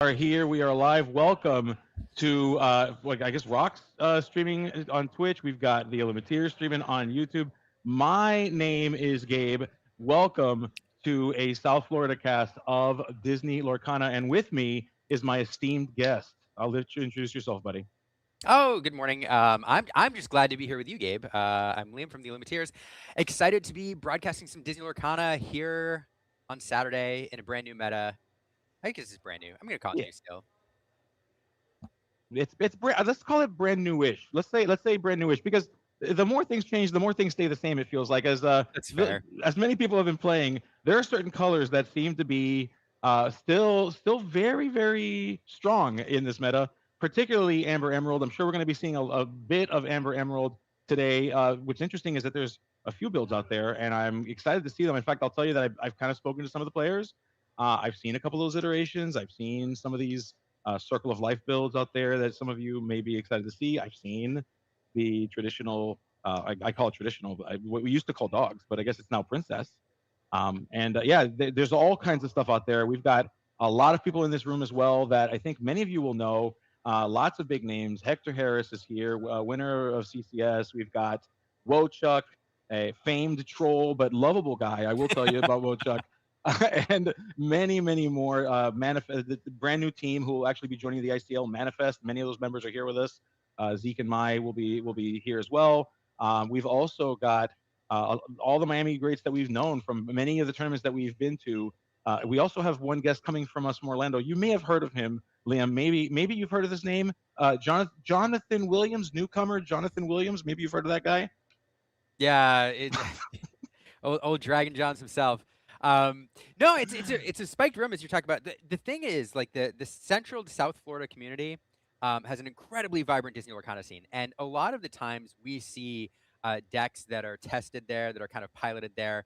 are here. We are live. Welcome to, I guess, Rock's streaming on Twitch. We've got the Limiteers streaming on YouTube. My name is Gabe. Welcome to a South Florida cast of Disney Lorcana. And with me is my esteemed guest. I'll let you introduce yourself, buddy. Oh, good morning. I'm just glad to be here with you, Gabe. I'm Liam from the Limiteers. Excited to be broadcasting some Disney Lorcana here on Saturday in a brand new meta. I think this is brand new. I'm gonna call it Yeah. new still. Let's call it brand newish. Let's say brand newish because the more things change, the more things stay the same. It feels like That's fair. as many people have been playing, there are certain colors that seem to be still very strong in this meta. Particularly Amber Emerald. I'm sure we're going to be seeing a bit of Amber Emerald today. What's interesting is that there's a few builds out there, and I'm excited to see them. In fact, I'll tell you that I've kind of spoken to some of the players. I've seen a couple of those iterations. I've seen some of these Circle of Life builds out there that some of you may be excited to see. I've seen the traditional, I call it traditional, what we used to call dogs, but I guess it's now princess. There's all kinds of stuff out there. We've got a lot of people in this room as well that I think many of you will know. Lots of big names. Hector Harris is here, winner of CCS. We've got Wochuck, a famed troll but lovable guy. I will tell you about Wochuck. And many more. Manifest, the brand new team who will actually be joining the ICL Manifest. Many of those members are here with us. Zeke and Mai will be here as well. We've also got all the Miami greats that we've known from many of the tournaments that we've been to. We also have one guest coming from us from Orlando. You may have heard of him, Liam. Maybe you've heard of his name. Jonathan Williams, newcomer Jonathan Williams. Maybe you've heard of that guy. Yeah, old Dragon Johns himself. No, it's a spiked room as you're talking about. The thing is, like the central to South Florida community has an incredibly vibrant Disney Lorcana scene, and a lot of the times we see decks that are tested there, that are kind of piloted there,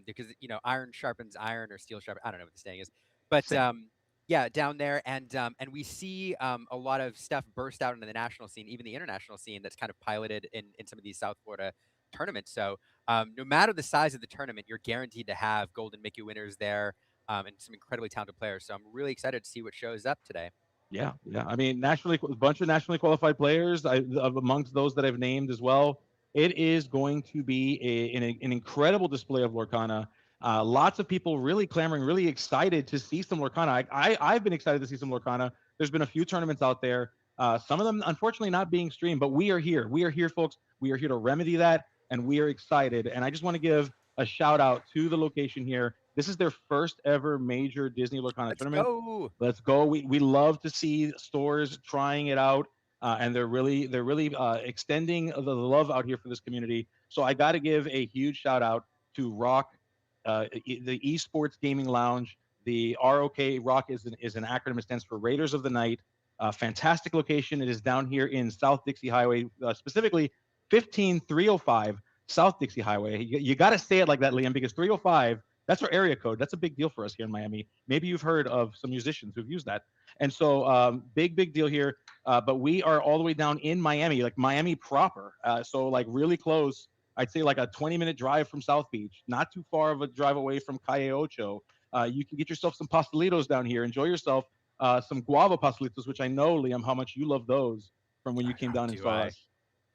because iron sharpens iron or steel sharpens. I don't know what the saying is, but Same. yeah, down there, and we see a lot of stuff burst out into the national scene, even the international scene that's kind of piloted in some of these South Florida tournaments. So no matter the size of the tournament, you're guaranteed to have Golden Mickey winners there and some incredibly talented players. So I'm really excited to see what shows up today. Yeah. I mean, a bunch of nationally qualified players. Amongst those that I've named as well. It is going to be an incredible display of Lorcana. Lots of people really clamoring, really excited to see some Lorcana. I've been excited to see some Lorcana. There's been a few tournaments out there. Some of them, unfortunately, not being streamed, but we are here. We are here, folks. We are here to remedy that, and we are excited. And I just want to give a shout out to the location here. This is their first ever major Disney Lorcana Let's tournament. go. Let's go. We love to see stores trying it out, and they're really extending the love out here for this community. So I got to give a huge shout out to ROK, the Esports Gaming Lounge. The ROK ROK is an acronym. It stands for Raiders of the Night. Fantastic location. It is down here in South Dixie Highway, specifically 15305 South Dixie Highway. You got to say it like that, Liam, because 305, that's our area code. That's a big deal for us here in Miami. Maybe you've heard of some musicians who've used that. And so big deal here. But we are all the way down in Miami, like Miami proper. So like really close. I'd say like a 20-minute drive from South Beach, not too far of a drive away from Calle Ocho. You can get yourself some pastelitos down here. Enjoy yourself. Some guava pastelitos, which I know, Liam, how much you love those from when you came down and Do saw I? us.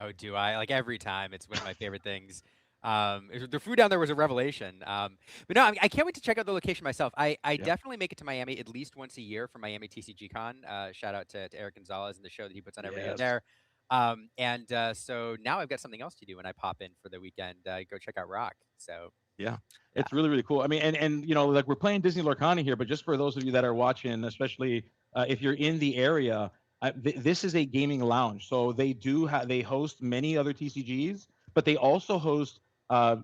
Oh, do I? Like every time, it's one of my favorite things. The food down there was a revelation. But no, I can't wait to check out the location myself. I Yeah. definitely make it to Miami at least once a year for Miami TCG Con. Shout out to Eric Gonzalez and the show that he puts on every year Yes. there. So now I've got something else to do when I pop in for the weekend. Go check out Rock. So Yeah, yeah, it's really cool. I mean, and like we're playing Disney Lorcana here, but just for those of you that are watching, especially if you're in the area, this is a gaming lounge. So they host many other TCGs, but they also host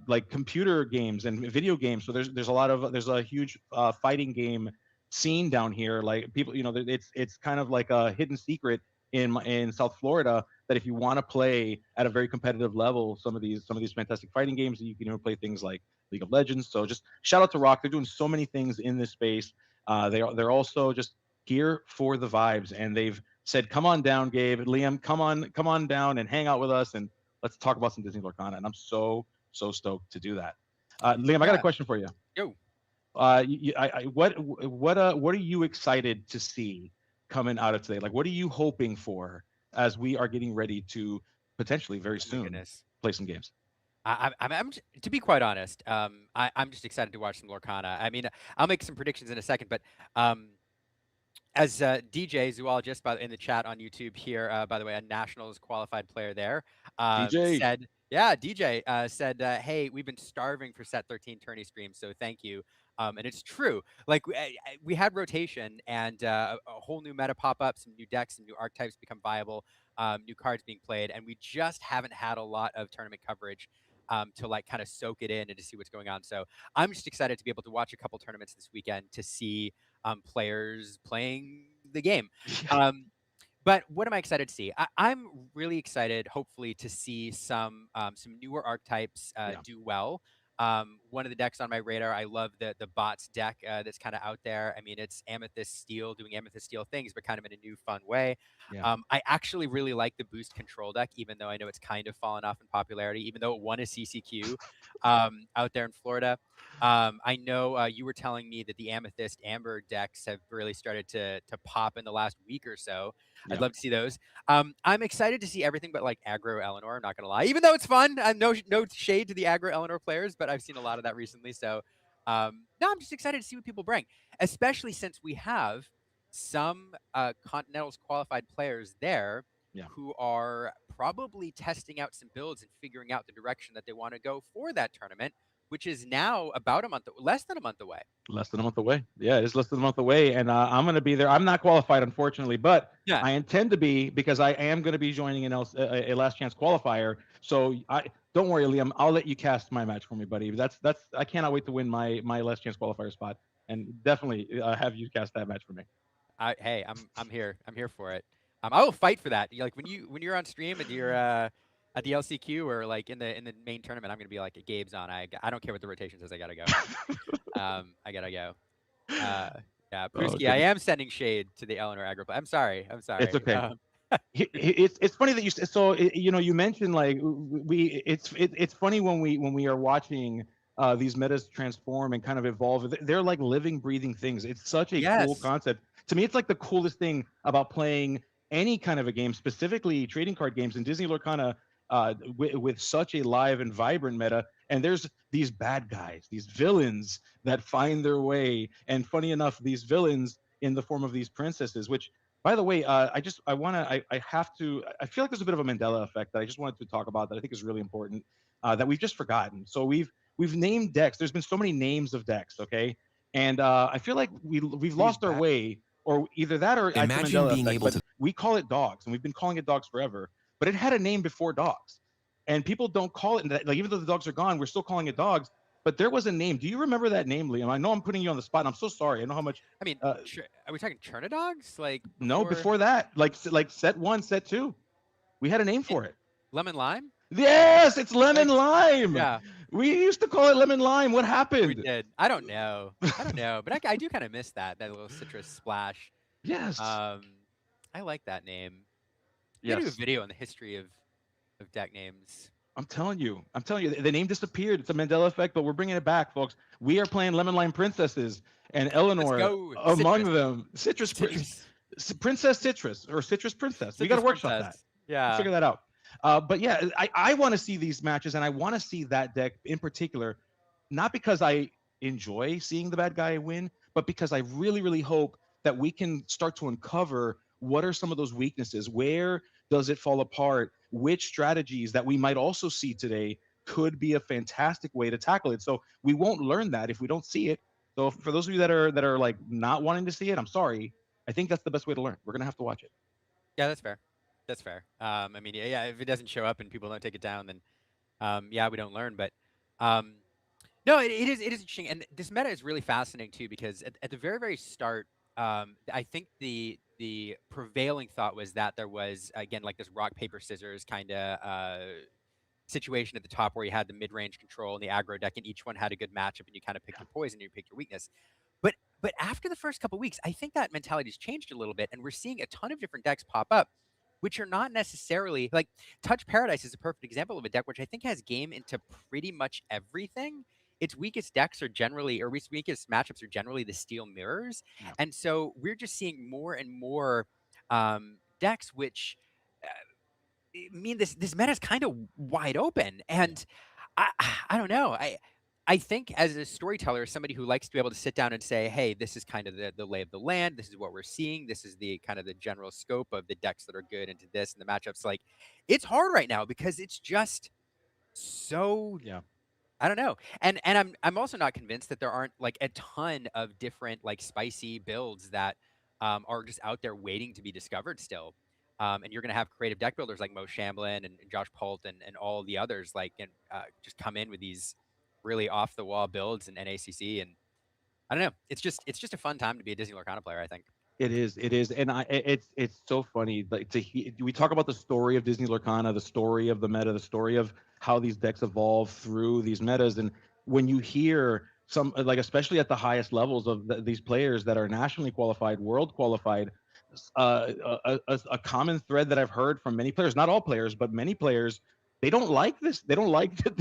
like computer games and video games. So there's a huge fighting game scene down here. Like people, it's kind of like a hidden secret in South Florida that if you want to play at a very competitive level, some of these fantastic fighting games, you can even play things like League of Legends. So just shout out to ROK. They're doing so many things in this space. They're also just here for the vibes, and they've said, "Come on down, Gabe, Liam, come on down and hang out with us, and let's talk about some Disney Lorcana." And I'm so stoked to do that. Liam, I got a yeah. question for you. Yo. what are you excited to see coming out of today? Like, what are you hoping for as we are getting ready to potentially very Oh my soon goodness. play some games? To be quite honest, I'm just excited to watch some Lorcana. I mean, I'll make some predictions in a second, but um, as DJ zoologist in the chat on YouTube here, by the way, a nationals qualified player there, DJ, said, yeah, DJ said, hey, we've been starving for set 13 tourney streams, so thank you. And it's true. Like we had rotation and a whole new meta pop up, some new decks, some new archetypes become viable, new cards being played, and we just haven't had a lot of tournament coverage. To like kind of soak it in and to see what's going on. So I'm just excited to be able to watch a couple tournaments this weekend to see players playing the game. yeah, But what am I excited to see? I'm really excited, hopefully, to see some newer archetypes yeah, do well. One of the decks on my radar, I love the bots deck that's kind of out there. I mean, it's Amethyst Steel doing Amethyst Steel things, but kind of in a new fun way. yeah. I actually really like the Boost Control deck, even though I know it's kind of fallen off in popularity, even though it won a CCQ out there in Florida. I know you were telling me that the Amethyst Amber decks have really started to pop in the last week or so. I'd Yeah. love to see those. I'm excited to see everything but like aggro Eleanor. I'm not gonna lie, even though it's fun. No shade to the aggro Eleanor players, but I've seen a lot of that recently. So no, I'm just excited to see what people bring, especially since we have some Continentals qualified players there Yeah. who are probably testing out some builds and figuring out the direction that they want to go for that tournament, which is now about a month, less than a month away. Less than a month away. Yeah, it is less than a month away, and I'm going to be there. I'm not qualified, unfortunately, but Yeah, I intend to be because I am going to be joining a last chance qualifier. So I don't worry, Liam. I'll let you cast my match for me, buddy. That's I cannot wait to win my last chance qualifier spot, and definitely have you cast that match for me. hey, I'm here. I'm here for it. I will fight for that. Like when you're on stream and you're at the LCQ or like in the main tournament, I'm gonna be like Gabe's on. I don't care what the rotation says. I gotta go. I gotta go. Uh, yeah, Oh Pruski, I goodness, am sending shade to the Eleanor aggro. I'm sorry. I'm it's sorry. okay. It's funny that you mentioned like it's funny when we are watching these metas transform and kind of evolve. They're like living breathing things. It's such a cool Yes. concept. To me, it's like the coolest thing about playing any kind of a game, specifically trading card games in Disney Lorcana, with such a live and vibrant meta. And there's these bad guys, these villains that find their way, and funny enough, these villains in the form of these princesses, which, by the way, I have to, I feel like there's a bit of a Mandela effect that I just wanted to talk about that I think is really important, that we've just forgotten. So we've named decks. There's been so many names of decks, okay, and I feel like we've Please lost our back. way, or either that or it's a Imagine Mandela being effect. able But to we call it dogs, and we've been calling it dogs forever. But it had a name before dogs, and people don't call it that. Like, even though the dogs are gone, we're still calling it dogs. But there was a name. Do you remember that name, Liam? I know I'm putting you on the spot. And I'm so sorry. I know how much. I mean, Uh, are we talking Chernadogs? Like no, before before that, like set one, set two, we had a name it, for it. Lemon Lime? Yes, it's lemon Like lime. yeah, We used to call it lemon lime. What we happened? did. I don't know. I don't know, but I do kind of miss that little citrus splash. Yes, Um, I like that name. We gotta do a yes. video on the history of deck names. I'm telling you. I'm telling you. The name disappeared. It's a Mandela effect, but we're bringing it back, folks. We are playing lemon lime princesses, and Let's Eleanor go among citrus, them. citrus, Princess Citrus or Citrus Princess. We got to citrus workshop that. princess. We'll Yeah, figure that out. But yeah, I want to see these matches, and I want to see that deck in particular, not because I enjoy seeing the bad guy win, but because I really, really hope that we can start to uncover what are some of those weaknesses. Where does it fall apart? Which strategies that we might also see today could be a fantastic way to tackle it. So we won't learn that if we don't see it. So for those of you that are like not wanting to see it, I'm sorry. I think that's the best way to learn. We're gonna have to watch it. yeah, that's fair. That's fair. I mean, yeah, if it doesn't show up and people don't take it down, then yeah, we don't learn. But um, no, it is interesting, and this meta is really fascinating too because at the very start, I think the prevailing thought was that there was again like this rock paper scissors kind of situation at the top where you had the mid range control and the aggro deck, and each one had a good matchup, and you kind of picked Yeah. your poison, you picked your weakness. But after the first couple weeks, I think that mentality's changed a little bit, and we're seeing a ton of different decks pop up, which are not necessarily like Touch Paradise is a perfect example of a deck which I think has game into pretty much everything. its weakest decks are generally, or its weakest matchups are generally the steel mirrors, Yeah. and so we're just seeing more and more decks which mean this meta is kind of wide open, Yeah. and I I don't know. I think as a storyteller, somebody who likes to be able to sit down and say, "Hey, this is kind of the lay of the land. This is what we're seeing. This is the kind of the general scope of the decks that are good into this and the matchups." Like, it's hard right now because it's just so Yeah. I don't know. And I'm also not convinced that there aren't like a ton of different like spicy builds that are just out there waiting to be discovered still. And you're going to have creative deck builders like Mo Shamblin and Josh Pult and all the others like and just come in with these really off the wall builds and ACC and I don't know. It's just a fun time to be a Disney Lorcana player. I think. It is, and it's so funny. Like we talk about the story of Disney Lorcana, the story of the meta, the story of how these decks evolve through these metas, and when you hear some, like especially at the highest levels of these players that are nationally qualified, world qualified, a common thread that I've heard from many players, not all players, but many players, they don't like this. They don't like that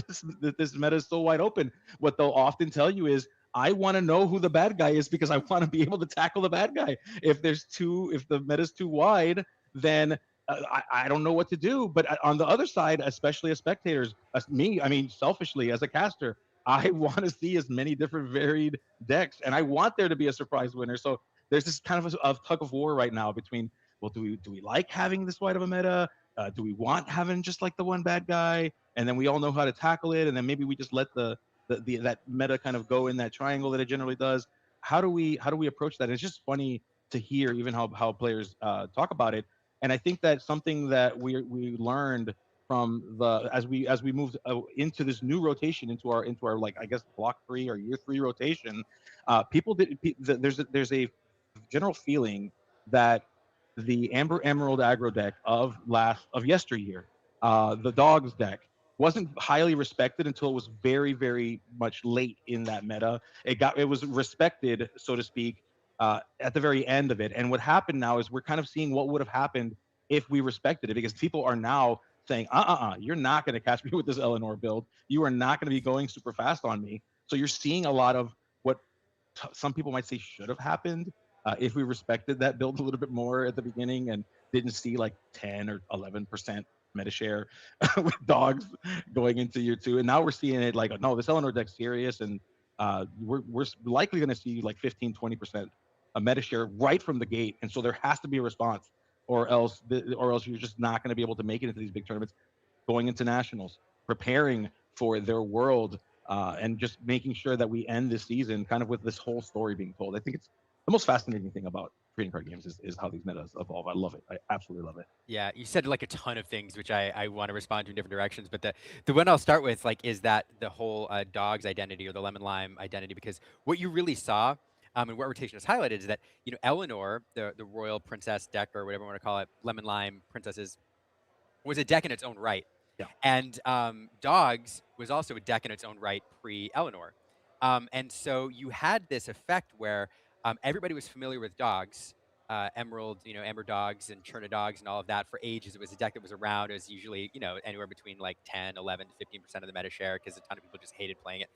this meta is so wide open. What they'll often tell you is, I want to know who the bad guy is because I want to be able to tackle the bad guy. If the meta's too wide, then I don't know what to do. But on the other side, especially as spectators, me, I mean, selfishly as a caster, I want to see as many different varied decks, and I want there to be a surprise winner. So there's this kind of a tug of war right now between, well, do we like having this wide of a meta? Do we want having just like the one bad guy, and then we all know how to tackle it, and then maybe we just let that meta kind of go in that triangle that it generally does. How do we approach that? And it's just funny to hear even how players talk about it. And I think that something that we learned from the as we moved into this new rotation into our like I guess block 3 or year 3 rotation, people did there's a general feeling that the Amber Emerald aggro deck of yesteryear, the dogs deck, wasn't highly respected until it was very, very much late in that meta. It was respected, so to speak, at the very end of it. And what happened now is we're kind of seeing what would have happened if we respected it, because people are now saying, you're not going to catch me with this Eleanor build. You are not going to be going super fast on me. So you're seeing a lot of what some people might say should have happened if we respected that build a little bit more at the beginning and didn't see like 10 or 11% meta share with dogs going into year 2. And now we're seeing it like, no, this Eleanor deck's serious, and we're likely going to see like 15-20% a meta share right from the gate. And so there has to be a response, or else you're just not going to be able to make it into these big tournaments, going into nationals, preparing for their world, and just making sure that we end this season kind of with this whole story being told. I think it's the most fascinating thing about trading card games is how these metas evolve. I love it. I absolutely love it. Yeah, you said like a ton of things, which I want to respond to in different directions. But the one I'll start with like is that the whole dog's identity or the lemon lime identity, because what you really saw, and what rotation has highlighted is that Eleanor, the royal princess deck or whatever you want to call it, lemon lime princesses, was a deck in its own right. Yeah. And Dogs was also a deck in its own right pre Eleanor. And so you had this effect where everybody was familiar with Dogs, Emerald, Amber Dogs and Churna Dogs and all of that for ages. It was a deck that was around. It was usually, anywhere between like 10, 11 to 15% of the meta share because a ton of people just hated playing it.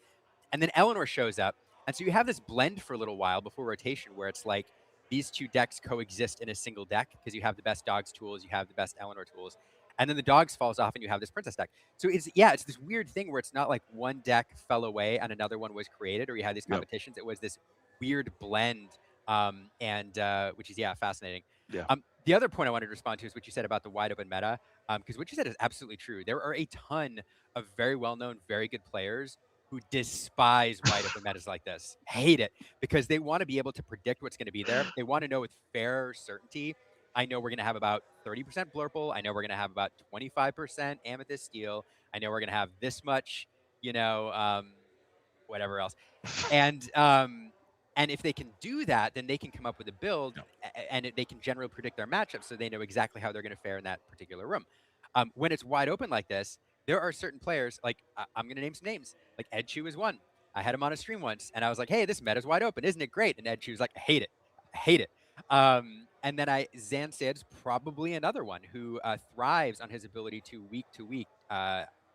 And then Eleanor shows up. And so you have this blend for a little while before rotation where it's like these two decks coexist in a single deck because you have the best Dogs tools, you have the best Eleanor tools. And then the Dogs falls off and you have this princess deck. So it's this weird thing where it's not like one deck fell away and another one was created or you had these Yep. competitions. It was this weird blend, and which is fascinating. Yeah. The other point I wanted to respond to is what you said about the wide open meta, because what you said is absolutely true. There are a ton of very well known, very good players who despise wide open metas like this, hate it, because they want to be able to predict what's going to be there. They want to know with fair certainty. I know we're going to have about 30% Blurple. I know we're going to have about 25% Amethyst Steel. I know we're going to have this much, you know, um, whatever else. And if they can do that, then they can come up with a build, Yeah. and they can generally predict their matchups, so they know exactly how they're going to fare in that particular room. When it's wide open like this, there are certain players, like I'm going to name some names, like Ed Chu is one. I had him on a stream once, and I was like, "Hey, this meta's wide open, isn't it great?" And Ed Chu was like, "I hate it, I hate it." And then Zan Sid's probably another one who thrives on his ability to week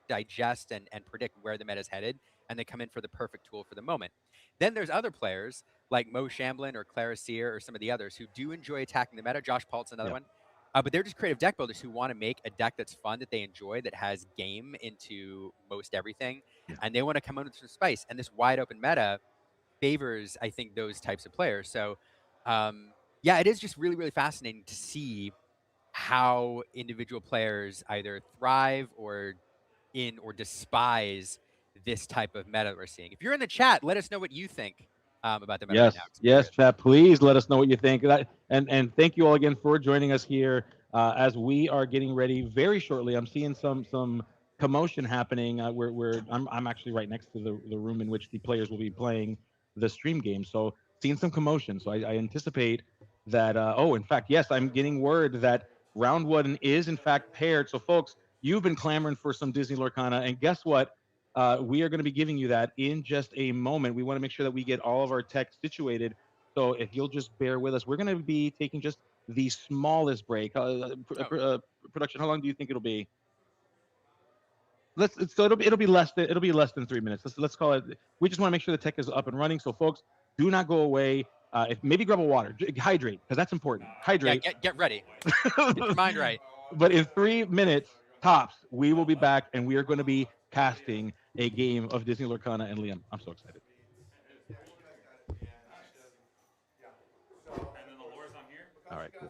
digest and predict where the meta is headed and they come in for the perfect tool for the moment. Then there's other players like Mo Shamblin or Clara Sear or some of the others who do enjoy attacking the meta. Josh Paul's another Yeah. one. But they're just creative deck builders who want to make a deck that's fun, that they enjoy, that has game into most everything, Yeah. and they want to come out with some spice. And this wide open meta favors, I think, those types of players. So, yeah, it is just really, really fascinating to see how individual players either thrive or despise this type of meta that we're seeing. If you're in the chat, let us know what you think about the meta right Yes, now, because I'm yes, curious. chat. Please let us know what you think. And thank you all again for joining us here as we are getting ready very shortly. I'm seeing some commotion happening. I'm actually right next to the room in which the players will be playing the stream game. So seeing some commotion. So I anticipate that. In fact, yes, I'm getting word that round one is in fact paired. So folks, you've been clamoring for some Disney Lorcana, and guess what? We are going to be giving you that in just a moment. We want to make sure that we get all of our tech situated. So if you'll just bear with us, we're going to be taking just the smallest break. Production, how long do you think it'll be? It'll be less than 3 minutes. Let's call it. We just want to make sure the tech is up and running. So folks, do not go away. If maybe grab a water, hydrate because that's important. Yeah, Hydrate. get ready. Get your mind right. But in 3 minutes tops, we will be back and we are going to be casting a game of Disney Lorcana and Liam. I'm so excited. All right, cool.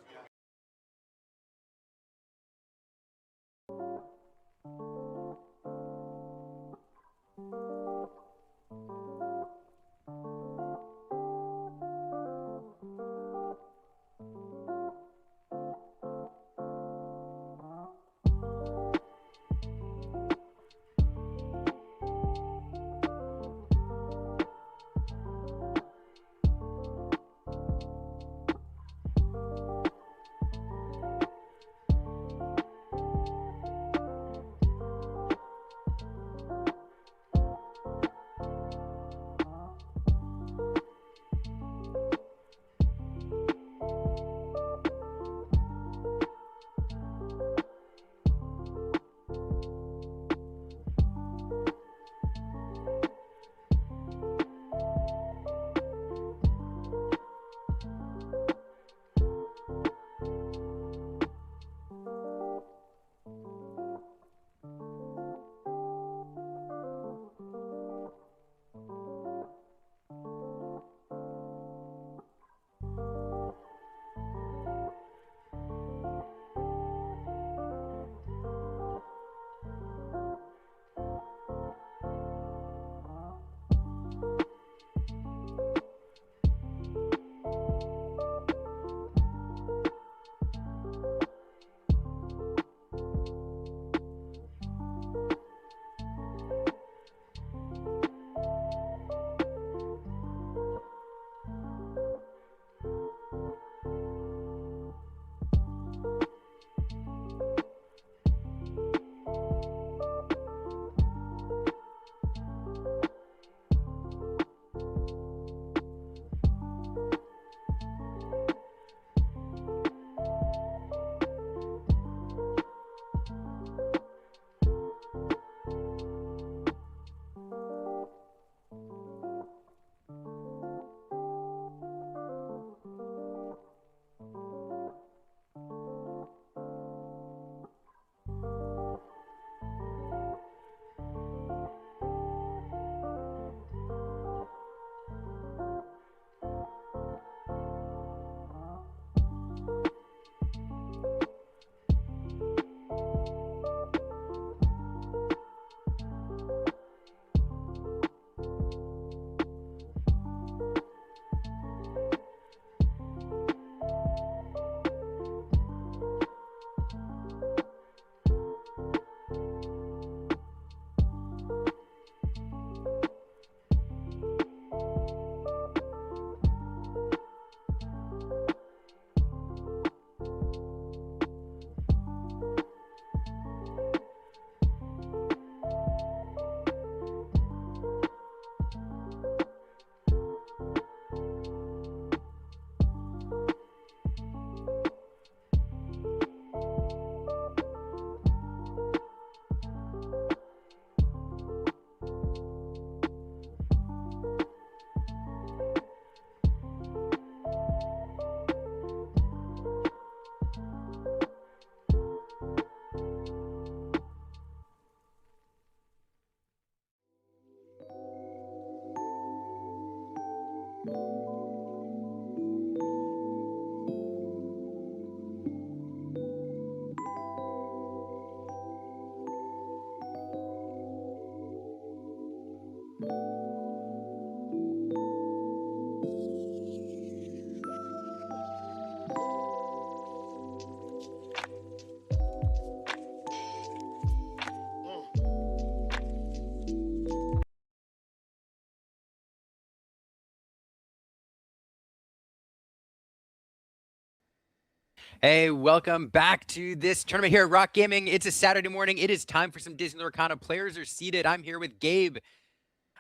Hey, welcome back to this tournament here at Rock Gaming. It's a Saturday morning. It is time for some Disney Lorcana. Players are seated. I'm here with Gabe.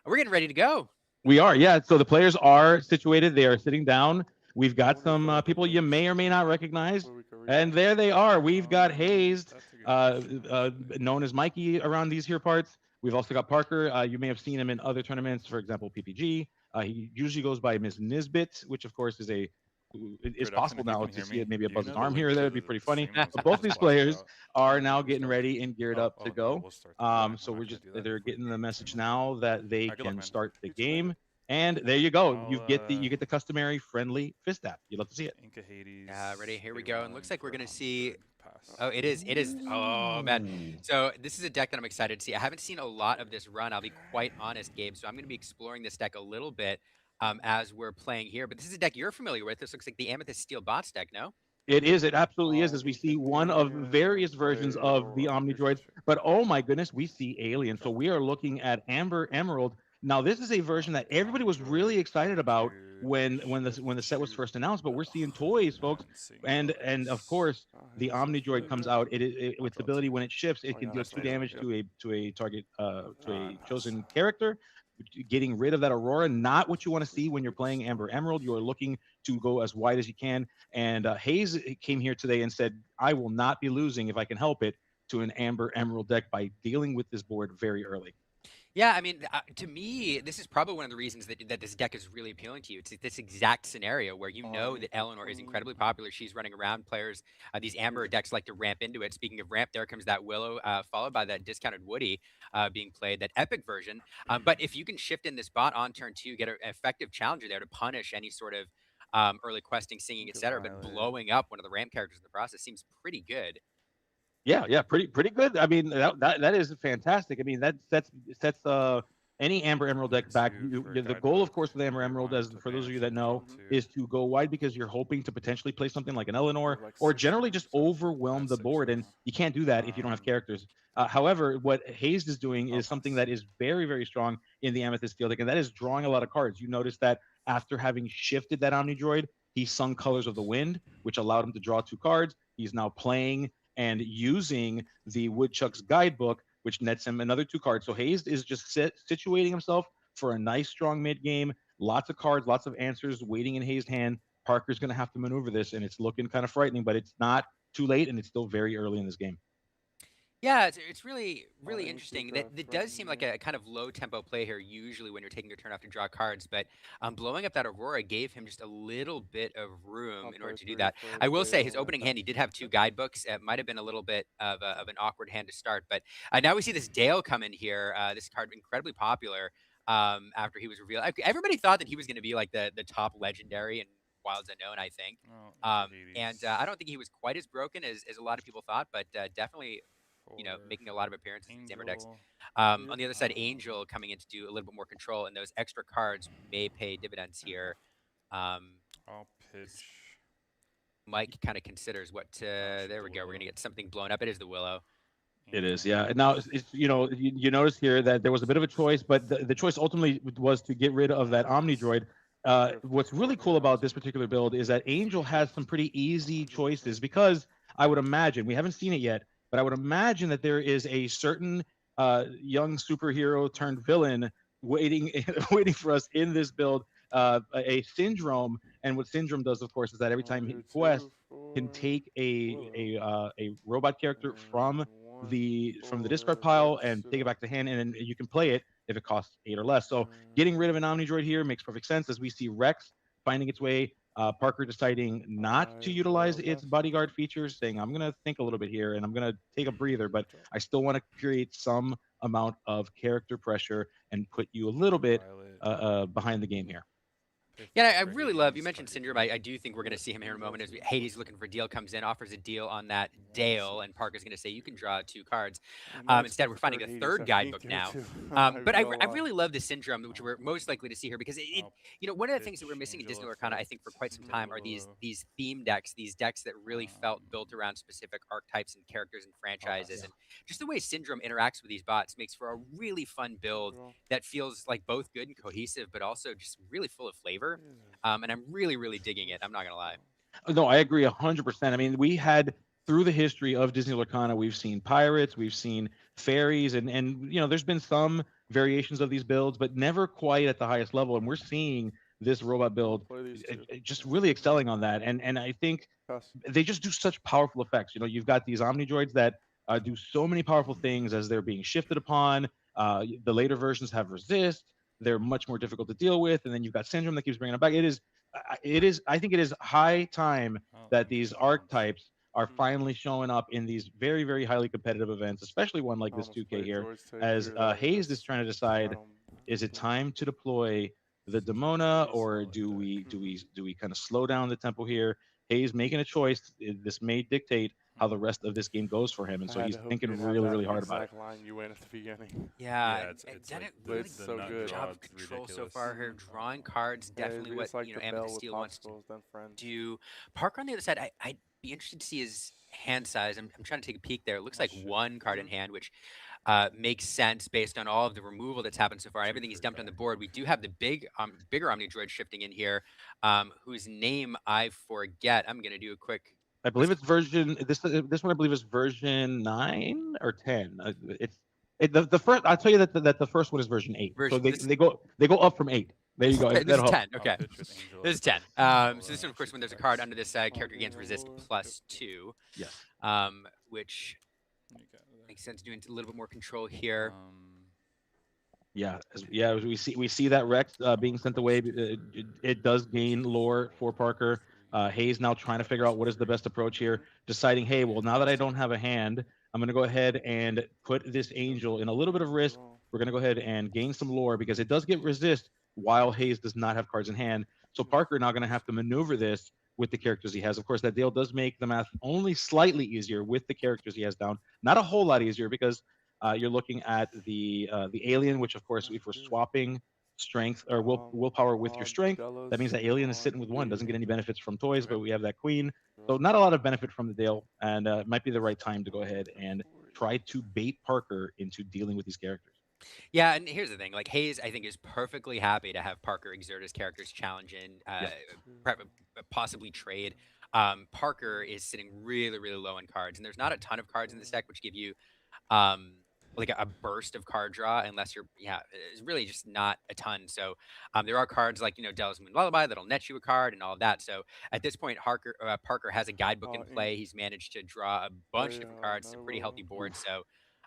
We're getting ready to go. We are, yeah. So the players are situated. They are sitting down. We've got some people you may or may not recognize, and there they are. We've got Hazed, known as Mikey, around these here parts. We've also got Parker. You may have seen him in other tournaments, for example, PPG. He usually goes by Miss Nisbet, which of course is possible now to see it maybe above his arm here or there. It'd be pretty funny. But both these players are now getting ready and geared up to go. So they're getting the message now that they can start the game. And there you go. You get the customary friendly fist tap. You love to see it. Ready? Here we go. And looks like we're going to see. Oh, it is. It is. Oh, man. So this is a deck that I'm excited to see. I haven't seen a lot of this run. I'll be quite honest, Gabe. So I'm going to be exploring this deck a little bit as we're playing here. But this is a deck you're familiar with. This looks like the Amethyst Steel Bots deck, no? It is. It absolutely is. As we see one of various versions of the Omni Droids, but oh my goodness, we see Alien. So we are looking at Amber Emerald. Now this is a version that everybody was really excited about when the set was first announced. But we're seeing toys, folks, and of course the Omni Droid comes out. With its ability when it shifts, it can deal 2 damage to a target to a chosen character. Getting rid of that Aurora, not what you want to see when you're playing Amber Emerald. You are looking to go as wide as you can. And Hayes came here today and said, I will not be losing if I can help it to an Amber Emerald deck by dealing with this board very early. Yeah, I mean, to me, this is probably one of the reasons that this deck is really appealing to you. It's this exact scenario where you know that Eleanor is incredibly popular. She's running around. Players, these Amber decks like to ramp into it. Speaking of ramp, there comes that Willow, followed by that discounted Woody being played, that epic version. But if you can shift in this bot on turn 2, get an effective challenger there to punish any sort of early questing, singing, etc., but blowing up one of the ramp characters in the process seems pretty good. Yeah, pretty good. I mean, that is fantastic. I mean, that sets any Amber Emerald deck back. The goal, of course, with Amber Emerald, as for those of you that know, is to go wide because you're hoping to potentially play something like an Eleanor or generally just overwhelm the board, and you can't do that if you don't have characters. However, what Hazed is doing is something that is very, very strong in the Amethyst field deck, and that is drawing a lot of cards. You notice that after having shifted that Omni Droid, he sung Colors of the Wind, which allowed him to draw 2 cards. He's now playing and using the Woodchuck's guidebook, which nets him another 2 cards. So Hayes is just situating himself for a nice, strong mid game. Lots of cards, lots of answers waiting in Hayes' hand. Parker's going to have to maneuver this, and it's looking kind of frightening, but it's not too late, and it's still very early in this game. Yeah, it's really interesting. That does seem like a kind of low tempo play here. Usually, when you're taking your turn off to draw cards, but blowing up that Aurora gave him just a little bit of room in order to do that. I will say his opening hand, he did have 2 guidebooks. It might have been a little bit of an awkward hand to start, but now we see this Dale come in here. This card incredibly popular after he was revealed. Everybody thought that he was going to be like the top legendary in Wilds Unknown, I think. And I don't think he was quite as broken as a lot of people thought, but definitely making a lot of appearances in Xammer decks. On the other side, Angel coming in to do a little bit more control, and those extra cards may pay dividends here. I'll pitch. Mike kind of considers what to. There we go. We're going to get something blown up. It is the Willow. It is, yeah. Now, you notice here that there was a bit of a choice, but the choice ultimately was to get rid of that Omni Droid. What's really cool about this particular build is that Angel has some pretty easy choices because I would imagine, we haven't seen it yet, but I would imagine that there is a certain young superhero turned villain waiting waiting for us in this build, a Syndrome. And what Syndrome does, of course, is that every time he quests, can take a robot character from the discard pile and take it back to hand, and then you can play it if it costs 8 or less. So getting rid of an Omni Droid here makes perfect sense as we see Rex finding its way. Parker deciding not to utilize its bodyguard features, saying, I'm going to think a little bit here and I'm going to take a breather, but I still want to create some amount of character pressure and put you a little bit behind the game here. Yeah, I really love, you mentioned Syndrome. I do think we're going to see him here in a moment as Hades looking for a deal comes in, offers a deal on that Dale, and Parker's going to say, you can draw 2 cards. Instead, we're finding a 3rd guidebook now. But I really love the Syndrome, which we're most likely to see here, because one of the things that we're missing in Disney Lorcana, I think, for quite some time are these theme decks, these decks that really felt built around specific archetypes and characters and franchises. And just the way Syndrome interacts with these bots makes for a really fun build that feels like both good and cohesive, but also just really full of flavor. And I'm really, really digging it. I'm not going to lie. No, I agree 100%. I mean, we had through the history of Disney Lorcana, we've seen pirates, we've seen fairies, and there's been some variations of these builds, but never quite at the highest level. And we're seeing this robot I'll build play these two. just really excelling on that. And I think Pass. they just do such powerful effects. You've got these Omni droids that do so many powerful things as they're being shifted upon. The later versions have resist. They're much more difficult to deal with, and then you've got syndrome that keeps bringing them back. It is. I think it is high time Oh, that I'm these getting punched. archetypes are finally showing up in these very, very highly competitive events, especially one like I this almost 2K played here. droids to As hear that. Hayes is That's trying to I decide, don't. is it Yeah. time to deploy the Demona, or do we kind of slow down the tempo here? Hayes making a choice. This may dictate how the rest of this game goes for him, and I so had he's to hope thinking you'd have really, that really hard about it. exact line you went at the beginning. Yeah, Yeah, it's done like a But really it's so nut good. job draw. of It's control so ridiculous. far here. Drawing cards, Yeah, definitely it's what like the Amethyst bell with Steel wants to popsicles, then friends. do. Parker on the other side, I'd be interested to see his hand size. I'm trying to take a peek there. It looks Oh, like shit. one card in hand, which makes sense based on all of the removal that's happened so far. Everything he's dumped on the board. We do have the bigger Omni Droid shifting in here, whose name I forget. I'm gonna do a quick. I believe it's version this one. I believe is version 9 or 10. The first. I'll tell you that the first one is version 8. So Version. they go up from 8. There you go. This is That'll help. 10. I'll Okay. pitch with Angel. This is 10. So this one, of course, when there's a card under this character gains resist +2, Yes. which You got it. makes sense doing a little bit more control here. Yeah, we see that Rex being sent away. It does gain lore for Parker. Hayes now trying to figure out what is the best approach here, deciding, hey, well, now that I don't have a hand, I'm going to go ahead and put this angel in a little bit of risk. We're going to go ahead and gain some lore because it does get resist while Hayes does not have cards in hand. So Parker now going to have to maneuver this with the characters he has. Of course, that deal does make the math only slightly easier with the characters he has down. Not a whole lot easier because you're looking at the alien, which of course, if we're swapping strength or willpower with your strength, that means that alien is sitting with one, doesn't get any benefits from toys, but we have that queen, so not a lot of benefit from the Dale, and it might be the right time to go ahead and try to bait Parker into dealing with these characters. Yeah, and here's the thing: like Hayes, I think is perfectly happy to have Parker exert his character's challenge and possibly trade. Parker is sitting really, really low in cards, and there's not a ton of cards in this deck which give you um, like a burst of card draw, unless it's really just not a ton. So there are cards like Delos Moon Lullaby that'll net you a card and all of that. So at this point, Parker has a guidebook in play. He's managed to draw a bunch of different cards. It's a pretty healthy board. So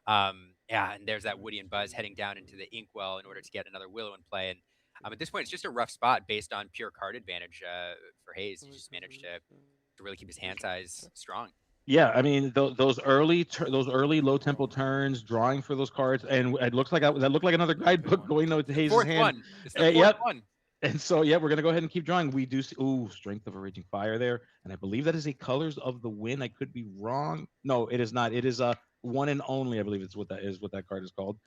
and there's that Woody and Buzz heading down into the Inkwell in order to get another Willow in play. And at this point, it's just a rough spot based on pure card advantage for Hayes. He just managed to really keep his hand size strong. Yeah, I mean those early low tempo turns, drawing for those cards, and it looks like that looked like another guidebook going to Hayes' Fourth hand. one. It's the fourth one. And so, yeah, we're gonna go ahead and keep drawing. We do see, Strength of a Raging Fire there, and I believe that is a Colors of the Wind. I could be wrong. No, it is not. It is a one and only. I believe it's what that card is called.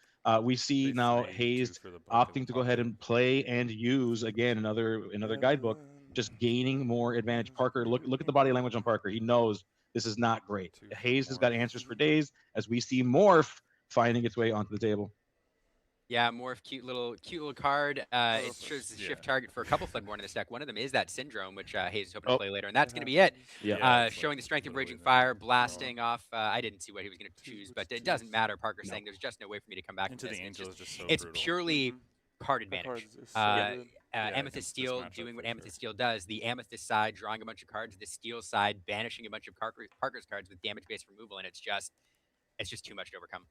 We see now Hayes opting to go ahead and play and use again another guidebook, just gaining more advantage. Parker, look at the body language on Parker. He knows this is not great. Hayes has got answers for days as we see Morph finding its way onto the table. Yeah, Morph, cute little card. It shows the shift target for a couple Floodborn in this deck. One of them is that Syndrome, which Hayes is hoping to play later, and that's going to be it. Yeah. Showing the strength of Raging Fire, blasting off. I didn't see what he was going to choose, but it doesn't matter. Parker's saying there's just no way for me to come back Into from the this. Angel is just so It's brutal. purely card advantage. Amethyst Steel doing what Amethyst Steel does. The Amethyst side drawing a bunch of cards, the Steel side banishing a bunch of Parker's cards with damage-based removal, and it's just too much to overcome.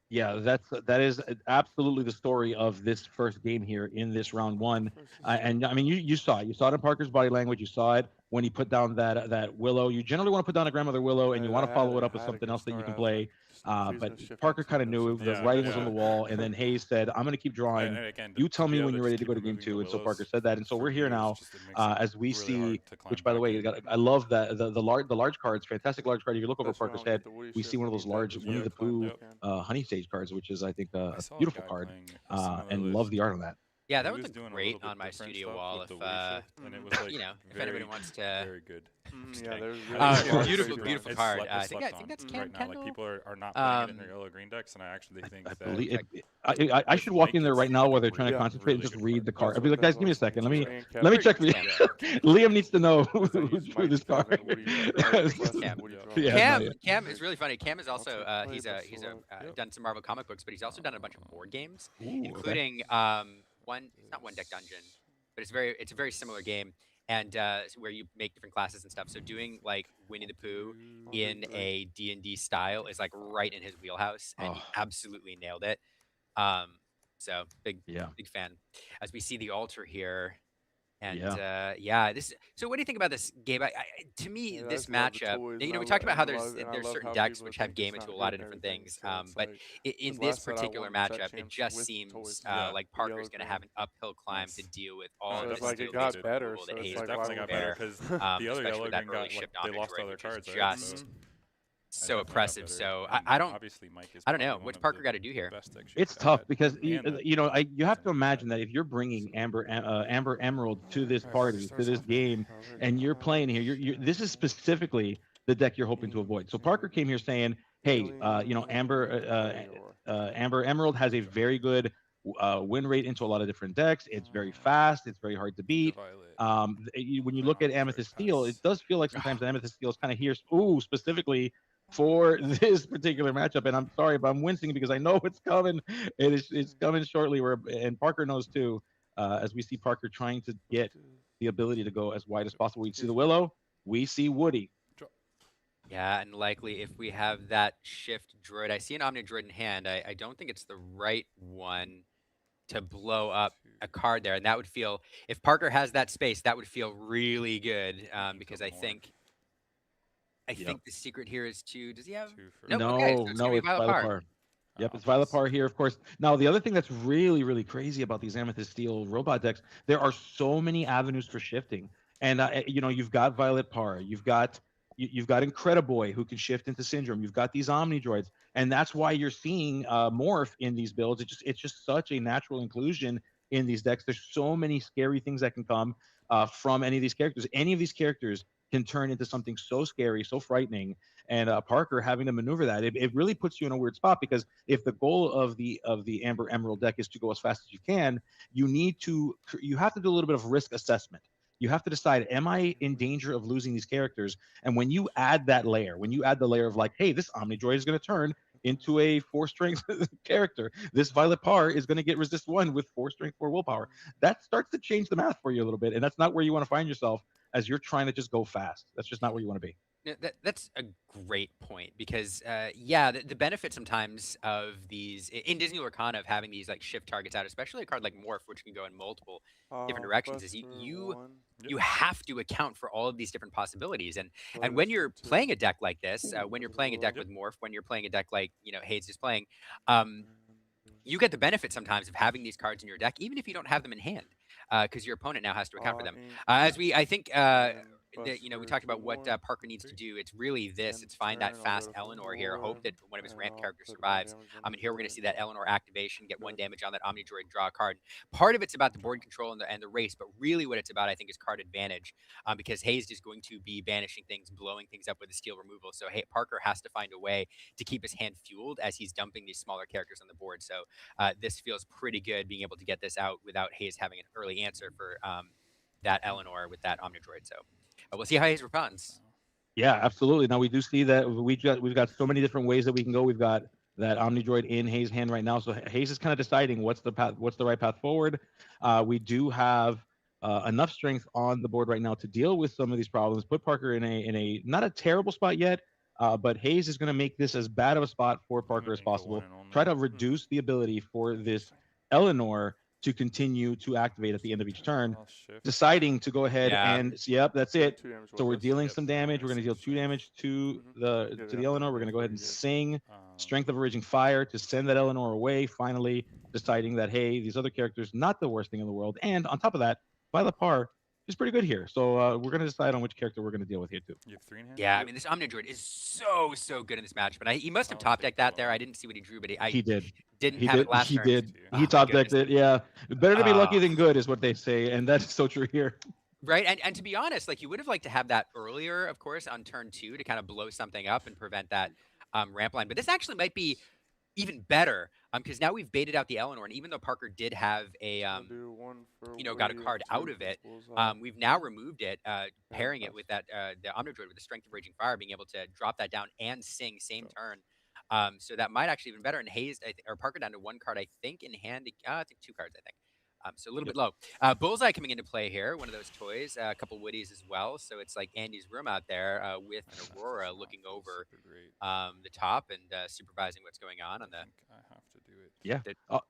Yeah, that is absolutely the story of this first game here in this round one. And I mean, you saw it. You saw it in Parker's body language. You saw it when he put down that Willow. You generally want to put down a Grandmother Willow, and you want to follow it up with something else that you can play. But Parker kind of knew the writing was on the wall, and then Hayes said, "I'm going to keep drawing. You tell me when you're ready to go to game 2." And so Parker said that, and so we're here now as we see. Which, by the way, I love that the large cards, fantastic large card. If you look over Parker's head, we see one of those large Winnie the Pooh honey stage cards, which is I think a beautiful card, and love the art on that. Yeah, that he would was look doing a great little on bit my different studio stuff wall with if the Wii shift, and it was like you know, if very, anybody wants to. very good. Yeah, there's I really think Beautiful, it's beautiful it's card. slept, I it's think slept I think on that's right now. Like Kendall. people are not putting it in their yellow green decks, and I actually think I that believe check. I should walk Mike in there is right now like while a they're trying to really, concentrate and really just good read card. the card. That's I'll be what like, guys, that's give me a what I was second. Let me saying. let me Kevin. check. Cam. Yeah. Liam needs to know Was that you who drew Mike this card. Kevin? What do you Yep. request? Cam. What do you draw? Yeah, not Cam, yet. Cam is really funny. Cam is I'll also take he's best he's of luck. Yep. done some Marvel comic books, but he's also done a bunch of board games, Ooh, okay. including one. It's not One Deck Dungeon, but it's a very similar game, and where you make different classes and stuff. So doing like Winnie the Pooh in a D&D style is like right in his wheelhouse, and he Oh. absolutely nailed it. So big Yeah. big fan. As we see the altar here. And Yeah. this. So, what do you think about this game? To me, Yeah, I this just love the matchup. toys, You and know, I we lo- talked about and how I love- and I there's love certain how decks people which have think game it's into a not lot good of and different everything, things. so it's But like, in 'cause this last set I particular won the tech matchup, it champs just with seems toys. Yeah. like The Parker's yellow going to green. have an uphill climb to Nice. deal with No, all it of So it's this like it steel-based got better. removal So that it's Hayes like, It brings why definitely to got would better bear, because the other especially yellow with that green got early like shift they Omni lost all Droid, their which is cards, right? just so definitely got oppressive. better. So And I don't obviously Mike is I don't know. probably one What's of Parker the got to do here? best decks you It's could tough add, because and that you have to doesn't imagine add. that if you're bringing So Amber Emerald to this Alright, party, to starts this off game, and you're playing here, this is specifically the deck you're hoping to avoid. So Parker came here saying, "Hey, Amber Emerald has a very good win rate into a lot of different decks. It's very fast. It's very hard to the beat. Violet. When you Then look at Omni Droid Amethyst Steel, it pass. does feel like sometimes Amethyst Steel is kind of here, specifically for this particular matchup. And I'm sorry, but I'm wincing because I know it's coming. It's coming shortly. And Parker knows too. As we see Parker trying to get the ability to go as wide as possible. We see the Willow. We see Woody. Yeah, and likely if we have that shift droid, I see an Omni Droid in hand. I don't think it's the right one to blow up a card there, and that would feel if Parker has that space, that would feel really good because I think the secret here is to does he have nope, okay, so it's gonna be It's Violet Par. Violet. Yep, it's Violet Par here, of course. Now, the other thing that's really, really crazy about these Amethyst Steel robot decks, there are so many avenues for shifting. And you've got Violet Par, you've got Incrediboy who can shift into Syndrome. You've got these Omni Droids, and that's why you're seeing Morph in these builds. It's just such a natural inclusion in these decks. There's so many scary things that can come from any of these characters. Any of these characters can turn into something so scary, so frightening. And Parker having to maneuver that, it really puts you in a weird spot because if the goal of the Amber Emerald deck is to go as fast as you can, you have to do a little bit of risk assessment. You have to decide, am I in danger of losing these characters? And when you add that layer, when you add the layer of like, hey, this Omni Droid is going to turn into a 4-strength character. This Violet Par is going to get resist 1 with 4-strength 4 willpower. That starts to change the math for you a little bit, and that's not where you want to find yourself as you're trying to just go fast. That's just not where you want to be. That's a great point because the benefit sometimes of these in Disney Lorcana of having these like shift targets out, especially a card like Morph, which can go in multiple different directions, is you have to account for all of these different possibilities. And when you're playing a deck like this, when you're playing a deck with Morph, when you're playing a deck like Hayes is playing, you get the benefit sometimes of having these cards in your deck, even if you don't have them in hand, because your opponent now has to account for them. I think we talked about what Parker needs to do. It's really this. It's find that fast Eleanor here. Hope that one of his ramp characters survives. And here we're going to see that Eleanor activation, get 1 damage on that Omni Droid, draw a card. Part of it's about the board control and the race, but really what it's about, I think, is card advantage because Hayes is going to be banishing things, blowing things up with the steel removal. So Parker has to find a way to keep his hand fueled as he's dumping these smaller characters on the board. So this feels pretty good being able to get this out without Hayes having an early answer for that Eleanor with that Omni Droid. So we'll see how Hayes responds. Yeah, absolutely. Now we do see that we've got so many different ways that we can go. We've got that Omni Droid in Hayes' hand right now, so Hayes is kind of deciding what's the right path forward. We do have enough strength on the board right now to deal with some of these problems. Put Parker in a not a terrible spot yet, but Hayes is going to make this as bad of a spot for Parker as possible. Try to reduce the ability for this Eleanor to continue to activate at the end of each turn, deciding to go ahead and that's it. So we're dealing some damage. We're going to deal 2 damage to the Eleanor. We're going to go ahead and sing Strength of a Raging Fire to send that Eleanor away, finally deciding that, hey, these other characters, not the worst thing in the world. And on top of that, Violet Par pretty good here. So we're gonna decide on which character we're gonna deal with here too. You have 3 in hand? Yeah, I mean, this Omnidroid is so good in this match. But he must have top decked that there. I didn't see what he drew, but I He did. didn't He have did. it last He turn. did. Oh, He my top decked goodness. it. Yeah, better to be lucky Oh. than good is what they say, and that's so true here. Right, and to be honest, like you would have liked to have that earlier, of course, on turn 2 to kind of blow something up and prevent that ramp line. But this actually might be even better because now we've baited out the Eleanor, and even though Parker did have a got a card out of it, we've now removed it, pairing it with that the Omnidroid with the Strength of Raging Fire, being able to drop that down and sing same turn. So that might actually even better. And Hayes or Parker down to 1 card, I think, in hand. I think 2 cards, I think. So a little bit low. Bullseye coming into play here, one of those toys, a couple woodies as well. So it's like Andy's room out there with an Aurora looking over the top and supervising what's going on I the think I have to do it. Yeah.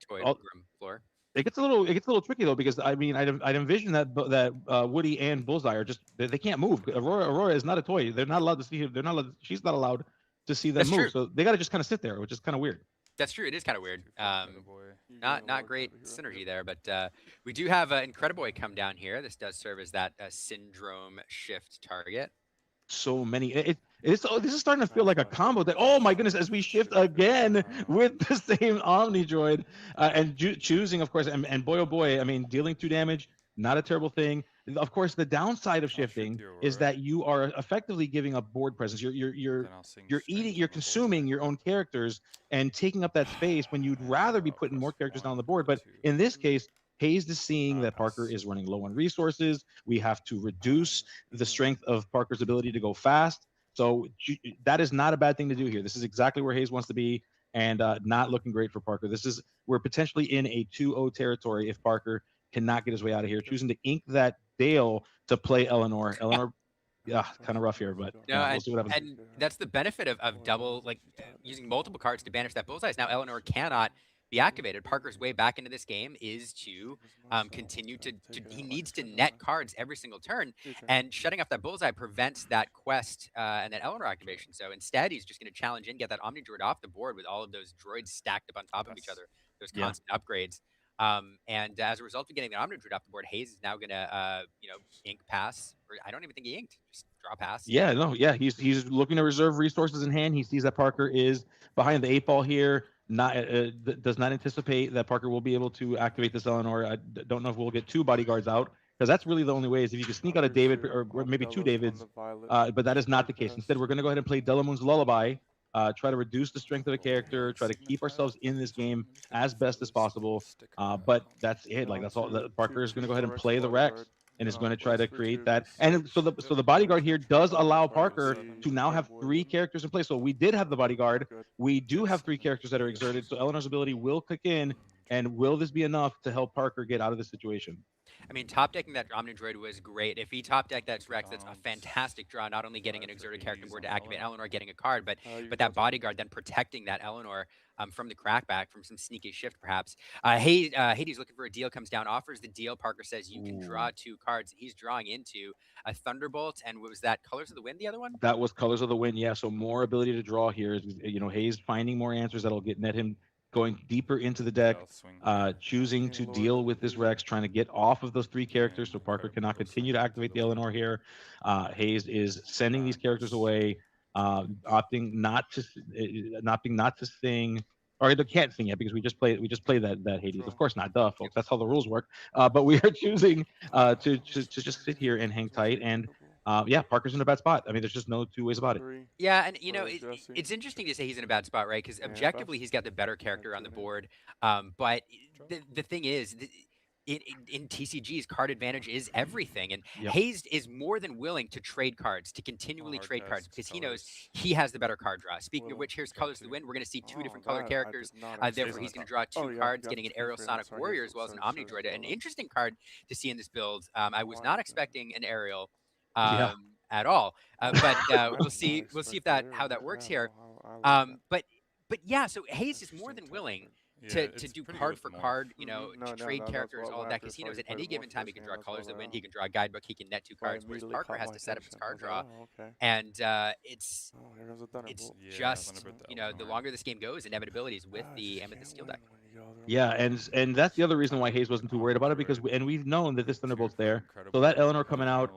toy I'll- room floor. It gets a little tricky though, because I mean I'd envision that Woody and Bullseye are just they can't move. Aurora is not a toy. They're not allowed to see. They're not allowed. She's not allowed to see them That's move. true. So they got to just kind of sit there, which is kind of weird. That's true. It is kind of weird. 2 for Incrediboy. Not great synergy there, but we do have Incrediboy come down here. This does serve as that syndrome shift target. So many. This is starting to feel like a combo that, oh my goodness, as we shift again with the same Omnidroid and choosing, of course, and boy oh boy, I mean, dealing 2 damage, not a terrible thing. Of course, the downside of shifting is that you are effectively giving up board presence. You're consuming your own characters and taking up that space when you'd rather be putting more characters down the board. But in this case, Hayes is seeing that Parker is running low on resources. We have to reduce the strength of Parker's ability to go fast. So that is not a bad thing to do here. This is exactly where Hayes wants to be, and not looking great for Parker. We're potentially in a 2-0 territory if Parker cannot get his way out of here. Choosing to ink that Dale to play Eleanor. Yeah, kind of rough here, but we'll see what happens. And that's the benefit of double, like using multiple cards to banish that Bullseye. Now Eleanor cannot be activated. Parker's way back into this game is to continue to he needs to net cards every single turn, and shutting off that Bullseye prevents that quest and that Eleanor activation. So instead, he's just going to challenge in, get that Omnidroid off the board with all of those droids stacked up on top of each other, those constant upgrades. And as a result of getting the Omnidroid off the board, Hayes is now going to ink pass. Or I don't even think he inked. Just draw pass. Yeah, no, yeah, he's looking to reserve resources in hand. He sees that Parker is behind the 8 ball here. Does not anticipate that Parker will be able to activate this Eleanor. I don't know if we'll get 2 bodyguards out, because that's really the only way is if you can sneak out a David or maybe 2 Davids. But that is not the case. Instead, we're going to go ahead and play Delamoon's Lullaby. Try to reduce the strength of the character. Try to keep ourselves in this game as best as possible. But that's it. Like that's all. Parker is going to go ahead and play the Rex, and is going to try to create that. And so the bodyguard here does allow Parker to now have 3 characters in play. So we did have the bodyguard. We do have 3 characters that are exerted. So Eleanor's ability will kick in. And will this be enough to help Parker get out of this situation? I mean, top decking that Omnidroid was great. If he top decked that Rex, that's a fantastic draw. Not only getting an exerted character board to activate Eleanor, getting a card, but that bodyguard then protecting that Eleanor from the crackback, from some sneaky shift perhaps. Hades looking for a deal, comes down, offers the deal. Parker says you can draw 2 cards. He's drawing into a Thunderbolt, and what was that? Colors of the Wind, the other one? That was Colors of the Wind. Yeah, so more ability to draw here. Hayes finding more answers that'll net him going deeper into the deck, choosing to deal with this Rex, trying to get off of those 3 characters so Parker cannot continue to activate the Eleanor here. Hayes is sending these characters away, opting not to sing, or they can't sing yet because we just played that Hades. Of course not, duh, folks. That's how the rules work. But we are choosing to just sit here and hang tight. And Parker's in a bad spot. I mean, there's just no 2 ways about it. Yeah, and it's interesting to say he's in a bad spot, right? Because objectively, he's got the better character on the board. But the thing is, in TCG's card advantage is everything, and Hayes is more than willing to trade cards, to continually trade cards, because he knows he has the better card draw. Speaking of which, here's Colors of the Wind. We're going to see 2 different color characters. Therefore, he's going to draw 2 cards, getting an Aerial Sonic Warrior as well as an Omnidroid. An interesting card to see in this build. I was not expecting an Aerial. At all, but we'll see if how that works here. But yeah, so Hayes is more than willing to do card for card, to trade characters, all of that, because he knows at any given time he can draw Colors of the Wind, he can draw a Guidebook, he can net 2 cards, whereas Parker has to set up his card draw, and it's just the longer this game goes, inevitabilities with the Amethyst Steel deck. Yeah, and that's the other reason why Hayes wasn't too worried about it, because we've known that this Thunderbolt's there. So that Eleanor coming out,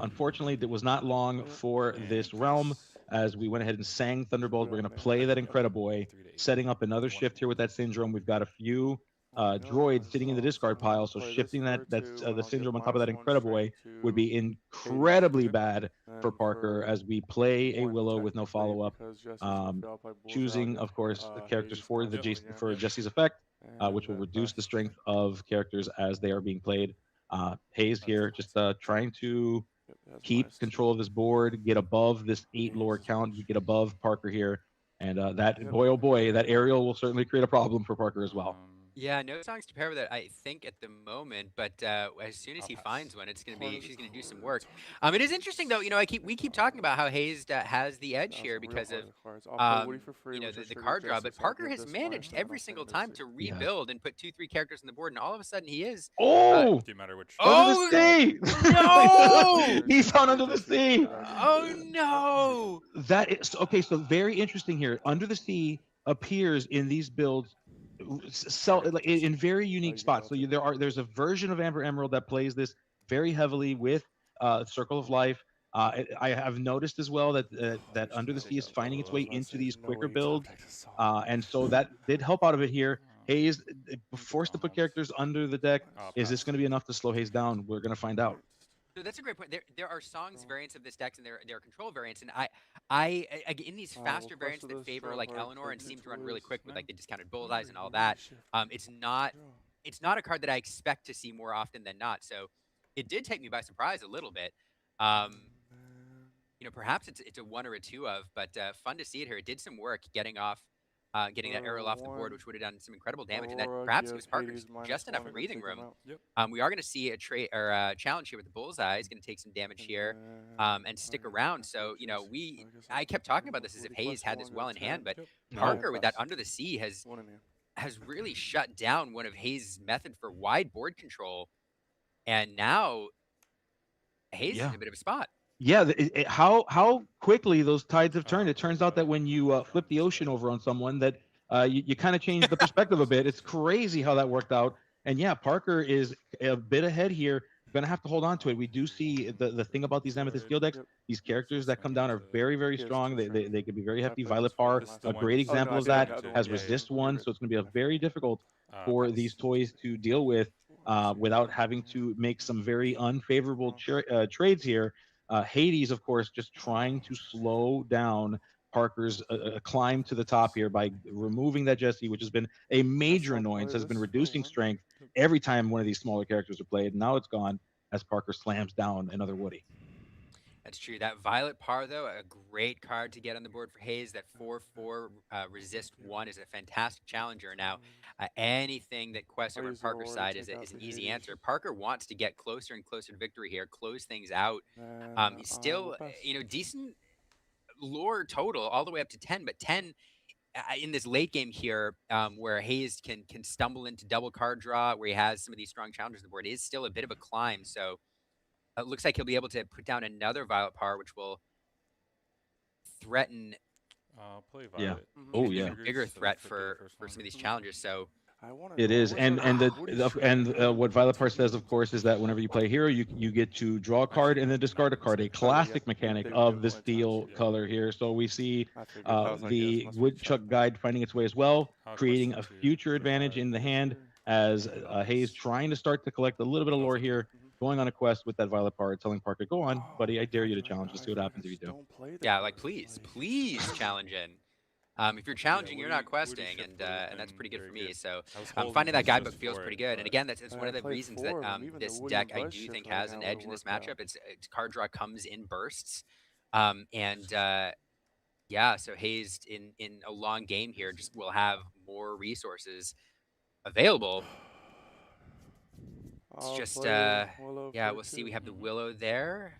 unfortunately, it was not long for this realm. As we went ahead and sang Thunderbolt, we're going to play that Incrediboy, setting up another shift here with that Syndrome. We've got a few droids sitting in the discard pile, so shifting that's the Syndrome on top of that Incrediboy would be incredibly bad for Parker as we play a Willow with no follow up. Choosing, of course, the characters for for Jesse's effect, which will reduce the strength of characters as they are being played. Hayes here just trying to keep control of his board, get above this 8 lore count, get above Parker here. And that, boy, oh boy, that aerial will certainly create a problem for Parker as well. Yeah, no songs to pair with it, I think, at the moment. But as soon as he finds one, it's gonna be she's gonna do some work. It is interesting though. We keep talking about how Hayes has the edge here because of the card draw. But Parker has managed every single time to rebuild and put 2-3 characters on the board, and all of a sudden he is. Oh, Do matter which. under the sea! No! He's on under the sea. Oh no! That is okay. So very interesting here. Under the sea appears in these builds in very unique spots. So there's a version of Amber Emerald that plays this very heavily with Circle of Life. I have noticed as well that Under the Sea is finding its way into these quicker builds, and so that did help out of it here. Hayes forced to put characters under the deck. Is this going to be enough to slow Hayes down? We're going to find out. So that's a great point. There are songs variants of this deck, and there are control variants, and I in these faster variants that favor like Eleanor and seem to run really quick with like the discounted bullseyes and all that. It's not a card that I expect to see more often than not. So it did take me by surprise a little bit. Perhaps it's a 1 or a 2 of, but fun to see it here. It did some work getting that Aerial off the board, which would have done some incredible damage, and that perhaps gives Parker just enough breathing room. We are going to see a challenge here with the bullseye. He's going to take some damage here and stick around. So I kept talking about this as if Hayes had this well in hand, but Parker with that Under the Sea has really shut down one of Hayes' method for wide board control, and now Hayes is in a bit of a spot. Yeah, how quickly those tides have turned. It turns out that when you flip the ocean over on someone, that you kind of change the perspective a bit. It's crazy how that worked out. And yeah, Parker is a bit ahead here. Going to have to hold on to it. We do see the thing about these Amethyst Steel decks. These characters that come down are very, very strong. They can be very hefty. Violet Par, a great example of that, has Resist 1. So it's going to be very difficult for these toys to deal with without having to make some very unfavorable trades here. Hades, of course, just trying to slow down Parker's climb to the top here by removing that Jesse, which has been a major annoyance, has been reducing strength every time one of these smaller characters are played. Now it's gone as Parker slams down another Woody. That's true. That Violet Par, though, a great card to get on the board for Hayes. That 4/4 Resist 1 is a fantastic challenger. Now, anything that quests over on Parker's side is an easy answer. Parker wants to get closer and closer to victory here, close things out. He's still, decent lore total all the way up to 10, but 10 in this late game here, where Hayes can stumble into double card draw, where he has some of these strong challengers on the board, is still a bit of a climb. So it looks like he'll be able to put down another Violet Par, which will threaten. Play Violet. Oh yeah. Even bigger threat for some of these challengers. So it is, and what Violet Par says, of course, is that whenever you play a hero, you get to draw a card and then discard a card. A classic mechanic of the steel color here. So we see the Woodchuck Guide finding its way as well, creating a future advantage in the hand as Hayes trying to start to collect a little bit of lore here. Going on a quest with that Violet Par, telling Parker, "Go on, buddy. I dare you to challenge. Let's see what happens if you do." Yeah, like please challenge in. If you're challenging, you're not questing, and that's pretty good for me. So finding that guidebook feels pretty good. And again, that's one of the reasons that this deck I do think has an edge in this matchup. Its card draw comes in bursts, so Hayes in a long game here just will have more resources available. It's just we'll see. We have the Willow there.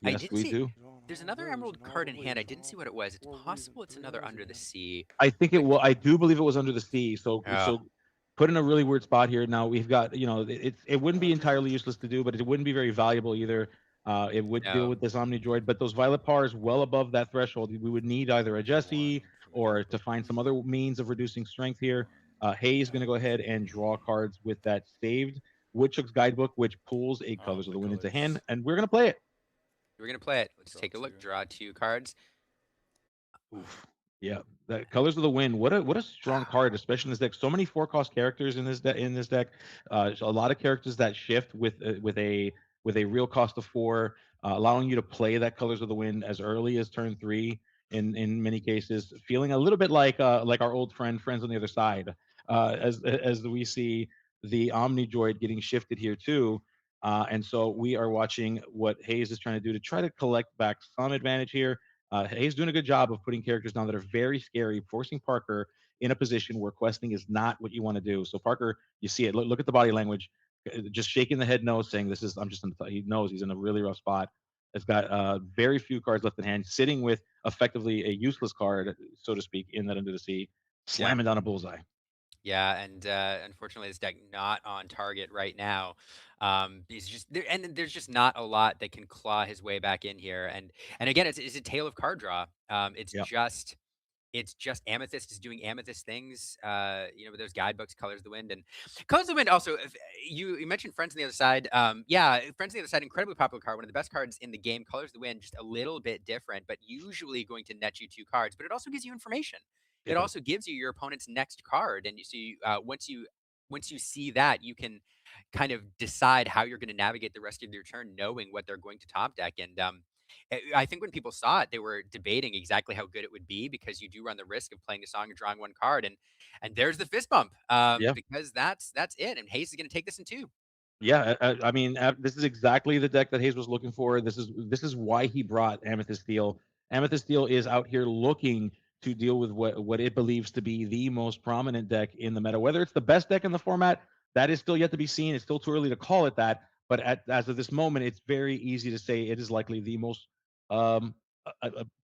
Yes, we do. There's another Emerald card in hand. I didn't see what it was. It's possible it's another Under the Sea. I think it will. I do believe it was Under the Sea. So put in a really weird spot here. Now we've got, it wouldn't be entirely useless to do, but it wouldn't be very valuable either. It would deal with this Omni Droid, but those Violet Pars well above that threshold. We would need either a Jesse or to find some other means of reducing strength here. Hayes is going to go ahead and draw cards with that saved Woodchuck's guidebook, which pulls a Colors of The the Wind into hand, colors. and we're going to play it. We're gonna play it. Let's Draw take a look. two. Draw two cards. Oof. Yeah, the Colors of the Wind. What a strong card, especially in this deck. So many four cost characters in this deck. So a lot of characters that shift with a real cost of four, allowing you to play that Colors of the Wind as early as turn three. In many cases, feeling a little bit like our old friends on the other side, as we see the Omni Droid getting shifted here too. And so we are watching what Hayes is trying to do to try to collect back some advantage here. Hayes doing a good job of putting characters down that are very scary, forcing Parker in a position where questing is not what you want to do. So Parker, you see it. Look at the body language, just shaking the head no, saying this is I'm just. He knows he's in a really rough spot. It's got very few cards left in hand, sitting with effectively a useless card, so to speak, in that Under the Sea, Yeah. slamming down a bullseye. Yeah, and unfortunately, this deck not on target right now. He's just there, and there's just not a lot that can claw his way back in here. And again, it's a tale of card draw. Yep. It's just Amethyst is doing Amethyst things, with those guidebooks, Colors of the Wind, and Colors of the Wind. Also, if you mentioned Friends on the Other Side. Yeah, Friends on the Other Side, incredibly popular card, one of the best cards in the game. Colors of the Wind, just a little bit different, but usually going to net you two cards. But it also gives you information. It It does. also gives you your opponent's next card, and you see once you see that, you can kind of decide how you're going to navigate the rest of your turn, knowing what they're going to top deck. And I think when people saw it, they were debating exactly how good it would be because you do run the risk of playing a song and drawing one card, and there's the fist bump Yeah. because that's it. And Hayes is going to take this in two. Yeah, I mean, this is exactly the deck that Hayes was looking for. This is why he brought Amethyst Steel. Amethyst Steel is out here looking to deal with what it believes to be the most prominent deck in the meta. Whether it's the best deck in the format, that is still yet to be seen. It's still too early to call it that. But as of this moment, it's very easy to say it is likely the most um,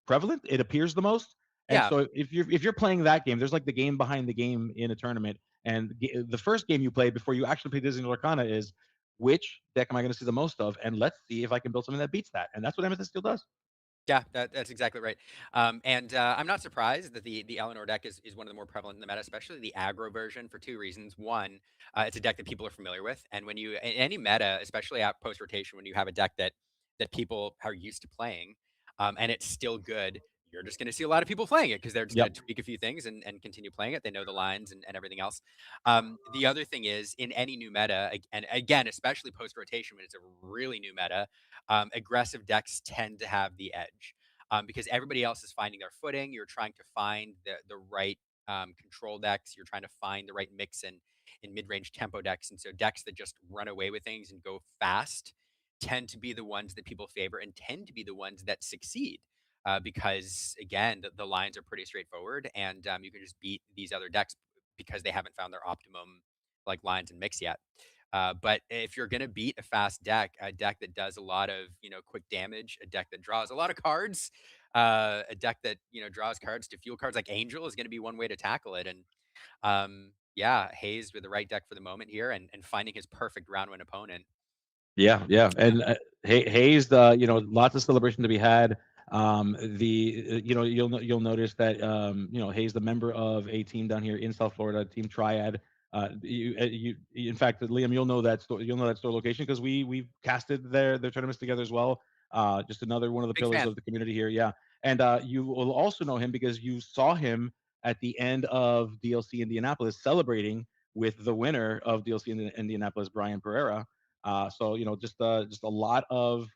prevalent. It appears the most. And Yeah, so if you're playing that game, there's like the game behind the game in a tournament. And the first game you play before you actually play Disney Lorcana is which deck am I going to see the most of, and let's see if I can build something that beats that. And that's what Amethyst Steel does. yeah, that's exactly right. And I'm not surprised that the Eleanor deck is one of the more prevalent in the meta, especially the aggro version for two reasons. One, it's a deck that people are familiar with, and when you in any meta, especially at post rotation, when you have a deck that people are used to playing, and it's still good, you're just going to see a lot of people playing it because they're just going Yep. to tweak a few things and continue playing it. They know the lines and everything else. The other thing is in any new meta, and again, especially post rotation when it's a really new meta, aggressive decks tend to have the edge because everybody else is finding their footing. You're trying to find the right control decks. You're trying to find the right mix in mid range tempo decks. And so decks that just run away with things and go fast tend to be the ones that people favor and tend to be the ones that succeed. Because again, the lines are pretty straightforward, and you can just beat these other decks because they haven't found their optimum like lines and mix yet. But if you're going to beat a fast deck, a deck that does a lot of quick damage, a deck that draws a lot of cards, a deck that draws cards to fuel cards like Angel is going to be one way to tackle it. And yeah, Hayes with the right deck for the moment here, and finding his perfect round one opponent. Yeah, yeah, and Hayes, lots of celebration to be had. You'll notice that Hayes, the member of a team down here in South Florida, Team Triad. In fact, Liam, you'll know that store location because we've casted their tournaments together as well. Just another one of the Big pillars fan. of the community here. Yeah, and you will also know him because you saw him at the end of DLC Indianapolis celebrating with the winner of DLC Indianapolis, Brian Pereira. So just a lot of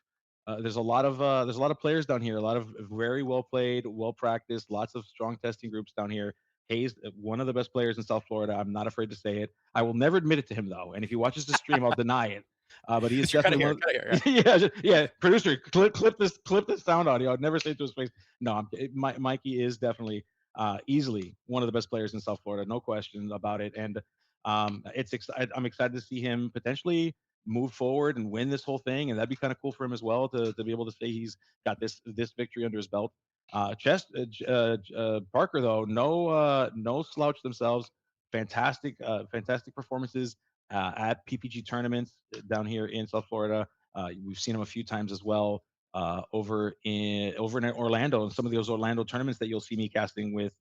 there's a lot of players down here, a lot of very well played, well practiced, lots of strong testing groups down here. Hayes, one of the best players in South Florida. I'm not afraid to say it. I will never admit it to him though, and if he watches the stream, I'll deny it. But he is Cut it definitely here. one. Cut it here. Of, yeah, yeah. Producer, clip this sound audio. I'd never say it to his face. No, Mikey is definitely easily one of the best players in South Florida, no question about it. And I'm excited to see him potentially move forward and win this whole thing, and that'd be kind of cool for him as well to be able to say he's got this victory under his belt. Parker though, no slouch themselves. Fantastic performances at PPG tournaments down here in South Florida. We've seen him a few times as well over in Orlando, and some of those Orlando tournaments that you'll see me casting with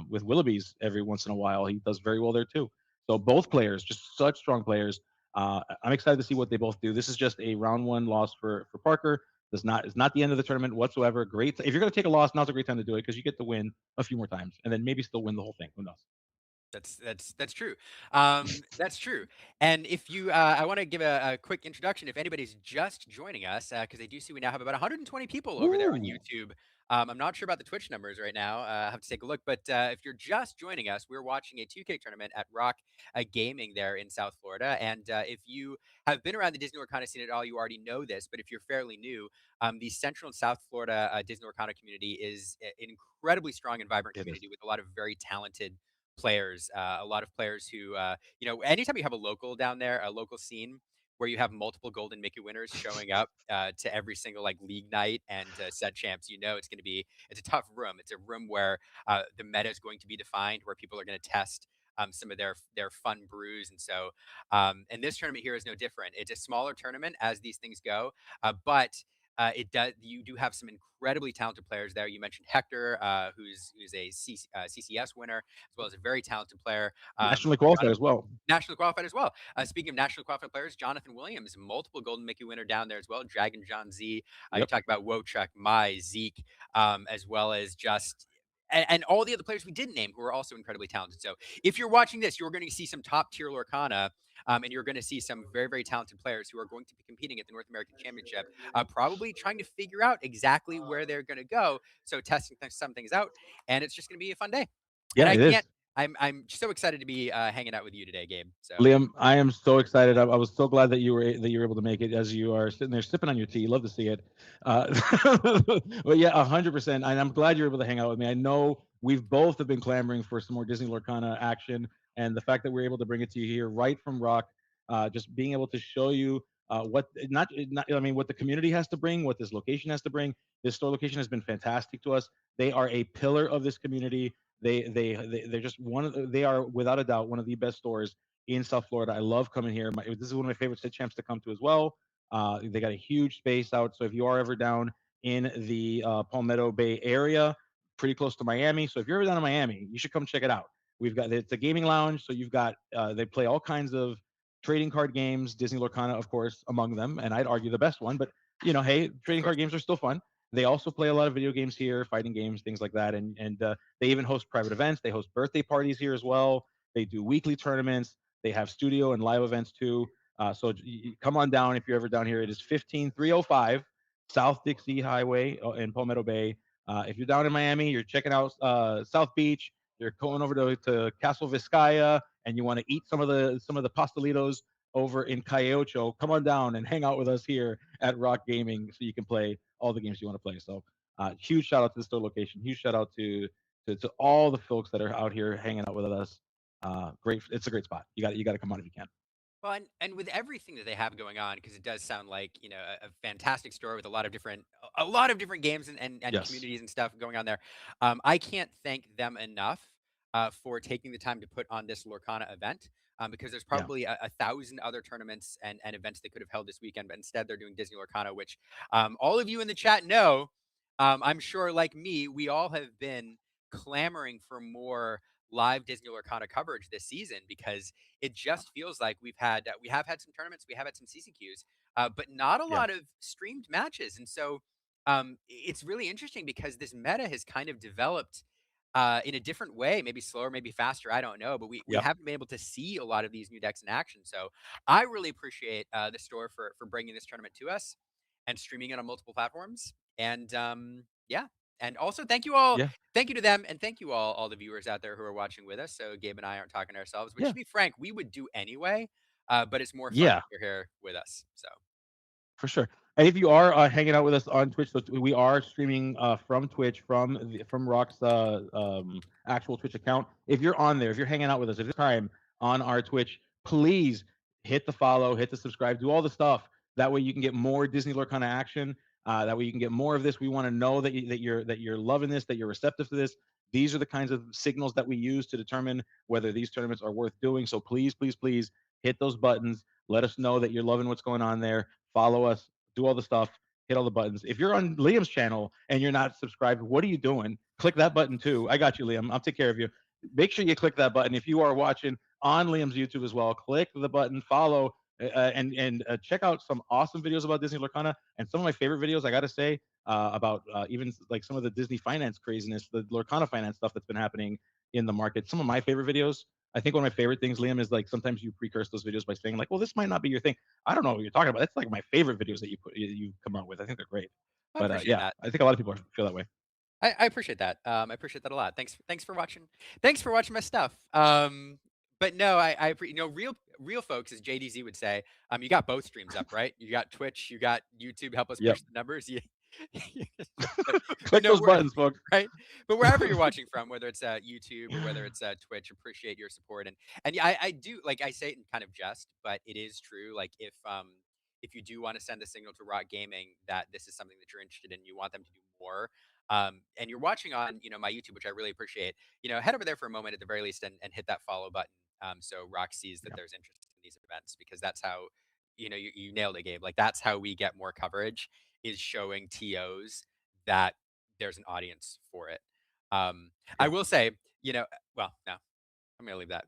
with Willoughby's every once in a while. He does very well there too. So both players, just such strong players. I'm excited to see what they both do. This is just a round one loss for Parker. Does not It's not the end of the tournament whatsoever. Great. If you're going to take a loss, now's a great time to do it because you get to win a few more times and then maybe still win the whole thing. Who knows? That's true. That's true. And if you, I want to give a quick introduction. If anybody's just joining us, because I do see we now have about 120 people over there on Ooh, YouTube. I'm not sure about the Twitch numbers right now. I have to take a look. But if you're just joining us, we're watching a 2K tournament at ROK Gaming there in South Florida. And if you have been around the Disney Lorcana scene at all, you already know this. But if you're fairly new, the Central and South Florida Disney Lorcana community is an incredibly strong and vibrant it is. community with a lot of very talented players, a lot of players who, anytime you have a local down there, a local scene where you have multiple Golden Mickey winners showing up to every single like league night and set champs, it's a tough room. It's a room where the meta is going to be defined, where people are going to test some of their fun brews, and so and this tournament here is no different. It's a smaller tournament as these things go, but it does. You do have some incredibly talented players there. You mentioned Hector, who's a CCS winner, as well as a very talented player. Nationally qualified Jonathan, as well. nationally qualified as well. Speaking of nationally qualified players, Jonathan Williams, multiple Golden Mickey winner down there as well. Dragon John Z. You Yep. talk about Wochuk, Mai, Zeke, as well as just. And all the other players we didn't name who are also incredibly talented. So if you're watching this, you're going to see some top tier Lorcana, and you're going to see some very, very talented players who are going to be competing at the North American Championship, probably trying to figure out exactly where they're going to go. So testing some things out, and it's just going to be a fun day. And Yeah, I it is. can't. I'm so excited to be hanging out with you today, Gabe. So Liam, I am so excited. I was so glad that you were able to make it as you are sitting there sipping on your tea. Love to see it. Uh, but yeah, 100%. And I'm glad you're able to hang out with me. I know we've both have been clamoring for some more Disney Lorcana action, and the fact that we're able to bring it to you here right from Rock, just being able to show you what not I mean what the community has to bring, what this location has to bring. This store location has been fantastic to us. They are a pillar of this community. They're just they are without a doubt one of the best stores in South Florida. I love coming here. This is one of my favorite sit champs to come to as well. They got a huge space out, so if you are ever down in the Palmetto Bay area, pretty close to Miami, so if you're ever down in Miami, you should come check it out. It's a gaming lounge, so you've got they play all kinds of trading card games, Disney Lorcana, of course, among them, and I'd argue the best one. But hey, of trading course. card games are still fun. They also play a lot of video games here, fighting games, things like that, and they even host private events. They host birthday parties here as well. They do weekly tournaments. They have studio and live events too. So come on down if you're ever down here. It is 15305 South Dixie Highway in Palmetto Bay. If you're down in Miami, you're checking out South Beach. You're going over to Castle Vizcaya, and you want to eat some of the pastelitos over in Cayocho. Come on down and hang out with us here at Rock Gaming, so you can play all the games you want to play. So huge shout out to the store location. Huge shout out to all the folks that are out here hanging out with us. Great, it's a great spot. You got to come on if you can. Well, and with everything that they have going on, because it does sound like a fantastic store with a lot of different games and Yes. communities and stuff going on there. I can't thank them enough for taking the time to put on this Lorcana event. Because there's Yeah. probably a thousand other tournaments and events they could have held this weekend, but instead they're doing Disney Lorcana, which all of you in the chat know. I'm sure, like me, we all have been clamoring for more live Disney Lorcana coverage this season because it just feels like we have had some tournaments, we have had some CCQs, but not a Yeah. lot of streamed matches. And so it's really interesting because this meta has kind of developed in a different way, maybe slower, maybe faster. I don't know, but we Yep. haven't been able to see a lot of these new decks in action. So I really appreciate the store for bringing this tournament to us and streaming it on multiple platforms. And yeah. And also, thank you all. Yeah. Thank you to them, and thank you all the viewers out there who are watching with us. So Gabe and I aren't talking to ourselves, which Yeah. to be frank, we would do anyway. But it's more fun if Yeah. you're here with us. So For sure. And if you are hanging out with us on Twitch, so we are streaming from Twitch from Rock's actual Twitch account. If you're on there, if you're hanging out with us at this time on our Twitch, please hit the follow, hit the subscribe, do all the stuff. That way you can get more Disney Lorcana action. That way you can get more of this. We want to know that you're loving this, that you're receptive to this. These are the kinds of signals that we use to determine whether these tournaments are worth doing. So please, please, please hit those buttons. Let us know that you're loving what's going on there. Follow us, do all the stuff, hit all the buttons. If you're on Liam's channel and you're not subscribed, what are you doing? click that button too. I got you, Liam. I'll take care of you. Make sure you click that button if you are watching on Liam's YouTube as well. Click the button, follow, and check out some awesome videos about Disney Lorcana and some of my favorite videos. I got to say about even like some of the Disney finance craziness, the Lorcana finance stuff that's been happening in the market. Some of my favorite videos. I think one of my favorite things, Liam, is like sometimes you precurse those videos by saying like, "Well, this might not be your thing." I don't know what you're talking about. That's like my favorite videos that you come out with. I think they're great. I But appreciate yeah, that. I think a lot of people feel that way. I appreciate that. I appreciate that a lot. Thanks for watching. Thanks for watching my stuff. But no, real folks, as JDZ would say. You got both streams up, right? You got Twitch, you got YouTube. Help us Yep. push the numbers. Click those buttons, folks. Right? But wherever you're watching from, whether it's YouTube or whether it's Twitch, appreciate your support. And yeah, I do, like I say it in kind of jest, but it is true. Like if you do want to send a signal to ROK Gaming that this is something that you're interested in, you want them to do more, and you're watching on my YouTube, which I really appreciate, head over there for a moment at the very least and hit that follow button, so ROK sees that there's interest in these events, because that's how you nailed it, Gabe. Like, that's how we get more coverage, is showing TOs that there's an audience for it. I will say, well, no, I'm gonna leave that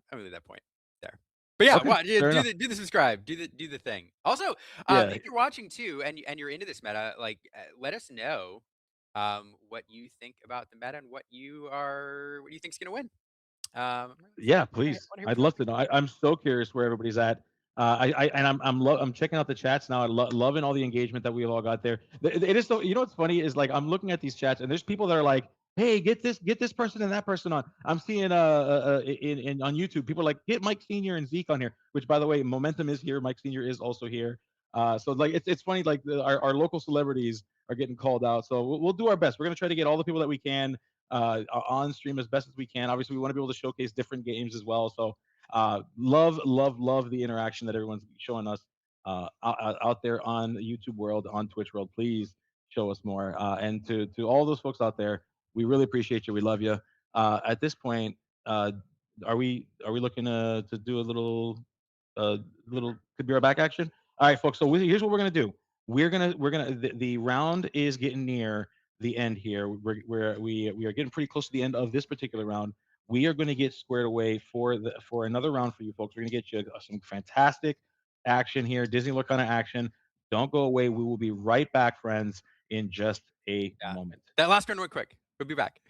point there. But yeah, Okay, fair enough. do the subscribe, do the thing. Also, Yeah, if you're watching too and you're into this meta, like, let us know what you think about the meta and what you think's gonna win. I'm really yeah, excited. please. Wanna hear I'd what you love to know. I'm so curious where everybody's at. I'm checking out the chats now. Loving all the engagement that we've all got there. It is so. You know what's funny is, like, I'm looking at these chats and there's people that are like, "Hey, get this person and that person on." I'm seeing in on YouTube people are like, "Get Mike Senior and Zeke on here." Which, by the way, Momentum is here. Mike Senior is also here. So like it's funny, like our local celebrities are getting called out. So we'll do our best. We're gonna try to get all the people that we can on stream as best as we can. Obviously, we want to be able to showcase different games as well. So love the interaction that everyone's showing us out there on the YouTube world, on Twitch world. Please show us more. And to all those folks out there, we really appreciate you. We love you. At this point, are we looking to do a little could be our back action? All right, folks. So here's what we're gonna do. We're gonna the round is getting near the end here. We are getting pretty close to the end of this particular round. We are going to get squared away for another round for you folks. We're going to get you some fantastic action here, Disney Lorcana action. Don't go away. We will be right back, friends, in just a Yeah. moment. That last one went quick. We'll be back.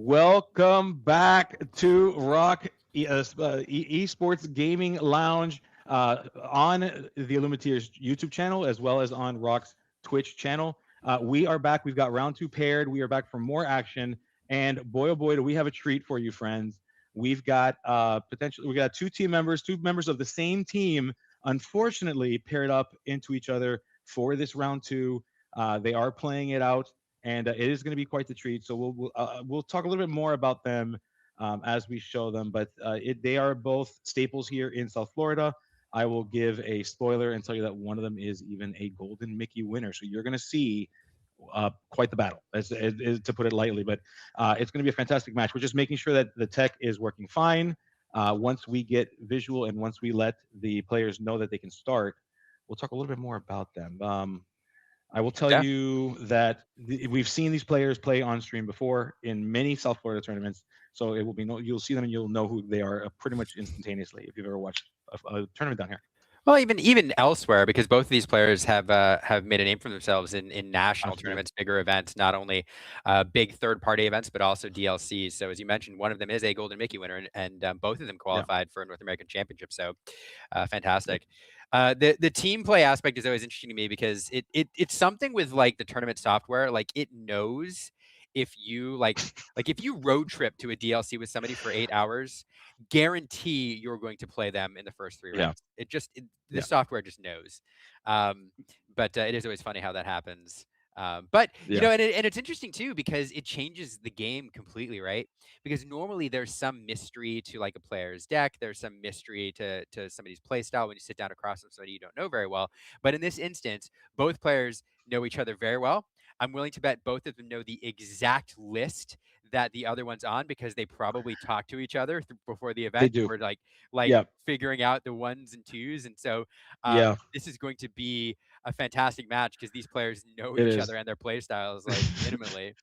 Welcome back to Rock Esports Gaming Lounge on the Illuminateers YouTube channel as well as on Rock's Twitch channel. We are back. We've got round two paired. We are back for more action. And boy, oh boy, do we have a treat for you, friends. We've got we got two members of the same team, unfortunately, paired up into each other for this round two. They are playing it out and it is going to be quite the treat. So we'll talk a little bit more about them as we show them. But they are both staples here in South Florida. I will give a spoiler and tell you that one of them is even a Golden Mickey winner. So you're going to see quite the battle, to put it lightly. But it's going to be a fantastic match. We're just making sure that the tech is working fine. Once we get visual and once we let the players know that they can start, we'll talk a little bit more about them. I will tell Yeah. you that we've seen these players play on stream before in many South Florida tournaments. So it will be you'll see them and you'll know who they are pretty much instantaneously if you've ever watched a tournament down here. Well, even elsewhere, because both of these players have made a name for themselves in national Absolutely. tournaments, bigger events, not only big third-party events, but also DLCs. So as you mentioned, one of them is a Golden Mickey winner, and both of them qualified for a North American Championship. So fantastic. The team play aspect is always interesting to me because it's something with like the tournament software, like it knows if you if you road trip to a DLC with somebody for 8 hours, guarantee you're going to play them in the first three Yeah. rounds. The Yeah. software just knows. But it is always funny how that happens. But you know, and it's interesting too because it changes the game completely, right? Because normally there's some mystery to like a player's deck, there's some mystery to somebody's play style when you sit down across from somebody you don't know very well. But in this instance, both players know each other very well. I'm willing to bet both of them know the exact list that the other one's on because they probably talk to each other before the event. do. Or like Yeah. figuring out the ones and twos. And so Yeah. this is going to be a fantastic match because these players know It each is. other and their play styles like intimately.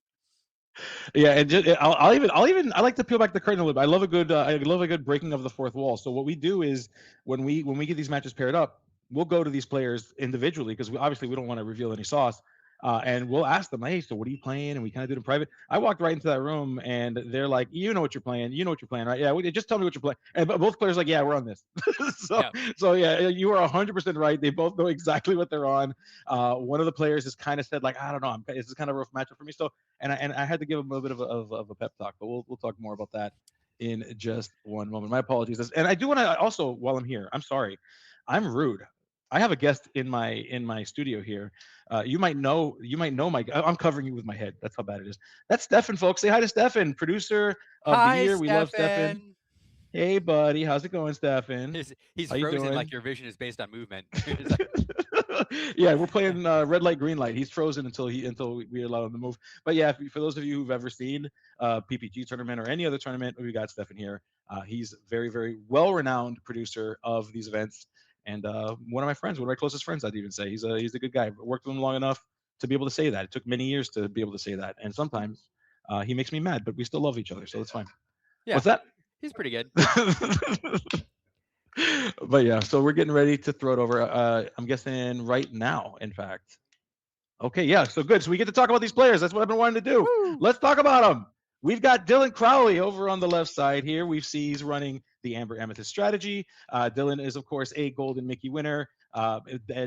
Yeah, and I like to peel back the curtain a little bit. I love a good breaking of the fourth wall. So what we do is when we get these matches paired up, we'll go to these players individually because obviously we don't want to reveal any sauce. And we'll ask them, hey, so what are you playing? And we kind of do it in private. I walked right into that room and they're like, you know what you're playing. You know what you're playing, right? Yeah, just tell me what you're playing. And both players are like, yeah, we're on this. so Yeah. so yeah, you are 100% right. They both know exactly what they're on. One of the players has kind of said like, I don't know, this is kind of a rough matchup for me. So and I had to give him a bit of a pep talk, but we'll talk more about that in just one moment. My apologies. And I do want to also, while I'm here, I'm sorry, I'm rude. I have a guest in my studio here. You might know I'm covering you with my head. That's how bad it is. That's Stefan, folks. Say hi to Stefan, producer of the Hi, year. We love Stefan. Stefan. Hey, buddy, how's it going, Stefan? He's How you frozen doing? like your vision is based on movement. Yeah, we're playing red light, green light. He's frozen until we allow him to move. But yeah, for those of you who've ever seen PPG tournament or any other tournament, we got Stefan here. He's very, very well-renowned producer of these events, and one of my friends, one of my closest friends, I'd even say. He's a good guy. I worked with him long enough to be able to say that. It took many years to be able to say that, and sometimes he makes me mad, but we still love each other, so it's fine. Yeah, What's that? he's pretty good. But yeah, so we're getting ready to throw it over. I'm guessing right now, in fact. Okay, yeah, so good. So we get to talk about these players. That's what I've been wanting to do. Woo! Let's talk about them. We've got Dylan Crowley over on the left side here. We see he's running the Amber Amethyst strategy. Dylan is, of course, a Golden Mickey winner. At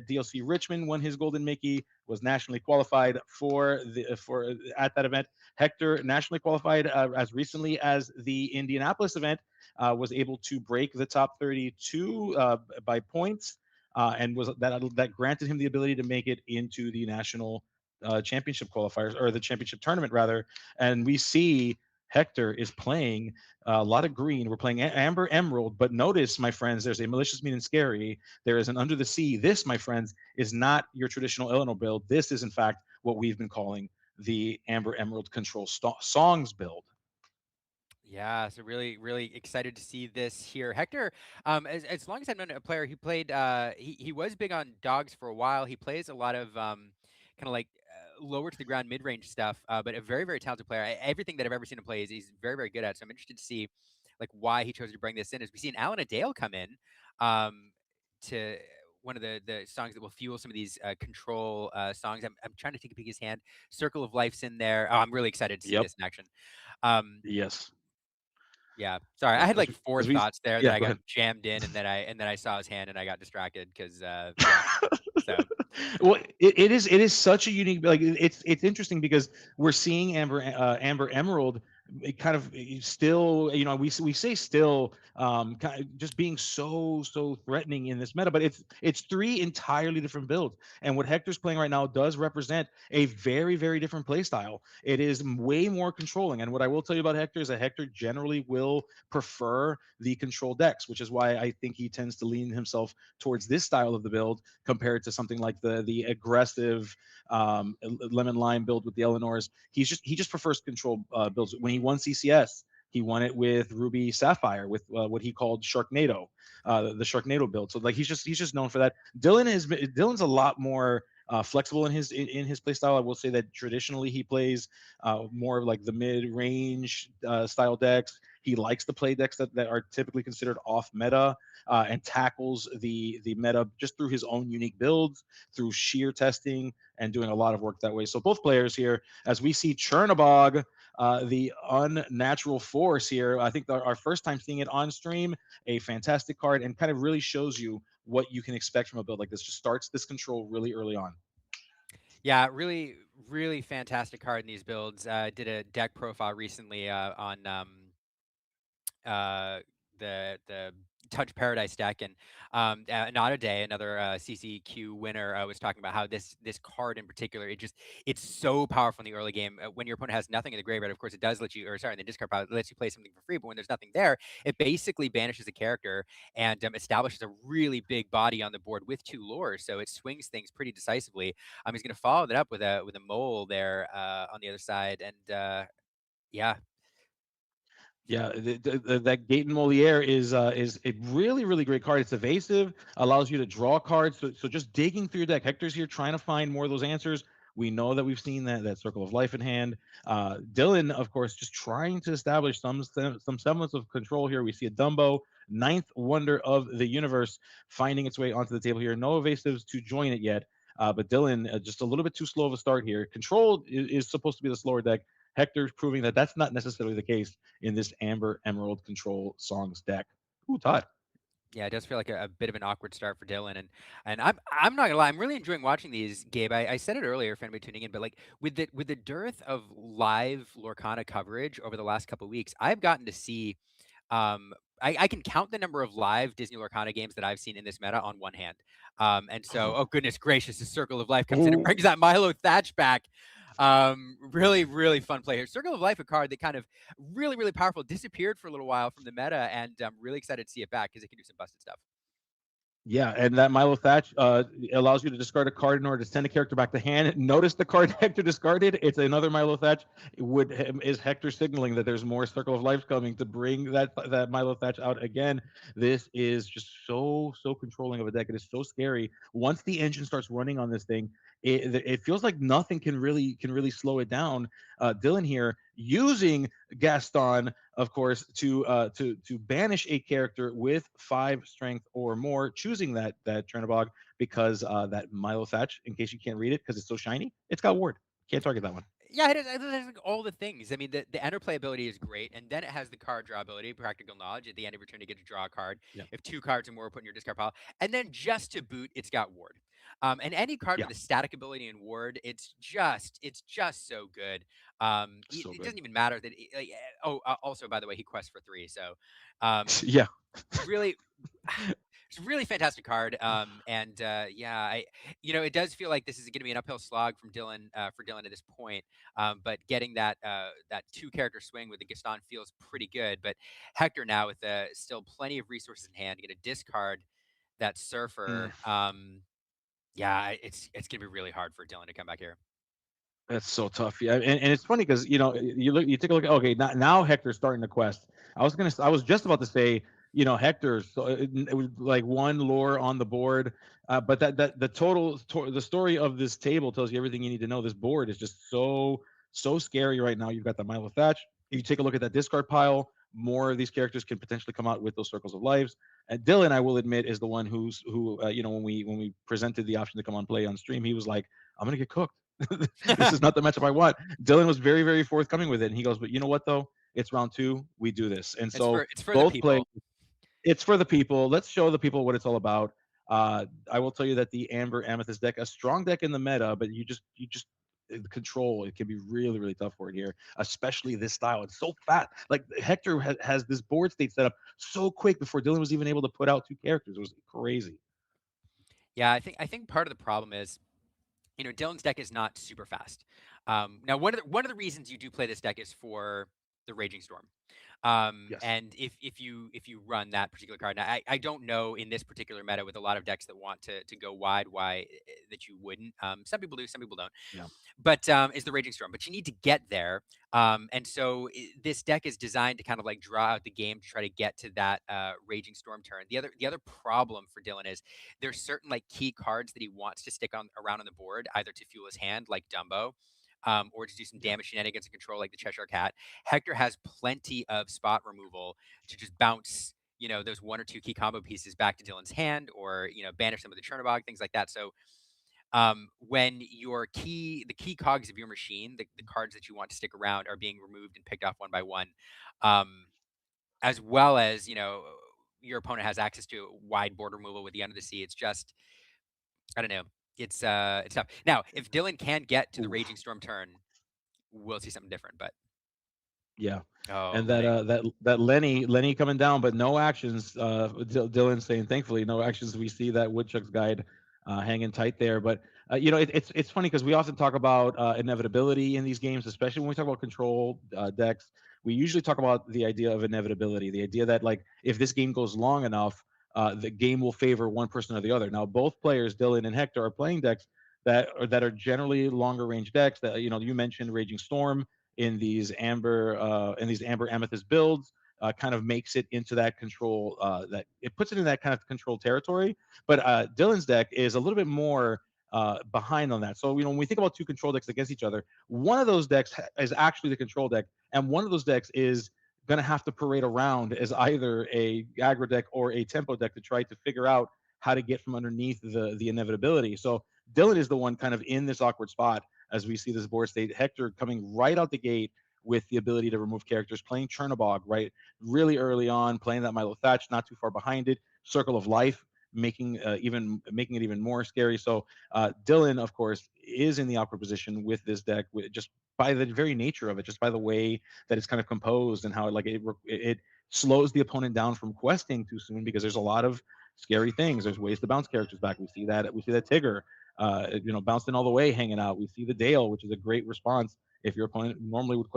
DLC Richmond won his Golden Mickey, was nationally qualified at that event. Hector nationally qualified as recently as the Indianapolis event, was able to break the top 32 by points. And was that granted him the ability to make it into the national championship qualifiers or the championship tournament rather. And we see Hector is playing a lot of green. We're playing Amber Emerald, but notice, my friends, there's a malicious, mean, and scary. There is an under the sea. This, my friends, is not your traditional Eleanor build. This is, in fact, what we've been calling the Amber Emerald Control Songs build. Yeah, so really, really excited to see this here. Hector, as long as I've known a player, he played. He was big on dogs for a while. He plays a lot of kind of like lower to the ground mid range stuff, but a very, very talented player. Everything that I've ever seen him play is he's very, very good at. So I'm interested to see like why he chose to bring this in. As we see an Alan Adale come in to one of the songs that will fuel some of these control songs. I'm trying to take a peek at his hand. Circle of Life's in there. Oh, I'm really excited to see this in action. Um, Yes. yeah, sorry, I had like four As we, thoughts there that yeah, I go got ahead. jammed in, and then I saw his hand and I got distracted because yeah. So Well, it is such a unique, like it's interesting because we're seeing Amber Emerald, kind of, still, we say still, kind of just being so threatening in this meta, but it's three entirely different builds, and what Hector's playing right now does represent a very different play style. It is way more controlling, and what I will tell you about Hector is that Hector generally will prefer the control decks, which is why I think he tends to lean himself towards this style of the build compared to something like the aggressive, lemon lime build with the Eleanors. He just prefers control builds. When he won CCS, he won it with Ruby Sapphire with what he called Sharknado, the Sharknado build. So like he's just known for that. Dylan's a lot more flexible in his play style. I will say that traditionally he plays more of like the mid range style decks. He likes to play decks that are typically considered off meta, and tackles the meta just through his own unique builds, through sheer testing, and doing a lot of work that way. So both players here, as we see Chernabog, the unnatural force here, I think our first time seeing it on stream, a fantastic card, and kind of really shows you what you can expect from a build like this. Just starts this control really early on. yeah, really fantastic card in these builds. Did a deck profile recently on uh, the Touch Paradise deck, and Not a Day, another CCQ winner, was talking about how this card in particular, it's so powerful in the early game. When your opponent has nothing in the graveyard, of course, it does let you, or sorry, in the discard pile, it lets you play something for free. But when there's nothing there, it basically banishes a character and establishes a really big body on the board with two lures, so it swings things pretty decisively. He's going to follow that up with a mole there on the other side, and yeah, Yeah, that Gate and Moliere is a really great card. It's evasive, allows you to draw cards. So just digging through your deck, Hector's here trying to find more of those answers. We know that we've seen that Circle of Life in hand. Dylan, of course, just trying to establish some semblance of control here. We see a Dumbo, ninth wonder of the universe, finding its way onto the table here. No evasives to join it yet. But Dylan, just a little bit too slow of a start here. Control is supposed to be the slower deck. Hector's proving that that's not necessarily the case in this Amber Emerald Control Songs deck. Ooh, Todd. yeah, it does feel like a bit of an awkward start for Dylan, and I'm not gonna lie, I'm really enjoying watching these, Gabe. I said it earlier for anybody tuning in, but like with the dearth of live Lorcana coverage over the last couple of weeks, I've gotten to see um, I can count the number of live Disney Lorcana games that I've seen in this meta on one hand. And so, oh goodness gracious, the Circle of Life comes in and Ooh. brings that Milo Thatch back. Really fun play here. Circle of Life, a card that kind of really powerful, disappeared for a little while from the meta, and I'm really excited to see it back because it can do some busted stuff. Yeah, and that Milo Thatch allows you to discard a card in order to send a character back to hand. Notice the card Hector discarded. It's another Milo Thatch. Is Hector signaling that there's more Circle of Life coming to bring that Milo Thatch out again? This is just so controlling of a deck. It is so scary. Once the engine starts running on this thing, it feels like nothing can really slow it down. Dylan here using Gaston, of course, to banish a character with 5 strength or more, choosing that Chernabog because that Milo Thatch, in case you can't read it because it's so shiny, it's got ward. Can't target that one. Yeah, it has like all the things. I mean, the interplay ability is great, and then it has the card draw ability, practical knowledge. At the end of your turn, you get to draw a card. Yeah. If 2 cards or more, put in your discard pile. And then just to boot, it's got ward. And any card Yeah. with a static ability and ward, it's just so good. It, So it good. doesn't even matter that. Also, by the way, he quests for 3, so um, Yeah. really it's a really fantastic card. And yeah, it does feel like this is going to be an uphill slog from Dylan for Dylan at this point. But getting that 2 character swing with the Gaston feels pretty good. But Hector now with still plenty of resources in hand, going to discard that Mm. Surfer. Yeah, it's going to be really hard for Dylan to come back here. That's so tough. Yeah, and it's funny because you take a look. Okay, now Hector's starting to quest. I was just about to say, Hector. So it was like one lore on the board, but that the story of this table tells you everything you need to know. This board is just so scary right now. You've got the Milo Thatch. If you take a look at that discard pile, more of these characters can potentially come out with those circles of lives. And Dylan, I will admit, is the one who when we presented the option to come on play on stream, he was like, "I'm gonna get cooked. This is not the matchup I want. Dylan was very, very forthcoming with it, and he goes, but you know what though? It's round two. We do this, and so It's for the both players. people. It's for the people. Let's show the people what it's all about. I will tell you that the Amber Amethyst deck, a strong deck in the meta, but you just control it can be really really tough for it here, especially this style. It's so fast. Like Hector has this board state set up so quick before Dylan was even able to put out two characters. It was crazy. Yeah, I think part of the problem is, Dylan's deck is not super fast. Now, one of the reasons you do play this deck is for the Raging Storm. Yes. And if you run that particular card, now I don't know in this particular meta with a lot of decks that want to go wide, why that you wouldn't. Some people do, some people don't. Yeah. But is the Raging Storm. But you need to get there. And so this deck is designed to kind of like draw out the game to try to get to that Raging Storm turn. The other problem for Dylan is there's certain like key cards that he wants to stick on around on the board, either to fuel his hand like Dumbo, or to do some Yeah. damage shenanigans and control like the Cheshire Cat. Hector has plenty of spot removal to just bounce, those one or two key combo pieces back to Dylan's hand, or banish them with the Chernobog, things like that. So when the key cogs of your machine, the cards that you want to stick around, are being removed and picked off one by one, um, as well as your opponent has access to wide board removal with the Under the Sea. It's just, I don't know. It's tough. Now, if Dylan can get to the Oof. Raging Storm turn, we'll see something different. But Yeah. oh, And that Lenny. that Lenny coming down, but no actions. Dylan saying, thankfully, no actions. We see that Woodchuck's guide hanging tight there. But it's funny because we often talk about inevitability in these games, especially when we talk about control decks. We usually talk about the idea of inevitability, the idea that like if this game goes long enough, the game will favor one person or the other. Now, both players, Dylan and Hector, are playing decks that are generally longer range decks. That you mentioned Raging Storm in these amber amethyst builds, kind of makes it into that control, that it puts it in that kind of control territory. But Dylan's deck is a little bit more behind on that. So when we think about two control decks against each other, one of those decks is actually the control deck, and one of those decks is going to have to parade around as either a aggro deck or a tempo deck to try to figure out how to get from underneath the inevitability. So Dylan is the one kind of in this awkward spot as we see this board state. Hector coming right out the gate with the ability to remove characters, playing Chernobog, right? Really early on, playing that Milo Thatch, not too far behind it. Circle of Life, making it even more scary. So Dylan, of course, is in the awkward position with this deck, just by the very nature of it, just by the way that it's kind of composed and how it slows the opponent down from questing too soon because there's a lot of scary things. There's ways to bounce characters back. We see that Tigger bouncing all the way, hanging out. We see the Dale, which is a great response if your opponent normally would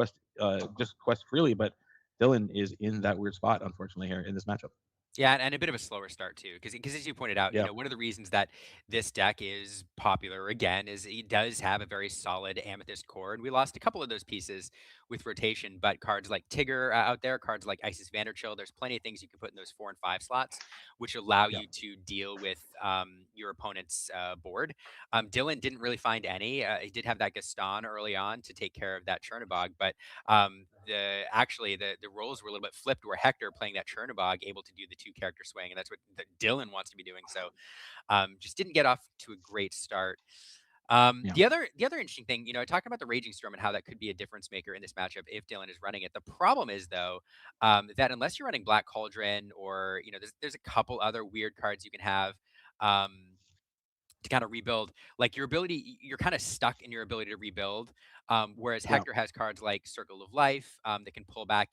just quest freely, but Dylan is in that weird spot, unfortunately, here in this matchup. Yeah, and a bit of a slower start too, because as you pointed out, Yeah, one of the reasons that this deck is popular again is it does have a very solid amethyst core, and we lost a couple of those pieces with rotation. But cards like Tigger out there, cards like Isis Vanderchill, there's plenty of things you can put in those 4 and 5 slots, which allow yeah, you to deal with your opponent's board. Dylan didn't really find any. He did have that Gaston early on to take care of that Chernobog, but the roles were a little bit flipped where Hector playing that Chernobog able to do the two character swing, and that's what Dylan wants to be doing. So just didn't get off to a great start. yeah, The other interesting thing, talking about the Raging Storm and how that could be a difference maker in this matchup if Dylan is running it. The problem is though that unless you're running Black Cauldron, or there's a couple other weird cards you can have. To kind of rebuild, like you're kind of stuck in your ability to rebuild, whereas yeah, Hector has cards like Circle of Life that can pull back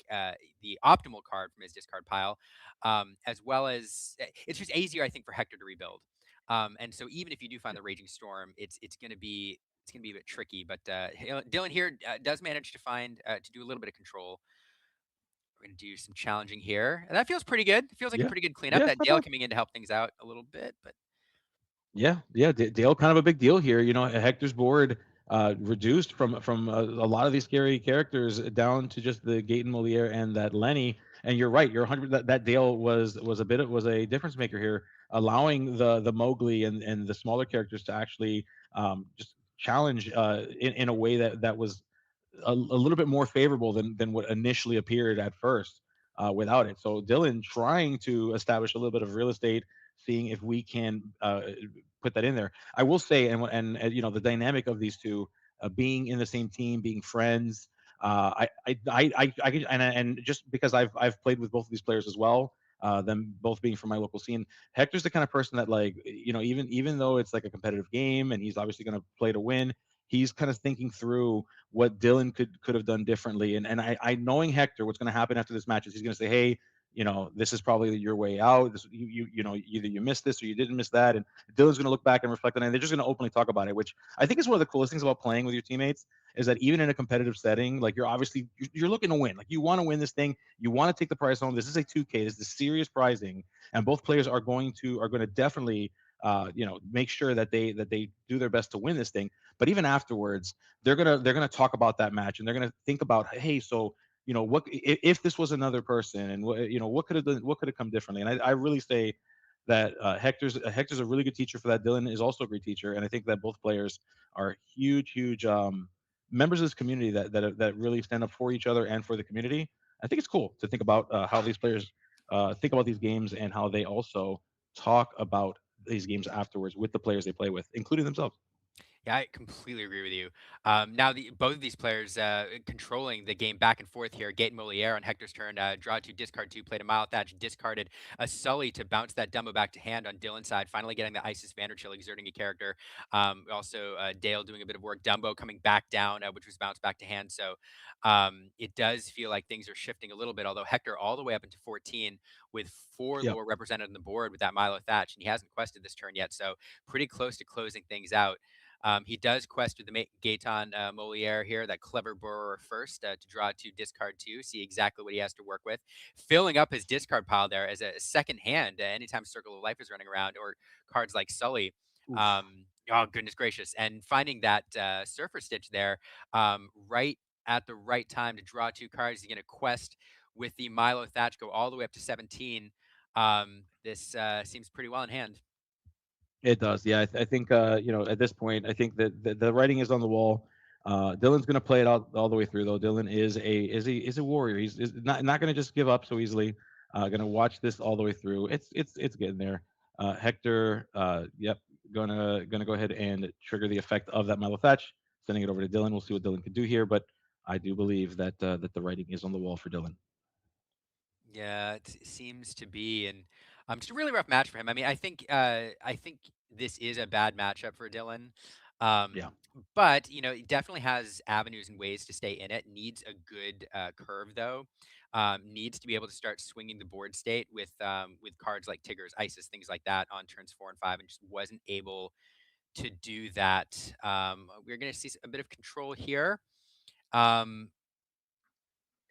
the optimal card from his discard pile, as well as it's just easier, I think, for Hector to rebuild. And so even if you do find the Raging Storm, it's going to be a bit tricky. But Dylan here does manage to find to do a little bit of control. We're going to do some challenging here, and that feels pretty good. It feels like a yeah, pretty good cleanup. yeah. It's That not Dale bad. coming in to help things out a little bit, but Yeah, yeah. Dale kind of a big deal here. Hector's board reduced from a lot of these scary characters down to just the Gaten Moliere and that Lenny. And you're right. You're 100. That Dale was a difference maker here, allowing the Mowgli and the smaller characters to actually just challenge in a way that was a little bit more favorable than what initially appeared at first without it. So Dylan trying to establish a little bit of real estate, seeing if we can put that in there. I will say, and the dynamic of these two. being in the same team, being friends. And just because I've played with both of these players as well, them both being from my local scene. Hector's the kind of person that, like, even though it's like a competitive game and he's obviously going to play to win, he's kind of thinking through what Dylan could have done differently. And I knowing Hector, what's going to happen after this match is he's going to say, hey, this is probably your way out. This, either you missed this or you didn't miss that. And Dylan's going to look back and reflect on it. And they're just going to openly talk about it, which I think is one of the coolest things about playing with your teammates, is that even in a competitive setting, like, you're looking to win. Like, you want to win this thing. You want to take the prize home. This is a 2K. This is serious prizing, and both players are going to definitely make sure that they do their best to win this thing. But even afterwards, they're gonna talk about that match, and they're gonna think about, hey, so what if this was another person, and what could have come differently. And I really say that Hector's a really good teacher for that. Dylan is also a great teacher, and I think that both players are huge members of this community that really stand up for each other and for the community. I think it's cool to think about how these players think about these games, and how they also talk about these games afterwards with the players they play with, including themselves. Yeah, I completely agree with you. Now, both of these players controlling the game back and forth here. Gate Moliere on Hector's turn, draw two, discard two, played a Mile Thatch, discarded a Sully to bounce that Dumbo back to hand on Dylan's side, finally getting the Isis Vanderchill exerting a character. Also, Dale doing a bit of work, Dumbo coming back down, which was bounced back to hand. So it does feel like things are shifting a little bit, although Hector all the way up into 14 with four Yep. lore represented on the board with that Milo Thatch, and he hasn't quested this turn yet. So pretty close to closing things out. He does quest with the Gaetan Moliere here, that clever borrower first, to draw two, discard two, see exactly what he has to work with, filling up his discard pile there as a second hand anytime Circle of Life is running around, or cards like Sully. Oof. Oh, goodness gracious. And finding that Surfer Stitch there right at the right time to draw two cards. He's going to quest with the Milo Thatch, go all the way up to 17. This seems pretty well in hand. It does, yeah. I think at this point, I think that the writing is on the wall. Dylan's going to play it out all the way through, though. Dylan is a warrior. He's not going to just give up so easily. Going to watch this all the way through. It's getting there. Hector, yep, gonna go ahead and trigger the effect of that Mellow Thatch, sending it over to Dylan. We'll see what Dylan can do here, but I do believe that the writing is on the wall for Dylan. Yeah, it seems to be, and just a really rough match for him. I think this is a bad matchup for Dylan, Yeah. but he definitely has avenues and ways to stay in it. Needs a good curve though. Needs to be able to start swinging the board state with cards like Tigger's Isis, things like that on turns 4 and 5, and just wasn't able to do that. We're going to see a bit of control here. Um,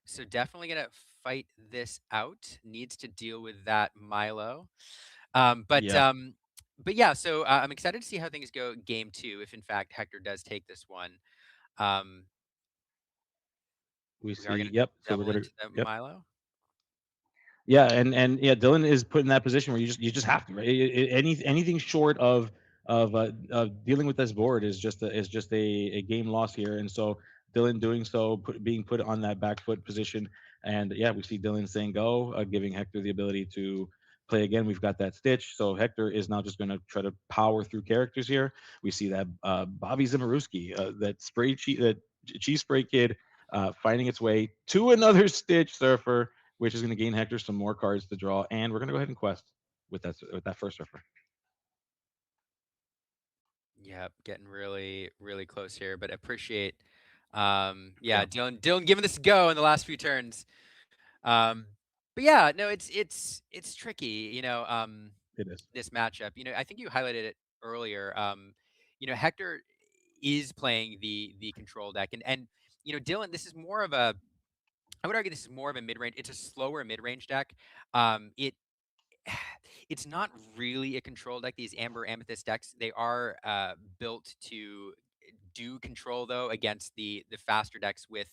so definitely gonna fight this out. Needs to deal with that Milo. Um, but Yeah. um, but yeah. So I'm excited to see how things go game two. If in fact Hector does take this one, um, We we are see. gonna Yep. So we're double gonna. into the Yep. Milo. Yeah, and yeah, Dylan is put in that position where you just have to, right? Anything short of dealing with this board is just a game loss here. And so Dylan doing so, being put on that back foot position, and yeah, we see Dylan saying go, giving Hector the ability to play again. We've got that stitch, so Hector is now just going to try to power through characters here. We see that Bobby Zimaruski, that cheese spray kid, finding its way to another stitch surfer, which is going to gain Hector some more cards to draw. And we're going to go ahead and quest with that first surfer. Yep, getting really really close here, but appreciate. Yeah, Yeah, Dylan giving this a go in the last few turns. Um, but yeah, no, it's tricky. it is. This matchup. I think you highlighted it earlier. Hector is playing the control deck, and Dylan. This is more of a. I would argue this is more of a mid range. It's a slower mid range deck. It it's not really a control deck. These Amber Amethyst decks, they are built to do control though against the faster decks with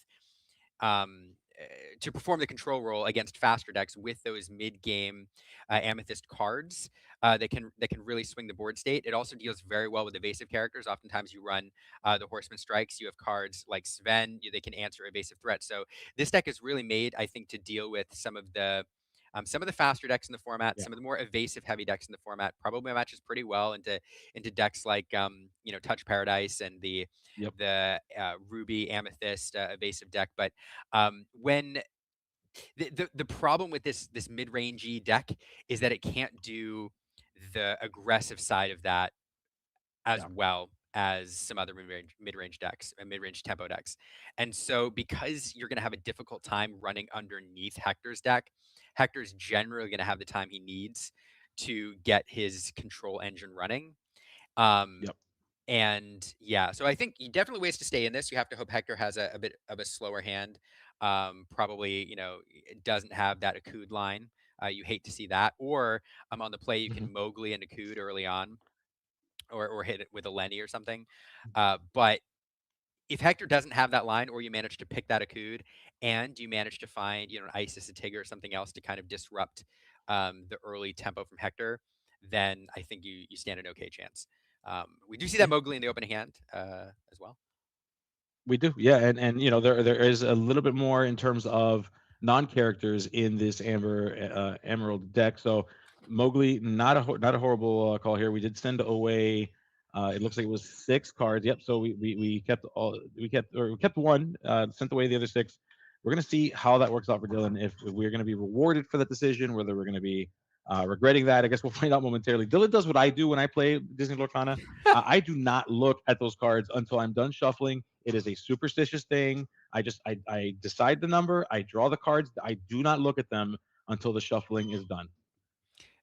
to perform the control role against faster decks with those mid-game amethyst cards that can really swing the board state. It also deals very well with evasive characters. Oftentimes, you run the Horseman Strikes. You have cards like Sven. They can answer evasive threats. So this deck is really made, I think, to deal with some of the Some of the faster decks in the format, Yeah. some of the more evasive heavy decks in the format probably matches pretty well into decks like Touch Paradise and Yep. the Ruby Amethyst evasive deck. But when the problem with this mid-rangey deck is that it can't do the aggressive side of that as Yeah. well as some other mid-range decks and mid-range tempo decks. And so because you're going to have a difficult time running underneath Hector's deck, Hector's generally going to have the time he needs to get his control engine running. Um, Yep. and yeah, so I think definitely ways to stay in this. You have to hope Hector has a bit of a slower hand. Probably, it doesn't have that Akud line. You hate to see that. Or on the play, you Hmm. can Mowgli and Akud early on, or hit it with a Lenny or something. But if Hector doesn't have that line, or you manage to pick that Akud, and you manage to find an Isis, a Tigger, or something else to kind of disrupt the early tempo from Hector, then I think you stand an okay chance. We do see that Yeah. Mowgli in the open hand as well. We do, yeah, and there is a little bit more in terms of non-characters in this Emerald deck. So Mowgli, not a horrible call here. We did send away. It looks like it was 6 cards. Yep. So we kept we kept one. Sent away the other 6. We're gonna see how that works out for Dylan. If we're gonna be rewarded for that decision, whether we're gonna be regretting that. I guess we'll find out momentarily. Dylan does what I do when I play Disney Lorcana. I do not look at those cards until I'm done shuffling. It is a superstitious thing. I decide the number. I draw the cards. I do not look at them until the shuffling is done.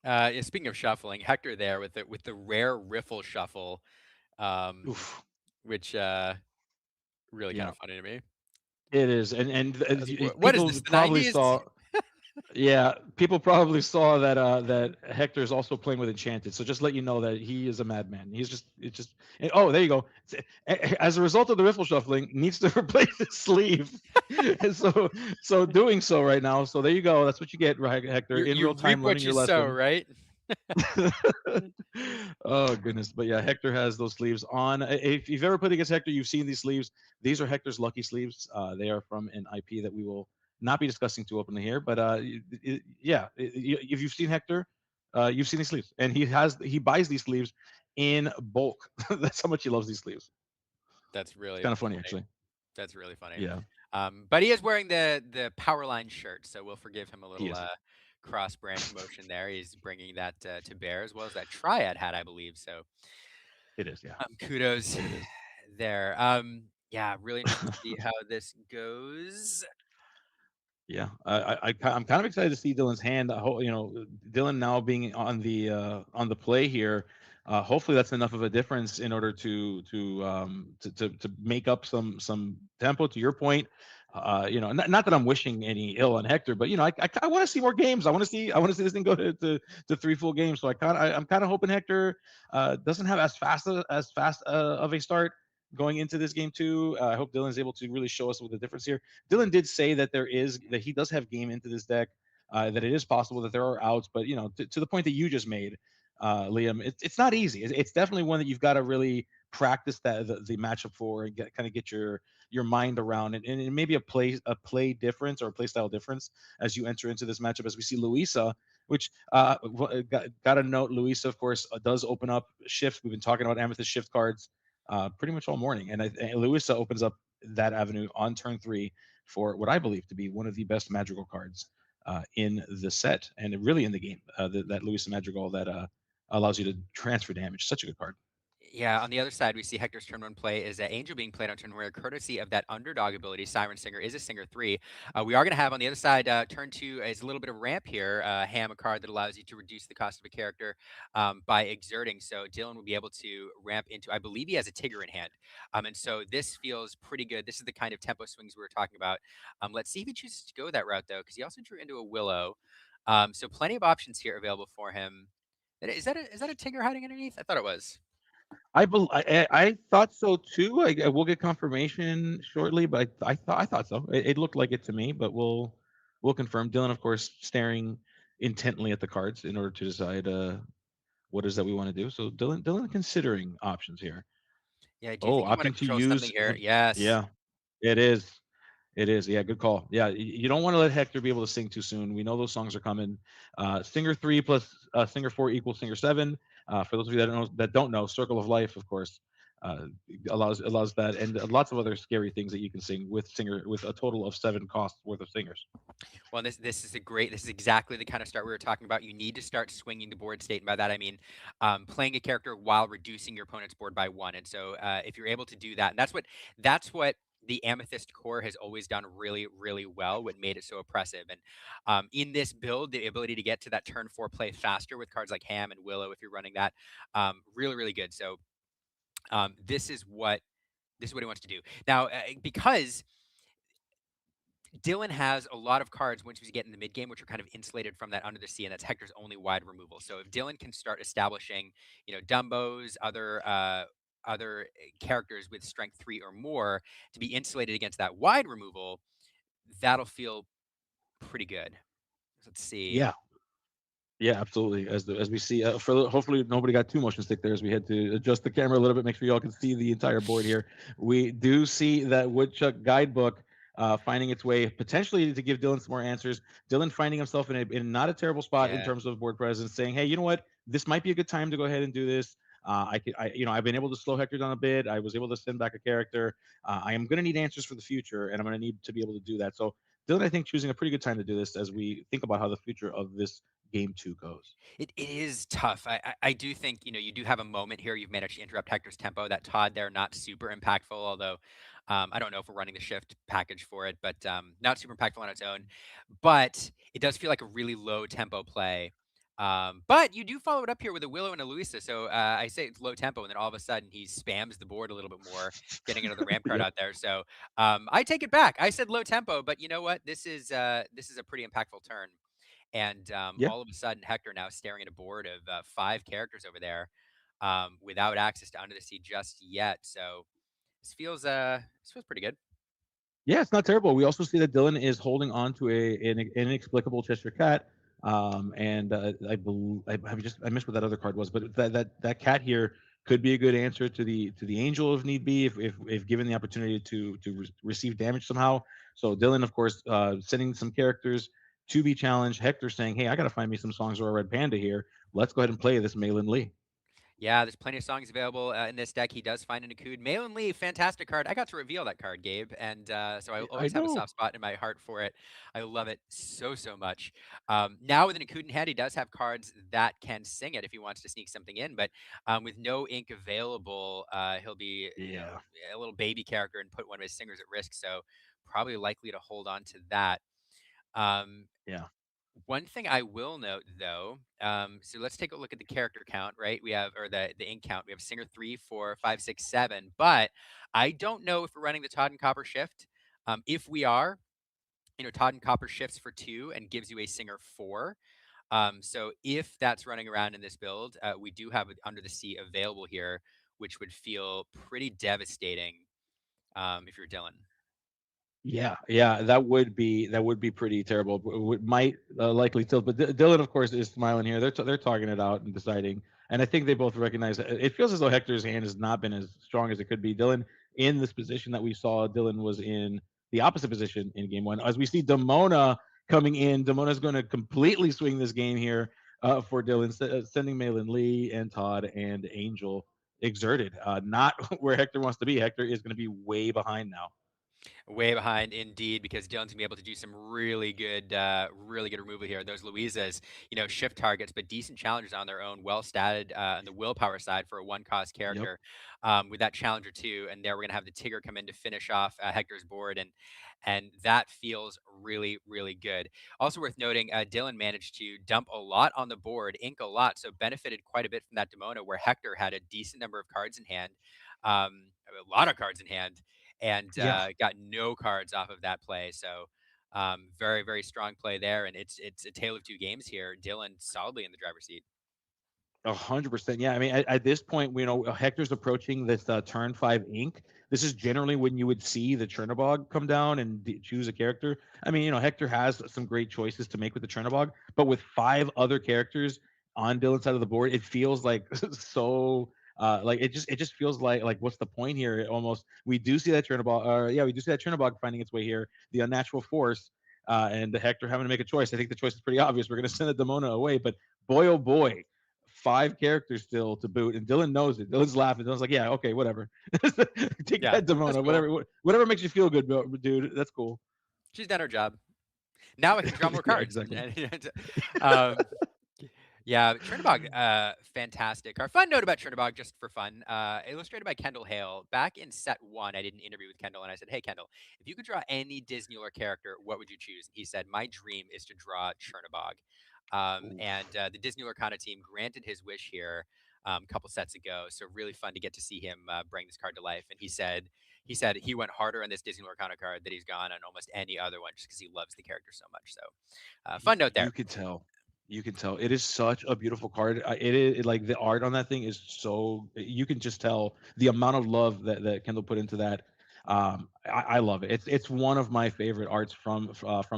Yeah, speaking of shuffling, Hector there with the rare riffle shuffle, um, Oof. which really kind Yeah, of funny to me. it is, What is people this? The probably 90s? saw. Yeah, people probably saw that that Hector is also playing with Enchanted. So just let you know that he is a madman. He's just it's just oh, there you go. As a result of the riffle shuffling, needs to replace his sleeve. And so doing so right now. So there you go. That's what you get, right, Hector, You in you real reap time learning what your you sow, lesson. right? Oh goodness, but yeah, Hector has those sleeves on. If you've ever played against Hector, you've seen these sleeves. These are Hector's lucky sleeves. They are from an IP that we will not be discussing too openly here. But if you've seen Hector, you've seen these sleeves, and he buys these sleeves in bulk. That's how much he loves these sleeves. That's It's really kind of funny, funny. actually. That's really funny. Yeah, But he is wearing the Powerline shirt, so we'll forgive him a he little is. cross brand promotion there. He's bringing that to bear, as well as that Triad hat, I believe. So It is. Yeah, kudos it is. there. Yeah, really interested to see how this goes. Yeah, I'm kind of excited to see Dylan's hand. Dylan now being on the play here. Hopefully, that's enough of a difference in order to make up some tempo. To your point, not that I'm wishing any ill on Hector, but I want to see more games. I want to see this thing go to 3 full games. So I'm kind of hoping Hector doesn't have as fast of a start going into this game too. I hope Dylan's able to really show us what the difference here. Dylan did say that he does have game into this deck, that it is possible that there are outs, but to the point that you just made, Liam, it's not easy. It's definitely one that you've got to really practice the matchup for and kind of get your mind around it, and it may be a play difference or a play style difference as you enter into this matchup. As we see Luisa, which got a note, Luisa of course does open up shifts. We've been talking about Amethyst shift cards pretty much all morning, and Luisa opens up that avenue on turn 3 for what I believe to be one of the best magical cards in the set and really in the game. That Luisa Madrigal that allows you to transfer damage. Such a good card. Yeah, on the other side, we see Hector's turn 1 play is Angel being played on turn 1, courtesy of that underdog ability. Siren Singer is a Singer 3. We are going to have on the other side, turn 2 is a little bit of ramp here. Ham, a card that allows you to reduce the cost of a character by exerting. So Dylan will be able to ramp into, I believe he has a Tigger in hand. And so this feels pretty good. This is the kind of tempo swings we were talking about. Let's see if he chooses to go that route, though, because he also drew into a Willow. So plenty of options here available for him. Is that a Tigger hiding underneath? I thought it was. I thought so too. I will get confirmation shortly, but I thought so. It looked like it to me, but we'll confirm. Dylan, of course, staring intently at the cards in order to decide what is that we want to do. So Dylan considering options here. Yeah, do you Oh, think you want to opting to control something use here? Yes. yeah, it is. It is, yeah, good call. Yeah, you don't want to let Hector be able to sing too soon. We know those songs are coming. Singer 3 plus Singer 4 equals Singer 7. For those of you that don't know, Circle of Life, of course, uh, allows that, and lots of other scary things that you can sing with Singer with a total of 7 costs worth of singers. Well, this is a great. This is exactly the kind of start we were talking about. You need to start swinging the board state, and by that I mean playing a character while reducing your opponent's board by one. And so, if you're able to do that, and that's what the Amethyst core has always done really, really well. What made it so oppressive, and in this build, the ability to get to that turn four play faster with cards like Ham and Willow, if you're running that, really, really good. So, this is what he wants to do now, because Dylan has a lot of cards once we get in the mid game, which are kind of insulated from that under the sea, and that's Hector's only wide removal. So if Dylan can start establishing, Dumbos, other characters with strength 3 or more to be insulated against that wide removal, that'll feel pretty good. Let's see. Yeah, yeah, absolutely. As we see, hopefully nobody got too motion sick there. As we had to adjust the camera a little bit, make sure y'all can see the entire board here. We do see that Woodchuck guidebook finding its way potentially to give Dylan some more answers. Dylan finding himself in not a terrible spot in Yeah. terms of board presence, saying, "Hey, you know what? This might be a good time to go ahead and do this." I've been able to slow Hector down a bit. I was able to send back a character. I am going to need answers for the future, and I'm going to need to be able to do that. So Dylan, I think, choosing a pretty good time to do this as we think about how the future of this game two goes. It is tough. I do think, you do have a moment here. You've managed to interrupt Hector's tempo. That Todd there, not super impactful, although I don't know if we're running the shift package for it, but not super impactful on its own. But it does feel like a really low tempo play. But you do follow it up here with a Willow and a Luisa. So I say it's low tempo, and then all of a sudden he spams the board a little bit more, getting another ramp card Yep. out there. So I take it back. I said low tempo, but you know what? This is a pretty impactful turn. And Yeah. all of a sudden, Hector now staring at a board of 5 characters over there, without access to Under the Sea just yet. So this feels pretty good. Yeah, it's not terrible. We also see that Dylan is holding on to an inexplicable Cheshire cat. And I missed what that other card was, but that cat here could be a good answer to the angel if need be, if given the opportunity to receive damage somehow. So Dylan, of course, sending some characters to be challenged. Hector saying, "Hey, I got to find me some songs or a red panda here. Let's go ahead and play this Malin Lee." Yeah, there's plenty of songs available in this deck. He does find an Akud. Malin Lee, fantastic card. I got to reveal that card, Gabe, and so I I always have a know. soft spot in my heart for it. I love it so, so much. Now with an Akud in hand, he does have cards that can sing it if he wants to sneak something in, but with no ink available, he'll be, Yeah. a little baby character and put one of his singers at risk, so probably likely to hold on to that. Um, Yeah. One thing I will note, though, so let's take a look at the character count, right? We have, or the ink count. We have Singer 3, 4, 5, 6, 7. But I don't know if we're running the Todd and Copper shift. If we are, Todd and Copper shifts for 2 and gives you a Singer 4. So if that's running around in this build, we do have Under the Sea available here, which would feel pretty devastating if you're Dylan. Yeah, yeah, that would be pretty terrible. Might likely tilt, but Dylan, of course, is smiling here. They're talking it out and deciding, and I think they both recognize that it feels as though Hector's hand has not been as strong as it could be. Dylan in this position that we saw, Dylan was in the opposite position in game one. As we see Demona coming in, Demona's going to completely swing this game here for Dylan, sending Malin Lee and Todd and Angel exerted, not where Hector wants to be. Hector is going to be way behind now. Way behind indeed, because Dylan's gonna be able to do some really good removal here. Those Louisas, shift targets, but decent challengers on their own, well statted on the willpower side for a one-cost Yep. character, with that challenger too. And there we're gonna have the Tigger come in to finish off Hector's board, and that feels really, really good. Also worth noting, Dylan managed to dump a lot on the board, ink a lot, so benefited quite a bit from that Demona, where Hector had a decent number of cards in hand, a lot of cards in hand, and Yeah. got no cards off of that play. So very, very strong play there, and it's a tale of two games here. Dylan solidly in the driver's seat. 100%. Yeah. I mean, at this point, Hector's approaching this turn 5 ink. This is generally when you would see the Chernobog come down and choose a character. I mean, Hector has some great choices to make with the Chernobog, but with 5 other characters on Dylan's side of the board, it feels like so Like it just feels like what's the point here? Almost we do see that Chernobog, yeah, we do see that Chernobog finding its way here, the unnatural force, and the Hector having to make a choice. I think the choice is pretty obvious. We're going to send a Demona away, but boy, oh boy, 5 characters still to boot, and Dylan knows it. Dylan's laughing. Dylan's like, yeah, okay, whatever. Take Yeah, that that's Demona, cool. whatever makes you feel good, dude. That's cool. She's done her job. Now I can draw more Yeah, cards. exactly. um, yeah, Chernobog, fantastic. Our fun note about Chernobog, just for fun, illustrated by Kendall Hale. Back in set one, I did an interview with Kendall, and I said, "Hey, Kendall, if you could draw any Disney lore character, what would you choose?" He said, "My dream is to draw Chernobog." And Oof. the Disney Lorcana team granted his wish here a couple sets ago. So really fun to get to see him bring this card to life. And he said he went harder on this Disney Lorcana card than he's gone on almost any other one, just because he loves the character so much. So fun note there. You could tell. You can tell. It is such a beautiful card. It is like the art on that thing is so. You can just tell the amount of love that Kendall put into that. I love it. It's one of my favorite arts from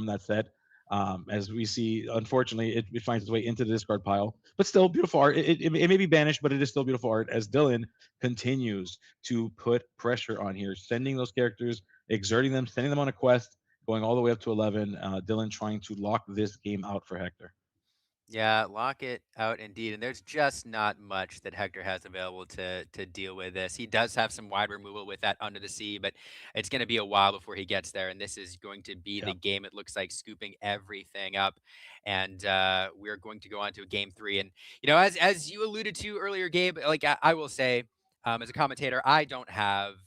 that set. As we see, unfortunately, it finds its way into the discard pile, but still beautiful art. It may be banished, but it is still beautiful art. As Dylan continues to put pressure on here, sending those characters, exerting them, sending them on a quest, going all the way up to 11. Dylan trying to lock this game out for Hector. Yeah, lock it out indeed. And there's just not much that Hector has available to deal with this. He does have some wide removal with that Under the Sea, but it's going to be a while before he gets there. And this is going to be the Yeah. game, it looks like, scooping everything up. And we're going to go on to game three. And, as you alluded to earlier, Gabe, like I will say, as a commentator, I don't have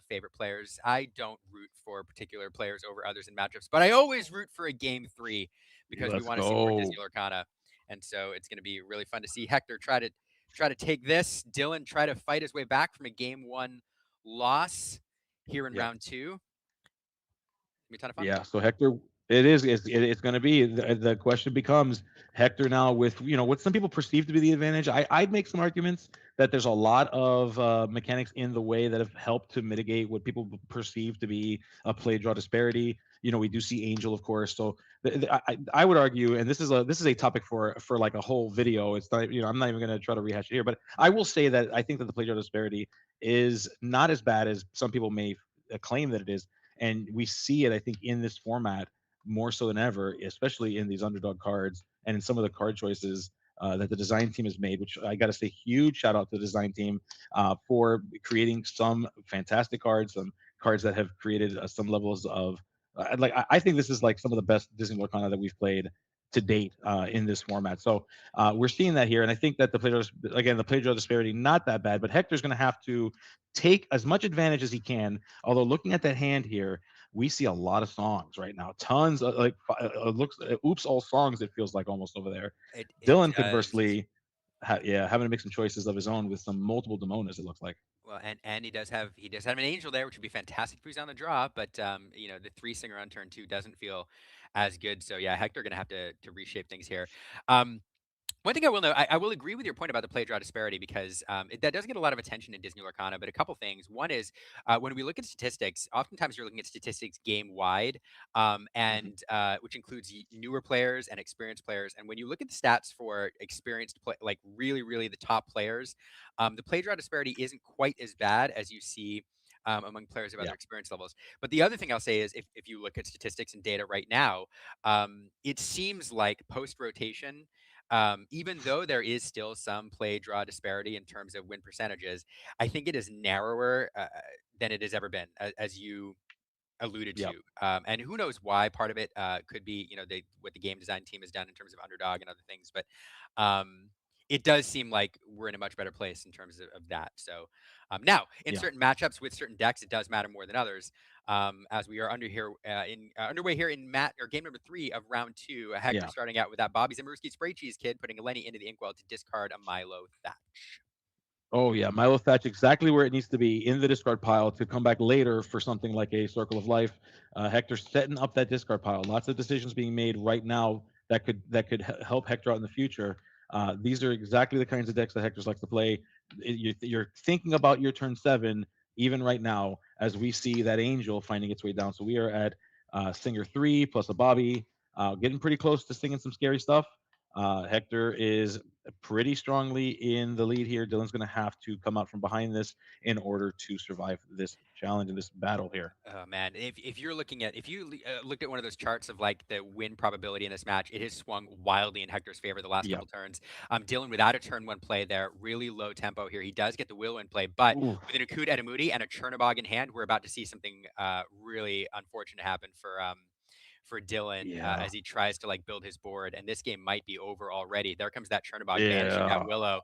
favorite players. I don't root for particular players over others in matchups, but I always root for a game three because we Let's want to see more Disney go. Lorcana. And so it's going to be really fun to see Hector try to take this. Dylan try to fight his way back from a game one loss here in Yeah. round two. It's gonna be a ton of fun. Yeah. So Hector, it is. It's going to be the question becomes Hector now with what some people perceive to be the advantage. I'd make some arguments that there's a lot of mechanics in the way that have helped to mitigate what people perceive to be a play draw disparity. We do see Angel, of course. So I would argue, and this is a topic for like a whole video. It's not I'm not even going to try to rehash it here, but I will say that I think that the play draw disparity is not as bad as some people may claim that it is, and we see it I think in this format more so than ever, especially in these underdog cards and in some of the card choices that the design team has made, which I got to say huge shout out to the design team for creating some fantastic cards, some cards that have created some levels of I think this is like some of the best Disney Lorcana that we've played to date in this format. So we're seeing that here, and I think that the play draw disparity not that bad, but Hector's going to have to take as much advantage as he can. Although looking at that hand here, we see a lot of songs right now, tons of looks oops all songs. It feels like almost over there. It Dylan does. conversely, having to make some choices of his own with some multiple Demonas. It looks like. Well, and he does have an angel there, which would be fantastic if he's on the draw. But the three singer on turn two doesn't feel as good. So yeah, Hector gonna have to reshape things here. Um, One thing I will note, I will agree with your point about the play draw disparity because that does get a lot of attention in Disney Lorcana. But a couple things. One is when we look at statistics, oftentimes you're looking at statistics game wide, Mhm. and which includes newer players and experienced players. And when you look at the stats for experienced play, like really, really the top players, the play draw disparity isn't quite as bad as you see. Among players of other Yeah. experience levels. But the other thing I'll say is if you look at statistics and data right now, it seems like post rotation, even though there is still some play draw disparity in terms of win percentages, I think it is narrower than it has ever been, as you alluded Yeah. to. And who knows why? Part of it could be, what the game design team has done in terms of underdog and other things. But um, it does seem like we're in a much better place in terms of that. So now, in Yeah. certain matchups with certain decks, it does matter more than others. As we are underway here in game number three of round two. Hector Yeah. starting out with that Bobby Zamurski spray cheese kid, putting a Lenny into the inkwell to discard a Milo Thatch. Oh yeah, Milo Thatch exactly where it needs to be in the discard pile to come back later for something like a Circle of Life. Hector setting up that discard pile. Lots of decisions being made right now that could help Hector out in the future. These are exactly the kinds of decks that Hector likes to play. You're thinking about your turn 7 even right now as we see that Angel finding its way down. So we are at Singer 3 plus a Bobby, getting pretty close to singing some scary stuff. Hector is pretty strongly in the lead here. Dylan's going to have to come out from behind this in order to survive this challenge and this battle here. Oh man, if you're looking at if you looked at one of those charts of like the win probability in this match, it has swung wildly in Hector's favor the last Yep. couple turns. Dylan without a turn one play there, really low tempo here. He does get the wheel in play, but Ooh, with an Akud Edamudi and a Chernobog in hand, we're about to see something really unfortunate happen for Dylan yeah. as he tries to like build his board, and this game might be over already. There comes that Chernobog banishing that Yeah. Willow,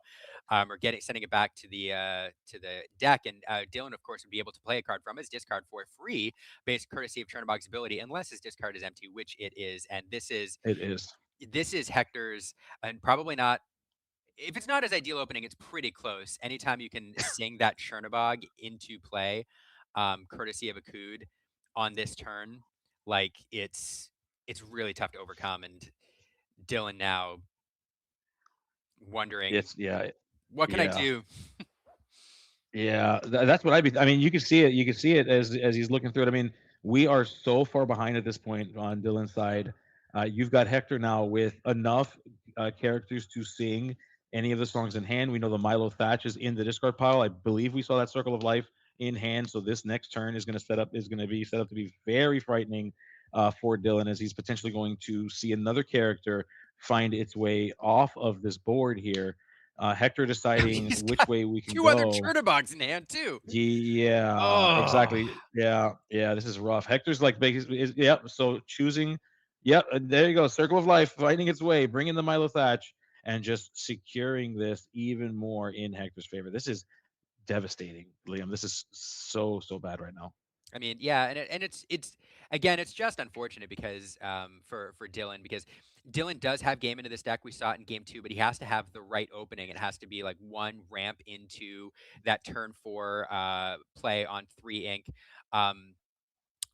or sending it back to the deck, and Dylan, of course, would be able to play a card from his discard for free, based courtesy of Chernobog's ability, unless his discard is empty, which it is, and It is. this is Hector's, and probably not. If it's not his ideal opening, it's pretty close. Anytime you can sing that Chernobog into play, courtesy of a Cood on this turn, like it's really tough to overcome. And Dylan now wondering, It's yeah. what can I Yeah. do? Yeah, that's what I'd be. I mean, you can see it. You can see it as he's looking through it. I mean, we are so far behind at this point on Dylan's side. You've got Hector now with enough characters to sing any of the songs in hand. We know the Milo Thatch is in the discard pile. I believe we saw that Circle of Life in hand. So this next turn is going to be set up to be very frightening for Dylan, as he's potentially going to see another character find its way off of this board here. Hector deciding He's which got way we can two other go. Chernobogs in hand too. Yeah, Oh, exactly. Yeah, yeah. This is rough. Hector's like big. Yep. So choosing. Yep. There you go. Circle of Life finding its way, bringing the Milo Thatch, and just securing this even more in Hector's favor. This is devastating, Liam. This is so bad right now. I mean, yeah, and it's again, it's just unfortunate because for Dylan, because Dylan does have game into this deck. We saw it in game two, but he has to have the right opening. It has to be like one ramp into that turn four play on 3 ink. Um,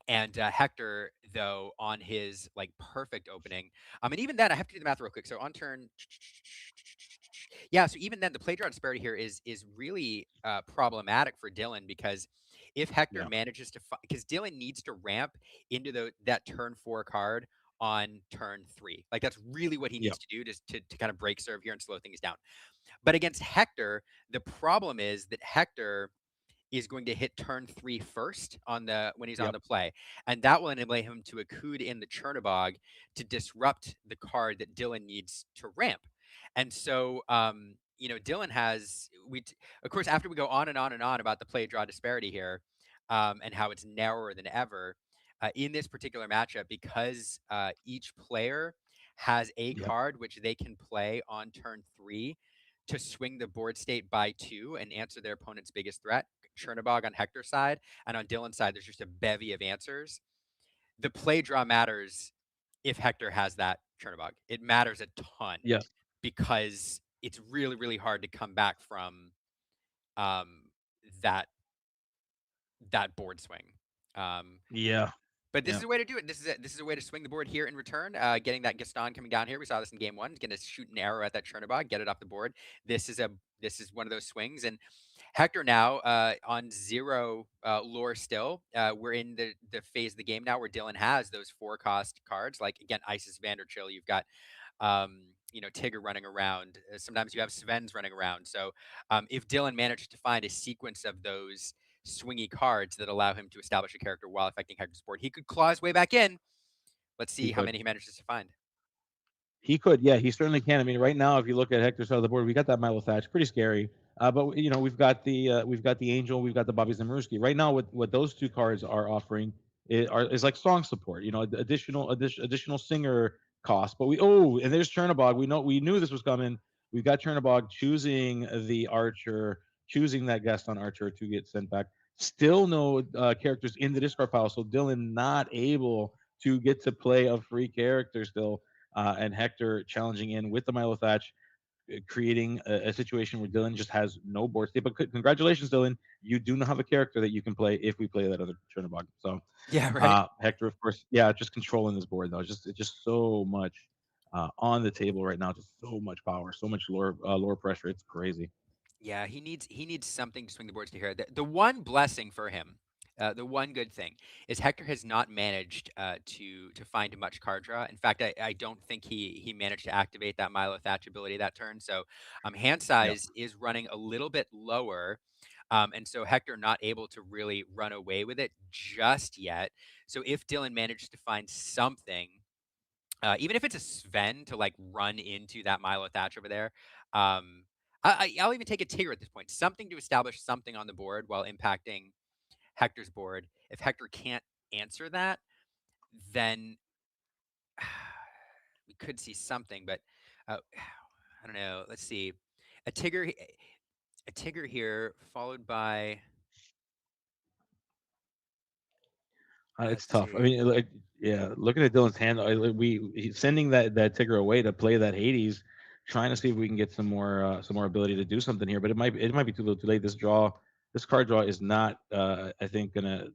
and Hector, though, on his like perfect opening, and even then, I have to do the math real quick. So on turn, yeah. So even then, the play draw disparity here is really problematic for Dylan because if Hector Yeah. manages to, because Dylan needs to ramp into that turn four card on turn three, like that's really what he Yep. needs to do to kind of break serve here and slow things down. But against Hector, the problem is that Hector is going to hit turn three first on the when he's on Yep. the play, and that will enable him to Akud in the Chernobog to disrupt the card that Dylan needs to ramp. And so, Dylan has of course, after we go on and on and on about the play draw disparity here, and how it's narrower than ever in this particular matchup because each player has a Yep. card which they can play on turn three to swing the board state by two and answer their opponent's biggest threat. Chernobog on Hector's side, and on Dylan's side, there's just a bevy of answers. The play draw matters if Hector has that Chernobog. It matters a ton Yes. because it's really, really hard to come back from um, that board swing. Um, Yeah. But this Yeah. is a way to do it. This is a way to swing the board here in return. Getting that Gaston coming down here. We saw this in game one. He's going to shoot an arrow at that Chernobog, get it off the board. This is one of those swings. And Hector now on zero lore still. We're in the phase of the game now where Dylan has those 4-cost cards. Like again, Isis Vanderchill. You've got Tigger running around. Sometimes you have Sven's running around. So if Dylan manages to find a sequence of those swingy cards that allow him to establish a character while affecting Hector's board, he could claw his way back in. Let's He see how could. many he manages to find. He could, yeah, he certainly can. I mean, right now, if you look at Hector's side of the board, we got that Milo Thatch, pretty scary. But we've got the Angel, we've got the Bobby Zamruski. Right now, what those two cards are offering is like song support. Additional singer cost. But and there's Chernobog. We knew this was coming. We've got Chernobog choosing the Archer, choosing that Gaston Archer to get sent back. Still no characters in the discard pile, so Dylan not able to get to play a free character still, and Hector challenging in with the Milo Thatch, creating a situation where Dylan just has no board state. But congratulations, Dylan, you do not have a character that you can play if we play that other Chernobog. So Yeah, right. Hector, of course, yeah, just controlling this board though. It's just so much on the table right now. Just so much power, so much lore pressure. It's crazy. Yeah, he needs something to swing the boards to here. The one blessing for him The one good thing is Hector has not managed to find much card draw. In fact, I don't think he managed to activate that Milo Thatch ability that turn. So hand Yep. size is running a little bit lower. And so Hector not able to really run away with it just yet. So if Dylan managed to find something, even if it's a Sven to like run into that Milo Thatch over there, I'll even take a Tigger at this point. Something to establish something on the board while impacting Hector's board. If Hector can't answer that, then we could see something. But I don't know. Let's see. A Tigger, a Tigger here, followed by. It's Let's tough. I see. mean, like, yeah, looking at Dylan's hand, he's sending that Tigger away to play that Hades, trying to see if we can get some more ability to do something here. But it might be too little, too late. This card draw is not, I think, gonna.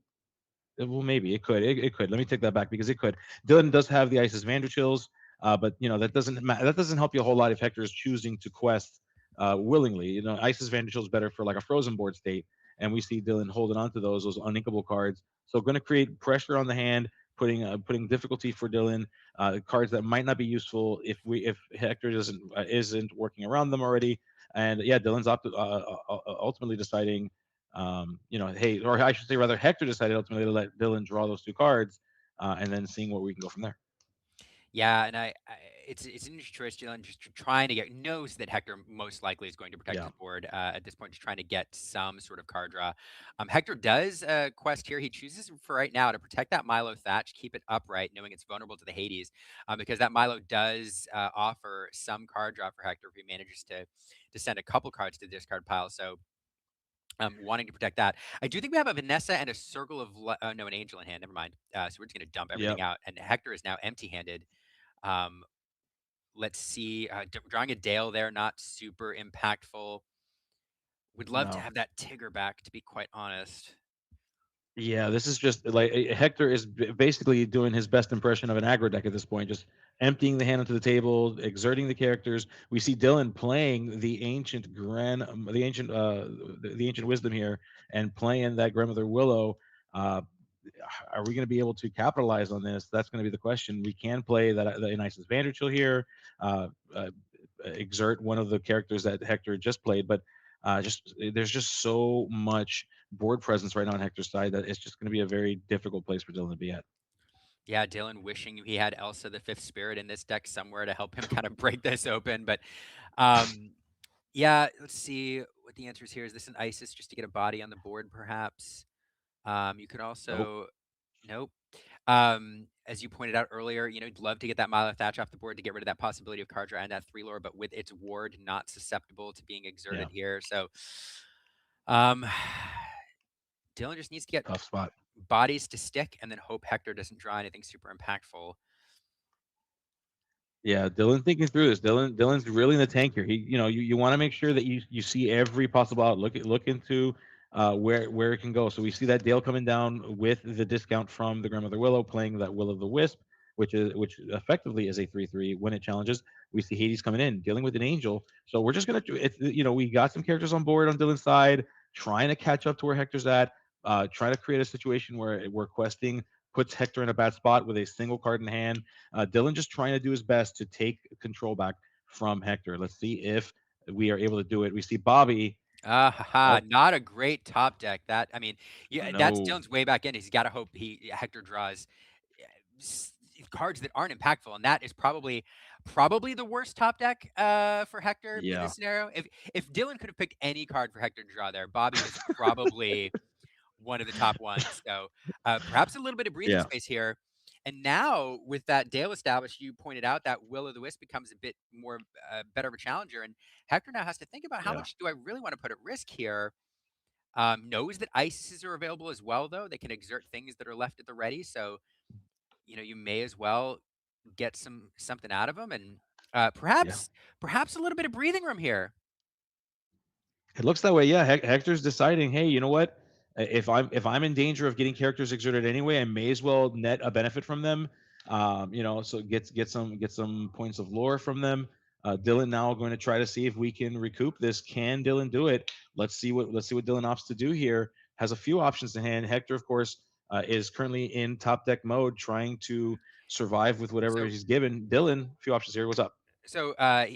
Well, maybe it could. It could. Let me take that back because it could. Dylan does have the Isis Vanderchills, but that doesn't help you a whole lot if Hector is choosing to quest willingly. Isis Vanderchill is better for like a frozen board state, and we see Dylan holding on to those uninkable cards. So going to create pressure on the hand, putting difficulty for Dylan. Cards that might not be useful if Hector isn't working around them already. And yeah, Dylan's ultimately deciding hey, or I should say rather, Hector decided ultimately to let Dylan draw those two cards, and then seeing where we can go from there. Yeah, and it's an interesting choice. Dylan just trying to get knows that Hector most likely is going to protect Yeah. his board at this point, just trying to get some sort of card draw. Hector does quest here. He chooses for right now to protect that Milo Thatch, keep it upright, knowing it's vulnerable to the Hades, because that Milo does offer some card draw for Hector if he manages to send a couple cards to the discard pile. So wanting to protect that. I do think we have a Vanessa and a circle of no, an angel in hand. Never mind. So we're just going to dump everything Yep. out, and Hector is now empty-handed. Um, let's see. Drawing a Dale there, not super impactful. Would love to No. have that Tigger back, to be quite honest. Yeah, this is just like Hector is basically doing his best impression of an aggro deck at this point, just emptying the hand onto the table, exerting the characters. We see Dylan playing the ancient wisdom here, and playing that grandmother Willow. Uh, are we going to be able to capitalize on this? That's going to be the question. We can play that the Isis Vanderchill here, uh, uh, exert one of the characters that Hector just played, but just there's just so much board presence right now on Hector's side that it's just going to be a very difficult place for Dylan to be at. Yeah, Dylan wishing he had Elsa the Fifth Spirit in this deck somewhere to help him kind of break this open. But um, yeah, let's see what the answer is here. Is this an Isis just to get a body on the board, perhaps? You could Nope. also, nope. As you pointed out earlier, you'd love to get that Milo Thatch off the board to get rid of that possibility of card draw and that 3 lore, but with its ward not susceptible to being Yeah, exerted here. So, um, Dylan just needs to get tough spot. bodies to stick and then hope Hector doesn't draw anything super impactful. Yeah, Dylan thinking through this. Dylan's really in the tank here. You want to make sure that you see every possible out. Look into where it can go. So we see that Dale coming down with the discount from the Grandmother Willow, playing that Will of the Wisp, which effectively is a 3/3 when it challenges. We see Hades coming in, dealing with an Angel. So we're just gonna, we got some characters on board on Dylan's side, trying to catch up to where Hector's at. Trying to create a situation where questing puts Hector in a bad spot with a single card in hand. Dylan just trying to do his best to take control back from Hector. Let's see if we are able to do it. We see Bobby. Ah, ha, Oh not a great top deck. That I mean, yeah, that's no, Dylan's way back in. He's got to hope Hector draws s- cards that aren't impactful, and that is probably the worst top deck for Hector in yeah, this scenario. If Dylan could have picked any card for Hector to draw there, Bobby is probably one of the top ones. So perhaps a little bit of breathing yeah, space here. And now with that Dale established, you pointed out that Will of the Wisp becomes a bit more better of a challenger, and Hector now has to think about how yeah, much do I really want to put at risk here. Knows that ices are available as well, though they can exert things that are left at the ready. So you may as well get something out of them, and yeah. perhaps a little bit of breathing room here. It looks that way. Yeah, Hector's deciding. Hey, you know what? If I'm in danger of getting characters exerted anyway, I may as well net a benefit from them. So get some points of lore from them. Dylan now going to try to see if we can recoup this. Can Dylan do it? Let's see what Dylan opts to do here. has a few options to hand. Hector, of course, is currently in top deck mode, trying to survive with whatever So he's given. Dylan, a few options here. What's up? So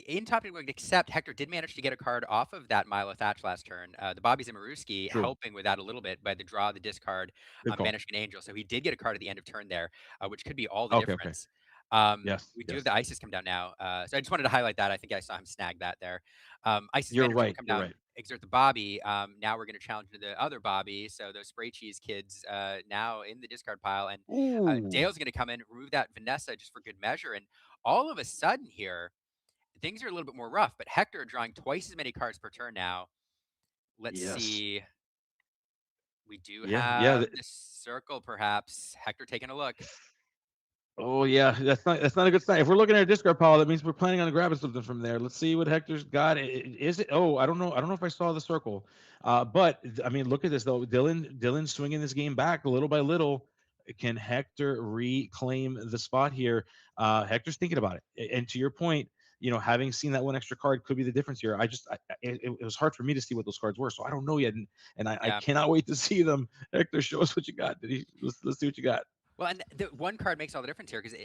in top deck, except Hector did manage to get a card off of that Milo Thatch last turn. The Bobby Zimmerowski True. helping with that a little bit by the draw, the discard, Good call. Banishing Angel. So he did get a card at the end of turn there, which could be all the Okay. Okay. difference. Yes. We do have Yes. the Isis come down now. So I just wanted to highlight that. I think I saw him snag that there. Isis You're Vanisher will right. come You're down, right. exert the Bobby. Now we're going to challenge the other Bobby. So those Spray Cheese kids now in the discard pile. And Ooh. Dale's going to come in, remove that Vanessa just for good measure. And all of a sudden here, things are a little bit more rough, but Hector drawing twice as many cards per turn now. Let's Yes. see. We do Yeah. Yeah. have this circle, perhaps. Hector taking a look. Oh yeah, that's not a good sign. If we're looking at a discard pile, that means we're planning on grabbing something from there. Let's see what Hector's got. Is it? Oh, I don't know. I don't know if I saw the circle. But I mean, look at this though. Dylan swinging this game back little by little. Can Hector reclaim the spot here? Hector's thinking about it. And to your point, having seen that one extra card could be the difference here. It was hard for me to see what those cards were, so I don't know yet, and I Yeah. cannot wait to see them. Hector, show us what you got. Let's see what you got. Well, and the one card makes all the difference here because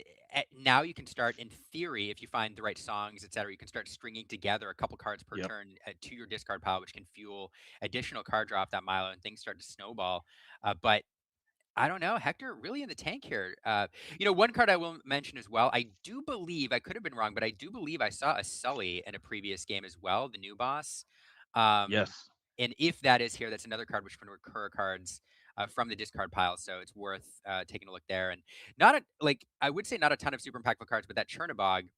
now you can start, in theory, if you find the right songs, etc., you can start stringing together a couple cards per Yep. turn to your discard pile, which can fuel additional card draw off that Milo, and things start to snowball. But I don't know. Hector really in the tank here. One card I will mention as well. I do believe, I could have been wrong, but I do believe I saw a Sully in a previous game as well, the new boss. Um, Yes. and if that is here, that's another card which can recur cards from the discard pile. So it's worth taking a look there. And not a, like, I would say not a ton of super impactful cards, but that Chernabog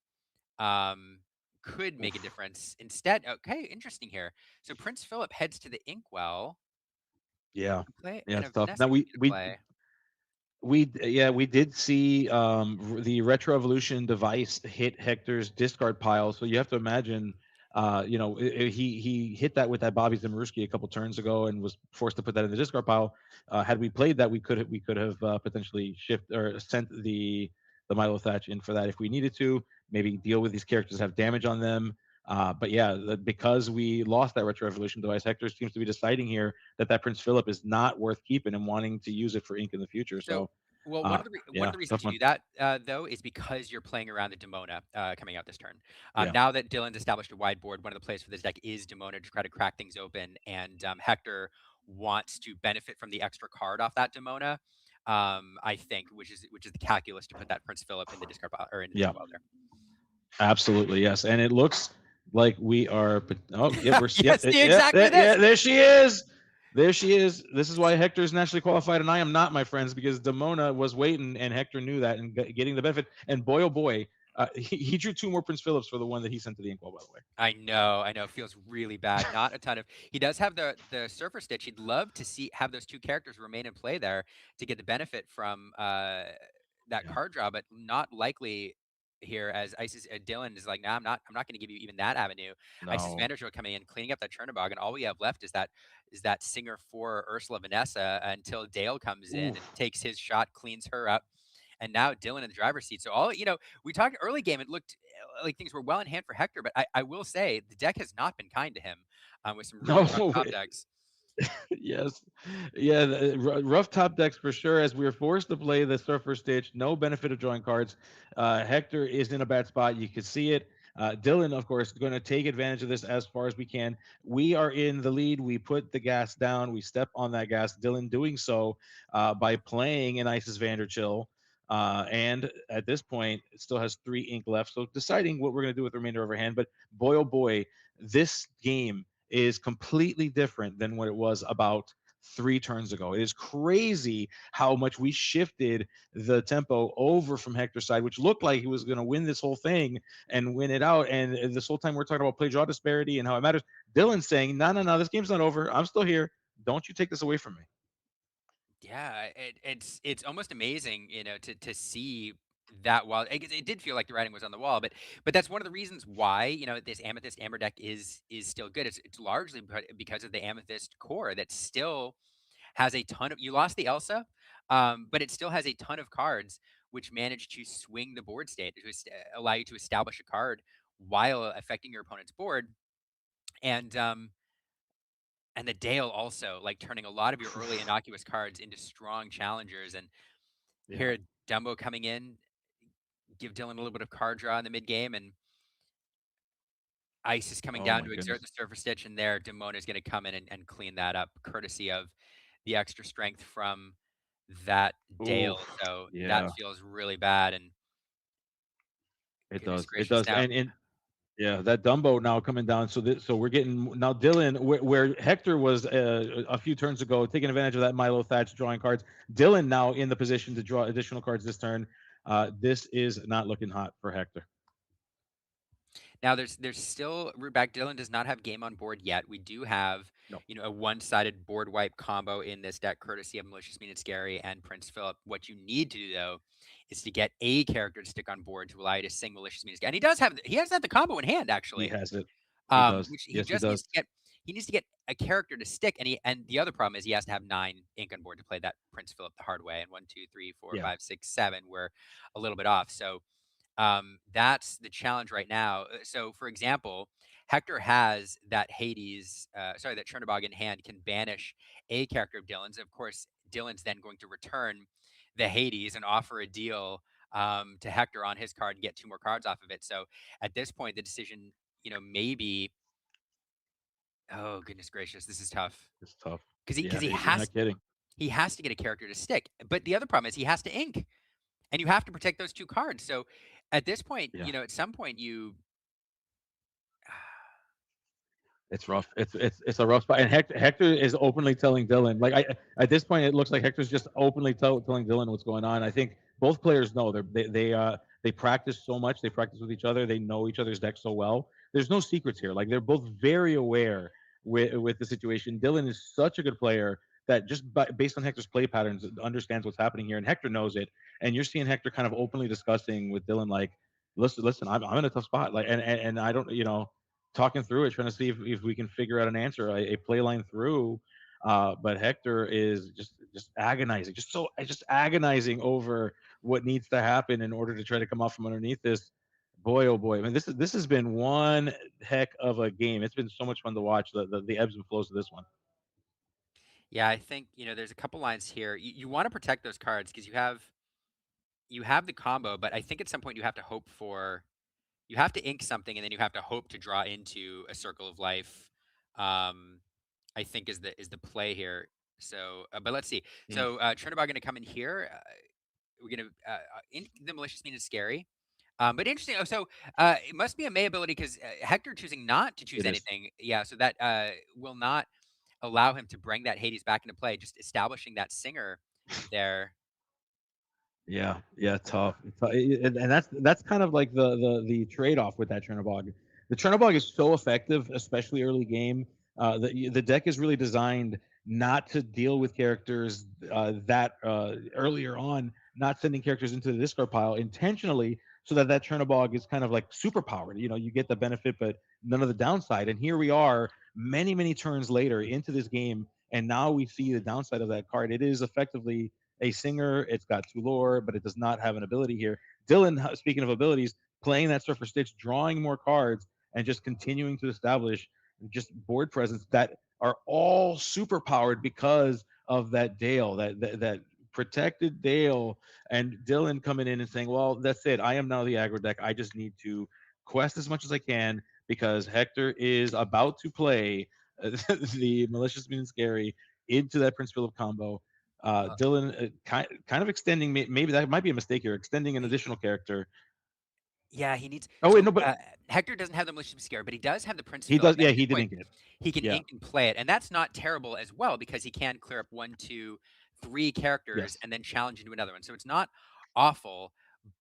um, could make a Oof. difference. Instead, okay, interesting here. So Prince Philip heads to the Inkwell. Yeah. Play, Yeah, and a it's tough. Now Vanessa coming into play. we did see the Retro Evolution device hit Hector's discard pile. So you have to imagine, he hit that with that Bobby Zimmerowski a couple turns ago and was forced to put that in the discard pile. Had we played that, we could have potentially shift or sent the Milo Thatch in for that if we needed to. Maybe deal with these characters that have damage on them. But yeah, because we lost that Retro Evolution device, Hector seems to be deciding here that Prince Philip is not worth keeping and wanting to use it for ink in the future. So, So, well, one of yeah, the reasons tough you one. do that though is because you're playing around the Demona coming out this turn. Yeah, Now that Dylan's established a wide board, one of the plays for this deck is Demona to try to crack things open, and Hector wants to benefit from the extra card off that Demona. I think, which is the calculus to put that Prince Philip in the discard pile or in the yeah, inkwell absolutely, yes. And it looks like we are. Oh, yeah, there. yep, Yes, exactly yeah, this. there she is. There she is. This is why Hector is naturally qualified, and I am not, my friends, because Demona was waiting, and Hector knew that, and getting the benefit. And boy, oh boy, he drew two more Prince Philips for the one that he sent to the inkwell, by the way. I know. It feels really bad. Not a ton of. He does have the Surfer Stitch. He'd love to see have those two characters remain in play there to get the benefit from that Yeah. card draw, but not likely here. As Isis Dylan is like, nah, I'm not. I'm not going to give you even that avenue. Isis No. Vanderjord coming in, cleaning up that Chernabog, and all we have left is that Singer for Ursula Vanessa until Dale comes in and Oof. takes his shot, cleans her up. And now Dylan in the driver's seat. So we talked early game. It looked like things were well in hand for Hector, but I will say the deck has not been kind to him with some really rough No. top decks. Yes. Yeah, rough top decks for sure. As we were forced to play the Surfer Stitch, no benefit of drawing cards. Hector is in a bad spot. You can see it. Dylan, of course, is going to take advantage of this as far as we can. We are in the lead. We put the gas down. We step on that gas. Dylan doing so by playing an Isis Vanderchill. And at this point, it still has 3 ink left. So deciding what we're going to do with the remainder of our hand. But boy, oh boy, this game is completely different than what it was about 3 turns ago. It is crazy how much we shifted the tempo over from Hector's side, which looked like he was going to win this whole thing and win it out. And this whole time we're talking about play draw disparity and how it matters. Dylan's saying, no, no, no, this game's not over. I'm still here. Don't you take this away from me. Yeah, it's almost amazing, to see that while it did feel like the writing was on the wall, but that's one of the reasons why this Amethyst Amber deck is still good. It's largely because of the Amethyst core that still has a ton of. You lost the Elsa, but it still has a ton of cards which manage to swing the board state to allow you to establish a card while affecting your opponent's board. And and the Dale also, like, turning a lot of your early innocuous cards into strong challengers, and Yeah. here Dumbo coming in, give Dylan a little bit of card draw in the mid game, and Ice is coming Oh down my to exert the goodness. Surfer Stitch, and there Demona is going to come in and clean that up, courtesy of the extra strength from that Ooh, Dale. So that yeah, feels really bad, and it goodness does. It gracious, does. now And yeah, that Dumbo now coming down. So we're getting now Dylan where Hector was a few turns ago taking advantage of that Milo Thatch drawing cards. Dylan now in the position to draw additional cards this turn. This is not looking hot for Hector. Now there's still Rootback. Dylan does not have game on board yet. We do have, No, a one-sided board wipe combo in this deck, courtesy of Malicious Mean and Scary and Prince Philip. What you need to do though is to get a character to stick on board to allow you to sing Malicious Mean and Scary. And he has that the combo in hand he actually. has it. He does. Which he Yes, he just needs does. to get. He needs to get a character to stick, and the other problem is he has to have 9 ink on board to play that Prince Philip the hard way. And 1, 2, 3, 4, Yeah. 5, 6, 7, we're a little bit off. So that's the challenge right now. So, for example, Hector has that that Chernobog in hand can banish a character of Dylan's. Of course, Dylan's then going to return the Hades and offer a deal to Hector on his card and get 2 more cards off of it. So, at this point, the decision, maybe. Oh goodness gracious, this is tough It's tough. because he because Yeah, he you're has not kidding. he has to get a character to stick. But the other problem is he has to ink, and you have to protect those 2 cards. So, at this point, Yeah. at some point you. It's rough. It's a rough spot. And Hector is openly telling Dylan. Like at this point, it looks like Hector's just openly telling Dylan what's going on. I think both players know they practice so much. They practice with each other. They know each other's decks so well. There's no secrets here. Like they're both very aware with the situation. Dylan is such a good player that based on Hector's play patterns, understands what's happening here, and Hector knows it. And you're seeing Hector kind of openly discussing with Dylan, like, listen, I'm in a tough spot. Like, and I don't, talking through it, trying to see if we can figure out an answer, a play line through. But Hector is just agonizing, just agonizing over what needs to happen in order to try to come off from underneath this. Boy, oh boy! I mean, this has been one heck of a game. It's been so much fun to watch the ebbs and flows of this one. Yeah, I think there's a couple lines here. You want to protect those cards because you have the combo, but I think at some point you have to ink something, and then you have to hope to draw into a circle of life. Um, I think is the play here. So, but let's see. Mm. So, Chernobog going to come in here. We're going to ink the Malicious Mean is Scary. But interesting. Oh, so it must be a May ability because Hector choosing not to choose It is. anything. Yeah, so that will not allow him to bring that Hades back into play. Just establishing that singer there. Yeah, yeah, tough. And that's kind of like the trade off with that Chernobog. The Chernobog is so effective, especially early game. The deck is really designed not to deal with characters that earlier on, not sending characters into the discard pile intentionally, so that Chernobog is kind of like super powered. You get the benefit, but none of the downside. And here we are, many turns later into this game, and now we see the downside of that card. It is effectively a singer. It's got two lore, but it does not have an ability here. Dylan, speaking of abilities, playing that Surfer Stitch, drawing more cards, and just continuing to establish just board presence that are all super powered because of that Dale, that protected Dale, and Dylan coming in and saying, "Well, that's it. I am now the aggro deck. I just need to quest as much as I can because Hector is about to play the Malicious Mean and Scary into that Prince Philip combo. Uh, Dylan kind of extending, maybe that might be a mistake here, extending an additional character. yeah, he needs. Oh wait, So no, but Hector doesn't have the Malicious Scare, but he does have the Prince he Philip. does. And Yeah, at this he did point, ink it. he can Yeah. ink and play it, and that's not terrible as well because he can clear up 1, 2, 3 characters Yes. and then challenge into another one. So it's not awful,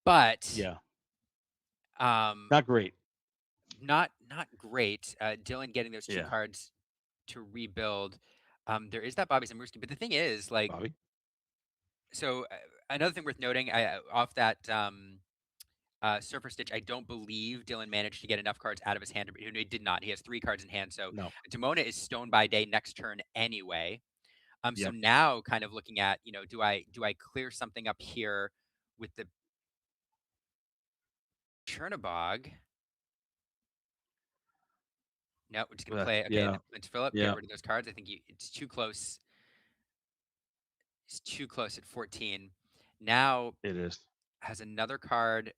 but Yeah. um, Not great. not great. Dylan getting those 2 Yeah. cards to rebuild. There is that Bobby Zamurski, but the thing is, like, Bobby. so another thing worth noting, off that Surfer Stitch, I don't believe Dylan managed to get enough cards out of his hand. He did not. He has 3 cards in hand, so No. Demona is Stone by Day next turn anyway. So Yep. now, kind of looking at, do I clear something up here with the Chernobog? No, we're just gonna That's play. Okay, yeah, the Prince Philip. Get yeah, rid of those cards. I think it's too close. It's too close at 14. Now it is. has another card,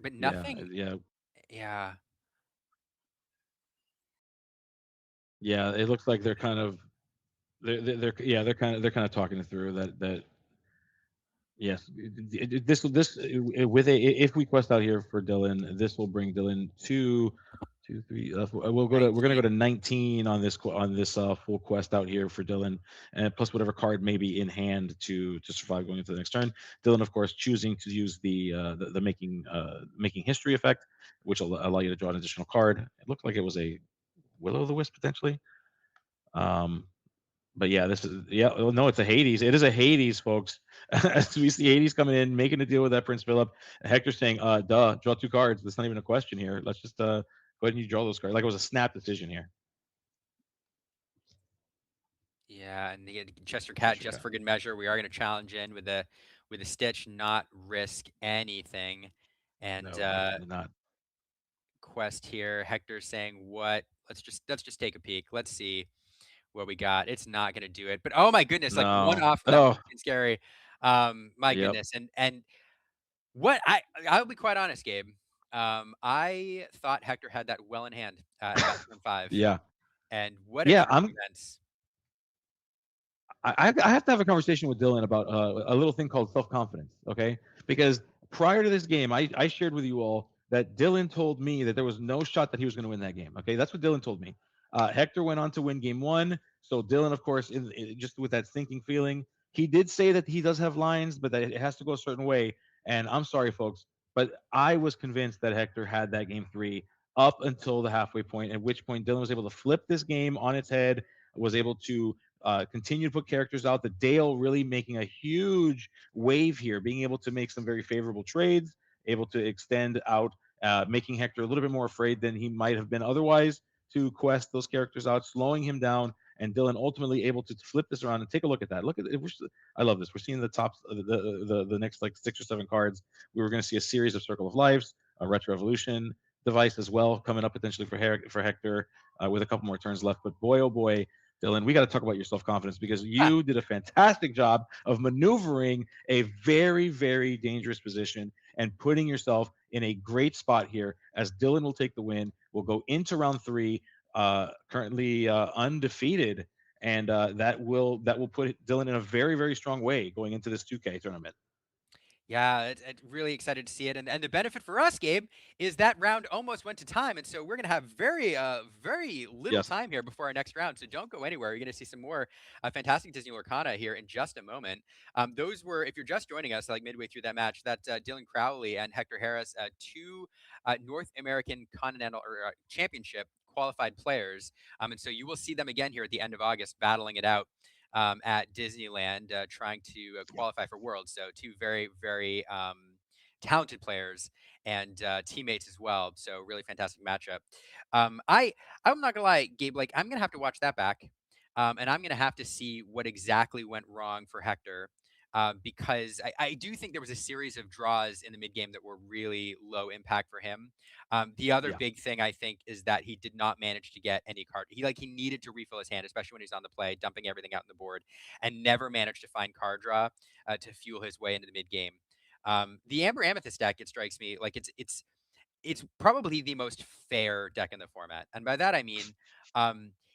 but Yeah, nothing. yeah, Yeah, yeah. It looks like they're kind of yeah they're kind of talking it through that. Yes, this with a if we quest out here for Dylan, this will bring Dylan to two, three. We're gonna go 19. to 19 on this full quest out here for Dylan, and plus whatever card may be in hand to survive going into the next turn. Dylan, of course, choosing to use the making history effect, which will allow you to draw an additional card. It looked like it was a Will o' the Wisp potentially. Um, but yeah, this is yeah. Oh, no, it's a Hades. It is a Hades, folks. As we see Hades coming in, making a deal with that Prince Philip. Hector saying, duh, draw two cards. That's not even a question here. Let's just go ahead and you draw those cards. Like it was a snap decision here. Yeah, and the Chester Cat Chester just Cat. for good measure. We are going to challenge in with a Stitch, not risk anything, and No, absolutely not. quest here. Hector saying what? Let's just take a peek. Let's see what we got. It's not going to do it, but oh my goodness, like one No. off from that Oh, fucking scary. My yep. goodness, and what I'll be quite honest, Gabe. I thought Hector had that well in hand at about turn 5, Yeah. and what a Yeah. turn of events. I have to have a conversation with Dylan about a little thing called self confidence. Okay, because prior to this game, I shared with you all that Dylan told me that there was no shot that he was going to win that game. Okay, that's what Dylan told me. Hector went on to win game one, so Dylan, of course, just with that sinking feeling, he did say that he does have lines, but that it has to go a certain way. And I'm sorry, folks, but I was convinced that Hector had that game three up until the halfway point, at which point Dylan was able to flip this game on its head, was able to continue to put characters out. The Dale really making a huge wave here, being able to make some very favorable trades, able to extend out, making Hector a little bit more afraid than he might have been otherwise to quest those characters out, slowing him down, and Dylan ultimately able to flip this around and take a look at that. Look at it. I love this. We're seeing the top, the next like 6 or 7 cards. We were going to see a series of Circle of Lives, a Retro Evolution device as well coming up potentially for Hector with a couple more turns left. But boy, oh boy, Dylan, we got to talk about your self confidence because you did a fantastic job of maneuvering a very, very dangerous position and putting yourself in a great spot here as Dylan will take the win. We'll go into round 3, currently undefeated, and that will put Dylan in a very, very strong way going into this 2K tournament. Yeah, really excited to see it, and the benefit for us, Gabe, is that round almost went to time, and so we're gonna have very little Yes. time here before our next round. So don't go anywhere. You're gonna see some more fantastic Disney Lorcana here in just a moment. Those were, if you're just joining us, like midway through that match, that Dylan Crowley and Hector Harris, two North American Continental or Championship qualified players, and so you will see them again here at the end of August, battling it out at Disneyland, trying to qualify for Worlds. So two very talented players and teammates as well. So really fantastic matchup. I'm not gonna lie, Gabe. Like I'm gonna have to watch that back, and I'm gonna have to see what exactly went wrong for Hector. Because I do think there was a series of draws in the mid game that were really low impact for him. The other Yeah. big thing I think is that he did not manage to get any card. He needed to refill his hand, especially when he's on the play, dumping everything out on the board, and never managed to find card draw to fuel his way into the mid game. The Amber Amethyst deck, it strikes me like it's probably the most fair deck in the format, and by that I mean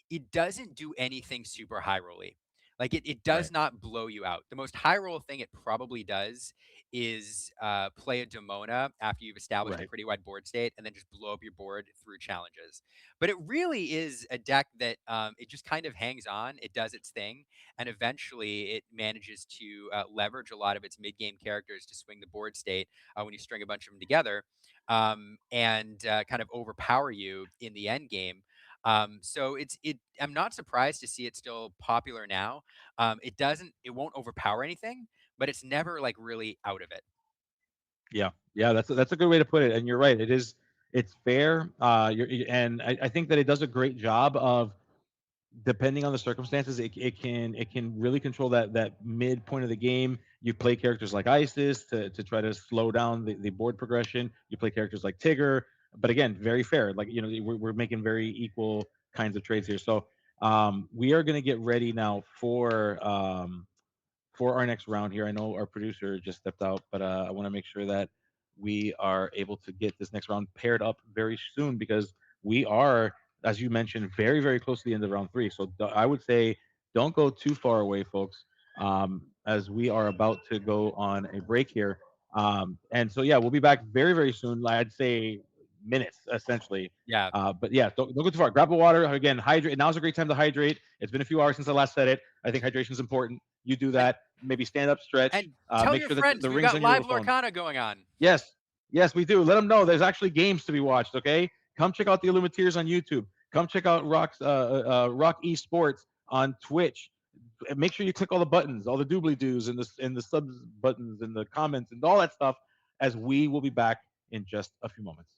it doesn't do anything super high rolly. Like it does Right. not blow you out. The most high roll thing it probably does is play a Demona after you've established a Right. pretty wide board state, and then just blow up your board through challenges. But it really is a deck that it just kind of hangs on. It does its thing, and eventually it manages to leverage a lot of its mid game characters to swing the board state when you string a bunch of them together, and kind of overpower you in the end game. So I'm not surprised to see it still popular now. It won't overpower anything, but it's never like really out of it. Yeah, yeah, that's a good way to put it. And you're right. It's fair. And I think that it does a great job of depending on the circumstances, it can really control that mid point of the game. You play characters like Isis to try to slow down the board progression. You play characters like Tigger but again, very fair. Like, we're making very equal kinds of trades here. So we are going to get ready now for our next round here. I know our producer just stepped out, but I want to make sure that we are able to get this next round paired up very soon, because we are, as you mentioned, very, very close to the end of round three. So I would say don't go too far away, folks, as we are about to go on a break here. And so, yeah, we'll be back very, very soon. I'd say minutes, essentially. Yeah. But yeah, don't go too far. Grab a water. Again, hydrate. Now's a great time to hydrate. It's been a few hours since I last said it. I think hydration is important. You do that. Maybe stand up, stretch. And tell Make your sure that friends the we've rings got on your live phone. Lorcana going on. Yes, yes, we do. Let them know there's actually games to be watched. Okay, come check out the Illumineers on YouTube. Come check out Rock Esports on Twitch. Make sure you click all the buttons, all the doobly doos, and the subs buttons, and the comments, and all that stuff. As we will be back in just a few moments.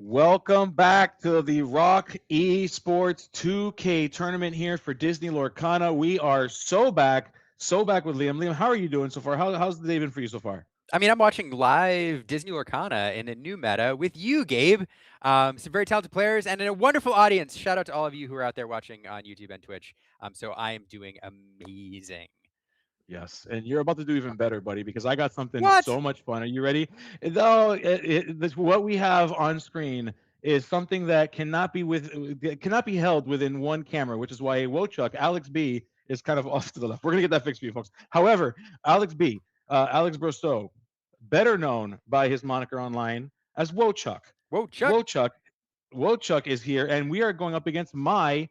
Welcome back to the ROK Esports 2K tournament here for Disney Lorcana. We are so back with Liam. Liam, how are you doing so far? How's the day been for you so far? I mean, I'm watching live Disney Lorcana in a new meta with you, Gabe. Some very talented players and a wonderful audience. Shout out to all of you who are out there watching on YouTube and Twitch. So I am doing amazing. Yes, and you're about to do even better, buddy, because I got something What? so much fun. Are you ready? Though what we have on screen is something that cannot be held within one camera, which is why Wochuk Alex B is kind of off to the left. We're gonna get that fixed for you, folks. However, Alex B, Alex Brousseau, better known by his moniker online as Wochuk. Whoa, Chuck. Wochuk Wochuk is here, and we are going up against my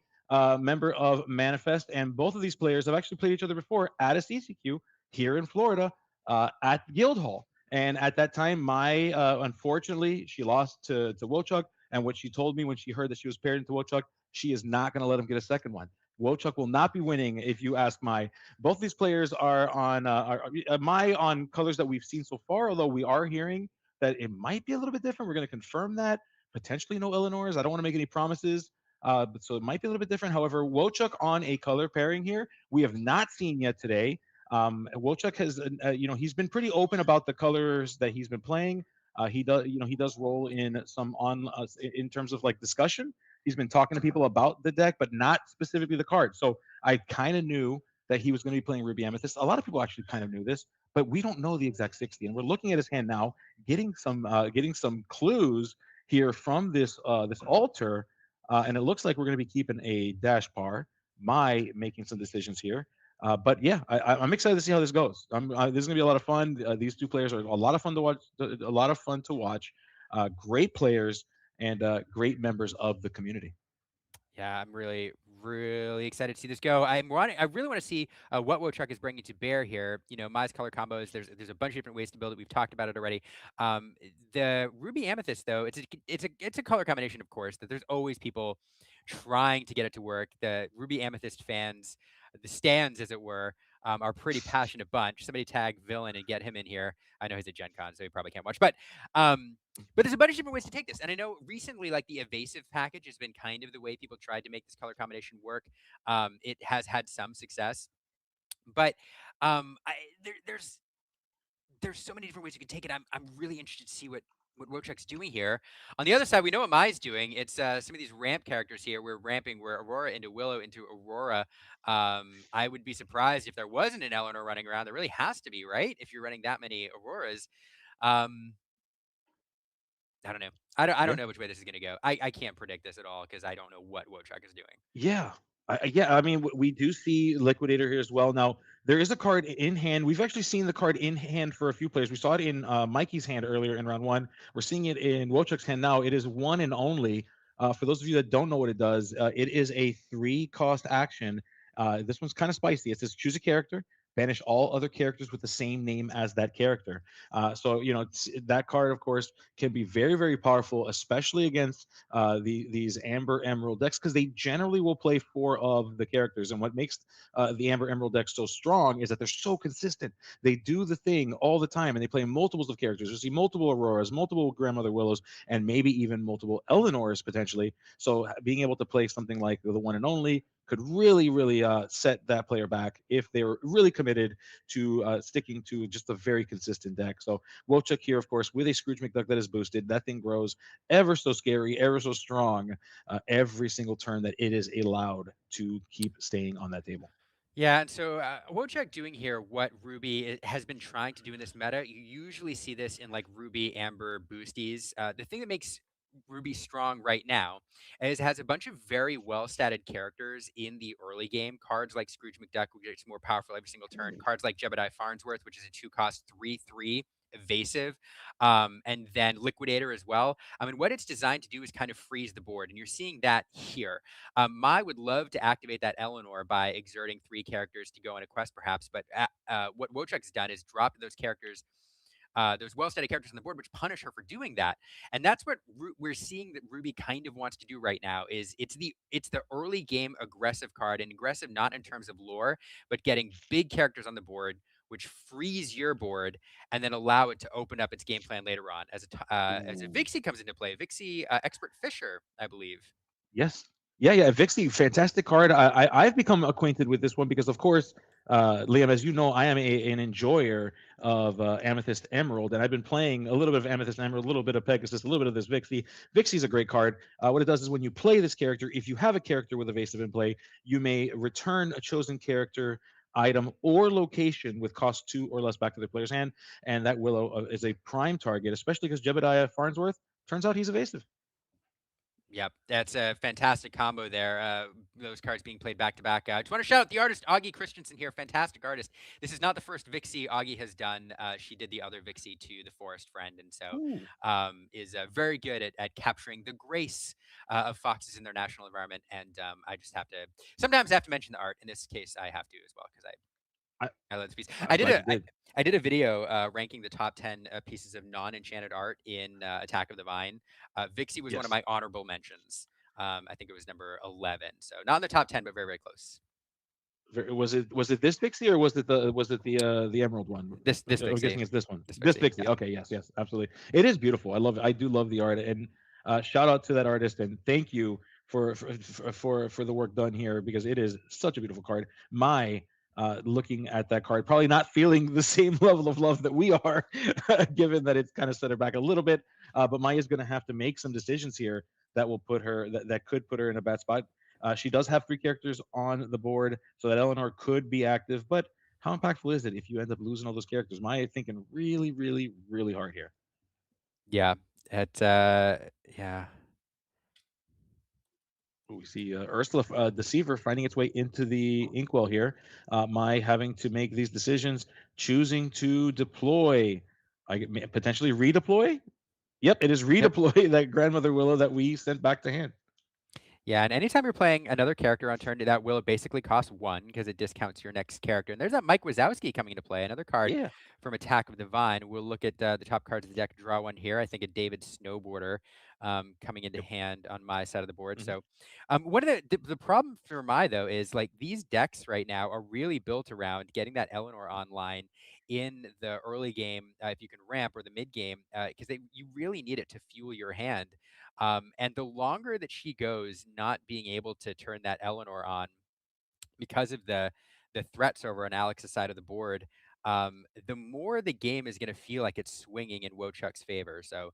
member of Manifest. And both of these players have actually played each other before at a CCQ here in Florida at Guildhall. And at that time, my unfortunately, she lost to Wochuk. And what she told me when she heard that she was paired into Wochuk, she is not going to let him get a second one. Wochuk will not be winning if you ask my. Both these players are on my on colors that we've seen so far. Although we are hearing that it might be a little bit different. We're going to confirm that potentially no Illinois. I don't want to make any promises. But so it might be a little bit different. However, Wochuk on a color pairing here, we have not seen yet today. Wochuk has, he's been pretty open about the colors that he's been playing. He does roll in some on in terms of like discussion. He's been talking to people about the deck, but not specifically the card. So I kind of knew that he was going to be playing Ruby Amethyst. A lot of people actually kind of knew this, but we don't know the exact 60. And we're looking at his hand now, getting some clues here from this altar, and it looks like we're going to be keeping a dash par. My making some decisions here, but yeah, I'm excited to see how this goes. This is going to be a lot of fun. These two players are a lot of fun to watch. A lot of fun to watch. Great players and great members of the community. Yeah, I'm really, really excited to see this go. I really want to see what Wochuk is bringing to bear here. Mai's color combos. There's a bunch of different ways to build it. We've talked about it already. The Ruby Amethyst, though, it's a color combination, of course. That there's always people trying to get it to work. The Ruby Amethyst fans, the stands, as it were, are a pretty passionate bunch. Somebody tag Villain and get him in here. I know he's at Gen Con, so he probably can't watch, um, but there's a bunch of different ways to take this. And I know recently, like the evasive package has been kind of the way people tried to make this color combination work. It has had some success, but there's so many different ways you can take it. I'm really interested to see what Wochuk's doing here. On the other side, we know what Mai's doing. It's some of these ramp characters here. We're Aurora into Willow into Aurora. I would be surprised if there wasn't an Eleanor running around. There really has to be, right? If you're running that many Auroras. Um, I don't know. I Yeah. don't know which way this is going to go. I can't predict this at all because I don't know what Wochuk is doing. Yeah. Yeah, I mean, we do see Liquidator here as well. Now, there is a card in hand. We've actually seen the card in hand for a few players. We saw it in Mikey's hand earlier in round one. We're seeing it in Wochuk's hand now. It is one and only. For those of you that don't know what it does, it is a 3-cost action. This one's kind of spicy. It says choose a character, banish all other characters with the same name as that character. That card, of course, can be very, very powerful, especially against these Amber Emerald decks because they generally will play 4 of the characters. And what makes the Amber Emerald deck so strong is that they're so consistent. They do the thing all the time, and they play multiples of characters. You see multiple Auroras, multiple Grandmother Willows, and maybe even multiple Eleanors potentially. So being able to play something like the one and only could really, really set that player back if they were really committed to sticking to just a very consistent deck. So Wochuk here, of course, with a Scrooge McDuck that is boosted. That thing grows ever so scary, ever so strong every single turn that it is allowed to keep staying on that table. Yeah, and so Wojciech doing here what Ruby has been trying to do in this meta. You usually see this in like Ruby Amber boosties. The thing that makes Ruby strong right now is it has a bunch of very well statted characters in the early game. Cards like Scrooge McDuck, which gets more powerful every single turn. Cards like Jebediah Farnsworth, which is a 2-cost 3/3 evasive, and then Liquidator as well. I mean, what it's designed to do is kind of freeze the board, and you're seeing that here. Mai would love to activate that Eleanor by exerting 3 characters to go on a quest, perhaps. But what Wojciech's done is dropped those characters, those well-studied characters on the board, which punish her for doing that. And that's what we're seeing that Ruby kind of wants to do right now. Is it's the early game aggressive card, and aggressive not in terms of lore, but getting big characters on the board which frees your board and then allow it to open up its game plan later on as a Ooh. Vixie comes into play. Vixie Expert Fisher, I believe. Yes. Yeah, yeah. Vixie, fantastic card. I've become acquainted with this one because, of course, Liam, as you know, I am an enjoyer of Amethyst Emerald, and I've been playing a little bit of Amethyst Emerald, a little bit of Pegasus, a little bit of this Vixie. Vixie's a great card. What it does is when you play this character, if you have a character with evasive in play, you may return a chosen character, item, or location with cost 2 or less back to the player's hand, and that Willow is a prime target, especially because Jebediah Farnsworth turns out he's evasive. Yep, that's a fantastic combo there. Those cards being played back to back. I just want to shout out the artist Augie Christensen here, fantastic artist. This is not the first Vixie Augie has done. She did the other Vixie to the Forest Friend, and so Ooh. is very good at capturing the grace of foxes in their natural environment. And I just have to sometimes I have to mention the art. In this case, I have to as well because I, I love this piece. I'm glad you did. I did a video ranking the top 10 pieces of non-enchanted art in Attack of the Vine. Vixie was one of Yes. my honorable mentions. I think it was number 11, so not in the top 10, but very very close. Was it this Pixie or was it the Emerald one? This I'm Vixie, guessing it's this one. this This Vixie, Pixie. yeah. Okay, yes, yes, absolutely. It is beautiful. I love it. I do love the art, and shout out to that artist and thank you for the work done here because it is such a beautiful card. My looking at that card, probably not feeling the same level of love that we are, given that it's kind of set her back a little bit. But Maya's going to have to make some decisions here that will put her that could put her in a bad spot. She does have 3 characters on the board, so that Eleanor could be active. But how impactful is it if you end up losing all those characters? Maya thinking really, really, really hard here. Yeah, it yeah. We see Ursula Deceiver finding its way into the inkwell here. Mai having to make these decisions, choosing to deploy, potentially redeploy. Yep, it is Yep. redeploy that grandmother Willow that we sent back to hand. Yeah, and anytime you're playing another character on turn, that will basically cost 1 because it discounts your next character. And there's that Mike Wazowski coming into play, another card Yeah. from Attack of the Vine. We'll look at the top cards of the deck, draw one here. I think a David Snowboarder coming into Yep. hand on my side of the board. Hmm. So one of the problem for my, though, is like these decks right now are really built around getting that Eleanor online in the early game, if you can ramp, or the mid game, because you really need it to fuel your hand. And the longer that she goes not being able to turn that Eleanor on because of the threats over on Alex's side of the board, the more the game is going to feel like it's swinging in Wochuk's favor. So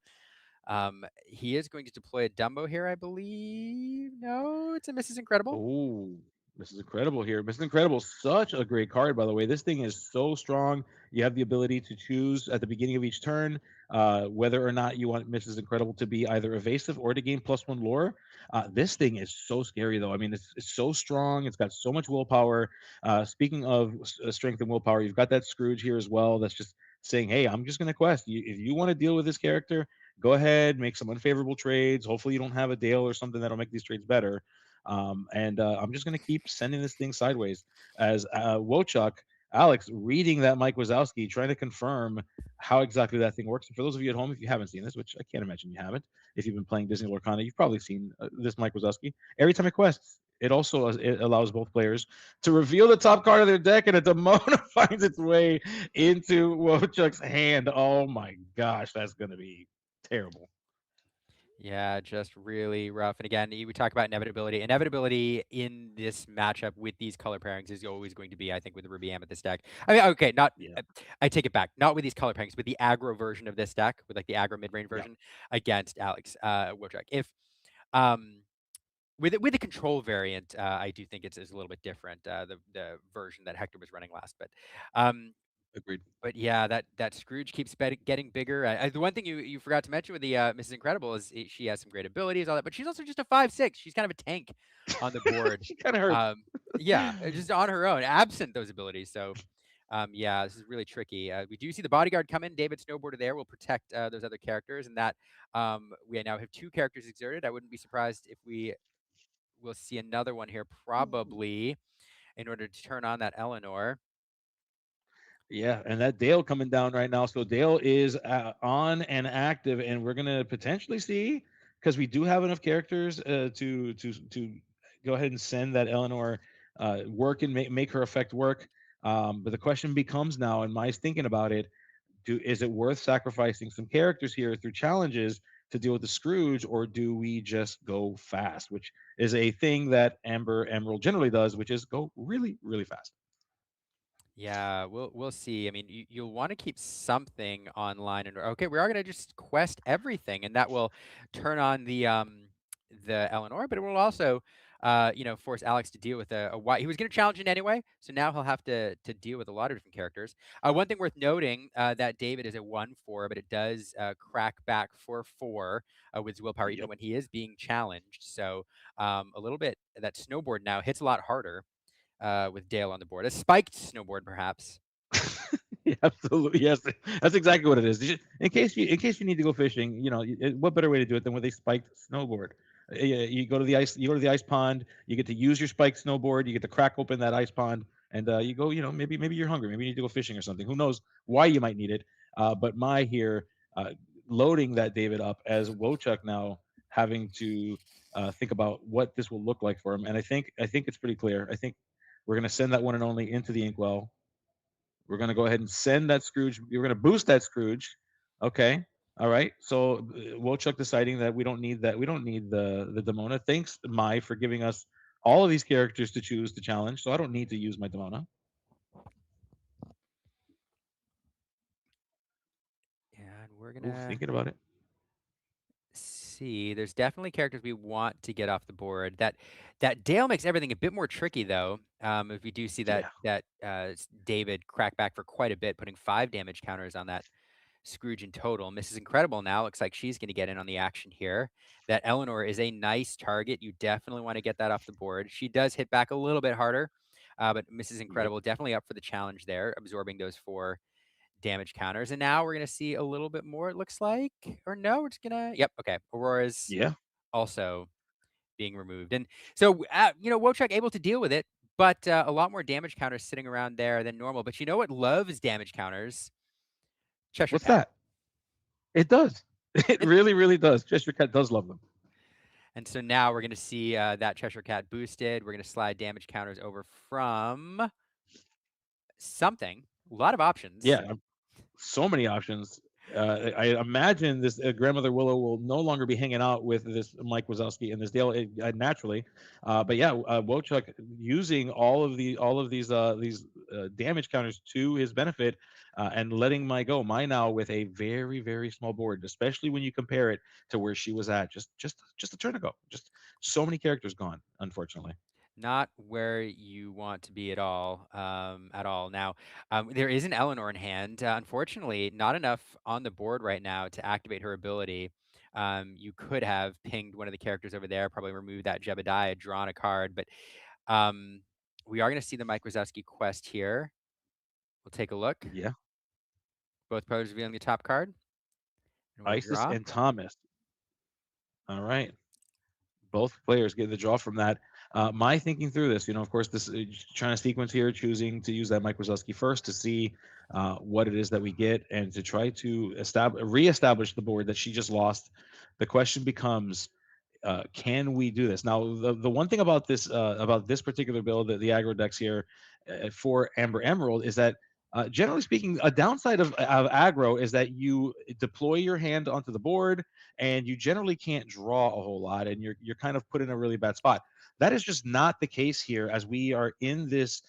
he is going to deploy a Dumbo here, I believe. No, it's a Mrs. Incredible. Oh, this is incredible here. Mr. Incredible, such a great card, by the way. This thing is so strong. You have the ability to choose at the beginning of each turn whether or not you want Mrs. Incredible to be either evasive or to gain +1 lore. This thing is so scary, though. I mean, it's so strong. It's got so much willpower. Speaking of strength and willpower, you've got that Scrooge here as well. That's just saying, hey, I'm just going to quest. If you want to deal with this character, go ahead, make some unfavorable trades. Hopefully, you don't have a Dale or something that'll make these trades better. And I'm just going to keep sending this thing sideways as Wochuk, Alex, reading that Mike Wazowski, trying to confirm how exactly that thing works. And for those of you at home, if you haven't seen this, which I can't imagine you haven't, if you've been playing Disney Lorcana, you've probably seen this Mike Wazowski. Every time it quests, it also it allows both players to reveal the top card of their deck, and a Demona finds its way into Wochuk's hand. Oh my gosh, that's going to be terrible. Yeah, just really rough. And again, we talk about inevitability. Inevitability in this matchup with these color pairings is always going to be, I think, with the Ruby Amethyst deck. I mean, okay, not. Yeah. I take it back. Not with these color pairings, with the aggro version of this deck, with like the aggro mid range Yeah. version against Alex Wojcik. If um with the control variant, I do think it's a little bit different. The version that Hector was running last, um, Agreed. but yeah, that Scrooge keeps getting bigger. The one thing you forgot to mention with the Mrs. Incredible is she has some great abilities, all that, but she's also just a 5'6". She's kind of a tank on the board. She kind of hurts. Yeah, just on her own, absent those abilities. So, yeah, this is really tricky. We do see the bodyguard come in. David Snowboarder there will protect those other characters, and that we now have 2 characters exerted. I wouldn't be surprised if we will see another one here, probably in order to turn on that Eleanor. Yeah, and that Dale coming down right now. So Dale is on and active, and we're gonna potentially see because we do have enough characters to go ahead and send that Eleanor work and make her effect work. But the question becomes now, in my thinking about it, is it worth sacrificing some characters here through challenges to deal with the Scrooge, or do we just go fast, which is a thing that Amber Emerald generally does, which is go really, really fast. Yeah, we'll see. I mean, you'll want to keep something online, and okay, we are gonna just quest everything, and that will turn on the Eleanor, but it will also force Alex to deal with a why he was gonna challenge it anyway, so now he'll have to deal with a lot of different characters. One thing worth noting that David is a 1/4, but it does crack back for 4 with his willpower, even Yep. when he is being challenged. So a little bit that snowboard now hits a lot harder with Dale on the board. A spiked snowboard, perhaps. Yeah, absolutely, yes. That's exactly what it is. In case you need to go fishing, what better way to do it than with a spiked snowboard? You go to the ice. You go to the ice pond. You get to use your spiked snowboard. You get to crack open that ice pond, and you go. Maybe you're hungry. Maybe you need to go fishing or something. Who knows why you might need it? But my here, loading that David up as Wochuk now having to think about what this will look like for him, and I think it's pretty clear. I think we're going to send that one and only into the inkwell. We're going to go ahead and send that Scrooge. We're going to boost that Scrooge. Okay. All right. So Wojciech deciding that we don't need that. We don't need the Demona. Thanks, Mai, for giving us all of these characters to choose to challenge. So I don't need to use my Demona. And we're Ooh, gonna thinking about it. see. There's definitely characters we want to get off the board. That Dale makes everything a bit more tricky, though. If we do see that Yeah. David crack back for quite a bit, putting 5 damage counters on that Scrooge in total. Mrs. Incredible now looks like she's going to get in on the action here. That Eleanor is a nice target. You definitely want to get that off the board. She does hit back a little bit harder, but Mrs. Yep. Incredible definitely up for the challenge there, absorbing those 4 damage counters. And now we're going to see a little bit more, it looks like. Or no, we're just going to. Yep, okay. Aurora's Yeah. also being removed. And so, Wojciech able to deal with it, but a lot more damage counters sitting around there than normal. But you know what loves damage counters? Cheshire What's Cat. that? It does. It It, really, really does. Cheshire Cat does love them. and so now we're going to see that Cheshire Cat boosted. We're going to slide damage counters over from something. A lot of options. Yeah. So many options. I imagine this Grandmother Willow will no longer be hanging out with this Mike Wazowski and this Dale naturally, but yeah, Wojciech using all of these damage counters to his benefit, and letting my go. My now with a very very small board, especially when you compare it to where she was at just a turn ago. Just so many characters gone, unfortunately. Not where you want to be at all. At all. Now, there is an Eleanor in hand. Unfortunately, not enough on the board right now to activate her ability. You could have pinged one of the characters over there, probably removed that Jebediah, drawn a card, but um, we are going to see the Mike Wazowski quest here. We'll take a look. Yeah, Both players revealing the top card, and we'll Isis draw. and Thomas. All right. Both players get the draw from that. My thinking through this, of course, this trying to sequence here, choosing to use that Mike Wazowski first to see what it is that we get, and to try to reestablish the board that she just lost. The question becomes, can we do this? Now, the one thing about this particular build, the aggro decks here for Amber Emerald, is that generally speaking, a downside of aggro is that you deploy your hand onto the board and you generally can't draw a whole lot, and you're kind of put in a really bad spot. That is just not the case here, as we are in this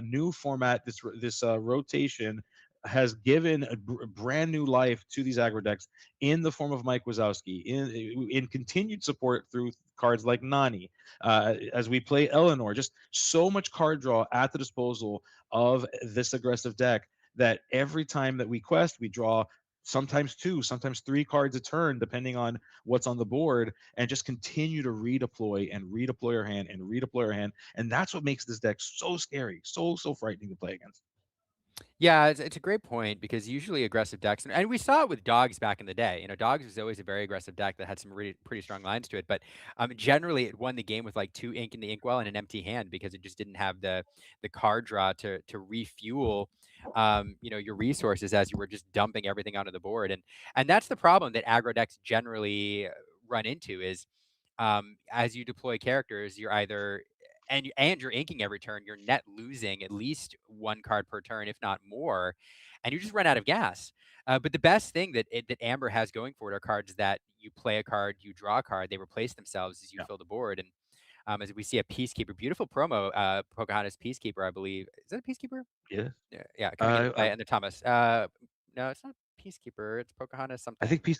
new format. This rotation has given a brand new life to these aggro decks in the form of Mike Wazowski, in continued support through cards like Nani, as we play Eleanor. Just so much card draw at the disposal of this aggressive deck that every time that we quest, we draw sometimes 2, sometimes 3 cards a turn, depending on what's on the board, and just continue to redeploy and redeploy our hand and redeploy our hand. And that's what makes this deck so scary, so frightening to play against. Yeah, it's a great point because usually aggressive decks, and we saw it with Dogs back in the day. Dogs was always a very aggressive deck that had some really pretty strong lines to it. But generally, it won the game with like 2 ink in the inkwell and an empty hand because it just didn't have the card draw to refuel, your resources as you were just dumping everything onto the board. And that's the problem that aggro decks generally run into is as you deploy characters, you're either and you're inking every turn, you're net losing at least one card per turn, if not more, and you just run out of gas. But the best thing that Amber has going for it are cards that you play a card, you draw a card, they replace themselves as you Yeah. fill the board. And as we see a Peacekeeper, beautiful promo, Pocahontas Peacekeeper, I believe. Is that a Peacekeeper? Yes. Yeah, yeah, coming into I play, and the Thomas. No, it's not Peacekeeper. It's Pocahontas I something. think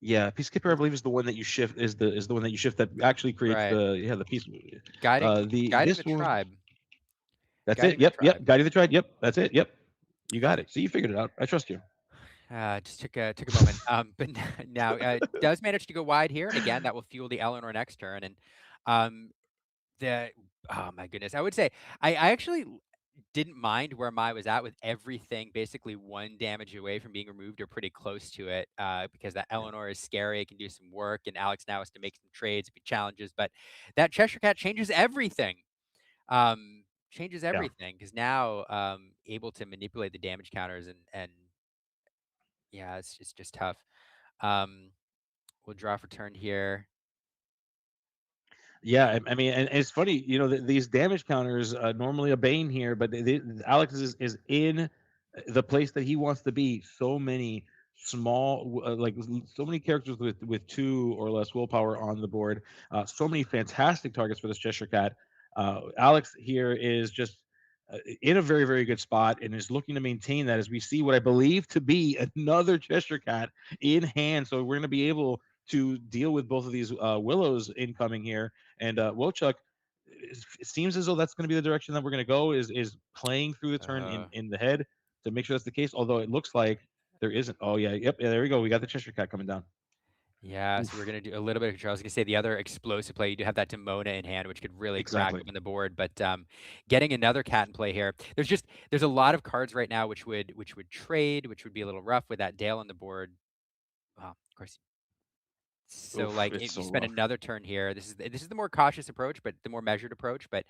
yeah, Peacekeeper I Is it- believe is the one that you shift is the one that you shift that actually creates Right, the peace. guiding This the one, tribe, that's it. guiding the Yep, tribe. yep. Guiding the Tribe. Yep, that's it. Yep, you got it. So you figured it out. I trust you. Just took a moment. But now does manage to go wide here, and again that will fuel the Eleanor next turn. And um, the oh my goodness, I would say I actually didn't mind where Mai was at with everything basically one damage away from being removed or pretty close to it, because that Eleanor is scary. It can do some work, and Alex now has to make some trades, big challenges. But that Cheshire Cat changes everything. Changes Yeah. everything because now able to manipulate the damage counters, and yeah, it's just tough. Um, we'll draw for turn here. Yeah, I mean, and it's funny, these damage counters normally a bane here, but Alex is in the place that he wants to be. So many so many characters with two or less willpower on the board. So many fantastic targets for this Cheshire Cat. Alex here is just in a very very good spot and is looking to maintain that as we see what I believe to be another Cheshire Cat in hand. So we're going to be able to deal with both of these willows incoming here. And Wochuk, it seems as though that's going to be the direction that we're going to go. Is playing through the turn Uh, in the head to make sure that's the case. Although it looks like there isn't. Oh yeah, yep. Yeah, there we go. We got the Cheshire Cat coming down. yeah, so we're Oof, gonna do a little bit of control. I was gonna say the other explosive play, you do have that Demona in hand, which could really crack exactly. open the board. But getting another cat in play here, there's a lot of cards right now which would trade, which would be a little rough with that Dale on the board. Well, of course. So Oof, like it's if you so spend rough. another turn here, this is the more cautious approach, but the more measured approach, but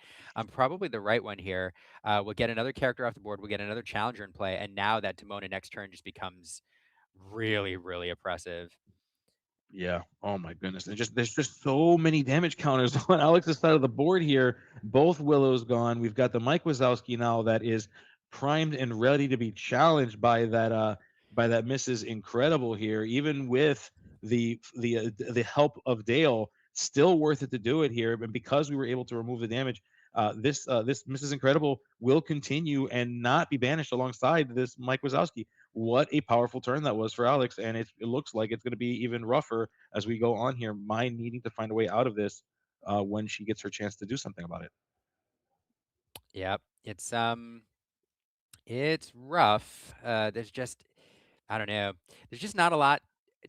probably the right one here. We'll get another character off the board, we'll get another challenger in play, and now that Demona next turn just becomes really, really oppressive. Yeah. Oh my goodness. And just there's just so many damage counters on Alex's side of the board here. Both Willows gone. We've got the Mike Wazowski now that is primed and ready to be challenged by that Mrs. Incredible here, even with the help of Dale, still worth it to do it here. And because we were able to remove the damage, this Mrs. Incredible will continue and not be banished alongside this Mike Wazowski. What a powerful turn that was for Alex, and it looks like it's going to be even rougher as we go on here. Mine needing to find a way out of this when she gets her chance to do something about it. Yep. It's rough. There's just I don't know. There's just not a lot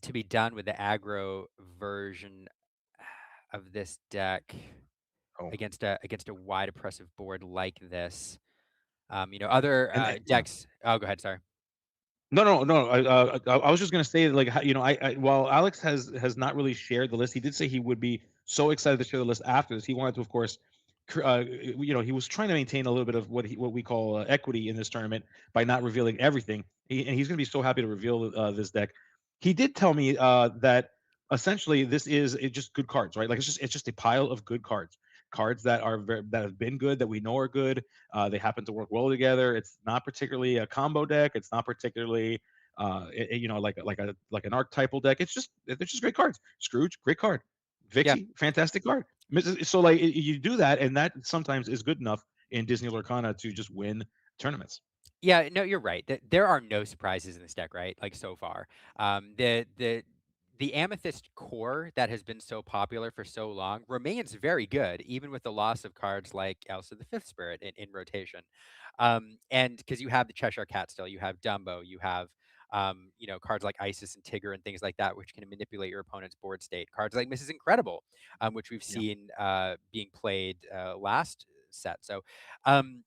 to be done with the aggro version of this deck Oh, against a wide oppressive board like this. Other and yeah. decks. Oh, go ahead. Sorry. No, no, no. I was just gonna say, like, while Alex has not really shared the list, he did say he would be so excited to share the list after this. He wanted to, of course, he was trying to maintain a little bit of what we call equity in this tournament by not revealing everything. And he's gonna be so happy to reveal this deck. He did tell me that essentially this is just good cards, right? Like it's just a pile of good cards that that have been good, that we know are good. They happen to work well together. It's not particularly a combo deck. It's not particularly, like an archetypal deck. They're just great cards. Scrooge, great card. Yeah. Vixie, fantastic card. So like you do that, and that sometimes is good enough in Disney Lorcana to just win tournaments. Yeah, no, you're right. There are no surprises in this deck, right? Like so far, the Amethyst core that has been so popular for so long remains very good, even with the loss of cards like Elsa the Fifth Spirit in rotation. And because you have the Cheshire Cat still, you have Dumbo, you have cards like Isis and Tigger and things like that, which can manipulate your opponent's board state. Cards like Mrs. Incredible, which we've Yeah. seen being played last set. So. Um,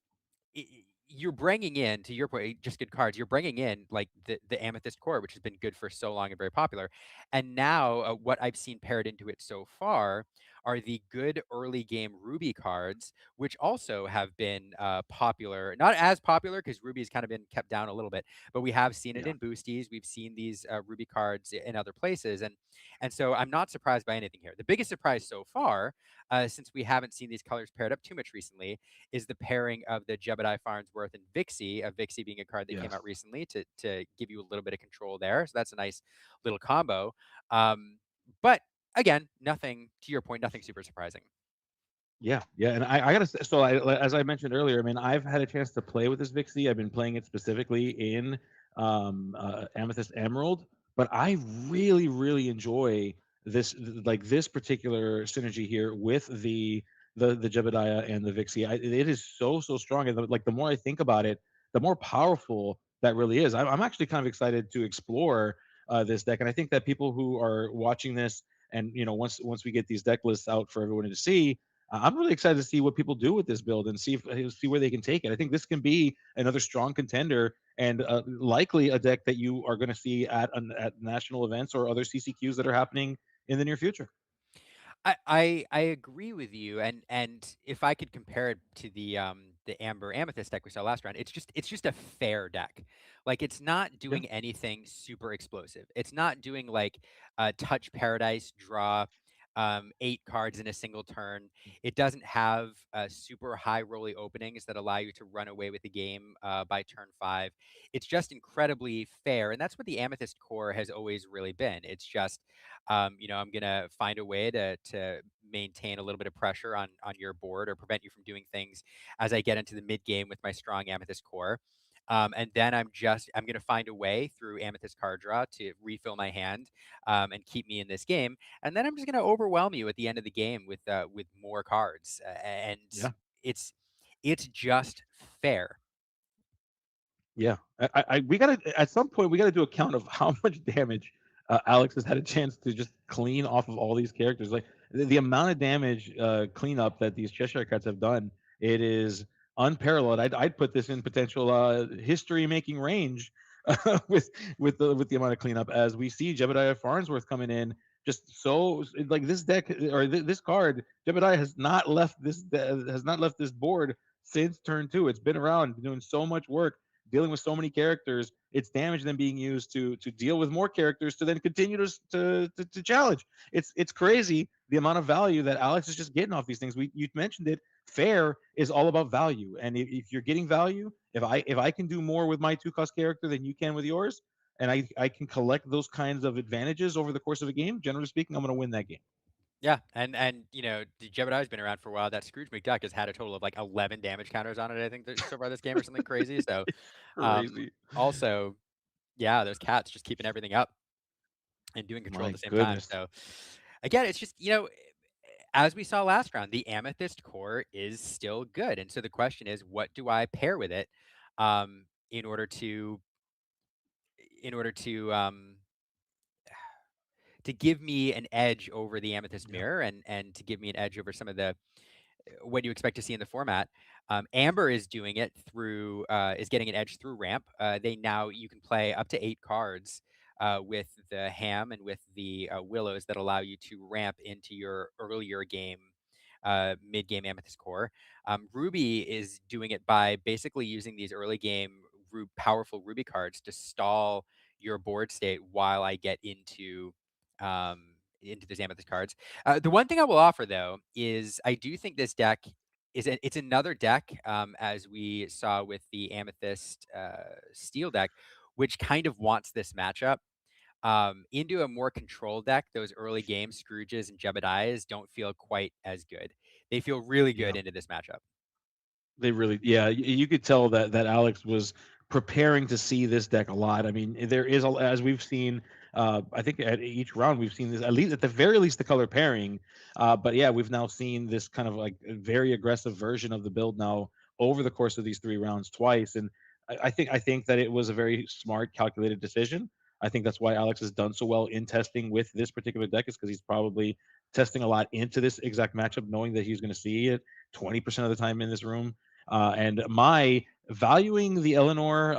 you're bringing in, to your point, just good cards. You're bringing in like the Amethyst core, which has been good for so long and very popular. And now, what I've seen paired into it so far are the good early game Ruby cards, which also have been popular. Not as popular because Ruby's kind of been kept down a little bit, but we have seen it Yeah. in boosties. We've seen these Ruby cards in other places, and so I'm not surprised by anything here. The biggest surprise so far, since we haven't seen these colors paired up too much recently, is the pairing of the Jebediah Farnsworth and Vixie. Vixie being a card that came Yes. out recently to give you a little bit of control there. So that's a nice little combo. But again, nothing to your point, nothing super surprising. Yeah, yeah, and I gotta say, so as I mentioned earlier, I mean, I've had a chance to play with this Vixie. I've been playing it specifically in Amethyst Emerald, but I really, really enjoy like this particular synergy here with the Jebediah and the Vixie. It is so strong, and like the more I think about it, the more powerful that really is. I'm actually kind of excited to explore this deck, and I think that people who are watching this, and once we get these deck lists out for everyone to see, I'm really excited to see what people do with this build and see where they can take it. I think this can be another strong contender and likely a deck that you are going to see at national events or other CCQs that are happening in the near future. I agree with you, and if I could compare it to the Amber Amethyst deck we saw last round, it's just a fair deck. Like it's not Yeah, doing anything super explosive. It's not doing like touch paradise, draw 8 cards in a single turn. It doesn't have super high rolly openings that allow you to run away with the game by turn 5. It's just incredibly fair, and that's what the Amethyst core has always really been. It's just I'm gonna find a way to maintain a little bit of pressure on your board or prevent you from doing things as I get into the mid game with my strong Amethyst core. And then I'm gonna find a way through Amethyst card draw to refill my hand and keep me in this game. And then I'm just gonna overwhelm you at the end of the game with more cards. And yeah. it's it's just fair. Yeah, we gotta at some point we gotta do a count of how much damage Alex has had a chance to just clean off of all these characters. Like the amount of damage cleanup that these Cheshire Cats have done, it is unparalleled. I'd put this in potential history making range with with the amount of cleanup as we see Jebediah Farnsworth coming in. Just so like this deck or this card, Jebediah has not left this board since turn 2. It's been around doing so much work dealing with so many characters, it's damage then being used to deal with more characters to then continue to challenge. It's crazy the amount of value that Alex is just getting off these things. You mentioned it. Fair is all about value, and if you're getting value, if I can do more with my 2 cost character than you can with yours, and I can collect those kinds of advantages over the course of a game, generally speaking, I'm going to win that game. Yeah, and the Jebediah's been around for a while. That Scrooge McDuck has had a total of like 11 damage counters on it, I think, so far this game or something crazy. So, Crazy. also, yeah, those cats just keeping everything up and doing control at My the same time. goodness. So, again, it's just as we saw last round, the Amethyst core is still good, and so the question is, what do I pair with it, um, in order to in order to give me an edge over the Amethyst Yeah. Mirror and to give me an edge over some of the what you expect to see in the format. Amber is doing it through is getting an edge through ramp. They now you can play up to 8 cards with the ham and with the willows that allow you to ramp into your earlier game mid game Amethyst core. Ruby is doing it by basically using these early game powerful Ruby cards to stall your board state while I get into those Amethyst cards. The one thing I will offer though is I do think this deck it's another deck, as we saw with the Amethyst Steel deck, which kind of wants this matchup. Into a more controlled deck, those early game Scrooges and Jebediahs don't feel quite as good. They feel really Yeah. good into this matchup. They really, yeah. You could tell that Alex was preparing to see this deck a lot. I mean, there is as we've seen. I think at each round we've seen this at least at the very least the color pairing. But yeah, we've now seen this kind of like very aggressive version of the build now over the course of these 3 rounds twice. And I think that it was a very smart, calculated decision. I think that's why Alex has done so well in testing with this particular deck is because he's probably testing a lot into this exact matchup, knowing that he's going to see it 20% of the time in this room. And my valuing the Eleanor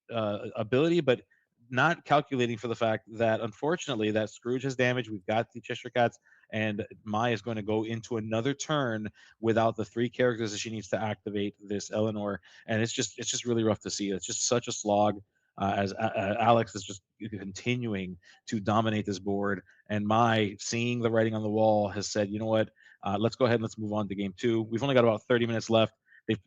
ability, but not calculating for the fact that unfortunately that Scrooge has damage. We've got the Cheshire Cats, and Mai is going to go into another turn without the three characters that she needs to activate this Eleanor, and it's just really rough to see. It's just such a slog. As Alex is just continuing to dominate this board, and Mai, seeing the writing on the wall, has said, "You know what? Let's go ahead and let's move on to game two. We've only got about 30 minutes left.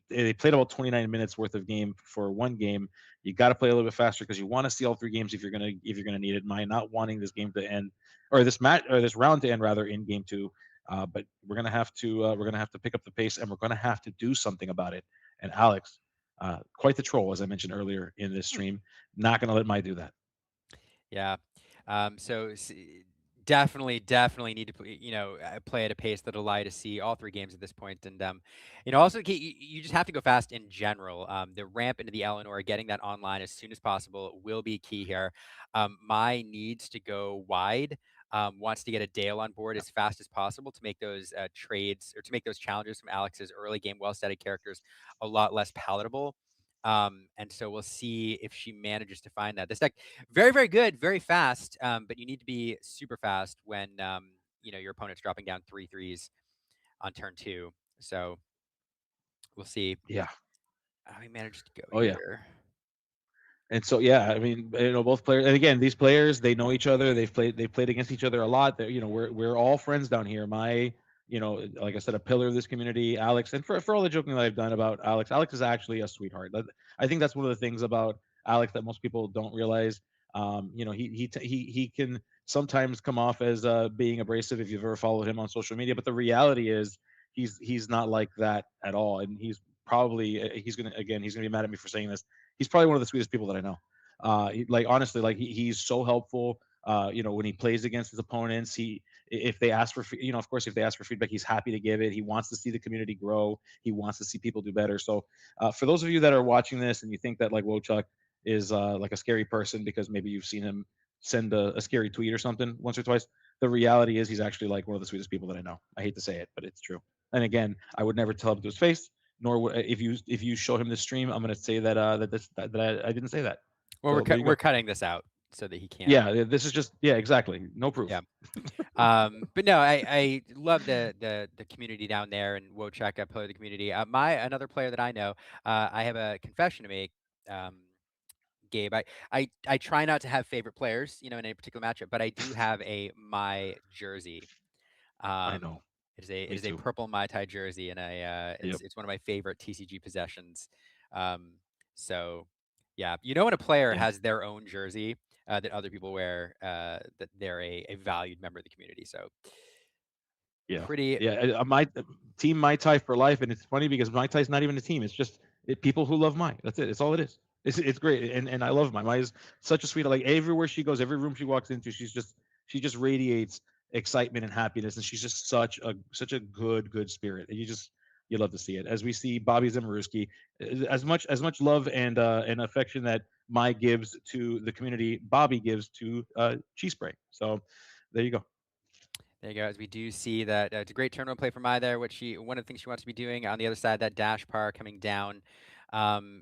They played about 29 minutes worth of game for one game. You got to play a little bit faster because you want to see all three games if you're gonna need it. Mai not wanting this game to end, or this match, or this round to end rather, in game two. But we're gonna have to pick up the pace, and we're gonna have to do something about it. And Alex, quite the troll, as I mentioned earlier in this stream, not gonna let Mai do that. Yeah. So definitely need to play at a pace that allow you to see all three games at this point, and also you just have to go fast in general. The ramp into the Eleanor, getting that online as soon as possible will be key here. Mai needs to go wide. Wants to get a Dale on board as fast as possible to make those trades, or to make those challenges from Alex's early game well-studied characters a lot less palatable. And so we'll see if she manages to find that. This deck, very, very good, very fast, but you need to be super fast when your opponent's dropping down 3/3s on turn 2. So we'll see Yeah. how he managed to go Oh yeah. here. And so yeah, I mean, both players, and again, these players, they know each other. They've played against each other a lot. We're all friends down here. My, like I said, a pillar of this community, Alex. And for all the joking that I've done about Alex is actually a sweetheart. I think that's one of the things about Alex that most people don't realize. He can sometimes come off as being abrasive if you've ever followed him on social media, but the reality is he's not like that at all. And he's gonna be mad at me for saying this. He's probably one of the sweetest people that I know. Like honestly, like he's so helpful. When he plays against his opponents, if they ask for, of course, if they ask for feedback, he's happy to give it. He wants to see the community grow. He wants to see people do better. So, for those of you that are watching this and you think that like Wochuk is like a scary person because maybe you've seen him send a scary tweet or something once or twice, the reality is he's actually like one of the sweetest people that I know. I hate to say it, but it's true. And again, I would never tell him to his face, nor if you show him this stream, I'm going to say that I didn't say that. Well, So there you we're go. cutting this out so that he can't. Yeah, this is just, yeah, exactly. No proof. Yeah. But no, I love the community down there, and Wochak, a player of the community. Another player that I know, I have a confession to make. Gabe, I try not to have favorite players, in any particular matchup, but I do have my jersey. I Um, know. it Me is a too. purple Mai Tai jersey, and Yep. it's one of my favorite TCG possessions. Um, so yeah, when a player Yeah. has their own jersey that other people wear, that they're a valued member of the community. So Yeah. pretty. Yeah. My team, Mai Tai for life, and it's funny because Mai Tai's not even a team. It's just people who love Mai. That's it. It's all it is. It's great, and I love Mai. Mai is such a sweet. Like everywhere she goes, every room she walks into, she just radiates excitement and happiness, and she's just such a good spirit. And you love to see it. As we see Bobby Zimmerowski, as much love and affection that Mai gives to the community, Bobby gives to Cheese Spray. So there you go. There you go. As we do see that it's a great tournament play for Mai there. One of the things she wants to be doing on the other side, that dash par coming down.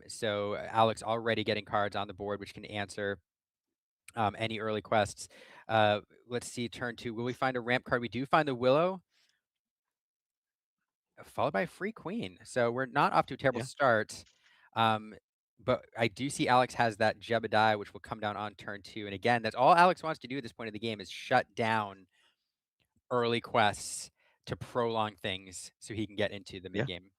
So Alex already getting cards on the board, which can answer any early quests. Let's see, turn 2. Will we find a ramp card? We do find the Willow, followed by Free Queen. So we're not off to a terrible Yeah. start. But I do see Alex has that Jebediah, which will come down on turn 2. And again, that's all Alex wants to do at this point of the game, is shut down early quests to prolong things so he can get into the mid Yeah. game.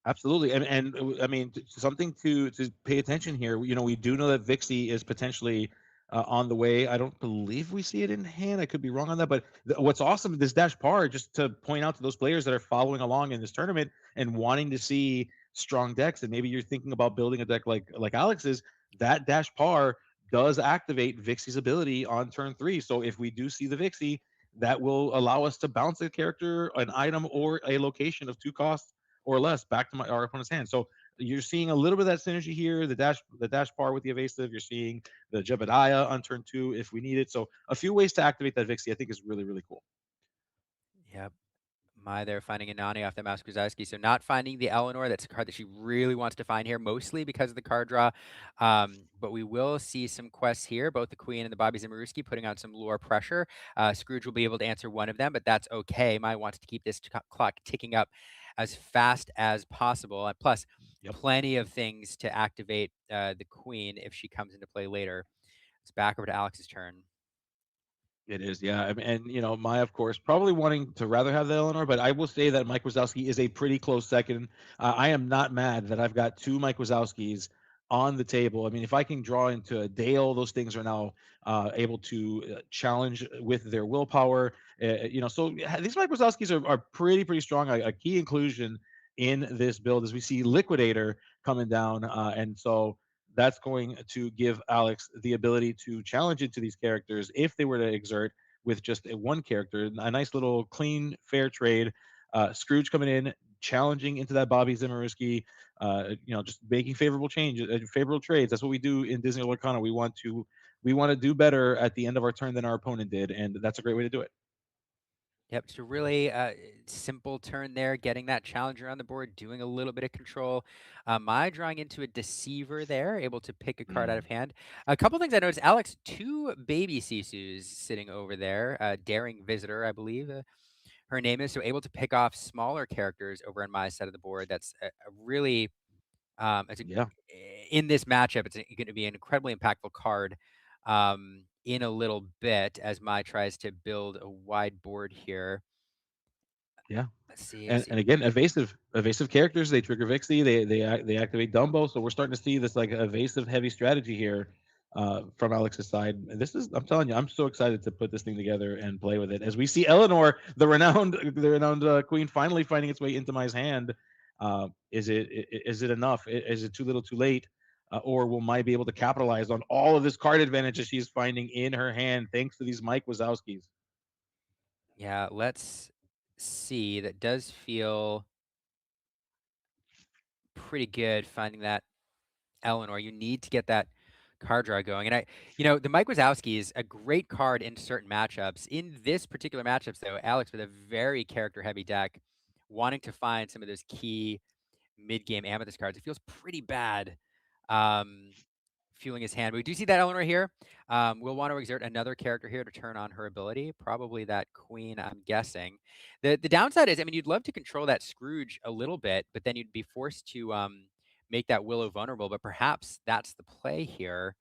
Absolutely, and I mean something to pay attention here. We do know that Vixie is potentially on the way. I don't believe we see it in hand. I could be wrong on that, but what's awesome this dash par, just to point out to those players that are following along in this tournament and wanting to see strong decks, and maybe you're thinking about building a deck like Alex's. That dash par does activate Vixie's ability on turn 3. So if we do see the Vixie, that will allow us to bounce a character, an item, or a location of 2 costs or less back to our opponent's hand. So you're seeing a little bit of that synergy here. The dash par with the evasive. You're seeing the Jebediah on turn 2 if we need it. So a few ways to activate that Vixie, I think, is really really cool. Yep. My, they're finding a Nani off the Mouse Krasowski. So not finding the Eleanor. That's a card that she really wants to find here, mostly because of the card draw. But we will see some quests here, both the Queen and the Bobby Zimmerowski putting on some lore pressure. Scrooge will be able to answer one of them, but that's okay. Mai wants to keep this clock ticking up as fast as possible. And plus, Yep. plenty of things to activate the Queen if she comes into play later. It's back over to Alex's turn. It is, yeah. I mean, and Maya, of course, probably wanting to rather have the Eleanor, but I will say that Mike Wazowski is a pretty close second. I am not mad that I've got two Mike Wazowskis on the table. I mean, if I can draw into a Dale, those things are now able to challenge with their willpower. So yeah, these Mike Wazowskis are pretty strong. A key inclusion in this build as we see Liquidator coming down, and so that's going to give Alex the ability to challenge into these characters if they were to exert with just a one character. A nice little clean, fair trade. Scrooge coming in, challenging into that Bobby Zimmerowski, just making favorable changes, favorable trades. That's what we do in Disney Lorcana. We want to do better at the end of our turn than our opponent did, and that's a great way to do it. Yep, just a really simple turn there, getting that challenger on the board, doing a little bit of control. My drawing into a deceiver there, able to pick a card out Mm, of hand. A couple things I noticed, Alex, two baby Sisus sitting over there, daring visitor, I believe her name is. So able to pick off smaller characters over on my side of the board. That's a really, it's a, yeah, in this matchup, it's going to be an incredibly impactful card. In a little bit, as Mai tries to build a wide board here. yeah. Let's see. Let's And, see. and again, evasive characters. They trigger Vixie. They activate Dumbo. So we're starting to see this like evasive heavy strategy here from Alex's side. And this is, I'm telling you, I'm so excited to put this thing together and play with it. As we see Eleanor, the renowned queen, finally finding its way into my hand. Is it enough? Is it too little, too late? Or will Mai be able to capitalize on all of this card advantage that she's finding in her hand thanks to these Mike Wazowskis? Yeah, let's see. That does feel pretty good finding that Eleanor. You need to get that card draw going. And the Mike Wazowski is a great card in certain matchups. In this particular matchups, though, Alex with a very character heavy deck, wanting to find some of those key mid-game Amethyst cards, it feels pretty bad. Um, Fueling his hand. But we do see that Eleanor here. We'll want to exert another character here to turn on her ability. Probably that Queen, I'm guessing. The downside is, I mean, you'd love to control that Scrooge a little bit, but then you'd be forced to make that Willow vulnerable. But perhaps that's the play here.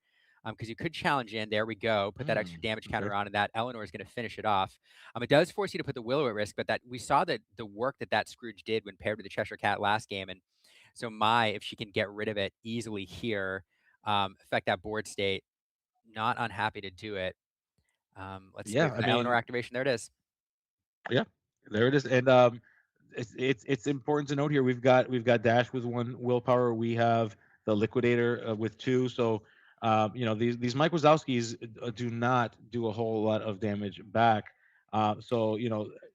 Because you could challenge in. There we go. Put that extra damage Okay. counter on, and that Eleanor is going to finish it off. It does force you to put the Willow at risk, but that we saw that the work that Scrooge did when paired with the Cheshire Cat last game, and so Mai, if she can get rid of it easily here, affect that board state. Not unhappy to do it. Let's wait Yeah, for I the Eleanor mean, activation. There it is. yeah, there it is. And it's important to note here we've got Dash with one willpower. We have the Liquidator with two. So these Mike Wazowskis do not do a whole lot of damage back. So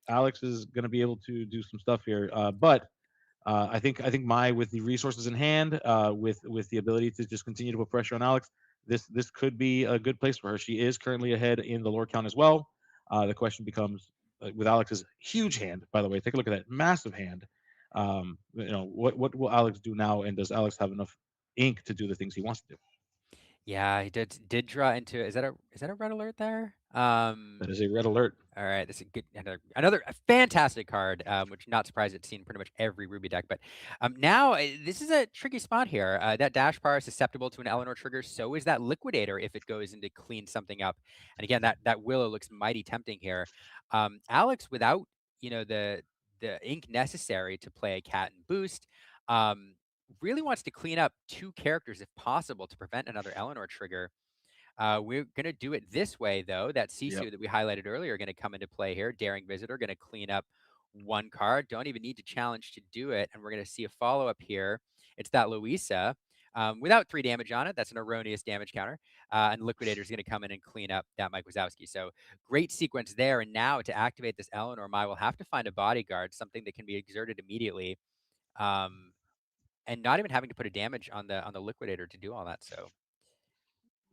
Alex is going to be able to do some stuff here. But I think Mai, with the resources in hand, with the ability to just continue to put pressure on Alex, this could be a good place for her. She is currently ahead in the lore count as well. The question becomes, with Alex's huge hand, by the way, take a look at that massive hand. What will Alex do now, and does Alex have enough ink to do the things he wants to do? Yeah, he did draw into. Is that a red alert there? That is a red alert. All right, this is a good another a fantastic card, which not surprised it's seen pretty much every Ruby deck. But now this is a tricky spot here. That Dash Power is susceptible to an Eleanor trigger. So is that Liquidator if it goes in to clean something up. And again, that Willow looks mighty tempting here. Alex, without the ink necessary to play a Cat and Boost, um, really wants to clean up two characters if possible to prevent another Eleanor trigger. We're going to do it this way, though. That Yep. Sisu that we highlighted earlier going to come into play here. Daring Visitor going to clean up one card. Don't even need to challenge to do it. And we're going to see a follow-up here. It's that Louisa. Without 3 damage on it, that's an erroneous damage counter. And Liquidator is going to come in and clean up that Mike Wazowski. So great sequence there. And now to activate this Eleanor, Mai will have to find a bodyguard, something that can be exerted immediately. And not even having to put a damage on the Liquidator to do all that. So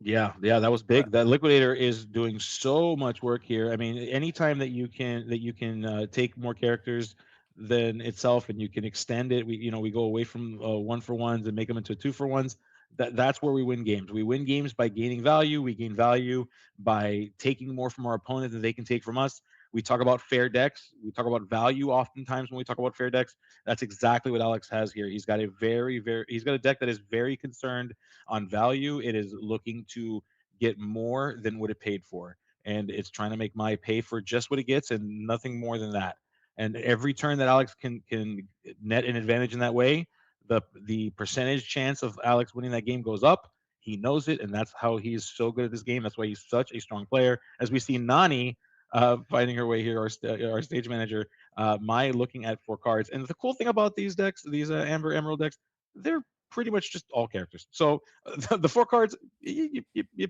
Yeah, that was But big. That liquidator is doing so much work here. I mean, anytime that you can take more characters than itself, and you can extend it. We go away from one for ones and make them into two for ones. That's where we win games. We win games by gaining value. We gain value by taking more from our opponent than they can take from us. We talk about fair decks. We talk about value oftentimes when we talk about fair decks. That's exactly what Alex has here. He's got a deck that is very concerned on value. It is looking to get more than what it paid for, and it's trying to make my pay for just what it gets and nothing more than that. And every turn that Alex can net an advantage in that way, the percentage chance of Alex winning that game goes up. He knows it, and that's how he's so good at this game. That's why he's such a strong player. As we see Nani finding her way here, our stage manager, my looking at 4 cards. And the cool thing about these decks, these Amber Emerald decks, they're pretty much just all characters. So the 4 cards, you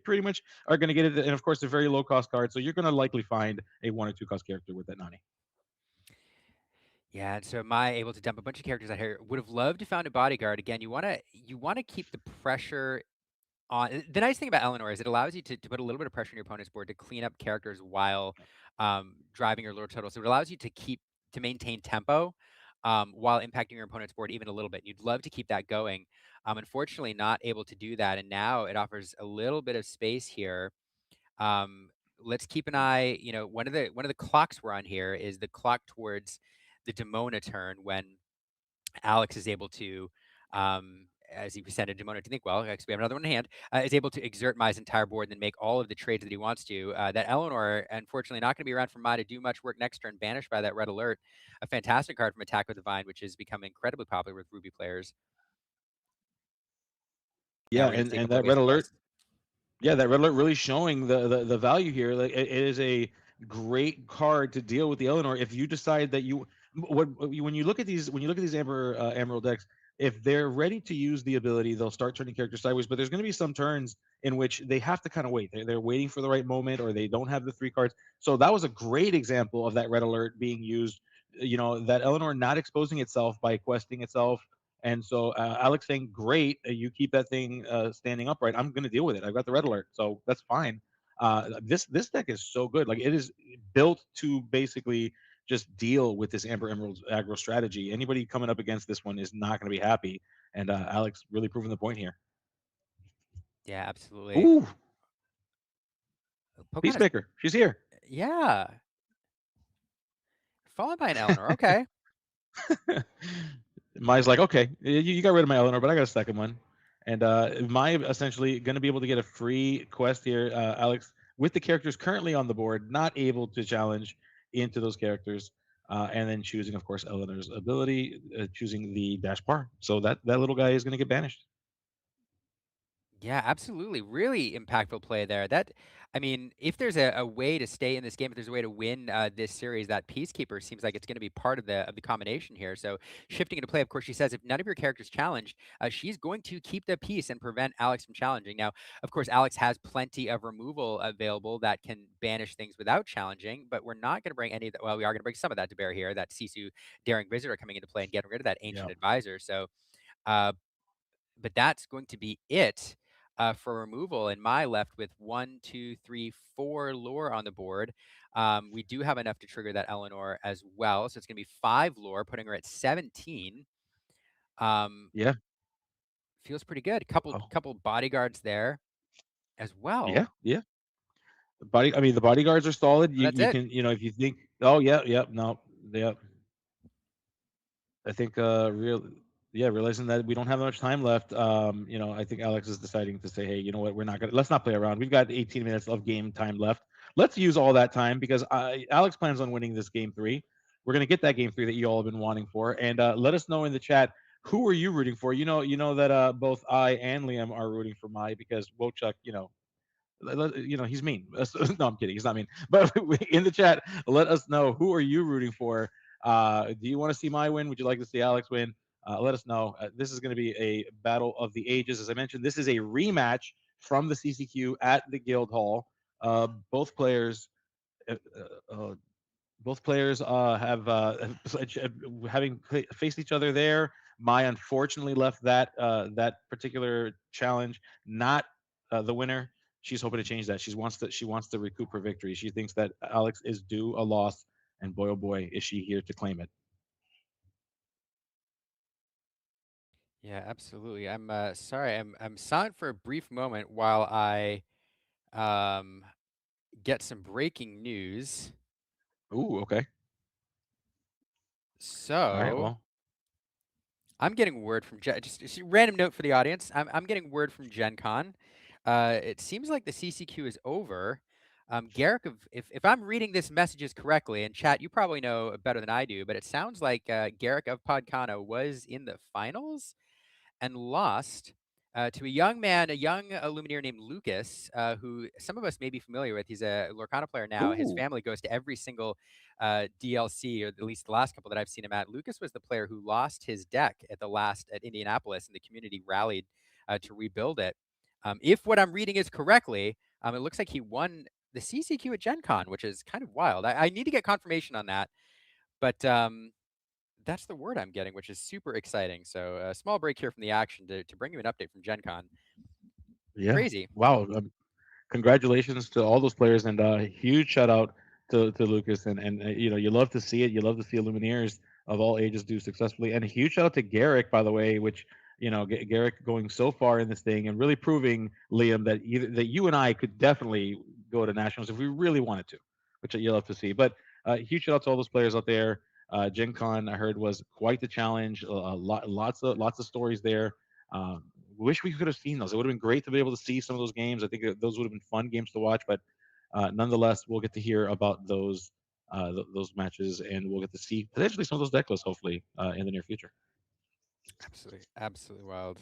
pretty much are going to get it. And of course, they're very low cost cards. So you're going to likely find a 1 or 2 cost character with that Nani. yeah, and so am I able to dump a bunch of characters out here? Would have loved to found a bodyguard. Again, you wanna keep the pressure on. The nice thing about Eleanor is it allows you to put a little bit of pressure on your opponent's board to clean up characters while driving your lure total. So it allows you to maintain tempo while impacting your opponent's board even a little bit. You'd love to keep that going. Unfortunately, not able to do that, and now it offers a little bit of space here. Um, let's keep an eye. One of the clocks we're on here is the clock towards the Demona turn when Alex is able to, as he presented Demona to think, well, because we have another one in hand, is able to exert Mai's entire board and then make all of the trades that he wants to. That Eleanor, unfortunately, not going to be around for Mai to do much work next turn, banished by that red alert. A fantastic card from Attack with the Vine, which has become incredibly popular with Ruby players. Now Yeah, we're going to see a and couple of that red basic alert, quests. yeah, that red alert really showing the value here. Like it is a great card to deal with the Eleanor if you decide that when you look at these Emerald decks, if they're ready to use the ability, they'll start turning characters sideways. But there's going to be some turns in which they have to kind of wait. They're waiting for the right moment, or they don't have the 3 cards. So that was a great example of that red alert being used. That Eleanor not exposing itself by questing itself, and so Alex saying, "Great, you keep that thing standing upright. I'm going to deal with it. I've got the red alert, so that's fine." This deck is so good. Like it is built to basically just deal with this Amber Emerald's aggro strategy. Anybody coming up against this one is not going to be happy. And Alex really proving the point here. Yeah, absolutely. Ooh, Pocahontas, Peacemaker, she's here. yeah, followed by an Eleanor. Okay. Mai's like, okay, you got rid of my Eleanor, but I got a second one. And Mai essentially going to be able to get a free quest here, Alex, with the characters currently on the board, not able to challenge into those characters. And then choosing, of course, Eleanor's ability, choosing the dash bar. So that little guy is going to get banished. Yeah, absolutely. Really impactful play there. I mean, if there's a way to stay in this game, if there's a way to win this series, that Peacekeeper seems like it's going to be part of the combination here. So shifting into play, of course, she says if none of your characters challenge, she's going to keep the peace and prevent Alex from challenging. Now, of course, Alex has plenty of removal available that can banish things without challenging, but we're not going to bring any of that. Well, we are going to bring some of that to bear here. That Sisu Daring Visitor coming into play and getting rid of that Yeah. Ancient Advisor. So. Uh, but that's going to be it for removal. And Mai left with 1, 2, 3, 4 lore on the board. We do have enough to trigger that Eleanor as well. So it's going to be 5 lore, putting her at 17. Um, Yeah. feels pretty good. Couple bodyguards there as Yeah. well. Yeah. I mean, the bodyguards are solid. But You that's you it. can if you think, oh yeah, yeah, no, yeah. I think realizing that we don't have much time left, I think Alex is deciding to say, hey, you know what, let's not play around. We've got 18 minutes of game time left. Let's use all that time because Alex plans on winning this game 3. We're gonna get that game 3 that you all have been wanting for, and let us know in the chat who are you rooting for. That both I and Liam are rooting for Mai because Wochuk, he's mean. No, I'm kidding. He's not mean. But in the chat, let us know who are you rooting for. Do you want to see my win? Would you like to see Alex win? Let us know. This is going to be a battle of the ages. As I mentioned, this is a rematch from the CCQ at the Guild Hall. Both players uh, uh, have having faced each other there. Mai unfortunately left that particular challenge not the winner. she's hoping to change that. She wants to recoup her victory. She thinks that Alex is due a loss, and boy oh boy is she here to claim it. Yeah, absolutely. I'm sorry. I'm silent for a brief moment while I um get some breaking news. Ooh, okay. All right. So Well, I'm getting word from just a random note for the audience. I'm getting word from Gen Con. It seems like the CCQ is over. Garrick, if I'm reading this messages correctly, and chat, you probably know better than I do, but it sounds like Garrick of Podcano was in the finals and lost to a young man, a young Lumineer named Lucas, who some of us may be familiar with. He's a Lorcana player now. His ooh, family goes to every single DLC, or at least the last couple that I've seen him at. Lucas was the player who lost his deck at the last at Indianapolis, and the community rallied to rebuild it. If what I'm reading is correctly, it looks like he won the CCQ at Gen Con, which is kind of wild. I need to get confirmation on that, but that's the word I'm getting, which is super exciting. So a small break here from the action to bring you an update from Gen Con. yeah. Crazy. Wow. Congratulations to all those players, and huge shout out to Lucas. And you love to see it. You love to see Lumineers of all ages do successfully. And a huge shout out to Garrick, by the way, which Garrick going so far in this thing and really proving, Liam, that either that you and I could definitely go to nationals if we really wanted to, which you'll have to see. But huge shout out to all those players out there. Gen Con, I heard, was quite the challenge. Lots of stories there. Um, Wish we could have seen those. It would have been great to be able to see some of those games. I think that those would have been fun games to watch. But nonetheless, we'll get to hear about those matches, and we'll get to see potentially some of those deck lists, hopefully, in the near future. Absolutely, absolutely wild.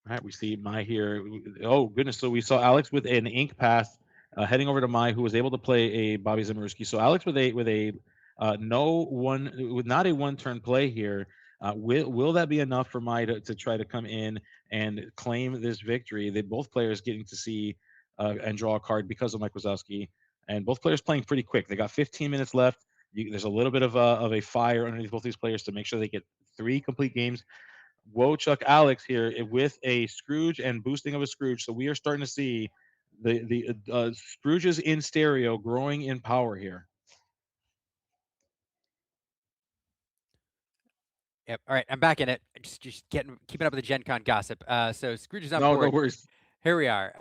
All right, we see Mai here. Oh goodness! So we saw Alex with an ink pass, heading over to Mai, who was able to play a Bobby Zimmerowski. So Alex with a no one with not a one turn play here. Will that be enough for Mai to try to come in and claim this victory? They both players getting to see and draw a card because of Mike Wazowski, and both players playing pretty quick. They got 15 minutes left. There's a little bit of a fire underneath both these players to make sure they get 3 complete games. Wochuck Alex here with a Scrooge and boosting of a Scrooge. So we are starting to see the Scrooges in stereo growing in power here. Yep. All right, I'm back in it. Just keeping up with the Gen Con gossip. So Scrooge is on No, no board. worries. Here we are.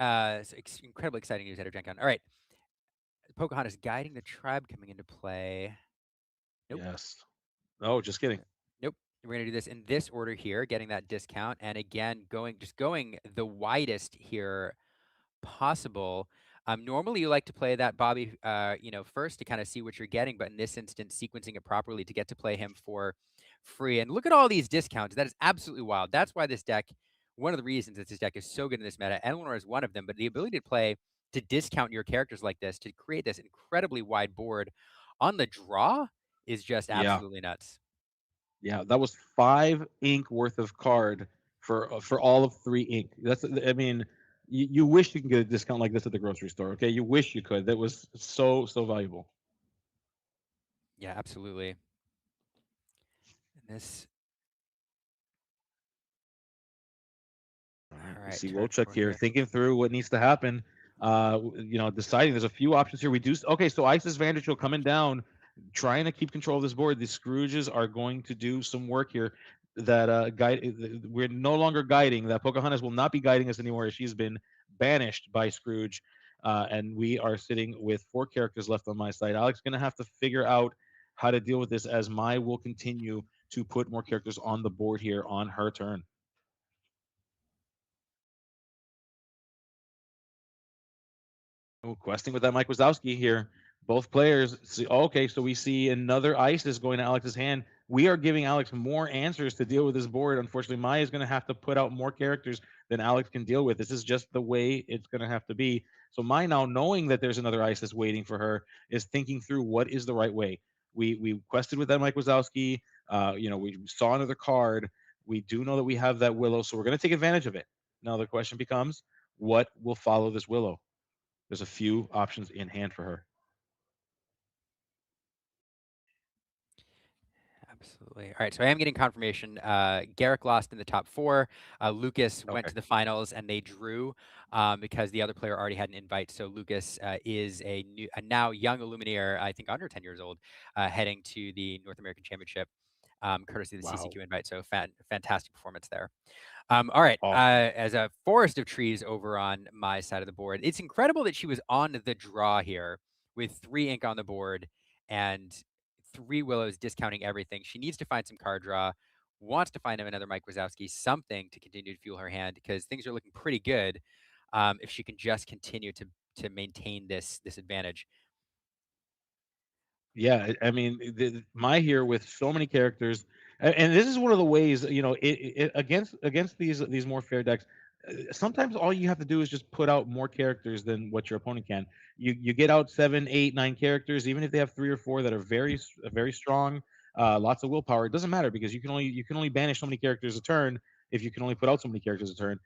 So incredibly exciting news out of Gen Con. All right, Pocahontas guiding the tribe coming into play. Nope. Yes. Oh, just kidding. Nope. We're gonna do this in this order here, getting that discount, and again going the widest here possible. Normally, you like to play that Bobby, first to kind of see what you're getting, but in this instance, sequencing it properly to get to play him for free. And look at all these discounts. That is absolutely wild. That's why this deck, one of the reasons that this deck is so good in this meta, Eleanor is one of them, but the ability to play to discount your characters like this, to create this incredibly wide board on the draw is just Yeah, absolutely nuts. yeah. That was 5 ink worth of card for all of 3 ink. I mean, you wish you can get a discount like this at the grocery store. Okay, you wish you could. That was so valuable. Yeah, absolutely. And this, All right, all we right, see turn Wochuck 4 here here. thinking through what needs to happen. Deciding there's a few options here. Okay, so Isis Vanderchill coming down, trying to keep control of this board. The Scrooges are going to do some work here. That we're no longer guiding. That Pocahontas will not be guiding us anymore. She's been banished by Scrooge, and we are sitting with 4 characters left on my side. Alex gonna have to figure out how to deal with this as Mai will continue to put more characters on the board here on her turn. Oh, questing with that Mike Wazowski here. Both players see, okay, so we see another ISIS going to Alex's hand. We are giving Alex more answers to deal with this board. Unfortunately, Maya is going to have to put out more characters than Alex can deal with. This is just the way it's going to have to be. So Maya, now knowing that there's another ISIS waiting for her, is thinking through what is the right way. We quested with that Mike Wazowski. We saw another card. We do know that we have that Willow, so we're going to take advantage of it. Now the question becomes, what will follow this Willow? There's a few options in hand for her. Absolutely. All right, so I am getting confirmation. Garrick lost in the top four. Lucas went Okay. to the finals and they drew because the other player already had an invite. So Lucas is a now young Illuminator, I think under 10 years old, heading to the North American Championship, courtesy of the Wow. CCQ invite. So fantastic performance there. All right. Awesome. As a forest of trees over on my side of the board, it's incredible that she was on the draw here with 3 ink on the board and 3 willows discounting everything. She needs to find some card draw, wants to find another Mike Wazowski, something to continue to fuel her hand because things are looking pretty good if she can just continue to maintain this advantage. Yeah, I mean, my here with so many characters, and this is one of the ways, against these more fair decks. Sometimes all you have to do is just put out more characters than what your opponent can. You get out 7, 8, 9 characters, even if they have 3 or 4 that are very strong, lots of willpower. It doesn't matter because you can only banish so many characters a turn if you can only put out so many characters a turn.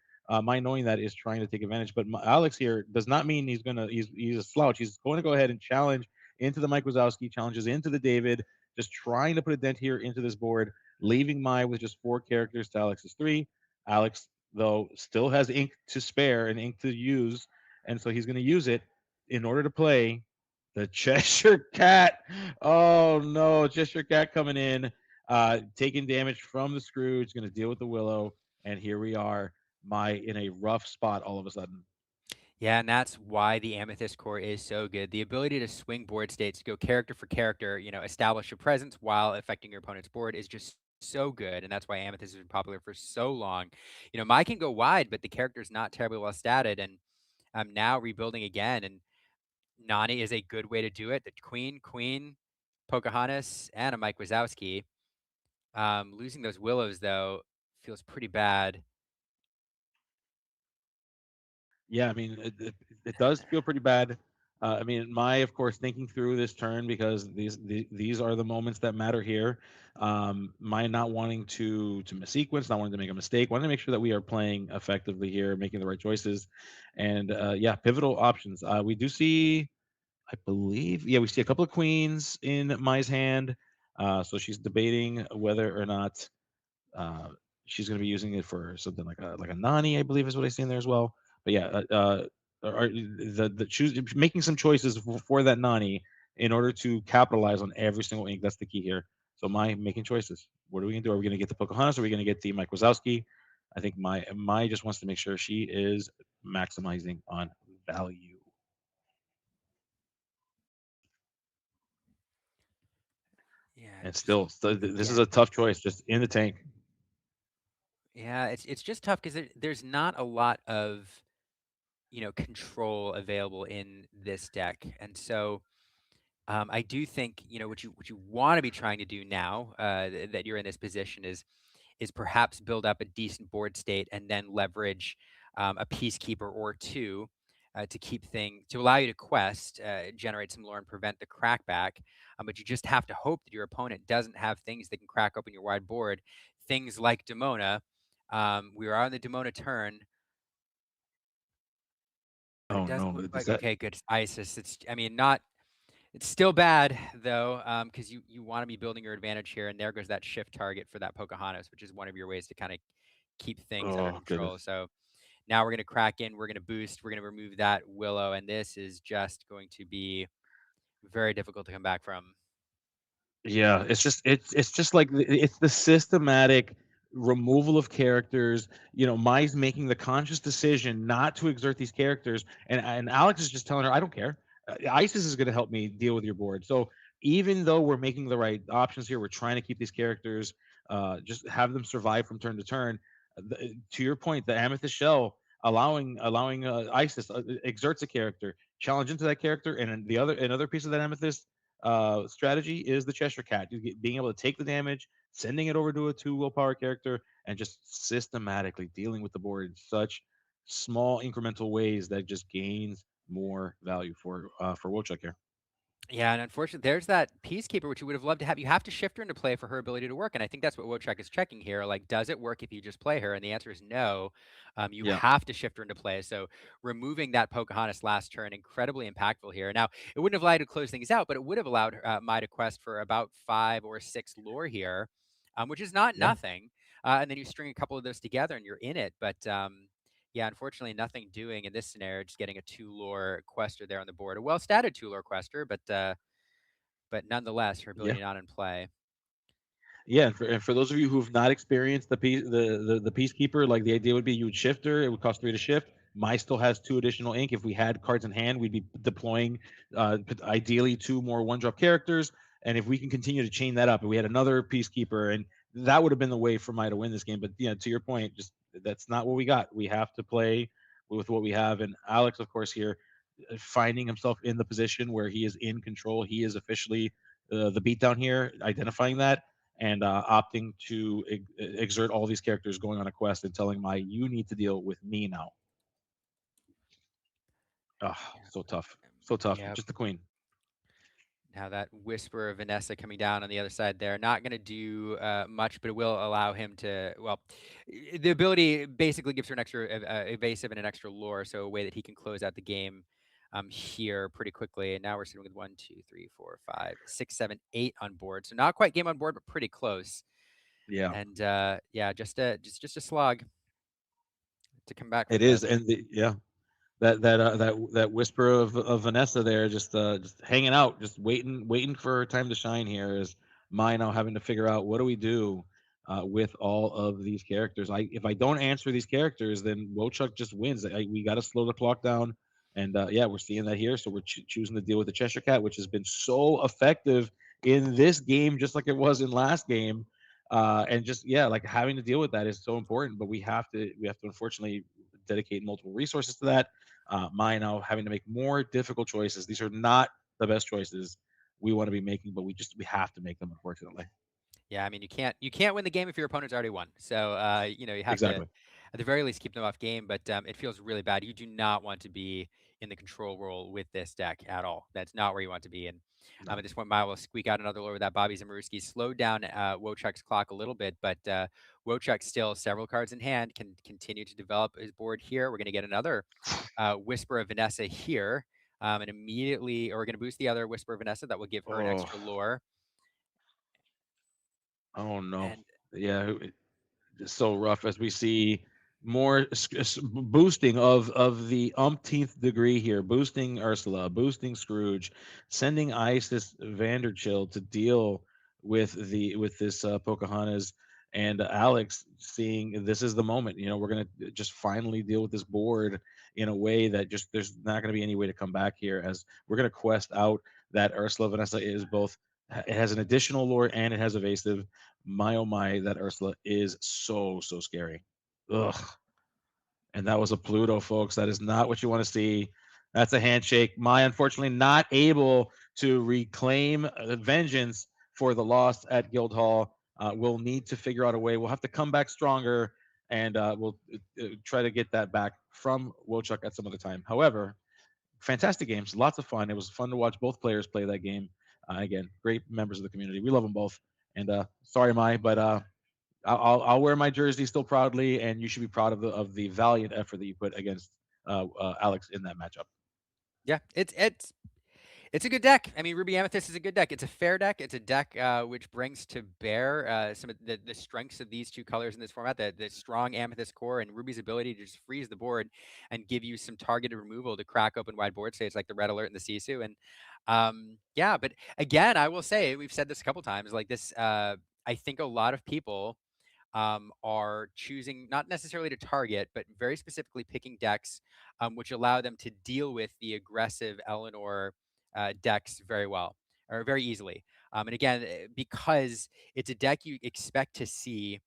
My knowing that is trying to take advantage, but Alex here does not mean he's a slouch. He's going to go ahead and challenge into the Mike Wazowski, challenges into the David, just trying to put a dent here into this board, leaving Mai with just 4 characters to Alex's 3. Alex, though, still has ink to spare and ink to use, and so he's going to use it in order to play the Cheshire Cat. Oh no, Cheshire Cat coming in, taking damage from the Scrooge, going to deal with the Willow, and here we are, Mai in a rough spot all of a sudden. Yeah, and that's why the Amethyst core is so good. The ability to swing board states, go character for character, establish your presence while affecting your opponent's board is just so good. And that's why Amethyst has been popular for so long. Mai can go wide, but the character's not terribly well statted. And I'm now rebuilding again. And Nani is a good way to do it. The Queen, Pocahontas, and a Mike Wazowski. Losing those Willows, though, feels pretty bad. Yeah, I mean, it does feel pretty bad. I mean, my of course thinking through this turn because these are the moments that matter here. My not wanting to sequence, not wanting to make a mistake, wanting to make sure that we are playing effectively here, making the right choices, and yeah, pivotal options. We do see, I believe, yeah, we see a couple of queens in Mai's hand. So she's debating whether or not uh, she's going to be using it for something like a nani, I believe, is what I see in there as well. But yeah, the choose making some choices for that nani in order to capitalize on every single ink. That's the key here. So my making choices. What are we gonna do? Are we gonna get the Pocahontas? Or are we gonna get the Mike Wazowski? I think my just wants to make sure she is maximizing on value. Yeah, And just still, this is again. a tough choice, just in the tank. Yeah, it's just tough because there's not a lot of control available in this deck, and so I do think what you want to be trying to do now that you're in this position is perhaps build up a decent board state and then leverage a peacekeeper or two to allow you to quest, generate some lore, and prevent the crackback. But you just have to hope that your opponent doesn't have things that can crack open your wide board, things like Demona. We are on the Demona turn, but it Oh doesn't no, look is like that? okay. Good, it's Isis. I mean, not. It's still bad though, because you want to be building your advantage here, and there goes that shift target for that Pocahontas, which is one of your ways to kind of keep things under Oh control. goodness. So now we're going to crack in, we're going to boost, we're going to remove that Willow, and this is just going to be very difficult to come back from. Yeah, it's just like it's the systematic removal of characters. Mai's making the conscious decision not to exert these characters, and Alex is just telling her, "I don't care. ISIS is going to help me deal with your board." So even though we're making the right options here, we're trying to keep these characters, just have them survive from turn to turn. To your point, the Amethyst Shell allowing ISIS exerts a character, challenge into that character, and then another piece of that Amethyst strategy is the Cheshire Cat. Being able to take the damage, sending it over to a 2 willpower character, and just systematically dealing with the board in such small incremental ways that just gains more value for Wochuk here. Yeah, and unfortunately, there's that Peacekeeper, which you would have loved to have. You have to shift her into play for her ability to work, and I think that's what Wojciech is checking here. Like, does it work if you just play her? And the answer is no. You Yeah, have to shift her into play. So removing that Pocahontas last turn, incredibly impactful here. Now, it wouldn't have allowed to close things out, but it would have allowed Mai to quest for about 5 or 6 lore here, which is not yeah, nothing. And then you string a couple of those together, and you're in it. But yeah, unfortunately, nothing doing in this scenario. Just getting a 2 lore quester there on the board, a well-statted 2 lore quester, but nonetheless, her yeah. ability not in play. Yeah, and for those of you who've not experienced the peacekeeper, like the idea would be you would shift her. It would cost 3 to shift. My still has 2 additional ink. If we had cards in hand, we'd be deploying ideally 2 more 1-drop characters. And if we can continue to chain that up, and we had another peacekeeper, and that would have been the way for Mai to win this game. But to your point, just that's not what we got. We have to play with what we have. And Alex, of course, here finding himself in the position where he is in control. He is officially the beatdown here, identifying that and opting to exert all these characters going on a quest and telling my you need to deal with me now. Oh, so tough, so tough. Yeah. Just the queen. Now that Whisper of Vanessa coming down on the other side there, not going to do much, but it will allow him to, well, the ability basically gives her an extra evasive and an extra lore, so a way that he can close out the game here pretty quickly. And now we're sitting with 1, 2, 3, 4, 5, 6, 7, 8 on board. So not quite game on board, but pretty close. Yeah, And yeah, just a slog to come back it from is, this. and that whisper of Vanessa there, just hanging out, just waiting for her time to shine. Here is my now having to figure out what do we do with all of these characters. If I don't answer these characters, then Wochuk just wins. We got to slow the clock down, and yeah, we're seeing that here. So we're choosing to deal with the Cheshire Cat, which has been so effective in this game, just like it was in last game. And just yeah, like having to deal with that is so important. But we have to unfortunately dedicate multiple resources to that. Mine now having to make more difficult choices. These are not the best choices we want to be making, but we have to make them, unfortunately. Yeah, I mean you can't win the game if your opponent's already won. So you have to Exactly. at the very least keep them off game. But it feels really bad. You do not want to be in the control role with this deck at all. That's not where you want to be. And No. at this point, Mile will squeak out another lure with that Bobby Zamoruski, slowed down Wojciech's clock a little bit, but Wojciech still several cards in hand, can continue to develop his board here. We're going to get another Whisper of Vanessa here. And immediately, or we're going to boost the other Whisper of Vanessa that will give her an Oh, extra lure. oh no. And Yeah, it's so rough as we see more boosting of the umpteenth degree here, boosting Ursula, boosting Scrooge, sending Isis Vanderchill to deal with this Pocahontas, and Alex seeing this is the moment. We're gonna just finally deal with this board in a way that just there's not gonna be any way to come back here, as we're gonna quest out that Ursula Vanessa is both. It has an additional lore and it has evasive. My oh my, that Ursula is so scary. Ugh. And that was a Pluto, folks. That is not what you want to see. That's a handshake. My unfortunately not able to reclaim vengeance for the loss at Guildhall. We'll need to figure out a way. We'll have to come back stronger, and we'll try to get that back from Wochuk at some other time. However, fantastic games, lots of fun. It was fun to watch both players play that game. Again, great members of the community. We love them both. And sorry, Mai, but I'll wear my jersey still proudly, and you should be proud of the valiant effort that you put against Alex in that matchup. yeah, it's a good deck. I mean, Ruby Amethyst is a good deck. It's a fair deck. It's a deck which brings to bear some of the strengths of these two colors in this format, the strong Amethyst core and Ruby's ability to just freeze the board and give you some targeted removal to crack open wide board states like the Red Alert and the Sisu. And yeah, but again, I will say, we've said this a couple times, like this, I think a lot of people are choosing not necessarily to target, but very specifically picking decks which allow them to deal with the aggressive Eleanor decks very well or very easily. And again, because it's a deck you expect to see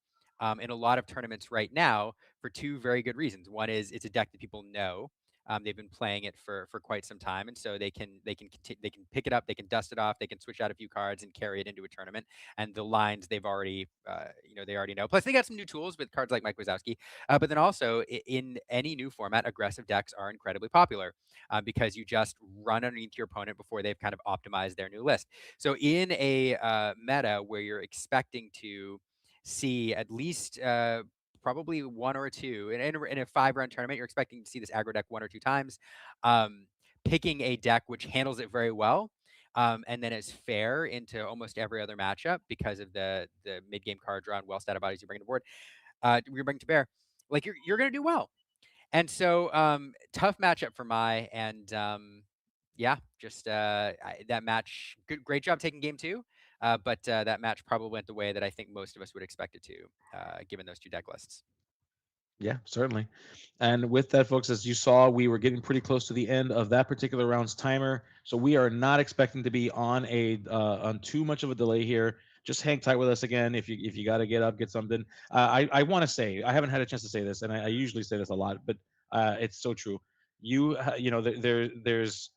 in a lot of tournaments right now for two very good reasons. One is it's a deck that people know. They've been playing it for quite some time, and so they can pick it up, they can dust it off, they can switch out a few cards and carry it into a tournament. And the lines they've already they already know. Plus they got some new tools with cards like Mike Wazowski. But then also in any new format, aggressive decks are incredibly popular because you just run underneath your opponent before they've kind of optimized their new list. So in a meta where you're expecting to see at least probably one or two in a 5-round tournament, you're expecting to see this aggro deck 1 or 2 times. Picking a deck which handles it very well, and then is fair into almost every other matchup because of the mid game card draw and well stat bodies you bring to board, you bring to bear. Like you're gonna do well. And so tough matchup for Mai, and yeah, just that match. Great job taking game 2. But that match probably went the way that I think most of us would expect it to, given those 2 deck lists. Yeah, certainly. And with that, folks, as you saw, we were getting pretty close to the end of that particular round's timer. So we are not expecting to be on on too much of a delay here. Just hang tight with us again. If you got to get up, get something. I want to say I haven't had a chance to say this, and I usually say this a lot, but it's so true. There's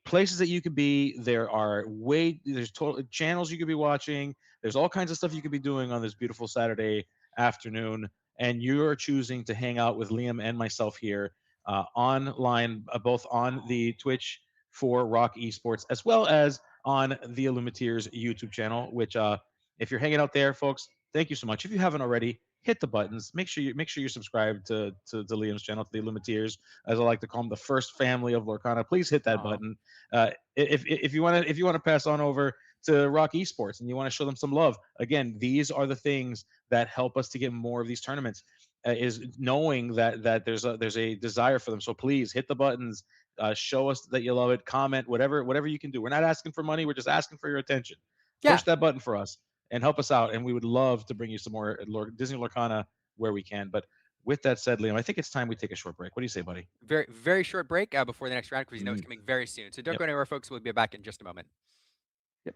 places that you could be. There's total channels you could be watching. There's all kinds of stuff you could be doing on this beautiful Saturday afternoon, and you're choosing to hang out with Liam and myself here online, both on the Twitch for ROK Esports as well as on the Illumineers YouTube channel. Which, if you're hanging out there, folks, thank you so much. If you haven't already, hit the buttons. Make sure you're subscribed to Liam's channel, to the Illumineers, as I like to call them, the first family of Lorcana. Please hit that button. If you want to pass on over to ROK Esports and you want to show them some love, again, these are the things that help us to get more of these tournaments. Is knowing that there's a desire for them. So please hit the buttons, show us that you love it, comment, whatever you can do. We're not asking for money. We're just asking for your attention. Yeah. Push that button for us and help us out. And we would love to bring you some more Disney Lorcana where we can. But with that said, Liam, I think it's time we take a short break. What do you say, buddy? Very, very short break before the next round because you know it's coming very soon. So don't go anywhere, folks. We'll be back in just a moment. Yep.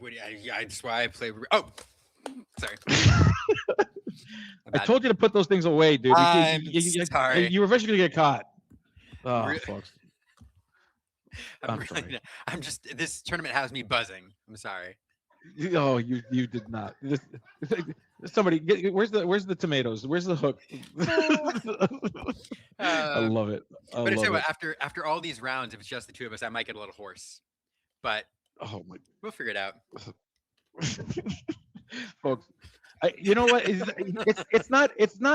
That's why I play. Oh, sorry. I told you to put those things away, dude. I'm You sorry. were eventually gonna get caught. Oh, Re- folks. I'm I'm sorry. I'm just. This tournament has me buzzing. I'm sorry. Oh, you did not. Somebody, where's the tomatoes? Where's the hook? I love it. I But I tell love you it. what, after all these rounds, if it's just the two of us, I might get a little hoarse. But Oh my, we'll figure it out. folks. You know what? It's not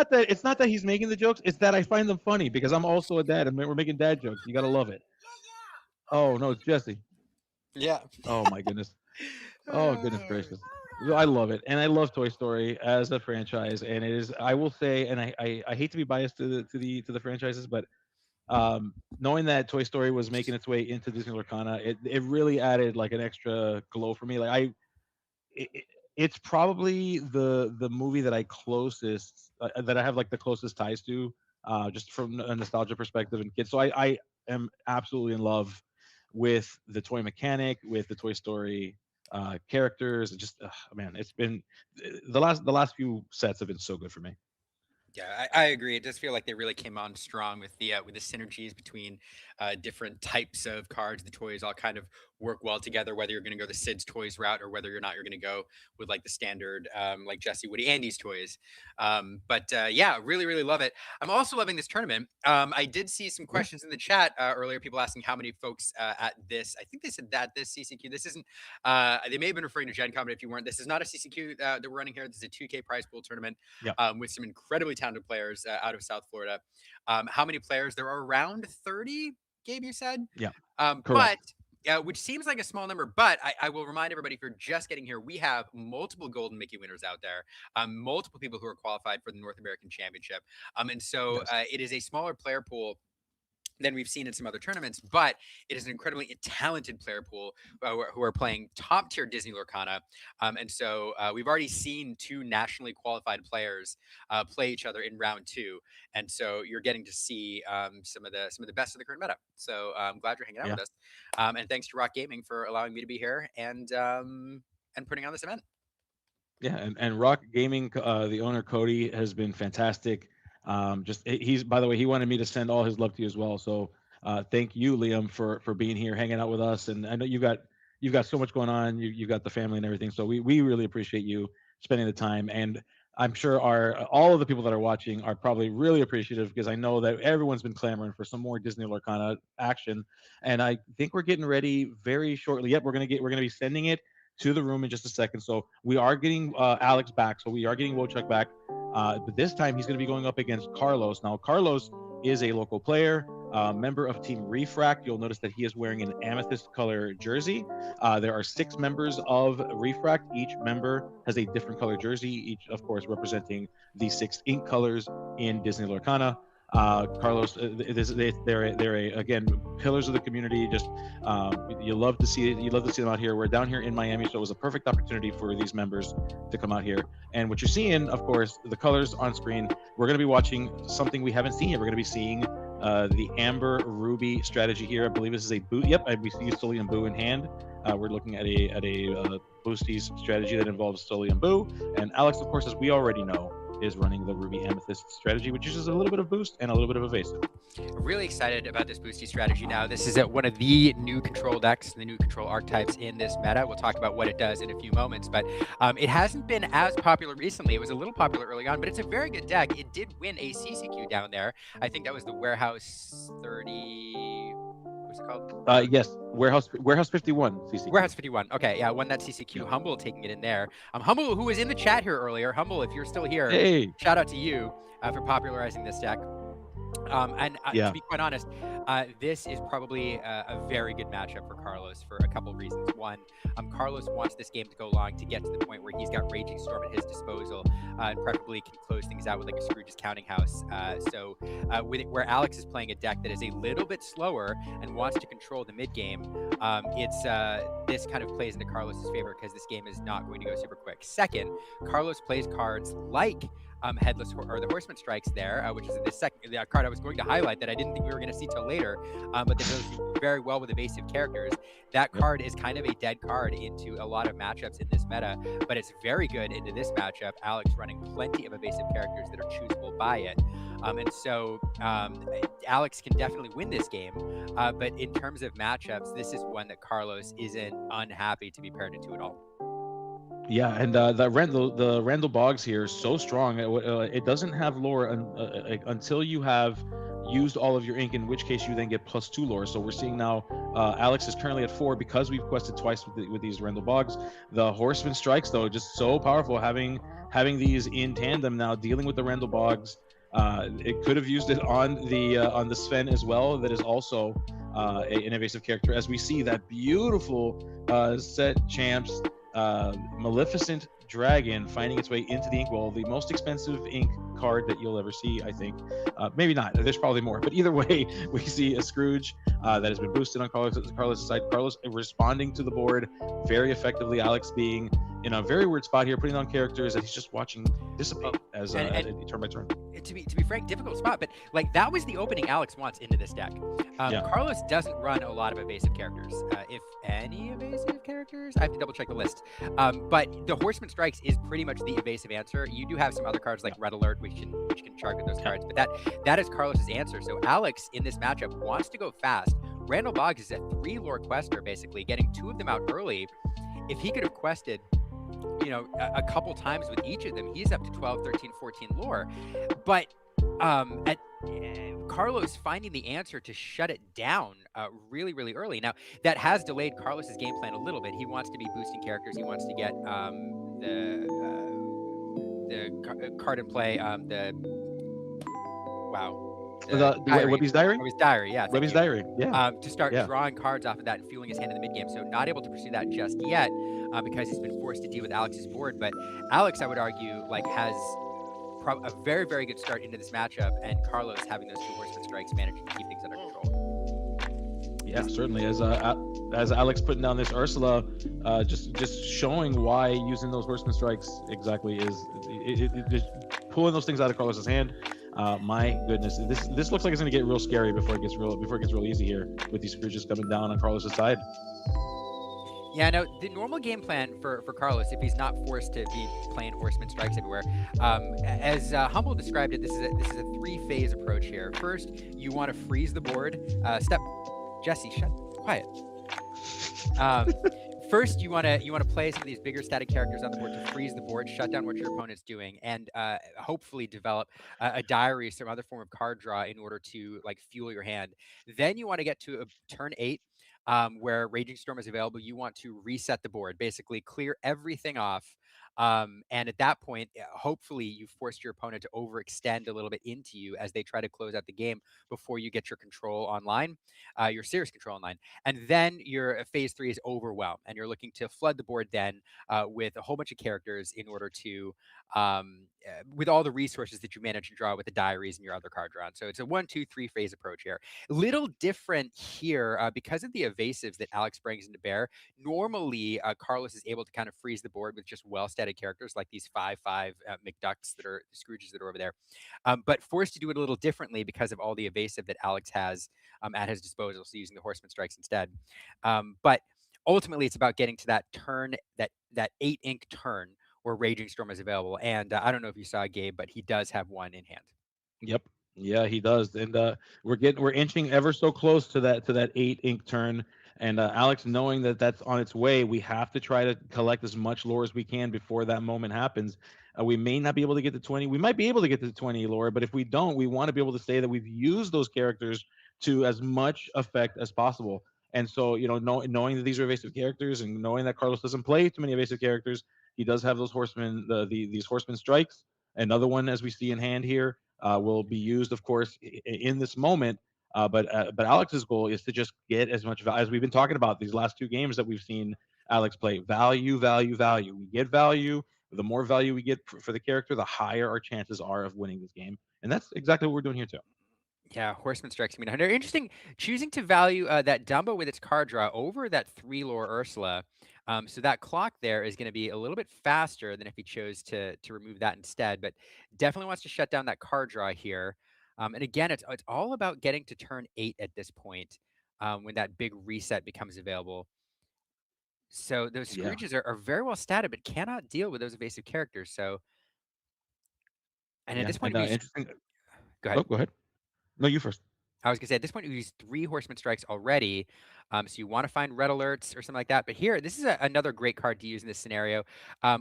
that he's making the jokes. It's that I find them funny because I'm also a dad and we're making dad jokes. You gotta love it. Oh no, it's Jesse. Yeah. Oh my goodness. Oh goodness gracious. I love it, and I love Toy Story as a franchise. And it is, I will say, and I hate to be biased to the franchises, but knowing that Toy Story was making its way into Disney Lorcana, it really added like an extra glow for me. Like it's probably the movie that I closest that I have like the closest ties to, just from a nostalgia perspective and kids. So I am absolutely in love with the toy mechanic, with the Toy Story characters. Just man, it's been the last few sets have been so good for me. Yeah, I agree. It does feel like they really came on strong with the synergies between different types of cards. The toys all kind of work well together. Whether you're going to go the Sid's Toys route or whether you're not, you're going to go with like the standard, like Jesse, Woody, Andy's toys. But yeah, really, really love it. I'm also loving this tournament. I did see some questions in the chat earlier. People asking how many folks at this. I think they said that this CCQ. This isn't. They may have been referring to Gen Con, but if you weren't, this is not a CCQ that we're running here. This is a 2K prize pool tournament. Yeah. With some incredibly talented players out of South Florida. How many players? There are around 30, Gabe, you said? Yeah, But correct. which seems like a small number, but I will remind everybody, if you're just getting here, we have multiple Golden Mickey winners out there, multiple people who are qualified for the North American Championship. And so Yes. it is a smaller player pool than we've seen in some other tournaments, but it is an incredibly talented player pool who are playing top tier Disney Lorcana. And so we've already seen two nationally qualified players play each other in round two. And so you're getting to see some of the best of the current meta. So I'm glad you're hanging out Yeah. with us. And thanks to ROK Gaming for allowing me to be here and putting on this event. Yeah, and ROK Gaming, the owner Cody has been fantastic. He's, by the way, he wanted me to send all his love to you as well. So thank you, Liam, for being here, hanging out with us. And I know you've got so much going on. You've got the family and everything. So we really appreciate you spending the time. And I'm sure all of the people that are watching are probably really appreciative because I know that everyone's been clamoring for some more Disney Lorcana action. And I think we're getting ready very shortly. Yep, we're gonna be sending it to the room in just a second. So we are getting Alex back. So we are getting Wojciech back. But this time he's going to be going up against Carlos. Now, Carlos is a local player, member of Team Refract. You'll notice that he is wearing an amethyst color jersey. There are 6 members of Refract. Each member has a different color jersey, each, of course, representing the 6 ink colors in Disney Lorcana. Carlos, they're again pillars of the community. Just you love to see it. You love to see them out here. We're down here in Miami, so it was a perfect opportunity for these members to come out here. And what you're seeing, of course, the colors on screen. We're going to be watching something we haven't seen yet. We're going to be seeing the Amber Ruby strategy here. I believe this is a boot. Yep, we see Sully and Boo in hand. We're looking at a Boosties strategy that involves Sully and Boo. And Alex, of course, as we already know, is running the Ruby Amethyst strategy, which uses a little bit of boost and a little bit of evasive. Really excited about this boosty strategy now. This is one of the new control decks, the new control archetypes in this meta. We'll talk about what it does in a few moments, but it hasn't been as popular recently. It was a little popular early on, but it's a very good deck. It did win a CCQ down there. I think that was the Warehouse 30... What's it called? Yes, Warehouse 51 CCQ. Warehouse 51. Okay, yeah, won that CCQ. Humble taking it in there. Humble, who was in the chat here earlier. Humble, if you're still here, hey, shout out to you for popularizing this deck. To be quite honest, this is probably a very good matchup for Carlos for a couple of reasons. One, Carlos wants this game to go long to get to the point where he's got Raging Storm at his disposal and preferably can close things out with like a Scrooge's Counting House. So with it, where Alex is playing a deck that is a little bit slower and wants to control the mid game, this kind of plays into Carlos's favor because this game is not going to go super quick. Second, Carlos plays cards like or the Horseman Strikes there, which is the second card I was going to highlight that I didn't think we were going to see till later, but that does very well with evasive characters. That Yep. card is kind of a dead card into a lot of matchups in this meta, but it's very good into this matchup. Alex running plenty of evasive characters that are choosable by it. And so Alex can definitely win this game. But in terms of matchups, this is one that Carlos isn't unhappy to be paired into at all. Yeah, and the Randall Boggs here is so strong. It doesn't have lore until you have used all of your ink, in which case you then get +2 lore. So we're seeing now Alex is currently at 4 because we've quested twice with these Randall Boggs. The Horseman Strikes, though, just so powerful, having these in tandem now, dealing with the Randall Boggs. It could have used it on the Sven as well. That is also an evasive character, as we see that beautiful set champs Maleficent Dragon finding its way into the inkwell, the most expensive ink card that you'll ever see, I think. Maybe not. There's probably more, but either way, we see a Scrooge that has been boosted on Carlos' side. Carlos responding to the board very effectively. Alex being in a very weird spot here, putting on characters that he's just watching dissipate as turn by turn. To be frank, difficult spot, but like that was the opening Alex wants into this deck. Carlos doesn't run a lot of evasive characters, if any evasive characters. I have to double check the list. But the Horseman Strikes is pretty much the evasive answer. You do have some other cards like Red Alert, which can target those cards, but that is Carlos's answer. So Alex in this matchup wants to go fast. Randall Boggs is a 3 lore quester, basically getting 2 of them out early. If he could have quested a couple times with each of them, he's up to 12, 13, 14 lore. But Carlos finding the answer to shut it down really, really early. Now, that has delayed Carlos's game plan a little bit. He wants to be boosting characters. He wants to get the card in play. Webby's Diary? Webby's Diary, yeah. Webby's Diary, yeah. To start drawing cards off of that and fueling his hand in the mid-game. So not able to pursue that just yet because he's been forced to deal with Alex's board. But Alex, I would argue, has a very, very good start into this matchup, and Carlos having those 2 Horseman Strikes managing to keep things under control. Yeah, certainly. As Alex putting down this Ursula, just showing why using those Horseman Strikes exactly is just pulling those things out of Carlos's hand. My goodness, this looks like it's going to get real scary before it gets real easy here with these Scrooges coming down on Carlos's side. Yeah, no, the normal game plan for Carlos, if he's not forced to be playing Horseman Strikes everywhere, as Humble described it, this is a 3-phase approach here. First, you want to freeze the board. Jesse, quiet. First, you want to play some of these bigger static characters on the board to freeze the board, shut down what your opponent's doing, and hopefully develop a diary, some other form of card draw in order to fuel your hand. Then you want to get to turn 8. Where Raging Storm is available, you want to reset the board, basically clear everything off. And at that point, hopefully you've forced your opponent to overextend a little bit into you as they try to close out the game before you get your control online, your serious control online. And then your phase 3 is overwhelm, and you're looking to flood the board then with a whole bunch of characters in order to, with all the resources that you manage to draw with the diaries and your other card drawn. So it's a 1, 2, 3 phase approach here. Little different here because of the evasives that Alex brings into bear. Normally, Carlos is able to kind of freeze the board with just well-stated characters like these 5/5 McDucks that are Scrooges that are over there, but forced to do it a little differently because of all the evasive that Alex has at his disposal, so using the Horseman Strikes instead. But ultimately, it's about getting to that turn, that 8 ink turn where Raging Storm is available. And I don't know if you saw Gabe, but he does have one in hand. Yep. Yeah, he does. And we're inching ever so close to that 8 ink turn. And Alex, knowing that that's on its way, we have to try to collect as much lore as we can before that moment happens. We may not be able to get to 20. We might be able to get to 20 lore, but if we don't, we want to be able to say that we've used those characters to as much effect as possible. And so, knowing that these are evasive characters and knowing that Carlos doesn't play too many evasive characters, he does have those these Horseman Strikes. Another one, as we see in hand here, will be used, of course, in this moment. But Alex's goal is to just get as much value as we've been talking about these last 2 games that we've seen Alex play. Value, value, value. We get value. The more value we get for the character, the higher our chances are of winning this game. And that's exactly what we're doing here too. Yeah, Horseman Strikes me 100. Interesting, choosing to value that Dumbo with its card draw over that 3 lore Ursula. So that clock there is going to be a little bit faster than if he chose to remove that instead, but definitely wants to shut down that card draw here. And again, it's all about getting to turn 8 at this point, when that big reset becomes available. So those Yeah. Scrooges are very well statted, but cannot deal with those evasive characters. So, and at Yeah. this point, And we use, interesting. go ahead. Oh, go ahead. No, you first. I was gonna say at this point we use 3 Horseman Strikes already, so you want to find red alerts or something like that. But here, this is another great card to use in this scenario.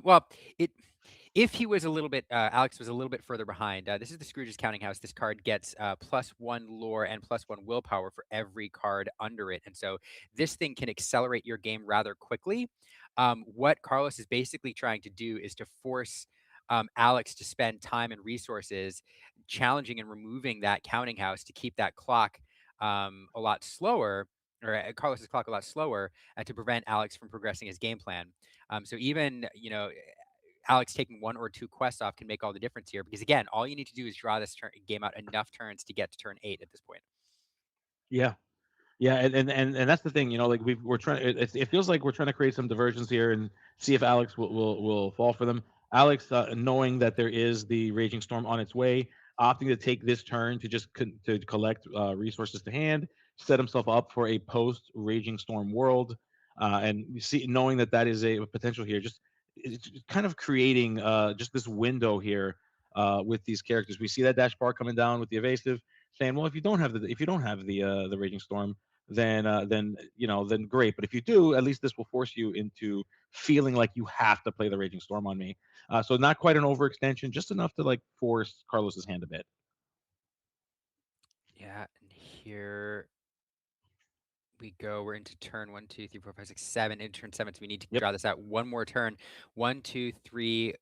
Well, it if he was a little bit, Alex was a little bit further behind. This is the Scrooge's Counting House. This card gets +1 lore and +1 willpower for every card under it, and so this thing can accelerate your game rather quickly. What Carlos is basically trying to do is to force Alex to spend time and resources challenging and removing that counting house to keep that clock a lot slower, or Carlos's clock a lot slower, to prevent Alex from progressing his game plan. So even Alex taking 1 or 2 quests off can make all the difference here because again, all you need to do is draw this game out enough turns to get to turn 8 at this point. Yeah. Yeah, and that's the thing, like we're trying. It feels like we're trying to create some diversions here and see if Alex will fall for them. Alex, knowing that there is the Raging Storm on its way, opting to take this turn to just to collect resources to hand, set himself up for a post Raging Storm world, and you see, knowing that that is a potential here, just it's kind of creating just this window here with these characters. We see that dash bar coming down with the evasive, saying, well, if you don't have the Raging Storm, then great. But if you do, at least this will force you into feeling like you have to play the Raging Storm on me. So not quite an overextension, just enough to like force Carlos's hand a bit. Yeah, and here we go. We're into turn 1, 2, 3, 4, 5, 6, 7. In turn 7, so we need to Yep. draw this out one more turn. 1, 2, 3,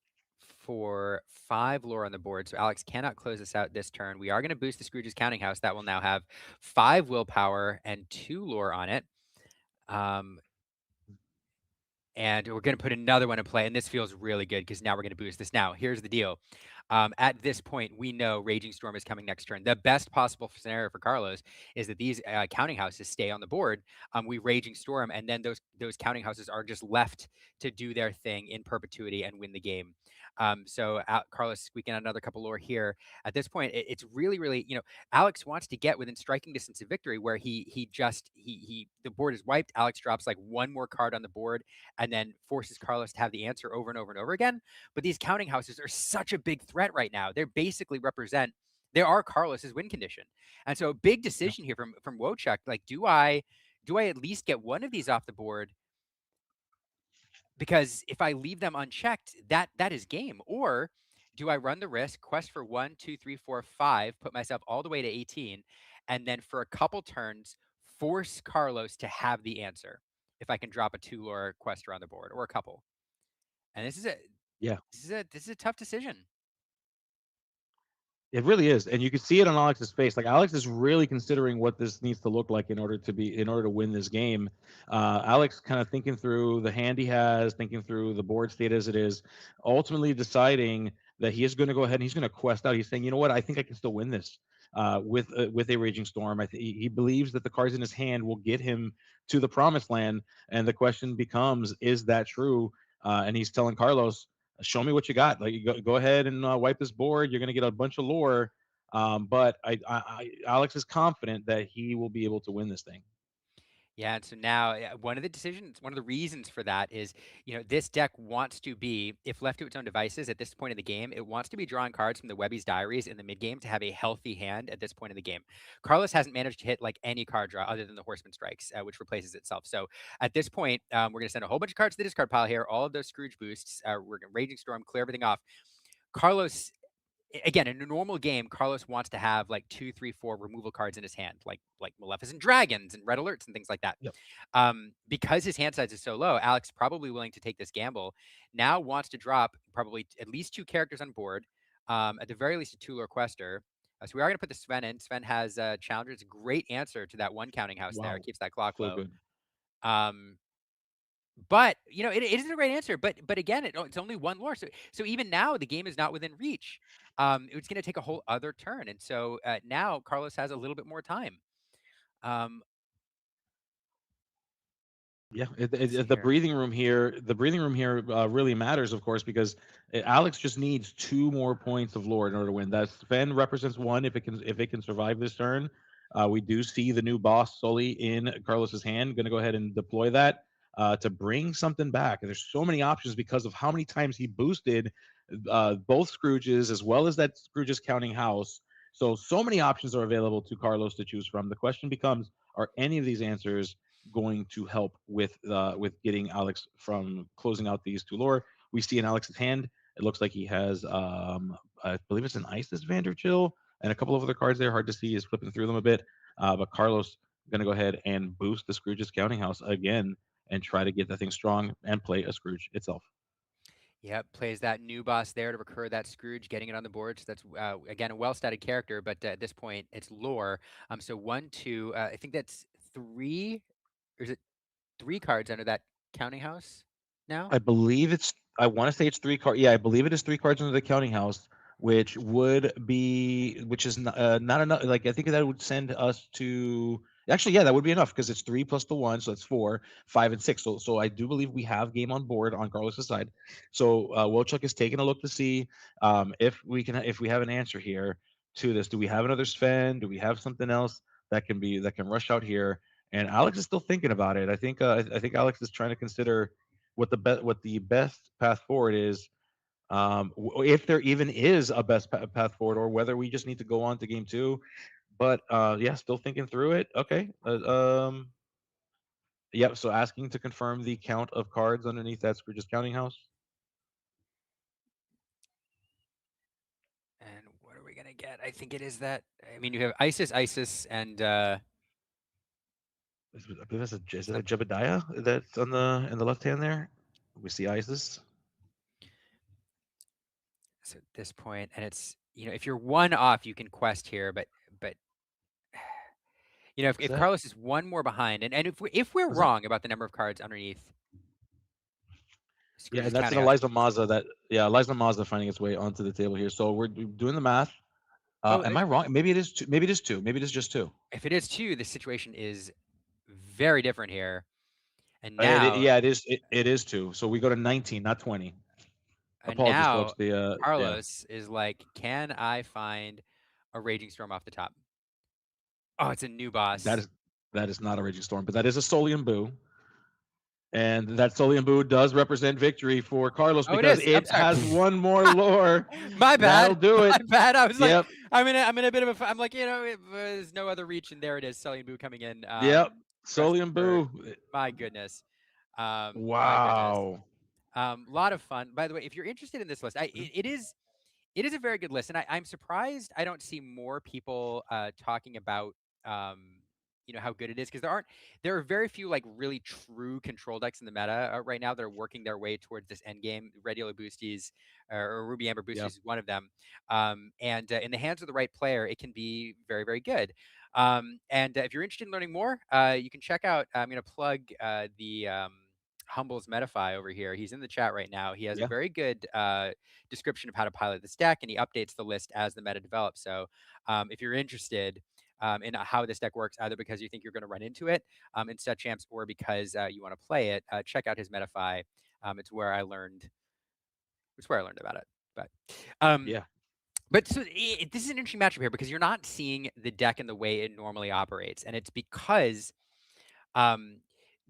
4, 5 lore on the board. So Alex cannot close this out this turn. We are going to boost the Scrooge's Counting House. That will now have 5 willpower and 2 lore on it. Um, and we're going to put another one in play. And this feels really good because now we're going to boost this. Now, here's the deal. At this point, we know Raging Storm is coming next turn. The best possible scenario for Carlos is that these counting houses stay on the board. We Raging Storm, and then those counting houses are just left to do their thing in perpetuity and win the game. So Carlos squeaking out another couple lore here. At this point, it's really, really, Alex wants to get within striking distance of victory, where he the board is wiped. Alex drops like one more card on the board, and then forces Carlos to have the answer over and over and over again. But these counting houses are such a big threat right now. They are Carlos's win condition. And so a big Yeah. decision here from Wojciech, like do I at least get one of these off the board? Because if I leave them unchecked, that is game. Or do I run the risk, quest for 1, 2, 3, 4, 5, put myself all the way to 18, and then for a couple turns, force Carlos to have the answer if I can drop a 2 lore quest around the board or a couple. And Yeah. this is a tough decision. It really is, and you can see it on Alex's face. Like Alex is really considering what this needs to look like in order to win this game. Alex kind of thinking through the hand he has, thinking through the board state as it is, ultimately deciding that he is going to go ahead and he's going to quest out. He's saying, you know what, I think I can still win this with a Raging Storm. He believes that the cards in his hand will get him to the promised land, and the question becomes, is that true? And he's telling Carlos, show me what you got. Like, go ahead and wipe this board. You're going to get a bunch of lore. But Alex is confident that he will be able to win this thing. Yeah, and so now one of the reasons for that is, this deck wants to be, if left to its own devices at this point in the game, it wants to be drawing cards from the Webby's Diaries in the mid game to have a healthy hand at this point in the game. Carlos hasn't managed to hit like any card draw other than the Horseman Strikes, which replaces itself. So at this point, we're going to send a whole bunch of cards to the discard pile here. All of those Scrooge boosts. We're going to Raging Storm, clear everything off. Carlos, again, in a normal game, Carlos wants to have like 2, 3, 4 removal cards in his hand, like Maleficent Dragons and Red Alerts and things like that. Yep. Because his hand size is so low, Alex probably willing to take this gamble. Now wants to drop probably at least 2 characters on board, at the very least a 2 lore quester. So we are going to put the Sven in. Sven has Challenger. It's a great answer to that one counting house there. It Wow. keeps that clock So low. good. But it isn't a great answer. But again, it's only 1 lore. So even now the game is not within reach. It's going to take a whole other turn, and so now Carlos has a little bit more time. Um, Yeah, Let's see the here. breathing room here really matters, of course, because Alex just needs two more points of lore in order to win. That Sven represents one if it can survive this turn. We do see the new boss Sully in Carlos's hand. Going to go ahead and deploy that to bring something back. There's so many options because of how many times he boosted both Scrooges as well as that Scrooge's counting house. So many options are available to Carlos to choose from. The question becomes: are any of these answers going to help with getting Alex from closing out these two lore? We see in Alex's hand, it looks like he has I believe it's an Isis Vanderchill and a couple of other cards there. Hard to see. Is flipping through them a bit, but Carlos going to go ahead and boost the Scrooge's counting house again and try to get that thing strong and play a Scrooge itself. Yep, plays that new boss there to recur that Scrooge, getting it on the board. So that's again a well-studied character, but at this point it's lore. So 1, 2. I think that's three, or is it three cards under that counting house now? I believe it's. I want to say it's three card. Yeah, I believe it is three cards under the counting house, which would be, which is not enough. Like I think that would send us to. Actually, yeah, that would be enough because it's three plus the one, so that's four, five, and six. So I do believe we have game on board on Carlos's side. So Wilczek is taking a look to see if we have an answer here to this. Do we have another Sven? Do we have something else that can rush out here? And Alex is still thinking about it. I think Alex is trying to consider what the best path forward is, if there even is a best path forward, or whether we just need to go on to game two. But yeah, still thinking through it. Okay. Yep. So asking to confirm the count of cards underneath that Scrooge's counting house. And what are we gonna get? I think it is that. I mean, you have Isis, and I believe that's is that a so, Jebediah that's on the in the left hand there? We see Isis. so at this point, and it's if you're one off, you can quest here, but Was if that Carlos is one more behind, and if we're was that? wrong about the number of cards underneath Yeah, Scrooge's and that's an counting house. Eliza Mazda that yeah, Eliza Mazda finding its way onto the table here. So we're doing the math. Oh, Am I wrong? Maybe it is two. Maybe it is two. Maybe it is just two. if it is two, the situation is very different here. And now, Yeah, it is. It is two. So we go to 19, not 20. and Apologies, now folks. The yeah, Carlos is like, can I find a Raging Storm off the top? Oh, it's a new that boss. is that is not a raging storm, but that is a Solian Boo, and that Solian Boo does represent victory for Carlos Oh, it because is. I'm it sorry. has one more lore. My That'll bad. do it. My bad. I was like, Yep, I'm in a bit of a. I'm like, there's no other reach, and there it is, Sully and Boo coming in. yep. Quest Solian for Boo. my goodness, my goodness. Wow. Lot of fun. By the way, if you're interested in this list, it is a very good list, and I'm surprised I don't see more people talking about how good it is, because there are very few like really true control decks in the meta right now that are working their way towards this end game. Red Yellow Boosties or Ruby Amber Boosties Yep. is one of them, and in the hands of the right player, it can be very very good. And if you're interested in learning more, you can check out. I'm going to plug the Humble's Metafy over here. He's in the chat right now. He has a Yeah. very good description of how to pilot this deck, and he updates the list as the meta develops. So if you're interested in how this deck works, either because you think you're going to run into it in set champs or because you want to play it, check out his Metafy. It's where I learned. It's where I learned about it. But um, Yeah. but so this is an interesting matchup here because you're not seeing the deck in the way it normally operates, and it's because um,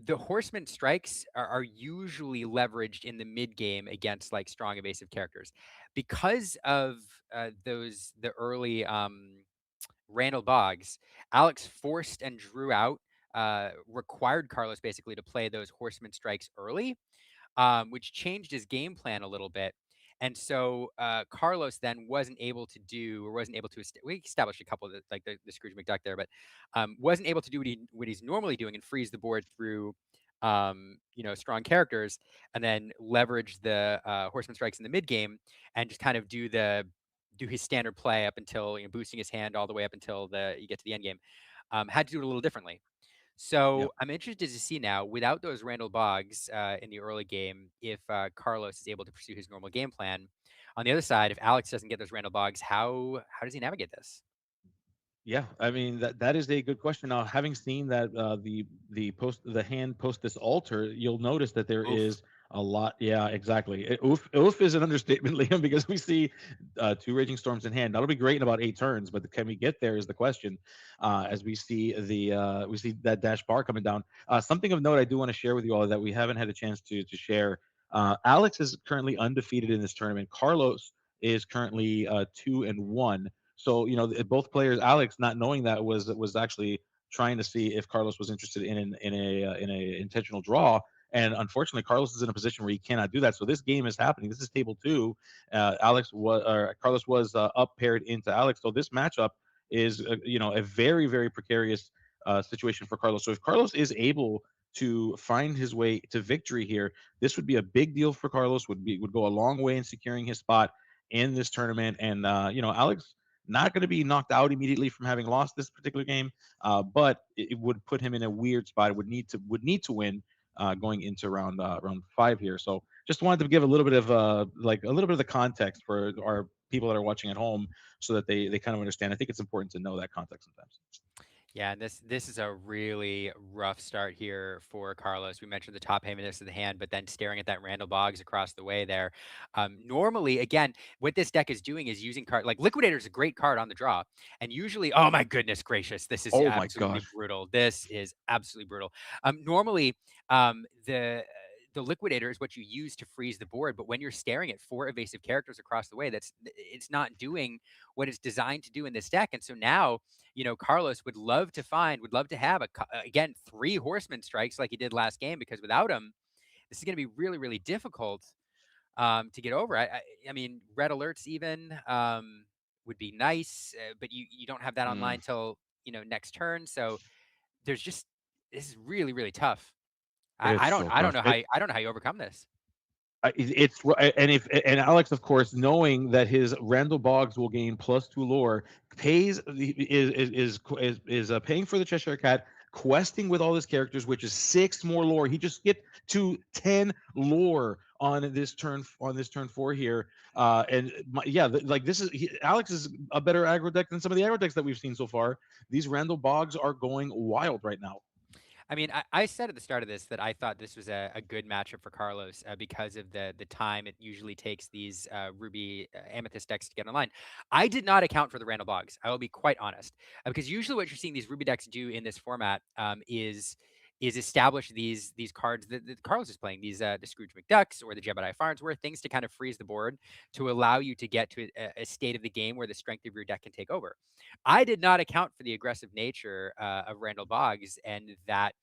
the horseman strikes are usually leveraged in the mid game against like strong evasive characters because of the early Randall Boggs. Alex forced and drew out, required Carlos basically to play those horseman strikes early, which changed his game plan a little bit. And so Carlos then wasn't able to do, or wasn't able to. We established a couple of like the Scrooge McDuck there, but wasn't able to do what he's normally doing and freeze the board through, strong characters, and then leverage the horseman strikes in the mid game and just kind of do his standard play up until boosting his hand all the way up until you get to the end game. Had to do it a little differently. Yep. So I'm interested to see now, without those Randall Boggs in the early game, if Carlos is able to pursue his normal game plan. On the other side, if Alex doesn't get those Randall Boggs, how does he navigate this? Yeah, I mean that is a good question. Now, having seen that the hand post this altar, you'll notice that there Oof. is a lot. Yeah, exactly. Oof is an understatement, Liam, because we see two raging storms in hand. That'll be great in about 8 turns, but can we get there is the question. As we see that dash bar coming down. Something of note I do want to share with you all that we haven't had a chance to share. Alex is currently undefeated in this tournament. Carlos is currently 2-1. So both players, Alex, not knowing that, was actually trying to see if Carlos was interested in a intentional draw. And unfortunately, Carlos is in a position where he cannot do that. So this game is happening. This is table two. Carlos was up paired into Alex. So this matchup is a very very precarious situation for Carlos. So if Carlos is able to find his way to victory here, this would be a big deal for Carlos. Would go a long way in securing his spot in this tournament. And Alex not going to be knocked out immediately from having lost this particular game, but it would put him in a weird spot. It would need to win going into round 5 here. So just wanted to give a little bit of a little bit of the context for our people that are watching at home, so that they kind of understand. I think it's important to know that context sometimes. Yeah, and this is a really rough start here for Carlos. We mentioned the top heaviness of the hand, but then staring at that Randall Boggs across the way there. Normally, again, what this deck is doing is using card like Liquidator is a great card on the draw, and usually, oh my goodness gracious, this is Oh my absolutely gosh. brutal. This is absolutely brutal. Normally, the Liquidator is what you use to freeze the board, but when you're staring at 4 evasive characters across the way, it's not doing what it's designed to do in this deck, and so now Carlos would love to have again 3 horseman strikes like he did last game, because without him, this is going to be really, really difficult to get over. I mean, red alerts even would be nice, but you don't have that Mm, online till next turn. So there's just this is really, really tough. it's so I don't tough. know how I don't know how you overcome this. And Alex, of course, knowing that his Randall Boggs will gain +2 lore, pays is paying for the Cheshire Cat, questing with all his characters, which is 6 more lore. He just skipped to 10 lore on this turn 4 here. Like Alex is a better aggro deck than some of the aggro decks that we've seen so far. These Randall Boggs are going wild right now. I mean, I said at the start of this that I thought this was a good matchup for Carlos because of the time it usually takes these Ruby Amethyst decks to get online. I did not account for the Randall Boggs. I will be quite honest, because usually what you're seeing these Ruby decks do in this format is establish these cards that Carlos is playing, these the Scrooge McDucks or the Jebediah Farnsworth, things to kind of freeze the board to allow you to get to a state of the game where the strength of your deck can take over. I did not account for the aggressive nature of Randall Boggs, and that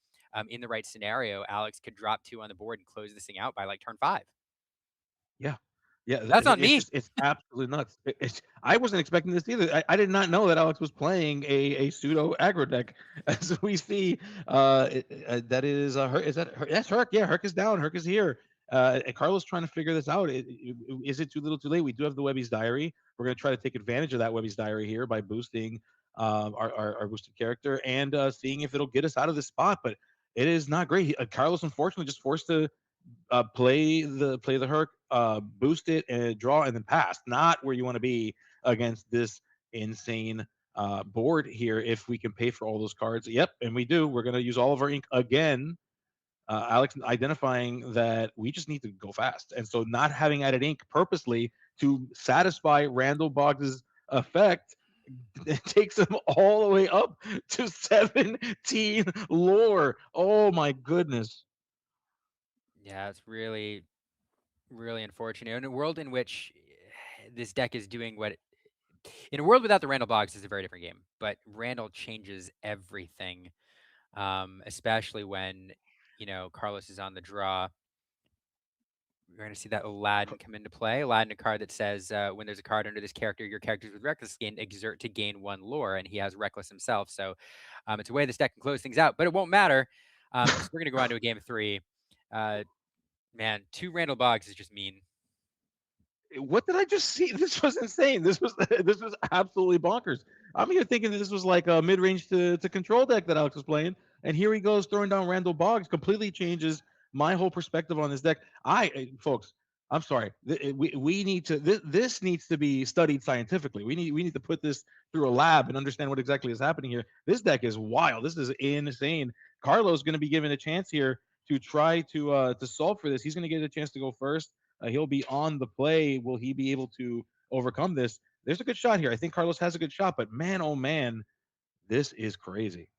in the right scenario, Alex could drop 2 on the board and close this thing out by like turn 5. Yeah. Yeah, That's on it's me. just it's absolutely nuts. I wasn't expecting this either. I did not know that Alex was playing a pseudo aggro deck, as we see. That is is that that's Herc? Yeah, Herc is down. Herc is here. And Carlos trying to figure this out. Is it too little, too late? We do have the Webby's Diary. We're going to try to take advantage of that Webby's Diary here by boosting our boosted character and seeing if it'll get us out of this spot. But it is not great. Carlos unfortunately just forced to play the Herc, boost it and draw and then pass. Not where you want to be against this insane board here. If we can pay for all those cards, yep, and we do. We're going to use all of our ink again. Alex identifying that we just need to go fast, and so not having added ink purposely to satisfy Randall Boggs' effect, it takes him all the way up to 17 lore. Oh my goodness. Yeah, it's really, really unfortunate. In a world in which this deck is doing in a world without the Randall Boggs is a very different game, but Randall changes everything, especially when Carlos is on the draw. We're going to see that Aladdin come into play. Aladdin, a card that says when there's a card under this character, your characters with Reckless gain exert to gain 1 lore, and he has Reckless himself. So it's a way this deck can close things out, but it won't matter. So we're going to go on to a game 3. Man, 2 Randall Boggs is just mean. What did I just see? This was insane. This was absolutely bonkers. I'm here thinking that this was like a mid-range to control deck that Alex was playing, and here he goes throwing down Randall Boggs. Completely changes my whole perspective on this deck. Folks, I'm sorry. We need to this needs to be studied scientifically. We need to put this through a lab and understand what exactly is happening here. This deck is wild. This is insane. Carlos going to be given a chance here to try to solve for this. He's going to get a chance to go first. He'll be on the play. Will he be able to overcome this? There's a good shot here. I think Carlos has a good shot, but man, oh man, this is crazy.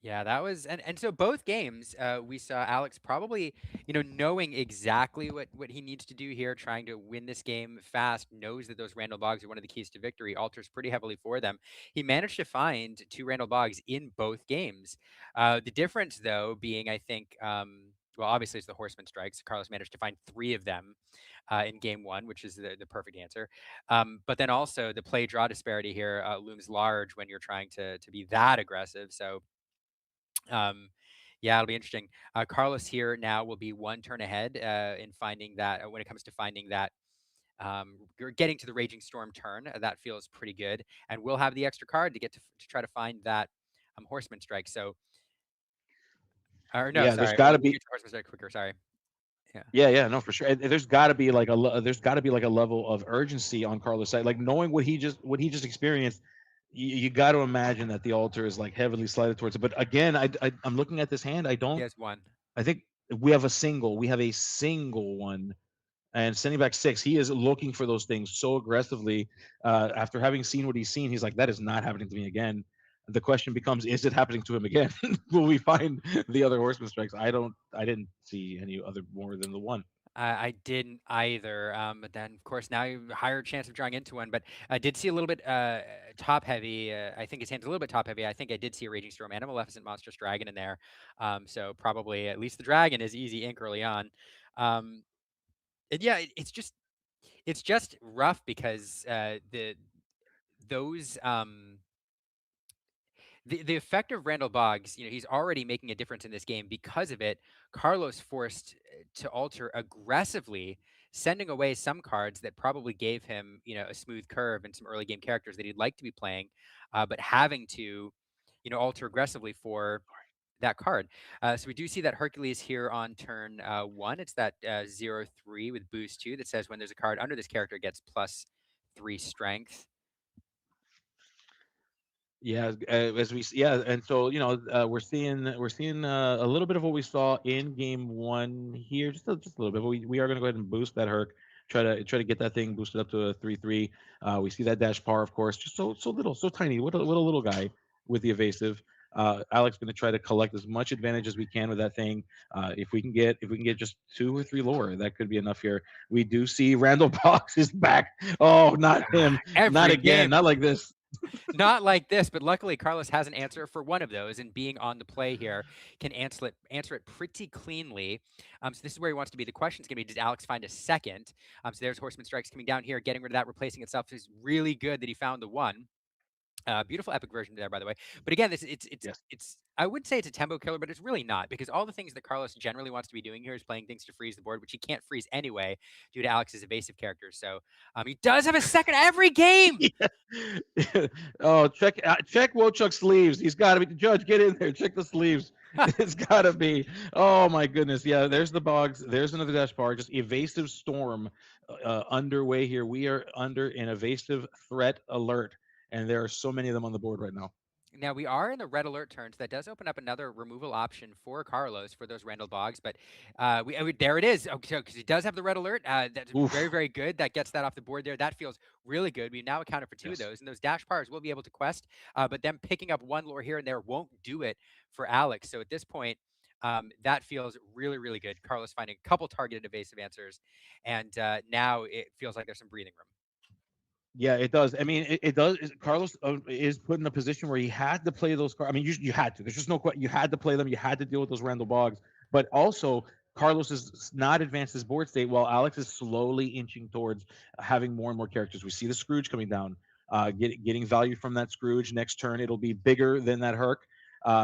Yeah, that was and so both games, we saw Alex probably, knowing exactly what he needs to do here, trying to win this game fast, knows that those Randall Boggs are one of the keys to victory, alters pretty heavily for them. He managed to find two Randall Boggs in both games. The difference, though, being I think, well, obviously it's the Horseman Strikes. Carlos managed to find three of them in game one, which is the perfect answer. But then also the play draw disparity here looms large when you're trying to be that aggressive. So um, yeah, it'll be interesting. Carlos here now will be one turn ahead in finding that when it comes to finding that you're getting to the Raging Storm turn. That feels pretty good, and we'll have the extra card to get to try to find that Horseman Strike. So, or no, Yeah, there's sorry, got to we'll be get to Horseman Strike quicker. Sorry. Yeah. Yeah, no, for sure. And there's got to be like there's got to be like a level of urgency on Carlos' side, like knowing what he just experienced. You got to imagine that the altar is like heavily slighted towards it. But again, I'm looking at this hand. I He don't. has one. I think we have a single. We have a single one, and sending back six. He is looking for those things so aggressively. After having seen what he's seen, he's like, that is not happening to me again. The question becomes, is it happening to him again? Will we find the other horseman strikes? I don't. I didn't see any other more than the one. I didn't either. But then, of course, now you have a higher chance of drawing into one. But I did see a little bit top heavy. I think his hand's a little bit top heavy. I think I did see a Raging Storm and a Maleficent Monstrous Dragon in there. So probably at least the Dragon is easy ink early on. Um, and yeah, it's just rough because those the effect of Randall Boggs, he's already making a difference in this game because of it. Carlos forced to alter aggressively, sending away some cards that probably gave him, a smooth curve and some early game characters that he'd like to be playing, but having to, alter aggressively for that card. So we do see that Hercules here on turn one. It's that 0/3 with boost 2 that says when there's a card under this character, it gets +3 strength. Yeah, and so we're seeing a little bit of what we saw in game one here, just a little bit. But we are going to go ahead and boost that Herc, try to get that thing boosted up to a 3/3. We see that dash par, of course, just so little, so tiny. What a little guy with the evasive. Alex going to try to collect as much advantage as we can with that thing. If we can get just two or three lower, that could be enough here. We do see Randall Box is back. Oh, not him, not Every again, game. not like this. Not like this, but luckily Carlos has an answer for one of those, and being on the play here can answer it pretty cleanly. So this is where he wants to be. The question is going to be, did Alex find a second? So there's Horseman Strikes coming down here, getting rid of that, replacing itself. Is really good that he found the one. Beautiful epic version there, by the way. But again, this Yes. it's I would say it's a tempo killer, but it's really not because all the things that Carlos generally wants to be doing here is playing things to freeze the board, which he can't freeze anyway due to Alex's evasive characters. So he does have a second every game. Oh, check Wochuk's sleeves. He's got to be the judge. Get in there. Check the sleeves. It's got to be. Oh my goodness. Yeah, there's the Bogs. There's another dash bar. Just evasive storm underway here. We are under an evasive threat alert, and there are so many of them on the board right now. Now we are in the red alert turn, so that does open up another removal option for Carlos for those Randall Boggs. But there it is. Okay, because he does have the red alert. That's very, Oof. very good. That gets that off the board there. That feels really good. We've now accounted for two of Yes. those, and those dash pars will be able to quest. But them picking up one lore here and there won't do it for Alex. So at this point, that feels really, really good. Carlos finding a couple targeted evasive answers, and now it feels like there's some breathing room. Yeah, it does. I mean, it does. Carlos is put in a position where he had to play those cards. I mean, you had to. There's just no question. You had to play them. You had to deal with those Randall Boggs. But also, Carlos is not advanced his board state, while Alex is slowly inching towards having more and more characters. We see the Scrooge coming down, getting value from that Scrooge. Next turn, it'll be bigger than that Herc.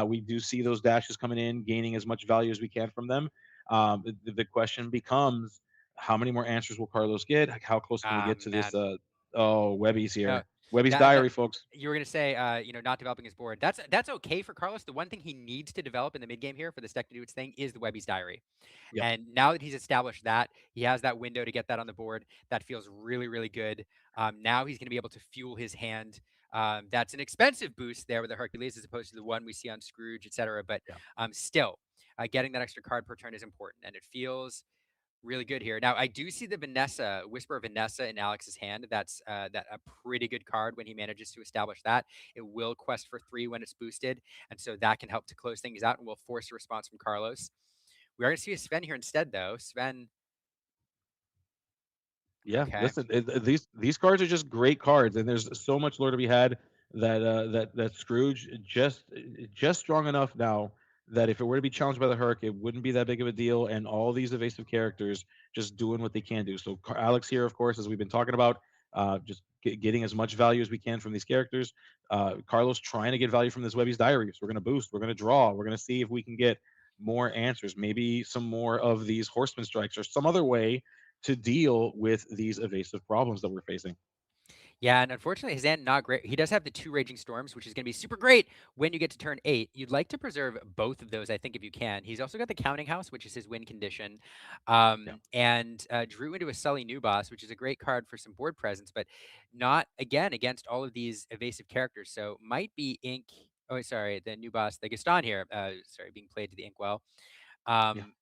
We do see those dashes coming in, gaining as much value as we can from them. The question becomes, how many more answers will Carlos get? How close can we Ah, get to this? man. Oh, Webby's No, here. Webby's Now, diary, folks. you were going to say, not developing his board. That's okay for Carlos. The one thing he needs to develop in the mid game here for this deck to do its thing is the Webby's Diary. Yep. And now that he's established that, he has that window to get that on the board. That feels really, really good. Now he's going to be able to fuel his hand. That's an expensive boost there with the Hercules as opposed to the one we see on Scrooge, etc. But Yeah. still, getting that extra card per turn is important, and it feels really good here. Now I do see the Vanessa Whisper of Vanessa in Alex's hand. That's that a pretty good card when he manages to establish that. It will quest for 3 when it's boosted, and so that can help to close things out and will force a response from Carlos. We are going to see a Sven here instead, though. Sven, Yeah, okay, listen, these cards are just great cards, and there's so much lore to be had that that Scrooge just strong enough now that if it were to be challenged by the Herc, it wouldn't be that big of a deal, and all these evasive characters just doing what they can do. So Alex here, of course, as we've been talking about, just getting as much value as we can from these characters. Carlos trying to get value from this Webby's Diary. So we're gonna boost, we're gonna draw, we're gonna see if we can get more answers, maybe some more of these Horseman strikes or some other way to deal with these evasive problems that we're facing. yeah, and unfortunately his hand not great. He does have the 2 Raging Storms, which is going to be super great when you get to turn 8. You'd like to preserve both of those, I think, if you can. He's also got the Counting House, which is his win condition, Yeah. and drew into a Sully New Boss, which is a great card for some board presence, but not again against all of these evasive characters. So might be Ink. Oh, sorry, the New Boss, the Gaston here. Sorry, being played to the Inkwell. Yeah. Um,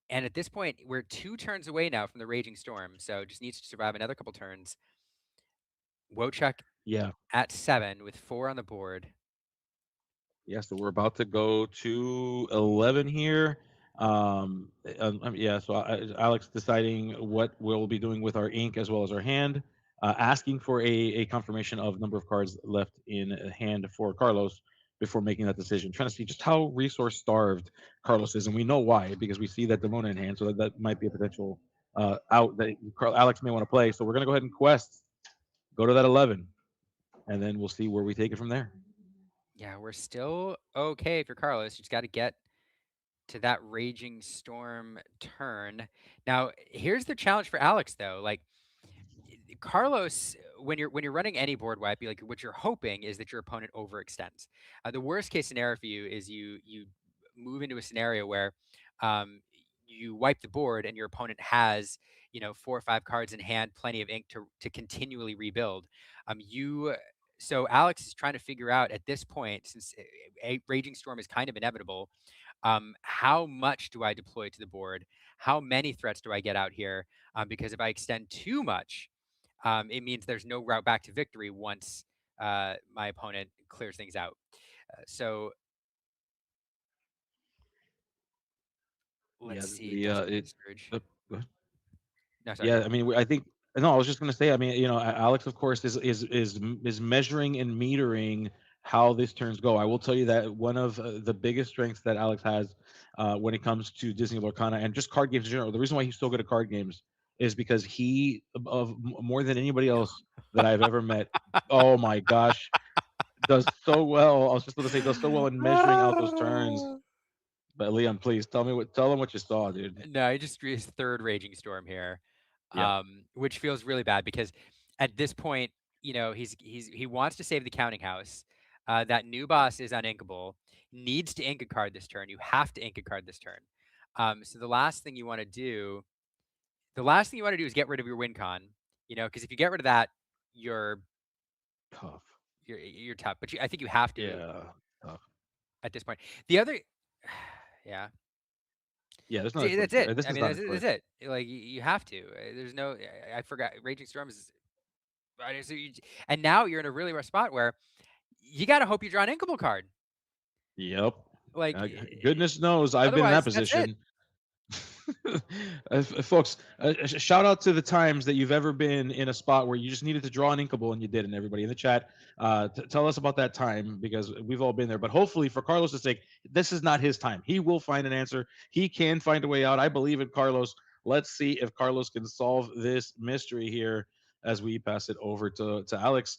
And at this point, we're 2 turns away now from the Raging Storm, so just needs to survive another couple turns. Wochuk Yeah. at 7 with 4 on the board. Yeah, so we're about to go to 11 here. Yeah, so Alex deciding what we'll be doing with our ink as well as our hand, asking for a confirmation of number of cards left in hand for Carlos before making that decision. Trying to see just how resource starved Carlos is, and we know why because we see that Demona in hand, so that might be a potential out that Alex may want to play. So we're gonna go ahead and quest, go to that 11, and then we'll see where we take it from there. Yeah, we're still okay if you're Carlos. You just got to get to that Raging Storm turn. Now, here's the challenge for Alex, though. Like, Carlos, when you're running any board wipe, like what you're hoping is that your opponent overextends. The worst case scenario for you is you move into a scenario where um, you wipe the board and your opponent has 4 or 5 cards in hand, plenty of ink to continually rebuild. You So Alex is trying to figure out at this point, since a Raging Storm is kind of inevitable, how much do I deploy to the board? How many threats do I get out here? Because if I extend too much, it means there's no route back to victory once my opponent clears things out. So let's Yeah, see. Desperate it. Surge. Uh, No, sorry, go Yeah, ahead. I mean, I think no. I was just going to say. I mean, Alex, of course, is measuring and metering how these turns go. I will tell you that one of the biggest strengths that Alex has when it comes to Disney Lorcana and just card games in general. The reason why he's so good at card games is because he, more than anybody else that I've ever met. Oh my gosh, does so well. I was just going to say does so well in measuring out those turns. But Leon, please tell them what you saw, dude. No, he just drew his 3rd Raging Storm here, Yep. which feels really bad because at this point, he wants to save the Counting House. That new boss is uninkable. Needs to ink a card this turn. You have to ink a card this turn. So the last thing you want to do is get rid of your win con. Because if you get rid of that, you're Tough. you're tough. But I think you have to Yeah. Tough. at this point. The other, yeah, Yeah, there's no see, choice that's here. it. This I is mean, not a that's choice. it. Like you have to. There's no. I forgot. Raging Storm is. And now you're in a really rough spot where you got to hope you draw an inkable card. Yep. Like, Goodness knows I've been in that otherwise, that's it. position. Folks, shout out to the times that you've ever been in a spot where you just needed to draw an inkable and you didn't. Everybody in the chat, tell us about that time because we've all been there. But hopefully, for Carlos' sake, this is not his time. He will find an answer. He can find a way out. I believe in Carlos. Let's see if Carlos can solve this mystery here as we pass it over to Alex.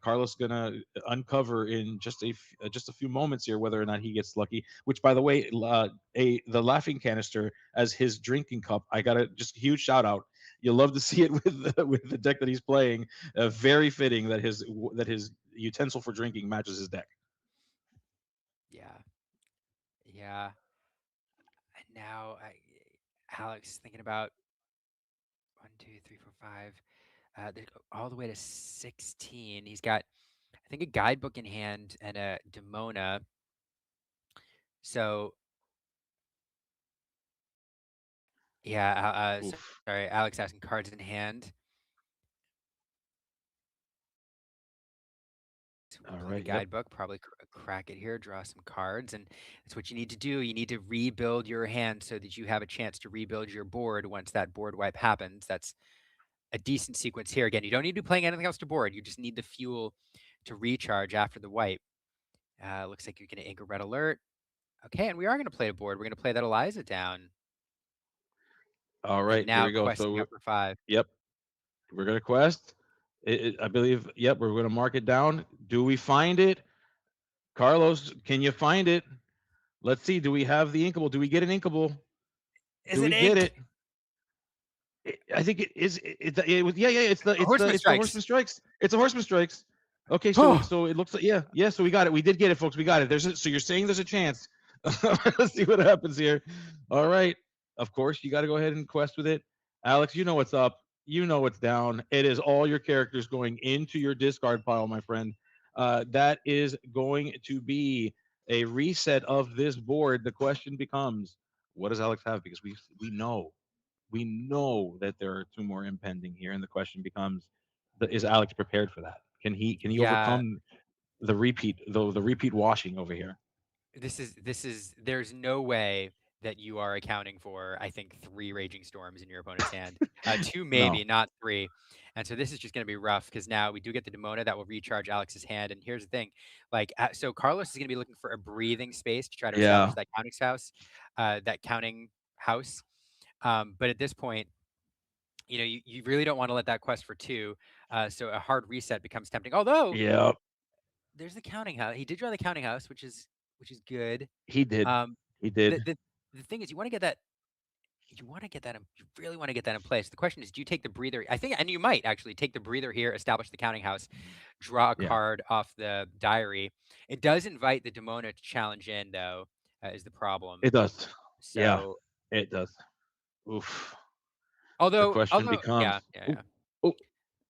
Carlos gonna uncover in just a few moments here whether or not he gets lucky. Which, by the way, the laughing canister as his drinking cup. I got to just huge shout out. You love to see it with the deck that he's playing. Very fitting that his utensil for drinking matches his deck. Yeah. Yeah. And now Alex thinking about 1, 2, 3, 4, 5. They go all the way to 16. He's got, I think, a guidebook in hand and a Demona. So yeah, Oof. sorry, Alex asking cards in hand. So we All pull the right. Yep. guidebook, probably crack it here, draw some cards, and that's what you need to do. You need to rebuild your hand so that you have a chance to rebuild your board once that board wipe happens. That's a decent sequence here. Again, you don't need to be playing anything else to board. You just need the fuel to recharge after the wipe. Looks like you're going to ink a red alert. Okay, and we are going to play a board. We're going to play that Eliza down. All And right. Here now we go. So questing up for 5. yep, we're gonna quest. I believe. Yep, we're gonna mark it down. Do we find it, Carlos? Can you find it? Let's see. Do we have the inkable? Do we get an inkable? Is Do it we get inked? it? I think it is. It was, yeah, yeah. Horseman It's the strikes. Horseman Strikes. It's a Horseman Strikes. Okay, Oh, so it looks like, yeah, yeah. So we got it. We did get it, folks. We got it. So you're saying there's a chance. Let's see what happens here. All right. Of course, you got to go ahead and quest with it. Alex, you know what's up. You know what's down. It is all your characters going into your discard pile, my friend. That is going to be a reset of this board. The question becomes, what does Alex have? Because we know that there are two more impending here, and the question becomes, is Alex prepared for that? Can he yeah. overcome the repeat washing over here? This is there's no way that you are accounting for, I think, 3 Raging Storms in your opponent's hand. 2 No. maybe, not 3. And so this is just gonna be rough because now we do get the Demona that will recharge Alex's hand. And here's the thing, like, so Carlos is gonna be looking for a breathing space to try to establish Yeah. that counting house. But at this point, you really don't want to let that quest for 2. So a hard reset becomes tempting. Although Yeah. there's the counting house. He did draw the counting house, which is good. He did. Um, He the did. the the thing is, you really want to get that in place. The question is, do you take the breather? I think, and you might actually take the breather here, establish the counting house, draw a Yeah. card off the diary. It does invite the Demona to challenge in, though, is the problem. It does. Yeah. So, It does. Oof. The question although, becomes. yeah, yeah, Oh. yeah. Oh.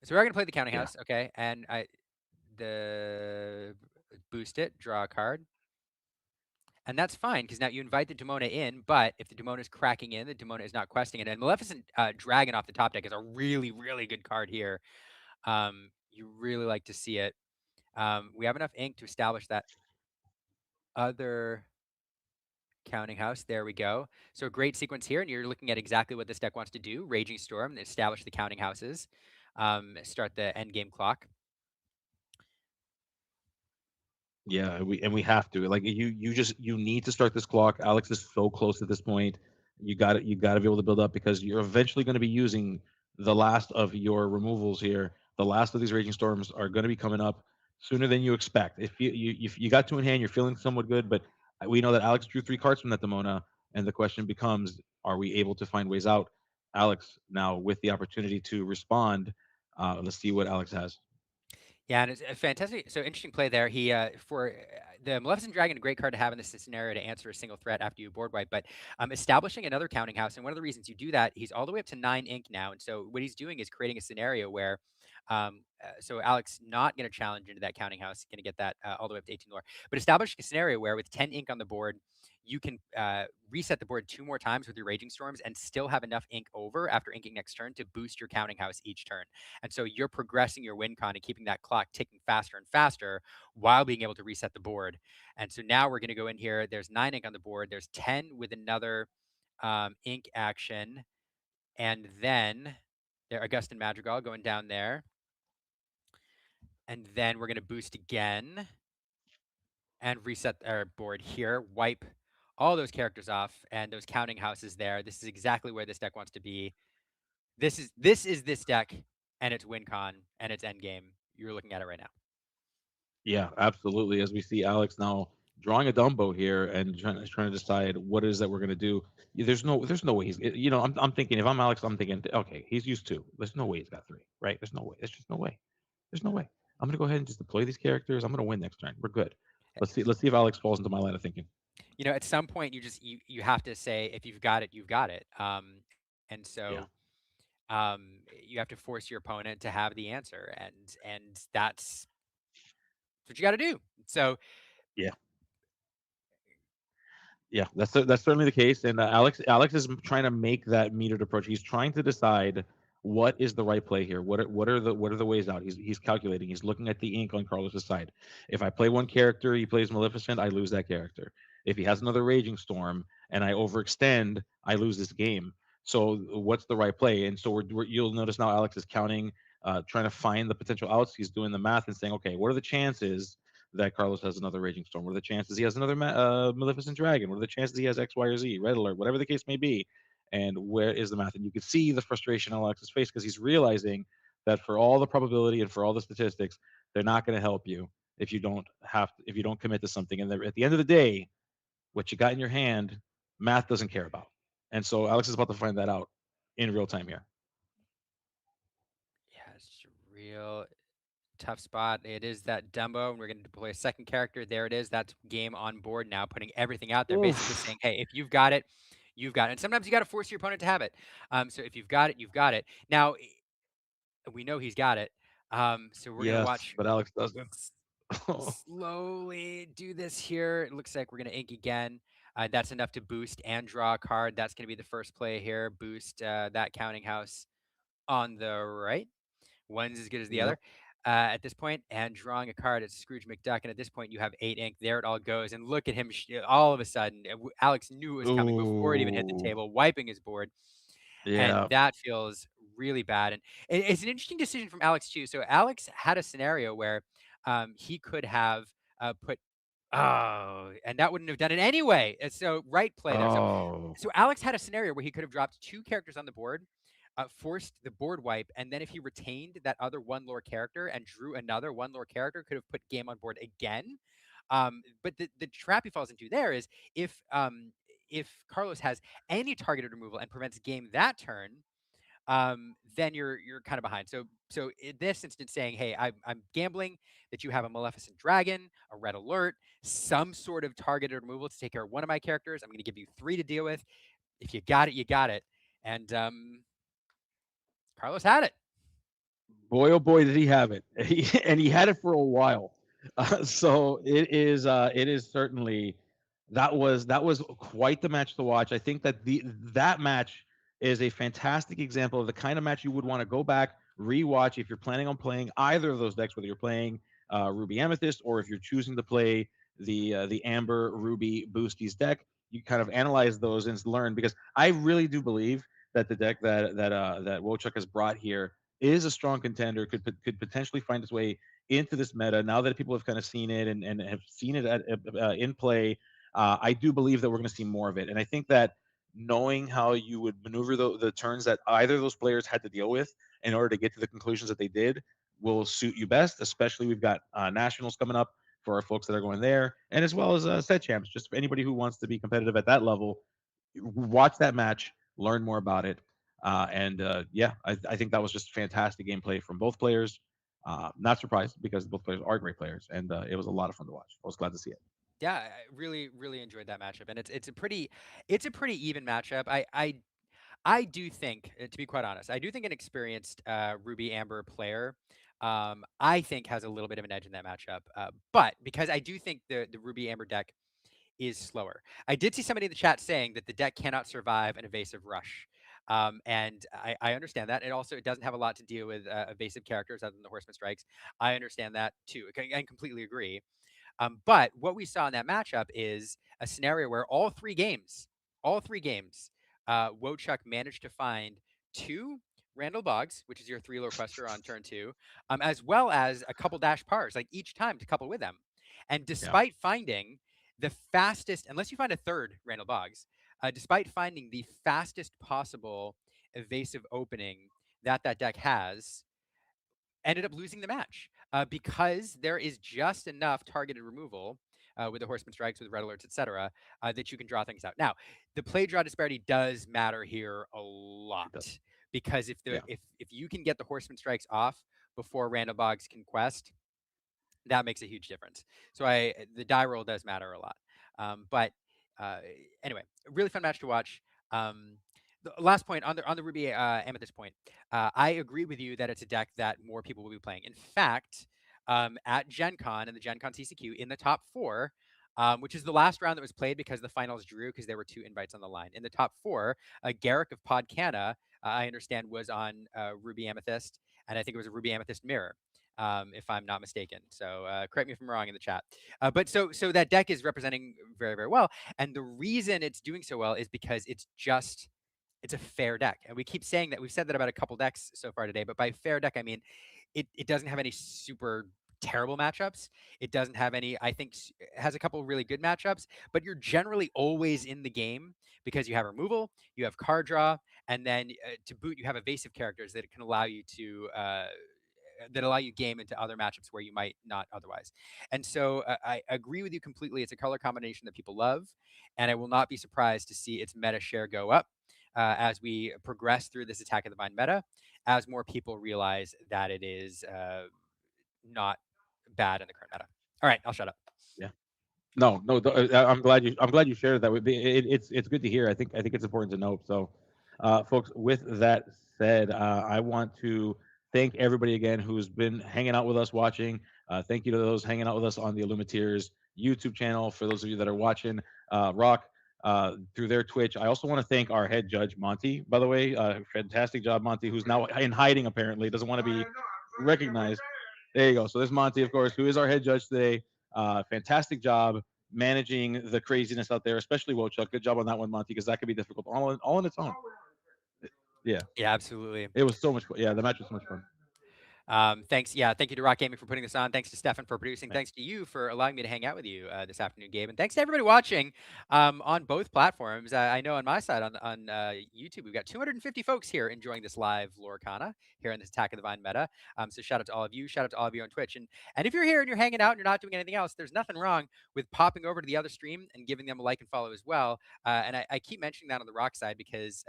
So we're gonna play the counting Yeah. house, okay? And the boost it, draw a card. And that's fine because now you invite the Demona in, but if the Demona is cracking in, the Demona is not questing it. And Maleficent Dragon off the top deck is a really, really good card here. You really like to see it. We have enough ink to establish that other counting house. There we go. So a great sequence here, and you're looking at exactly what this deck wants to do. Raging Storm, establish the counting houses, start the end game clock. Yeah, we have to. Like, you need to start this clock. Alex is so close at this point. You got to be able to build up because you're eventually going to be using the last of your removals here. The last of these raging storms are going to be coming up sooner than you expect. If you got two in hand, you're feeling somewhat good, but we know that Alex drew 3 cards from that Demona, and the question becomes, are we able to find ways out? Alex now with the opportunity to respond. Let's see what Alex has. Yeah, and it's a fantastic, so interesting play there. He for the Maleficent Dragon, a great card to have in this scenario to answer a single threat after you board wipe. But establishing another counting house, and one of the reasons you do that, he's all the way up to 9 ink now, and so what he's doing is creating a scenario where, so Alex not going to challenge into that counting house, going to get that all the way up to 18 lore, but establishing a scenario where with 10 ink on the board, you can reset the board 2 more times with your Raging Storms and still have enough ink over after inking next turn to boost your counting house each turn. And so you're progressing your win con and keeping that clock ticking faster and faster while being able to reset the board. And so now we're going to go in here. There's 9 ink on the board. There's 10 with another ink action. And then there, Augustin Madrigal going down there. And then we're going to boost again and reset our board here. Wipe all those characters off and those counting houses there. This is exactly where this deck wants to be. This is this deck and its win con and its end game. You're looking at it right now. Yeah, absolutely. As we see Alex now drawing a Dumbo here and trying to decide what it is that we're going to do. There's no way I'm thinking if I'm Alex, I'm thinking, okay, he's used two. There's no way he's got three, right? There's no way. There's just no way. There's no way. I'm going to go ahead and just deploy these characters. I'm going to win next turn. We're good. Let's see if Alex falls into my line of thinking. At some point you have to say if you've got it, you've got it. And so Yeah. you have to force your opponent to have the answer, and that's what you got to do. So Yeah. Yeah, that's certainly the case. And Alex is trying to make that metered approach. He's trying to decide what is the right play here. What are the ways out? He's calculating. He's looking at the ink on Carlos's side. If I play one character, he plays Maleficent, I lose that character. If he has another Raging Storm and I overextend, I lose this game. So what's the right play? And so you'll notice now Alex is counting, trying to find the potential outs. He's doing the math and saying, okay, what are the chances that Carlos has another Raging Storm? What are the chances he has another Maleficent Dragon? What are the chances he has X, Y, or Z? Red Alert, whatever the case may be. And where is the math? And you can see the frustration on Alex's face because he's realizing that for all the probability and for all the statistics, they're not going to help you if you don't commit to something. And at the end of the day, what you got in your hand, math doesn't care about. And so Alex is about to find that out in real time here. yeah, it's a real tough spot. It is that Dumbo, and we're going to deploy a second character. There it is. That's game on board now, putting everything out there, basically Oof. saying, hey, if you've got it, you've got it. And sometimes you got to force your opponent to have it. So if you've got it, you've got it. Now, we know he's got it. So we're going to Yes, watch but Alex doesn't. slowly do this here. It looks like we're going to ink again. That's enough to boost and draw a card. That's going to be the first play here. Boost that counting house on the right. One's as good as the Yep. other at this point, and drawing a card at Scrooge McDuck. And at this point, you have 8 ink. There it all goes. And look at him. All of a sudden, Alex knew it was coming before it even hit the Ooh. table, wiping his board. And Yeah. that feels really bad. And it's an interesting decision from Alex, too. So Alex had a scenario where he could have put, oh, and that wouldn't have done it anyway. And so, right play there. So, Oh. so Alex had a scenario where he could have dropped 2 characters on the board, forced the board wipe, and then if he retained that other one lore character and drew another one lore character, could have put game on board again. But the trap he falls into there is if Carlos has any targeted removal and prevents game that turn, then you're kind of behind. So in this instance, saying, hey, I'm gambling that you have a Maleficent Dragon, a Red Alert, some sort of targeted removal to take care of one of my characters. I'm going to give you 3 to deal with. If you got it, you got it. And Carlos had it. Boy, oh boy, did he have it. And he had it for a while. So it is certainly that was quite the match to watch. I think that that match is a fantastic example of the kind of match you would want to go back, rewatch if you're planning on playing either of those decks, whether you're playing Ruby Amethyst or if you're choosing to play the Amber Ruby Boosties deck. You kind of analyze those and learn, because I really do believe that the deck that Wochuk has brought here is a strong contender, could potentially find its way into this meta now that people have kind of seen it and have seen it in play. I do believe that we're going to see more of it, and I think that knowing how you would maneuver the turns that either of those players had to deal with in order to get to the conclusions that they did will suit you best. Especially we've got nationals coming up for our folks that are going there, and as well as set champs, just for anybody who wants to be competitive at that level. Watch that match, learn more about it, and yeah, I think that was just fantastic gameplay from both players. Not surprised because both players are great players, and it was a lot of fun to watch. I was glad to see it. Yeah, I really enjoyed that matchup, and it's a pretty even matchup. I do think, to be quite honest, I do think an experienced Ruby Amber player, I think has a little bit of an edge in that matchup. But because I do think the Ruby Amber deck is slower. I did see somebody in the chat saying that the deck cannot survive an evasive rush. And I understand that. It doesn't have a lot to deal with evasive characters other than the Horseman Strikes. I understand that too. I completely agree. But what we saw in that matchup is a scenario where all three games, Wochuk managed to find 2 Randall Boggs, which is your 3 low quester on turn 2, as well as a couple dash pars, like each time to couple with them. And Yeah. despite finding the fastest, unless you find a third Randall Boggs, despite finding the fastest possible evasive opening that deck has, ended up losing the match because there is just enough targeted removal with the Horseman Strikes, with Red Alerts, etc., that you can draw things out. Now, the play draw disparity does matter here a lot, It does. because Yeah. if you can get the Horseman Strikes off before Randallbog's Conquest, that makes a huge difference. So the die roll does matter a lot. But uh, anyway, a really fun match to watch. The last point on the Ruby Amethyst point, I agree with you that it's a deck that more people will be playing. In fact, at Gen Con and the Gen Con CCQ in the top 4, which is the last round that was played because the finals drew because there were 2 invites on the line. In the top 4, Garrick of Podcana, I understand, was on Ruby Amethyst, and I think it was a Ruby Amethyst Mirror, if I'm not mistaken. So correct me if I'm wrong in the chat. But so that deck is representing very, very well. And the reason it's doing so well is because it's a fair deck. And we keep saying that. We've said that about a couple decks so far today. But by fair deck, I mean it doesn't have any super terrible matchups. It doesn't have any, I think, it has a couple really good matchups, but you're generally always in the game because you have removal, you have card draw, and then to boot, you have evasive characters that can allow you to that allow you game into other matchups where you might not otherwise. And so I agree with you completely. It's a color combination that people love, and I will not be surprised to see its meta share go up as we progress through this Attack of the Vine meta, as more people realize that it is not bad in the current meta. All right, I'll shut up. Yeah. No, no. I'm glad you shared that. It's good to hear. I think it's important to note. So, folks, with that said, I want to thank everybody again who's been hanging out with us, watching. Thank you to those hanging out with us on the Illumineers YouTube channel. For those of you that are watching, ROK through their Twitch. I also want to thank our head judge Monty. By the way, fantastic job, Monty, who's now in hiding. Apparently, doesn't want to be recognized. There you go. So there's Monty, of course, who is our head judge today. Fantastic job managing the craziness out there, especially Wochuk. Good job on that one, Monty, because that could be difficult all on its own. Yeah, Yeah, absolutely. it was so much fun. Yeah, the match was so much fun. Thanks. Yeah, thank you to Rock Gaming for putting this on. Thanks to Stefan for producing. Thanks. Thanks to you for allowing me to hang out with you this afternoon, Gabe. And thanks to everybody watching on both platforms. I know on my side on YouTube, we've got 250 folks here enjoying this live Lorcana here in this Attack of the Vine meta. So shout out to all of you. Shout out to all of you on Twitch. And if you're here and you're hanging out and you're not doing anything else, there's nothing wrong with popping over to the other stream and giving them a like and follow as well. And I keep mentioning that on the Rock side because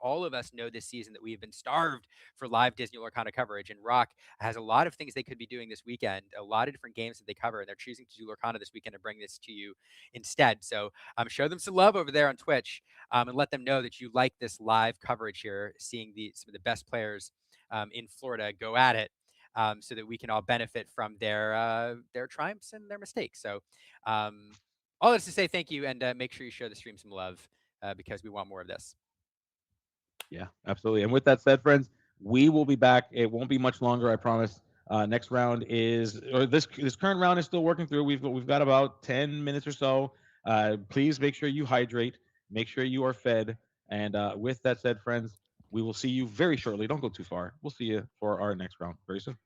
all of us know this season that we have been starved for live Disney Lorcana coverage, and Rock has a lot of things they could be doing this weekend, a lot of different games that they cover, and they're choosing to do Lorcana this weekend and bring this to you instead. So show them some love over there on Twitch, and let them know that you like this live coverage here, seeing some of the best players in Florida go at it. So that we can all benefit from their triumphs and their mistakes. So all that's to say thank you, and make sure you show the stream some love because we want more of this. Yeah, absolutely. And with that said, friends, we will be back. It won't be much longer, I promise. Next round is, or this current round is still working through. We've got about 10 minutes or so. Please make sure you hydrate. Make sure you are fed. And with that said, friends, we will see you very shortly. Don't go too far. We'll see you for our next round very soon.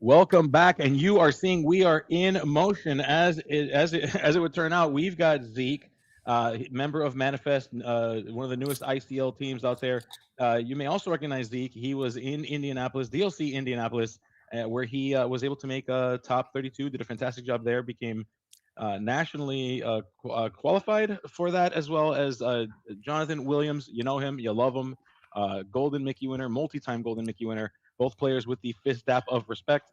Welcome back, and you are seeing we are in motion. As it would turn out, we've got Zeke, member of Manifest, one of the newest ICL teams out there. You may also recognize Zeke. He was in Indianapolis, DLC Indianapolis, where he was able to make a top 32. Did a fantastic job there. Became nationally qualified for that, as well as Jonathan Williams. You know him, you love him. Golden Mickey winner, multi-time Golden Mickey winner. Both players with the fifth step of respect.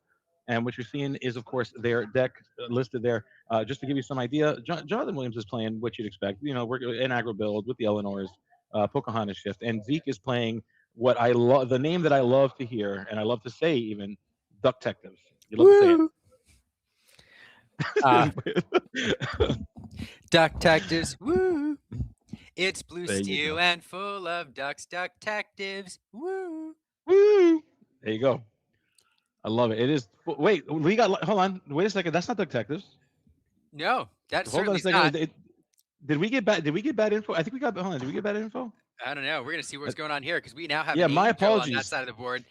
And what you're seeing is, of course, their deck listed there. Just to give you some idea, Jonathan Williams is playing what you'd expect. You know, we're in aggro build with the Eleanors, Pocahontas shift, and Zeke is playing what I love, the name that I love to hear and I love to say even, Duck Detectives. You love to say it. Woo! Duck detectives, woo! It's blue There you steel go. and full of ducks, duck detectives, woo! Woo! There you go. I love it. It is. Wait, we got. Hold on. Wait a second. That's not detectives. No, that Hold on a certainly is second. not. Did we get bad? Did we get bad info? I think we got. Hold on. Did we get bad info? I don't know. We're gonna see Uh, what's going on here because we now have yeah. an My angel on that apologies. side of the board,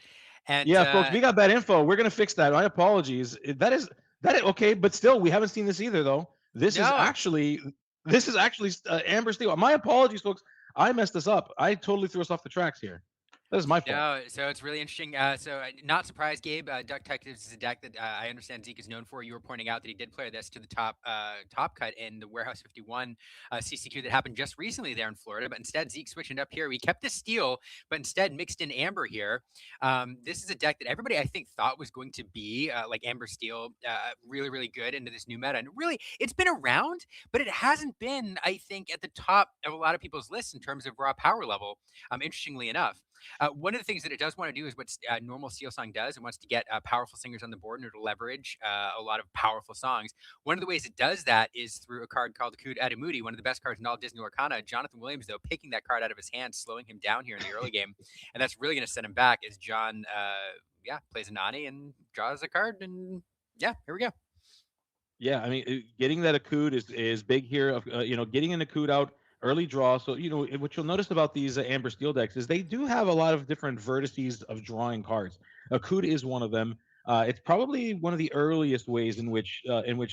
and Yeah, folks. We got bad info. We're gonna fix that. My apologies. That is okay, but still, we haven't seen this either, though. no, This is actually Amber Steel. My apologies, folks. I messed this up. I totally threw us off the tracks here. That is my fault. no. So it's really interesting. Not surprised, Gabe. Duck Detectives is a deck that I understand Zeke is known for. You were pointing out that he did play this to the top cut in the Warehouse 51 CCQ that happened just recently there in Florida. But instead, Zeke switching up here. We kept the steel, but instead mixed in Amber here. This is a deck that everybody I think thought was going to be like Amber Steel, really, really good into this new meta. And really, it's been around, but it hasn't been, I think, at the top of a lot of people's lists in terms of raw power level. Interestingly enough. One of the things that it does want to do is what normal Steel Song does. It wants to get powerful singers on the board in order to leverage a lot of powerful songs. One of the ways it does that is through a card called Akud Adamudi, one of the best cards in all Disney Lorcana. Jonathan Williams, though, picking that card out of his hand, slowing him down here in the early game. And that's really going to set him back as John, plays a Nani and draws a card. And yeah, here we go. Yeah, I mean, getting that Akud is big here. Of getting an Akud out early draw. So what you'll notice about these Amber Steel decks is they do have a lot of different vertices of drawing cards. Akud is one of them. It's probably one of the earliest ways in which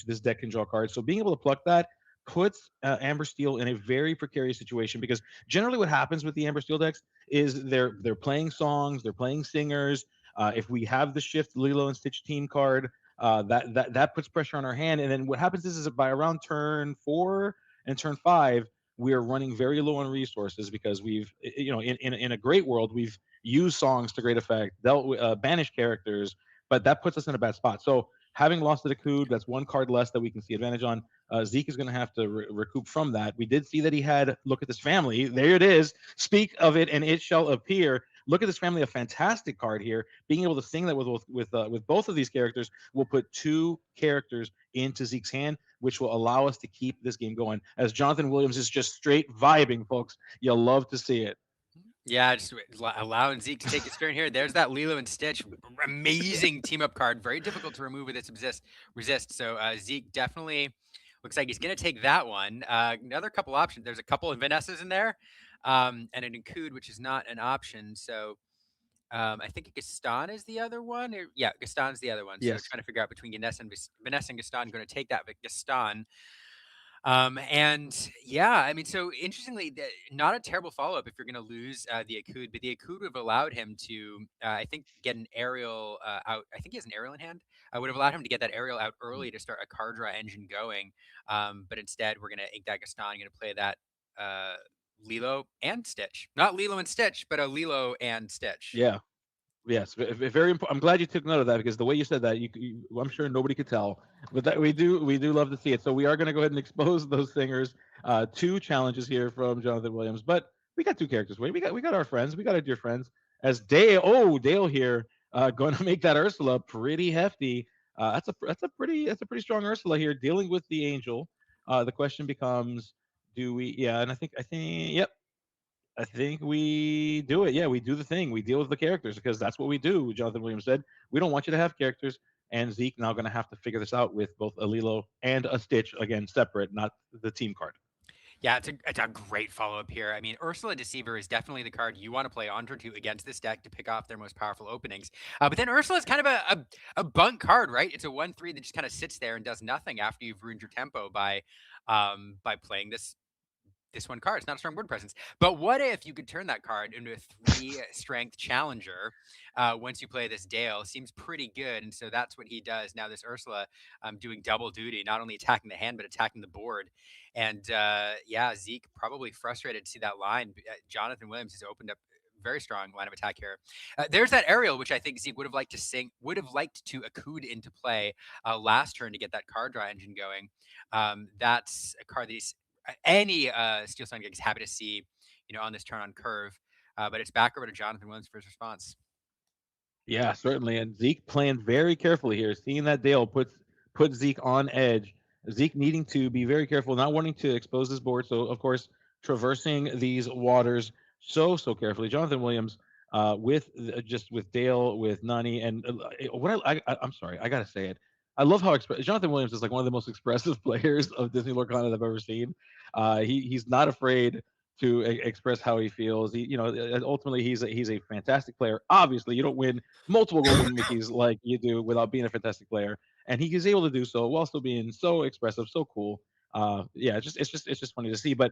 this deck can draw cards. So being able to pluck that puts Amber Steel in a very precarious situation because generally what happens with the Amber Steel decks is they're playing songs, they're playing singers. If we have the Shift Lilo and Stitch team card, that puts pressure on our hand. And then what happens is by around turn 4 and turn 5, we are running very low on resources because we've in a great world we've used songs to great effect, dealt with banished characters, but that puts us in a bad spot. So having lost to the Akud, that's one card less that we can see advantage on. Zeke is going to have to recoup from that. We did see that he had look at this family. There it is. Speak of it, and it shall appear. Look at this family, a fantastic card here. Being able to sing that with both of these characters will put 2 characters into Zeke's hand, which will allow us to keep this game going. As Jonathan Williams is just straight vibing, folks. You'll love to see it. Yeah, just allowing Zeke to take his turn here. There's that Lilo and Stitch, amazing team up card. Very difficult to remove with its resist. So Zeke definitely looks like he's going to take that one. Another couple options. There's a couple of Vanessas in there, and an Include, which is not an option. So I think Gaston is the other one. Yeah, Gaston's the other one. So Yes. trying to figure out between Vanessa and Gaston. Going to take that Gaston. And yeah, I mean, so interestingly, not a terrible follow up if you're going to lose the Akud, but the Akud would have allowed him to, I think, get an aerial out. I think he has an aerial in hand. I would have allowed him to get that aerial out early to start a card draw engine going. But instead, we're going to ink that Gaston, going to play that Lilo and Stitch. Not Lilo and Stitch, but a Lilo and Stitch. Yeah. Yes, very important. I'm glad you took note of that because the way you said that, I'm sure nobody could tell, but that we do love to see it. So we are going to go ahead and expose those singers. 2 challenges here from Jonathan Williams, but we got 2 characters. We got our friends, we got our dear friends. As Dale here, going to make that Ursula pretty hefty. That's a pretty strong Ursula here dealing with the angel. The question becomes, do we? Yeah, and I think yep. I think we do it. Yeah, we do the thing. We deal with the characters because that's what we do. Jonathan Williams said, "We don't want you to have characters." And Zeke now going to have to figure this out with both a Lilo and a Stitch again, separate, not the team card. Yeah, it's a great follow up here. I mean, Ursula Deceiver is definitely the card you want to play on turn two against this deck to pick off their most powerful openings. But then Ursula is kind of a bunk card, right? It's a 1/3 that just kind of sits there and does nothing after you've ruined your tempo by playing this one card. It's not a strong board presence. But what if you could turn that card into a 3 strength challenger once you play this Dale? Seems pretty good. And so that's what he does. Now, this Ursula doing double duty, not only attacking the hand, but attacking the board. And yeah, Zeke probably frustrated to see that line. Jonathan Williams has opened up a very strong line of attack here. There's that aerial, which I think Zeke would have liked to accrued into play last turn to get that card draw engine going. That's a card that any Steel Sun Gig is happy to see, on this turn on curve. But it's back over to Jonathan Williams for his response. Yeah, certainly. And Zeke playing very carefully here, seeing that Dale put Zeke on edge. Zeke needing to be very careful, not wanting to expose his board. So of course, traversing these waters so carefully. Jonathan Williams, just with Dale, with Nani, and I'm sorry, I gotta say it. I love how Jonathan Williams is like one of the most expressive players of Disney Lorcana I've ever seen. He's not afraid to express how he feels. Ultimately he's a fantastic player. Obviously, you don't win multiple golden Mickeys like you do without being a fantastic player, and he is able to do so while still being so expressive, so cool. Yeah, it's just funny to see. But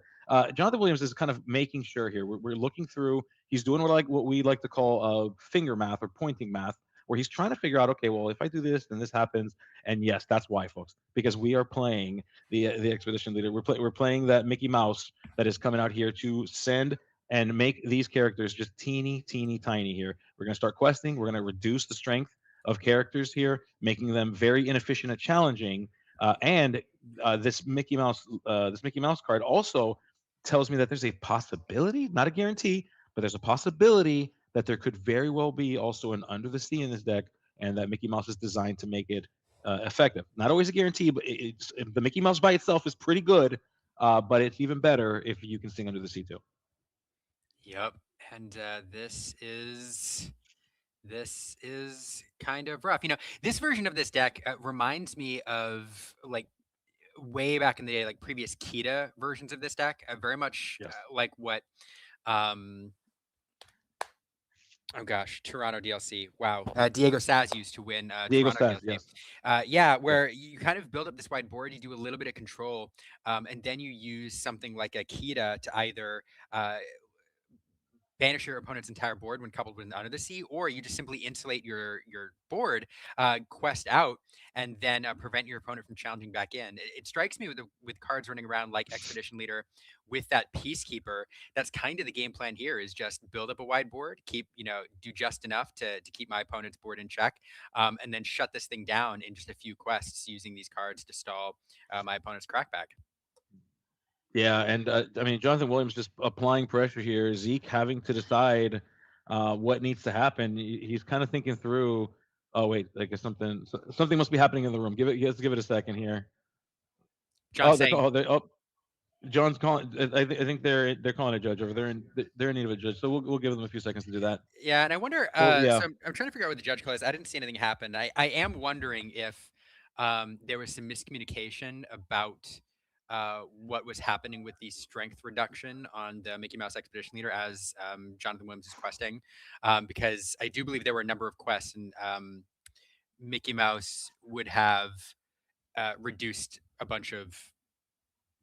Jonathan Williams is kind of making sure here. We're looking through. He's doing what we like to call finger math or pointing math, where he's trying to figure out, okay, well, if I do this, then this happens. And yes, that's why, folks, because we are playing the expedition leader. We're playing that Mickey Mouse that is coming out here to send and make these characters just teeny tiny here. We're going to start questing. We're going to reduce the strength of characters here, making them very inefficient and challenging. And this Mickey Mouse card also tells me that there's a possibility, not a guarantee, but there's a possibility that there could very well be also an Under the Sea in this deck, and that Mickey Mouse is designed to make it effective. Not always a guarantee, but the Mickey Mouse by itself is pretty good, but it's even better if you can sing Under the Sea too. Yep. And this is kind of rough. This version of this deck reminds me of like way back in the day, like previous Kita versions of this deck. Very much Yes. like what um oh gosh, Toronto DLC. Wow. Diego Saz used to win Diego Toronto Sass, DLC. yes. Yeah, Yeah. where you kind of build up this wide board, you do a little bit of control, and then you use something like a Kita to either banish your opponent's entire board when coupled with an Under the Sea, or you just simply insulate your board, quest out, and then prevent your opponent from challenging back in. It strikes me with cards running around like Expedition Leader with that Peacekeeper. That's kind of the game plan here: is just build up a wide board, do just enough to keep my opponent's board in check, and then shut this thing down in just a few quests using these cards to stall my opponent's crackback. Yeah, and I mean Jonathan Williams just applying pressure here. Zeke having to decide what needs to happen. He's kind of thinking through. Oh wait, I guess something must be happening in the room. Let's give it a second here. John Oh, saying, John's calling. I think they're calling a judge over. They're in need of a judge, so we'll give them a few seconds to do that. yeah, and I wonder. So yeah, So I'm trying to figure out what the judge call is. I didn't see anything happen. I am wondering if there was some miscommunication about what was happening with the strength reduction on the Mickey Mouse Expedition Leader as Jonathan Williams is questing, because I do believe there were a number of quests, and Mickey Mouse would have reduced a bunch of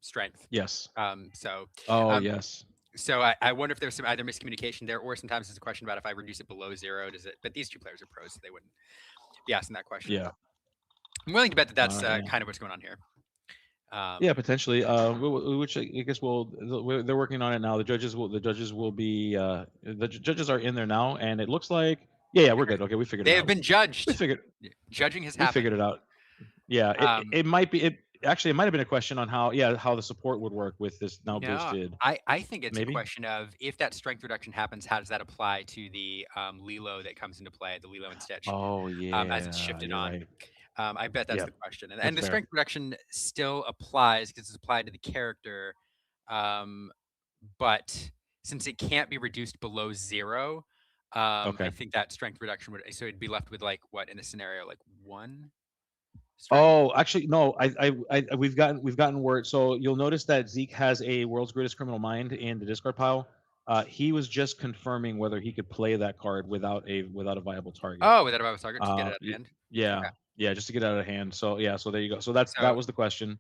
strength. yes. So Oh um, yes. So I wonder if there's some either miscommunication there, or sometimes it's a question about if I reduce it below zero, does it? But these two players are pros, so they wouldn't be asking that question. Yeah. I'm willing to bet that that's Yeah. kind of what's going on here. Yeah, potentially. Which I guess they're working on it now. The judges will be judges are in there now, and it looks like yeah, we're good. Okay, we figured They it have out. been We judged. figured Judging has we happened. figured it out. Yeah, Um, it might be it might have been a question on how the support would work with this now no, boosted. I think it's Maybe. a question of if that strength reduction happens, how does that apply to the Lilo that comes into play, the Lilo and Stitch, Oh as it's yeah, shifted you're on? right. I bet that's Yeah, the question, and that's the fair. strength reduction still applies because it's applied to the character, um, but since it can't be reduced below zero, I Okay. think that strength reduction would it'd be left with like what in a scenario like one Strange. Oh, actually, no. We've gotten word. So you'll notice that Zeke has a world's greatest criminal mind in the discard pile. He was just confirming whether he could play that card without a viable target. Oh, without a target, just get it out of Y- hand. yeah, Okay. yeah, just to get out of hand. So yeah, so there you go. So that So was the question.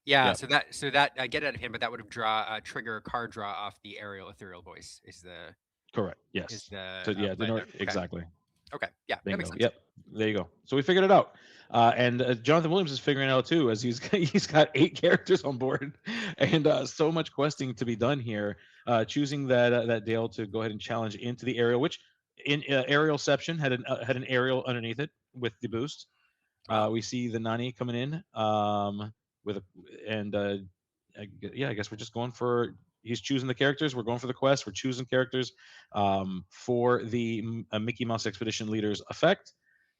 yeah, Yep, so that get it out of hand, but that would have trigger a card draw off the aerial ethereal voice. correct. Is Yes. the So yeah, play there? Okay. exactly. Okay. Yeah, that makes Bingo. sense. Yep. There you go. So we figured it out. And Jonathan Williams is figuring it out too, as he's got 8 characters on board, and so much questing to be done here. Choosing that Dale to go ahead and challenge into the aerial, which in aerialception had an aerial underneath it with the boost. Wow. We see the Nani coming in with a and yeah, I guess we're just going for. He's choosing the characters. We're going for the quest. We're choosing characters for the Mickey Mouse Expedition Leaders effect,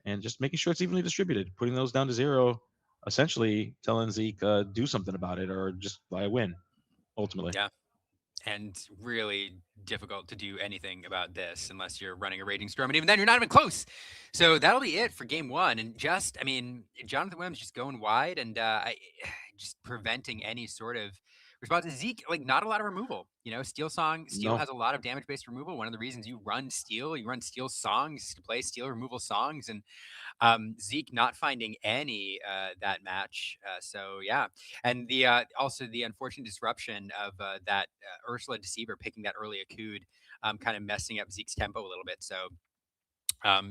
and just making sure it's evenly distributed. Putting those down to zero, essentially telling Zeke do something about it or just buy a win. Ultimately, Yeah. And really difficult to do anything about this unless you're running a raging storm, and even then, you're not even close. So that'll be it for game one. And just, I mean, Jonathan Williams just going wide and just preventing any sort of response. Zeke, like, not a lot of removal. Steel no. has a lot of damage based removal. One of the reasons you run Steel songs to play Steel removal songs, and Zeke not finding any that match. So yeah, and the also the unfortunate disruption of that Ursula Deceiver picking that early Akud, kind of messing up Zeke's tempo a little bit. So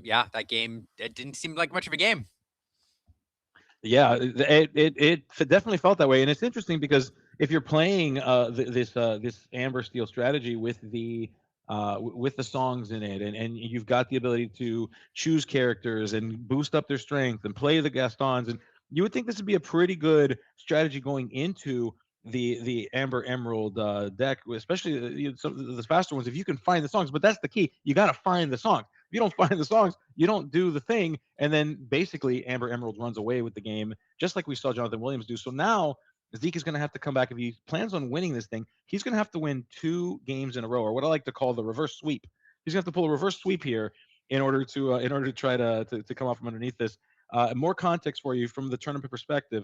yeah, that game, it didn't seem like much of a game. Yeah, it definitely felt that way, and it's interesting because if you're playing this Amber Steel strategy with the songs in it, and you've got the ability to choose characters and boost up their strength and play the Gastons, and you would think this would be a pretty good strategy going into the Amber Emerald deck, especially some of the faster ones. If you can find the songs, but that's the key, you got to find the songs. If you don't find the songs, you don't do the thing, and then basically Amber Emerald runs away with the game, just like we saw Jonathan Williams do. So now Zeke is going to have to come back if he plans on winning this thing. He's going to have to win 2 games in a row, or what I like to call the reverse sweep. He's going to have to pull a reverse sweep here in order to try to come out from underneath this. More context for you from the tournament perspective.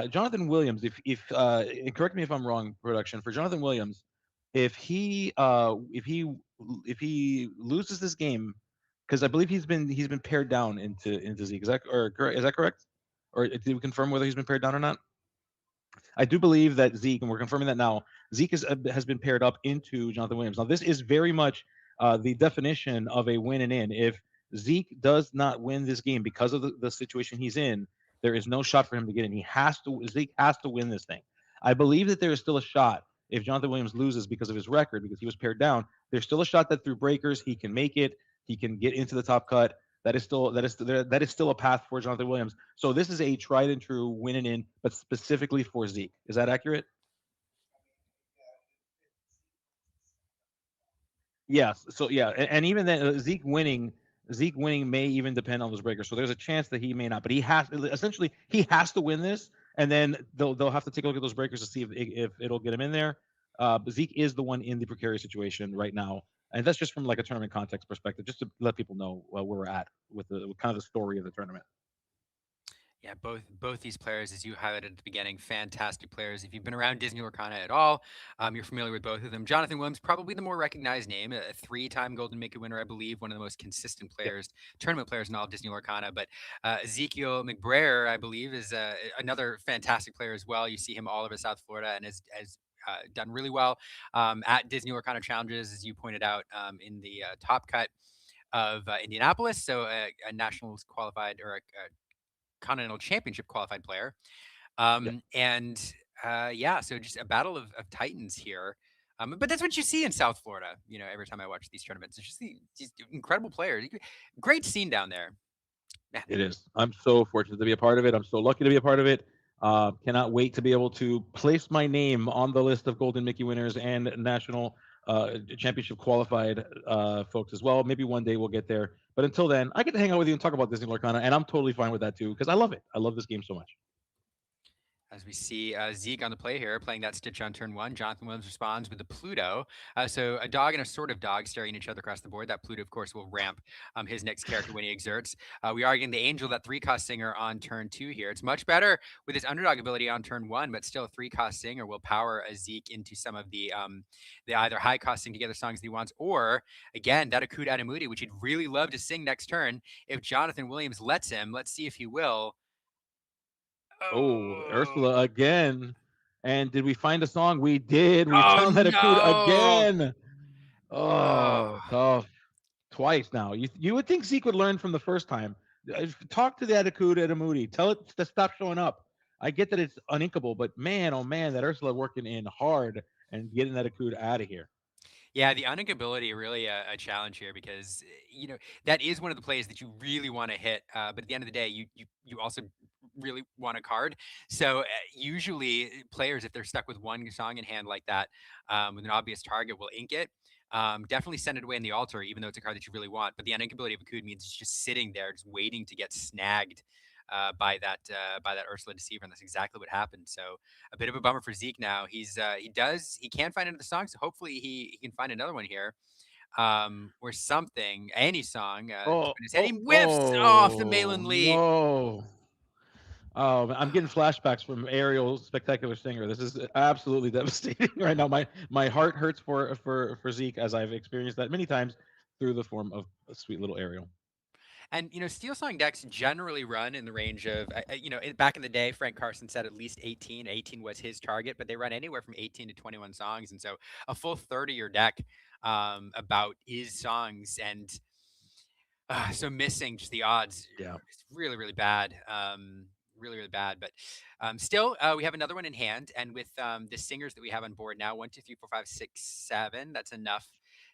Jonathan Williams, if and correct me if I'm wrong, production for Jonathan Williams, if he loses this game, because I believe he's been pared down into Zeke. Is that correct? Or did we confirm whether he's been pared down or not? I do believe that Zeke, and we're confirming that now, Zeke has been paired up into Jonathan Williams. Now, this is very much the definition of a win and in. If Zeke does not win this game because of the situation he's in, there is no shot for him to get in. Zeke has to win this thing. I believe that there is still a shot if Jonathan Williams loses because of his record, because he was paired down. There's still a shot that through breakers he can make it. He can get into the top cut. That is still a path for Jonathan Williams. So this is a tried and true win and in, but specifically for Zeke. Is that accurate? Yes. So yeah, and even then, Zeke winning may even depend on those breakers. So there's a chance that he may not, but he has to win this, and then they'll have to take a look at those breakers to see if it'll get him in there. But Zeke is the one in the precarious situation right now, and that's just from like a tournament context perspective, just to let people know where we're at with kind of the story of the tournament. Yeah, both these players, as you highlighted at the beginning, fantastic players. If you've been around Disney Lorcana at all, you're familiar with both of them. Jonathan Williams, probably the more recognized name, a three-time Golden Mickey winner, I believe, one of the most consistent Yep. players, tournament players in all of Disney Lorcana. But Ezekiel McBrayer, I believe, is another fantastic player as well. You see him all over South Florida and has done really well at Disney Lorcana challenges, as you pointed out, in the top cut of Indianapolis. So a nationals qualified, or a Continental Championship qualified player. Yep. And yeah, so just a battle of titans here. But that's what you see in South Florida. Every time I watch these tournaments, it's just these incredible players. Great scene down there. Man, It is. I'm so fortunate to be a part of it. I'm so lucky to be a part of it. Cannot wait to be able to place my name on the list of Golden Mickey winners and national championship qualified folks as well. Maybe one day we'll get there. But until then, I get to hang out with you and talk about Disney Lorcana, and I'm totally fine with that too because I love it. I love this game so much. As we see Zeke on the play here, playing that Stitch on turn one. Jonathan Williams responds with the Pluto. So a dog and a sort of dog staring each other across the board. That Pluto, of course, will ramp his next character when he exerts. We are getting the Angel, that 3-cost singer on turn two here. It's much better with his underdog ability on turn one, but still a 3-cost singer will power a Zeke into some of the either high cost sing together songs that he wants, or again, that Akud Adamudi, which he'd really love to sing next turn if Jonathan Williams lets him. Let's see if he will. Oh, Oh, Ursula again. And did we find a song? We did. We oh found that Acuda no! again. Oh, Oh, tough. Twice now. You would think Zeke would learn from the first time. Talk to the Acuda at Moody. Tell it to stop showing up. I get that it's uninkable, but man, oh man, that Ursula working in hard and getting that Acuda out of here. yeah, the uninkability really a challenge here because that is one of the plays that you really want to hit. But at the end of the day, you also really want a card. So usually players, if they're stuck with one song in hand like that, with an obvious target, will ink it. Definitely send it away in the altar, even though it's a card that you really want. But the uninkability of a Akud means it's just sitting there, just waiting to get snagged by that Ursula Deceiver, and that's exactly what happened. So a bit of a bummer for Zeke now. He can find another song, so hopefully he can find another one here. Or something, any song, Oh, in his head. He oh, whiffs off the oh Malin Lee. no. Oh, I'm getting flashbacks from Ariel's Spectacular Singer. This is absolutely devastating right now. My heart hurts for Zeke, as I've experienced that many times through the form of a sweet little Ariel. And Steel Song decks generally run in the range of, back in the day, Frank Carson said at least 18. 18 was his target, but they run anywhere from 18 to 21 songs, and so a full third of your deck about is songs, and so missing just the odds, Yeah. it's really really bad. Really really bad, but still we have another one in hand, and with the singers that we have on board now, 1, 2, 3, 4, 5, 6, 7, that's enough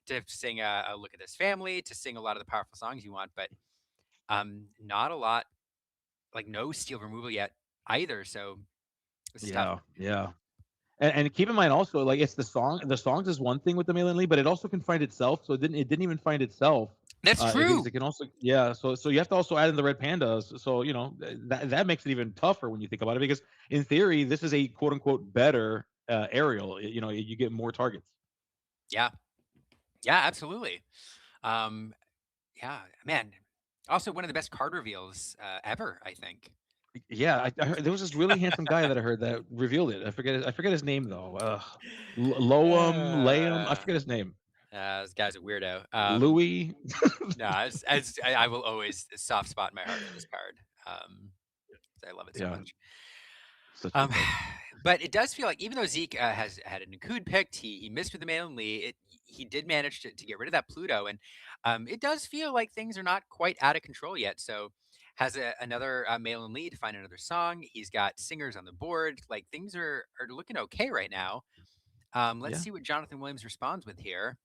to sing a Look at This Family, to sing a lot of the powerful songs you want, but not a lot, like no steel removal yet either. So this is tough. Yeah, yeah. And keep in mind also, like it's the song. The songs is one thing with the Malin Lee, but it also can find itself. So it didn't even find itself. That's Because true. it can also, yeah. So you have to also add in the red pandas. So that makes it even tougher when you think about it, because in theory this is a quote unquote better aerial. You get more targets. Yeah, yeah, absolutely. Um, yeah, man. Also, one of the best card reveals ever, I think. Yeah, I heard, there was this really handsome guy that I heard that revealed it. I forget his name though. Loam, Layum. I Uh, forget his name. this guy's a weirdo. Louis. No, as I will always soft spot in my heart for this card. Um, 'Cause I love it so Yeah, much. such a good Um, card. but it does feel like, even though Zeke has had a Nakud picked, he missed with the Malin Lee. He did manage to get rid of that Pluto, and it does feel like things are not quite out of control yet. So has another Malin Lee to find another song. He's got singers on the board. Like things are looking okay right now. Let's Yeah. see what Jonathan Williams responds with here.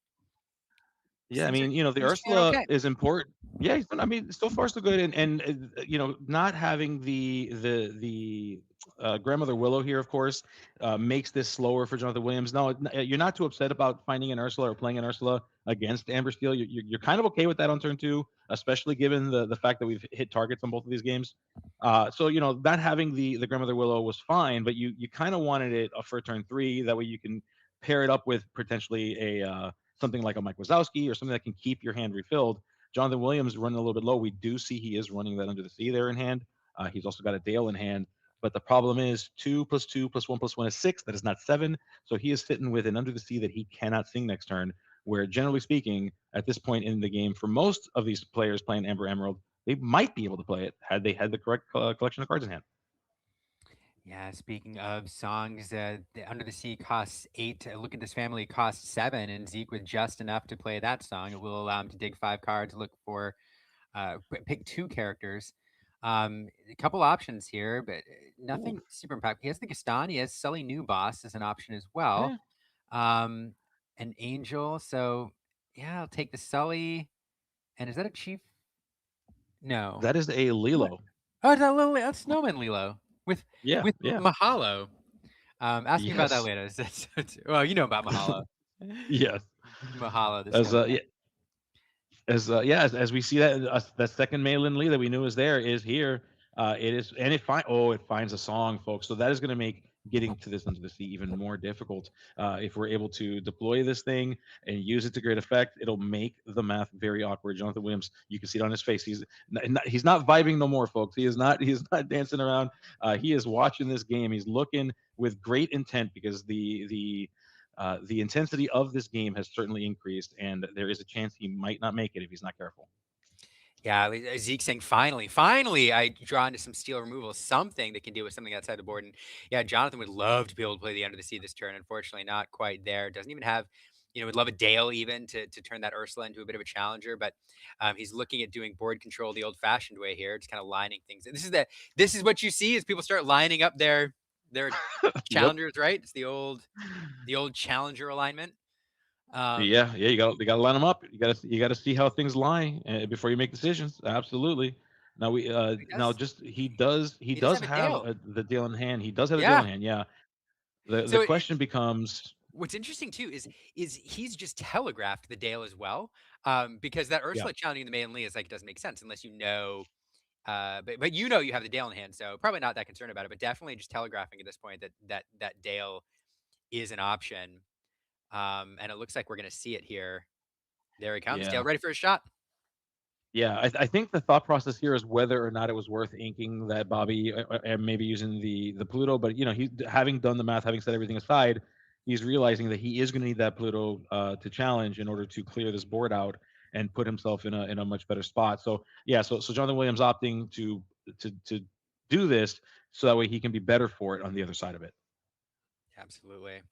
'Cause Yeah, I mean, the things are feeling Ursula okay. is important. Yeah, I mean, so far so good, and not having the grandmother Willow here, of course, makes this slower for Jonathan Williams. No, you're not too upset about finding an Ursula or playing an Ursula against Amber Steel. You're kind of okay with that on turn two, especially given the fact that we've hit targets on both of these games. So not having the grandmother Willow was fine, but you kind of wanted it for turn three. That way you can pair it up with potentially a something like a Mike Wazowski or something that can keep your hand refilled. Jonathan Williams running a little bit low. We do see he is running that Under the Sea there in hand. He's also got a Dale in hand. But the problem is 2 + 2 + 1 + 1 is 6. That is not 7. So he is sitting with an Under the Sea that he cannot sing next turn. Where generally speaking, at this point in the game, for most of these players playing Amber Emerald, they might be able to play it had they had the correct collection of cards in hand. Yeah, speaking of songs, Under the Sea costs 8. Look at This Family costs 7, and Zeke with just enough to play that song. It will allow him to dig 5 cards, look for, pick 2 characters. A couple options here, but Ooh, nothing super impactful. He has the Gaston. He has Sully New Boss as an option as well. yeah, Um, an Angel. So yeah, I'll take the Sully. And is that a Chief? No. that is a What? Lilo. Oh, it's that little that's Snowman Lilo with Yeah, yeah, Mahalo. Ask me about that yes, later. Well, you know about Mahalo. yes. Mahalo, the As snowman. yeah, as we see that that second Malin Lee that we knew was there is here. It is, and it finds a song, folks. So that is going to make getting to this Under the Sea even more difficult. If we're able to deploy this thing and use it to great effect, it'll make the math very awkward. Jonathan Williams, you can see it on his face. He's not vibing no more, folks. He is not dancing around. He is watching this game. He's looking with great intent because the intensity of this game has certainly increased, and there is a chance he might not make it if he's not careful. Yeah, Zeke saying, finally, I draw into some steel removal, something that can deal with something outside the board. And yeah, Jonathan would love to be able to play the Under the Sea this turn. Unfortunately, not quite there. Doesn't even have, would love a Dale even to turn that Ursula into a bit of a challenger. But he's looking at doing board control the old-fashioned way here, just kind of lining things. This is what you see as people start lining up their Yep. challengers, right? It's the old challenger alignment. Yeah, yeah, you got to line them up. You got to see how things lie before you make decisions. Absolutely. Now we He now does. just he He does does have a have Dale. the deal in hand. He does have a deal in Yeah. hand. Yeah. The So question becomes, what's interesting too is he's just telegraphed the Dale as well, because that yeah, Ursula challenging the Maiden Lee is like it doesn't make sense unless you know, but you have the Dale in hand, so probably not that concerned about it, but definitely just telegraphing at this point that Dale is an option, and it looks like we're gonna see it here. There he comes, yeah. Dale ready for a shot. Yeah, I think the thought process here is whether or not it was worth inking that Bobby and maybe using the Pluto. But he having done the math, having set everything aside, he's realizing that he is going to need that Pluto to challenge in order to clear this board out and put himself in a much better spot. So yeah, so Jonathan Williams opting to do this so that way he can be better for it on the other side of it. Absolutely.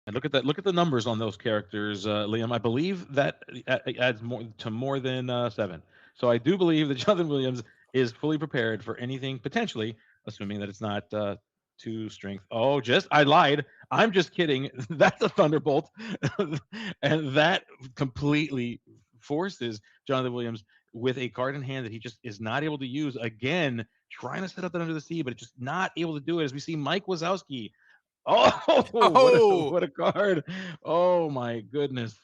And look at that! Look at the numbers on those characters, Liam. I believe that adds more than 7. So I do believe that Jonathan Williams is fully prepared for anything potentially, assuming that it's not 2 strength. Oh, just I lied. I'm just kidding. That's a thunderbolt, and that completely forces Jonathan Williams with a card in hand that he just is not able to use again. Trying to set up that Under the Sea, but just not able to do it. As we see Mike Wazowski. Oh, Oh, what a card! Oh my goodness.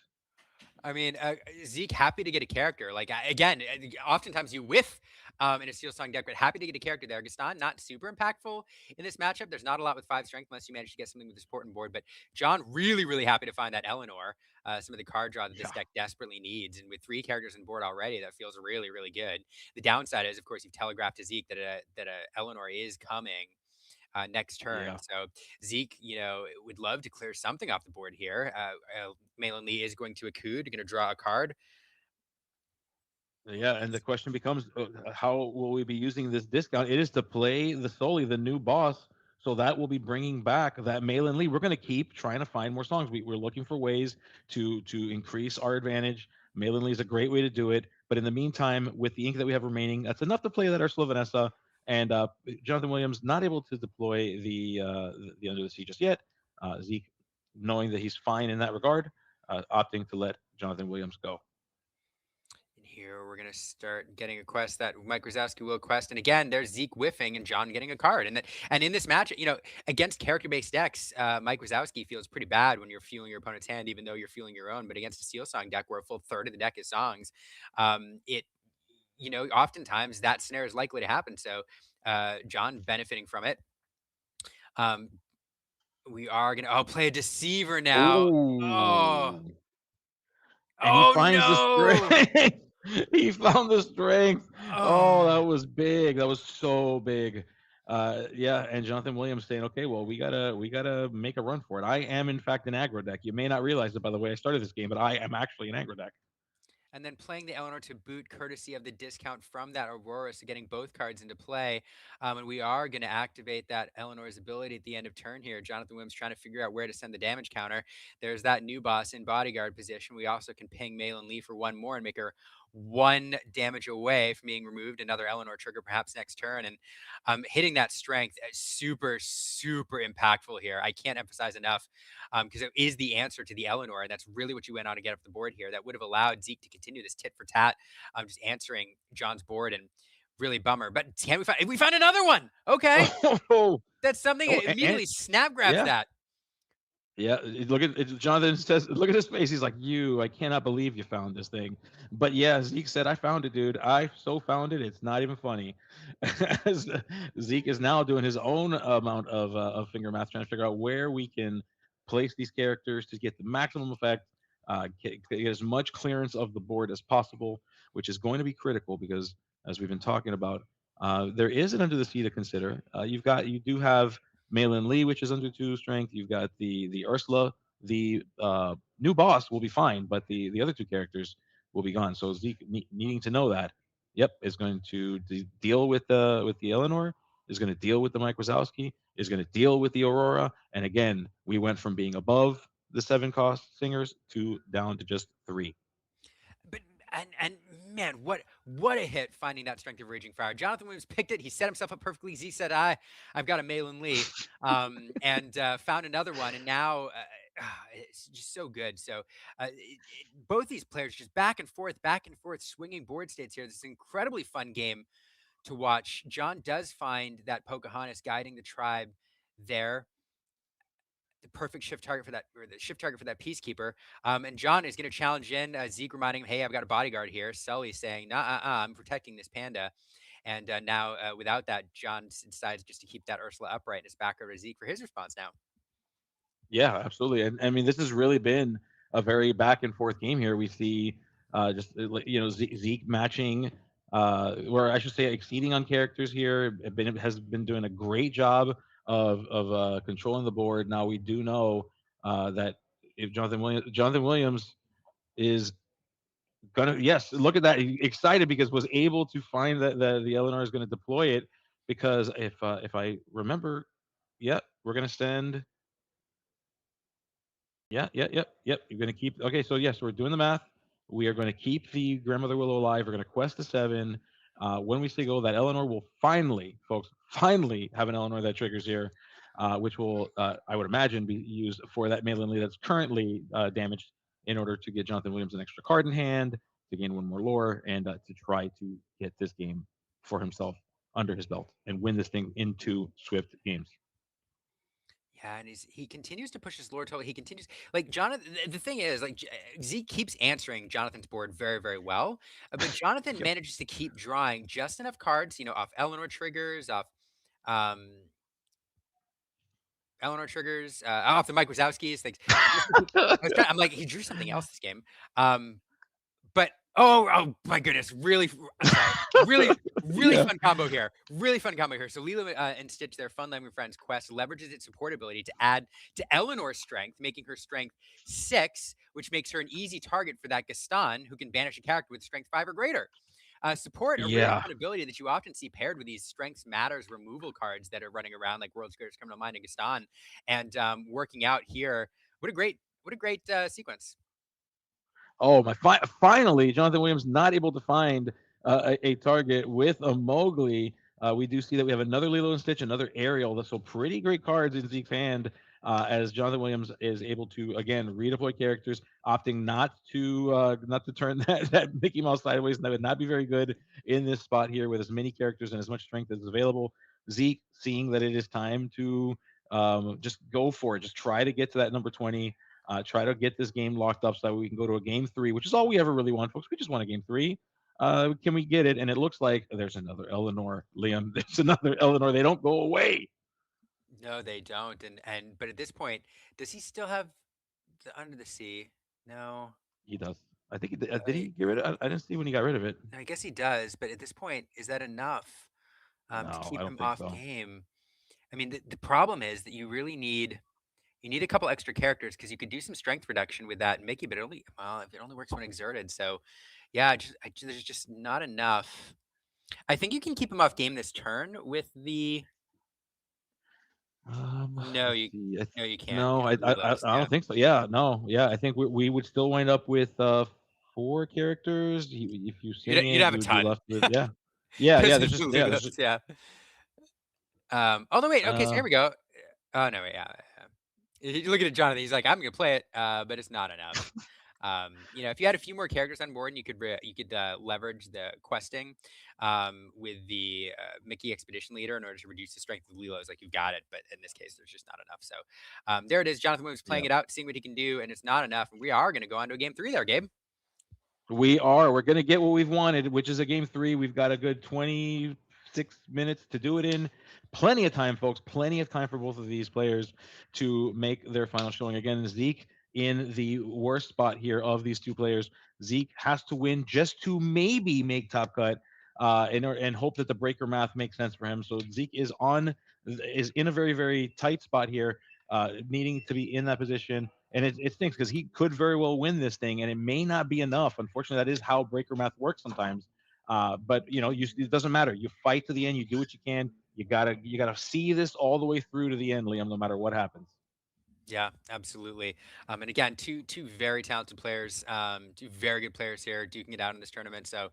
I mean, Zeke happy to get a character. Like again, oftentimes you whiff in a Steel Song deck, but happy to get a character there. Gaston not super impactful in this matchup. There's not a lot with 5 strength unless you manage to get something with the support and board. But John really happy to find that Eleanor. Some of the card draw that this Yeah. deck desperately needs, and with 3 characters on board already, that feels really good. The downside is, of course, you've telegraphed to Zeke that a Eleanor is coming next turn. Yeah. So Zeke, would love to clear something off the board here. Malin Lee is going to a coup, going to draw a card. Yeah, and the question becomes, how will we be using this discount? It is to play the new boss, so that will be bringing back that Malin Lee. We're going to keep trying to find more songs. We're looking for ways to increase our advantage. Malin Lee is a great way to do it, but in the meantime, with the ink that we have remaining, that's enough to play that Ursula Vanessa. And Jonathan Williams not able to deploy the Under the Sea just yet. Zeke, knowing that he's fine in that regard, opting to let Jonathan Williams go. And here we're going to start getting a quest that Mike Wazowski will quest. And again, there's Zeke whiffing and John getting a card. And in this match, against character-based decks, Mike Wazowski feels pretty bad when you're fueling your opponent's hand, even though you're fueling your own. But against a Steel Song deck where a full third of the deck is songs, oftentimes that scenario is likely to happen. So John benefiting from it. We are gonna play a Deceiver now. Oh, Ooh. And he oh finds the no! strength. He found the strength. Oh, Oh. that was big. That was so big. Yeah, and Jonathan Williams saying, "Okay, well, we gotta make a run for it." I am in fact an aggro deck. You may not realize it by the way I started this game, but I am actually an aggro deck. And then playing the Eleanor to boot, courtesy of the discount from that Aurora, so getting both cards into play. And we are going to activate that Eleanor's ability at the end of turn here. Jonathan Williams trying to figure out where to send the damage counter. There's that new boss in bodyguard position. We also can ping Malin Lee for 1 more and make her 1 damage away from being removed. Another Eleanor trigger perhaps next turn. And hitting that strength super impactful here. I can't emphasize enough because it is the answer to the Eleanor, and that's really what you went on to get off the board here. That would have allowed Zeke to continue this tit for tat, just answering John's board, and really bummer. But can we find another one? Okay, Oh, that's something oh, that immediately snap grabs yeah. that. Yeah, Jonathan says, look at his face. He's like, "You, I cannot believe you found this thing." But yeah, Zeke said, "I found it, dude. I so found it. It's not even funny." As Zeke is now doing his own amount of finger math, trying to figure out where we can place these characters to get the maximum effect, get as much clearance of the board as possible, which is going to be critical because, as we've been talking about, there is an under the sea to consider. You do have Malin Lee, which is under two strength. You've got the Ursula. The new boss will be fine, but the other two characters will be gone. So Zeke needing to know that, yep, is going to deal with the Eleanor, is going to deal with the Mike Wazowski, is going to deal with the Aurora. And again, we went from being above the 7 cost singers to down to just 3. But and man, what a hit finding that strength of raging fire. Jonathan Williams picked it. He set himself up perfectly. Z said, I've got a Malin Lee, and found another one, and now it's just so good. So both these players just back and forth, swinging board states here. This is an incredibly fun game to watch. John does find that Pocahontas guiding the tribe there, the perfect shift target for that, or the shift target for that peacekeeper. And John is going to challenge in Zeke, reminding him, "Hey, I've got a bodyguard here." Sully saying, "Nah, I'm protecting this panda." And now, without that, John decides just to keep that Ursula upright and it's back over to Zeke for his response now. Yeah, absolutely. And I mean, this has really been a very back and forth game here. We see Zeke matching, or I should say, exceeding on characters here. Has been doing a great job of controlling the board. Now we do know that if Jonathan Williams is gonna, yes, look at that, excited because was able to find that the Eleanor is going to deploy it, because if I remember, yeah, we're going to send. Yep. You're going to keep. Okay, so yes, we're doing the math. We are going to keep the grandmother willow alive. We're going to quest the 7. When we say go, that Eleanor will finally, folks, finally have an Eleanor that triggers here, which will, I would imagine, be used for that Malin Lee that's currently damaged, in order to get Jonathan Williams an extra card in hand, to gain one more lore, and to try to get this game for himself under his belt and win this thing into Swift games. Yeah, and he continues to push his lore total. He continues, like Jonathan. The thing is, like Zeke keeps answering Jonathan's board very, very well, but Jonathan Yep. manages to keep drawing just enough cards, off Eleanor triggers, off um, off the Mike Wazowski's things. I'm like, he drew something else this game. But oh my goodness, really, I'm sorry, really Yeah. fun combo here. Really fun combo here. So Lila and Stitch, their fun loving friends quest, leverages its support ability to add to Eleanor's strength, making her strength 6, which makes her an easy target for that Gaston, who can banish a character with strength 5 or greater. Support, a really Yeah. fun ability that you often see paired with these strengths matters removal cards that are running around, like World Scourge, Criminal Mind, and Gaston, and working out here. What a great sequence. Oh my! Finally, Jonathan Williams not able to find a target with a Mowgli. We do see that we have another Lilo and Stitch, another Ariel. That's so pretty great cards in Zeke's hand. As Jonathan Williams is able to again redeploy characters, opting not to turn that Mickey Mouse sideways. And that would not be very good in this spot here with as many characters and as much strength as is available. Zeke, seeing that it is time to just go for it, just try to get to that number 20. Try to get this game locked up so that we can go to a game 3, which is all we ever really want, folks. We just want a game 3. Can we get it? And it looks like there's another Eleanor, Liam. There's another Eleanor. They don't go away. No, they don't. But at this point, does he still have the Under the Sea? No. He does. I think did he get rid of it? I didn't see when he got rid of it. I guess he does. But at this point, is that enough to No, I keep don't him think off so. game? I mean, the problem is that you really need a couple extra characters, because you could do some strength reduction with that Mickey, but it only works when exerted. So, yeah, there's just not enough. I think you can keep him off game this turn with the. No, Let's see. no, you can't. No, You have Lilos. I Yeah. don't think so. Yeah, no, yeah. I think we would still wind up with 4 characters. If you sing You'd it, have you a would be ton. left with yeah. Because There's of just the there's Lilos, just yeah. Although wait, okay, so uh here we go. Oh no, wait, yeah. You look at it, Jonathan. He's like, I'm gonna play it, but it's not enough. If you had a few more characters on board, and you could leverage the questing with the Mickey Expedition Leader in order to reduce the strength of Lilo's. Like you've got it, but in this case, there's just not enough. So there it is. Jonathan Williams playing Yeah. it out, seeing what he can do, and it's not enough. And we are going to go on to a game 3 there, Gabe. We are. We're going to get what we've wanted, which is a game 3. We've got a good 26 minutes to do it in. Plenty of time, folks. Plenty of time for both of these players to make their final showing. Again, Zeke in the worst spot here of these two players. Zeke has to win just to maybe make top cut, and hope that the breaker math makes sense for him. So Zeke is in a very, very tight spot here, needing to be in that position. And it stinks because he could very well win this thing, and it may not be enough. Unfortunately, that is how breaker math works sometimes. But it doesn't matter. You fight to the end. You do what you can. You gotta see this all the way through to the end, Liam. No matter what happens. Yeah, absolutely. And again, two very talented players, two very good players here duking it out in this tournament. So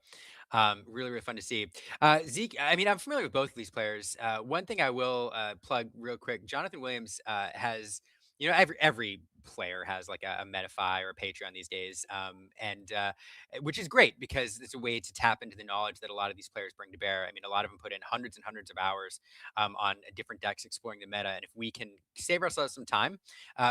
really, really fun to see. Zeke, I mean, I'm familiar with both of these players. One thing I will plug real quick: Jonathan Williams has, every player has like a Metafy or a Patreon these days, and which is great because it's a way to tap into the knowledge that a lot of these players bring to bear. I mean, a lot of them put in hundreds and hundreds of hours on different decks exploring the meta, and if we can save ourselves some time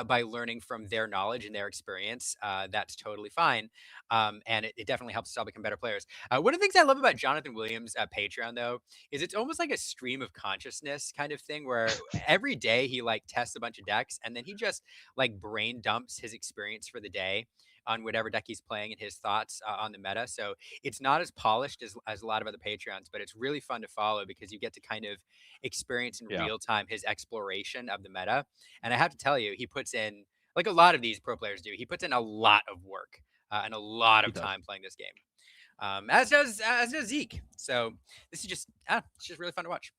by learning from their knowledge and their experience, that's totally fine. And it definitely helps us all become better players. One of the things I love about Jonathan Williams' Patreon, though, is it's almost like a stream of consciousness kind of thing where every day he like tests a bunch of decks and then he just like brain dumps his experience for the day on whatever deck he's playing and his thoughts on the meta. So it's not as polished as a lot of other Patreons, but it's really fun to follow because you get to kind of experience in Yeah, real time his exploration of the meta. And I have to tell you, he puts in, like a lot of these pro players do, he puts in a lot of work and a lot he of does. time playing this game. As does Zeke. So this is just it's just really fun to watch.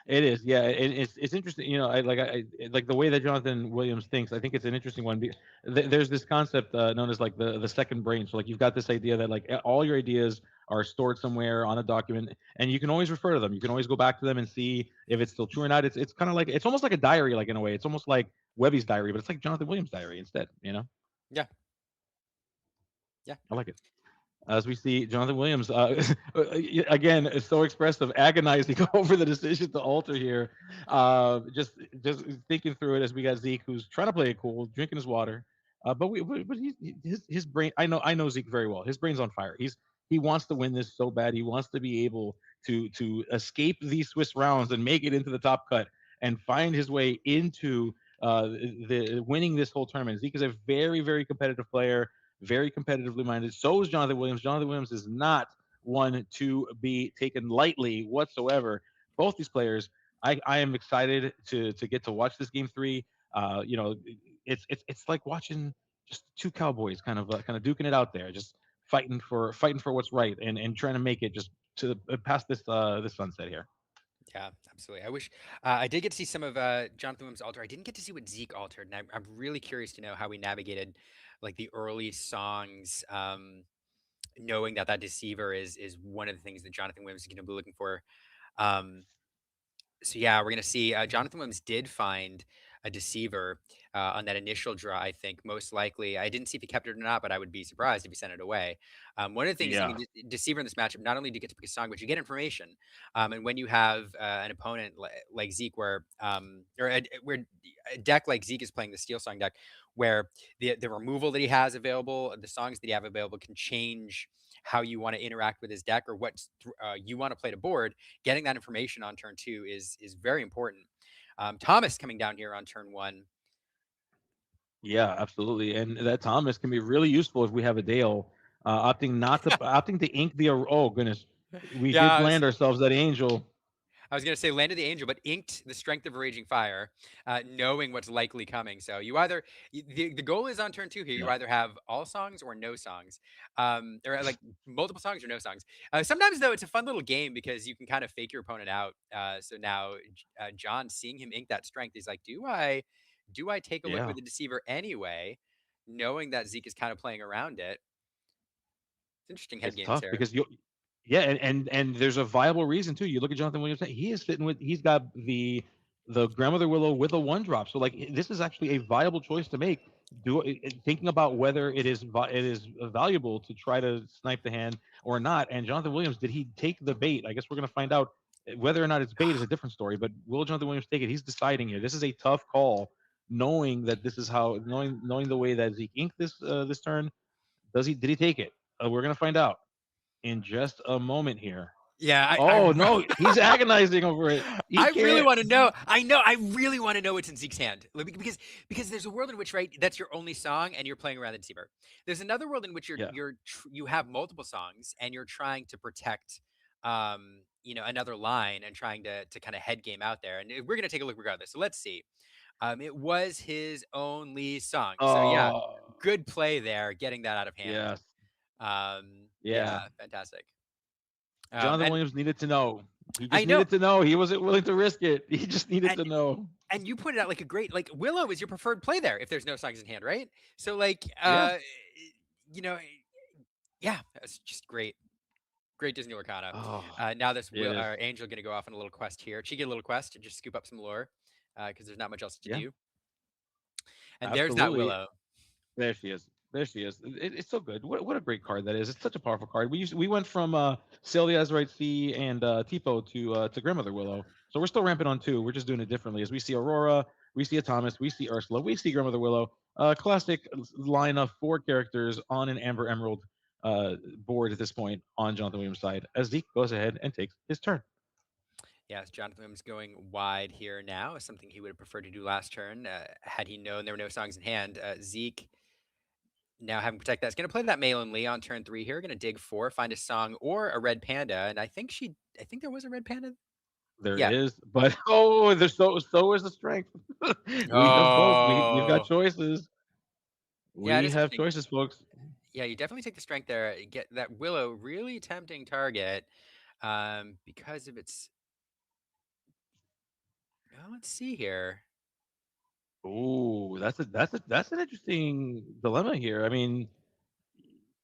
It is, yeah. It's interesting. I like the way that Jonathan Williams thinks. I think it's an interesting one. There's this concept known as like the second brain. So like you've got this idea that like all your ideas are stored somewhere on a document, and you can always refer to them. You can always go back to them and see if it's still true or not. It's kind of like it's almost like a diary, like in a way. It's almost like Webby's diary, but it's like Jonathan Williams' diary instead. Yeah, yeah, I like it. As we see Jonathan Williams again is so expressive, agonizing over the decision to alter here. Just thinking through it as we got Zeke, who's trying to play it cool, drinking his water. But his brain. I know Zeke very well. His brain's on fire. He wants to win this so bad. He wants to be able to escape these Swiss rounds and make it into the top cut and find his way into the winning this whole tournament. Zeke is a very, very competitive player, very competitively minded. So is Jonathan Williams. Jonathan Williams is not one to be taken lightly whatsoever. Both these players, I am excited to get to watch this game 3. It's like watching just two cowboys kind of duking it out there, just fighting for what's right and trying to make it just to past this sunset here. yeah, absolutely. I wish I did get to see some of Jonathan Williams' alter. I didn't get to see what Zeke altered, and I'm really curious to know how we navigated like the early songs, knowing that deceiver is one of the things that Jonathan Williams is going to be looking for. Um, so yeah, we're gonna see. Jonathan Williams did find a deceiver on that initial draw. I think most likely. I didn't see if he kept it or not, but I would be surprised if he sent it away. One of the things, I Yeah, mean, deceiver in this matchup, not only do you get to pick a song, but you get information. And when you have an opponent like Zeke, where a deck like Zeke is playing the Steel Song deck, where the removal that he has available, the songs that you have available, can change how you want to interact with his deck or what you want to play to board. Getting that information on turn 2 is very important. Thomas coming down here on turn 1. yeah, absolutely. And that Thomas can be really useful if we have a Dale opting to ink the. Oh goodness, we Yeah, did land ourselves that angel. I was going to say landed the angel, but inked the strength of a raging fire, knowing what's likely coming. So the goal is on turn 2 here. You Yeah, either have all songs or no songs, or like multiple songs or no songs. Sometimes though, it's a fun little game because you can kind of fake your opponent out. So now John, seeing him ink that strength, he's like, do I take a look yeah. with the deceiver anyway, knowing that Zeke is kind of playing around it? It's interesting head It's games tough here. because yeah, and there's a viable reason too. You look at Jonathan Williams; he is sitting with he's got the the Grandmother Willow with a 1 drop. So like this is actually a viable choice to make. Thinking about whether it is valuable to try to snipe the hand or not. And Jonathan Williams, did he take the bait? I guess we're gonna find out. Whether or not it's bait is a different story. But will Jonathan Williams take it? He's deciding here. This is a tough call, knowing that this is how knowing the way that Zeke inked this turn. Did he take it? We're gonna find out in just a moment here. Yeah, Oh no, he's agonizing over it. He I really can't. want to know. I know. I really want to know what's in Zeke's hand. Because there's a world in which, right, that's your only song and you're playing around the deceiver. There's another world in which Yeah. you have multiple songs and you're trying to protect another line and trying to kind of head game out there. And we're gonna take a look regardless. So let's see. It was his only song. So yeah, Oh good play there, getting that out of hand. yes. Yeah, Yeah. fantastic. Jonathan And Williams needed to know. He I just know, needed to know. He wasn't willing to risk it. He just needed and to know. and you pointed out like a great like Willow is your preferred play there if there's no songs in hand, right? So like Yeah. you know, yeah, that's just great. Great Disney Lorcana. Oh, Now this it is. Angel gonna go off on a little quest here. She get a little quest to just scoop up some lore because there's not much else to Yeah, do. And there's that absolutely. Willow. There she is. There she is. It's so good. What a great card that is. It's such a powerful card. We went from Sail the Azurite Sea and Tipo to Grandmother Willow. So we're still ramping on 2. We're just doing it differently. As we see Aurora, we see a Thomas, we see Ursula, we see Grandmother Willow. Classic line of 4 characters on an Amber Emerald board at this point on Jonathan Williams' side. As Zeke goes ahead and takes his turn. Yes, Jonathan Williams going wide here now is something he would have preferred to do last turn had he known there were no songs in hand. Zeke now having protect that is going to play that Malin Lee on turn 3 here. Going to dig 4, find a song or a red panda, and I think there was a red panda. There Yeah. is, but oh, there's so is the strength. We have both. We've got Oh, choices. yeah, it We is have interesting. choices, folks. Yeah, you definitely take the strength there. Get that Willow really tempting target because of its. Well, let's see here. Ooh, that's an interesting dilemma here. I mean,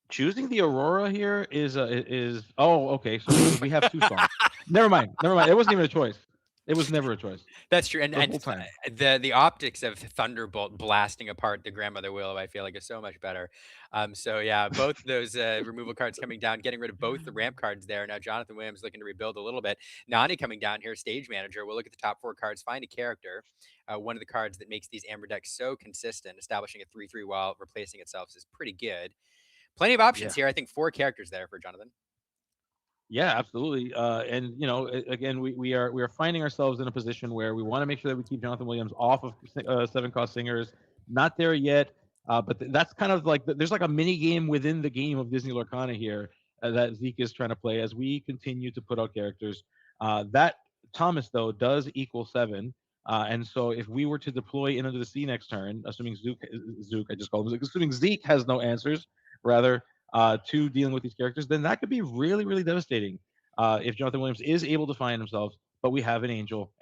choosing the Aurora here is oh okay. So we have 2 songs. Never mind. Never mind. It wasn't even a choice. It was never a choice That's true, and the whole time. the optics of Thunderbolt blasting apart the Grandmother Willow, I feel like is so much better. So yeah, both those removal cards coming down, getting rid of both the ramp cards there. Now Jonathan Williams looking to rebuild a little bit. Nani coming down here, stage manager. We'll look at the top 4 cards, find a character. One of the cards that makes these Amber decks so consistent, establishing a 3/3 while replacing itself is pretty good. Plenty of Yeah. options here. I think 4 characters there for Jonathan. Yeah, absolutely. And again, we are finding ourselves in a position where we want to make sure that we keep Jonathan Williams off of 7 cost singers. Not there yet, but that's kind of like there's like a mini game within the game of Disney Lorcana here that Zeke is trying to play as we continue to put out characters. That Thomas though does equal 7. And so if we were to deploy into the sea next turn, assuming Zook, I just called him Zook, assuming Zeke has no answers, rather, to dealing with these characters, then that could be really, really devastating if Jonathan Williams is able to find himself. But we have an angel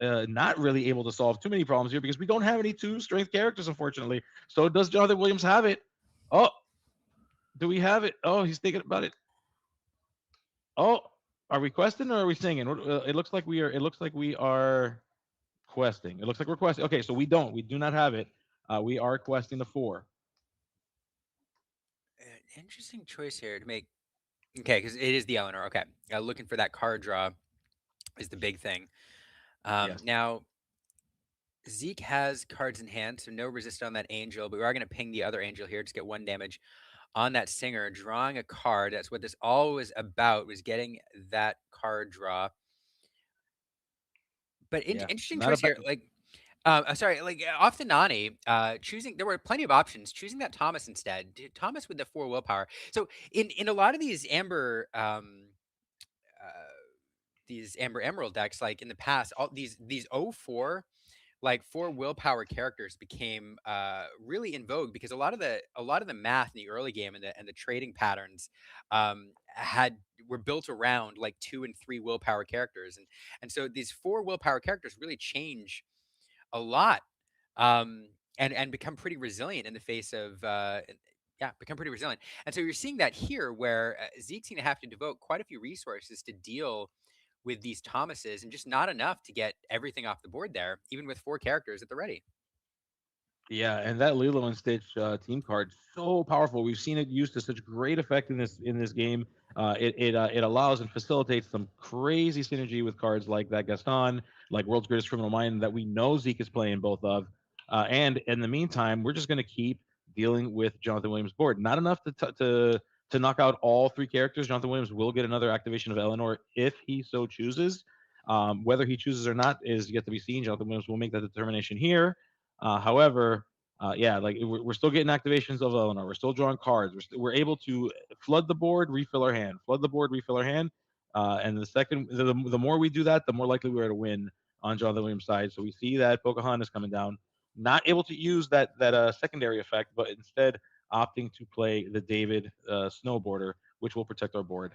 not really able to solve too many problems here because we don't have any 2 strength characters, unfortunately. So does Jonathan Williams have it? Oh, do we have it? Oh, he's thinking about it. Oh, are we questing or are we singing? It looks like we are. It looks like we are questing. It looks like we're questing. Okay, so we don't. We do not have it. We are questing the 4. Interesting choice here to make. Okay, because it is the Eleanor. Okay, looking for that card draw is the big thing. Yes. Now, Zeke has cards in hand, so no resist on that angel, but we are going to ping the other angel here to get 1 damage on that singer, drawing a card. That's what this all was about, was getting that card draw. But Yeah. interesting Not a choice bad. here. Like, sorry, like off the Nani, choosing, there were plenty of options. Choosing that Thomas instead, Thomas with the 4 willpower. So in a lot of these Amber Emerald decks, like in the past, all these 04 like 4 willpower characters became really in vogue because a lot of the math in the early game and the trading patterns had were built around like 2 and 3 willpower characters, and so these 4 willpower characters really change a lot, and become pretty resilient in the face of yeah, become pretty resilient. And so you're seeing that here where Zeke's going to have to devote quite a few resources to deal with these Thomases and just not enough to get everything off the board there, even with 4 characters at the ready. Yeah, and that Lilo and Stitch team card so powerful. We've seen it used to such great effect in this game. It allows and facilitates some crazy synergy with cards like that Gaston, like World's Greatest Criminal Mind that we know Zeke is playing both of. And in the meantime, we're just going to keep dealing with Jonathan Williams' board. Not enough to knock out all 3 characters. Jonathan Williams will get another activation of Eleanor if he so chooses. Whether he chooses or not is yet to be seen. Jonathan Williams will make that determination here. However, yeah, like we're still getting activations of Eleanor. We're still drawing cards. We're able to flood the board, refill our hand, flood the board, refill our hand. And the more we do that, the more likely we are to win on Jonathan Williams' side. So we see that Pocahontas coming down, not able to use that secondary effect, but instead opting to play the David snowboarder, which will protect our board.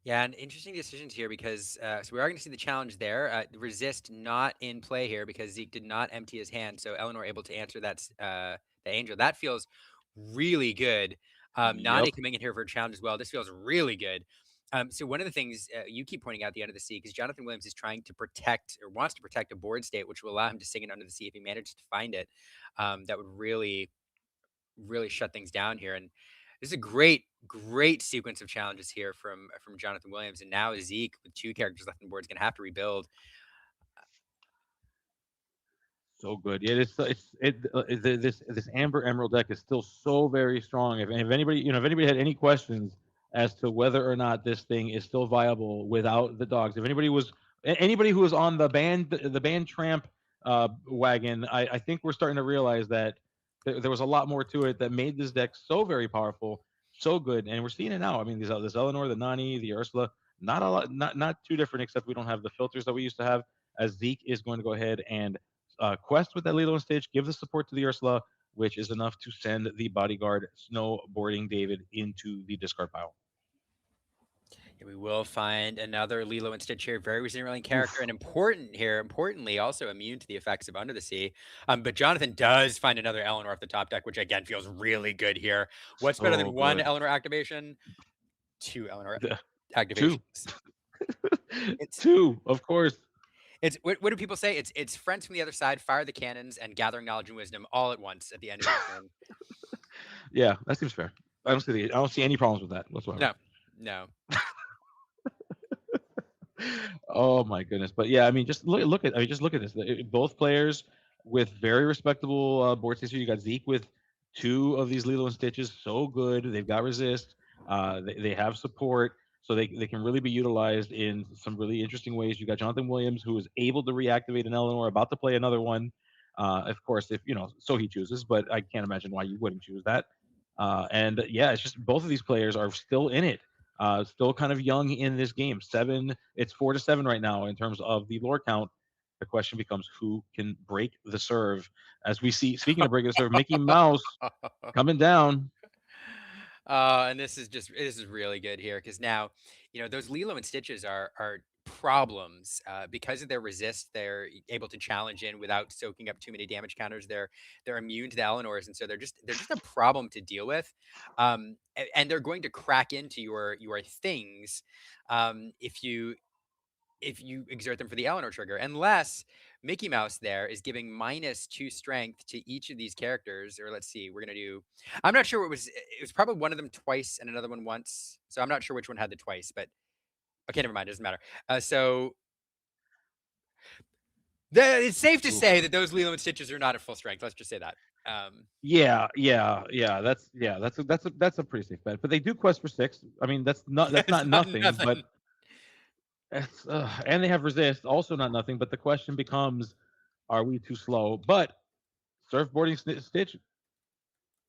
Yeah, and interesting decisions here because so we are going to see the challenge there. Resist not in play here because Zeke did not empty his hand, so Eleanor able to answer the angel. That feels really good. Yep. Nani coming in here for a challenge as well. This feels really good. So one of the things you keep pointing out at the end of the sea, because Jonathan Williams is trying to protect or wants to protect a board state, which will allow him to sing it under the sea if he manages to find it. That would really shut things down here. And this is a great sequence of challenges here from Jonathan Williams. And now Zeke with 2 characters left on the board is going to have to rebuild. So good. Yeah, this Amber Emerald deck is still so very strong. If anybody if anybody had any questions as to whether or not this thing is still viable without the dogs, if anybody who was on the band tramp wagon, I think we're starting to realize that there was a lot more to it that made this deck so very powerful, so good, and we're seeing it now. I mean, this Eleanor, the Nani, the Ursula, not a lot, not too different, except we don't have the filters that we used to have. As Zeke is going to go ahead and quest with that Lilo and Stitch, give the support to the Ursula, which is enough to send the bodyguard snowboarding David into the discard pile. We will find another Lilo and Stitch here, very resilient character, Oof. and importantly, also immune to the effects of Under the Sea. But Jonathan does find another Eleanor off the top deck, which again feels really good here. What's better than So one good. Eleanor activation? 2 Eleanor Two. activations. It's Two, of course. It's what do people say? It's friends from the other side, fire the cannons, and gathering knowledge and wisdom all at once at the end of each turn. Yeah, that seems fair. I don't see any problems with that whatsoever. No. Oh my goodness. But yeah, I mean, just look at this. Both players with very respectable board states. You got Zeke with 2 of these Lilo and Stitches, so good. They've got resist. They have support, so they can really be utilized in some really interesting ways. You got Jonathan Williams, who is able to reactivate an Eleanor, about to play another one. Of course, if so he chooses, but I can't imagine why you wouldn't choose that. And yeah, it's just both of these players are still in it. Still kind of young in this game. It's 4-7 right now in terms of the lore count. The question becomes who can break the serve. As we see, speaking of breaking the serve, Mickey Mouse coming down. And this is really good here because now, those Lilo and Stitches are problems because of their resist. They're able to challenge in without soaking up too many damage counters. They're immune to the Eleanors, and so they're just a problem to deal with. And they're going to crack into your things if you exert them for the Eleanor trigger, unless Mickey Mouse there is giving -2 strength to each of these characters. Or let's see, we're gonna do. I'm not sure what was. It was probably one of them twice and another one once. So I'm not sure which one had the twice, but okay, never mind. Doesn't matter. So it's safe to Oof. say that those Lilo and Stitches are not at full strength. Let's just say that. Yeah. That's a pretty safe bet. But they do quest for 6. I mean, that's not It's not nothing, but nothing. and they have resist, also not nothing. But the question becomes, are we too slow? But surfboarding Stitch,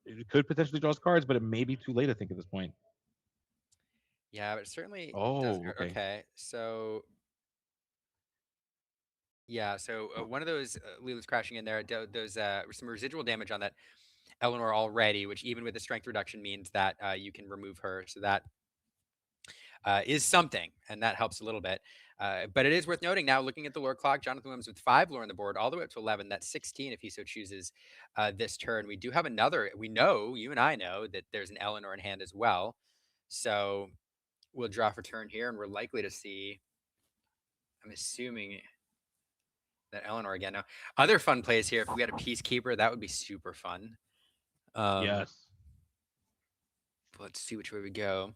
it could potentially draw us cards, but it may be too late, I think, at this point. Yeah, but it certainly does. Oh, okay. Okay, so yeah, so one of those Lilo's crashing in there. Those some residual damage on that Eleanor already, which even with the strength reduction means that you can remove her. So that is something, and that helps a little bit. But it is worth noting now, looking at the lore clock, Jonathan Williams with 5 lore on the board, all the way up to 11. That's 16 if he so chooses this turn. We do have another. We know, you and I know, that there's an Eleanor in hand as well. So we'll draw for turn here, and we're likely to see, I'm assuming, that Eleanor again. Now, other fun plays here. If we got a Peacekeeper, that would be super fun. Yes. Let's see which way we go.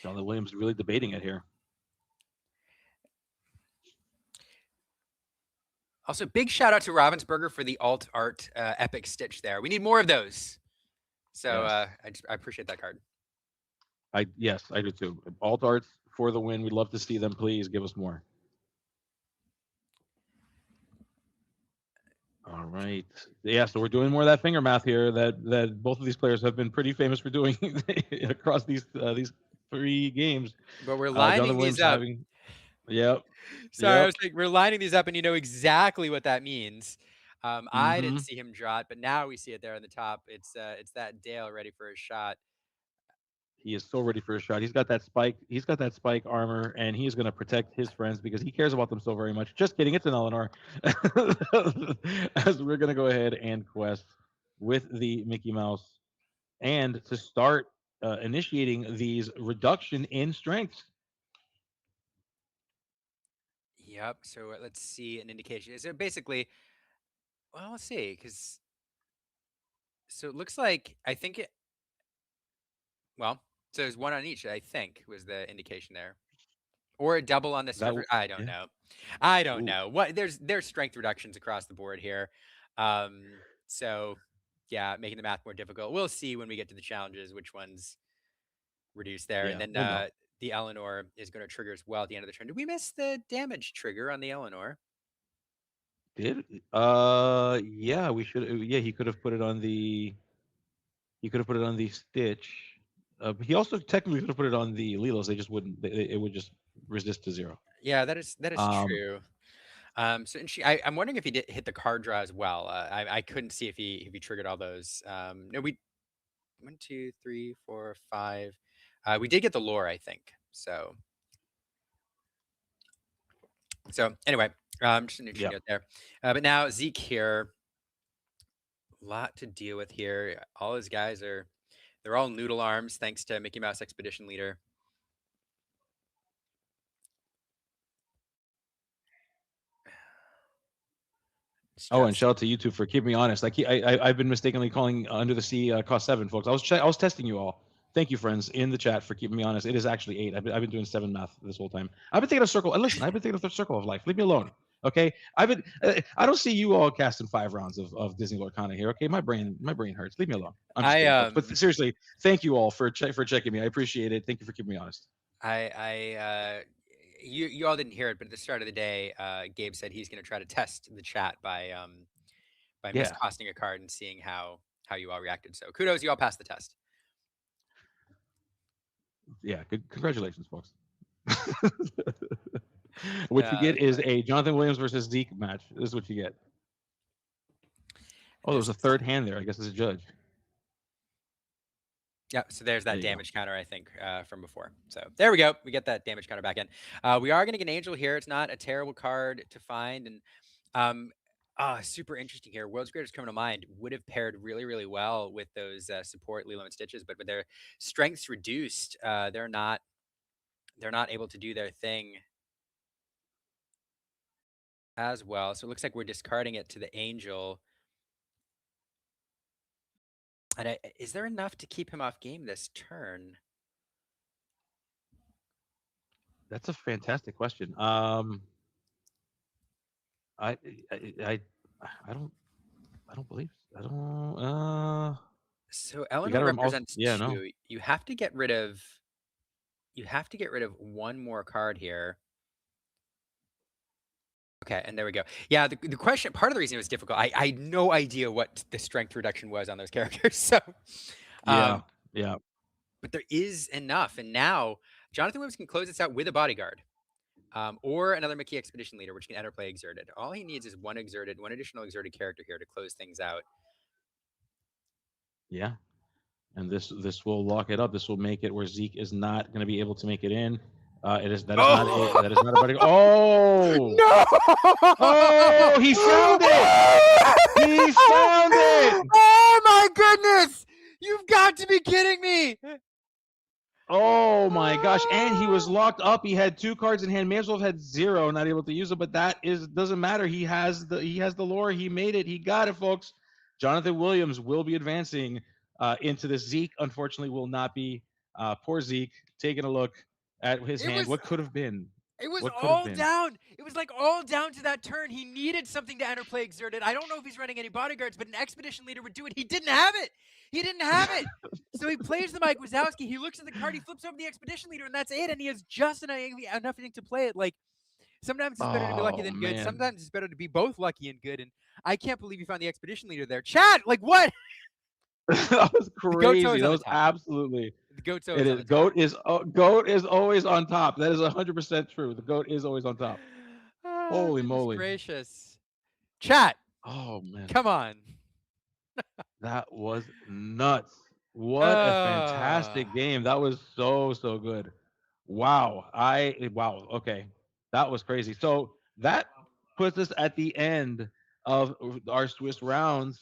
Jonathan Williams really debating it here. Also, big shout out to Ravensburger for the alt art epic stitch there. We need more of those. So Yes. I appreciate that card. Yes, I do too. Alt arts for the win. We'd love to see them. Please give us more. All right. Yeah, so we're doing more of that finger math here that both of these players have been pretty famous for doing across these 3 games. But we're lining these up. Yep. Sorry, I was like, we're lining these up, and you know exactly what that means. I didn't Mhm. see him draw it, but now we see it there on the top. It's that Dale ready for a shot. He is so ready for a shot. He's got that spike. He's got that spike armor, and he's going to protect his friends because he cares about them so very much. Just kidding. It's an Eleanor. As we're going to go ahead and quest with the Mickey Mouse, and to start initiating these reduction in strengths. Yep. So let's see an indication. So basically, well, let's see, because so it looks like I think it. Well, so there's 1 on each. I think was the indication there, or a double on this. I don't know. I don't know. What there's strength reductions across the board here. So yeah, making the math more difficult. We'll see when we get to the challenges which ones reduce there, and then the Eleanor is going to trigger as well at the end of the turn. Did we miss the damage trigger on the Eleanor? Yeah, we should. Yeah, he could have put it on the. He could have put it on the Stitch. He also technically could have put it on the Lilos. They just wouldn't. It would just resist to 0. Yeah, that is true. So I'm wondering if he did hit the card draw as well. I couldn't see if he triggered all those. No, we 1, 2, 3, 4, 5. We did get the lore, I think. So anyway, just an interesting note there. But now Zeke here, a lot to deal with here. All his guys they're all noodle arms, thanks to Mickey Mouse Expedition Leader. Oh, and shout out to YouTube for keeping me honest. I've been mistakenly calling Under the Sea cost 7, folks. I was testing you all. Thank you, friends, in the chat for keeping me honest. It is actually 8. I've been doing 7 math this whole time. I've been taking a circle. And listen, I've been taking a circle of life. Leave me alone, okay? I don't see you all casting 5 rounds of Disney Lorcana here, okay? My brain hurts. Leave me alone. I'm just kidding, folks. But seriously, thank you all for checking me. I appreciate it. Thank you for keeping me honest. You all didn't hear it, but at the start of the day, Gabe said he's going to try to test the chat by miscosting a card and seeing how you all reacted. So kudos, you all passed the test. Yeah, congratulations, folks. What you get is a Jonathan Williams versus Zeke match. This is what you get. Oh, there was a third hand there. I guess as a judge. Yeah, so there's that damage counter, I think, from before. So there we go. We get that damage counter back in. We are going to get an Angel here. It's not a terrible card to find. And super interesting here. World's Greatest Criminal Mind would have paired really, really well with those support Lilo and Stitches, but with their strengths reduced, they're not able to do their thing as well. So it looks like we're discarding it to the Angel. And is there enough to keep him off game this turn? That's a fantastic question. I don't believe. I don't. So Eleanor represents 2. No. You have to get rid of. You have to get rid of 1 more card here. Okay, and there we go. Yeah, the question, part of the reason it was difficult, I had no idea what the strength reduction was on those characters. So, yeah. But there is enough, and now Jonathan Williams can close this out with a bodyguard, or another Mickey Expedition Leader, which can enter play Exerted. All he needs is one additional exerted character here to close things out. Yeah, and this will lock it up. This will make it where Zeke is not going to be able to make it in. That is not a bodyguard. Oh no! Oh, he found it! He found it! Oh my goodness! You've got to be kidding me! Oh my gosh! And he was locked up. He had 2 cards in hand. May as well have had 0, not able to use them. But that doesn't matter. He has the lore. He made it. He got it, folks. Jonathan Williams will be advancing into this. Zeke, unfortunately, will not be. Poor Zeke. Taking a look at his It hand. was What could have been? It was What could have all been? down. It was like all down to that turn. He needed something to enter play exerted. I don't know if he's running any bodyguards, but an expedition leader would do it. He didn't have it. He didn't have it. So he plays the Mike Wazowski. He looks at the card. He flips over the expedition leader, and that's it. And he has just enough inning to play it. Like sometimes it's better to be lucky Oh than good. man, Sometimes it's better to be both lucky and good. And I can't believe you found the expedition leader there, Chad. Like what? that was The goat's crazy. always That on the was top. absolutely. The goat's It always on is. the top. Goat is always on top. That is 100% true. The goat is always on top. Oh, Holy goodness moly! gracious. Chat, Oh man. come on. That was nuts. What a Uh, fantastic game. That was so good. Wow. Okay. That was crazy. So that puts us at the end of our Swiss rounds.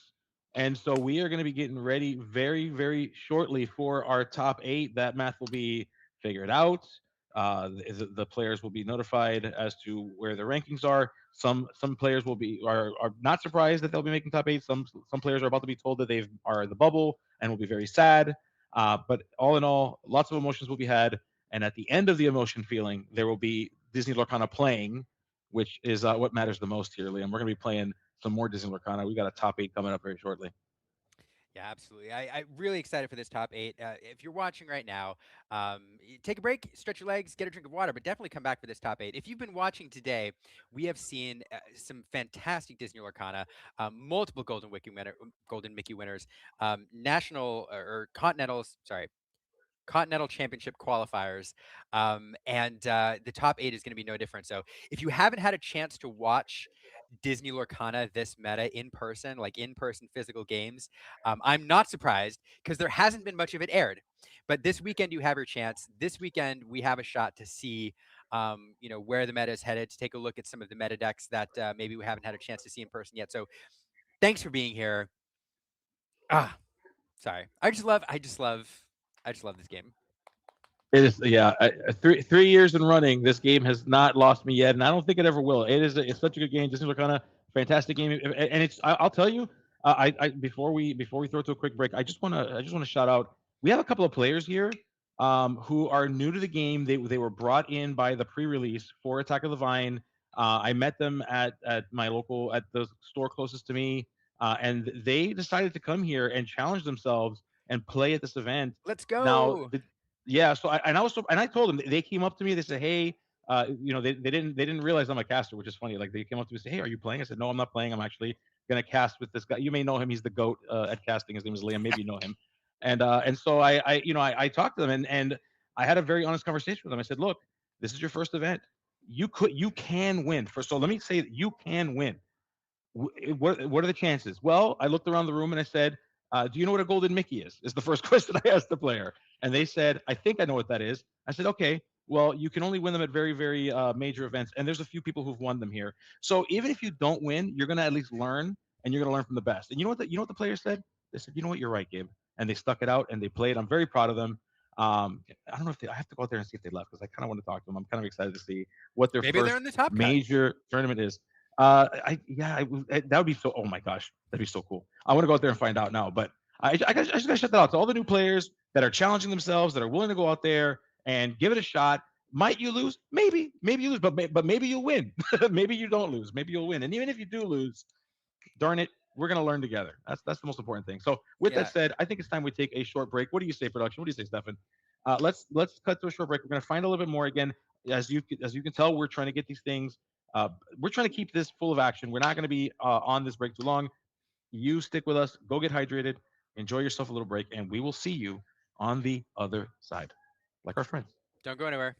And so we are going to be getting ready very shortly for our top 8. That math will be figured out. The players will be notified as to where their rankings are. Some players are not surprised that they'll be making top 8. Some players are about to be told that they are in the bubble and will be very sad. But all in all, lots of emotions will be had. And at the end of the emotion feeling, there will be Disney Lorcana playing, which is what matters the most here, Liam. We're going to be playing some more Disney Lorcana. We got a top 8 coming up very shortly. Yeah, absolutely. I'm really excited for this top 8. If you're watching right now, take a break, stretch your legs, get a drink of water, but definitely come back for this top 8. If you've been watching today, we have seen some fantastic Disney Lorcana, multiple Golden Mickey winners, national or Continental Championship qualifiers, and the top 8 is going to be no different. So if you haven't had a chance to watch Disney Lorcana this meta in person, like in person physical games, I'm not surprised because there hasn't been much of it aired. But this weekend you have your chance. This weekend we have a shot to see, where the meta is headed. To take a look at some of the meta decks that maybe we haven't had a chance to see in person yet. So thanks for being here. Sorry. I just love this game. It is, yeah. 3 years in running, this game has not lost me yet, and I don't think it ever will. It's such a good game. Disney Lorcana, fantastic game, and I'll tell you, before we throw it to a quick break, I just want to shout out. We have a couple of players here, who are new to the game. They were brought in by the pre-release for Attack of the Vine. I met them at the store closest to me, and they decided to come here and challenge themselves and play at this event. Let's Now, go. yeah, so I told them. They came up to me. They said, "Hey, they didn't realize I'm a caster, which is funny. Like they came up to me and said, "Hey, are you playing?" I said, "No, I'm not playing. I'm actually gonna cast with this guy. You may know him. He's the goat at casting. His name is Liam. Maybe you know him." And so I talked to them, and I had a very honest conversation with them. I said, "Look, this is your first event. You can win. So let me say that you can win. What are the chances?" Well, I looked around the room and I said, "Do you know what a golden Mickey is?" Is the first question I asked the player, and they said, "I think I know what that is." I said, "Okay, well, you can only win them at very major events, and there's a few people who've won them here. So even if you don't win, you're gonna at least learn, and you're gonna learn from the best." And you know what the players said? They said, "You know what? You're right, Gabe." And they stuck it out and they played. I'm very proud of them. I don't know if I have to go out there and see if they left because I kind of want to talk to them. I'm kind of excited to see what their Maybe they're first in the top cut. major tournament is. That would be so. Oh my gosh, that'd be so cool. I want to go out there and find out now. But I just gotta shut that out to all the new players that are challenging themselves, that are willing to go out there and give it a shot. Might you lose? Maybe you lose, but maybe you'll win. Maybe you don't lose. Maybe you'll win. And even if you do lose, darn it, we're gonna learn together. That's the most important thing. So with that Yeah. said, I think it's time we take a short break. What do you say, production? What do you say, Stefan? Let's cut to a short break. We're gonna find a little bit more again. As you can tell, we're trying to get these things. We're trying to keep this full of action. We're not going to be on this break too long. You stick with us. Go get hydrated. Enjoy yourself a little break, and we will see you on the other side, like our friends. Don't go anywhere.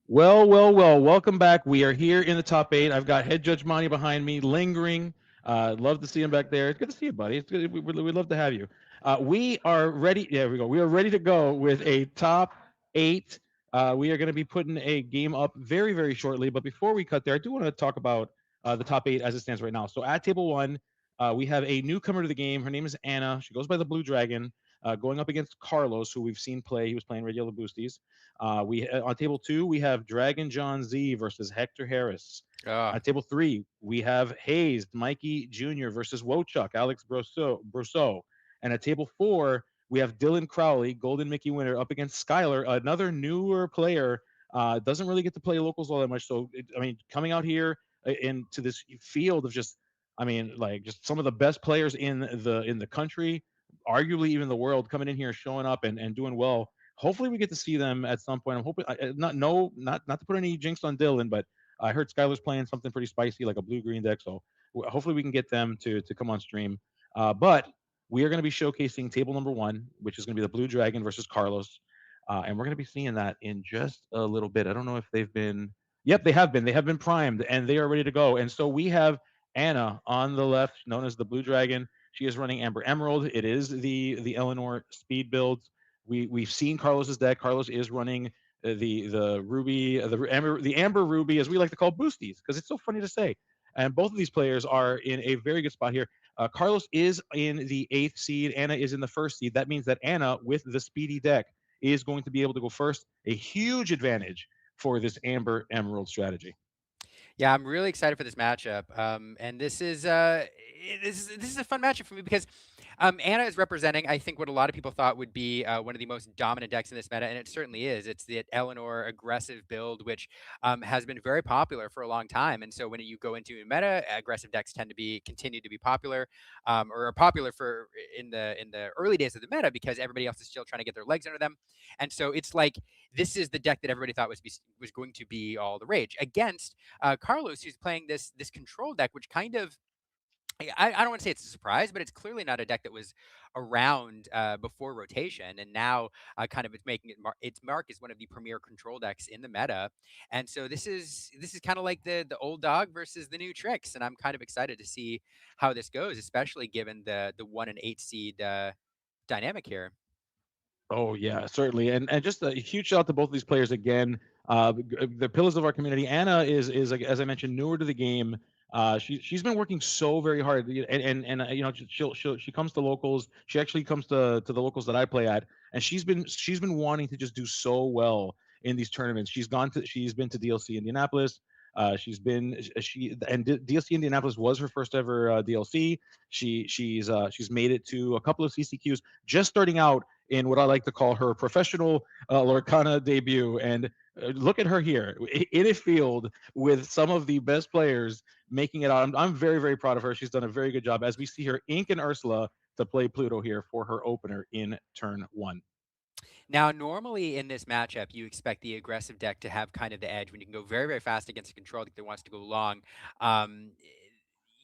Well, well, well. Welcome back. We are here in the top eight. I've got Head Judge Monty behind me, lingering. Love to see him back there. It's good to see you, buddy. It's good. We'd love to have you. We are ready. Yeah, we go. We are ready to go with a top eight. We are going to be putting a game up very, very shortly. But before we cut there, I do want to talk about the top eight as it stands right now. So at table one, we have a newcomer to the game. Her name is Anna. She goes by the Blue Dragon, going up against Carlos, who we've seen play. He was playing regular boosties. We On table two we have Dragon John Z versus Hector Harris. Ah, On table three we have Hazed Mikey Jr. versus Wochuck Alex Brousseau. And at table four we have Dylan Crowley, Golden Mickey winner, up against Skylar, another newer player. Doesn't really get to play locals all that much. So I mean, coming out here into this field of just, I mean, like just some of the best players in the country, arguably even the world, coming in here, showing up and doing well. Hopefully we get to see them at some point. I'm hoping, not no not to put any jinx on Dylan, but I heard Skylar's playing something pretty spicy like a blue green deck. So hopefully we can get them to come on stream. But we are going to be showcasing table number one, which is going to be the Blue Dragon versus Carlos, and we're going to be seeing that in just a little bit. I don't know if they've been. Yep, they have been. They have been primed and they are ready to go. And so we have Anna on the left, known as the Blue Dragon. She is running Amber Emerald. It is the Eleanor speed build. We've seen Carlos's deck. Carlos is running the Ruby, the Amber Ruby, as we like to call boosties, because it's so funny to say. And both of these players are in a very good spot here. Carlos is in the eighth seed. Anna is in the first seed. That means that Anna, with the speedy deck, is going to be able to go first. A huge advantage for this Amber Emerald strategy. yeah, I'm really excited for this matchup. And this is a fun matchup for me because Anna is representing, I think, what a lot of people thought would be one of the most dominant decks in this meta, and it certainly is. It's the Eleanor aggressive build, which has been very popular for a long time. And so when you go into a meta, aggressive decks tend to be continue to be popular, or are popular for in the early days of the meta because everybody else is still trying to get their legs under them. And so it's like this is the deck that everybody thought was going to be all the rage against Carlos, who's playing this control deck, which kind of I don't want to say it's a surprise, but it's clearly not a deck that was around before rotation, and now kind of it's making its mark as one of the premier control decks in the meta. And so this is kind of like the old dog versus the new tricks, and I'm kind of excited to see how this goes, especially given the 1 and 8 seed dynamic here. Oh yeah, certainly, and just a huge shout out to both of these players again. The pillars of our community. Anna is like, as I mentioned, newer to the game. She's been working so very hard, and you know, she comes to locals. She actually comes to the locals that I play at, and she's been wanting to just do so well in these tournaments. She's been to DLC Indianapolis. She's been she and DLC Indianapolis was her first ever DLC. She's made it to a couple of CCQs, just starting out in what I like to call her professional Lorcana debut. And look at her here in a field with some of the best players making it out. I'm very, very proud of her. She's done a very good job as we see her ink and Ursula to play Pluto here for her opener in turn one. Now, normally in this matchup, you expect the aggressive deck to have kind of the edge when you can go very, very fast against a control deck that wants to go long. Um,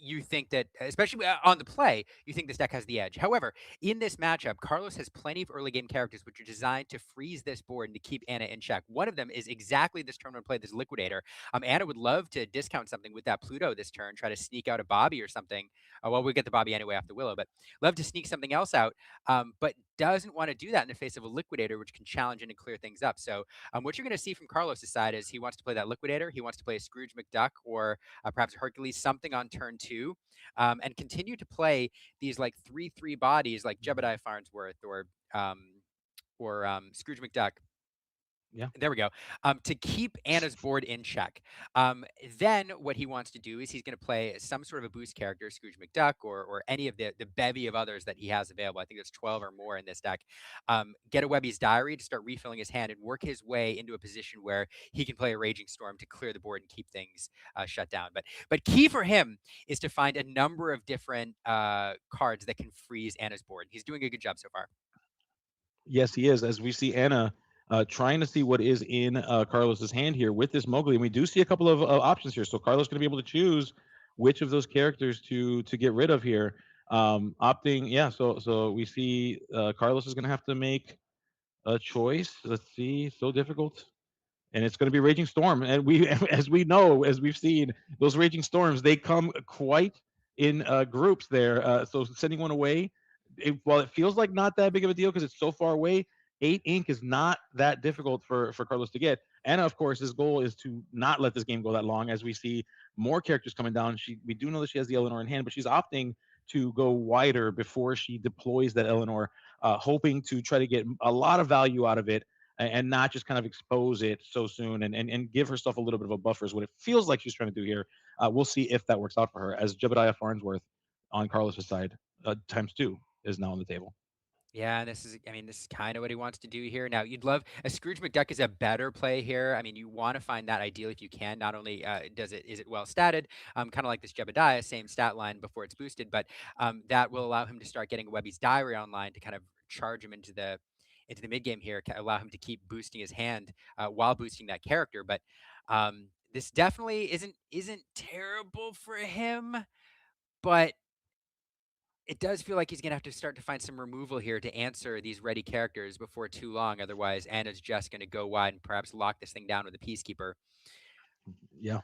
you think that, especially on the play, you think this deck has the edge. However, in this matchup, Carlos has plenty of early game characters which are designed to freeze this board and to keep Anna in check. One of them is exactly this turn when play this Liquidator. Anna would love to discount something with that Pluto this turn, try to sneak out a Bobby or something. Well, we get the Bobby anyway off the Willow, but love to sneak something else out. But doesn't want to do that in the face of a Liquidator, which can challenge and clear things up. So what you're going to see from Carlos' side is he wants to play that Liquidator. He wants to play a Scrooge McDuck or perhaps Hercules, something on turn two, and continue to play these like 3/3 bodies like Jebediah Farnsworth or Scrooge McDuck. Yeah. There we go. To keep Anna's board in check. Then what he wants to do is he's going to play some sort of a boost character, Scrooge McDuck, or any of the bevy of others that he has available. I think there's 12 or more in this deck. Get a Webby's Diary to start refilling his hand and work his way into a position where he can play a Raging Storm to clear the board and keep things shut down. But key for him is to find a number of different cards that can freeze Anna's board. He's doing a good job so far. Yes, he is. As we see Anna trying to see what is in Carlos's hand here with this Mowgli, and we do see a couple of options here. So Carlos going to be able to choose which of those characters to get rid of here. Opting, yeah. So we see Carlos is going to have to make a choice. Let's see, so difficult. and it's going to be Raging Storm. And we, as we know, as we've seen, those Raging Storms, they come quite in groups there. So sending one away, while it feels like not that big of a deal because it's so far away, 8 ink is not that difficult for Carlos to get. And of course, his goal is to not let this game go that long. As we see more characters coming down, we do know that she has the Eleanor in hand, but she's opting to go wider before she deploys that Eleanor, hoping to try to get a lot of value out of it and not just kind of expose it so soon and give herself a little bit of a buffer is what it feels like she's trying to do here. We'll see if that works out for her as Jebediah Farnsworth on Carlos's side, times two, is now on the table. Yeah, and this is kind of what he wants to do here. Now, you'd love a Scrooge McDuck is a better play here. I mean, you want to find that ideal if you can. Not only is it well statted, kind of like this Jebediah, same stat line before it's boosted, but that will allow him to start getting Webby's Diary online to kind of charge him into the mid game here, allow him to keep boosting his hand while boosting that character. But this definitely isn't terrible for him, but it does feel like he's gonna have to start to find some removal here to answer these ready characters before too long. Otherwise, Anna's just gonna go wide and perhaps lock this thing down with a Peacekeeper. Yeah,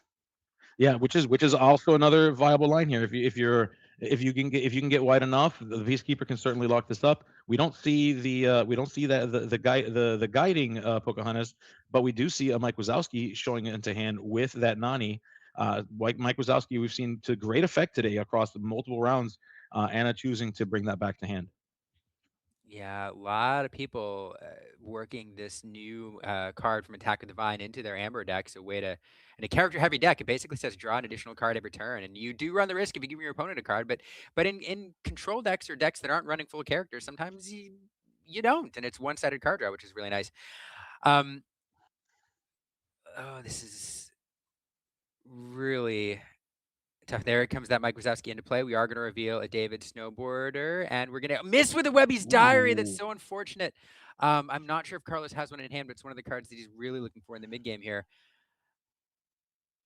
yeah, which is also another viable line here. If you can get wide enough, the Peacekeeper can certainly lock this up. We don't see that the guiding Pocahontas, but we do see a Mike Wazowski showing into hand with that Nani. Like Mike Wazowski, we've seen to great effect today across multiple rounds. Anna choosing to bring that back to hand. Yeah, a lot of people working this new card from Attack of the Vine into their Amber decks. In a character heavy deck, it basically says draw an additional card every turn, and you do run the risk of giving your opponent a card. But in control decks or decks that aren't running full characters, sometimes you don't, and it's one-sided card draw, which is really nice. Um, oh, this is really tough. There comes that Mike Wazowski into play. We are going to reveal a David Snowboarder, and we're going to miss with a Webby's Diary. That's Ooh. so unfortunate. I'm not sure if Carlos has one in hand, but it's one of the cards that he's really looking for in the mid game here.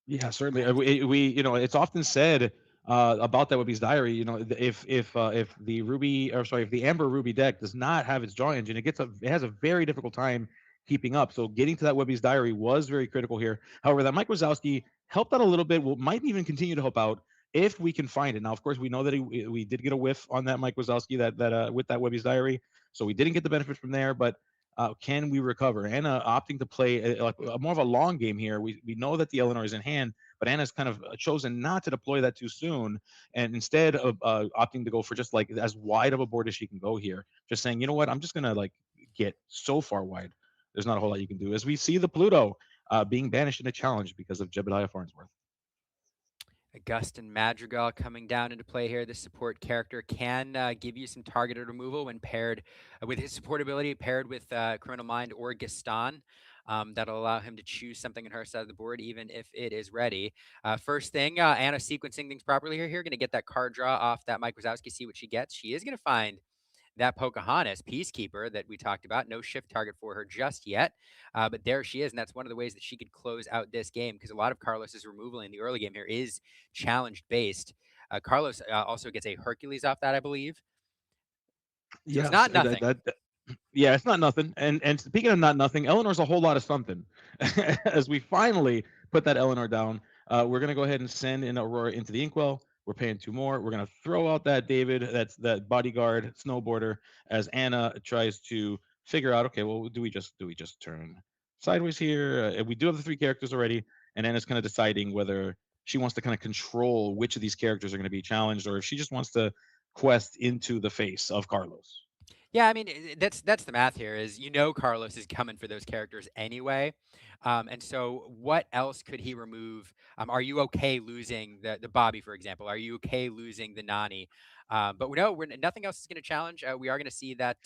Yeah, certainly. It's often said about that Webby's Diary. If the if the Amber Ruby deck does not have its draw engine, it has a very difficult time keeping up. So getting to that Webby's Diary was very critical here. However, that Mike Wazowski helped out a little bit. Might even continue to help out if we can find it. Now, of course, we know that we did get a whiff on that Mike Wazowski that with that Webby's Diary, so we didn't get the benefit from there, but. Can we recover? Anna opting to play more of a long game here. We know that the Eleanor is in hand, but Anna's kind of chosen not to deploy that too soon, and instead of opting to go for just like as wide of a board as she can go here, just saying, you know what, I'm just gonna like get so far wide. There's not a whole lot you can do. As we see the Pluto being banished in a challenge because of Jebediah Farnsworth. Augustin Madrigal coming down into play here. The support character can give you some targeted removal when paired with his support ability, paired with Criminal Mind or Gaston. That'll allow him to choose something on her side of the board, even if it is ready. First thing, Anna sequencing things properly here. Going to get that card draw off that Mike Wazowski, see what she gets. She is going to find that Pocahontas Peacekeeper that we talked about. No shift target for her just yet, but there she is, and that's one of the ways that she could close out this game because a lot of Carlos's removal in the early game here is challenge based. Carlos also gets a Hercules off that, I believe. So it's Yes, not nothing. yeah, it's not nothing. And speaking of not nothing, Eleanor's a whole lot of something. As we finally put that Eleanor down, we're gonna go ahead and send in Aurora into the Inkwell. We're paying two more. We're gonna throw out that David, that's that bodyguard snowboarder, as Anna tries to figure out. Okay, well, do we just turn sideways here? We do have the three characters already, and Anna's kind of deciding whether she wants to kind of control which of these characters are going to be challenged, or if she just wants to quest into the face of Carlos. Yeah, I mean that's the math here. Is Carlos is coming for those characters anyway, and so what else could he remove? Are you okay losing the Bobby, for example? Are you okay losing the Nani? But we know nothing else is going to challenge. We are going to see that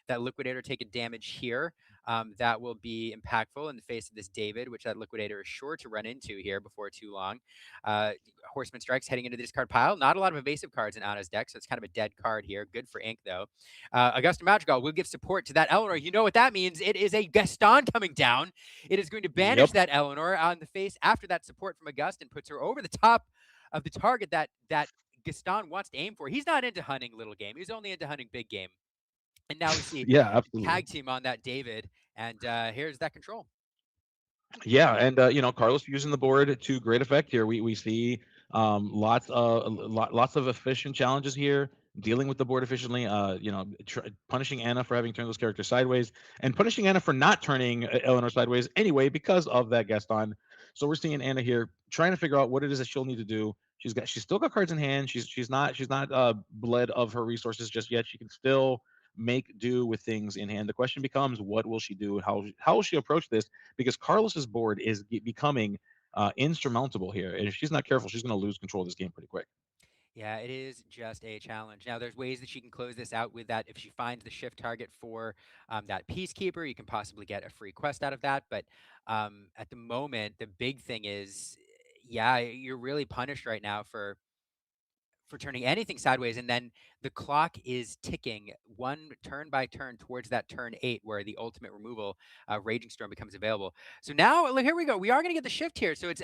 Liquidator take a damage here. That will be impactful in the face of this David, which that Liquidator is sure to run into here before too long. Horseman Strikes heading into the discard pile. Not a lot of evasive cards in Anna's deck, so it's kind of a dead card here. Good for ink, though. Augusta Madrigal will give support to that Eleanor. You know what that means. It is a Gaston coming down. It is going to banish that Eleanor on the face after that support from Augustin puts her over the top of the target that Gaston wants to aim for. He's not into hunting little game. He's only into hunting big game. And now we see Yeah, absolutely. tag team on that David, and here's that control. Yeah, and Carlos using the board to great effect here. We see lots of efficient challenges here, dealing with the board efficiently. Punishing Anna for having turned those characters sideways, and punishing Anna for not turning Eleanor sideways anyway because of that Gaston. So we're seeing Anna here trying to figure out what it is that she'll need to do. She's still got cards in hand. She's not bled of her resources just yet. She can still make do with things in hand. The question becomes, what will she do? How will she approach this? Because Carlos's board is becoming insurmountable here, and if she's not careful, she's going to lose control of this game pretty quick. Yeah, it is just a challenge. Now, there's ways that she can close this out with that. If she finds the shift target for that Peacekeeper, you can possibly get a free quest out of that. But at the moment, the big thing is, yeah, you're really punished right now for turning anything sideways, and then the clock is ticking one turn by turn towards that turn 8 where the ultimate removal, Raging Storm, becomes available. So now, look, here we go. We are going to get the shift here. So it's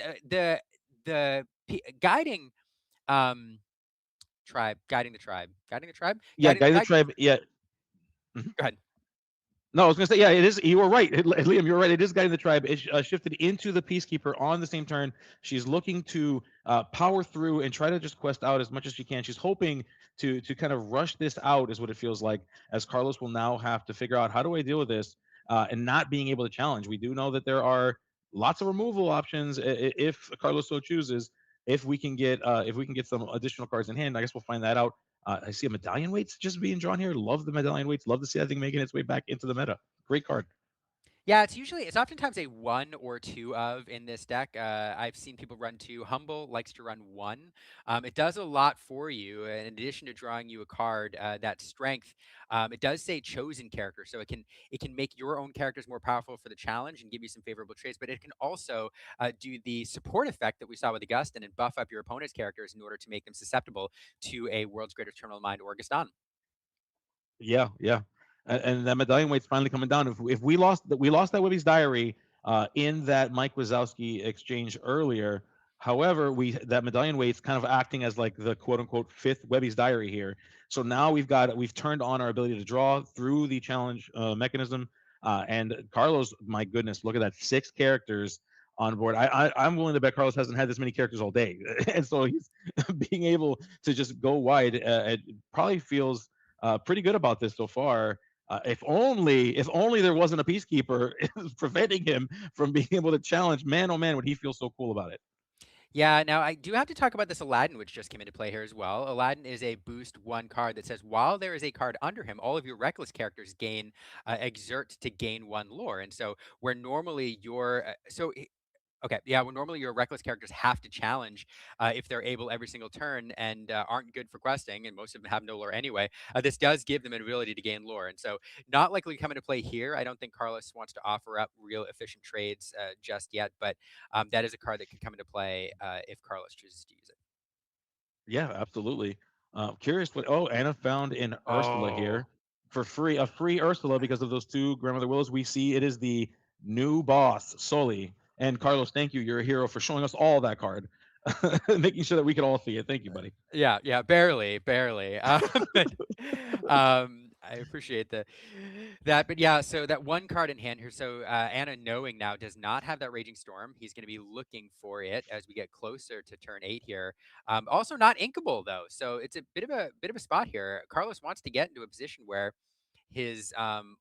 guiding um, tribe, guiding the tribe, Yeah, guiding the guide. tribe. Yeah. Mhm. Go ahead. No, I was gonna say, yeah, it is. You were right, Liam. You're right. It is guiding the tribe. It's shifted into the Peacekeeper on the same turn. She's looking to power through and try to just quest out as much as she can. She's hoping to kind of rush this out, is what it feels like. As Carlos will now have to figure out, how do I deal with this, and not being able to challenge. We do know that there are lots of removal options if Carlos so chooses. If we can get some additional cards in hand, I guess we'll find that out. I see a medallion weights just being drawn here. Love the medallion weights. Love to see that thing making its way back into the meta. Great card. Yeah, it's oftentimes a one or two of in this deck. I've seen people run two. Humble likes to run one. It does a lot for you. In addition to drawing you a card, that strength, it does say chosen character, so it can make your own characters more powerful for the challenge and give you some favorable traits. But it can also do the support effect that we saw with Augustin and buff up your opponent's characters in order to make them susceptible to a World's Greatest Terminal Mind or Gaston. Yeah, yeah. And that medallion weight's finally coming down. If we lost that Webby's diary in that Mike Wazowski exchange earlier. However, we that medallion weight's kind of acting as like the quote unquote fifth Webby's diary here. So now we've turned on our ability to draw through the challenge mechanism. And Carlos, my goodness, look at that, 6 characters on board. I'm willing to bet Carlos hasn't had this many characters all day, and so he's being able to just go wide. It probably feels pretty good about this so far. If only there wasn't a Peacekeeper preventing him from being able to challenge. Man, oh man, would he feel so cool about it. Yeah, now I do have to talk about this Aladdin, which just came into play here as well. Aladdin is a boost one card that says while there is a card under him, all of your reckless characters gain exert to gain one lore. And so where normally your okay, yeah. Well, normally your reckless characters have to challenge if they're able every single turn and aren't good for questing, and most of them have no lore anyway. This does give them an ability to gain lore, and so not likely to come into play here. I don't think Carlos wants to offer up real efficient trades just yet, but that is a card that could come into play if Carlos chooses to use it. Yeah, absolutely. Curious what? Oh, Anna found an Ursula Oh, here for free. A free Ursula because of those 2 grandmother willows. We see it is the new boss, Sully. And Carlos, thank you. You're a hero for showing us all that card, making sure that we could all see it. Thank you, buddy. Yeah, yeah, barely, barely. But I appreciate that. But yeah, so that one card in hand here. So Anna, knowing now, does not have that Raging Storm. He's going to be looking for it as we get closer to turn 8 here. Also not inkable though, so it's a bit of a spot here. Carlos wants to get into a position where his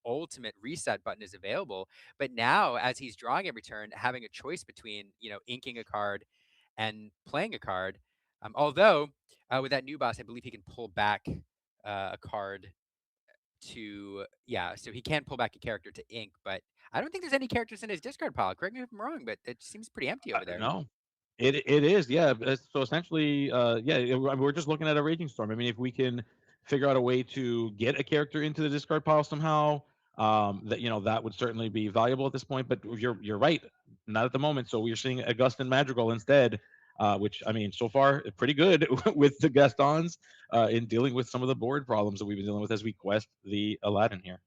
ultimate reset button is available, but now as he's drawing every turn, having a choice between inking a card and playing a card. Although with that new boss, I believe he can pull back a card to yeah, so he can pull back a character to ink, but I don't think there's any characters in his discard pile. Correct me if I'm wrong, but it seems pretty empty over there. No, it is, yeah. So essentially, yeah, we're just looking at a Raging Storm. I mean, if we can figure out a way to get a character into the discard pile somehow, that would certainly be valuable at this point. But you're right, not at the moment. So we're seeing Augustin Madrigal instead, which I mean, so far pretty good with the Gastons in dealing with some of the board problems that we've been dealing with as we quest the Aladdin here.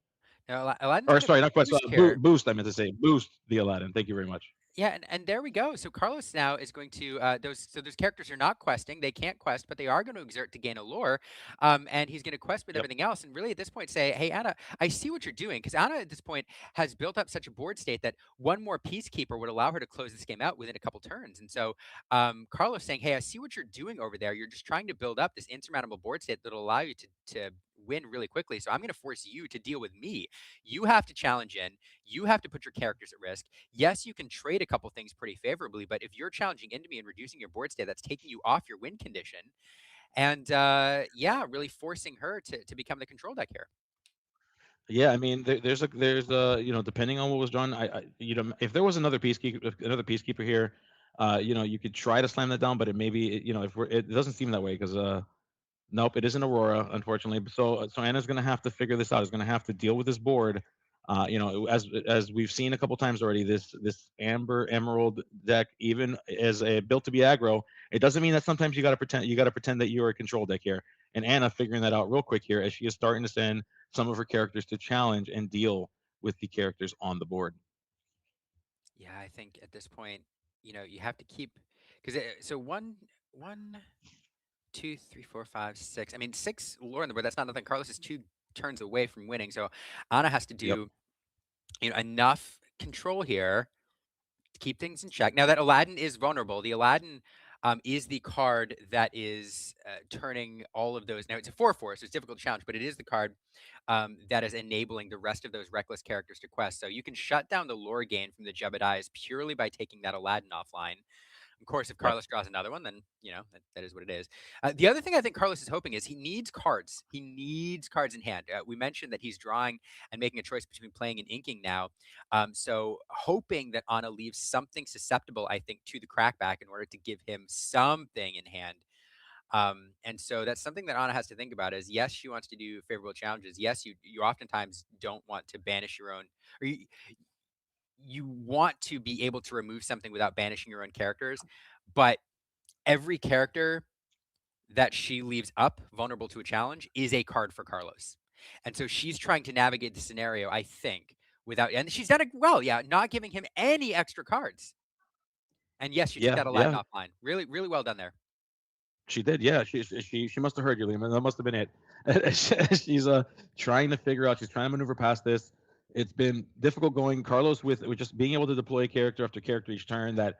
Now, Aladdin's Or got a sorry, not quest, boost here. boost. I meant to say boost the Aladdin. Thank you very much. Yeah, and there we go. So Carlos now is going to those characters are not questing. They can't quest, but they are going to exert to gain a lore, and he's going to quest with Yep. everything else. And really, at this point, say, "Hey, Anna, I see what you're doing," because Anna at this point has built up such a board state that one more peacekeeper would allow her to close this game out within a couple turns. And so Carlos saying, "Hey, I see what you're doing over there. You're just trying to build up this insurmountable board state that'll allow you to win really quickly. So I'm going to force you to deal with me. You have to challenge in. You have to put your characters at risk. Yes, you can trade a couple things pretty favorably, but if you're challenging into me and reducing your board state, that's taking you off your win condition. And yeah, really forcing her to become the control deck here. Yeah, I mean, there's a depending on what was drawn, if there was another peacekeeper here, you could try to slam that down, but it maybe, if it doesn't seem that way because nope, it isn't Aurora, unfortunately. So Anna's gonna have to figure this out. Is gonna have to deal with this board. As we've seen a couple times already, this Amber Emerald deck, even as a built to be aggro, it doesn't mean that sometimes you gotta pretend that you're a control deck here. And Anna figuring that out real quick here as she is starting to send some of her characters to challenge and deal with the characters on the board. Yeah, I think at this point, you have to keep because so one, two, three, four, five, six. I mean, six lore on the board. That's not nothing. Carlos is 2 turns away from winning, so Anna has to Yep. do enough control here to keep things in check. Now that Aladdin is vulnerable, the Aladdin is the card that is turning all of those. Now it's a 4/4, so it's difficult to challenge, but it is the card that is enabling the rest of those reckless characters to quest. So you can shut down the lore gain from the Jebediahs purely by taking that Aladdin offline. Of course, if Yep. Carlos draws another one, then that is what it is. The other thing I think Carlos is hoping is he needs cards. He needs cards in hand. We mentioned that he's drawing and making a choice between playing and inking now. So hoping that Anna leaves something susceptible, I think, to the crackback in order to give him something in hand. And so that's something that Anna has to think about. Is yes, she wants to do favorable challenges. Yes, you oftentimes don't want to banish your own, or you want to be able to remove something without banishing your own characters, but every character that she leaves up vulnerable to a challenge is a card for Carlos. And so she's trying to navigate the scenario, I think, without, and she's done it well, yeah, not giving him any extra cards. And yes, she took Yeah. that Aladdin Yeah. offline. Really, really well done there. She did, yeah. She must have heard you, Liam. That must have been it. She's trying to figure out. She's trying to maneuver past this. It's been difficult going. Carlos with just being able to deploy character after character each turn that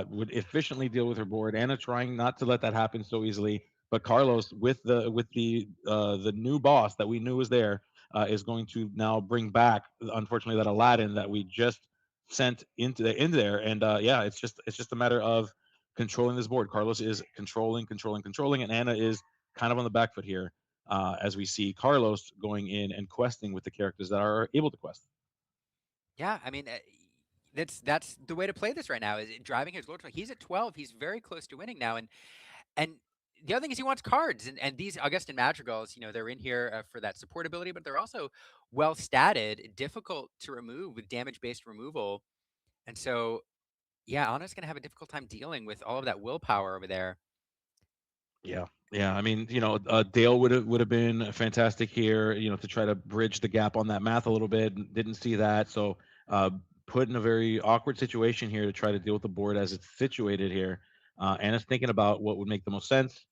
would efficiently deal with her board. Anna trying not to let that happen so easily. But Carlos with the new boss that we knew was there is going to now bring back, unfortunately, that Aladdin that we just sent into there. And yeah, it's just a matter of controlling this board. Carlos is controlling, and Anna is kind of on the back foot here as we see Carlos going in and questing with the characters that are able to quest. Yeah, I mean, that's the way to play this right now. Is driving his Lord. He's at 12. He's very close to winning now, and the other thing is he wants cards, and these Augustin Madrigals, they're in here for that support ability, but they're also well statted, difficult to remove with damage based removal, and so yeah, Anna's gonna have a difficult time dealing with all of that willpower over there. Yeah, yeah. I mean, Dale would have been fantastic here. To try to bridge the gap on that math a little bit. Didn't see that, so uh, put in a very awkward situation here to try to deal with the board as it's situated here. Anna's thinking about what would make the most sense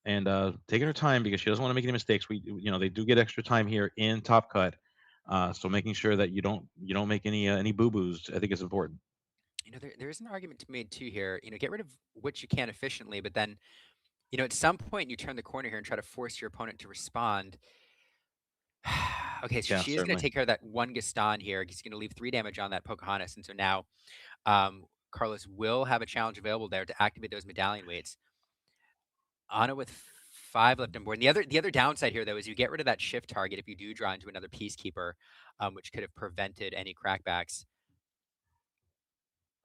and taking her time because she doesn't want to make any mistakes. They do get extra time here in Top Cut, so making sure that you don't make any boo boos, I think is important. There is an argument to be made too here. Get rid of what you can efficiently, but then at some point you turn the corner here and try to force your opponent to respond. Okay, so Yeah, she is going to certainly. take care of that one Gaston here. He's going to leave 3 damage on that Pocahontas, and so now Carlos will have a challenge available there to activate those medallion weights. Anna with 5 left on board. And the other downside here, though, is you get rid of that shift target if you do draw into another peacekeeper, which could have prevented any crackbacks.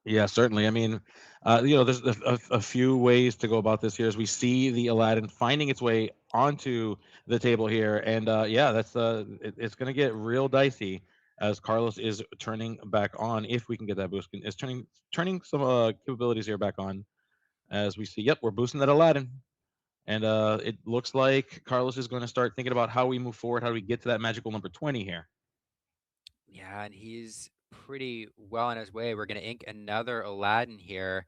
Yeah, certainly. I mean, there's a few ways to go about this here as we see the Aladdin finding its way onto the table here. And yeah, it's going to get real dicey as Carlos is turning back on, if we can get that boost, is turning some capabilities here back on as we see, yep, we're boosting that Aladdin. And it looks like Carlos is going to start thinking about how we move forward, how do we get to that magical number 20 here. Yeah, and he's pretty well on his way. We're going to ink another Aladdin here,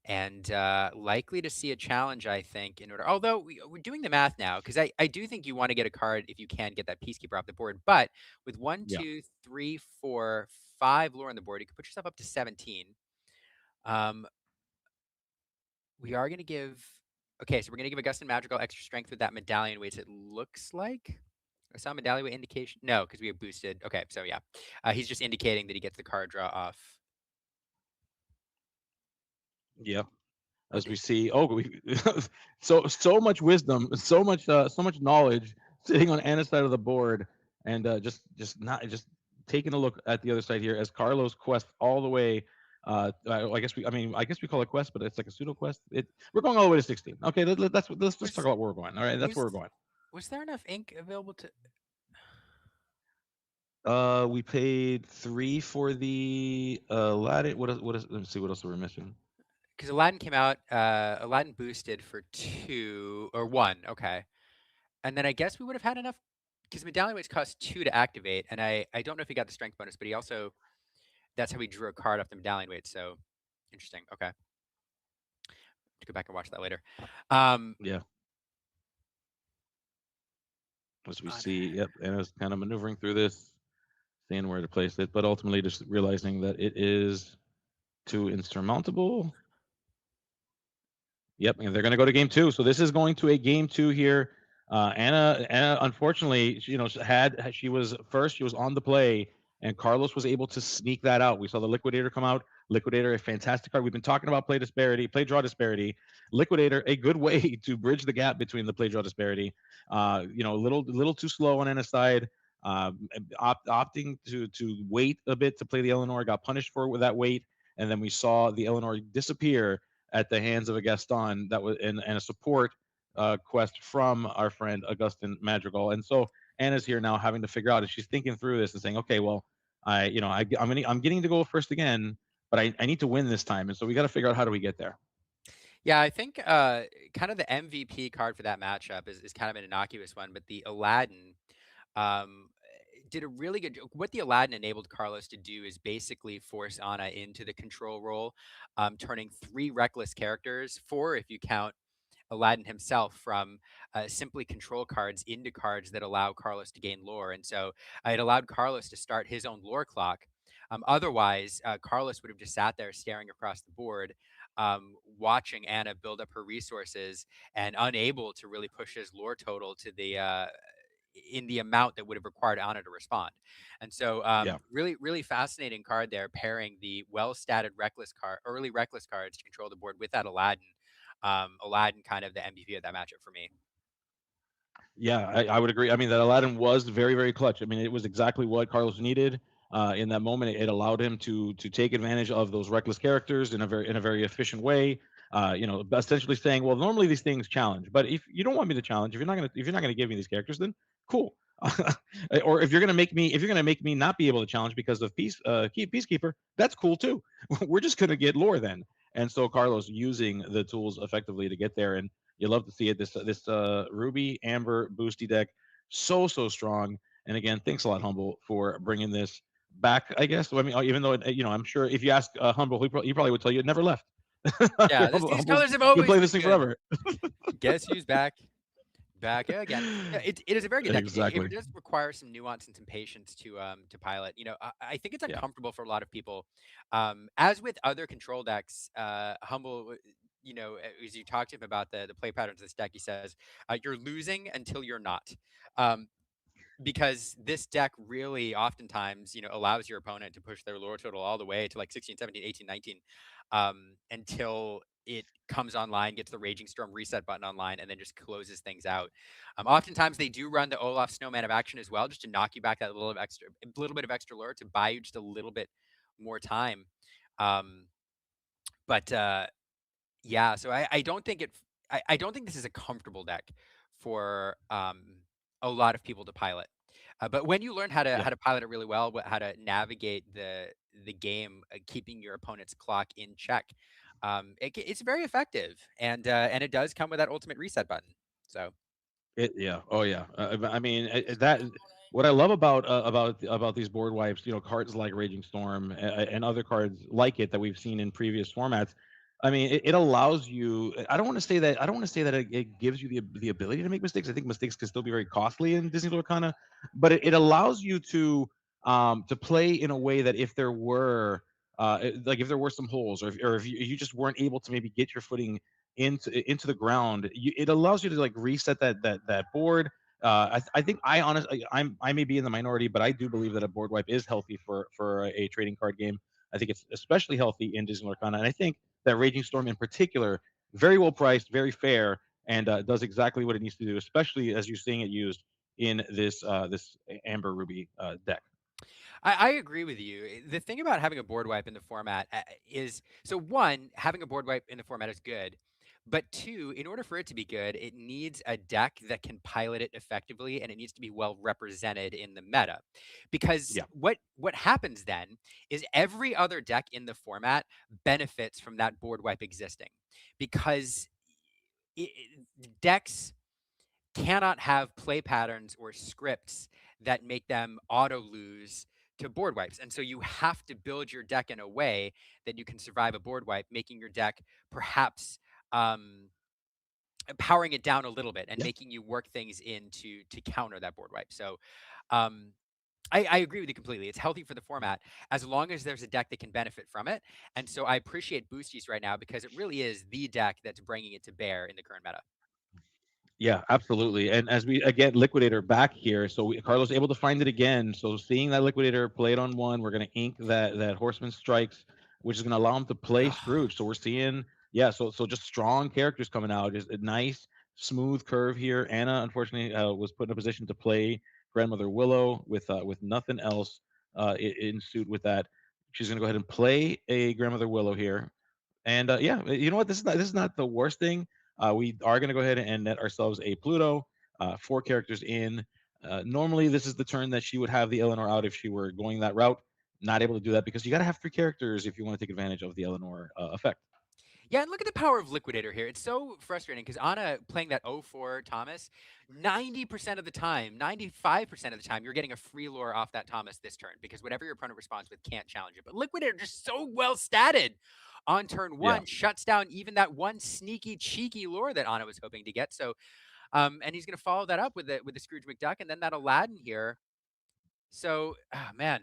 and likely to see a challenge, I think, in order. Although we're doing the math now, because I do think you want to get a card if you can get that Peacekeeper off the board. But with one, Yeah. 2, 3, 4, 5 lore on the board, you can put yourself up to 17. Um, we are going to give. Okay, so we're going to give Augustin Madrigal extra strength with that medallion weights, it looks like. I saw medallion weight indication. No, because we have boosted. Okay, so yeah. He's just indicating that he gets the card draw off. Yeah. What As the, we see, so much wisdom, so much knowledge sitting on Anna's side of the board, and just taking a look at the other side here as Carlos quest all the way. I guess we call it quest, but it's like a pseudo quest. We're going all the way to 16. Okay, let's just talk was about where we're going. All right, that's where was we're going. was there enough ink available to? We paid 3 for the Aladdin. What is? Let me see what else we're missing. Because Aladdin came out. Aladdin boosted for 2 or 1. Okay, and then I guess we would have had enough because medallion weights cost 2 to activate, and I don't know if he got the strength bonus, but he also that's how he drew a card off the medallion weight. So interesting. Okay, to go back and watch that later. Um, Yeah, as we on, see, yep, Anna's kind of maneuvering through this, seeing where to place it, but ultimately just realizing that it is too insurmountable. Yep, and they're going to go to game two. So this is going to a game two here. Anna, unfortunately, she was first. She was on the play, and Carlos was able to sneak that out. We saw the Liquidator come out. Liquidator, a fantastic card. We've been talking about play draw disparity. Liquidator, a good way to bridge the gap between the play draw disparity. A little too slow on Anna's side. Opting to wait a bit to play the Eleanor, got punished for it with that wait, and then we saw the Eleanor disappear at the hands of a Gaston that was and a support quest from our friend Augustin Madrigal. And so Anna's here now having to figure out, and she's thinking through this and saying, okay, well, I'm getting to go first again, but I need to win this time, and so we got to figure out how do we get there. yeah, I think kind of the MVP card for that matchup is kind of an innocuous one, but the Aladdin um, did a really good. What the Aladdin enabled Carlos to do is basically force Anna into the control role, turning 3 reckless characters, 4 if you count Aladdin himself, from simply control cards into cards that allow Carlos to gain lore. And so it allowed Carlos to start his own lore clock. Otherwise, Carlos would have just sat there staring across the board, watching Anna build up her resources and unable to really push his lore total to the in the amount that would have required Anna to respond. And so, Yeah. really, really fascinating card there, pairing the well-statted early reckless cards to control the board with that Aladdin. Aladdin kind of the MVP of that matchup for me. Yeah, I would agree. I mean, that Aladdin was very, very clutch. I mean, it was exactly what Carlos needed in that moment. It allowed him to take advantage of those reckless characters in a very efficient way. Essentially saying, well, normally these things challenge, but if you don't want me to challenge, if you're not gonna give me these characters, then cool. Or if you're gonna make me not be able to challenge because of Peacekeeper, that's cool too. We're just gonna get lore then. And so Carlos using the tools effectively to get there, and you love to see it. This Ruby Amber Boosty deck, so strong. And again, thanks a lot, Humble, for bringing this back. I guess. I mean, even though I'm sure if you ask Humble, he probably would tell you it never left. Yeah, these Humble's colors have been always playing been this thing good. forever. Guess who's back? Back again. Yeah, it is a very good deck. It Exactly. does require some nuance and some patience to pilot. I think it's Yeah. uncomfortable for a lot of people. As with other control decks, Humble, as you talk to him about the play patterns of this deck, he says you're losing until you're not. Um, because this deck really oftentimes allows your opponent to push their lore total all the way to like 16, 17, 18, 19, until it comes online, gets the Raging Storm reset button online, and then just closes things out. Oftentimes they do run the Olaf Snowman of Action as well, just to knock you back that little bit of extra lore to buy you just a little bit more time. um, but yeah, so I don't think I don't think this is a comfortable deck for a lot of people to pilot. But when you learn how to Yeah. pilot it really well, how to navigate the game, keeping your opponent's clock in check, it's very effective, and it does come with that ultimate reset button. So Yeah. Oh yeah. I mean that. what I love about these board wipes, cards like Raging Storm and other cards like it that we've seen in previous formats. I mean, it allows you. I don't want to say that. I don't want to say that it gives you the ability to make mistakes. I think mistakes can still be very costly in Disney Lorcana, but it allows you to play in a way that if there were like if there were some holes, or if you just weren't able to maybe get your footing into the ground, it allows you to like reset that board. I think I honestly I may be in the minority, but I do believe that a board wipe is healthy for a trading card game. I think it's especially healthy in Disney Lorcana, and I think that Raging Storm in particular, very well priced, very fair, and does exactly what it needs to do, especially as you're seeing it used in this Amber Ruby deck. I agree with you. The thing about having a board wipe in the format is so one, having a board wipe in the format is good. But two, in order for it to be good, it needs a deck that can pilot it effectively and it needs to be well represented in the meta. Because Yeah. what happens then is every other deck in the format benefits from that board wipe existing. Because decks cannot have play patterns or scripts that make them auto lose to board wipes. And so you have to build your deck in a way that you can survive a board wipe, making your deck perhaps um, powering it down a little bit and Yeah. making you work things in to counter that board wipe. So um, I agree with you completely. It's healthy for the format as long as there's a deck that can benefit from it. And so I appreciate Boosties right now because it really is the deck that's bringing it to bear in the current meta. Yeah, absolutely. And as we again Liquidator back here, so Carlos able to find it again. So seeing that Liquidator played on one, we're going to ink that Horseman Strikes, which is going to allow him to play Scrooge. So we're seeing, yeah, so just strong characters coming out, just a nice smooth curve here. Anna unfortunately was put in a position to play Grandmother Willow with nothing else in suit with that. She's going to go ahead and play a Grandmother Willow here. And yeah, you know what? This is not the worst thing. We are going to go ahead and net ourselves a Pluto, 4 characters in. Normally, this is the turn that she would have the Eleanor out if she were going that route. Not able to do that because you got to have 3 characters if you want to take advantage of the Eleanor effect. Yeah, and look at the power of Liquidator here. It's so frustrating because Anna playing that 04 Thomas, 90% of the time, 95% of the time, you're getting a free lure off that Thomas this turn because whatever your opponent responds with can't challenge it. But Liquidator just so well statted on turn Yeah, one, shuts down even that one sneaky, cheeky lure that Anna was hoping to get. So, and he's going to follow that up with the Scrooge McDuck and then that Aladdin here. So, man,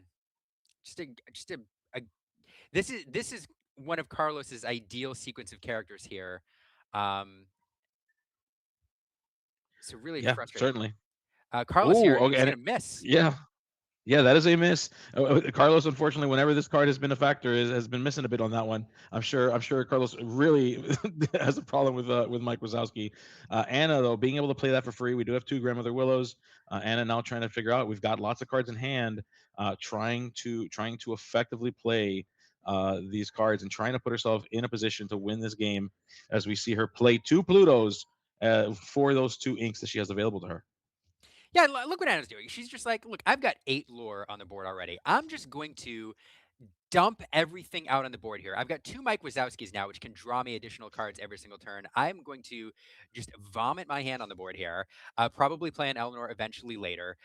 just a this is one of Carlos's ideal sequence of characters here. Um, so really yeah, frustrating. certainly. Carlos Oh, here okay, is and going to miss. yeah, yeah, that is a miss. Carlos, unfortunately, whenever this card has been a factor, has been missing a bit on that one. I'm sure Carlos really has a problem with Mike Wazowski. Anna, though, being able to play that for free, we do have 2 Grandmother Willows. Anna now trying to figure out. We've got lots of cards in hand, trying to effectively play these cards and trying to put herself in a position to win this game. As we see her play 2 Plutos for those 2 inks that she has available to her. Yeah, look what Anna's doing. She's just like, look, I've got 8 lore on the board already. I'm just going to dump everything out on the board here. I've got 2 Mike Wazowskis now, which can draw me additional cards every single turn. I'm going to just vomit my hand on the board here, probably play an Eleanor eventually later,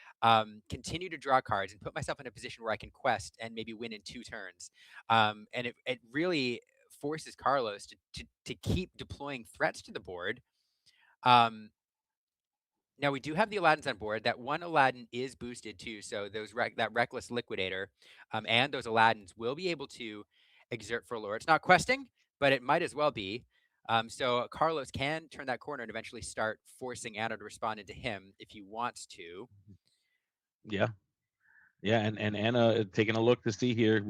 continue to draw cards and put myself in a position where I can quest and maybe win in 2 turns. And it really forces Carlos to keep deploying threats to the board. Um, Now we do have the Aladdins on board. That one Aladdin is boosted too, so that reckless liquidator, and those Aladdins will be able to exert for lore. It's not questing, but it might as well be. So Carlos can turn that corner and eventually start forcing Anna to respond into him if he wants to. Yeah. Yeah, and Anna taking a look to see here.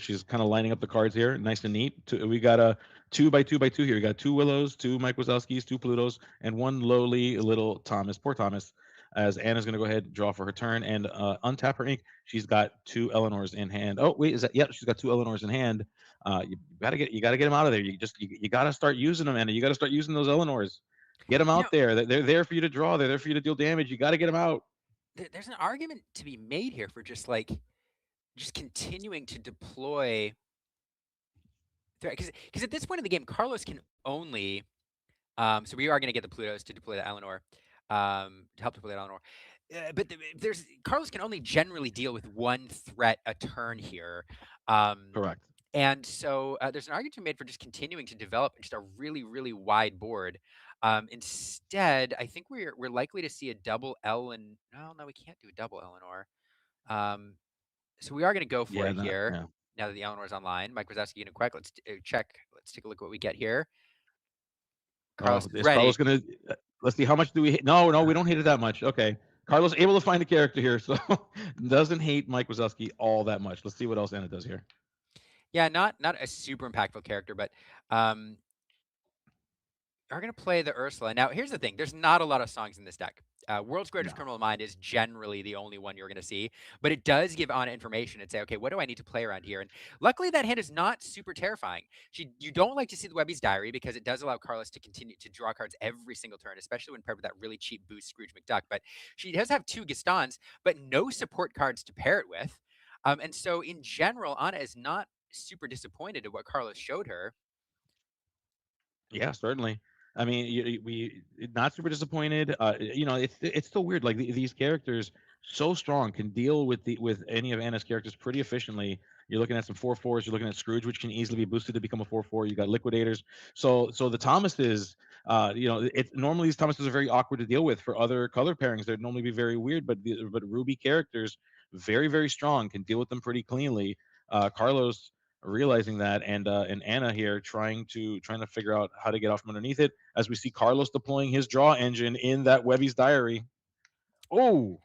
She's kind of lining up the cards here, nice and neat. We got a 2 by 2 by 2 here. We got 2 Willows, 2 Mike Wazowskis, 2 Plutos, and one lowly little Thomas. Poor Thomas. As Anna's going to go ahead and draw for her turn and untap her ink. She's got 2 Eleanors in hand. Oh wait, is that? Yep, she's got 2 Eleanors in hand. You gotta get them out of there. You gotta start using them, Anna. You gotta start using those Eleanors. Get them You out know, there. They're there for you to draw. They're there for you to deal damage. You got to get them out. there's an argument to be made here for just continuing to deploy because at this point in the game, Carlos can only so we are going to get the Plutos to deploy the Eleanor, to help deploy the Eleanor. but there's Carlos can only generally deal with one threat a turn here. Um, Correct. and so there's an argument to be made for just continuing to develop just a really, really wide board. Instead, I think we're likely to see a double Ellen. No, we can't do a double Eleanor. Um, so we are going to go for Yeah, it not here. yeah. Now that the Eleanor's online, Mike Wazowski and Quack. Let's check. Let's take a look at what we get here. Carlos is Is ready. Carlos gonna? Let's see. How much do we hit? No, no, we don't hate it that much. Okay, Carlos able to find a character here, so doesn't hate Mike Wazowski all that much. Let's see what else Anna does here. Yeah, not a super impactful character, but um, are going to play the Ursula. Now, here's the thing. There's not a lot of songs in this deck. World's Greatest No. Criminal Mind is generally the only one you're going to see, but it does give Anna information and say, okay, what do I need to play around here? And luckily, that hand is not super terrifying. You don't like to see the Webby's Diary because it does allow Carlos to continue to draw cards every single turn, especially when paired with that really cheap boost Scrooge McDuck. But she does have two Gastons, but no support cards to pair it with. And so, in general, Anna is not super disappointed at what Carlos showed her. Yeah, certainly. I mean, we not super disappointed. It's still weird. Like these characters, so strong, can deal with with any of Anna's characters pretty efficiently. You're looking at some 4/4s. You're looking at Scrooge, which can easily be boosted to become a 4/4. You got Liquidators. So the Thomases, it normally these Thomases are very awkward to deal with for other color pairings. They'd normally be very weird, but Ruby characters, very very strong, can deal with them pretty cleanly. Carlos realizing that, and Anna here trying to figure out how to get out from underneath it as we see Carlos deploying his draw engine in that Webby's Diary. Oh,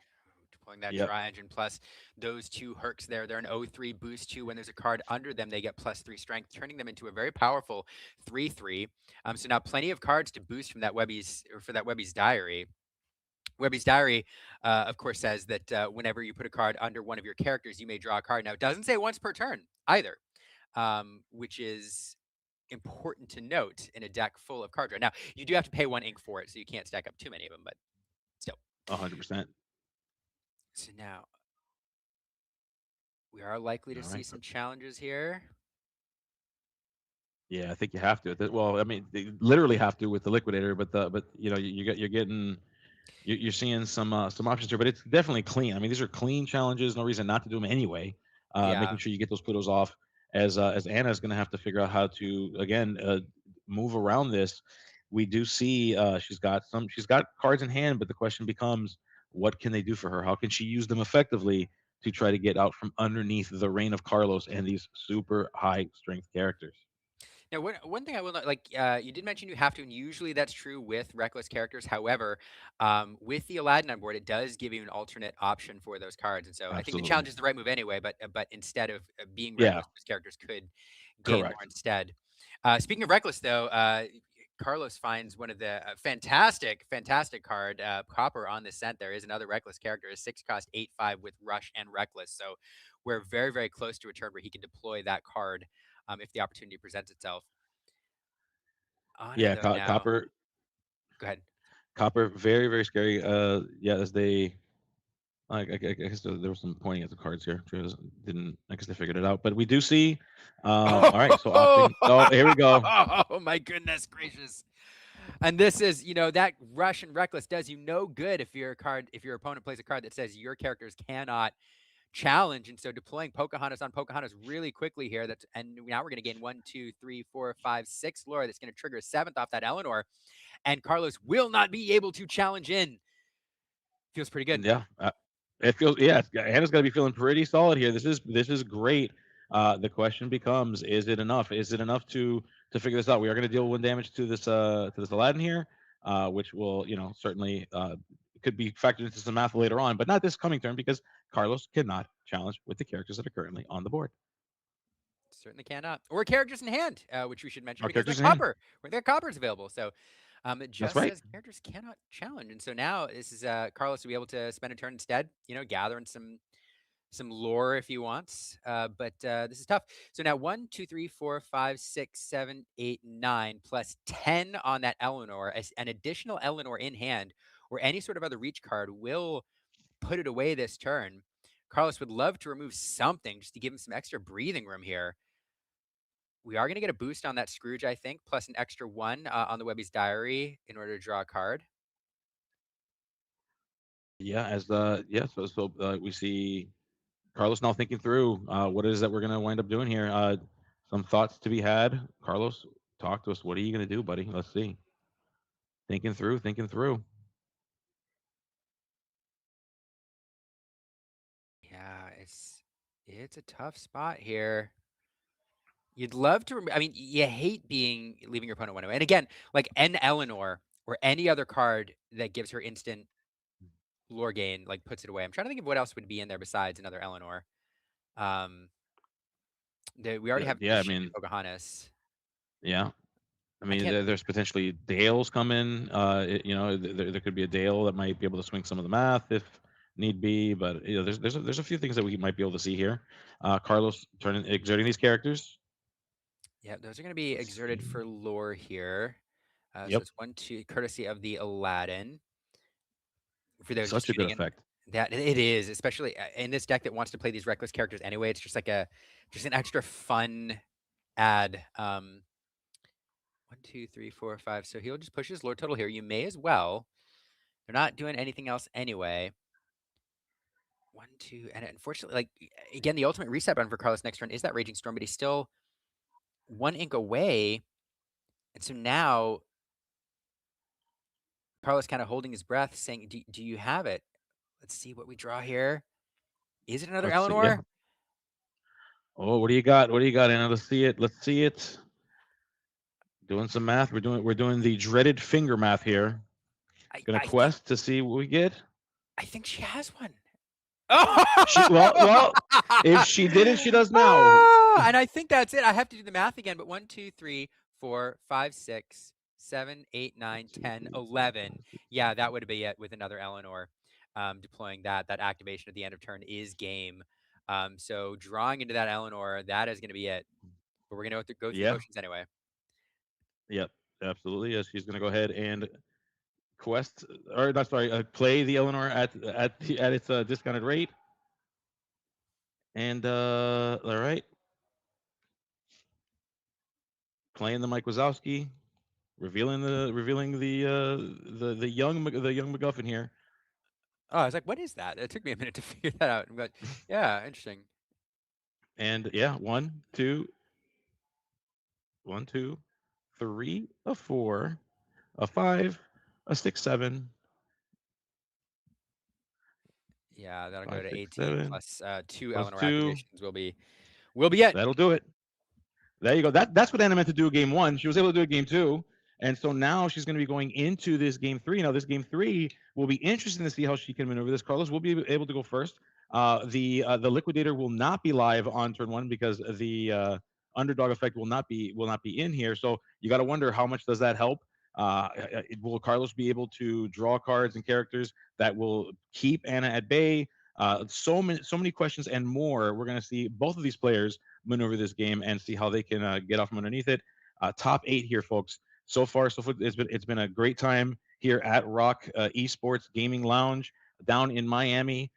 Deploying that yep, draw engine plus those two Hercs there. They're an 0-3 boost 2. When there's a card under them, they get +3 strength, turning them into a very powerful 3/3. So now plenty of cards to boost from that Webby's or for that Webby's Diary. Webby's Diary, of course, says that whenever you put a card under one of your characters, you may draw a card. Now, it doesn't say once per turn either, which is important to note in a deck full of card draw. Now, you do have to pay 1 ink for it, so you can't stack up too many of them, but still. 100%. So now we are likely to All see right. some challenges here. Yeah, I think you have to. Well, I mean, they literally have to with the Liquidator, but you're getting you're seeing some options here, but it's definitely clean. I mean, these are clean challenges. No reason not to do them anyway. Yeah. Making sure you get those Plutos off, as Anna's going to have to figure out how to again move around this. We do see she's got cards in hand, but the question becomes, what can they do for her? How can she use them effectively to try to get out from underneath the reign of Carlos and these super high strength characters? Now, one thing I will not like, you did mention you have to, and usually that's true with reckless characters. However, with the Aladdin on board, it does give you an alternate option for those cards, and so I think the Absolutely. challenge is the right move anyway. But instead of being Yeah, reckless, those characters could gain more correct. instead. Speaking of reckless, though, Carlos finds one of the fantastic card Copper on the scent. There is another reckless character, a 6 cost 8/5 with rush and reckless. So we're very very close to a turn where he can deploy that card if the opportunity presents itself. Anna, Yeah, though, now go ahead. Copper, very, very scary. Yeah, as they, I guess there was some pointing at the cards here. Didn't, I guess they figured it out. But we do see, all right, so opting. Oh, here we go. Oh my goodness gracious! And this is, that rush and reckless does you no good if your opponent plays a card that says your characters cannot challenge. And so deploying Pocahontas on Pocahontas really quickly here. And now we're going to gain 1, 2, 3, 4, 5, 6 lore. That's going to trigger a 7th off that Eleanor, and Carlos will not be able to challenge in. Feels pretty good. Yeah, it feels, yeah, Hannah's got to be feeling pretty solid here. This is great. The question becomes, is it enough? Is it enough to figure this out? We are going to deal 1 damage to this Aladdin here, which will, certainly could be factored into some math later on, but not this coming turn because Carlos cannot challenge with the characters that are currently on the board. Certainly cannot. Or characters in hand, which we should mention Our because they're characters in hand. copper. Where their copper is available. So it That's just right. says characters cannot challenge. And so now this is Carlos will be able to spend a turn instead, gathering some lore if he wants. But this is tough. So now 1, 2, 3, 4, 5, 6, 7, 8, 9 plus 10 on that Eleanor, an additional Eleanor in hand, or any sort of other reach card will put it away this turn. Carlos would love to remove something just to give him some extra breathing room here. We are going to get a boost on that Scrooge, I think, plus an extra 1 on the Webby's Diary in order to draw a card. Yeah, we see Carlos now thinking through what it is that we're gonna wind up doing here. Some thoughts to be had. Carlos, talk to us. What are you gonna do, buddy? Let's see. Thinking through, thinking through. Yeah, it's a tough spot here. You'd love to. I mean, you hate being leaving your opponent one away. And again, like an Eleanor or any other card that gives her instant lore gain, like puts it away. I'm trying to think of what else would be in there besides another Eleanor. Um, we already Yeah, have the yeah. I shifted mean, Pocahontas. yeah. I I mean, can't. there's potentially Dales coming. There could be a Dale that might be able to swing some of the math if need be. But there's a few things that we might be able to see here. Carlos turning exerting these characters. Yeah, those are going to be Let's exerted see. for lore here. So Yep, it's 1, 2, courtesy of the Aladdin. For those just such a good tuning in, effect. that it is, especially in this deck that wants to play these reckless characters anyway. It's just like just an extra fun add. 1, 2, 3, 4, 5. So he'll just push his lore total here. You may as well. They're not doing anything else anyway. 1, 2, and unfortunately, like again, the ultimate reset button for Carlos next turn is that Raging Storm, but he's still 1 ink away. And so now Carlos kind of holding his breath, saying, do you have it? Let's see what we draw here. Is it another Let's see. Yeah. Eleanor? Oh, what do you got? What do you got, Anna? Let's see it. Let's see it. Doing some math. We're doing the dreaded finger math here. I, Gonna I think quest to see what we get. I think she has one. She well, if she didn't, she does now. And I think that's it. I have to do the math again, but 1, 2, 3, 4, 5, 6, 7, 8, 9, 2, 10, 3, 4, 11. 5, 6, Yeah, that would be it with another Eleanor. Deploying that activation at the end of turn is game. So drawing into that Eleanor, that is going to be it. But we're going to go through the Yeah. motions anyway. Yep. Absolutely. Yes, she's gonna go ahead and quest, or not sorry, play the Eleanor at its discounted rate. And all right, playing the Mike Wazowski, revealing the young MacGuffin here. Oh, I was like, what is that? It took me a minute to figure that out. I'm like, yeah, interesting. And yeah, one, two, three, a four, a five, a six, seven, Yeah, that'll go five, to six, 18 seven, plus 2 plus Eleanor two. activations will be it. That'll do it. There you go. That's what Anna meant to do game one. She was able to do it game two. And so now she's going to be going into this game three. Now, this game three will be interesting to see how she can maneuver this. Carlos will be able to go first. The liquidator will not be live on turn one because the underdog effect will not be in here. So you got to wonder how much does that help. Will Carlos be able to draw cards and characters that will keep Anna at bay? So many questions and more. We're going to see both of these players maneuver this game and see how they can get off from underneath it. Top eight here, folks. So far, it's been a great time here at ROK Esports Gaming Lounge down in Miami.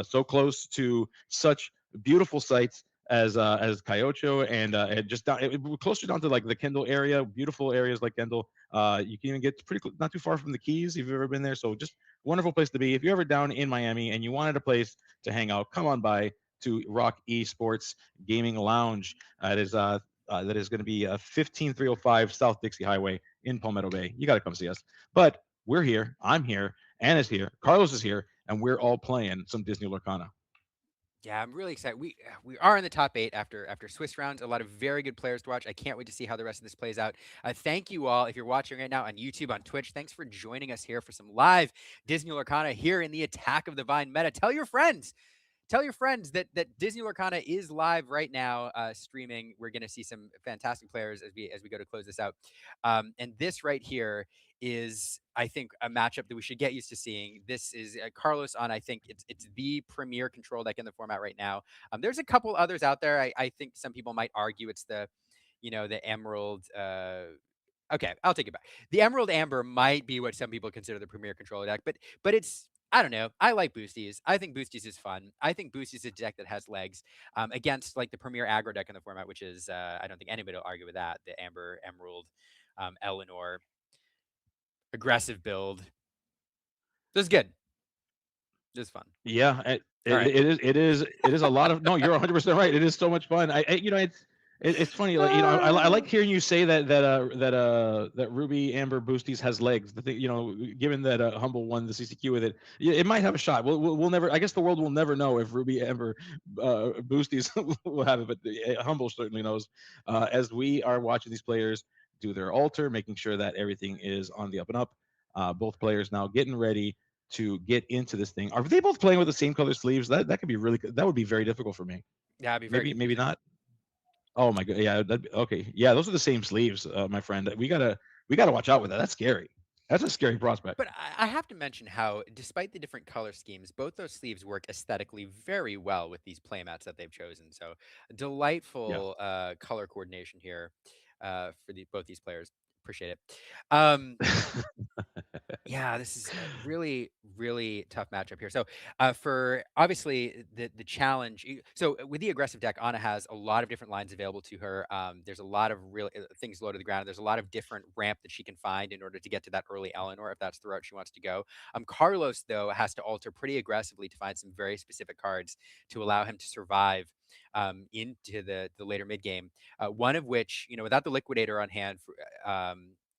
So close to such beautiful sites as Cayocho and just down we're closer down to like the Kendall area, beautiful areas like Kendall. You can even get not too far from the Keys if you've ever been there. So just wonderful place to be. If you're ever down in Miami and you wanted a place to hang out, come on by to ROK Esports Gaming Lounge. That is going to be 15305 South Dixie Highway in Palmetto Bay. You got to come see us. But we're here. I'm here. Anna's here. Carlos is here, and we're all playing some Disney Lorcana. Yeah, I'm really excited. We are in the top 8 after Swiss rounds. A lot of very good players to watch. I can't wait to see how the rest of this plays out. Thank you all if you're watching right now on YouTube, on Twitch. Thanks for joining us here for some live Disney Lorcana here in the Attack of the Vine meta. Tell your friends. Tell your friends that Disney Lorcana is live right now, streaming. We're going to see some fantastic players as we go to close this out. And this right here is, I think, a matchup that we should get used to seeing. This is Carlos on. I think it's the premier control deck in the format right now. There's a couple others out there. I think some people might argue it's the Emerald. Okay, I'll take it back. The Emerald Amber might be what some people consider the premier controller deck, but it's, I don't know. I like Boosties. I think Boosties is fun. I think Boosties is a deck that has legs against like the premier aggro deck in the format, which is I don't think anybody will argue with that. The Amber, Emerald, Eleanor, aggressive build. This is good. It's fun. Yeah, All right. it is a lot of no. You're 100% right. It is so much fun. It's funny. Like I like hearing you say that Ruby Amber Boosties has legs. The thing, given that Humble won the CCQ with it, yeah, it might have a shot. We'll never. I guess the world will never know if Ruby Amber Boosties will have it, but Humble certainly knows. As we are watching these players do their altar, making sure that everything is on the up and up. Both players now getting ready to get into this thing. Are they both playing with the same color sleeves? That could be really. That would be very difficult for me. Yeah, it'd be very Maybe confusing. not. Oh my god. Yeah. Okay. Yeah. Those are the same sleeves, my friend. We gotta watch out with that. That's scary. That's a scary prospect. But I have to mention how, despite the different color schemes, both those sleeves work aesthetically very well with these playmats that they've chosen. So Yeah. delightful color coordination here for both these players. Appreciate it. Um, Yeah, this is a really, really tough matchup here. So, for obviously the challenge. So, with the aggressive deck, Anna has a lot of different lines available to her. There's a lot of real things low to the ground. There's a lot of different ramp that she can find in order to get to that early Eleanor, if that's the route she wants to go. Carlos though has to alter pretty aggressively to find some very specific cards to allow him to survive into the later mid game. One of which, without the liquidator on hand,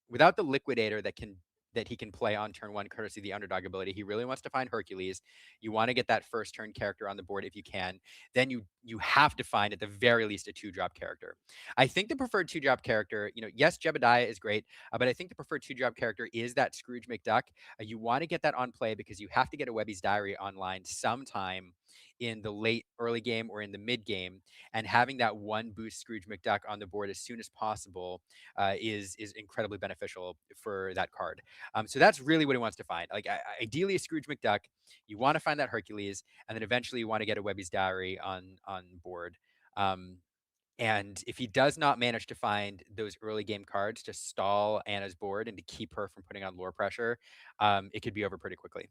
without the liquidator that he can play on turn one, courtesy of the underdog ability. He really wants to find Hercules. You want to get that first turn character on the board if you can. Then you have to find at the very least a 2-drop character. I think the preferred 2-drop character, yes, Jebediah is great, but I think the preferred 2-drop character is that Scrooge McDuck. You want to get that on play because you have to get a Webby's Diary online sometime in the late early game or in the mid game, and having that one boost Scrooge McDuck on the board as soon as possible is incredibly beneficial for that card. So that's really what he wants to find. Like ideally a Scrooge McDuck. You want to find that Hercules, and then eventually you want to get a Webby's Diary on board. Um, and if he does not manage to find those early game cards to stall Anna's board and to keep her from putting on lore pressure, it could be over pretty quickly.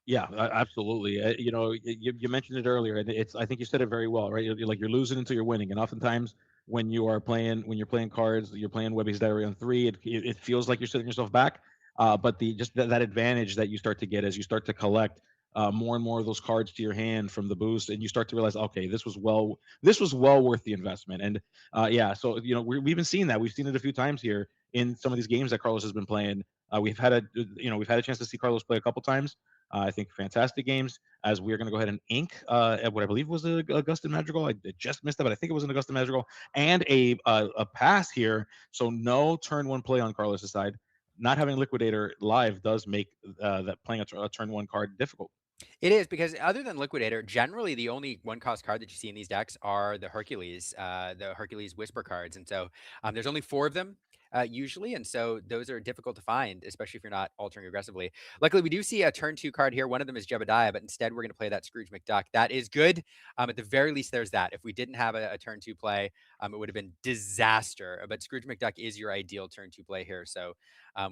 Yeah, absolutely. You mentioned it earlier, and I think you said it very well, right? You're losing until you're winning, and oftentimes when you're playing cards, you're playing Webby's Diary on three. It feels like you're setting yourself back, but the just that advantage that you start to get as you start to collect more and more of those cards to your hand from the boost, and you start to realize, okay, this was well worth the investment, and yeah, so we've been seeing that. We've seen it a few times here in some of these games that Carlos has been playing. We've had a chance to see Carlos play a couple times. I think fantastic games. As we're going to go ahead and ink at what I believe was a Augusta Madrigal. I just missed that, but I think it was an Augusta Madrigal and a pass here. So no turn one play on Carlos's side. Not having Liquidator live does make that playing a turn one card difficult. It is, because other than Liquidator, generally the only one-cost card that you see in these decks are the Hercules Whisper cards, and so there's only 4 of them usually, and so those are difficult to find, especially if you're not altering aggressively. Luckily, we do see a turn 2 card here. One of them is Jebediah, but instead we're going to play that Scrooge McDuck. That is good. At the very least, there's that. If we didn't have a turn 2 play, it would have been disaster. But Scrooge McDuck is your ideal turn 2 play here, so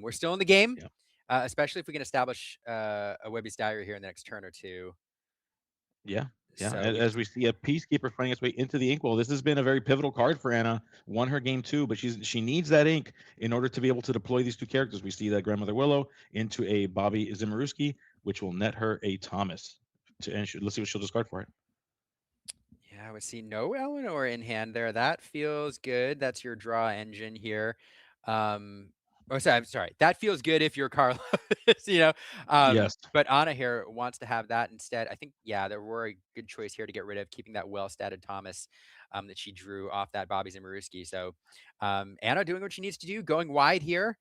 we're still in the game. Yeah. Especially if we can establish a Webby's Diary here in the next turn or two. Yeah. Yeah. So As we see a Peacekeeper finding its way into the ink. Well, this has been a very pivotal card for Anna. Won her game 2, but she needs that ink in order to be able to deploy these 2 characters. We see that Grandmother Willow into a Bobby Zimmerowski, which will net her a Thomas. Let's see what she'll discard for it. yeah, we see no Eleanor in hand there. That feels good. That's your draw engine here. I'm sorry. That feels good if you're Carlos, Yes. But Anna here wants to have that instead. I think, yeah, there were a good choice here to get rid of, keeping that well-statted Thomas that she drew off that Bobby Zimmerowski. So Anna doing what she needs to do, going wide here,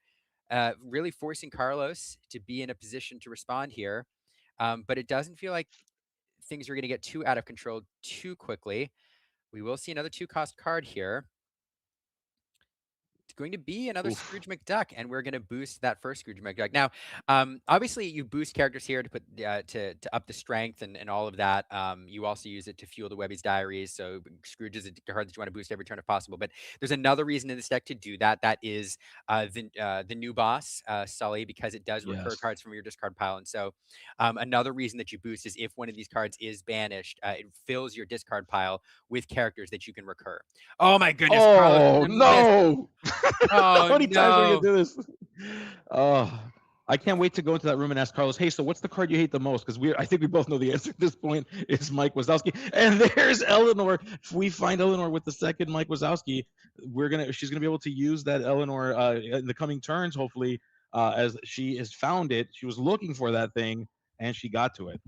really forcing Carlos to be in a position to respond here. But it doesn't feel like things are going to get too out of control too quickly. We will see another 2-cost card here. It's going to be another Oof. Scrooge McDuck, and we're going to boost that first Scrooge McDuck. Now, obviously, you boost characters here to put to up the strength and all of that. You also use it to fuel the Webby's Diaries. So Scrooge is a card that you want to boost every turn if possible. But there's another reason in this deck to do that. That is the new boss, Sully, because it does recur Yes. cards from your discard pile. And so another reason that you boost is if one of these cards is banished, it fills your discard pile with characters that you can recur. Oh my goodness, Carlos! Oh no! Oh How many times are we no! gonna do this? Oh, I can't wait to go into that room and ask Carlos, hey, so what's the card you hate the most? Because I think we both know the answer at this point is Mike Wazowski. And there's Eleanor. If we find Eleanor with the second Mike Wazowski, she's gonna be able to use that Eleanor in the coming turns, hopefully, as she has found it. She was looking for that thing and she got to it.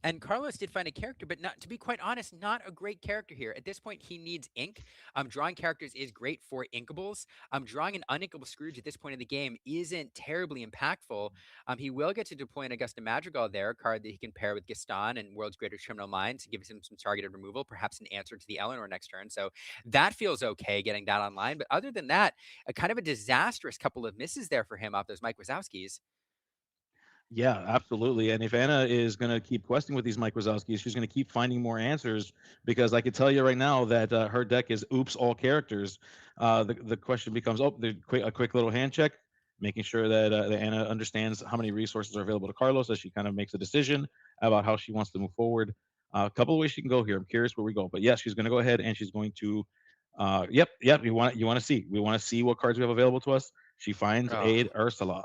And Carlos did find a character, but not to be quite honest, not a great character here. At this point, he needs ink. Drawing characters is great for inkables. Drawing an uninkable Scrooge at this point in the game isn't terribly impactful. He will get to deploy an Augusta Madrigal there, a card that he can pair with Gaston and World's Greatest Criminal Mind to give him some targeted removal, perhaps an answer to the Eleanor next turn. So that feels okay getting that online. But other than that, a kind of a disastrous couple of misses there for him off those Mike Wazowskis. Yeah, absolutely. And if Anna is going to keep questing with these Mike Wazowskis, she's going to keep finding more answers because I can tell you right now that her deck is oops all characters. The question becomes, a quick little hand check, making sure that Anna understands how many resources are available to Carlos as she kind of makes a decision about how she wants to move forward. A couple of ways she can go here. I'm curious where we go, but yes, she's going to go ahead and she's going to. Yep. You want to see. We want to see what cards we have available to us. She finds Oh. Aid Ursula.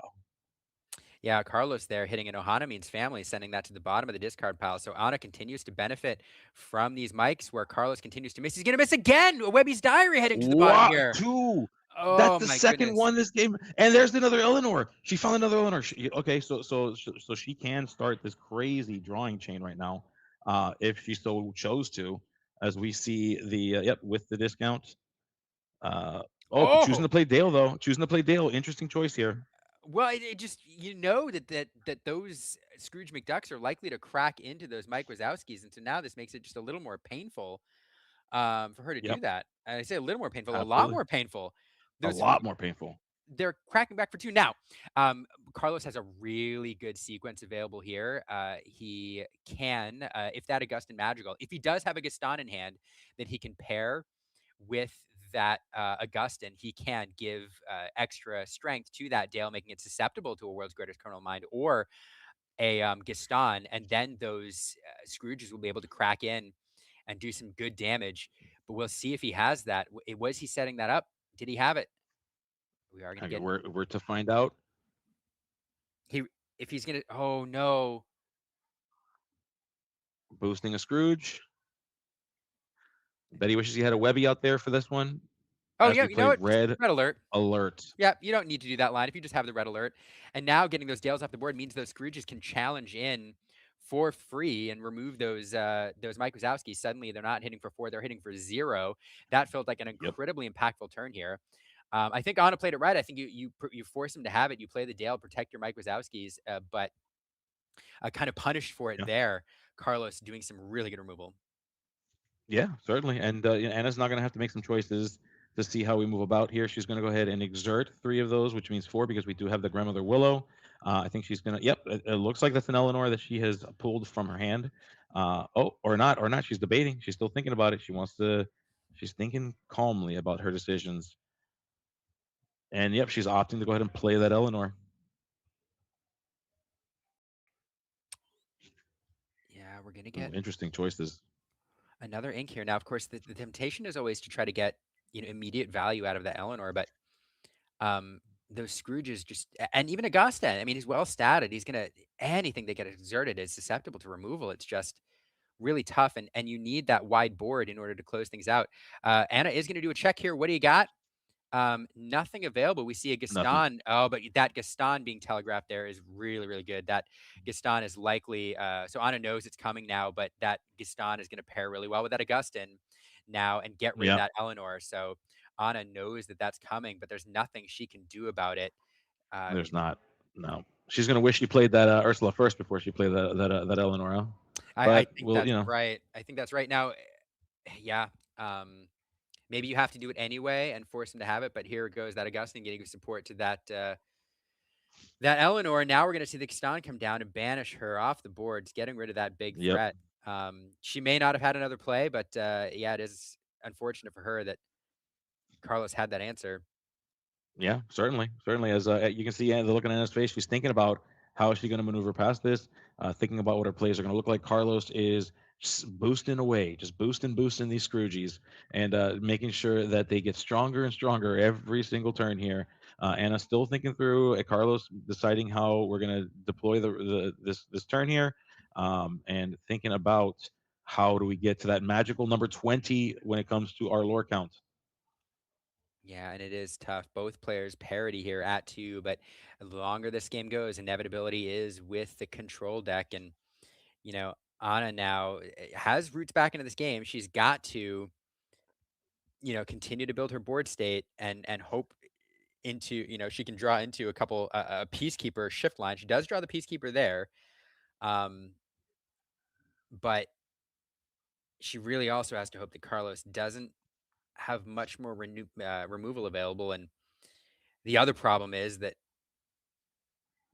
Yeah, Carlos there hitting an Ohana means family, sending that to the bottom of the discard pile. So Anna continues to benefit from these mics where Carlos continues to miss. He's going to miss again. Webby's Diary heading to the bottom What? here. Two. That's Oh the my second goodness. one this game. And there's another Eleanor. She found another Eleanor. Okay, so she can start this crazy drawing chain right now, if she so chose to, as we see the with the discount. Choosing Oh, to play Dale though. Choosing to play Dale. Interesting choice here. well, it just, you know that those Scrooge McDucks are likely to crack into those Mike Wazowskis. And so now this makes it just a little more painful for her to do Yep, that. And I say a little more painful, a lot absolutely. more painful. A Those lot more painful. they're cracking back for two. Now, Carlos has a really good sequence available here. He can, if that Augustin Madrigal, if he does have a Gaston in hand, then he can pair with that Augustin. He can give extra strength to that Dale, making it susceptible to a World's Greatest Criminal Mind or a Gaston. And then those Scrooges will be able to crack in and do some good damage. But we'll see if he has that. Was he setting that up? Did he have it? We are going to Okay, get we're to find out. he if he's gonna. Oh no! Boosting a Scrooge. Betty wishes he had a Webby out there for this one. Oh As yeah, we you know play what? Just Red red alert. Alert. Yeah, you don't need to do that line if you just have the red alert. And now getting those Dales off the board means those Scrooges can challenge in for free and remove those Mike Wazowskis. Suddenly they're not hitting for 4, they're hitting for 0. That felt like an Yep. incredibly impactful turn here. I think Anna played it right. I think you force him to have it. You play the Dale, protect your Mike Wazowskis, but kind of punished for it Yeah. there. Carlos doing some really good removal. Yeah, certainly. And Anna's not going to have to make some choices to see how we move about here. She's going to go ahead and exert 3 of those, which means 4 because we do have the Grandmother Willow. I think she's going to. Yep, it looks like that's an Eleanor that she has pulled from her hand. Or not. She's debating. She's still thinking about it. She wants to. She's thinking calmly about her decisions. And yep, she's opting to go ahead and play that Eleanor. Yeah, we're gonna get Interesting choices. another ink here. Now, of course, the temptation is always to try to get immediate value out of that Eleanor, but those Scrooges just and even Augusta. I mean, he's well statted. He's gonna anything that get exerted is susceptible to removal. It's just really tough, and you need that wide board in order to close things out. Anna is gonna do a check here. What do you got? Nothing available. We see a Nothing. Gaston. Oh, but that Gaston being telegraphed there is really, really good. That Gaston is likely. So Anna knows it's coming now, but that Gaston is going to pair really well with that Augustin now and get rid of Yep. that Eleanor. So Anna knows that that's coming, but there's nothing she can do about it. There's not. No. She's going to wish she played that Ursula first before she played that Eleanor. Huh? I But think we'll, that's right. I think that's right. Now, yeah. Maybe you have to do it anyway and force him to have it, but here goes that Augustine getting support to that Eleanor. Now we're going to see the Gaston come down and banish her off the boards, getting rid of that big Yep. threat. She may not have had another play, but yeah, it is unfortunate for her that Carlos had that answer. Yeah, certainly. Certainly. As you can see, the look on Anna's face, she's thinking about how is she going to maneuver past this, thinking about what her plays are going to look like. Carlos is just boosting away, just boosting these Scroogies, and making sure that they get stronger and stronger every single turn here. Anna's still thinking through. Carlos deciding how we're gonna deploy this turn here, and thinking about how do we get to that magical number 20 when it comes to our lore count. Yeah, and it is tough. Both players parity here at 2, but the longer this game goes, inevitability is with the control deck. And, you know, Anna now has roots back into this game. She's got to, continue to build her board state and hope into, she can draw into a couple a peacekeeper shift line. She does draw the peacekeeper there. Um, but she really also has to hope that Carlos doesn't have much more removal available. And the other problem is that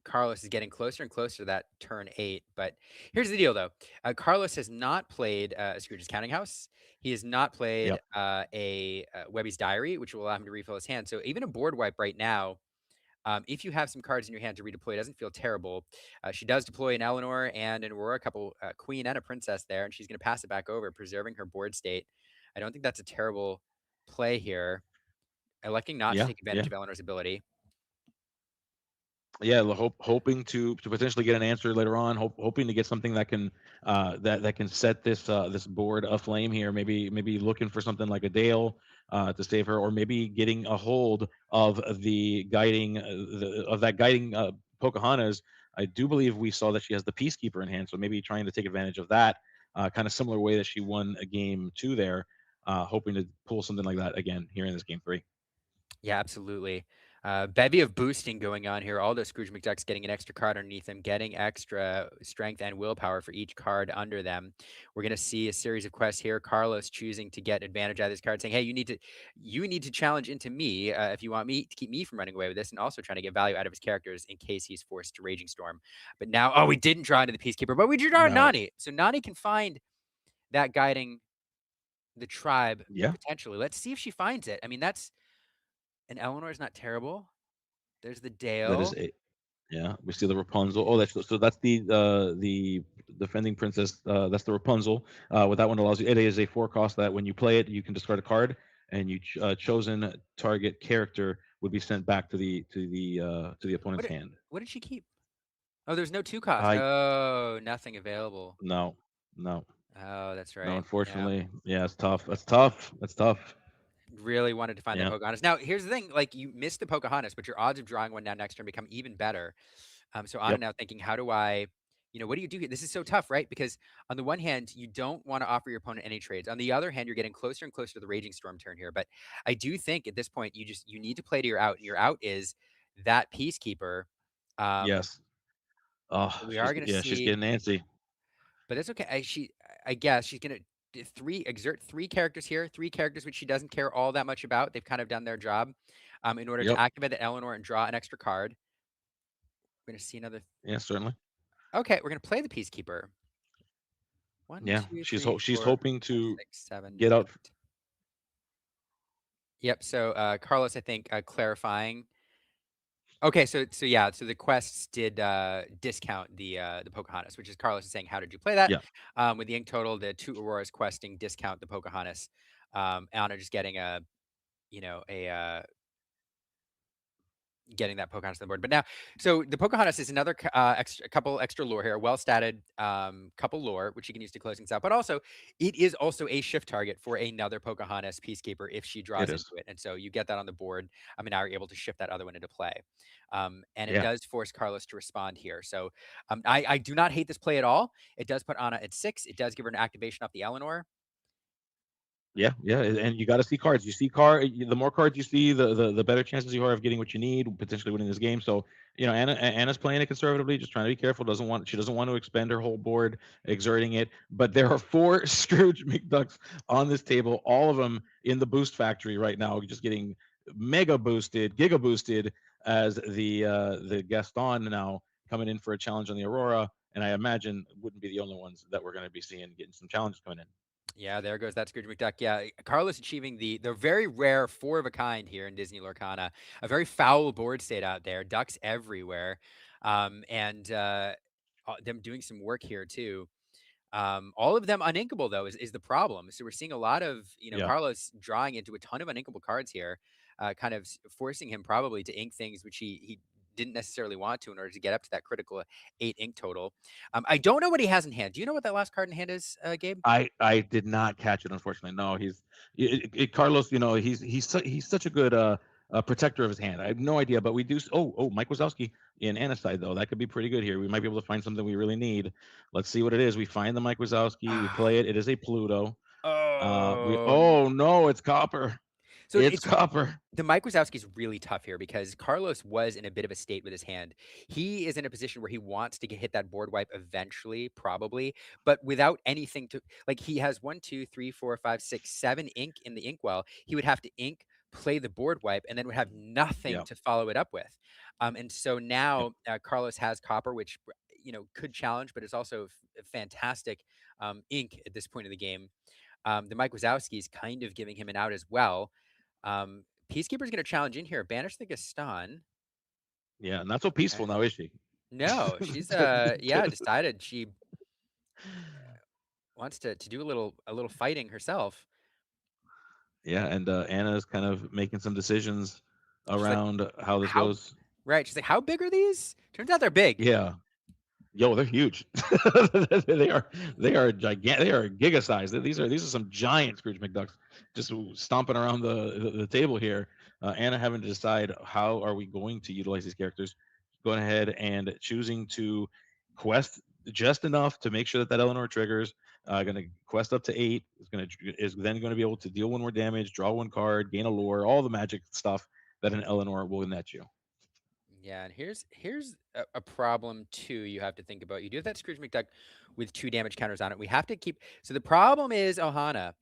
Carlos is getting closer and closer to that turn 8. But here's the deal, though. Carlos has not played Scrooge's Counting House. He has not played Yep. Webby's Diary, which will allow him to refill his hand. So even a board wipe right now, if you have some cards in your hand to redeploy, it doesn't feel terrible. She does deploy an Eleanor and an Aurora, a couple Queen and a Princess there, and she's going to pass it back over, preserving her board state. I don't think that's a terrible play here, electing not to Yeah. take advantage Yeah. of Eleanor's ability. Yeah, hoping to potentially get an answer later on, hoping to get something that can that can set this board aflame here. Maybe looking for something like a Dale to save her, or maybe getting a hold of the guiding of that guiding Pocahontas. I do believe we saw that she has the Peacekeeper in hand, so maybe trying to take advantage of that, kind of similar way that she won a game 2 there, hoping to pull something like that again here in this game 3. Yeah, absolutely. Bevy of boosting going on here. All those Scrooge McDucks getting an extra card underneath them, getting extra strength and willpower for each card under them. We're going to see a series of quests here. Carlos choosing to get advantage out of this card, saying, "Hey, you need to challenge into me if you want me to keep me from running away with this," and also trying to get value out of his characters in case he's forced to Raging Storm. But now, oh, we didn't draw into the Peacekeeper, but we drew out No. Nani, so Nani can find that guiding the tribe Yeah. potentially. Let's see if she finds it. I mean, that's and Eleanor is not terrible. There's the That is Dale. a Yeah, we see the Rapunzel. Oh, that's the defending princess. That's the Rapunzel. What that one allows you, it is a 4 cost that when you play it, you can discard a card, and you chosen target character would be sent back to the opponent's What did hand. what did she keep? Oh, there's no 2 cost. I Oh, nothing available. No, no, Oh, that's no. right. Yeah. Unfortunately, yeah, it's tough. That's tough. That's tough. Really wanted to find that Yeah. Pocahontas. Now, here's the thing, like, you missed the Pocahontas, but your odds of drawing one down next turn become even better. So Anna Yep. now thinking, how do I, what do you do here? This is so tough, right? Because on the one hand, you don't want to offer your opponent any trades. On the other hand, you're getting closer and closer to the Raging Storm turn here. But I do think at this point, you need to play to your out, and your out is that Peacekeeper. Um, Yes. Oh, so we are going to she's see, getting antsy. but that's okay. I guess she's going to exert 3 characters here, 3 characters which she doesn't care all that much about. They've kind of done their job in order to Yep. activate the Eleanor and draw an extra card. We're going to see another. Yeah, certainly. Okay, we're going to play the Peacekeeper. One, Yeah, two, three, she's four, hoping five, to 6, 7, get out. 8. Yep. So Carlos, I think clarifying. Okay, so yeah, so the quests did discount the Pocahontas, which is Carlos is saying, how did you play that? Yeah. With the ink total, the 2 Auroras questing discount the Pocahontas. Anna just getting a you know a getting that Pocahontas on the board. But now, so the Pocahontas is another couple extra lore here, well statted couple lore, which you can use to close things out. But also, it is also a shift target for another Pocahontas Peacekeeper if she It draws is. into it. And so you get that on the board. I mean, now you're able to shift that other one into play. And it Yeah. does force Carlos to respond here. So I do not hate this play at all. It does put Anna at 6. It does give her an activation off the Eleanor. Yeah, yeah, and you got to see cards. You see the more cards you see, the better chances you are of getting what you need, potentially winning this game. So, Anna's playing it conservatively, just trying to be careful. She doesn't want to expend her whole board exerting it. But there are 4 Scrooge McDucks on this table, all of them in the boost factory right now, just getting mega boosted, giga boosted as the Gaston now coming in for a challenge on the Aurora, and I imagine wouldn't be the only ones that we're going to be seeing getting some challenges coming in. Yeah, there goes that Scrooge McDuck. Yeah, Carlos achieving the very rare 4 of a kind here in Disney Lorcana. A very foul board state out there, ducks everywhere, and them doing some work here too. All of them uninkable though is the problem. So we're seeing a lot of Yeah. Carlos drawing into a ton of uninkable cards here, kind of forcing him probably to ink things which he didn't necessarily want to in order to get up to that critical 8 ink total. I don't know what he has in hand. Do you know what that last card in hand is, Gabe? I did not catch it, unfortunately. No, Carlos. You know, he's such a good protector of his hand. I have no idea, but we do. Mike Wazowski in Anna's side though. That could be pretty good here. We might be able to find something we really need. Let's see what it is. We find the Mike Wazowski. We play it. It is a Pluto. We Oh, Oh no, it's copper. so It's it's copper. the Mike Wazowski is really tough here because Carlos was in a bit of a state with his hand. He is in a position where he wants to hit that board wipe eventually, probably, but without anything to like. He has 1, 2, 3, 4, 5, 6, 7 ink in the inkwell. He would have to ink, play the board wipe, and then would have nothing Yeah. to follow it up with. And so Yep. now Carlos has copper, which could challenge, but it's also fantastic ink at this point of the game. The Mike Wazowski is kind of giving him an out as well. Peacekeeper's going to challenge in here. Banish the Gaston. Yeah. Not so peaceful Okay. now, is she? No, she's decided she wants to do a little fighting herself. Yeah, and Anna's kind of making some decisions She's like, around how this how goes. right? She's like, how big are these? Turns out they're big. Yeah. Yo, they're huge. they are gigantic. They are giga sized. These are some giant Scrooge McDucks just stomping around the table here. Anna having to decide how are we going to utilize these characters. Going ahead and choosing to quest just enough to make sure that Eleanor triggers. Going to quest up to 8. Is then going to be able to deal 1 more damage, draw 1 card, gain a lore, all the magic stuff that an Eleanor will net you. Yeah, and here's a problem too. You have to think about. You do have that Scrooge McDuck with 2 damage counters on it. We have to keep. So the problem is Ohana.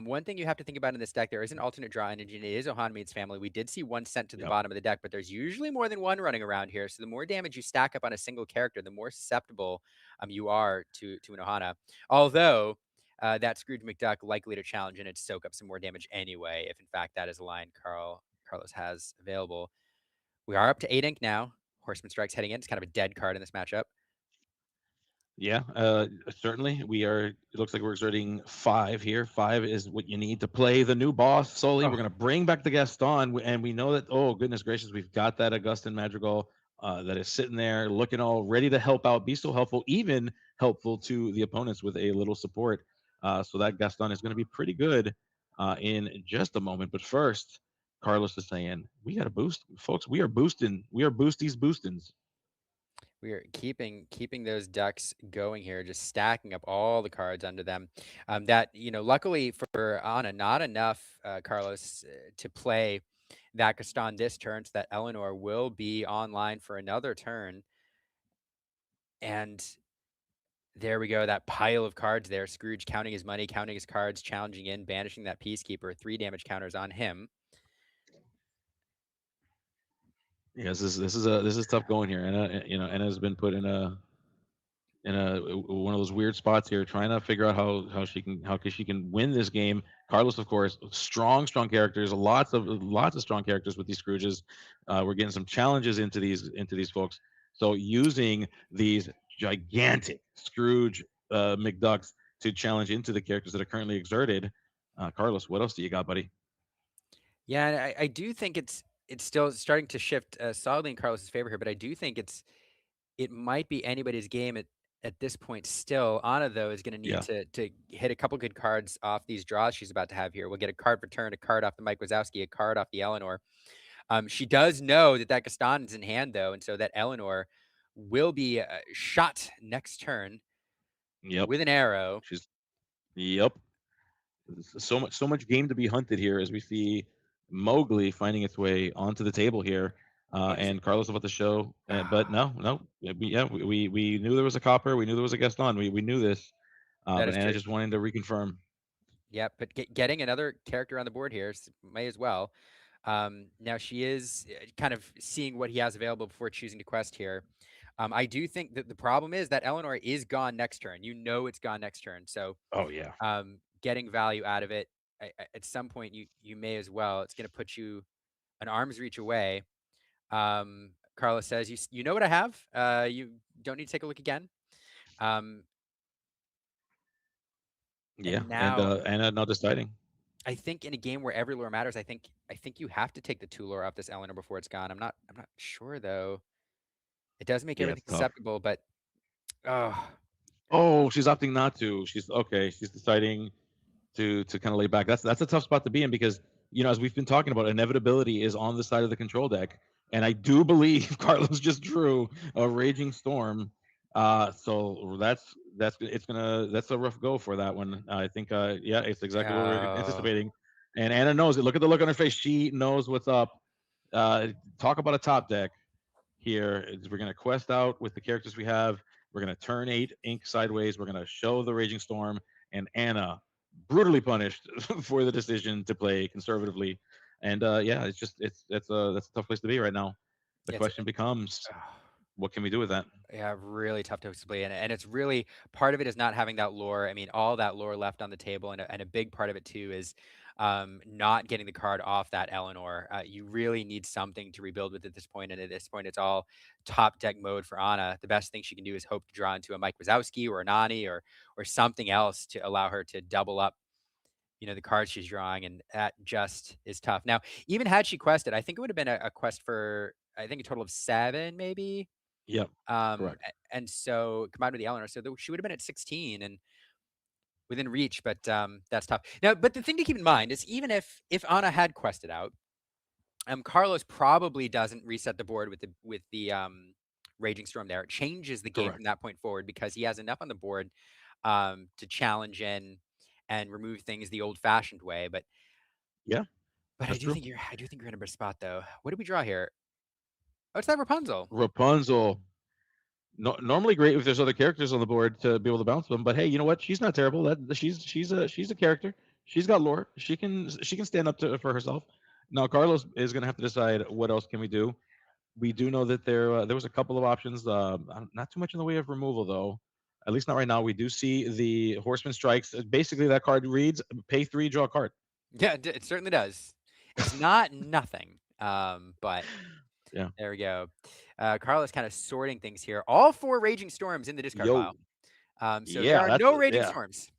One thing you have to think about in this deck, there is an alternate draw engine. It is Ohana meets family. We did see one sent to the Yep. bottom of the deck, but there's usually more than one running around here. So the more damage you stack up on a single character, the more susceptible you are to an Ohana. Although that Scrooge McDuck likely to challenge and it soak up some more damage anyway, if in fact that is a line Carlos has available. We are up to 8 ink now. Horseman Strike's heading in. It's kind of a dead card in this matchup. Yeah, certainly. We are. It looks like we're exerting 5 here. 5 is what you need to play the new boss. Solely, Oh. we're going to bring back the Gaston, and we know that. Oh goodness gracious, we've got that Augustin Madrigal that is sitting there, looking all ready to help out, be so helpful, even helpful to the opponents with a little support. So that Gaston is going to be pretty good in just a moment. But first, Carlos is saying we got to boost, folks. We are boosting. We are boostins. We are keeping those ducks going here, just stacking up all the cards under them. That luckily for Anna, not enough, Carlos, to play that Gaston this turn, so that Eleanor will be online for another turn. And there we go. That pile of cards there. Scrooge counting his money, counting his cards, challenging in, banishing that Peacekeeper. 3 damage counters on him. Yes, this is tough going here, and Anna's been put in a one of those weird spots here, trying to figure out how she can win this game. Carlos, of course, strong characters, lots of strong characters with these Scrooges. We're getting some challenges into these folks. So using these gigantic Scrooge McDucks to challenge into the characters that are currently exerted. Carlos, what else do you got, buddy? Yeah, and I do think it's still starting to shift solidly in Carlos's favor here, but I do think it might be anybody's game at this point still. Anna, though, is going to need Yeah. to hit a couple good cards off these draws she's about to have here. We'll get a card return, a card off the Mike Wazowski, a card off the Eleanor. She does know that Gaston is in hand, though, and so that Eleanor will be shot next turn Yep. with an arrow. She's Yep. So much game to be hunted here as we see Mowgli finding its way onto the table here, and Carlos about to show. But no, we knew there was a copper. We knew there was a Gaston. We knew this, That but is Anna true. just wanted to reconfirm. Yep, but getting another character on the board here may as well. Now she is kind of seeing what he has available before choosing to quest here. I do think that the problem is that Eleanor is gone next turn. It's gone next turn. So Oh yeah, getting value out of it at some point, you may as well. It's going to put you an arm's reach away. Carlos says, you know what I have. You don't need to take a look again. Um, Yeah, And and now Anna not deciding. I think in a game where every lore matters, I think you have to take the two lore off this Eleanor before it's gone. I'm not sure though. It does make Yeah, everything it's tough. susceptible, but oh Oh, she's opting not to. She's okay. She's deciding to kind of lay back. That's a tough spot to be in because as we've been talking about, inevitability is on the side of the control deck, and I do believe Carlos just drew a raging storm. So that's a rough go for that one. I think yeah, it's exactly what we're oh anticipating, and Anna knows it. Look at the look on her face. She knows what's up. Talk about a top deck here is we're going to quest out with the characters we have. We're going to turn 8 ink sideways. We're going to show the Raging Storm and Anna brutally punished for the decision to play conservatively. And yeah, it's just that's a tough place to be right now. The it's question becomes, oh, what can we do with that? yeah, really tough to explain. And it's really part of it is not having that lore. I mean, all that lore left on the table, and a big part of it too is not getting the card off that Eleanor. You really need something to rebuild with at this point, and at this point, it's all top deck mode for Anna. The best thing she can do is hope to draw into a Mike Wazowski or a Nani or something else to allow her to double up. The cards she's drawing, and that just is tough. Now, even had she quested, I think it would have been a quest for I think a total of 7, maybe. Yep, correct. And so combined with the Eleanor, so she would have been at 16 and within reach, but that's tough. Now, but the thing to keep in mind is even if Anna had quested out, Carlos probably doesn't reset the board with the Raging Storm there. It changes the game from Correct. that point forward because he has enough on the board to challenge in and remove things the old-fashioned way. But Yeah, but that's true. I do think you're in a better spot though. What did we draw here? Oh, it's that Rapunzel. Rapunzel. No, normally great if there's other characters on the board to be able to bounce them. But hey, you know what? She's not terrible. She's a character. She's got lore. She can stand up to for herself. Now Carlos is going to have to decide what else can we do. We do know that there was a couple of options. Not too much in the way of removal though. At least not right now. We do see the Horseman Strikes. Basically, that card reads: pay 3, draw a card. Yeah, it certainly does. It's not nothing, but Yeah. there we go. Carlos kind of sorting things here. All 4 Raging Storms in the discard Yo. pile. So there Yeah. are That's no Raging yeah. Storms.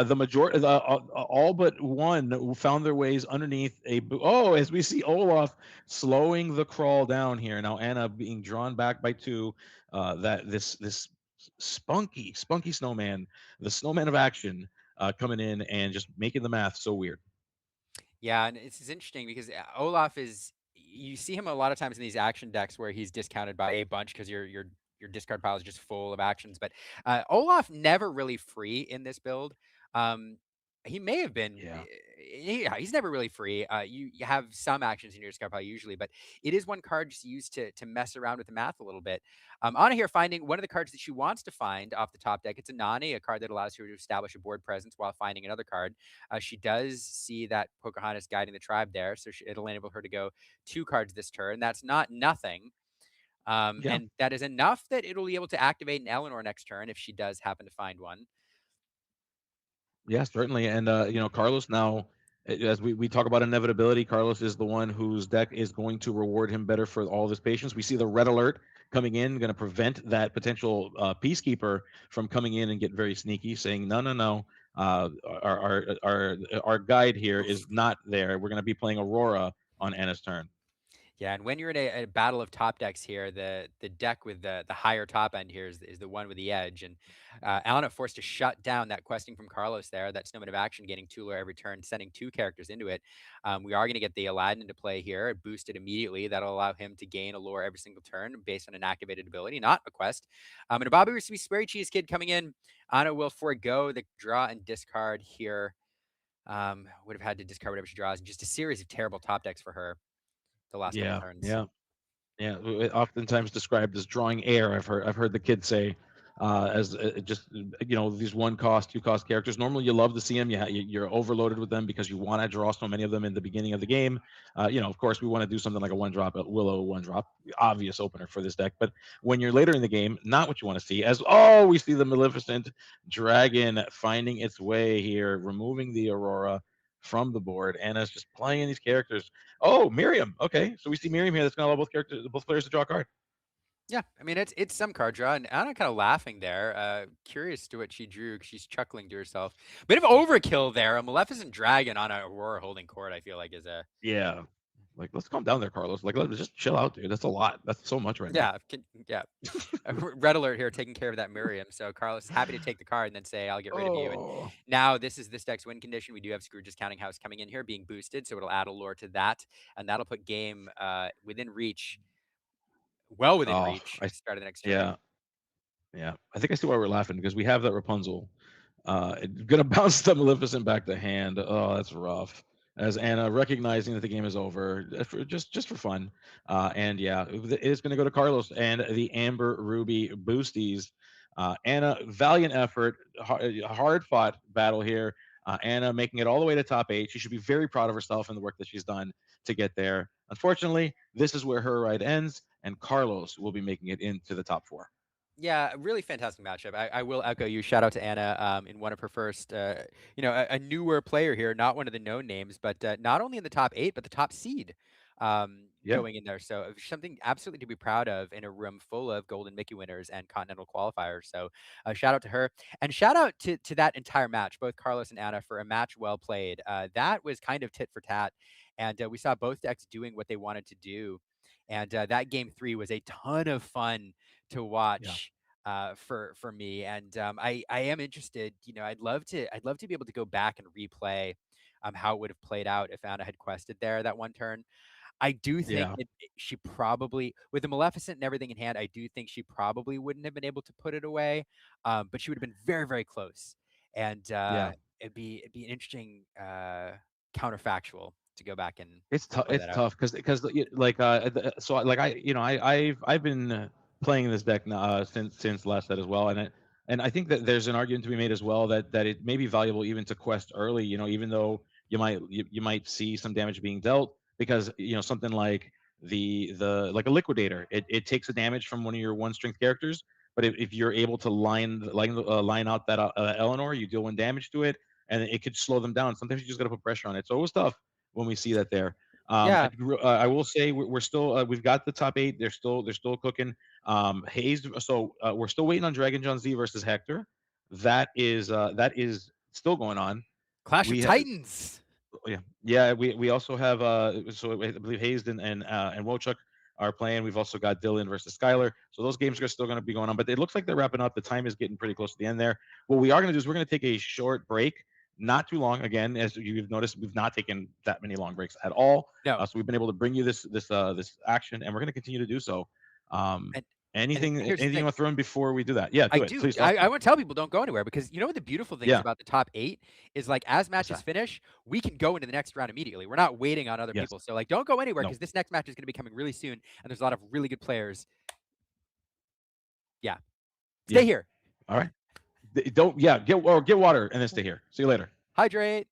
The majority, all but one found their ways underneath oh, as we see Olaf slowing the crawl down here. Now Anna being drawn back by 2. That this spunky snowman, the snowman of action, coming in and just making the math so weird. Yeah, and it's interesting because Olaf is you see him a lot of times in these action decks where he's discounted by a bunch because your discard pile is just full of actions. But Olaf never really free in this build. Um, he may have been. Yeah. Yeah, he's never really free. You have some actions in your discard pile usually, but it is one card just used to mess around with the math a little bit. Anna here finding one of the cards that she wants to find off the top deck. It's a Nani, a card that allows her to establish a board presence while finding another card. She does see that Pocahontas guiding the tribe there, so it'll enable her to go 2 cards this turn. That's not nothing. Yeah. And that is enough that it'll be able to activate an Eleanor next turn if she does happen to find one. Yeah, certainly. And Carlos now, as we talk about inevitability, Carlos is the one whose deck is going to reward him better for all of his patience. We see the red alert coming in, going to prevent that potential peacekeeper from coming in and get very sneaky, saying, no, no, no. Our guide here is not there. We're going to be playing Aurora on Anna's turn. Yeah, and when you're in a battle of top decks here, the deck with the higher top end here is the one with the edge. And Alana forced to shut down that questing from Carlos there, that Snowman of Action getting 2 lore every turn, sending 2 characters into it. We are going to get the Aladdin into play here. It boosted immediately. That'll allow him to gain a lore every single turn based on an activated ability, not a quest. And a Bobby Sweary Cheese Kid coming in. Anna will forego the draw and discard here. Would have had to discard whatever she draws. Just a series of terrible top decks for her the last couple Yeah, turns. yeah. Yeah, oftentimes described as drawing air. I've heard the kids say, as just these 1 cost, 2 cost characters. Normally, you love to see them. You're overloaded with them because you want to draw so many of them in the beginning of the game. Of course, we want to do something like a 1-drop, a Willow 1-drop, obvious opener for this deck. But when you're later in the game, not what you want to see. We see the Maleficent Dragon finding its way here, removing the Aurora from the board. Anna's just playing these characters. Oh, Miriam. Okay, so we see Miriam here. That's going to allow both players to draw a card. Yeah, I mean it's some card draw, and Anna kind of laughing there, curious to what she drew 'cause she's chuckling to herself. Bit of overkill there. A Maleficent Dragon on a Aurora holding court, I feel like is a Yeah. Like, let's calm down there, Carlos. Like, let's just chill out, dude. That's a lot. That's so much right now. yeah. Red alert here, taking care of that Miriam. So Carlos happy to take the card and then say I'll get rid of you. And Oh. now this is this deck's win condition. We do have Scrooge's Counting House coming in here, being boosted, so it'll add a lore to that, and that'll put game within reach, well within Oh, reach, I start of the next turn. yeah. Yeah. I think I see why we're laughing because we have that Rapunzel. It's gonna bounce the Maleficent back to hand. Oh, that's rough. As Anna recognizing that the game is over, just for fun, and yeah, it is going to go to Carlos and the Amber Ruby Boosties. Anna, valiant effort, hard fought battle here. Anna making it all the way to top 8. She should be very proud of herself and the work that she's done to get there. Unfortunately, this is where her ride ends, and Carlos will be making it into the top 4. Yeah, really fantastic matchup. I will echo you. Shout out to Anna in one of her first, a newer player here, not one of the known names, but not only in the top 8, but the top seed Yeah, going in there. So something absolutely to be proud of in a room full of Golden Mickey winners and Continental qualifiers. So shout out to her, and shout out to that entire match, both Carlos and Anna, for a match well played. That was kind of tit for tat, and we saw both decks doing what they wanted to do. And that game 3 was a ton of fun to yeah, watch for me. And I am interested. I'd love to be able to go back and replay how it would have played out if Anna had quested there that one turn. I do think yeah, she probably, with the Maleficent and everything in hand, I do think she probably wouldn't have been able to put it away, but she would have been very, very close. And yeah. it'd be an interesting counterfactual to go back and It's tough. play It's that out. tough because like so like I've been playing this deck now, since last set as well, and I think that there's an argument to be made as well that it may be valuable even to quest early. Even though you might see some damage being dealt because something like the like a liquidator, it takes a damage from one of your one strength characters, but if you're able to line out that Eleanor, you deal 1 damage to it, and it could slow them down. Sometimes you just got to put pressure on it. So it was tough when we see that there. Yeah, I will say we're still we've got the top 8. They're still cooking. Hayes. So we're still waiting on Dragon John Z versus Hector. That is still going on. Clash of We Titans. yeah. We also have so I believe Hayes and Wochuk are playing. We've also got Dylan versus Skylar. So those games are still going to be going on, but it looks like they're wrapping up. The time is getting pretty close to the end there. What we are going to do is we're going to take a short break, not too long. Again, as you've noticed, we've not taken that many long breaks at all. No, So we've been able to bring you this action, and we're going to continue to do so. Um, and anything here's the anything you thing. want to throw in before we do that? Yeah, I do it, do. please. Talk to I me. want to tell people don't go anywhere because you know what the beautiful thing is Yeah, about the top 8 is like as what's matches that? finish, we can go into the next round immediately. We're not waiting on other Yes. people. So like don't go anywhere No. because this next match is going to be coming really soon and there's a lot of really good players. Yeah. Stay Yeah. here. All right. Don't. Yeah. Get water and then stay here. See you later. Hydrate.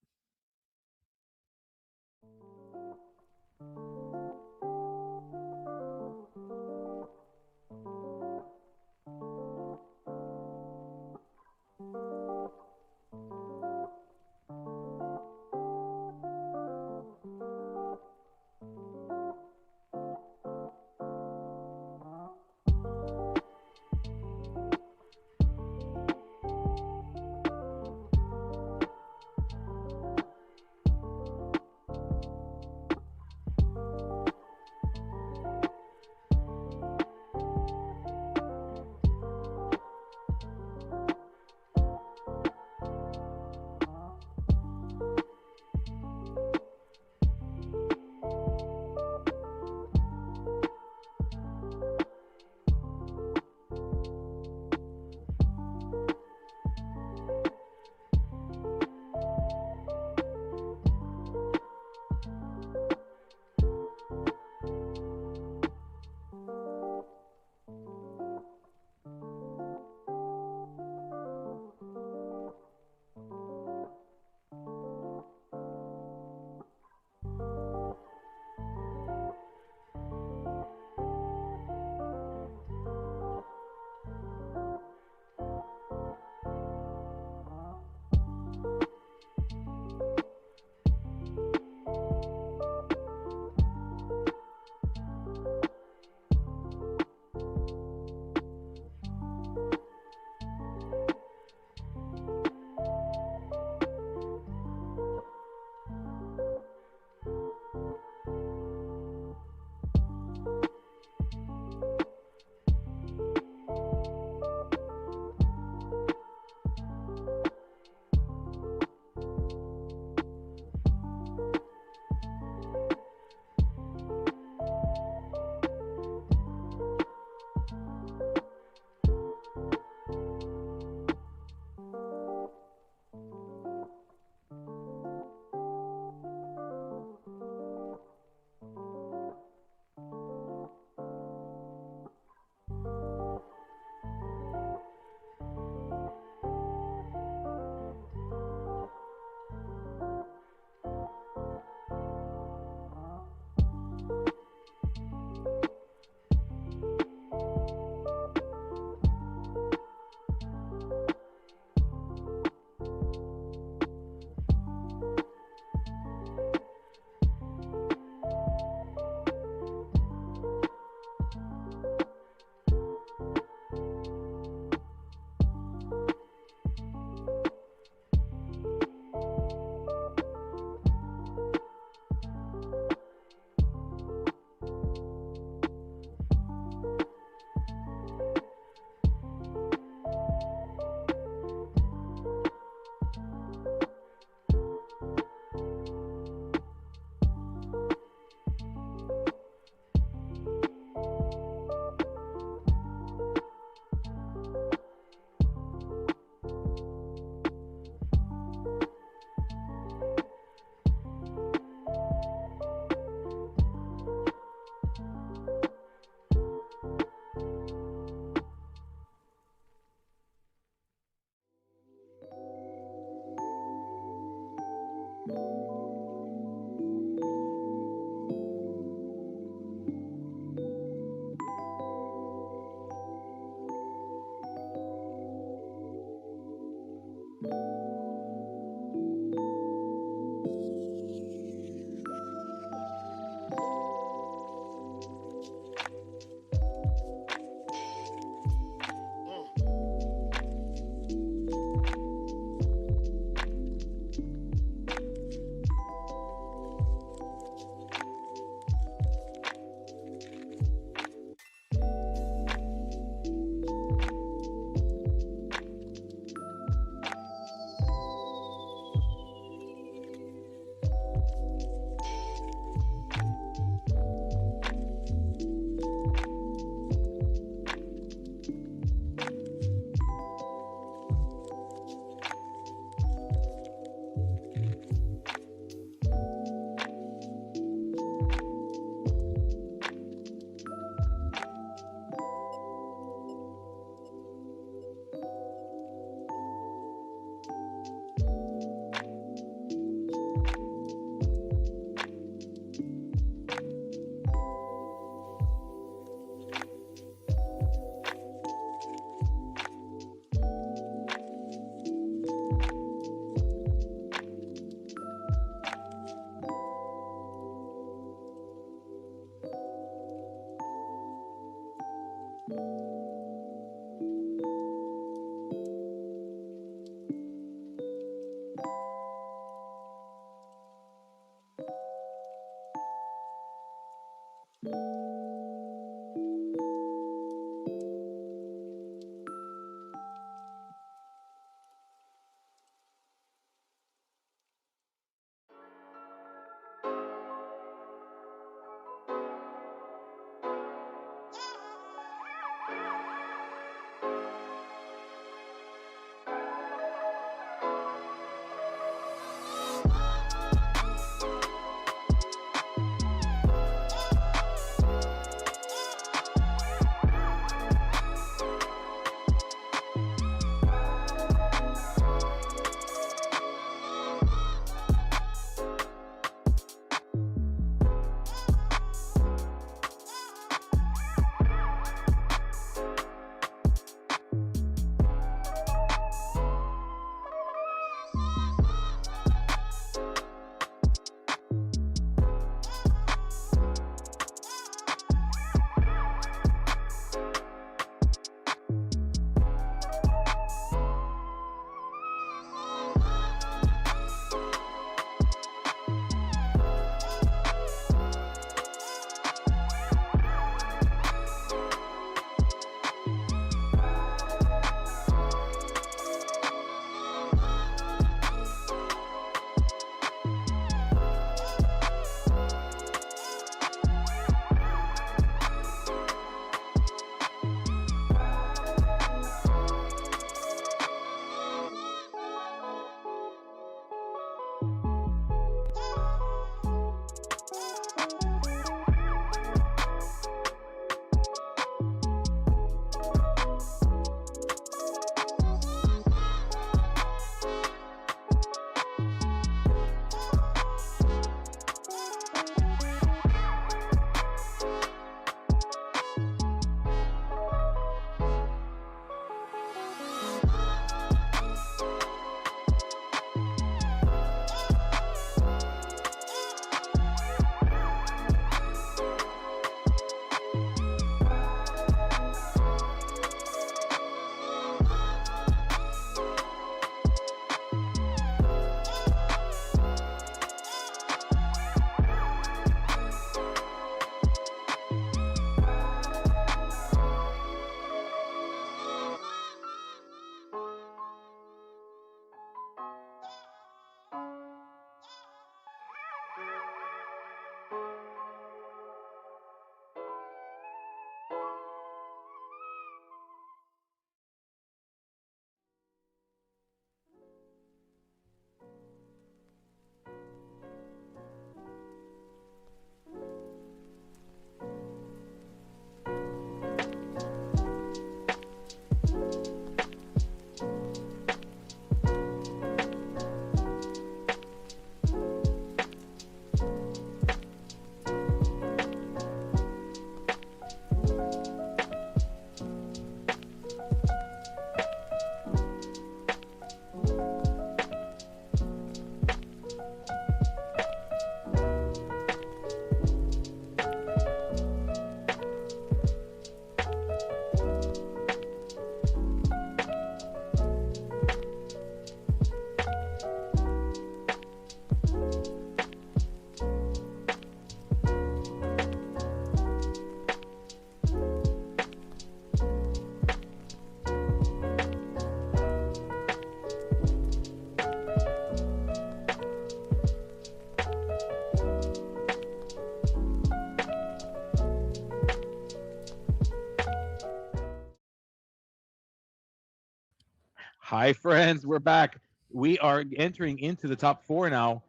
Hi, friends. We're back. We are entering into the top four now.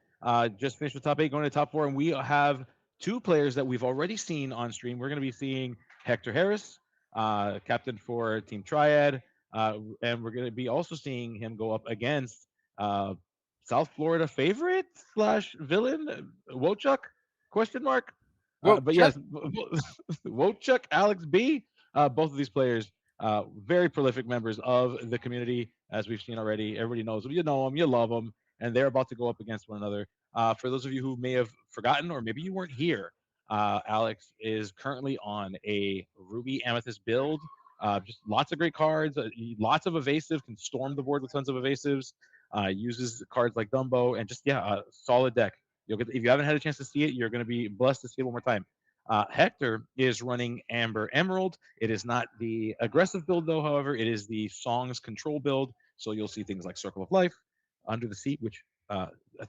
Just finished with top eight, going to top four, and we have two players that we've already seen on stream. We're going to be seeing Hector Harris, captain for Team Triad, and we're going to be also seeing him go up against uh, South Florida favorite slash villain Wochuk? Question mark. Whoa, But Chuck. yes, Wochuk, Alex B. Both of these players very prolific members of the community, as we've seen already. Everybody knows them. You know them, you love them, and they're about to go up against one another. For those of you who may have forgotten, or maybe you weren't here, Alex is currently on a Ruby Amethyst build. Just lots of great cards, lots of evasive, can storm the board with tons of evasives, uses cards like Dumbo, and just, yeah, a solid deck. You'll get, if you haven't had a chance to see it, you're going to be blessed to see it one more time. Hector is running Amber Emerald. It is not the aggressive build, though, however, it is the Songs control build. So you'll see things like Circle of Life, Under the Seat, which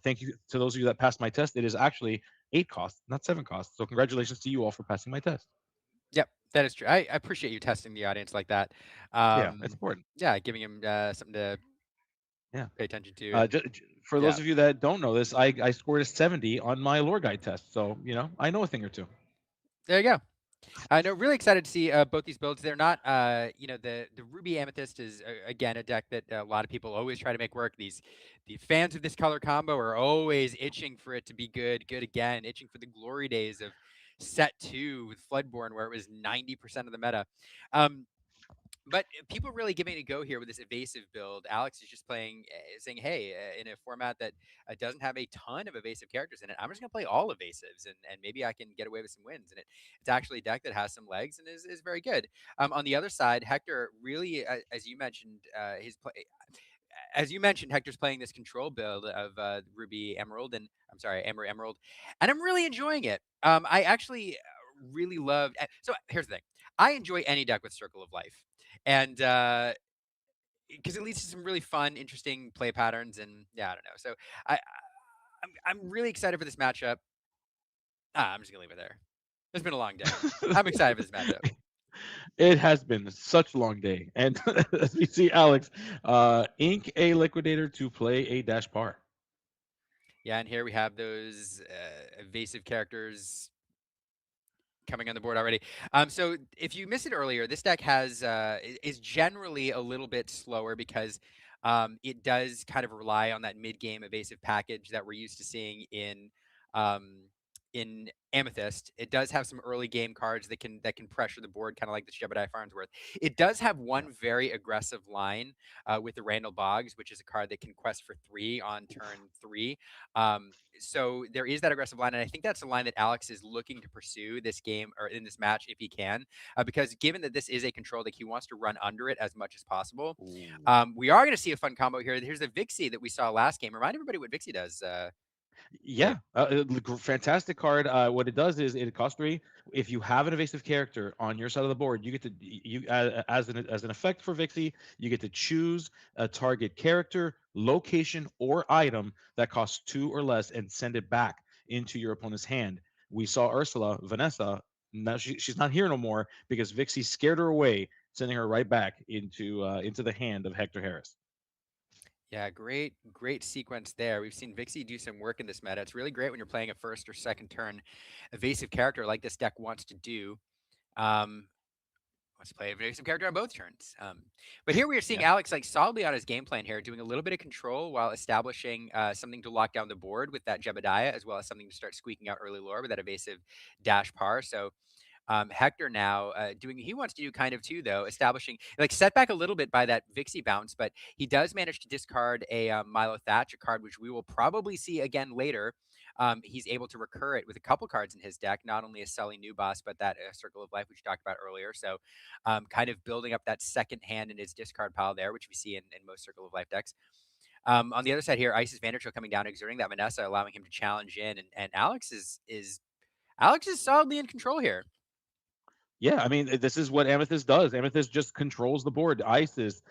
thank you to those of you that passed my test. It is actually 8 costs, not 7 costs. So congratulations to you all for passing my test. Yep, that is true. I appreciate you testing the audience like that. Yeah, it's important. Yeah, giving him something to Yeah. pay attention to. And For yeah, those of you that don't know this, I scored a 70 on my lore guide test. So, I know a thing or two. there you go. I know, really excited to see both these builds. They're not, the Ruby Amethyst is again a deck that a lot of people always try to make work. The fans of this color combo are always itching for it to be good, good again, itching for the glory days of set 2 with Floodborn, where it was 90% of the meta. Um, but people really giving it a go here with this evasive build. Alex is just playing, saying, "Hey, in a format that doesn't have a ton of evasive characters in it, I'm just going to play all evasives, and maybe I can get away with some wins." And it's actually a deck that has some legs and is very good. On the other side, Hector really, as you mentioned, his play. As you mentioned, Hector's playing this control build of Ruby Emerald, and I'm sorry, Amber Emerald, and I'm really enjoying it. I actually really loved. So here's the thing: I enjoy any deck with Circle of Life, and because it leads to some really fun, interesting play patterns, and yeah, I don't know. So I'm really excited for this matchup. I'm just gonna leave it there. It's been a long day. I'm excited for this matchup. It has been such a long day. And as we see Alex, ink a liquidator to play a dash par. Yeah, and here we have those evasive characters coming on the board already. So if you missed it earlier, this deck is generally a little bit slower because it does kind of rely on that mid-game evasive package that we're used to seeing um, in Amethyst. It does have some early game cards that can pressure the board, kind of like the Jebediah Farnsworth. It does have one very aggressive line with the Randall Boggs, which is a card that can quest for 3 on turn 3. So there is that aggressive line, and I think that's the line that Alex is looking to pursue this game or in this match if he can, because given that this is a control deck, he wants to run under it as much as possible. We are going to see a fun combo here. Here's the Vixie that we saw last game. Remind everybody what Vixie does. Yeah, fantastic card. What it does is it costs 3. If you have an evasive character on your side of the board, you get to as an effect for Vixie, you get to choose a target character, location, or item that costs 2 or less, and send it back into your opponent's hand. We saw Ursula, Vanessa. Now she's not here no more because Vixie scared her away, sending her right back into the hand of Hector Harris. Yeah, great sequence there. We've seen Vixie do some work in this meta. It's really great when you're playing a first or second turn evasive character like this deck wants to do. Um, Wants to play a evasive character on both turns. But here we are seeing Yeah. Alex like solidly on his game plan here, doing a little bit of control while establishing something to lock down the board with that Jebediah, as well as something to start squeaking out early lore with that evasive dash par. So Hector now doing he wants to do kind of too though, establishing like set back a little bit by that Vixie bounce, but he does manage to discard a Milo Thatch, a card which we will probably see again later. He's able to recur it with a couple cards in his deck, not only a Sully New Boss, but that Circle of Life, which we talked about earlier. So kind of building up that second hand in his discard pile there, which we see in most Circle of Life decks. On the other side here, Ice's Vanderchill coming down, exerting that Vanessa, allowing him to challenge in, and Alex is solidly in control here. Yeah, I mean, this is what Amethyst does. Amethyst just controls the board. Isis.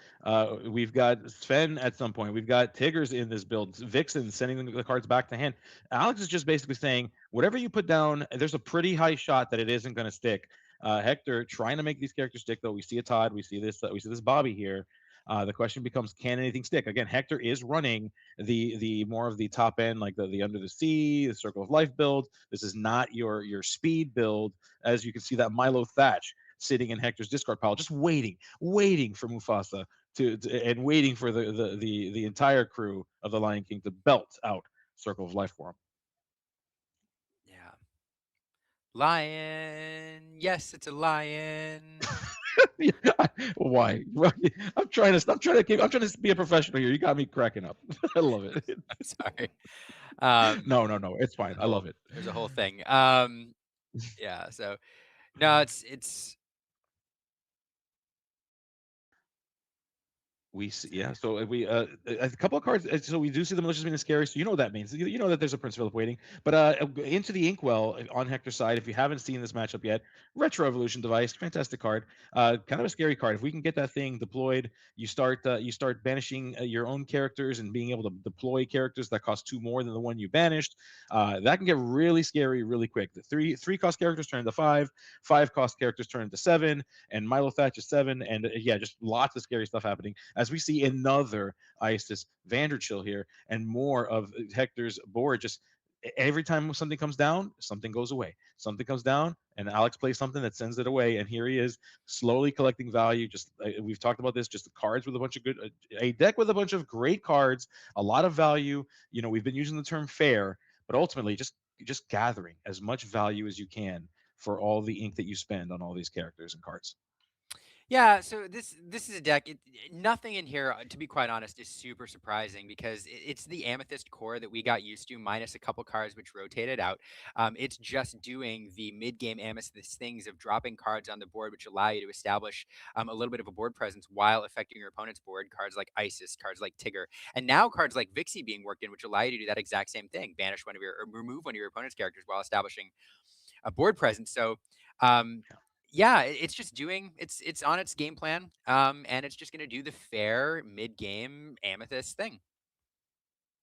We've got Sven at some point. We've got Tigers in this build. Vixen sending the cards back to hand. Alex is just basically saying, whatever you put down, there's a pretty high shot that it isn't going to stick. Hector trying to make these characters stick, though. We see a Todd. We see this. We see this Bobby here. The question becomes, can anything stick? Again, Hector is running the more of the top end, like the Under the Sea, the Circle of Life build. This is not your speed build, as you can see that Milo Thatch sitting in Hector's discard pile, just waiting for Mufasa and waiting for the entire crew of the Lion King to belt out Circle of Life for him. Yeah. Lion. Yes, it's a lion. Yeah, why? I'm trying to be a professional here. You got me cracking up. I love it. I'm sorry. Um, No, it's fine. I love it. there's a whole thing. Yeah. So no, it's We see, yeah. So we a couple of cards. So we do see the malicious being scary. So you know what that means. You know that there's a Prince Philip waiting. But into the Inkwell on Hector's side. If you haven't seen this matchup yet, Retro Evolution device, fantastic card. Kind of a scary card. If we can get that thing deployed, you start banishing your own characters and being able to deploy characters that cost two more than the one you banished. That can get really scary really quick. The three cost characters turn into five cost characters turn into seven, and Milo Thatch is seven, and yeah, just lots of scary stuff happening as we see another Isis Vanderchill here and more of Hector's board. Just every time something comes down, something goes away. Something comes down, and Alex plays something that sends it away. And here he is, slowly collecting value. Just we've talked about this. Just the cards with a bunch of a deck with a bunch of great cards, a lot of value. You know, we've been using the term fair, but ultimately just gathering as much value as you can for all the ink that you spend on all these characters and cards. Yeah, so this is a deck. Nothing in here, to be quite honest, is super surprising because it's the Amethyst core that we got used to, minus a couple cards which rotated out. It's just doing the mid-game Amethyst things of dropping cards on the board, which allow you to establish a little bit of a board presence while affecting your opponent's board. Cards like Isis, cards like Tigger, and now cards like Vixie being worked in, which allow you to do that exact same thing: banish one of your, or remove one of your opponent's characters while establishing a board presence. So, um, yeah, it's just doing it's on its game plan, and it's just going to do the fair mid game Amethyst thing.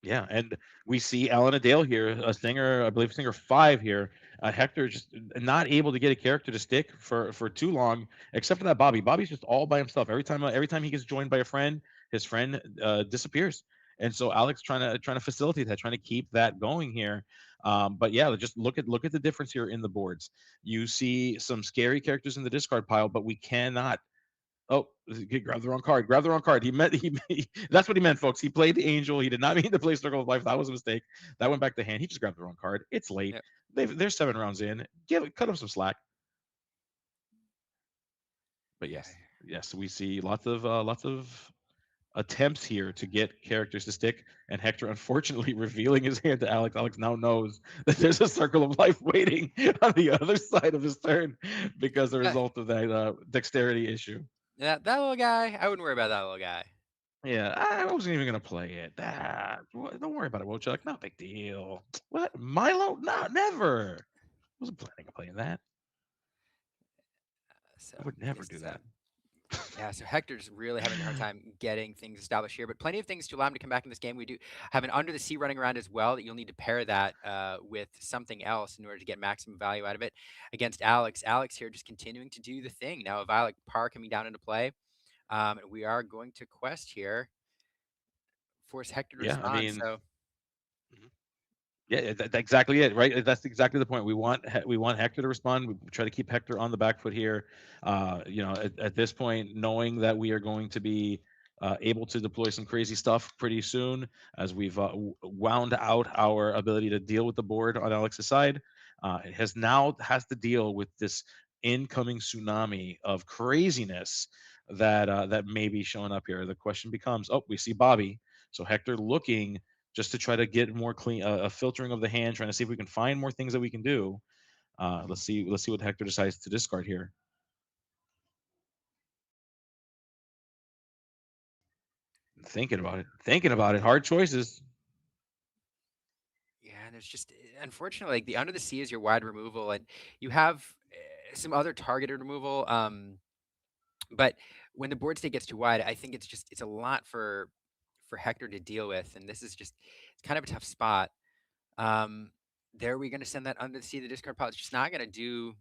Yeah, and we see Alan Adale here, a singer, I believe singer five here. Hector just not able to get a character to stick for too long, except for that Bobby. Bobby's just all by himself. Every time he gets joined by a friend, his friend disappears. And so Alex trying to facilitate that, trying to keep that going here. But yeah, just look at the difference here in the boards. You see some scary characters in the discard pile, but we cannot. Oh, he grabbed the wrong card. Grab the wrong card. That's what he meant, folks. He played the angel. He did not mean to play Circle of Life. That was a mistake. That went back to hand. He just grabbed the wrong card. It's late. Yep. They're 7 rounds in. Cut him some slack. But Yeah. yes, we see lots of attempts here to get characters to stick, and Hector unfortunately revealing his hand to Alex. Alex now knows that there's a Circle of Life waiting on the other side of his turn because the Yeah, result of that dexterity issue. that little guy, I wouldn't worry about that little guy. Yeah, I wasn't even gonna play it. Don't worry about it, Wochuk. Not a big deal. What Milo? No, never. Wasn't planning on playing that. So I would never this do is that. yeah, so Hector's really having a hard time getting things established here, but plenty of things to allow him to come back in this game. We do have an Under the Sea running around as well that you'll need to pair that with something else in order to get maximum value out of it against Alex. Alex here just continuing to do the thing. Now, a Violet Par coming down into play. We are going to quest here, force Hector to Yeah, I respond. mean, So mhm. Yeah, that's exactly it, right? That's exactly the point. We want Hector to respond. We try to keep Hector on the back foot here. You know, at this point, knowing that we are going to be able to deploy some crazy stuff pretty soon, as we've wound out our ability to deal with the board on Alex's side, it has to deal with this incoming tsunami of craziness that may be showing up here. The question becomes, oh, we see Bobby. So Hector looking just to try to get more clean a filtering of the hand, trying to see if we can find more things that we can do. Let's see what Hector decides to discard here. Thinking about it. Hard choices. yeah, and there's just unfortunately like the Under the Sea is your wide removal, and you have some other targeted removal. But when the board state gets too wide, I think it's a lot for Hector to deal with, and this is just it's kind of a tough spot. Um, there are we going to send that Under the Sea, the discard pile? It's just not going to do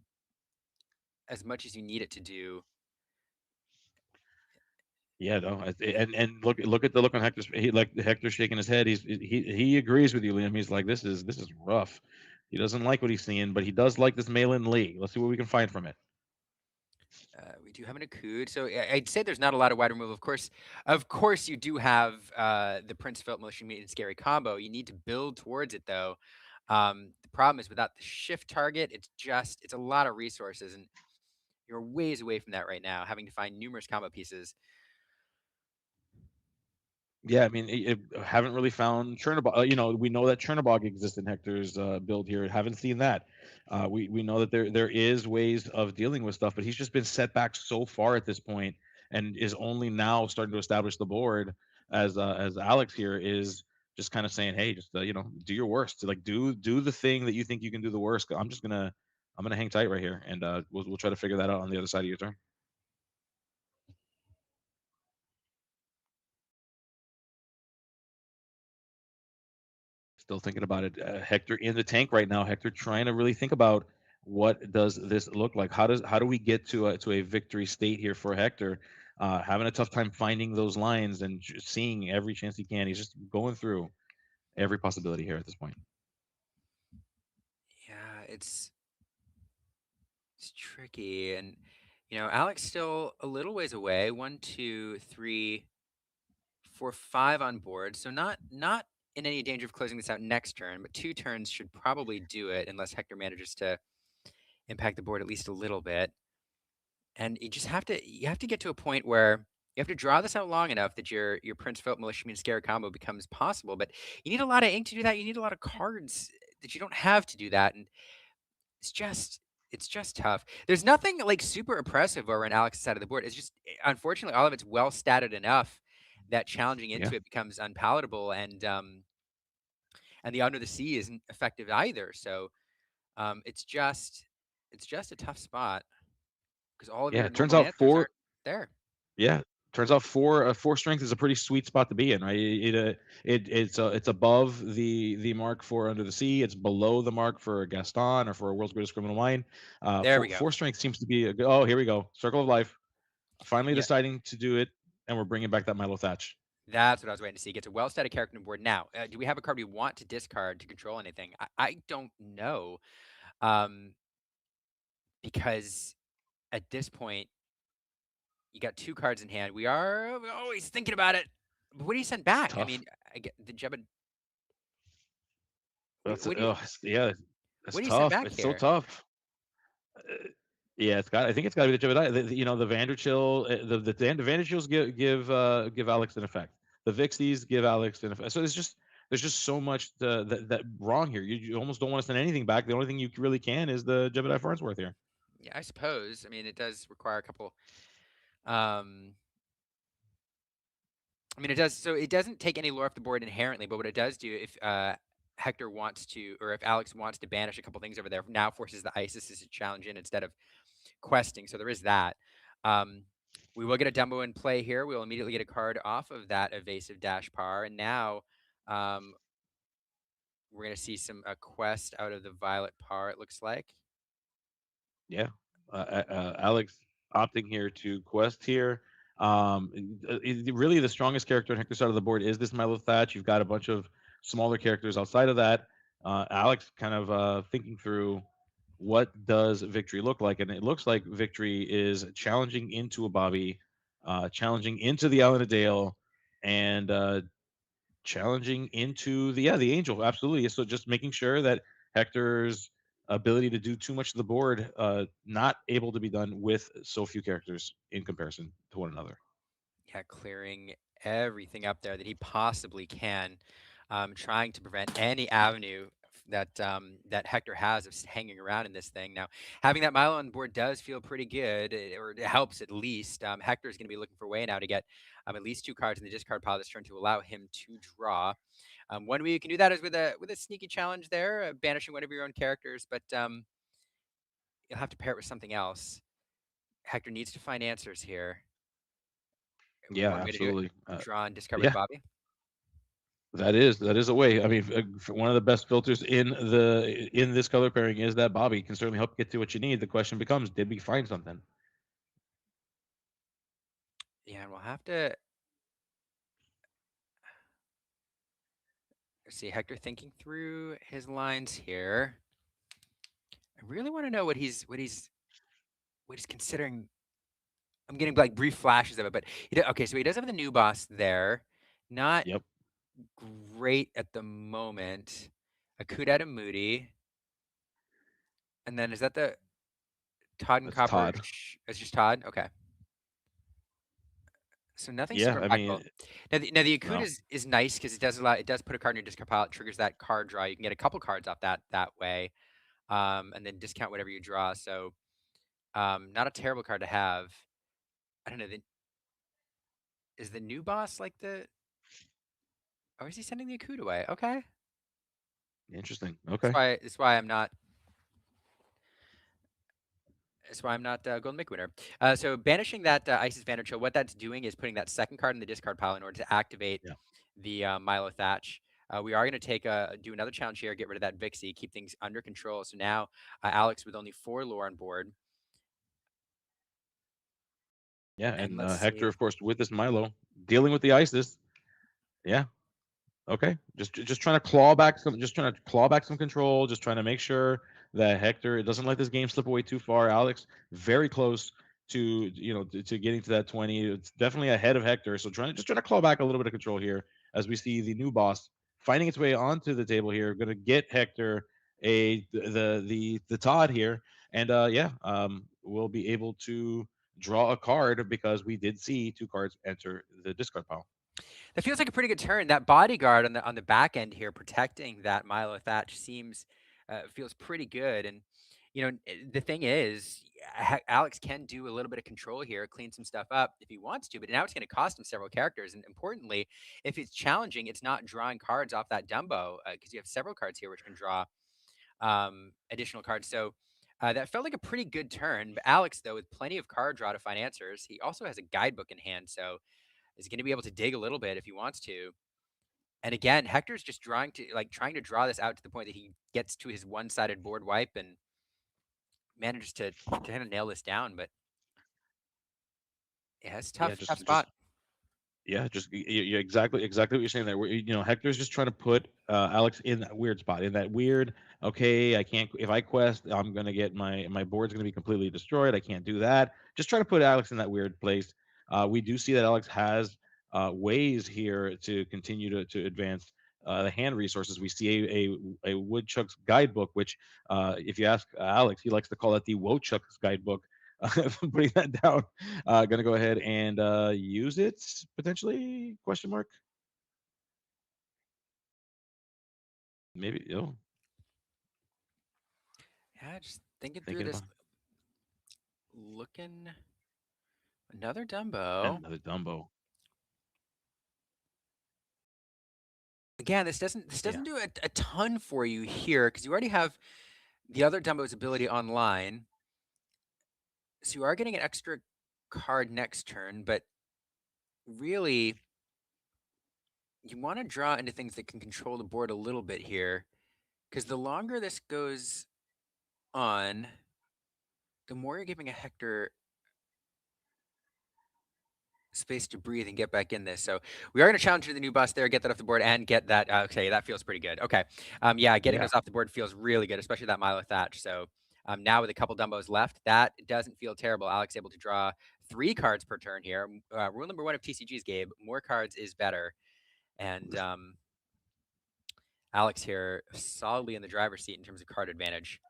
as much as you need it to do. Yeah, no, and look at the look on Hector's Hector shaking his head. He agrees with you, Liam. He's like, this is rough. He doesn't like what he's seeing, but he does like this Malin Lee. Let's see what we can find from it. We do have an Akud, so I'd say there's not a lot of wide removal. Of course, you do have the Prince Philip Militia Meat and Scary combo. You need to build towards it, though. The problem is without the shift target, it's a lot of resources, and you're ways away from that right now, having to find numerous combo pieces. Yeah, I mean, haven't really found Chernobog. We know that Chernobog exists in Hector's build here. Haven't seen that. We know that there is ways of dealing with stuff, but he's just been set back so far at this point, and is only now starting to establish the board. As Alex here is just kind of saying, hey, just do your worst. Like do the thing that you think you can do the worst. I'm gonna hang tight right here, and we'll try to figure that out on the other side of your turn. Still thinking about it. Hector in the tank right now. Hector trying to really think about what does this look like. How do we get to a victory state here for Hector? Having a tough time finding those lines and seeing every chance he can. He's just going through every possibility here at this point. Yeah, it's tricky, and Alex still a little ways away. 1, 2, 3, 4, 5 on board, so not in any danger of closing this out next turn, but 2 turns should probably do it unless Hector manages to impact the board at least a little bit. And you have to get to a point where you have to draw this out long enough that your Prince Philip Militia Mean Scare combo becomes possible. But you need a lot of ink to do that. You need a lot of cards that you don't have to do that, and it's just it's just tough. There's nothing like super oppressive over on Alex's side of the board. It's just unfortunately all of it's well statted enough that challenging Yeah, into it becomes unpalatable, and the Under the Sea isn't effective either. So it's just a tough spot because all of yeah. your It turns normal out answers four. aren't there. Yeah, turns out four strength is a pretty sweet spot to be in, right? It's above the mark for Under the Sea. It's below the mark for Gaston or for a World's Greatest Criminal Mind. There we go. Four strength seems to be a good. Oh, here we go. Circle of Life. Finally Yeah, deciding to do it, and we're bringing back that Milo Thatch. that's what I was waiting to see. Gets a well-stated character on board. Now, do we have a card we want to discard to control anything? I don't know, um, because at this point you got 2 cards in hand. We're always thinking about it. But what do you send back? I Tough. mean, I get the Jebba. That's What do you oh, yeah. That's what do you send tough. back It's so here? tough. Yeah, I think it's got to be the Jebediah. The Vanderchill, the Vanderchills give Alex an effect. The Vixies give Alex an effect. So there's just so much that wrong here. You almost don't want to send anything back. The only thing you really can is the Jebediah Farnsworth here. Yeah, I suppose. I mean, it does require a couple. Um, I mean, it does. So it doesn't take any lore off the board inherently, but what it does do, if Hector wants to, or if Alex wants to banish a couple things over there, now forces the Isis to challenge in instead of questing. So there is that. Um, we will get a Dumbo in play here. We'll immediately get a card off of that evasive dash par, and now um, we're going to see some a quest out of the violet par. It looks like. Yeah, Alex opting here to quest here. Really, the strongest character on Hector's side of the board is this Milo Thatch. You've got a bunch of smaller characters outside of that. Alex kind of thinking through what does victory look like, and it looks like victory is challenging into a Bobby, challenging into the Alan and challenging into the Angel. Absolutely. So just making sure that Hector's ability to do too much of the board not able to be done with so few characters in comparison to one another. Yeah, clearing everything up there that he possibly can, trying to prevent any avenue that Hector has of hanging around in this thing. Now, having that Milo on board does feel pretty good, or it helps at least. Hector is going to be looking for a way now to get at least 2 cards in the discard pile this turn to allow him to draw. One way you can do that is with a sneaky challenge there, banishing one of your own characters, but you'll have to pair it with something else. Hector needs to find answers here. Yeah, One way to do it: absolutely. draw and discard with Yeah, Bobby. that is a way. I mean, one of the best filters in this color pairing is that Bobby can certainly help get to what you need. The question becomes, did we find something? Yeah, and we'll have to see Hector thinking through his lines here. I really want to know what he's considering. I'm getting like brief flashes of it, but okay. So he does have the new boss there. Not Yep, great at the moment. A Kudat and Moody, and then is that the Todd and that's Copper? Todd. It's just Todd. Okay. So nothing Yeah, super I impactful. mean, Now the Akuda no. is nice because it does allow it does put a card in your discard pile. It triggers that card draw. You can get a couple cards off that way, and then discount whatever you draw. So not a terrible card to have. I don't know. Is the new boss like the? Or is he sending the Akuda away? Okay. Interesting. That's Okay. why. That's why I'm not. That's why I'm not Golden Mick winner. So banishing that Isis Vanderchill, what that's doing is putting that second card in the discard pile in order to activate Yeah. the Milo Thatch. We are going to do another challenge here, get rid of that Vixie, keep things under control. So now Alex with only 4 lore on board. Yeah, And and let's Hector, see. of course, with this Milo, dealing with the ISIS. Yeah. Okay. Just trying to claw back some control. Just trying to make sure that Hector, it doesn't let this game slip away too far. Alex, very close to to getting to that 20. It's definitely ahead of Hector. So trying to claw back a little bit of control here as we see the new boss finding its way onto the table here. Going to get Hector the Todd here, and we'll be able to draw a card because we did see 2 cards enter the discard pile. That feels like a pretty good turn. That bodyguard on the back end here protecting that Milo Thatch feels pretty good. And the thing is, Alex can do a little bit of control here, clean some stuff up if he wants to, but now it's going to cost him several characters. And importantly, if it's challenging, it's not drawing cards off that Dumbo because you have several cards here which can draw additional cards. So that felt like a pretty good turn. But Alex, though, with plenty of card draw to find answers, he also has a guidebook in hand, so is going to be able to dig a little bit if he wants to. And again, Hector's just trying to draw this out to the point that he gets to his one-sided board wipe and manages to kind of nail this down. But yeah, it's Yeah, tough just spot. yeah, just exactly what you're saying there. Hector's just trying to put Alex in that weird spot, in that weird. Okay, I can't. If I quest, I'm gonna get my board's gonna be completely destroyed. I can't do that. Just trying to put Alex in that weird place. We do see that Alex has ways here to continue to advance the hand resources. We see a woodchuck's guidebook, which if you ask Alex, he likes to call it the woodchuck's guidebook. Putting that down, gonna go ahead and use it potentially? Question mark. Maybe. Oh, Yeah, just thinking through thinking this, about looking another Dumbo. another Dumbo. Again, this Yeah. doesn't do a ton for you here because you already have the other Dumbo's ability online. So you are getting an extra card next turn, but really you want to draw into things that can control the board a little bit here, because the longer this goes on, the more you're giving a Hector space to breathe and get back in this. So we are going to challenge the new boss there, get that off the board, and get that. Okay, that feels pretty good. Okay, yeah, getting Yeah. those off the board feels really good, especially that Milo Thatch. So now with a couple Dumbos left, that doesn't feel terrible. Alex able to draw 3 cards per turn here. Rule number 1 of TCG's, Gabe: more cards is better. And Alex here solidly in the driver's seat in terms of card advantage.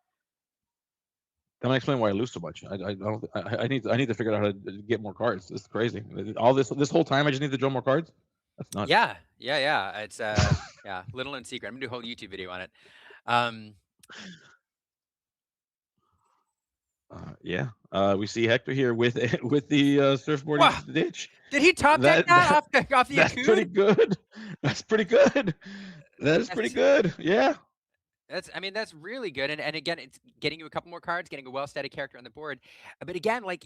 That might explain why I lose so much. I don't. I need to figure out how to get more cards. This is crazy. All this whole time, I just need to draw more cards. That's nuts. Yeah. It's yeah, little in secret. I'm gonna do a whole YouTube video on it. Yeah. We see Hector here with with the surfboarding Wow. ditch. Did he top deck that off the That's Akud? pretty good. That's pretty good. That is pretty good. Yeah. That's really good. And again, it's getting you a couple more cards, getting a well-steady character on the board. But again, like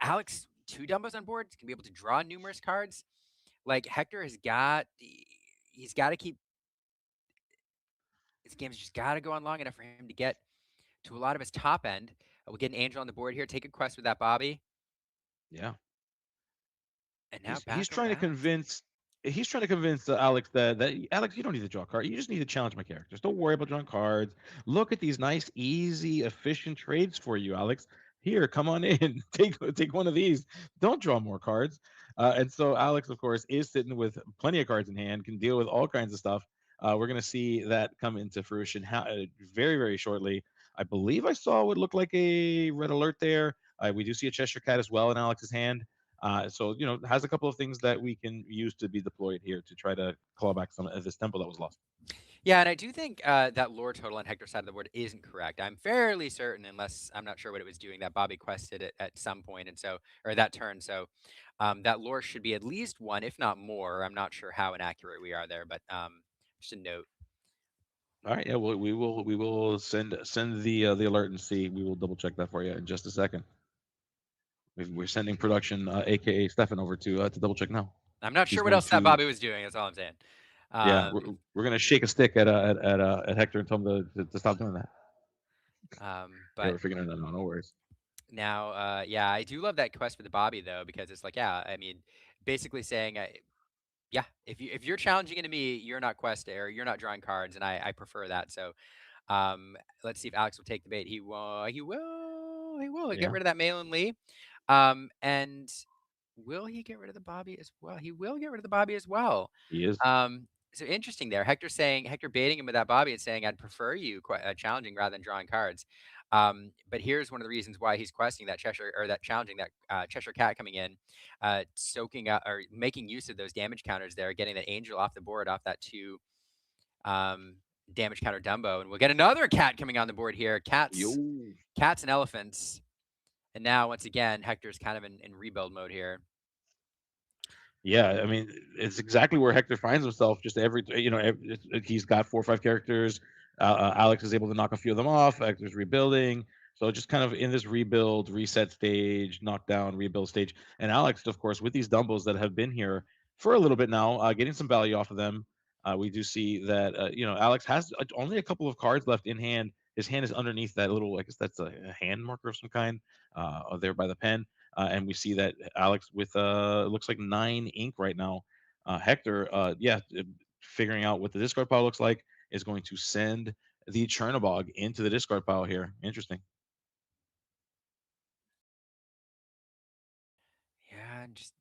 Alex, 2 Dumbos on board, can be able to draw numerous cards. Like Hector he's got to keep his game's just got to go on long enough for him to get to a lot of his top end. We'll get an Angel on the board here. Take a quest with that Bobby. Yeah. And now He's back over trying to to Alex. convince Alex that Alex, you don't need to draw a card. You just need to challenge my characters. Don't worry about drawing cards. Look at these nice, easy, efficient trades for you, Alex. Here, come on in. Take one of these. Don't draw more cards. And so Alex, of course, is sitting with plenty of cards in hand, can deal with all kinds of stuff. We're going to see that come into fruition very, very shortly. I believe I saw what looked like a red alert there. We do see a Cheshire Cat as well in Alex's hand. So has a couple of things that we can use to be deployed here to try to claw back some of this tempo that was lost. Yeah, and I do think that lore total on Hector's side of the board isn't correct. I'm fairly certain, unless I'm not sure what it was doing, that Bobby quested it at some point, and so or that turn. So that lore should be at least one, if not more. I'm not sure how inaccurate we are there, but just a note. All right, yeah, we will send the alert and see. We will double check that for you in just a second. We're sending production, aka Stefan, over to double check now. I'm not He's sure what going else that to Bobby was doing. That's all I'm saying. yeah, we're gonna shake a stick at Hector and tell him to stop doing that. Yeah, But we're figuring it out. No worries. now, yeah, I do love that quest for the Bobby though, because it's like, yeah, I mean, basically saying, yeah, if you're challenging into me, you're not questing or you're not drawing cards, and I prefer that. So let's see if Alex will take the bait. He will. He will. He will. He'll get Yeah, rid of that Malin Lee. And will he get rid of the Bobby as well? He will get rid of the Bobby as well. he is. So interesting there. Hector baiting him with that Bobby and saying, "I'd prefer you challenging rather than drawing cards." But here's one of the reasons why he's questing that Cheshire or that challenging that Cheshire Cat coming in, soaking up or making use of those damage counters there, getting that Angel off the board off that 2 um, damage counter Dumbo, and we'll get another cat coming on the board here. Yo. Cats and elephants, and now once again Hector's kind of in rebuild mode here. Yeah, I mean, it's exactly where Hector finds himself. Just he's got 4 or 5 characters. Alex is able to knock a few of them off. Hector's rebuilding, so just kind of in this rebuild, reset stage, knockdown, rebuild stage. And Alex, of course, with these dumbbells that have been here for a little bit now, getting some value off of them. We do see that Alex has only a couple of cards left in hand. His hand is underneath that little, I guess that's a hand marker of some kind, there by the pen. And we see that Alex with looks like 9 ink right now. Hector, figuring out what the discard pile looks like, is going to send the Chernobog into the discard pile here. Interesting. Yeah, just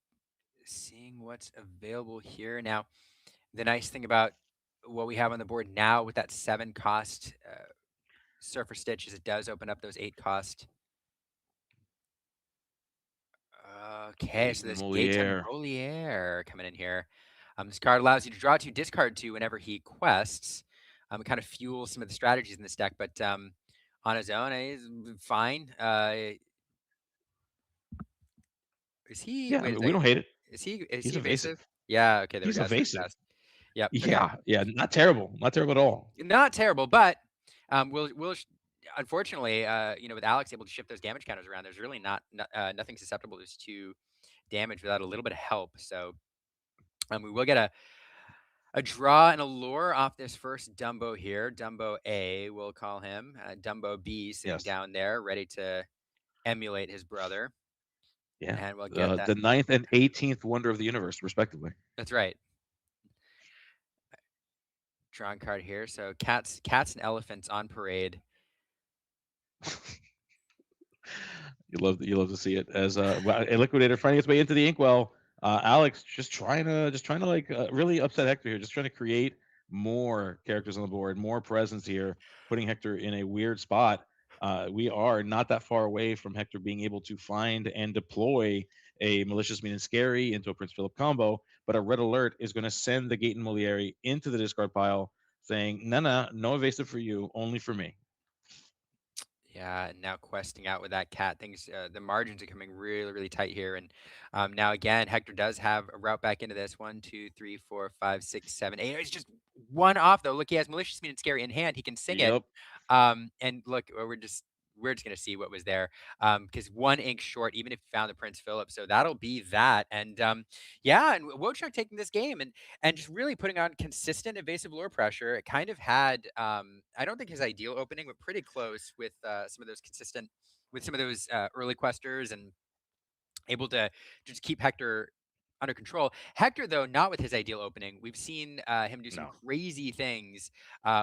seeing what's available here now. The nice thing about what we have on the board now with that 7 cost Surfer Stitch is it does open up those 8 cost. Okay, so this Gaetan Moliere. Moliere coming in here. This card allows you to draw 2, discard 2 whenever he quests. It kind of fuels some of the strategies in this deck, but on his own, he's fine. Is he? Yeah, I Wait a mean, we don't second. hate it. Is he? Is He's he evasive. evasive? Yeah. Okay. There we He's go. That's what evasive. it says. Yep. Okay. Yeah, not terrible. Not terrible at all. Not terrible, but unfortunately, with Alex able to shift those damage counters around, there's really nothing susceptible to damage without a little bit of help. So we will get a draw and a lure off this first Dumbo here. Dumbo A, we'll call him. Dumbo B sitting Yes. down there, ready to emulate his brother. Yeah. And we'll get that. The 9th and 18th wonder of the universe, respectively. That's right. Drawing card here. So cats and elephants on parade. You love to see it as a liquidator finding its way into the inkwell. Alex just trying to like really upset Hector here, just trying to create more characters on the board, more presence here, putting Hector in a weird spot. We are not that far away from Hector being able to find and deploy a malicious mean and scary into a Prince Philip combo, but a red alert is going to send the Gaetan Moliere into the discard pile, saying, no evasive for you, only for me. Yeah, and now questing out with that cat. Things, the margins are coming really, really tight here. And now again, Hector does have a route back into this. 1, 2, 3, 4, 5, 6, 7, 8. It's just one off though. Look, he has malicious mean and scary in hand. He can sing it. Yep. And look, we're just gonna see what was there. Because 1 ink short, even if you found the Prince Philip. So that'll be that. And yeah, and Wojciech taking this game and just really putting on consistent evasive lure pressure. It kind of had I don't think his ideal opening, but pretty close with some of those early questers and able to just keep Hector under control. Hector, though, not with his ideal opening. We've seen him do some No. crazy things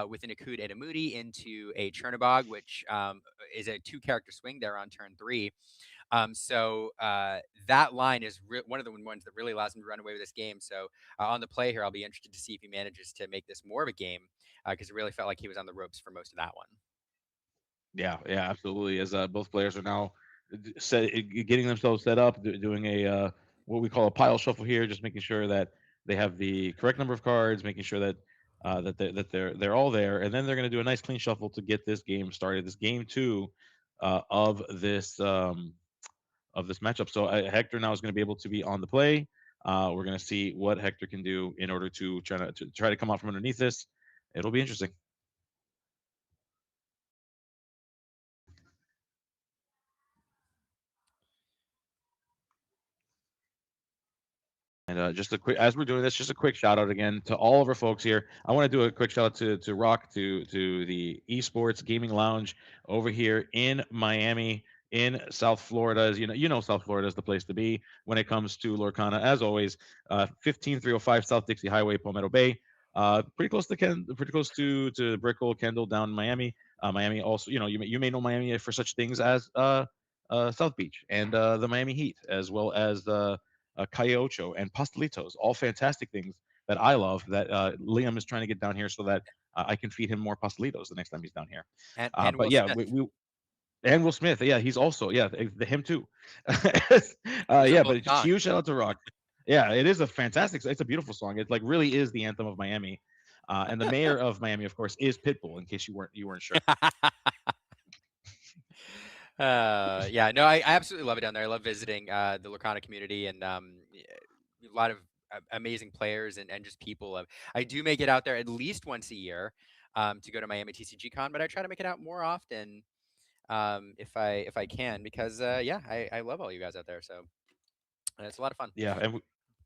with an Akud Edamudi into a Chernobog, which is a 2 character swing there on turn 3. So that line is one of the ones that really allows him to run away with this game. So on the play here, I'll be interested to see if he manages to make this more of a game because it really felt like he was on the ropes for most of that one. Yeah, absolutely. As both players are now getting themselves set up, doing a what we call a pile shuffle here, just making sure that they have the correct number of cards, making sure that they're all there, and then they're going to do a nice clean shuffle to get this game started. This game two of this matchup. So Hector now is going to be able to be on the play. We're going to see what Hector can do in order to try to come out from underneath this. It'll be interesting. And just a quick, as we're doing this, just a quick shout out again to all of our folks here. I want to do a quick shout out to ROK, to the Esports Gaming Lounge over here in Miami, in South Florida. As you know, South Florida is the place to be when it comes to Lorcana. As always, 15305 South Dixie Highway, Palmetto Bay. Pretty close to pretty close to Brickell, Kendall, down in Miami. Miami also, you may know Miami for such things as South Beach and the Miami Heat, as well as calle and pastelitos, all fantastic things that I love. That Liam is trying to get down here so that I can feed him more pastelitos the next time he's down here. And But Will yeah, Smith. we and Will Smith, yeah, he's also him too. Those are Yeah, both but just songs. huge shout out to Rock. Yeah, it is a fantastic. It's a beautiful song. It like really is the anthem of Miami. And the mayor of Miami, of course, is Pitbull. In case you weren't sure. Yeah, no, I absolutely love it down there. I love visiting the Lorcana community and a lot of amazing players and just people. I do make it out there at least once a year to go to Miami TCG Con, but I try to make it out more often if I can because yeah, I love all you guys out there. So it's a lot of fun. Yeah,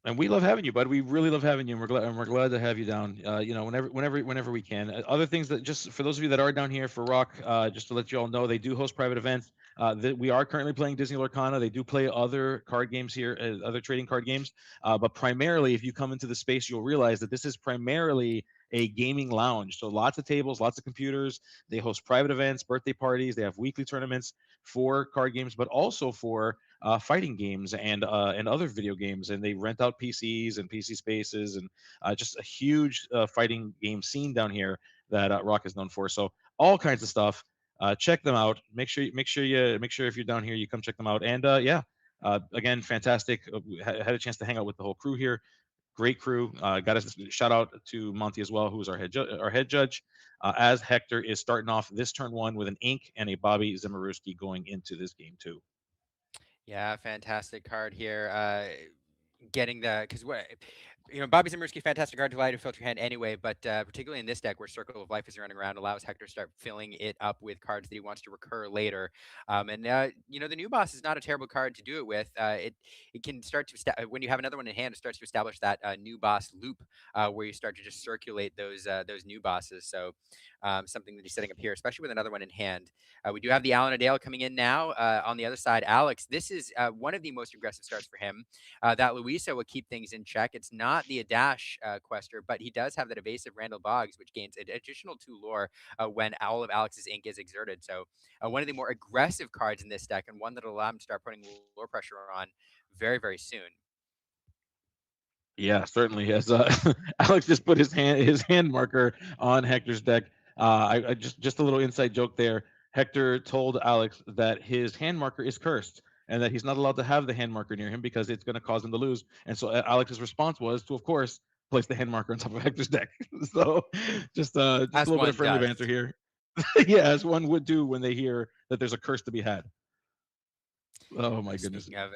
and we love having you, bud. We really love having you, and we're glad to have you down. Whenever we can. Other things that just for those of you that are down here for Rock, just to let you all know, they do host private events. That we are currently playing Disney Lorcana. They do play other card games here, other trading card games. But primarily, if you come into the space, you'll realize that this is primarily a gaming lounge. So lots of tables, lots of computers. They host private events, birthday parties. They have weekly tournaments for card games, but also for fighting games and other video games, and they rent out PCs and PC spaces, and just a huge fighting game scene down here that Rock is known for. So all kinds of stuff. Check them out. Make sure if you're down here, you come check them out. And yeah, again, fantastic. Had a chance to hang out with the whole crew here. Great crew. Got a shout out to Monty as well, who is our head judge. As Hector is starting off this turn one with an ink and a Bobby Zimmerowski going into this game too. Yeah, fantastic card here. Getting the because what Bobby Zimmerski, fantastic card to allow you to filter your hand anyway, but particularly in this deck where Circle of Life is running around, allows Hector to start filling it up with cards that he wants to recur later. And the new boss is not a terrible card to do it with. It can start to when you have another one in hand, it starts to establish that new boss loop where you start to just circulate those new bosses. So something that he's setting up here, especially with another one in hand. We do have the Alan Adale coming in now. On the other side, Alex. This is one of the most aggressive starts for him. That Luisa will keep things in check. It's not the Adash quester, but he does have that evasive Randall Boggs, which gains an additional 2 lore when all of Alex's ink is exerted. So one of the more aggressive cards in this deck, and one that will allow him to start putting lore pressure on very, very soon. Yeah, certainly. As Alex just put his hand marker on Hector's deck. I just a little inside joke there. Hector told Alex that his hand marker is cursed and that he's not allowed to have the hand marker near him because it's going to cause him to lose. And so Alex's response was to, of course, place the hand marker on top of Hector's deck. So just a As little bit one of friendly does. banter here. Yeah, as one would do when they hear that there's a curse to be had. Oh my goodness. Speaking of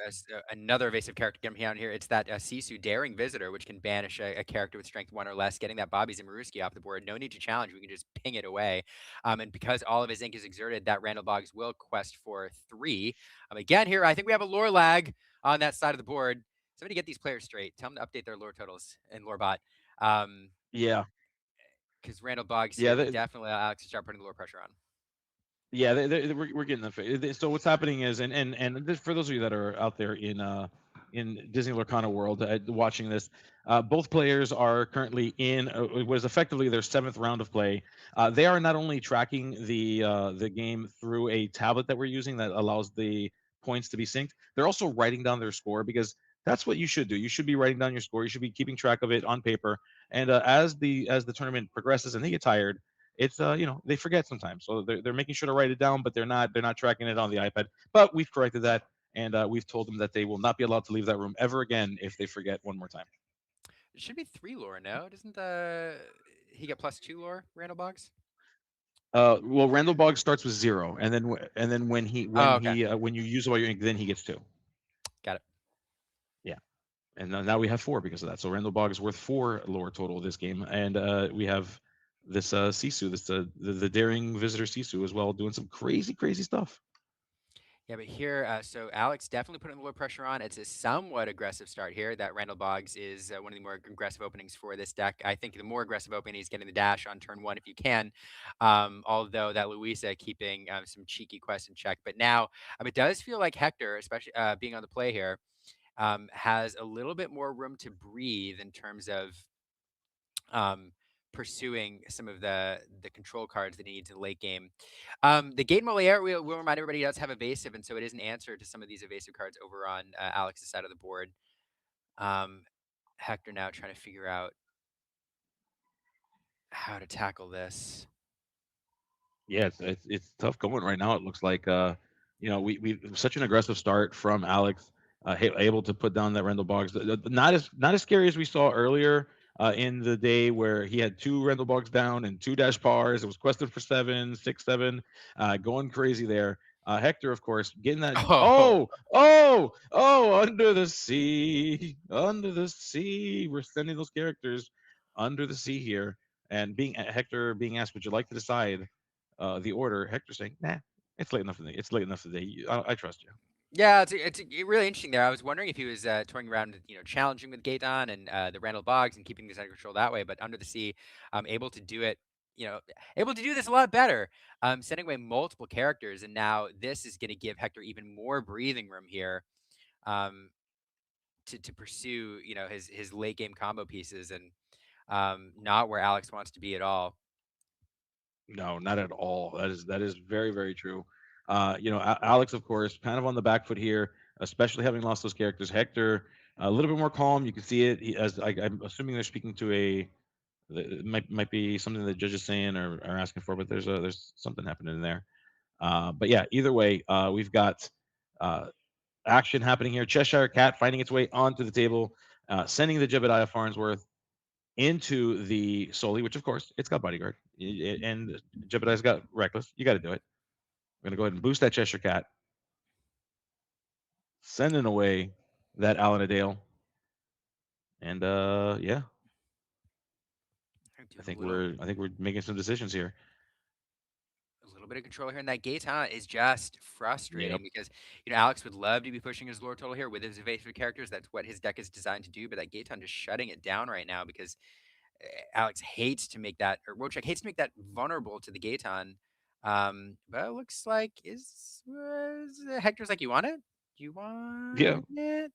another evasive character coming down here, it's that Sisu Daring Visitor, which can banish a character with strength 1 or less, getting that Bobby Zimmerowski off the board. No need to challenge. We can just ping it away. And because all of his ink is exerted, that Randall Boggs will quest for 3. Again, here, I think we have a lore lag on that side of the board. Somebody get these players straight. Tell them to update their lore totals in Lorebot. Yeah. Because Randall Boggs Yeah, here can definitely allow Alex to start putting the lore pressure on. Yeah, we're getting the. So what's happening is, and for those of you that are out there in in Disney Lorcana world watching this. Both players are currently in it was effectively their 7th round of play. They are not only tracking the game through a tablet that we're using that allows the points to be synced. They're also writing down their score because that's what you should do. You should be writing down your score. You should be keeping track of it on paper. And as the tournament progresses and they get tired, it's they forget sometimes. So they're making sure to write it down, but they're not tracking it on the iPad. But we've corrected that, and we've told them that they will not be allowed to leave that room ever again if they forget one more time. It should be 3 lore, no? Doesn't he get +2 lore, Randall Boggs? Well, Randall Boggs starts with 0, and then when he when Oh, okay. he when you use all your ink, then he gets 2. Got it. Yeah, and now we have 4 because of that. So Randall Boggs is worth 4 lore total this game, and we have this Sisu, this the daring visitor Sisu as well, doing some crazy stuff. Yeah, but here, so Alex definitely putting a little pressure on. It's a somewhat aggressive start here. That Randall Boggs is one of the more aggressive openings for this deck. I think the more aggressive opening is getting the dash on turn 1 if you can. Although that Louisa keeping some cheeky quest in check. But now it does feel like Hector, especially being on the play here, has a little bit more room to breathe in terms of pursuing some of the control cards that he needs in the late game. The Gate Moliere, we'll remind everybody, does have evasive, and so it is an answer to some of these evasive cards over on Alex's side of the board. Hector now trying to figure out how to tackle this. Yeah, it's tough going right now. It looks like we such an aggressive start from Alex, able to put down that Randall Boggs. Not as scary as we saw earlier in the day where he had 2 Randall Boggs down and 2 dash pars. It was quested for 7, 6, 7, going crazy there. Hector, of course, getting that. Oh, Under the sea, under the sea. We're sending those characters under the sea here, and being Hector being asked, "Would you like to decide?" The order. Hector saying, "Nah, it's late enough today. It's late enough today. I trust you." yeah, it's really interesting there. I was wondering if he was touring around, challenging with Gaeton and the Randall Boggs and keeping this under control that way. But under the sea, able to do it, able to do this a lot better, sending away multiple characters, and now this is going to give Hector even more breathing room here, to pursue, his late game combo pieces, and not where Alex wants to be at all. No, not at all. That is very true. Alex, of course, kind of on the back foot here, especially having lost those characters. Hector, a little bit more calm. You can see it. I'm assuming they're speaking to it might be something the judge is saying or asking for, but there's something happening in there. But yeah, either way, we've got action happening here. Cheshire Cat finding its way onto the table, sending the Jebediah Farnsworth into the Soli, which of course it's got bodyguard, and Jebediah's got reckless. You got to do it. I'm gonna go ahead and boost that Cheshire Cat, sending away that Alanadale, and yeah, I think we're making some decisions here. A little bit of control here, and that Gaetan is just frustrating Yep. because Alex would love to be pushing his lore total here with his evasive characters. That's what his deck is designed to do, but that Gaetan just shutting it down right now because Alex hates to make that, or Wojciech hates to make that vulnerable to the Gaetan. But it looks like Hector's like, you want it? You want Yeah, it?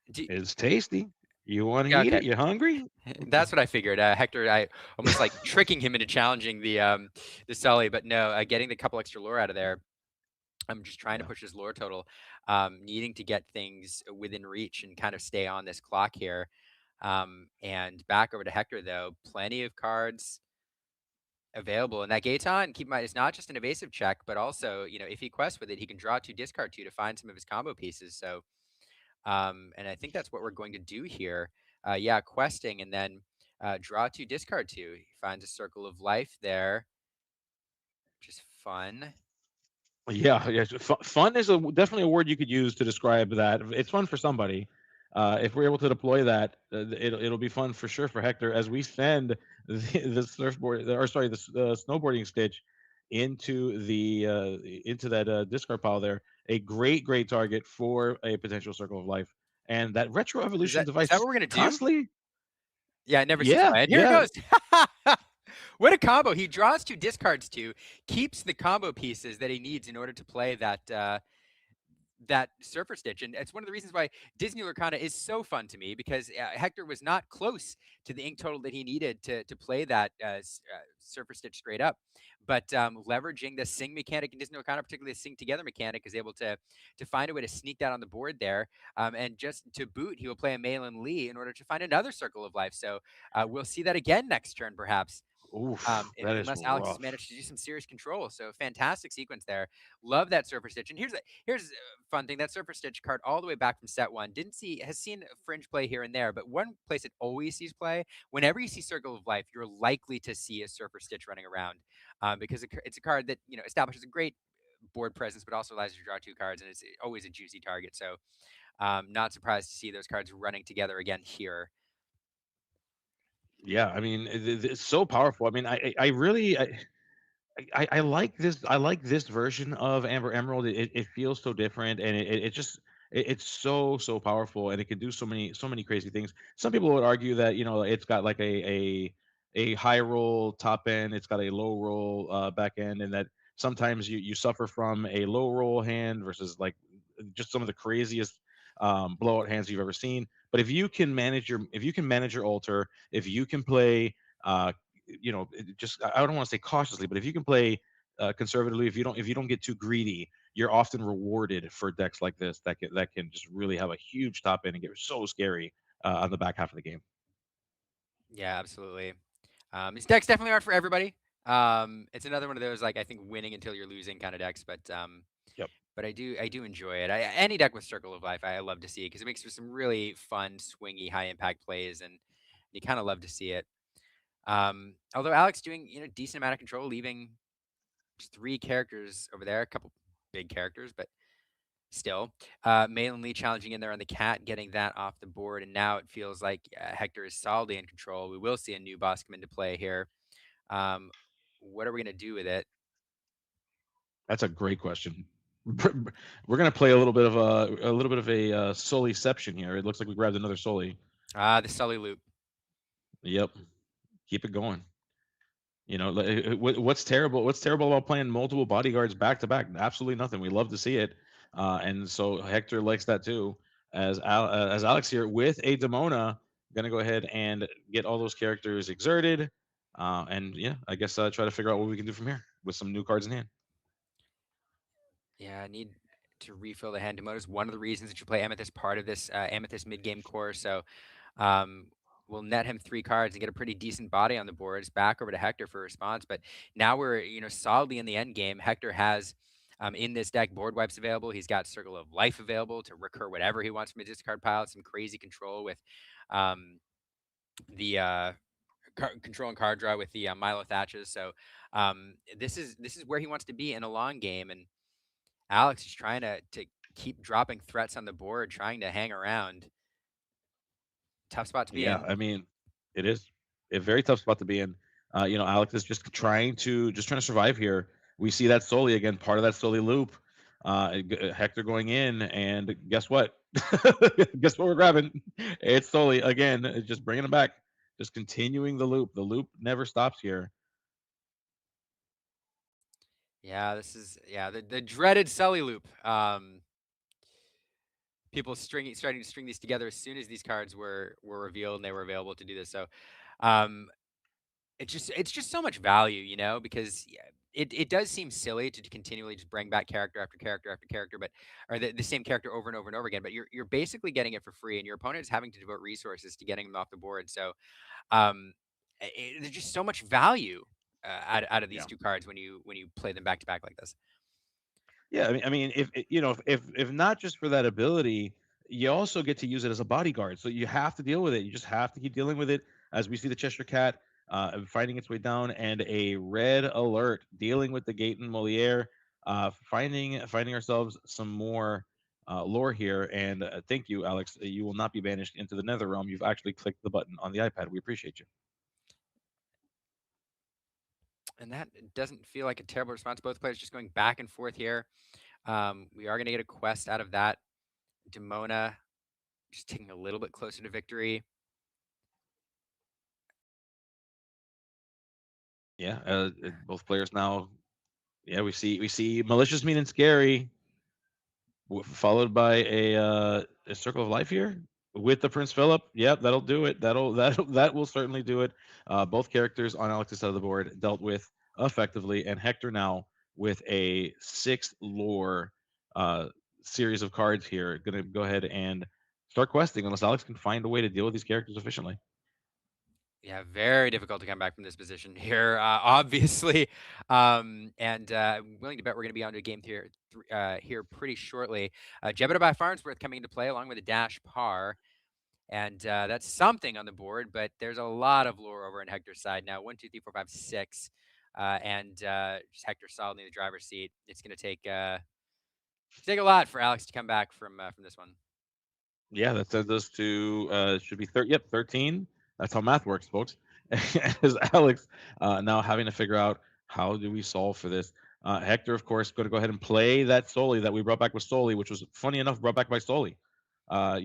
it's tasty. You want to Yeah, eat okay. it? You hungry? That's what I figured. Hector, I almost like tricking him into challenging the Sully, but no, getting the couple extra lore out of there. I'm just trying to Yeah. push his lore total, needing to get things within reach and kind of stay on this clock here. And back over to Hector though, plenty of cards available. And that Gaetan, keep in mind, it's not just an evasive check, but also, if he quests with it, he can draw 2, discard 2 to find some of his combo pieces. So, and I think that's what we're going to do here. Yeah, questing and then draw 2, discard 2. He finds a circle of life there, which is fun. Yeah. Fun is definitely a word you could use to describe that. It's fun for somebody. If we're able to deploy that, it'll be fun for sure for Hector as we send the surfboard, or sorry, the snowboarding stitch into that discard pile there. A great target for a potential circle of life, and that retro Is evolution that device what we're gonna do? constantly. Yeah, it never ceases Yeah, my head. Here it yeah. goes. What a combo. He draws 2, discards 2, keeps the combo pieces that he needs in order to play that that Surfer Stitch, and it's one of the reasons why Disney Lorcana is so fun to me because Hector was not close to the ink total that he needed to play that Surfer Stitch straight up, but leveraging the Sing mechanic in Disney Lorcana, particularly the Sing Together mechanic, is able to find a way to sneak that on the board there, and just to boot, he will play a Malin Lee in order to find another Circle of Life. So we'll see that again next turn, perhaps. Oof, that is Unless Alex has rough. managed to do some serious control. So fantastic sequence there. Love that Surfer Stitch. And here's a fun thing. That Surfer Stitch card all the way back from set one has seen fringe play here and there, but one place it always sees play, whenever you see Circle of Life, you're likely to see a Surfer Stitch running around, because it's a card that, establishes a great board presence, but also allows you to draw two cards, and it's always a juicy target. So not surprised to see those cards running together again here. Yeah, I mean, it's so powerful. I mean, I really, I like this. I like this version of Amber Emerald. It feels so different, and it just it's so powerful, and it can do so many crazy things. Some people would argue that it's got like a high roll top end, it's got a low roll back end, and that sometimes you suffer from a low roll hand versus like just some of the craziest blowout hands you've ever seen. But if you can manage your altar, if you can play just I don't want to say cautiously, but if you can play conservatively, if you don't get too greedy, you're often rewarded for decks like this that can just really have a huge top end and get so scary on the back half of the game. Yeah, absolutely. These decks definitely aren't for everybody. It's another one of those, like, I think winning until you're losing kind of decks, Yep. but I do enjoy it. Any deck with Circle of Life, I love to see because it makes for some really fun, swingy, high impact plays, and you kind of love to see it. Although Alex doing decent amount of control, leaving just three characters over there, a couple big characters, but still. Malin Lee challenging in there on the cat, getting that off the board, and now it feels like Hector is solidly in control. We will see a new boss come into play here. Um, what are we gonna do with it? That's a great question. We're gonna play a little bit of a Sullyception here. It looks like we grabbed another Sully. The Sully loop. Yep. Keep it going. What's terrible? What's terrible about playing multiple bodyguards back to back? Absolutely nothing. We love to see it, and so Hector likes that too. As Alex here with a Demona, gonna go ahead and get all those characters exerted, and yeah, I guess try to figure out what we can do from here with some new cards in hand. Yeah, I need to refill the hand mode is one of the reasons that you play Amethyst, part of this Amethyst mid game core. So um, we'll net him three cards and get a pretty decent body on the board. It's back over to Hector for a response, but now we're solidly in the end game. Hector has in this deck board wipes available. He's got Circle of Life available to recur whatever he wants from his discard pile. Some crazy control with um, the control and card draw with the Milo Thatches. So this is where he wants to be in a long game, and Alex is trying to keep dropping threats on the board, trying to hang around. Tough spot to be Yeah, in. I mean, it is a very tough spot to be in. Alex is just trying to survive here. We see that Soli again, part of that Soli loop. Hector going in, and guess what? Guess what we're grabbing? It's Soli again. Just bringing him back, just continuing the loop. The loop never stops here. Yeah, this is the dreaded Sully loop. People starting to string these together as soon as these cards were revealed and they were available to do this. So um, it's just so much value, because yeah, it does seem silly to continually just bring back character after character after character, but or the same character over and over and over again. But you're basically getting it for free, and your opponent is having to devote resources to getting them off the board. So um, there's just so much value out of these Yeah. two cards when you play them back to back like this. Yeah, I mean, if not just for that ability, you also get to use it as a bodyguard. So you have to deal with it. You just have to keep dealing with it. As we see the Cheshire Cat finding its way down, and a red alert dealing with the Gate and Moliere, finding ourselves some more lore here. And thank you, Alex. You will not be banished into the Nether Realm. You've actually clicked the button on the iPad. We appreciate you. And that doesn't feel like a terrible response. Both players just going back and forth here. We are going to get a quest out of that. Demona just taking a little bit closer to victory. Yeah, both players now. Yeah, we see malicious, mean, and scary Followed by a Circle of Life here with the Prince Philip. Yep, that'll do it. That will certainly do it. Both characters on Alex's side of the board dealt with effectively, and Hector now with a sixth lore uh, series of cards here. Going to go ahead and start questing unless Alex can find a way to deal with these characters efficiently. Yeah, very difficult to come back from this position here, obviously. And I'm willing to bet we're going to be on to a game here pretty shortly. Jebediah by Farnsworth coming into play along with a dash par. And that's something on the board, but there's a lot of lore over on Hector's side now. 1, 2, 3, 4, 5, 6. And just Hector solidly in the driver's seat. It's going to take a lot for Alex to come back from this one. Yeah, that sends us to should be 13. That's how math works, folks. As Alex now having to figure out how do we solve for this. Hector, of course, going to go ahead and play that Soli that we brought back with Soli, which was funny enough brought back by Soli. But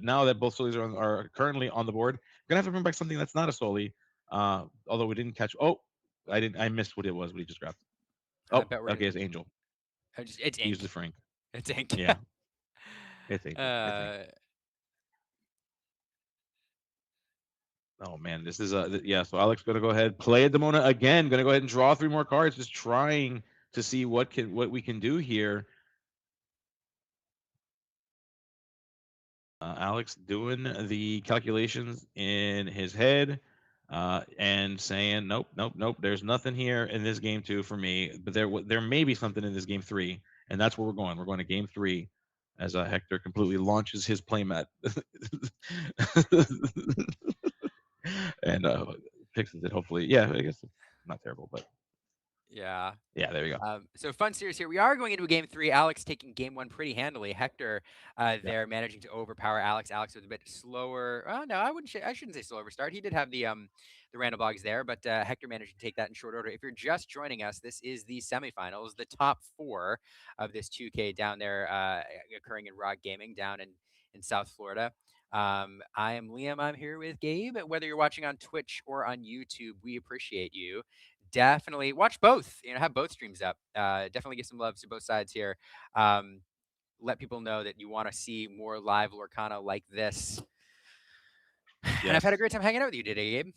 now that both Solis are currently on the board, gonna have to bring back something that's not a Soli. Although we didn't catch. Oh, I missed what it was. What he just grabbed. I Oh, bet we're okay, going it's Angel. to. It's He used the ink. Frank. It's ink. Yeah, it's Angel. It's Angel. uh, Oh man, this is yeah. So Alex gonna go ahead, play a Demona again. Gonna go ahead and draw three more cards, just trying to see what we can do here. Alex doing the calculations in his head, and saying, nope, nope, nope. There's nothing here in this game two for me, but there may be something in this game three, and that's where we're going. We're going to game three, as Hector completely launches his playmat, and fixes it. Hopefully, yeah. I guess it's not terrible, but yeah. yeah, there we go. So fun series here. We are going into a game 3. Alex taking game 1 pretty handily. Hector Yeah. there managing to overpower Alex. Alex was a bit slower. Oh no, I shouldn't say slower start. He did have the random blogs there, but Hector managed to take that in short order. If you're just joining us, this is the semifinals, the top 4 of this 2K down there occurring in ROK Gaming down in South Florida. I am Liam. I'm here with Gabe. Whether you're watching on Twitch or on YouTube, we appreciate you. Definitely watch both. Have both streams up. Definitely give some love to both sides here. Let people know that you want to see more live Lorcana like this. And I've had a great time hanging out with you today, Gabe.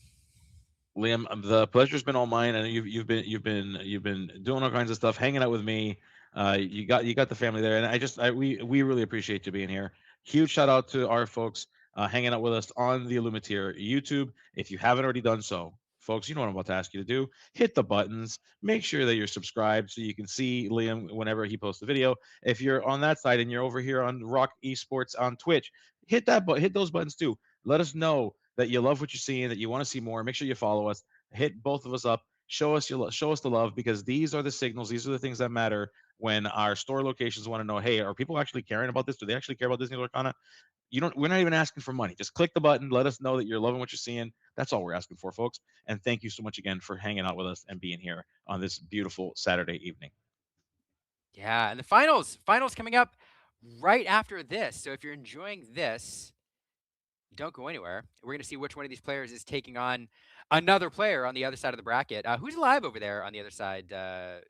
Liam, the pleasure's been all mine. I know you've been doing all kinds of stuff, hanging out with me. You got the family there, and we really appreciate you being here. Huge shout out to our folks hanging out with us on the Illumitier YouTube. If you haven't already done so, folks, you know what I'm about to ask you to do. Hit the buttons. Make sure that you're subscribed so you can see Liam whenever he posts a video. If you're on that side and you're over here on ROK Esports on Twitch, hit those buttons too. Let us know that you love what you're seeing, that you want to see more. Make sure you follow us. Hit both of us up. Show us the love, because these are the signals. These are the things that matter when our store locations want to know, hey, are people actually caring about this? Do they actually care about Disney Lorcana? We're not even asking for money. Just click the button. Let us know that you're loving what you're seeing. That's all we're asking for, folks. And thank you so much again for hanging out with us and being here on this beautiful Saturday evening. Yeah, and the finals coming up right after this. So if you're enjoying this, don't go anywhere. We're going to see which one of these players is taking on another player on the other side of the bracket. Who's alive over there on the other side?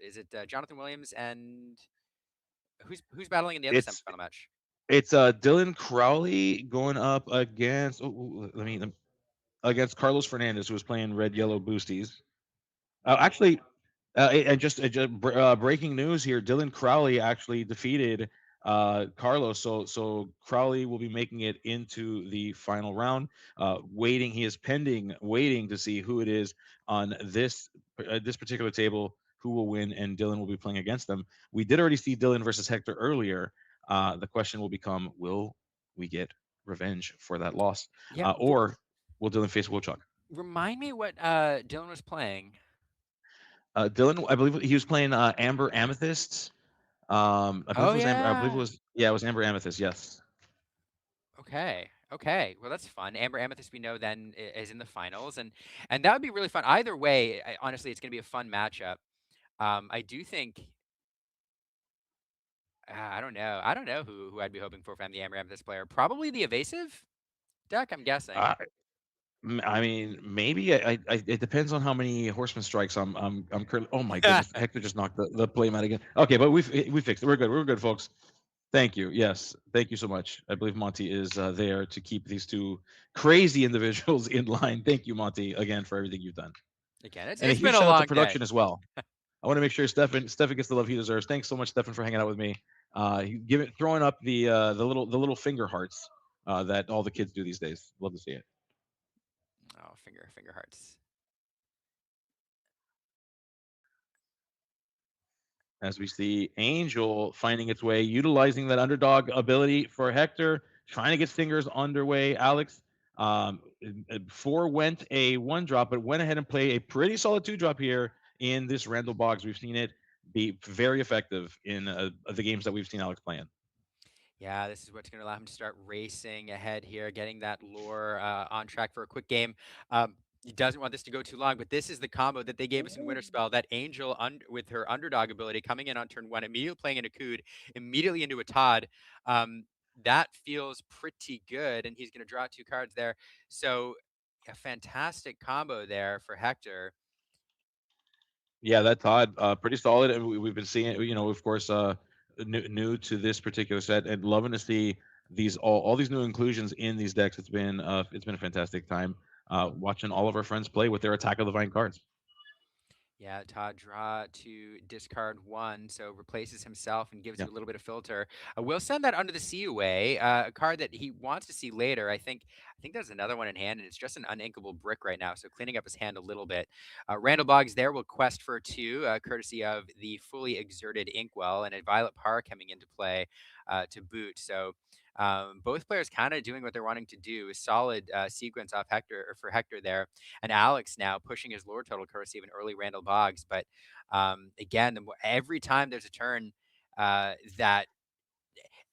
Is it Jonathan Williams, and who's battling in the other It's semifinal match? it's Dylan Crowley going up against against Carlos Fernandez, who was playing red yellow boosties. Actually, breaking news here: Dylan Crowley actually defeated Carlos. So Crowley will be making it into the final round. He is waiting to see who it is on this particular table who will win, and Dylan will be playing against them. We did already see Dylan versus Hector earlier. The question will become: will we get revenge for that loss, Yeah, or will Dylan face Wochuk? remind me what Dylan was playing. Dylan, I believe he was playing Amber Amethyst. I believe Oh it was Amber. I believe yeah. it was Amber Amethyst. Yes. Okay. Okay. Well, that's fun. Amber Amethyst, we know then is in the finals, and that would be really fun. Either way, honestly, it's going to be a fun matchup. I do think. I don't know. I don't know who I'd be hoping for from the Amber Amethyst player. Probably the evasive deck, I'm guessing. Uh, I mean, maybe it depends on how many horseman strikes I'm currently. Oh my goodness, Hector just knocked the play mat again. Okay, but we fixed it. We're good. We're good, folks. Thank you. Yes, thank you so much. I believe Monty is there to keep these two crazy individuals in line. Thank you, Monty, again for everything you've done, Again, and a it's been huge a shout out to long day. production as well. I want to make sure Stefan gets the love he deserves. Thanks so much, Stefan, for hanging out with me. Throwing up the little finger hearts that all the kids do these days. Love to see it. Oh, finger hearts. As we see Angel finding its way, utilizing that underdog ability for Hector, trying to get Stingers underway. Alex forewent a one drop, but went ahead and played a pretty solid two drop here in this Randall Boggs. We've seen it be very effective in the games that we've seen Alex playing. Yeah, this is what's going to allow him to start racing ahead here, getting that lore on track for a quick game. He doesn't want this to go too long, but this is the combo that they gave us in Winter Spell. That Angel with her underdog ability coming in on turn one, immediately playing in a Cood, immediately into a Todd. Um, that feels pretty good, and he's going to draw two cards there. So a fantastic combo there for Hector. Yeah, that Todd, pretty solid. And we've been seeing it, of course, new to this particular set, and loving to see these all these new inclusions in these decks. It's been a fantastic time watching all of our friends play with their Attack of the Vine cards. Yeah, Todd draw to discard one, so replaces himself and gives Yeah, you a little bit of filter. We'll send that under the sea away. A card that he wants to see later. I think there's another one in hand, and it's just an uninkable brick right now. So cleaning up his hand a little bit. Randall Boggs there will quest for two, courtesy of the fully exerted Inkwell and a Violet Par coming into play to boot. So both players kind of doing what they're wanting to do. A solid sequence off Hector or for Hector there, and Alex now pushing his lore total courtesy of an early Randall Boggs. But again, every time there's a turn that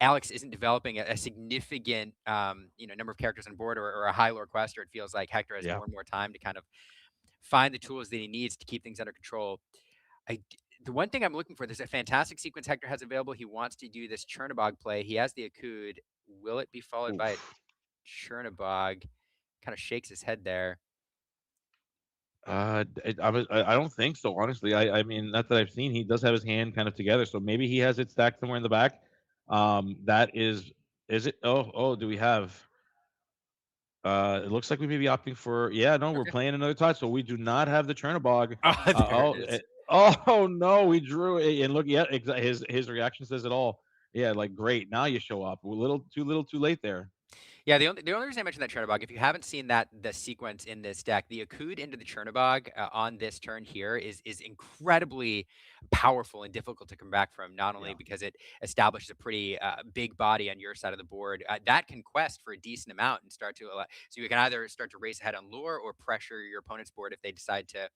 Alex isn't developing a significant number of characters on board or a high lore quester, it feels like Hector has yeah. more and more time to kind of find the tools that he needs to keep things under control. The one thing I'm looking for, there's a fantastic sequence Hector has available. He wants to do this Chernabog play. He has the Akud. Will it be followed by Oof. Chernabog? Kind of shakes his head there. I don't think so, honestly. I mean, not that I've seen. He does have his hand kind of together, so maybe he has it stacked somewhere in the back. That is it? Oh, do we have? It looks like we may be opting for. Yeah, no, we're Okay. playing another touch, so we do not have the Chernabog. Oh, there it is. Oh no, we drew it, and look, yeah, his reaction says it all. Yeah, like great. Now you show up. A little, too late there. Yeah, the only reason I mentioned that Chernabog, if you haven't seen the sequence in this deck, the Akud into the Chernabog on this turn here is incredibly powerful and difficult to come back from. Not only Yeah. because it establishes a pretty big body on your side of the board, that can quest for a decent amount and start to allow. So you can either start to race ahead on lure or pressure your opponent's board if they decide to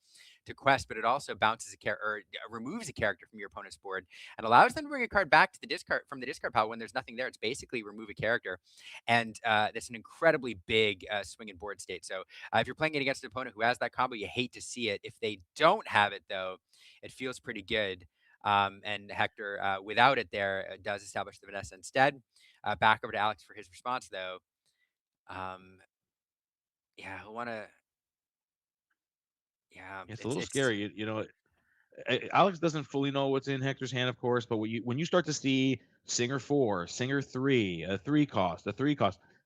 quest. But it also bounces a character or removes a character from your opponent's board and allows them to bring a card back to the discard from the discard pile when there's nothing there. It's basically remove a character, and that's an incredibly big swing and board state. So if you're playing it against an opponent who has that combo, you hate to see it. If they don't have it, though, it feels pretty good. And Hector, without it there, does establish the Vanessa instead. Back over to Alex for his response, though. Um, yeah, I want to. Yeah, It's a it's little it's scary. Alex doesn't fully know what's in Hector's hand, of course, but when you start to see Singer 4, Singer 3, a 3 cost,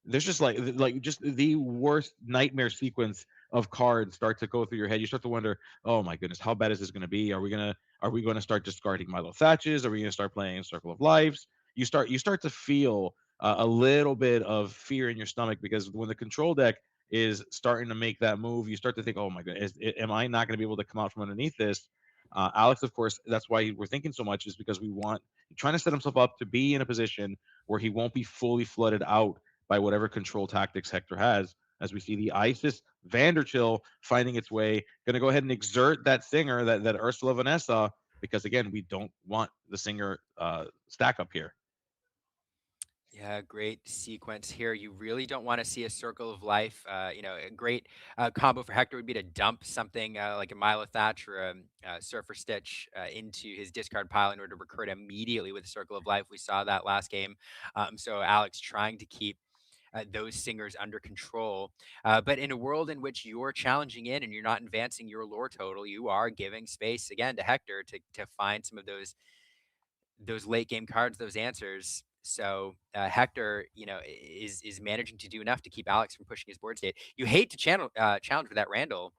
there's just like just the worst nightmare sequence of cards start to go through your head. You start to wonder, oh my goodness, how bad is this going to be? Are we going to start discarding Milo Thatches? Are we going to start playing Circle of Lives? You start to feel a little bit of fear in your stomach because when the control deck is starting to make that move, you start to think, oh my goodness, am I not going to be able to come out from underneath this? Alex, of course, that's why we're thinking so much is because we want trying to set himself up to be in a position where he won't be fully flooded out by whatever control tactics Hector has. As we see the Isis Vanderchill finding its way, going to go ahead and exert that singer, that Ursula Vanessa, because again, we don't want the singer stack up here. Yeah, great sequence here. You really don't want to see a circle of life. A great combo for Hector would be to dump something like a Milo Thatch or a Surfer Stitch into his discard pile in order to recruit immediately with a circle of life. We saw that last game. So Alex trying to keep those singers under control. But in a world in which you're challenging in and you're not advancing your lore total, you are giving space again to Hector to find some of those late game cards, those answers. So Hector, is managing to do enough to keep Alex from pushing his board state. You hate to challenge with that Randall,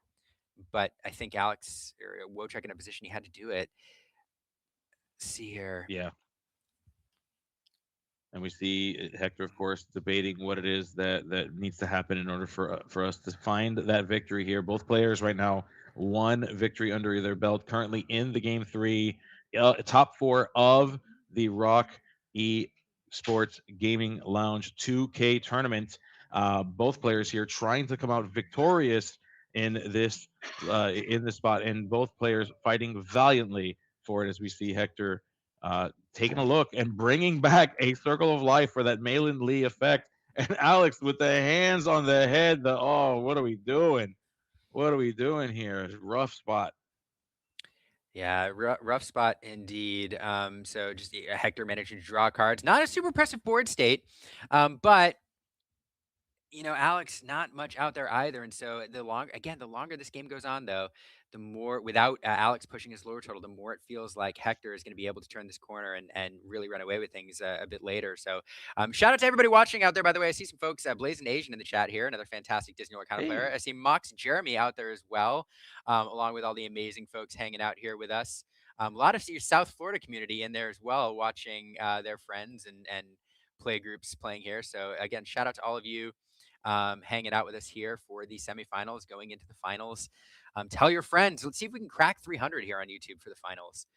but I think Alex or Wojcik in a position he had to do it. See here. Yeah. And we see Hector, of course, debating what it is that needs to happen in order for us to find that victory here. Both players right now, one victory under their belt, currently in the game three, top four of the ROK Sports Gaming Lounge 2K tournament. Both players here trying to come out victorious in this spot, and both players fighting valiantly for it. As we see Hector taking a look and bringing back a circle of life for that Malin Lee effect. And Alex with the hands on the head. What are we doing? What are we doing here? Rough spot. Yeah, rough spot indeed. So just Hector managing to draw cards. Not a super impressive board state, but Alex, not much out there either. And so the longer this game goes on, though, the more without Alex pushing his lower total, the more it feels like Hector is going to be able to turn this corner and really run away with things a bit later. So shout out to everybody watching out there. By the way, I see some folks, Blazing Asian in the chat here, another fantastic Disney Lorcana player. Hey. I see Mox Jeremy out there as well, along with all the amazing folks hanging out here with us. A lot of your South Florida community in there as well, watching their friends and play groups playing here. So again, shout out to all of you hanging out with us here for the semifinals, going into the finals. Tell your friends. Let's see if we can crack 300 here on YouTube for the finals.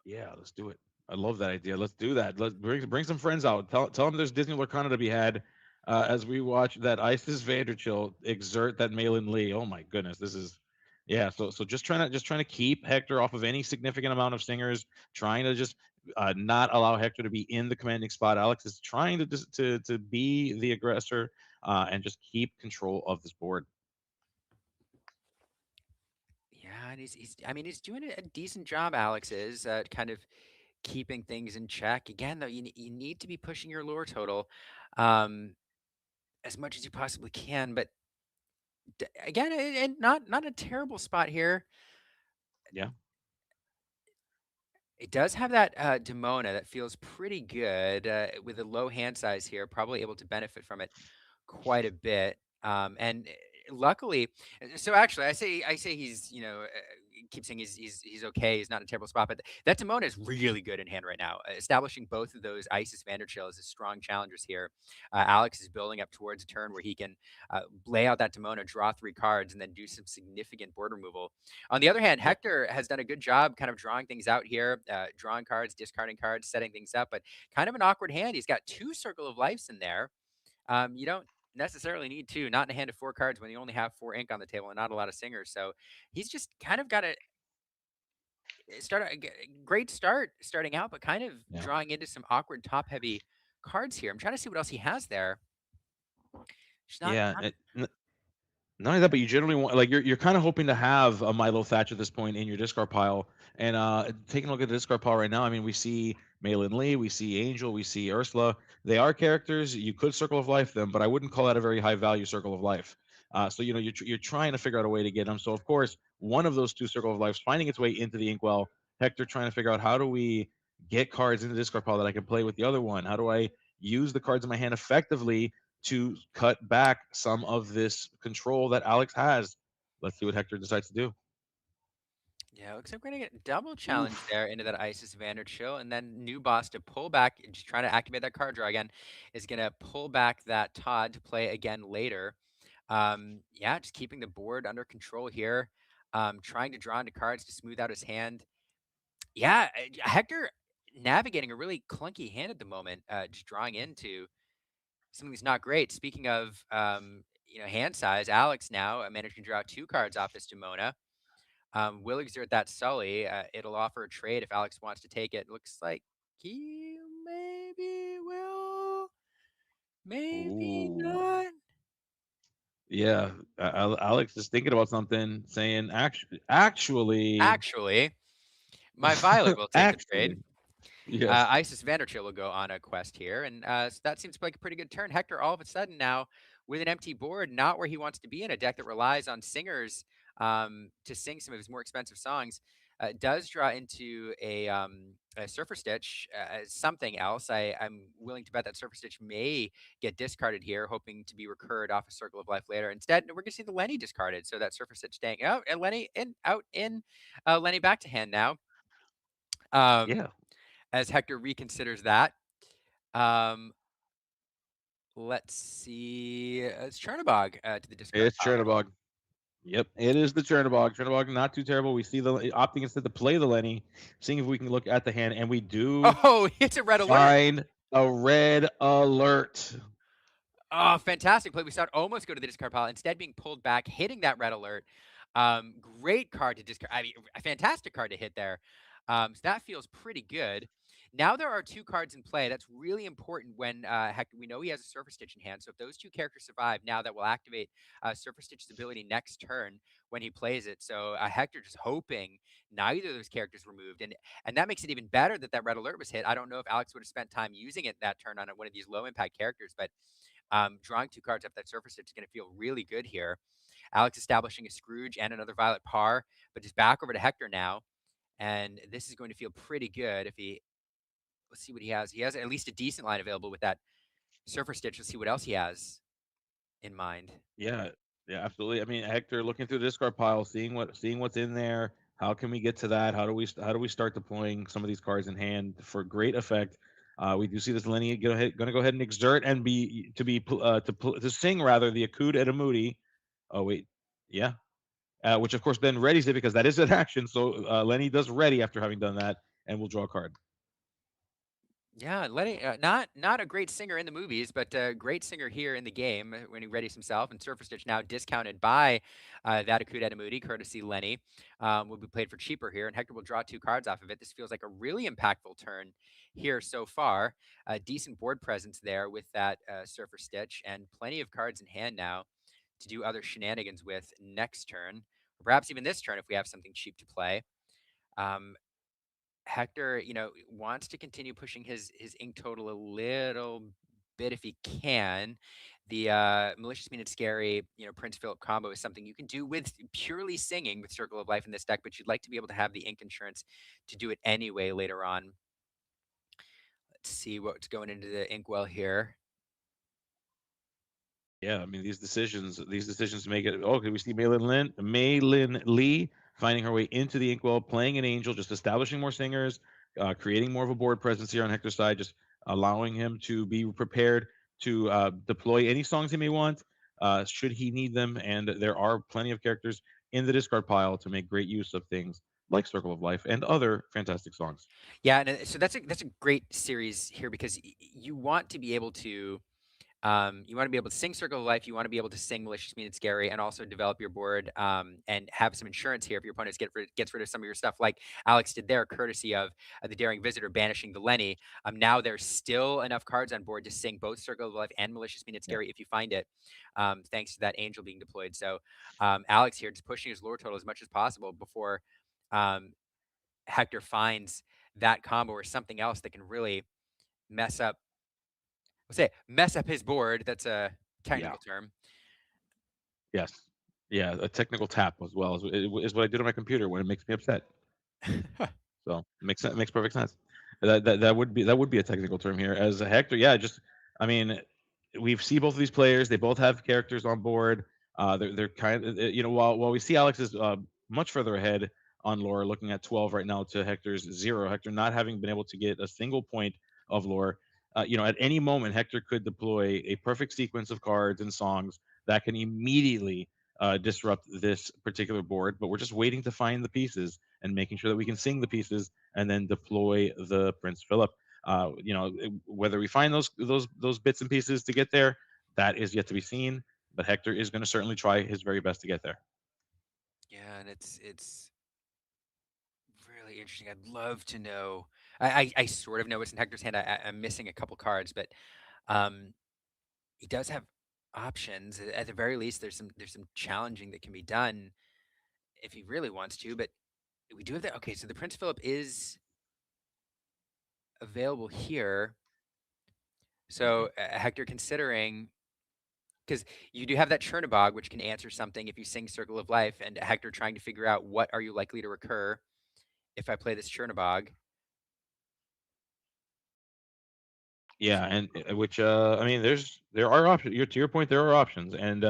Yeah, let's do it. I love that idea. Let's do that. Let's bring some friends out. Tell them there's Disney Lorcana to be had as we watch that Isis Vanderchill exert that Malin Lee. Oh my goodness, this is yeah. So just trying to keep Hector off of any significant amount of singers. Trying to just not allow Hector to be in the commanding spot. Alex is trying to be the aggressor and just keep control of this board. Yeah, and he's doing a decent job. Alex is kind of keeping things in check. Again, though, you need to be pushing your lure total um, as much as you possibly can. But again, and not a terrible spot here. Yeah. It does have that Demona that feels pretty good with a low hand size here, probably able to benefit from it quite a bit. And luckily, so actually, I say he's keep saying he's okay. He's not in a terrible spot, but that Demona is really good in hand right now. Establishing both of those Isis Vanderchill as strong challengers here. Alex is building up towards a turn where he can lay out that Demona, draw 3 cards, and then do some significant board removal. On the other hand, Yep. Hector has done a good job kind of drawing things out here, drawing cards, discarding cards, setting things up, but kind of an awkward hand. He's got 2 Circle of Lives in there. You don't necessarily need 2, not in a hand of 4 cards when you only have 4 ink on the table and not a lot of singers. So he's just kind of got a great start starting out, but kind of Yeah. drawing into some awkward top heavy cards here. I'm trying to see what else he has there. Just Yeah. not Not only that, but you generally want like you're kind of hoping to have a Milo Thatch at this point in your discard pile. And taking a look at the discard pile right now, I mean, we see Malin Lee, we see Angel, we see Ursula. They are characters you could Circle of Life them, but I wouldn't call that a very high value Circle of Life. So you're trying to figure out a way to get them. So of course, one of those 2 Circle of Lives finding its way into the inkwell. Hector trying to figure out how do we get cards in the discard pile that I can play with the other one. How do I use the cards in my hand effectively to cut back some of this control that Alex has. Let's see what Hector decides to do. Yeah, looks like we're gonna get double challenge Oof. there into that Isis Vanderchill, and then new boss to pull back, just trying to activate that card draw again, is gonna pull back that Todd to play again later. Yeah, just keeping the board under control here, trying to draw into cards to smooth out his hand. Yeah, Hector navigating a really clunky hand at the moment, just drawing into something that's not great. Speaking of, hand size, Alex now managed to draw 2 cards off this Demona. Will exert that Sully. It'll offer a trade if Alex wants to take it. Looks like he maybe will, maybe Ooh. not. Yeah, Alex is thinking about something, saying actually, Actually, my Violet will take the trade. actually, Yes. Isis Vanderchill will go on a quest here, and so that seems like a pretty good turn. Hector, all of a sudden now with an empty board, not where he wants to be in a deck that relies on singers to sing some of his more expensive songs, does draw into a Surfer Stitch, something else. I'm willing to bet that Surfer Stitch may get discarded here, hoping to be recurred off a Circle of Life later. Instead, we're going to see the Lenny discarded, so that Surfer Stitch staying out, and Lenny in, Lenny back to hand now. Um, Yeah. as Hector reconsiders that. Um, let's see. It's Chernabog to the discard It's pile here. Chernabog. Yep, it is the Chernabog. Chernabog, not too terrible. We see the opting instead to play the Lenny, seeing if we can look at the hand, and we do Oh, it's a red alert. find a red alert. Oh, fantastic play. We saw it almost go to the discard pile, instead being pulled back, hitting that red alert. Great card to discard. I mean, a fantastic card to hit there. So that feels pretty good. Now there are two cards in play. That's really important when Hector, we know he has a Surfer Stitch in hand. So if those two characters survive, now that will activate Surfer Stitch's ability next turn when he plays it. So Hector just hoping neither of those characters were moved. And that makes it even better that that red alert was hit. I don't know if Alex would have spent time using it that turn on one of these low impact characters, but drawing two cards off that Surfer Stitch is going to feel really good here. Alex establishing a Scrooge and another Violet Par, but just back over to Hector now. And this is going to feel pretty good if he, let's see what he has. He has at least a decent line available with that Surfer Stitch. Let's see what else he has in mind. Yeah, yeah, absolutely. I mean, Hector looking through the discard pile, seeing what's in there. How can we get to that? How do we start deploying some of these cards in hand for great effect? We do see this Lenny going to go ahead and exert and to sing rather the Akud Edamudi. Oh wait, yeah, which of course then readies it because that is an action. So Lenny does ready after having done that, and we'll draw a card. Yeah, Lenny, not a great singer in the movies, but a great singer here in the game when he readies himself. And Surfer Stitch now discounted by that Akuda Edamudi, courtesy Lenny, will be played for cheaper here. And Hector will draw two cards off of it. This feels like a really impactful turn here so far. A decent board presence there with that Surfer Stitch, and plenty of cards in hand now to do other shenanigans with next turn, or perhaps even this turn if we have something cheap to play. Um, Hector, wants to continue pushing his ink total a little bit if he can. The malicious, mean, and scary, Prince Philip combo is something you can do with purely singing with Circle of Life in this deck, but you'd like to be able to have the ink insurance to do it anyway later on. Let's see what's going into the inkwell here. Yeah, I mean these decisions make it. Oh, okay, we see Maylin Lee finding her way into the inkwell, playing an angel, just establishing more singers, creating more of a board presence here on Hector's side, just allowing him to be prepared to deploy any songs he may want, should he need them. And there are plenty of characters in the discard pile to make great use of things like Circle of Life and other fantastic songs. Yeah, and so that's a great series here because you want to be able to. You want to be able to sing Circle of Life. You want to be able to sing Malicious, Mean, and Scary, and also develop your board and have some insurance here if your opponent gets rid of some of your stuff, like Alex did there, courtesy of the Daring Visitor banishing the Lenny. Now there's still enough cards on board to sing both Circle of Life and Malicious, Mean, and Yeah. Scary if you find it, thanks to that Angel being deployed. So Alex here just pushing his lore total as much as possible before um, Hector finds that combo or something else that can really mess up mess up his board. That's a Yeah. technical term. Yes. Yeah. A technical tap as well is what I do to my computer when it makes me upset. So makes perfect sense. That would be a technical term here. As a Hector, yeah, just I mean, we see both of these players. They both have characters on board. They're kind of while we see Alex is much further ahead on lore, looking at 12 right now to Hector's 0. Hector not having been able to get a single point of lore. At any moment Hector could deploy a perfect sequence of cards and songs that can immediately disrupt this particular board. But we're just waiting to find the pieces and making sure that we can sing the pieces and then deploy the Prince Philip. Whether we find those bits and pieces to get there, that is yet to be seen. But Hector is going to certainly try his very best to get there. Yeah, and it's really interesting. I'd love to know. I sort of know what's in Hector's hand. I'm missing a couple cards, but um, he does have options. At the very least, there's some challenging that can be done if he really wants to. But we do have that. Okay, so the Prince Philip is available here. So Hector, considering because you do have that Chernabog, which can answer something if you sing Circle of Life, and Hector trying to figure out what are you likely to recur if I play this Chernabog. Yeah, and which I mean, there are options. To your point, there are options, and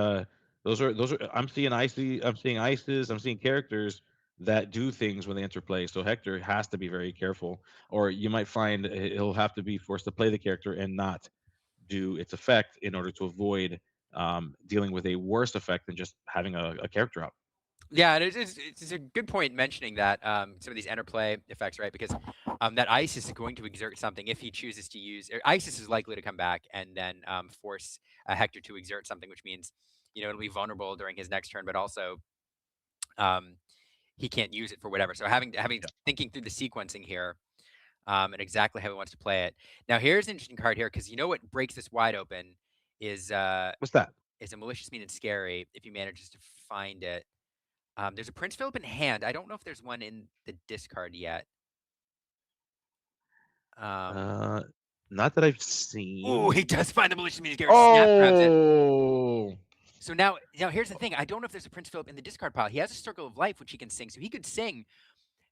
those are. I'm seeing ices, I'm seeing characters that do things when they enter play. So Hector has to be very careful, or you might find he'll have to be forced to play the character and not do its effect in order to avoid dealing with a worse effect than just having a character out. Yeah, and it's a good point mentioning that some of these interplay effects, right? Because that Isis is going to exert something if he chooses to use. Isis is likely to come back and then force Hector to exert something, which means it'll be vulnerable during his next turn, but also um, he can't use it for whatever. So having Yeah. thinking through the sequencing here and exactly how he wants to play it. Now here's an interesting card here because what breaks this wide open is What's that? is a malicious, mean, and scary. If he manages to find it. There's a Prince Philip in hand. I don't know if there's one in the discard yet. Um, Uh, Not that I've Ooh, he seen. does find the malicious means Garrett snap grabs it. Oh, So now here's the thing. I don't know if there's a Prince Philip in the discard pile. He has a Circle of Life, which he can sing. So he could sing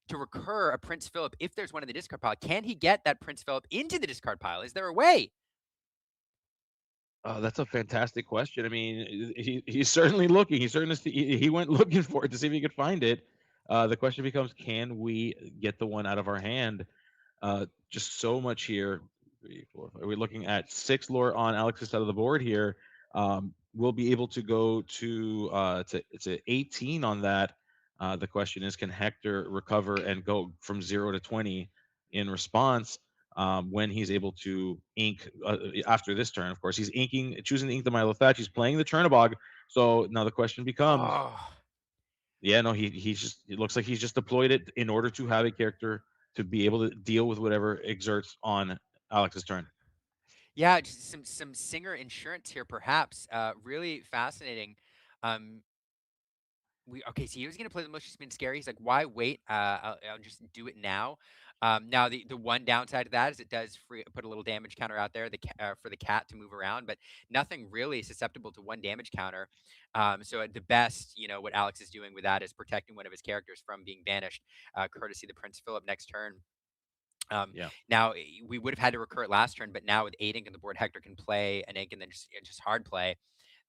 to recur a Prince Philip if there's one in the discard pile. Can he get that Prince Philip into the discard pile? Is there a way? that's a fantastic question. I mean, he's certainly looking. He went looking for it to see if he could find it. The question becomes, can we get the one out of our hand? Just so much here. Three, four, five. We're looking at 6 lore on Alex's side of the board here. We'll be able to go to 18 on that. The question is, can Hector recover and go from 0 to 20 in response when he's able to ink after this turn? Of course, he's choosing to ink the Mylo-Thatch. He's playing the Chernabog. So now the question becomes, Oh, yeah, no, it looks like he's just deployed it in order to have a character to be able to deal with whatever exerts on Alex's turn. yeah, just some singer insurance here, perhaps. Really fascinating. Um, okay, so he was gonna play the malicious spin scary. He's like, why wait? I'll just do it now. Now the one downside to that is it does put a little damage counter out there for the cat to move around, but nothing really susceptible to one damage counter. So at the best, what Alex is doing with that is protecting one of his characters from being banished, courtesy the Prince Philip next turn. Yeah, Now we would have had to recur it last turn, but now with 8 ink on the board, Hector can play an ink and then just hard play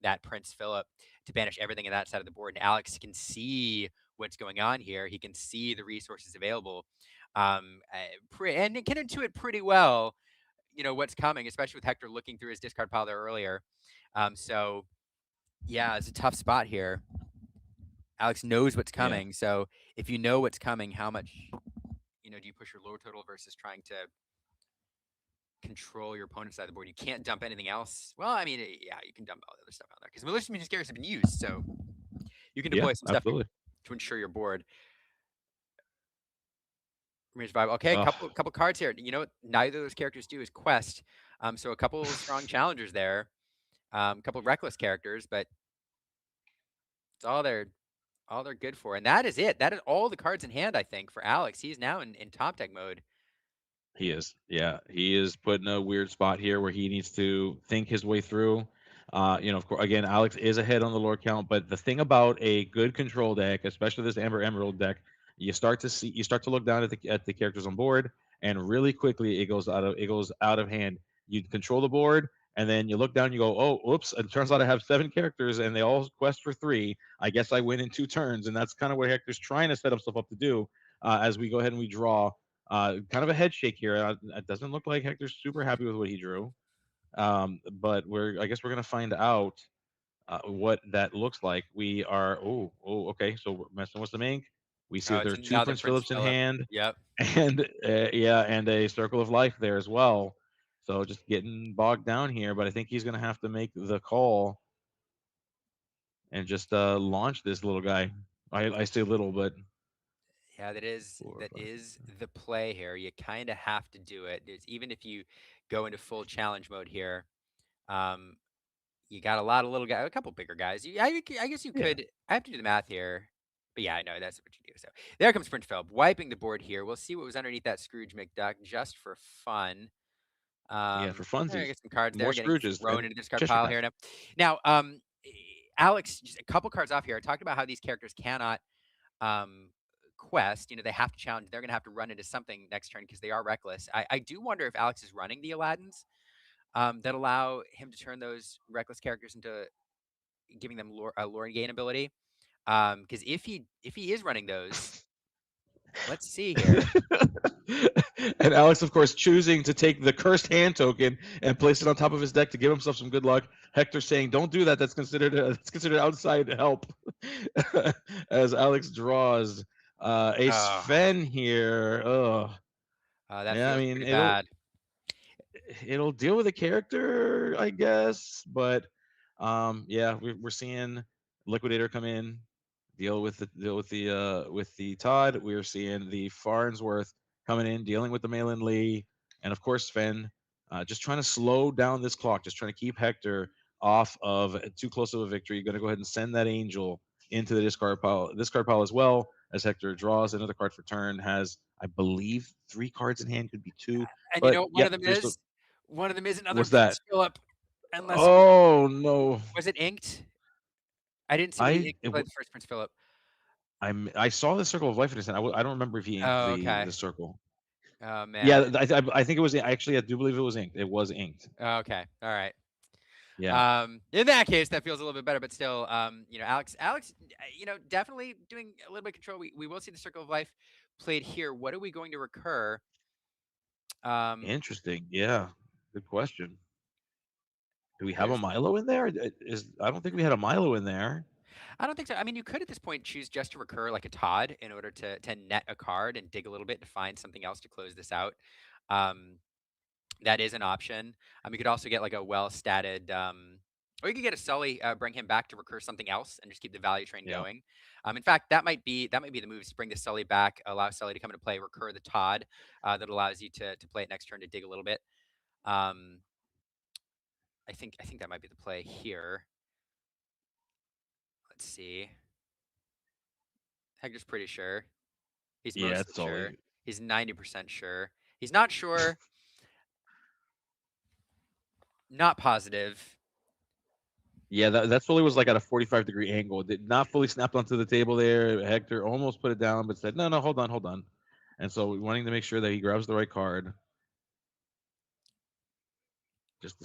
that Prince Philip to banish everything on that side of the board. And Alex can see what's going on here. He can see the resources available, and it can intuit pretty well. What's coming, especially with Hector looking through his discard pile there earlier. So yeah, it's a tough spot here. Alex knows what's yeah, coming. So if you know what's coming, how much do you push your lower total versus trying to control your opponent's side of the board? You can't dump anything else. Well, I mean, yeah, you can dump all the other stuff out there because malicious means scares have been used, so you can yeah, deploy some stuff absolutely. to ensure your board remains viable. Okay, Ugh, couple cards here. Neither of those characters do is quest. So a couple strong challengers there. A couple reckless characters, but it's all they're good for, and that is it. That is all the cards in hand, I think, for Alex. He's now in top deck mode. he is. Yeah, he is put in a weird spot here where he needs to think his way through. Of course, again, Alex is ahead on the lore count, but the thing about a good control deck, especially this Amber Emerald deck, you start to look down at the characters on board, and really quickly it goes out of hand. You control the board, and then you look down, and you go, oh, oops! It turns out I have 7 characters, and they all quest for 3. I guess I win in 2 turns, and that's kind of what Hector's trying to set himself up to do. As we go ahead and we draw kind of a head shake here. It doesn't look like Hector's super happy with what he drew. But I guess we're gonna find out what that looks like. We are. Okay. So we're messing with some ink. We see Oh, that it's there's 2 another Prince Prince Philips in Philip. hand, Yep. and yeah, and a Circle of Life there as well. So just getting bogged down here, but I think he's gonna have to make the call and just launch this little guy. I say little, but Yeah, that is four, that five, is the play here. You kind of have to do it. Even if you go into full challenge mode here, um, you got a lot of little guys, a couple bigger guys. I guess you yeah, could. I have to do the math here. But yeah, I know that's what you do. So there comes Prince Philip wiping the board here. We'll see what was underneath that Scrooge McDuck just for fun. Yeah, for There funsies. get some cards there More getting Scrooges thrown and into this card Cheshire pile Cat. here. Now, Alex, just a couple cards off here. I talked about how these characters cannot um, quest. You know, they have to challenge. They're going to have to run into something next turn because they are reckless. I do wonder if Alex is running the Aladdins that allow him to turn those reckless characters into giving them a lore gain ability. Because if he is running those, let's see here. And Alex, of course, choosing to take the cursed hand token and place it on top of his deck to give himself some good luck. Hector saying, "Don't do that. That's considered outside help." As Alex draws a Oh, Sven here. Oh, that yeah. I feels mean, pretty bad. it'll deal with the character, I guess. But yeah, we're seeing Liquidator come in, deal with the Todd. We're seeing the Farnsworth coming in, dealing with the Malin Lee, and of course Sven, just trying to slow down this clock, just trying to keep Hector off of too close of a victory. You're going to go ahead and send that Angel into the discard pile as well, as Hector draws another card for turn. Has, I believe, 3 cards in hand, could be 2, And you know but what one yeah, of them there's the is? One of them is another what's that? Prince Philip. Unless it Oh no, was it inked? I didn't see what he I inked it, for the first Prince Philip. I saw the Circle of Life in his hand. I don't remember if he inked Oh, the okay. the circle. Oh man. Yeah, I think it was actually, I do believe it was inked. It was inked. Oh, okay. All right. Yeah. In that case, that feels a little bit better, but still, you know, Alex, you know, definitely doing a little bit of control. We will see the Circle of Life played here. What are we going to recur? Interesting. Yeah. Good question. Do we have a There's Milo in there? I don't think we had a Milo in there. I don't think so. I mean, you could at this point choose just to recur like a Todd in order to net a card and dig a little bit to find something else to close this out. Um, that is an option. You could also get like a well-statted, or you could get a Sully, bring him back to recur something else, and just keep the value train Yeah. going. In fact, that might be the move: is to bring the Sully back, allow Sully to come into play, recur the Todd, that allows you to play it next turn to dig a little bit. Um, I think that might be the play here. Let's see. Hector's pretty sure. He's Yeah, mostly it's sure. Sully. He's 90% sure. He's not sure. Not positive. Yeah, that Sully was like at a 45-degree angle. It did not fully snap onto the table there. Hector almost put it down, but said, no, hold on. And so wanting to make sure that he grabs the right card. Just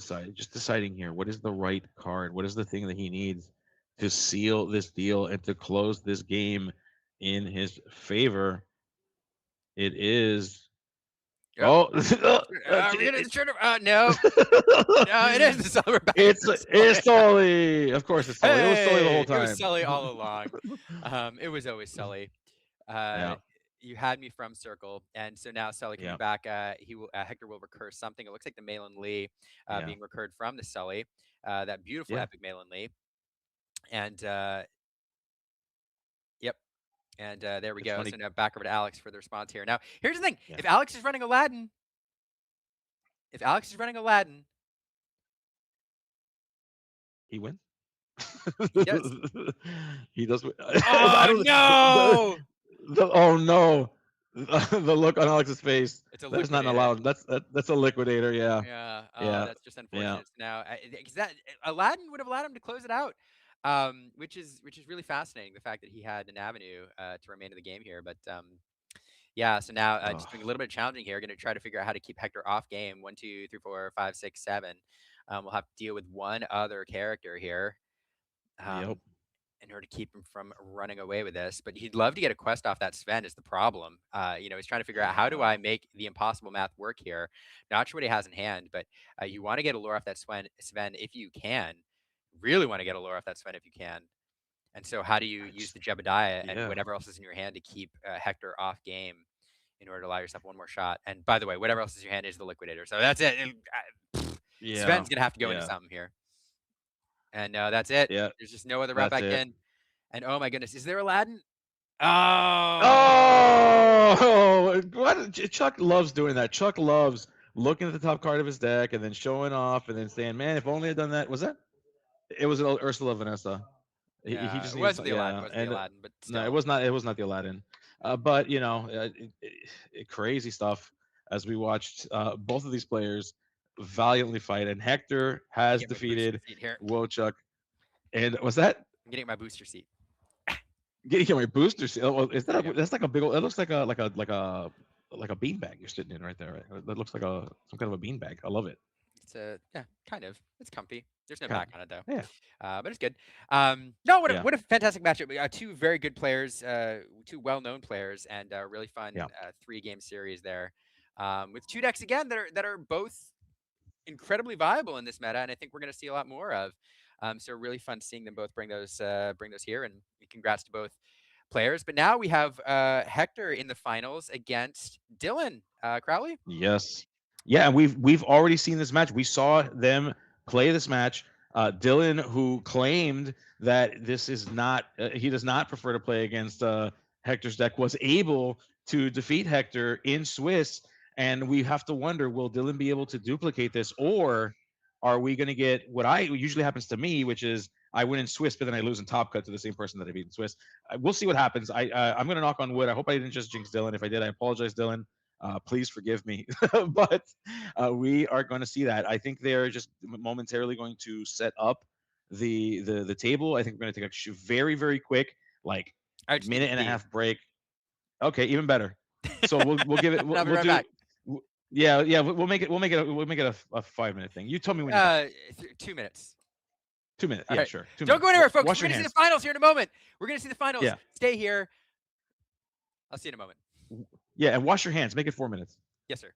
deciding here, what is the right card? What is the thing that he needs to seal this deal and to close this game in his favor? It is. Yep. Oh, We're gonna turn. No, no, it is the Sully. it's Sully. Of course, it's Sully. It was Sully the whole Hey, it was time. Sully all along. It was always Sully. Yeah, You had me from Circle, and so now Sully coming yeah, back. Hector will recur something. It looks like the Malin Lee yeah, being recurred from the Sully. That beautiful yeah. epic Malin Lee, and yep. And there we It's go. funny. So now back over to Alex for the response here. Now, here's the thing: Yeah, if Alex is running Aladdin, he wins. he does. He does. I Oh don't. no! Oh no, the look on Alex's face. It's a That's not liquidator. allowed. That's a liquidator. Yeah, Yeah. Oh, yeah, that's just yeah. unfortunate. So now, because that Aladdin would have allowed him to close it out, which is really fascinating. The fact that he had an avenue to remain in the game here, but yeah. So now, Oh, just doing a little bit of challenging here. Going to try to figure out how to keep Hector off game. 1, 2, 3, 4, 5, 6, 7. We'll have to deal with one other character here. yep. In order to keep him from running away with this. But he'd love to get a quest off that Sven is the problem. You know, he's trying to figure out how do I make the impossible math work here. Not sure what he has in hand, but you want to get a lure off that Sven if you can. Really want to get a lure off that Sven if you can. And so how do you use the Jebediah and Yeah, whatever else is in your hand to keep Hector off game in order to allow yourself one more shot? And by the way, whatever else is in your hand is the Liquidator. So that's it. yeah, Sven's going to have to go into yeah, something here. And that's it. yeah. There's just no other route That's back it. in. And oh my goodness, is there Aladdin? Oh, Oh, Chuck loves doing that. Chuck loves looking at the top card of his deck and then showing off and then saying, "Man, if only I'd done that." Was that? It was Ursula Vanessa. He just it needs wasn't the Aladdin, yeah, wasn't the and Aladdin, but no, still. it was not the Aladdin. But you know, crazy stuff as we watched both of these players valiantly fight, and Hector Let me has get my booster defeated seat here. Wochuk. And was that I'm getting my booster seat. getting my booster? Is There that you go. that's like a big old? It looks like a beanbag you're sitting in right there. Right? That looks like some kind of a beanbag. I love it. It's yeah, kind of. It's comfy. There's no Kind back on it though. yeah, But it's good. No, yeah, what a fantastic matchup. We got two very good players, two well-known players, and a really fun yeah. 3-game series there. With two decks again that are both incredibly viable in this meta, and I think we're going to see a lot more of. So really fun seeing them both bring those here, and congrats to both players. But now we have Hector in the finals against Dylan Crowley. Yes. Yeah, and we've already seen this match. We saw them play this match. Dylan, who claimed that this is not, he does not prefer to play against Hector's deck, was able to defeat Hector in Swiss. And we have to wonder, will Dylan be able to duplicate this, or are we going to get what usually happens to me, which is I win in Swiss, but then I lose in Top Cut to the same person that I beat in Swiss. We'll see what happens. I'm going to knock on wood. I hope I didn't just jinx Dylan. If I did, I apologize, Dylan. Please forgive me. But we are going to see that. I think they're just momentarily going to set up the table. I think we're going to take a very, very quick, like, I just need minute to and a pee. half break. Okay, even better. So we'll give it. I'll be right Do. back. Yeah, we'll make it a 5-minute thing. You tell me when you're done. 2 minutes. 2 minutes. All Yeah, right. sure. Don't go anywhere, folks. Wash We're your going to see hands. the finals here in a moment. We're going to see the finals. Yeah. Stay here. I'll see you in a moment. Yeah, and wash your hands. Make it 4 minutes. Yes, sir.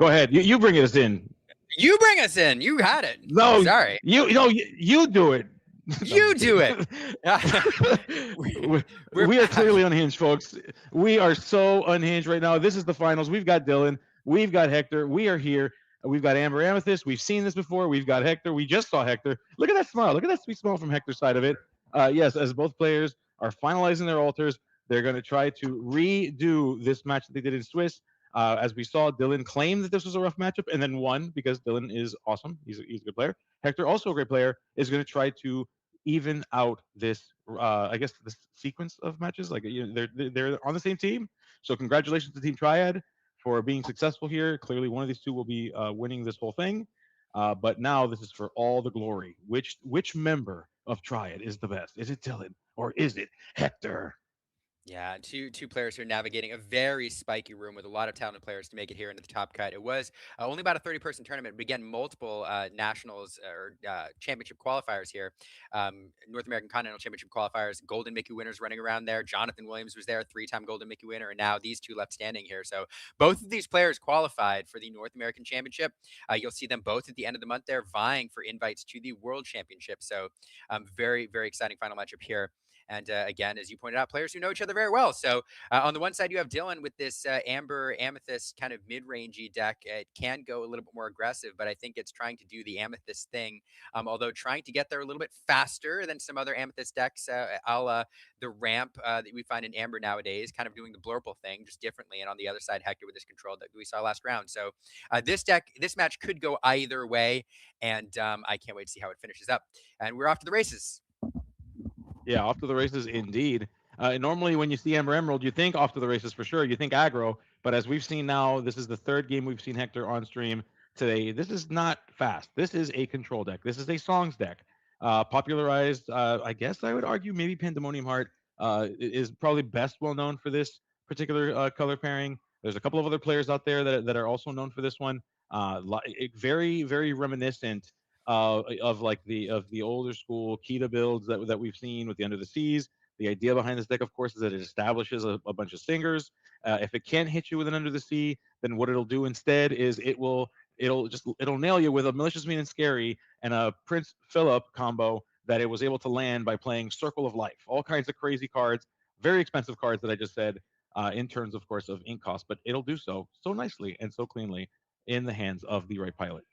Go ahead. You bring us in. You bring us in. You had it. No, Sorry. you do it. You do it. We are clearly unhinged, folks. We are so unhinged right now. This is the finals. We've got Dylan. We've got Hector. We are here. We've got Amber Amethyst. We've seen this before. We've got Hector. We just saw Hector. Look at that smile. Look at that sweet smile from Hector's side of it. Yes, as both players are finalizing their altars, they're going to try to redo this match that they did in Swiss. As we saw, Dylan claim that this was a rough matchup and then won because Dylan is awesome. He's a good player. Hector, also a great player, is going to try to even out this, I guess, this sequence of matches. Like they're on the same team. So congratulations to Team Triad for being successful here. Clearly, one of these two will be winning this whole thing. But now this is for all the glory. Which member of Triad is the best? Is it Dylan or is it Hector? Yeah, two players who are navigating a very spiky room with a lot of talented players to make it here into the top cut. It was only about a 30-person tournament, but again, multiple nationals or championship qualifiers here. North American Continental Championship qualifiers, Golden Mickey winners running around there. Jonathan Williams was there, 3-time Golden Mickey winner, and now these two left standing here. So both of these players qualified for the North American Championship. You'll see them both at the end of the month there vying for invites to the World Championship. So very, very exciting final matchup here. And again, as you pointed out, players who know each other very well. So on the one side, you have Dylan with this Amber Amethyst kind of mid-rangey deck. It can go a little bit more aggressive, but I think it's trying to do the Amethyst thing, although trying to get there a little bit faster than some other Amethyst decks, a la the ramp that we find in Amber nowadays, kind of doing the blurple thing just differently. And on the other side, Hector with this control that we saw last round. So this match could go either way, and I can't wait to see how it finishes up. And we're off to the races. Yeah, off to the races indeed. Normally, when you see Amber Emerald, you think off to the races for sure. You think aggro, but as we've seen now, this is the third game we've seen Hector on stream today. This is not fast. This is a control deck. This is a songs deck. Popularized, I guess I would argue, maybe Pandemonium Heart is probably best well known for this particular color pairing. There's a couple of other players out there that are also known for this one. Very, very reminiscent of the older school Kita builds that we've seen with the Under the Seas. The idea behind this deck, of course, is that it establishes a bunch of singers. If it can't hit you with an Under the Sea, then what it'll do instead is it'll nail you with a Malicious Mean and Scary and a Prince Philip combo that it was able to land by playing Circle of Life. All kinds of crazy cards, very expensive cards that I just said, in terms, of course, of ink cost, but it'll do so nicely and so cleanly in the hands of the right pilot.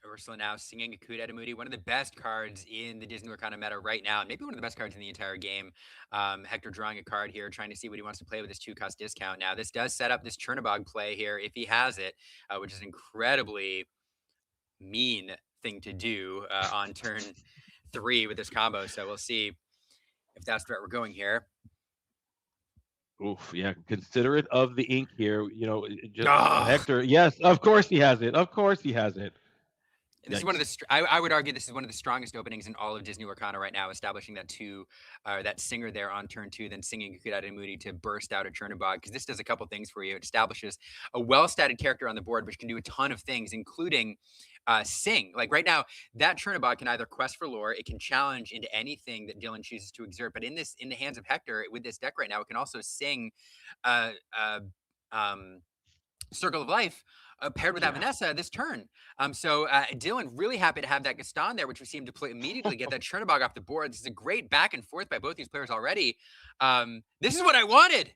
Ursula now singing Akuda Edamudi, one of the best cards in the Disney Lorcana meta right now, and maybe one of the best cards in the entire game. Hector drawing a card here, trying to see what he wants to play with his 2-cost discount. Now, this does set up this Chernobog play here, if he has it, which is an incredibly mean thing to do on turn 3 with this combo. So we'll see if that's the route we're going here. Oof, yeah, considerate of the ink here. Just Hector. Yes, of course he has it. Of course he has it. This is one of the. I would argue this is one of the strongest openings in all of Disney Lorcana right now, establishing that singer there on turn 2, then singing Kukudata Moody to burst out a Chernobog, because this does a couple things for you. It establishes a well-statted character on the board, which can do a ton of things, including sing. Like right now, that Chernobog can either quest for lore, it can challenge into anything that Dylan chooses to exert. But in the hands of Hector, with this deck right now, it can also sing Circle of Life, paired with that Vanessa this turn. So Dylan really happy to have that Gaston there, which we see him deploy immediately, get that Chernobog off the board. This is a great back and forth by both these players already. This is what I wanted.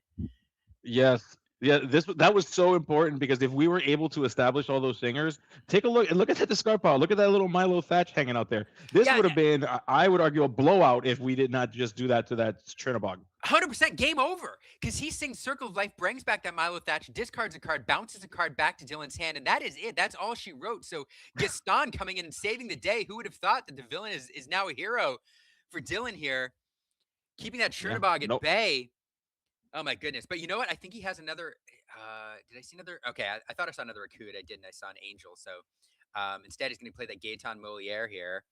Yes. Yeah, that was so important, because if we were able to establish all those singers, take a look and look at that discard pile. Look at that little Milo Thatch hanging out there. This would have been, I would argue, a blowout if we did not just do that to that Chernobog. 100% game over, because he sings Circle of Life, brings back that Milo Thatch, discards a card, bounces a card back to Dylan's hand, and that is it. That's all she wrote. So Gaston coming in and saving the day. Who would have thought that the villain is now a hero for Dylan here, keeping that Chernobog at bay. Oh my goodness. But you know what? I think he has another. Did I see another? Okay, I thought I saw another Akud. I didn't. I saw an Angel. So instead, he's going to play that Gaetan Moliere here,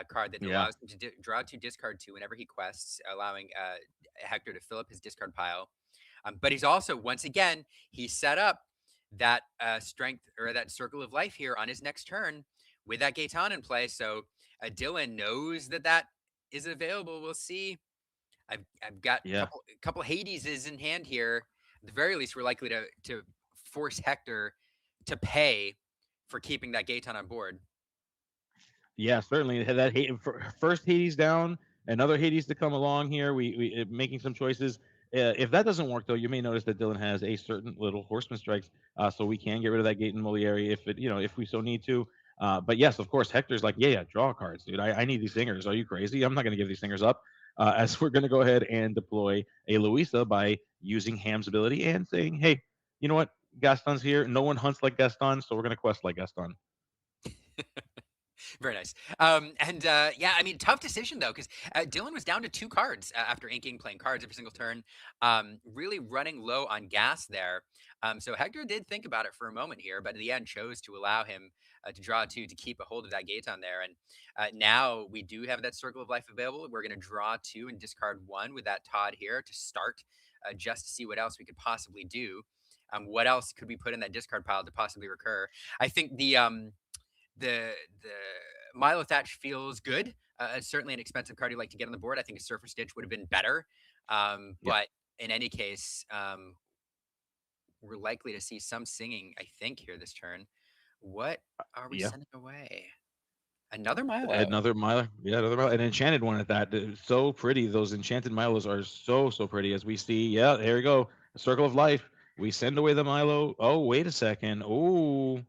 card that allows him to draw 2, discard 2 whenever he quests, allowing Hector to fill up his discard pile. But he's also, once again, he set up that strength, or that Circle of Life here on his next turn with that Gaetan in play. So Dylan knows that is available. We'll see. I've got a couple Hadeses in hand here. At the very least, we're likely to force Hector to pay for keeping that Gaetan on board. Yeah, certainly. That first Hades down, another Hades to come along here. We making some choices. If that doesn't work though, you may notice that Dylan has a certain little horseman strikes, so we can get rid of that gate in Moliere if it, if we so need to. But yes, of course, Hector's like, yeah, draw cards, dude. I need these singers. Are you crazy? I'm not going to give these singers up. As we're going to go ahead and deploy a Luisa by using Ham's ability and saying, hey, you know what? Gaston's here. No one hunts like Gaston, so we're going to quest like Gaston. Very nice. Yeah, I mean, tough decision though, because Dylan was down to 2 cards after inking, playing cards every single turn, really running low on gas there. So Hector did think about it for a moment here, but in the end chose to allow him to draw 2 to keep a hold of that Gaetan there. And now we do have that Circle of Life available. We're going to draw 2 and discard 1 with that Todd here to start, just to see what else we could possibly do. What else could we put in that discard pile to possibly recur? I think the Milo Thatch feels good. It's certainly an expensive card you like to get on the board. I think a Surfer Stitch would have been better. Yeah. But in any case, we're likely to see some singing, I think, here this turn. What are we Yeah. sending away? Another Milo. Another Milo. Yeah, another Milo. An enchanted one at that. So pretty. Those enchanted Milos are so pretty as we see. Yeah, there we go. Circle of Life. We send away the Milo. Oh, wait a second. Oh,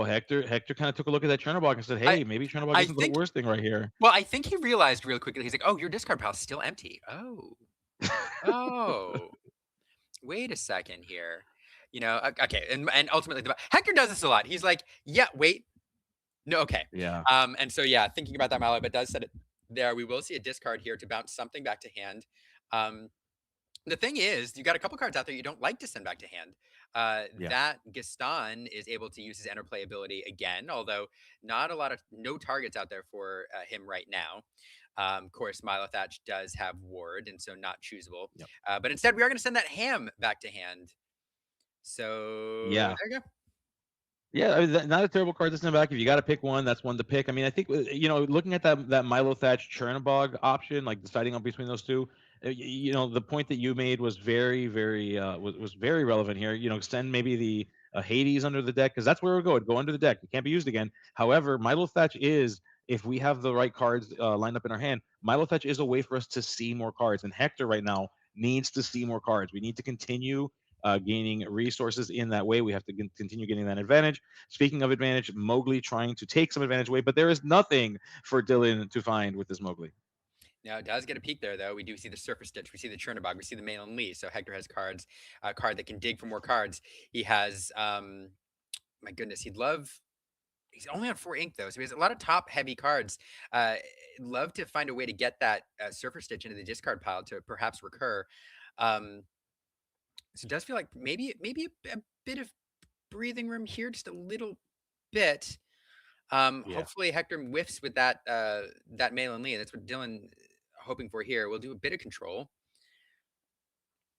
Hector kind of took a look at that Chernobog and said, hey, maybe Chernobog isn't the worst thing right here. Well, I think he realized real quickly. He's like, oh, your discard pile's still empty. Oh. Wait a second here. Okay. And ultimately, Hector does this a lot. He's like, yeah, wait. No, okay. Yeah. And so, yeah, thinking about that Milo, but does set it there. We will see a discard here to bounce something back to hand. The thing is, you got a couple cards out there you don't like to send back to hand. Yeah. That Gaston is able to use his interplay ability again, although no targets out there for him right now. Of course, Milo Thatch does have ward, and so not choosable. Yep. But instead, we are going to send that Ham back to hand. So Yeah. there you go. Yeah, I mean, not a terrible card to send back. If you got to pick one, that's one to pick. I mean, I think looking at that Milo Thatch Chernobog option, like deciding on between those two, the point that you made was very, very was very relevant here. Send maybe the Hades under the deck because that's where we go. It'd go under the deck. It can't be used again. However, Milo Thatch is, if we have the right cards lined up in our hand, Milo Thatch is a way for us to see more cards. And Hector right now needs to see more cards. We need to continue gaining resources in that way. We have to continue getting that advantage. Speaking of advantage, Mowgli trying to take some advantage away, but there is nothing for Dylan to find with this Mowgli. Now, it does get a peek there, though. We do see the Surfer Stitch. We see the Chernobog. We see the Malin Lee. So Hector has a card that can dig for more cards. He has, my goodness, he's only on 4 ink, though. So he has a lot of top-heavy cards. Love to find a way to get that Surfer Stitch into the discard pile to perhaps recur. So it does feel like maybe a bit of breathing room here, just a little bit. Hopefully Hector whiffs with that Malin Lee. That's what Dylan hoping for here. We'll do a bit of control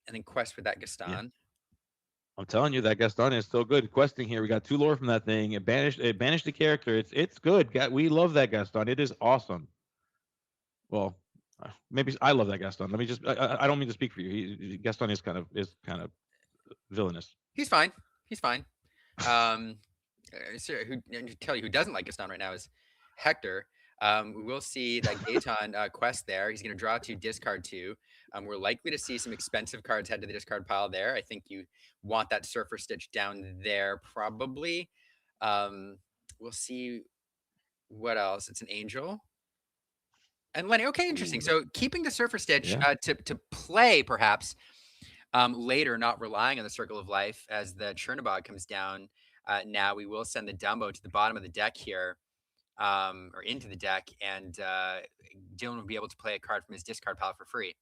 and then quest with that Gaston. Yeah. I'm telling you, that Gaston is so good. Questing here, we got 2 lore from that thing. It banished the character. It's good. We love that Gaston. It is awesome. Well, maybe I love that Gaston. Let me just. I don't mean to speak for you. Gaston is kind of villainous. He's fine. Tell you who doesn't like Gaston right now is Hector. We will see that Gaetan quest there. He's going to draw 2, discard 2. We're likely to see some expensive cards head to the discard pile there. I think you want that Surfer Stitch down there probably. We'll see what else. It's an Angel. And Lenny, okay, interesting. So keeping the Surfer Stitch to play perhaps later, not relying on the Circle of Life as the Chernobog comes down. Now we will send the Dumbo to the bottom of the deck here, or into the deck, and Dylan will be able to play a card from his discard pile for free.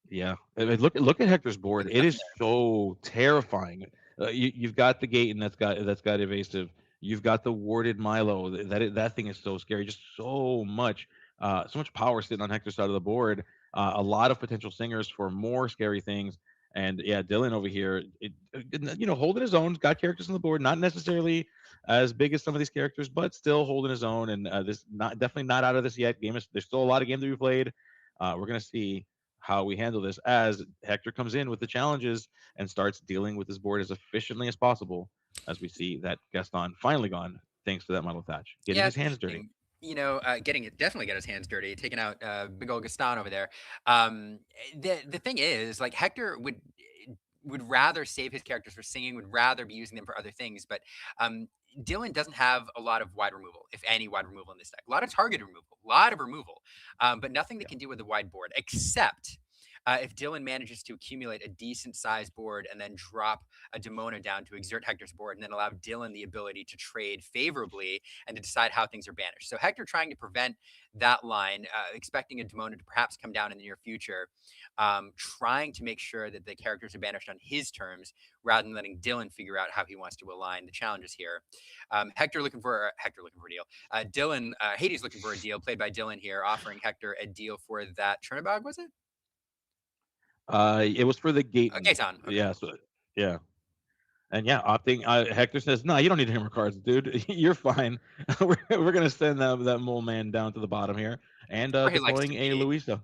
Yeah, I mean, look at Hector's board. It is so terrifying. You've got the Gaten that's got evasive. You've got the warded Milo. That thing is so scary. Just so much power sitting on Hector's side of the board. A lot of potential singers for more scary things. And yeah, Dylan over here, holding his own. Got characters on the board, not necessarily as big as some of these characters, but still holding his own. And definitely not out of this yet. There's still a lot of game to be played. We're gonna see how we handle this as Hector comes in with the challenges and starts dealing with his board as efficiently as possible. as we see that Gaston finally gone thanks to that Milo Thatch getting Yeah, his it's hands dirty. interesting. Getting it definitely get his hands dirty, taking out big old Gaston over there. The thing is, like Hector would rather save his characters for singing, would rather be using them for other things. But um, Dylan doesn't have a lot of wide removal, if any wide removal in this deck. A lot of target removal, a lot of removal, but nothing that Yeah. can do with the wide board, except if Dylan manages to accumulate a decent sized board and then drop a Demona down to exert Hector's board and then allow Dylan the ability to trade favorably and to decide how things are banished. So Hector trying to prevent that line, expecting a Demona to perhaps come down in the near future, trying to make sure that the characters are banished on his terms rather than letting Dylan figure out how he wants to align the challenges here. Hector looking for a deal. Dylan Hades looking for a deal, played by Dylan here, offering Hector a deal for that Chernabog, was it? It was for the Gaten. Gaetan. Okay. Yeah. So yeah. And yeah, opting. Hector says, "No, you don't need hammer cards, dude. You're fine. We're gonna send that mole man down to the bottom here and Where he likes to deploying a be. Luisa."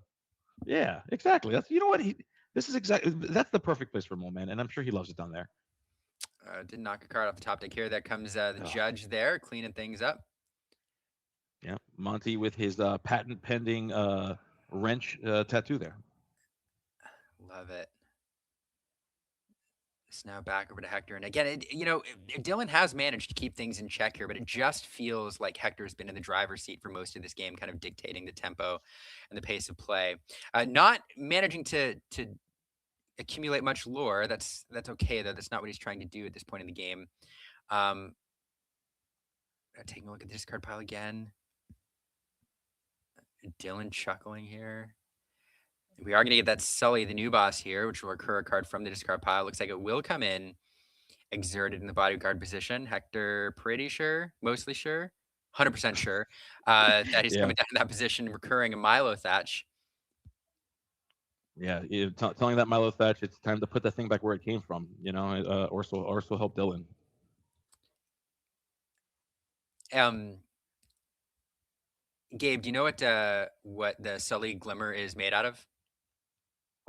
Yeah, exactly. That's you know what he. This is exactly that's the perfect place for mole man, and I'm sure he loves it down there. Did knock a card off the top deck here. There comes the Ugh. judge there, cleaning things up. Yeah, Monty with his patent pending wrench tattoo there. Love it. It's now back over to Hector. And again, Dylan has managed to keep things in check here, but it just feels like Hector's been in the driver's seat for most of this game, kind of dictating the tempo and the pace of play. Not managing to accumulate much lore. That's okay, though. That's not what he's trying to do at this point in the game. Taking a look at the discard pile again. Dylan chuckling here. We are going to get that Sully, the new boss here, which will recur a card from the discard pile. Looks like it will come in, exerted in the bodyguard position. Hector, pretty sure, mostly sure, 100% sure that he's Yeah. coming down in that position, recurring a Milo Thatch. Yeah, telling that Milo Thatch it's time to put that thing back where it came from. Or so help Dylan. Gabe, do you know what the Sully Glimmer is made out of?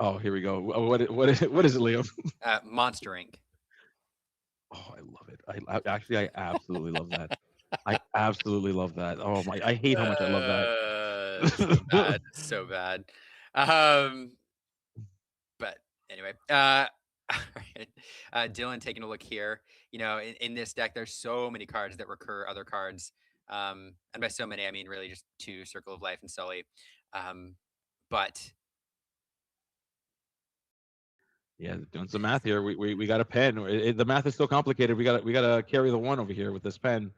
Oh, here we go. What is it, Leo? Monster Ink. Oh, I love it. I absolutely love that. I absolutely love that. Oh my, I hate how much I love that. So bad, so bad. But anyway, all right. Dylan taking a look here. In this deck, there's so many cards that recur other cards. And by so many, I mean really just 2, Circle of Life and Sully. But Yeah, doing some math here. We got a pen. The math is still complicated. We got to carry the 1 over here with this pen.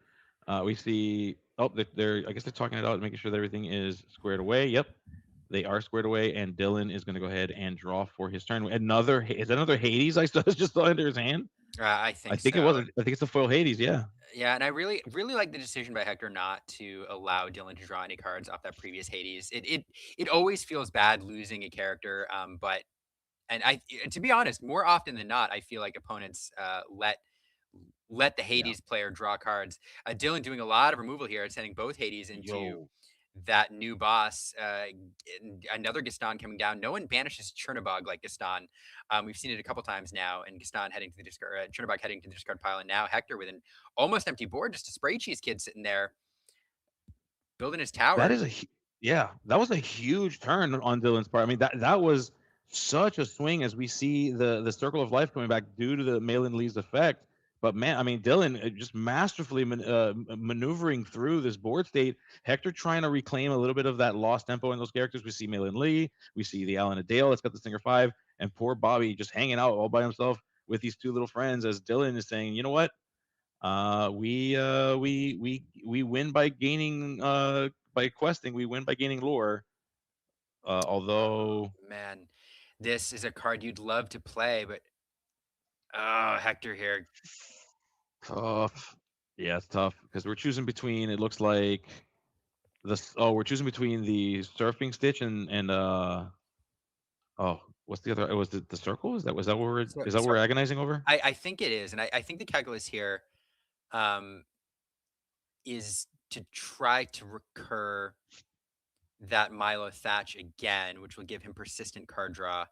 We see. Oh, they're. I guess they're talking it out, making sure that everything is squared away. Yep, they are squared away, and Dylan is going to go ahead and draw for his turn. Is that another Hades? I just saw under his hand. I think it so. wasn't. I think it's a foil Hades. Yeah. Yeah, and I really, really like the decision by Hector not to allow Dylan to draw any cards off that previous Hades. It always feels bad losing a character, but to be honest, more often than not, I feel like opponents let the Hades player draw cards. Dylan doing a lot of removal here, sending both Hades into that new boss. Another Gaston coming down. No one banishes Chernabog like Gaston. We've seen it a couple times now, and Gaston heading to the discard, Chernabog heading to the discard pile, and now Hector with an almost empty board, just a spray cheese kid sitting there building his tower. That was a huge turn on Dylan's part. I mean, that was such a swing as we see the Circle of Life coming back due to the Malin Lee's effect. But man, I mean, Dylan just masterfully maneuvering through this board state. Hector trying to reclaim a little bit of that lost tempo in those characters. We see Malin Lee, we see the Alan Adale that's got the Stinger 5, and poor Bobby just hanging out all by himself with these 2 little friends as Dylan is saying, you know what? We win by gaining by questing. We win by gaining lore. Although, man, this is a card you'd love to play, but Hector here. Tough. Yeah, it's tough because we're choosing between. It looks like this. Oh, we're choosing between the surfing stitch and what's the other? Was the circle? Is that what we're agonizing over? I think it is, and I think the calculus here is to try to recur that Milo Thatch again, which will give him persistent card draw.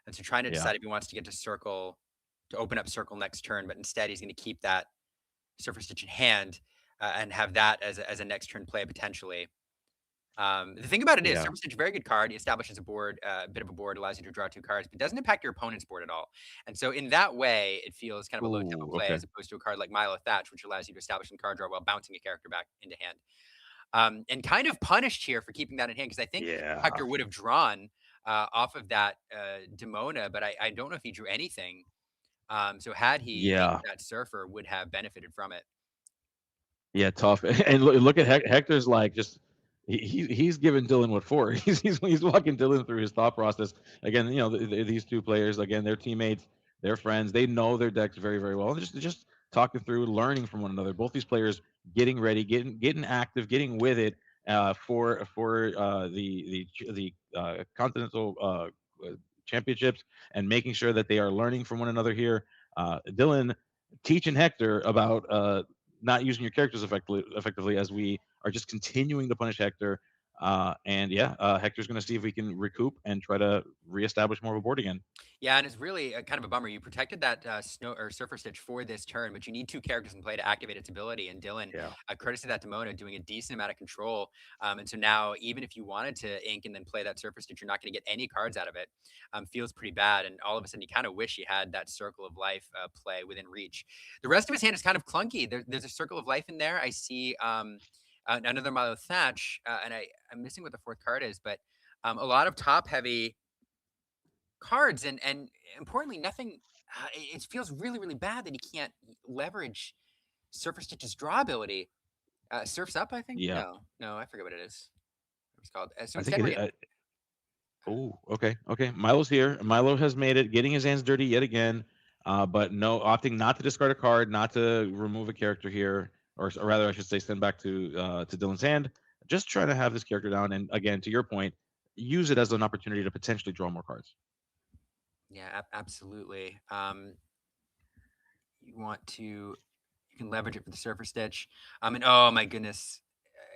And so trying to decide if he wants to get to circle, to open up circle next turn, but instead he's going to keep that Surfer Stitch in hand, and have that as a next turn play potentially. The thing about it is, Yeah. Surfer Stitch, a very good card. He establishes a board, a bit of a board, allows you to draw 2 cards, but doesn't impact your opponent's board at all. And so in that way, it feels kind of a low tempo Ooh, play okay. as opposed to a card like Milo Thatch, which allows you to establish some card draw while bouncing a character back into hand. And kind of punished here for keeping that in hand, because I think Yeah. Hector would have drawn off of that Demona, but I don't know if he drew anything. So had he inked Yeah. that Surfer, would have benefited from it. Yeah, tough. And look at Hector's like just he's giving Dylan what for. He's walking Dylan through his thought process. Again, you know, these two players, again, they're teammates, they're friends, they know their decks very, very well. And just talking through, learning from one another. Both these players getting ready, getting active, getting with it for the continental championships, and making sure that they are learning from one another here. Dylan teaching Hector about not using your characters effectively, as we are just continuing to punish Hector. And yeah, Hector's going to see if we can recoup and try to reestablish more of a board again. Yeah, and it's really kind of a bummer. You protected that Snow or Surfer Stitch for this turn, but you need 2 characters in play to activate its ability. And Dylan, Yeah. courtesy of that Demona, doing a decent amount of control. And so now, even if you wanted to ink and then play that Surfer Stitch, you're not going to get any cards out of it. Feels pretty bad. And all of a sudden, you kind of wish you had that Circle of Life play within reach. The rest of his hand is kind of clunky. There's a Circle of Life in there. I see another Milo Thatch, and I'm missing what the 4th card is, but a lot of top heavy cards, and importantly, nothing. It feels really bad that he can't leverage Surfer Stitch's draw ability. Surf's Up, I think. Yeah. No, I forget what it is. It's called. So I think instead, it is. Oh, okay. Milo's here. Milo has made it, getting his hands dirty yet again. But no, opting not to discard a card, not to remove a character here, or rather, I should say, send back to Dylan's hand. Just trying to have this character down, and again, to your point, use it as an opportunity to potentially draw more cards. yeah, absolutely. You want to, you can leverage it for the Surfer Stitch. And oh my goodness,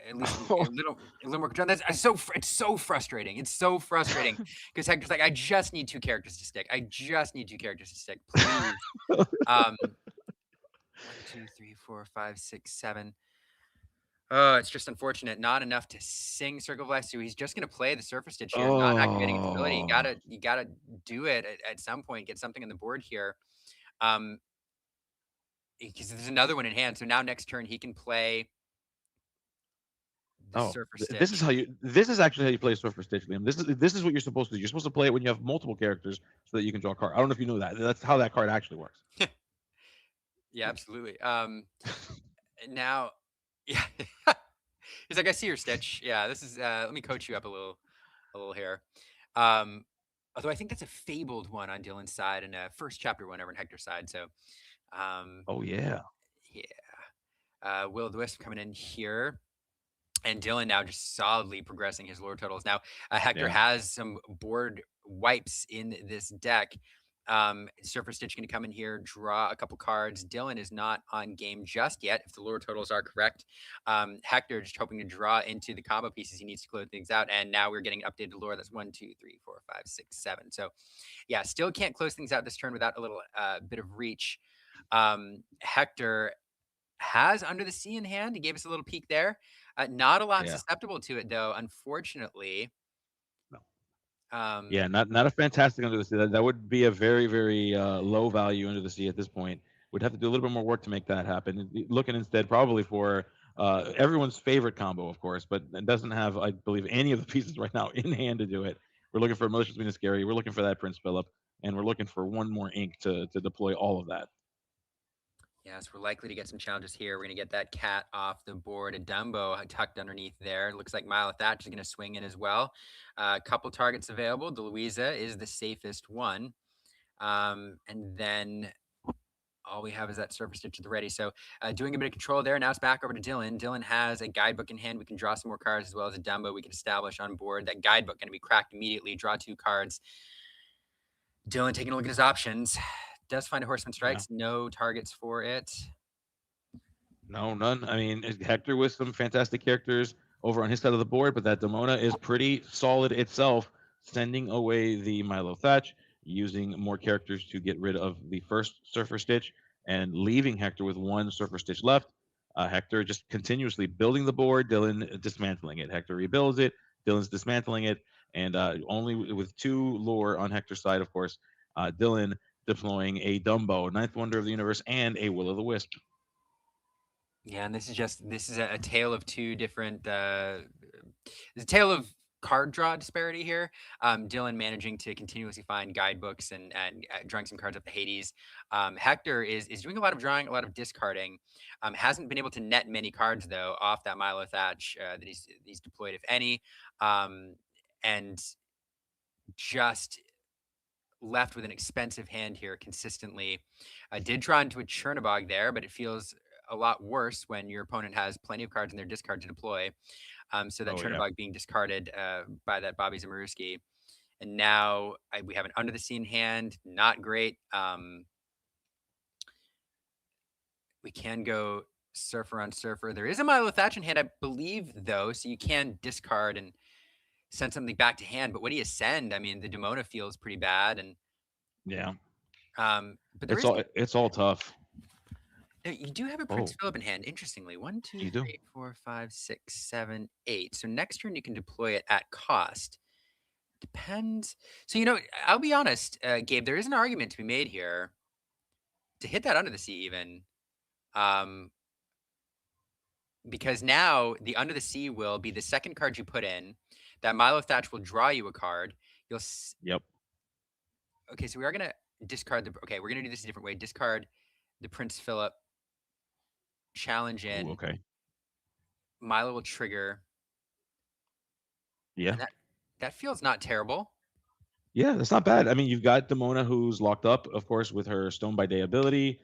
at least a little more control. That's it's so frustrating. It's so frustrating because Hector's like, I just need 2 characters to stick. I just need 2 characters to stick, please. 1, 2, 3, 4, 5, 6, 7. Oh, it's just unfortunate. Not enough to sing Circle of Life. So he's just gonna play the Surfer Stitch here, not activating its ability. You gotta do it at some point. Get something on the board here. Because there's another one in hand. So now next turn he can play the Surfer Stitch. This is actually how you play Surfer Stitch, Liam. This is what you're supposed to do. You're supposed to play it when you have multiple characters so that you can draw a card. I don't know if you know that. That's how that card actually works. Yeah, absolutely. Now, yeah, he's like, I see your Stitch. Yeah, this is. Let me coach you up a little here. Although I think that's a fabled one on Dylan's side and a first chapter one over on Hector's side. So, Oh yeah. yeah. Will of the Wisp coming in here. And Dylan now just solidly progressing his lore totals. Now, Hector has some board wipes in this deck. Surfer Stitch going to come in here, draw a couple cards. Dylan is not on game just yet, if the lore totals are correct. Hector just hoping to draw into the combo pieces he needs to close things out. And now we're getting updated lore. That's 1, 2, 3, 4, 5, 6, 7. So, yeah, still can't close things out this turn without a little bit of reach. Hector has Under the Sea in hand. He gave us a little peek there. Not a lot susceptible to it, though, unfortunately. No. Yeah, not a fantastic Under the Sea. That would be a very, very low value Under the Sea at this point. Would have to do a little bit more work to make that happen. Looking instead probably for everyone's favorite combo, of course, but it doesn't have, I believe, any of the pieces right now in hand to do it. We're looking for Emotions Being Scary. We're looking for that Prince Philip, and we're looking for one more ink to deploy all of that. Yes, we're likely to get some challenges here. We're going to get that cat off the board. A Dumbo tucked underneath there. Looks like Milo Thatch is going to swing in as well. A couple targets available. The Louisa is the safest one. And then all we have is that Surfer Stitch at the ready. So doing a bit of control there. Now it's back over to Dylan. Dylan has a guidebook in hand. We can draw some more cards as well as a Dumbo we can establish on board. That guidebook going to be cracked immediately. Draw 2 cards. Dylan taking a look at his options. Does find a Horseman Strikes. No targets for it. No, none. I mean, Hector with some fantastic characters over on his side of the board, but that Demona is pretty solid itself, sending away the Milo Thatch, using more characters to get rid of the first Surfer Stitch. and leaving Hector with one Surfer Stitch left. Hector just continuously building the board, Dylan dismantling it. Hector rebuilds it, Dylan's dismantling it, and only with two lore on Hector's side, of course. Dylan deploying a Dumbo, Ninth Wonder of the Universe, and a Will o' the Wisp. Yeah, and this is a tale of two different. It's a tale of card draw disparity here. Dylan managing to continuously find guidebooks and drawing some cards up the Hades. Hector is doing a lot of drawing, a lot of discarding. Hasn't been able to net many cards though off that Milo Thatch that he's deployed, if any, and just left with an expensive hand here consistently. Did draw into a Chernabog there, but it feels a lot worse when your opponent has plenty of cards in their discard to deploy. So that Oh, yeah. Chernabog being discarded by that Bobby Zamoruski. And now we have an Under the Sea in hand. Not great. We can go Surfer on Surfer. There is a Milo Thatch in hand, I believe, though, so you can discard and send something back to hand. But what do you send? I mean, the Demona feels pretty bad, and Yeah, but there it's all tough. you do have a Prince Oh, Philip in hand. Interestingly, 1, 2, you do. 3, 4, 5, 6, 7, 8. So next turn you can deploy it at cost. Depends. So I'll be honest, Gabe. There is an argument to be made here to hit that Under the Sea even, because now the Under the Sea will be the second card you put in. That Milo Thatch will draw you a card. Yep. Okay, so we are gonna discard the. Okay, we're gonna do this a different way. Discard the Prince Philip. Challenge in. Ooh, okay. Milo will trigger. Yeah. And that feels not terrible. Yeah, that's not bad. I mean, you've got Demona who's locked up, of course, with her Stone by Day ability.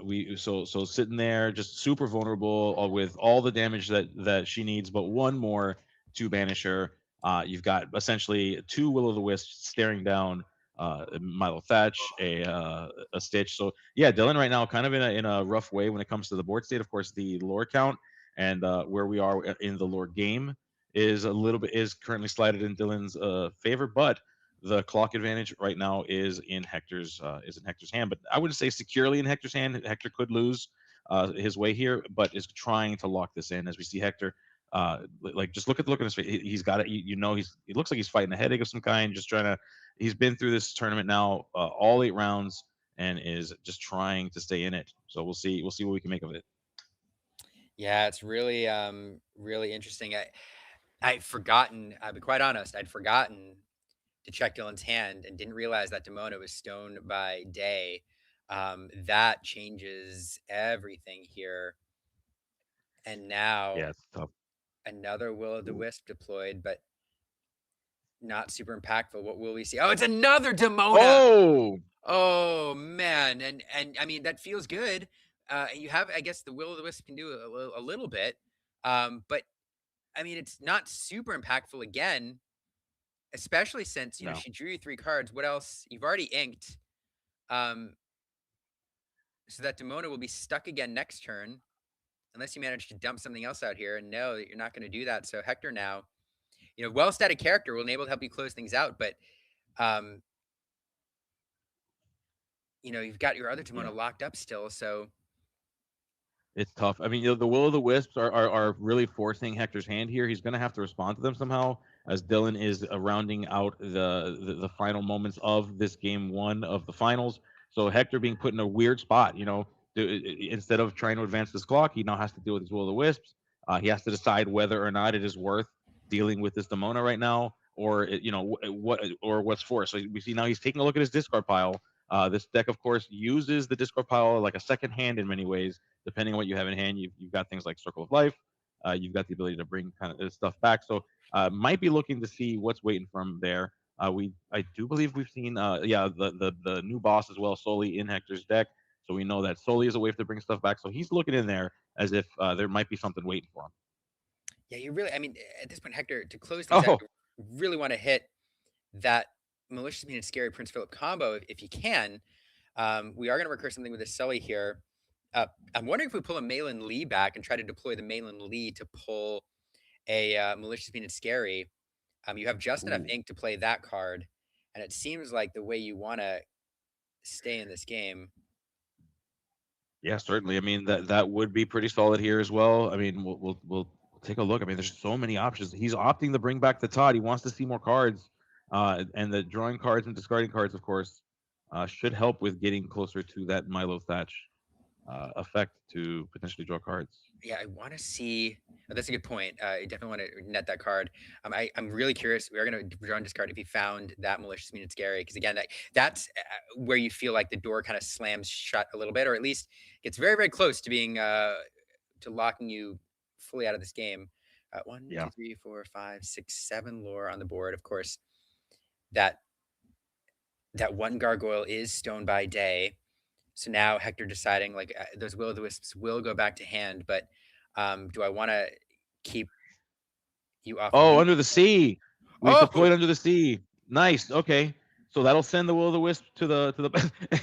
We so sitting there, just super vulnerable with all the damage that she needs, but one more to banish her. You've got essentially two Will o' the Wisps staring down Milo Thatch, a Stitch. So yeah, Dylan right now kind of in a rough way when it comes to the board state. Of course, the lore count and where we are in the lore game is currently slided in Dylan's favor, but the clock advantage right now is in Hector's hand, but I wouldn't say securely in Hector's hand. Hector could lose his way here, but is trying to lock this in. As we see Hector, like just look at the look on his face. He's got it. He looks like he's fighting a headache of some kind. Just trying to. He's been through this tournament now, all 8 rounds, and is just trying to stay in it. So we'll see. We'll see what we can make of it. Yeah, it's really really interesting. I'd forgotten. I'll be quite honest. I'd forgotten to check Dylan's hand and didn't realize that Demona was stoned by Day. That changes everything here. And now Yeah, it's tough. another Will o' the Ooh. Wisp deployed, but not super impactful. What will we see? Oh, it's another Demona. Oh, Oh man, and I mean that feels good. You have, I guess, the Will o' the Wisp can do a little bit, but I mean it's not super impactful again. Especially since no. she drew you 3 cards. What else? You've already inked. So that Demona will be stuck again next turn, unless you manage to dump something else out here. And no, you're not going to do that. So Hector now, well-stated character, will be able to help you close things out. But you've got your other Demona locked up still. So it's tough. I mean, the Will o' the Wisps are really forcing Hector's hand here. He's going to have to respond to them somehow, as Dylan is rounding out the final moments of this game one of the finals. So Hector being put in a weird spot. Instead of trying to advance this clock, he now has to deal with his Will o' the Wisps. He has to decide whether or not it is worth dealing with this Demona right now, or what's for. So we see now he's taking a look at his discard pile. This deck, of course, uses the discard pile like a second hand in many ways depending on what you have in hand. You've got things like Circle of Life. You've got the ability to bring kind of this stuff back. So might be looking to see what's waiting for him there. I do believe we've seen the new boss as well, Soli in Hector's deck. So we know that Soli is a way to bring stuff back. So he's looking in there as if there might be something waiting for him. yeah, you really, I mean, at this point, Hector, to close things out, you really want to hit that Malicious Mean and Scary Prince Philip combo if you can. We are going to recur something with a Sully here. I'm wondering if we pull a Malin Lee back and try to deploy the Malin Lee to pull a Malicious Mean and Scary. You have just enough ink to play that card, and it seems like the way you want to stay in this game. Yeah, certainly. I mean, that would be pretty solid here as well. I mean, we'll take a look. I mean, there's so many options. He's opting to bring back the Todd. He wants to see more cards, and the drawing cards and discarding cards, of course, should help with getting closer to that Milo Thatch effect to potentially draw cards. Yeah, I want to see. That's a good point. I definitely want to net that card. I'm really curious. We are going to draw and discard if he found that malicious mean it's scary, because again, that's where you feel like the door kind of slams shut a little bit, or at least gets very, very close to being to locking you fully out of this game. One, Yeah. 2, 3, 4, 5, 6, 7 lore on the board. Of course, that one gargoyle is stone by day. So now Hector deciding like those will o' the wisps will go back to hand, but do I want to keep you off? Oh, Lead? Under the Sea. We've Oh, deployed Under the Sea. Nice. Okay. So that'll send the Will o' the Wisp to the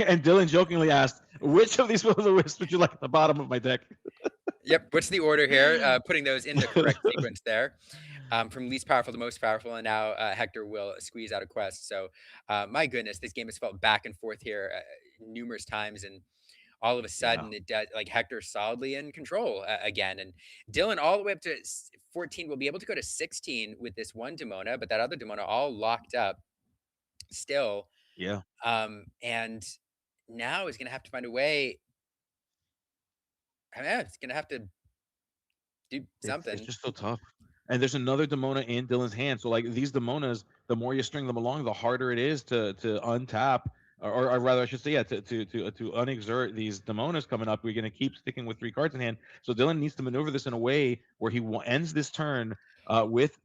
and Dylan jokingly asked, "Which of these Will o' the Wisps would you like at the bottom of my deck?" yep. What's the order here? Putting those in the correct sequence there, from least powerful to most powerful, and now Hector will squeeze out a quest. So, my goodness, this game has felt back and forth here numerous times, and all of a sudden it does like Hector solidly in control again, and Dylan all the way up to 14 will be able to go to 16 with this one Demona, but that other Demona all locked up still. Yeah. And now he's gonna have to find a way. I mean, it's gonna have to do something. It's just so tough. And there's another Demona in Dylan's hand. So like these Demonas, the more you string them along, the harder it is to untap, or rather I should say, yeah, to unexert these Demonas coming up. We're gonna keep sticking with 3 cards in hand. So Dylan needs to maneuver this in a way where he ends this turn with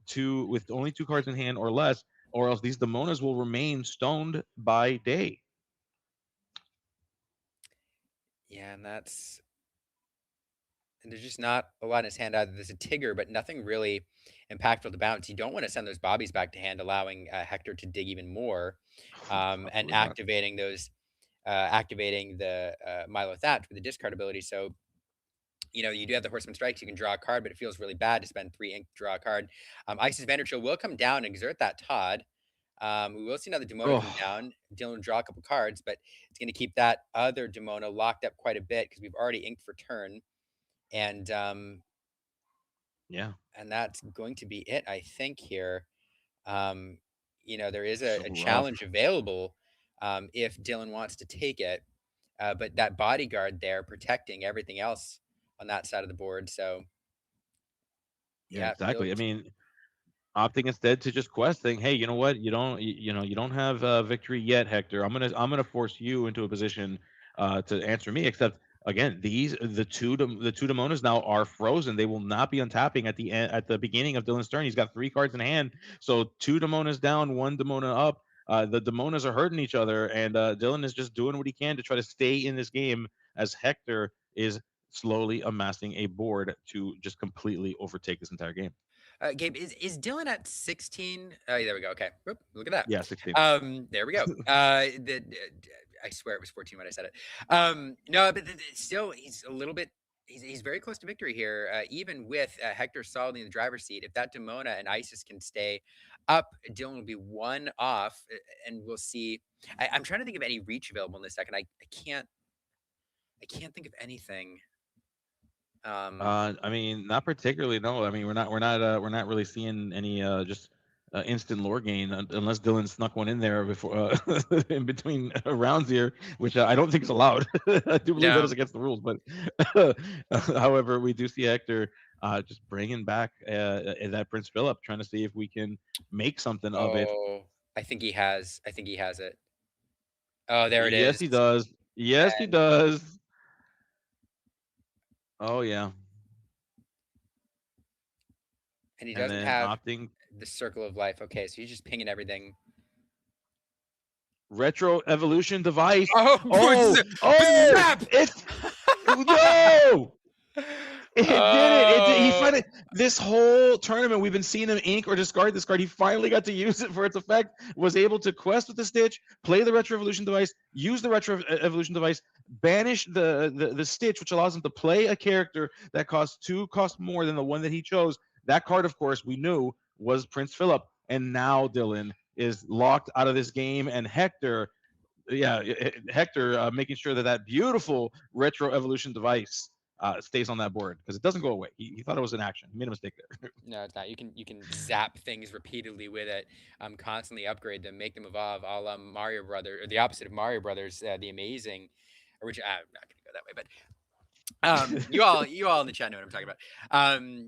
only 2 cards in hand or less, or else these Demonas will remain stoned by day. Yeah, and there's just not a lot in his hand either. There's a Tigger, but nothing really impactful to bounce. You don't want to send those Bobbies back to hand, allowing Hector to dig even more, and Absolutely not. activating the Milo Thatch with the discard ability. So, you do have the Horseman Strikes. You can draw a card, but it feels really bad to spend 3 ink to draw a card. Isis Vanderchill will come down and exert that Todd. We will see another Demona come Oh, down. Dylan will draw a couple cards, but it's going to keep that other Demona locked up quite a bit because we've already inked for turn. And yeah. and that's going to be it, I think, here. There is So a rough. challenge available if Dylan wants to take it, but that bodyguard there protecting everything else on that side of the board. So Yeah, it feels exactly. I mean, opting instead to just quest, saying, "Hey, you know what? You don't have victory yet, Hector. I'm gonna force you into a position to answer me." Except again, the two Demonas now are frozen. They will not be untapping at the beginning of Dylan's turn. He's got 3 cards in hand, so 2 Demonas down, 1 Demona up. The Demonas are hurting each other, and Dylan is just doing what he can to try to stay in this game as Hector is slowly amassing a board to just completely overtake this entire game. Gabe, is Dylan at 16? There we go. Okay. Whoop, look at that. Yeah, 16. There we go. I swear it was 14 when I said it. No, but still, he's a little bit. He's very close to victory here, even with Hector solidly in the driver's seat. If that Demona and Isis can stay up, Dylan will be 1 off, and we'll see. I'm trying to think of any reach available in this second. I can't. I can't think of anything. I mean, not particularly. No, I mean, we're not really seeing any just instant lore gain unless Dylan snuck one in there before in between rounds here, which I don't think is allowed. I do believe that No. is against the rules, but however, we do see Hector just bringing back that Prince Philip, trying to see if we can make something of it. Oh, I think he has. I think he has it. Oh, there it Yes, is. he does. Yes, he And does. Oh yeah, and he and doesn't then have opting the circle of life. Okay, so he's just pinging everything. retro evolution device. Oh, Oh, oh, snap! it's no. It did it. He Oh, finally, this whole tournament, we've been seeing him ink or discard this card. He finally got to use it for its effect, was able to quest with the Stitch, play the Retro Evolution device, use the Retro Evolution device, banish the Stitch, which allows him to play a character that costs more than the one that he chose. That card, of course, we knew was Prince Philip. And now Dylan is locked out of this game, and Hector yeah, Hector making sure that that beautiful retro evolution device stays on that board because it doesn't go away. He thought it was an action. He made a mistake there. No, it's not. You can zap things repeatedly with it, constantly upgrade them, make them evolve. All Mario Brother, or the opposite of Mario Brothers, the amazing, original. I'm not gonna go that way, but you all in the chat know what I'm talking about.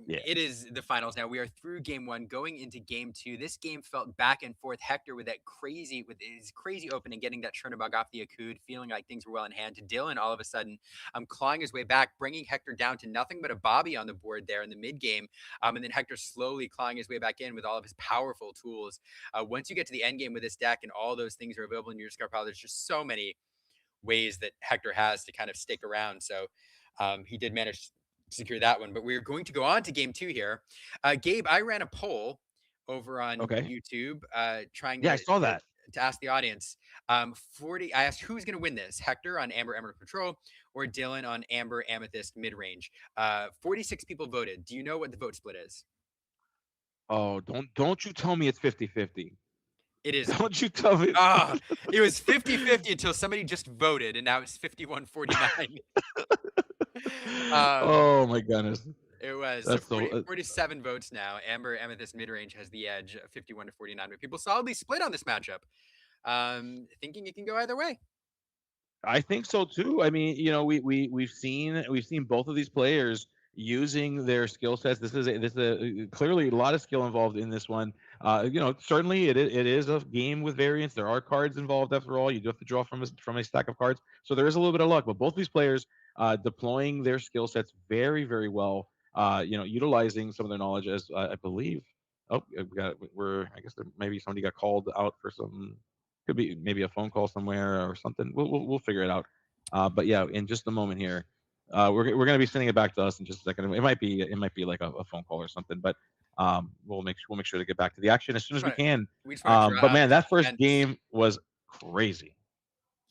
Yeah. It is the finals now. We are through game one, going into game two. This game felt back and forth. Hector with his crazy opening, getting that Chernobog off the Akud, feeling like things were well in hand. To Dylan, all of a sudden, clawing his way back, bringing Hector down to nothing but a Bobby on the board there in the mid game. And then Hector slowly clawing his way back in with all of his powerful tools. Once you get to the end game with this deck and all those things are available in your discard pile, there's just so many ways that Hector has to kind of stick around. So he did manage to secure that one. But we're going to go on to game two here. Gabe, I ran a poll over on YouTube trying Yeah, I saw that. to ask the audience. 40. I asked who's going to win this: Hector on Amber Emerald Control or Dylan on Amber Amethyst mid range. 46 people voted. Do you know what the vote split is? Oh, don't you tell me it's 50-50. It is. Don't you tell me. It was 50-50 until somebody just voted, and now it's 51-49. Oh my goodness. It was That's so 47 votes now. Amber Amethyst mid-range has the edge, 51-49. But people solidly split on this matchup, thinking it can go either way. I think so too. I mean, we've seen both of these players using their skill sets. This is clearly a lot of skill involved in this one. Certainly it is a game with variance. There are cards involved after all. You do have to draw from a stack of cards, so there is a little bit of luck. But both these players deploying their skill sets very, very well. Utilizing some of their knowledge, as I believe. Oh, I guess maybe somebody got called out for some. Could be maybe a phone call somewhere or something. We'll figure it out. But yeah, in just a moment here, we're going to be sending it back to us in just a second. It might be like a phone call or something, but we'll make sure to get back to the action as soon as we can. But man, that first game was crazy.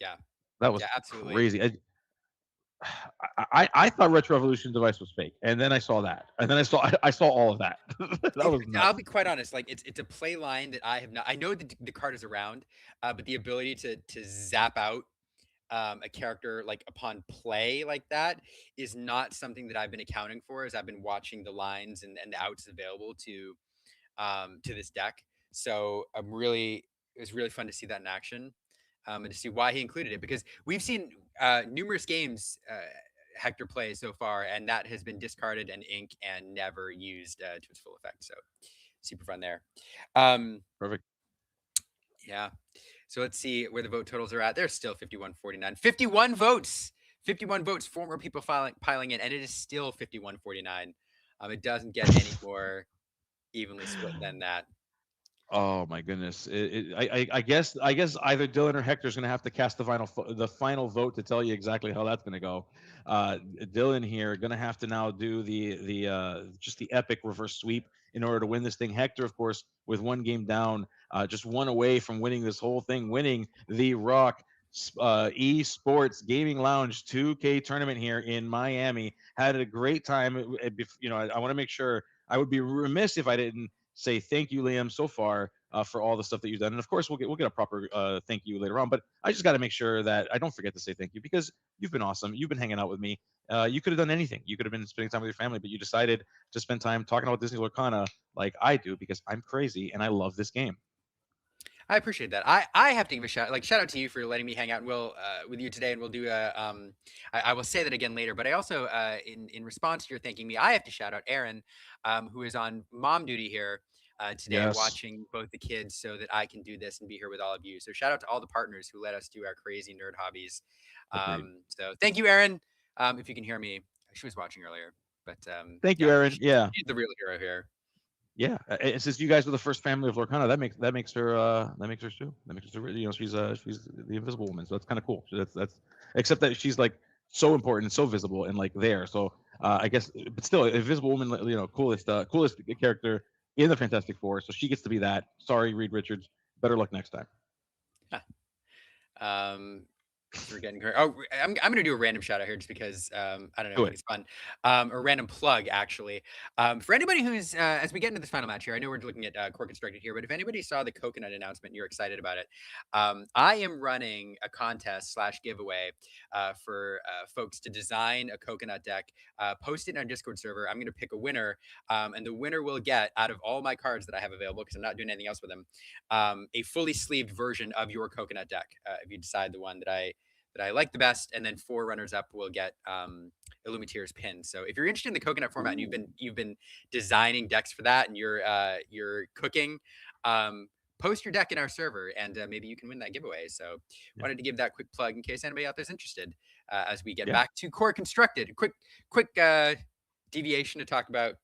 Yeah, that was absolutely crazy. I thought Retro Evolution device was fake, and then I saw that, and then I saw all of that. That was nuts. I'll be quite honest. Like it's a play line that I have not. I know the card is around, but the ability to zap out a character like upon play like that is not something that I've been accounting for as I've been watching the lines and the outs available to this deck. So it was really fun to see that in action. And to see why he included it, because we've seen numerous games Hector plays so far, and that has been discarded and ink and never used to its full effect. So super fun there. Perfect. Yeah. So let's see where the vote totals are at. They're still 51-49. 51 votes. 51 votes. 4 more people piling in, and it is still 51-49. It doesn't get any more evenly split than that. Oh my goodness! I guess either Dylan or Hector's going to have to cast the final vote to tell you exactly how that's going to go. Dylan here going to have to now do the just the epic reverse sweep in order to win this thing. Hector, of course, with one game down, just one away from winning this whole thing, winning the ROK Esports Gaming Lounge 2K tournament here in Miami. Had a great time. I want to make sure. I would be remiss if I didn't say thank you, Liam, so far for all the stuff that you've done, and of course we'll get a proper thank you later on. But I just got to make sure that I don't forget to say thank you because you've been awesome. You've been hanging out with me. You could have done anything. You could have been spending time with your family, but you decided to spend time talking about Disney Lorcana like I do because I'm crazy and I love this game. I appreciate that. I have to give a shout out to you for letting me hang out with you today, and we'll do I will say that again later. But I also in response to your thanking me, I have to shout out Aaron, who is on mom duty here today, watching both the kids so that I can do this and be here with all of you. So shout out to all the partners who let us do our crazy nerd hobbies. So thank you, Aaron. If you can hear me, she was watching earlier, but thank you, Aaron. She's the real hero here. Yeah, and since you guys were the first family of Lorcana, that makes her too. That makes her she's the invisible woman, so that's kind of cool. That's except that she's like so important, so visible, and like there. So I guess, but still, invisible woman, coolest character in the Fantastic Four. So she gets to be that. Sorry, Reed Richards. Better luck next time. So we're getting. Oh, I'm gonna do a random shout out here just because I don't know. I Do think it. it's fun. A random plug actually. For anybody who's as we get into this final match here, I know we're looking at core constructed here, but if anybody saw the coconut announcement, and you're excited about it. I am running a contest slash giveaway for folks to design a coconut deck, post it on our Discord server. I'm going to pick a winner, and the winner will get out of all my cards that I have available because I'm not doing anything else with them, a fully sleeved version of your coconut deck. If you decide the one that I like the best, and then 4 runners up will get Illumitier's pin. So if you're interested in the coconut format and you've been designing decks for that, and you're cooking, post your deck in our server, and maybe you can win that giveaway. So Yeah. wanted to give that quick plug in case anybody out there's interested. As we get Yeah. back to core constructed, quick deviation to talk about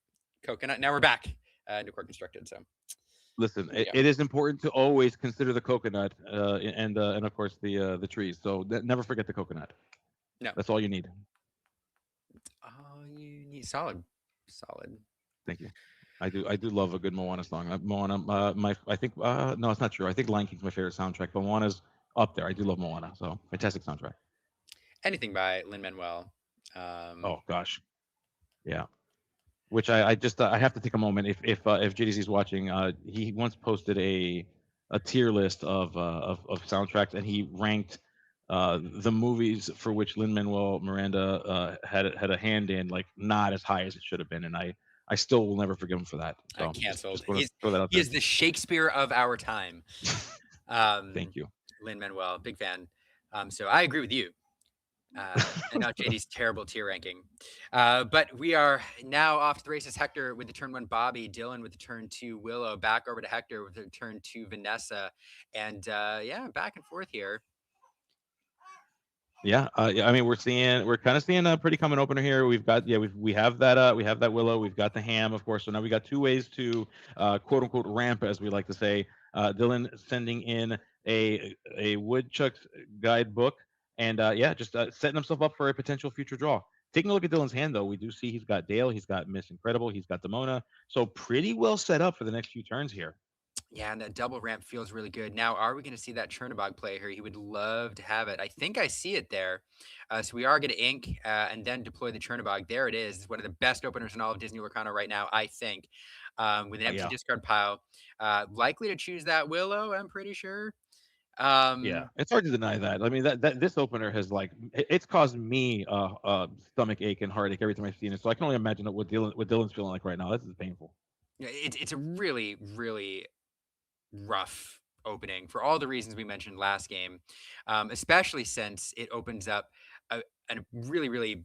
coconut. Now we're back into core constructed. So Listen, there you go. it is important to always consider the coconut and of course the trees. So never forget the coconut. No. That's all you need. Oh, you need solid. Thank you. I do love a good Moana song. Moana, I think no, it's not true. I think Lion King's my favorite soundtrack, but Moana's up there. I do love Moana, so fantastic soundtrack. Anything by Lin-Manuel. Oh gosh, yeah. Which I just I have to take a moment. If JDZ's watching, he once posted a tier list of soundtracks, and he ranked the movies for which Lin-Manuel Miranda had a hand in, like not as high as it should have been, and I still will never forgive him for that. So Canceled. just want to throw that out He there. is the Shakespeare of our time. Thank you. Lin-Manuel, big fan. So I agree with you. And not JD's terrible tier ranking. But we are now off to the races. Hector with the turn 1 Bobby, Dylan with the turn 2 Willow, back over to Hector with the turn 2 Vanessa, and yeah, back and forth here. Yeah, I mean we're kind of seeing a pretty common opener here. We've got we have that Willow, we've got the ham, of course. So now we got 2 ways to quote unquote ramp, as we like to say. Dylan sending in a woodchuck's guidebook, and just setting himself up for a potential future draw. Taking a look at Dylan's hand, though, we do see he's got Dale, he's got Miss Incredible, he's got Demona, so pretty well set up for the next few turns here. Yeah, and that double ramp feels really good. Now, are we going to see that Chernobog play here? He would love to have it. I think I see it there. So we are going to ink and then deploy the Chernobog. There it is. It's one of the best openers in all of Disney Lorcana right now, I think. With an empty discard pile. Likely to choose that Willow, I'm pretty sure. Yeah, it's hard to deny that. I mean, that this opener has it's caused me stomach ache and heartache every time I've seen it. So I can only imagine what Dylan's feeling like right now. This is painful. It's a really, really rough opening for all the reasons we mentioned last game, especially since it opens up a really, really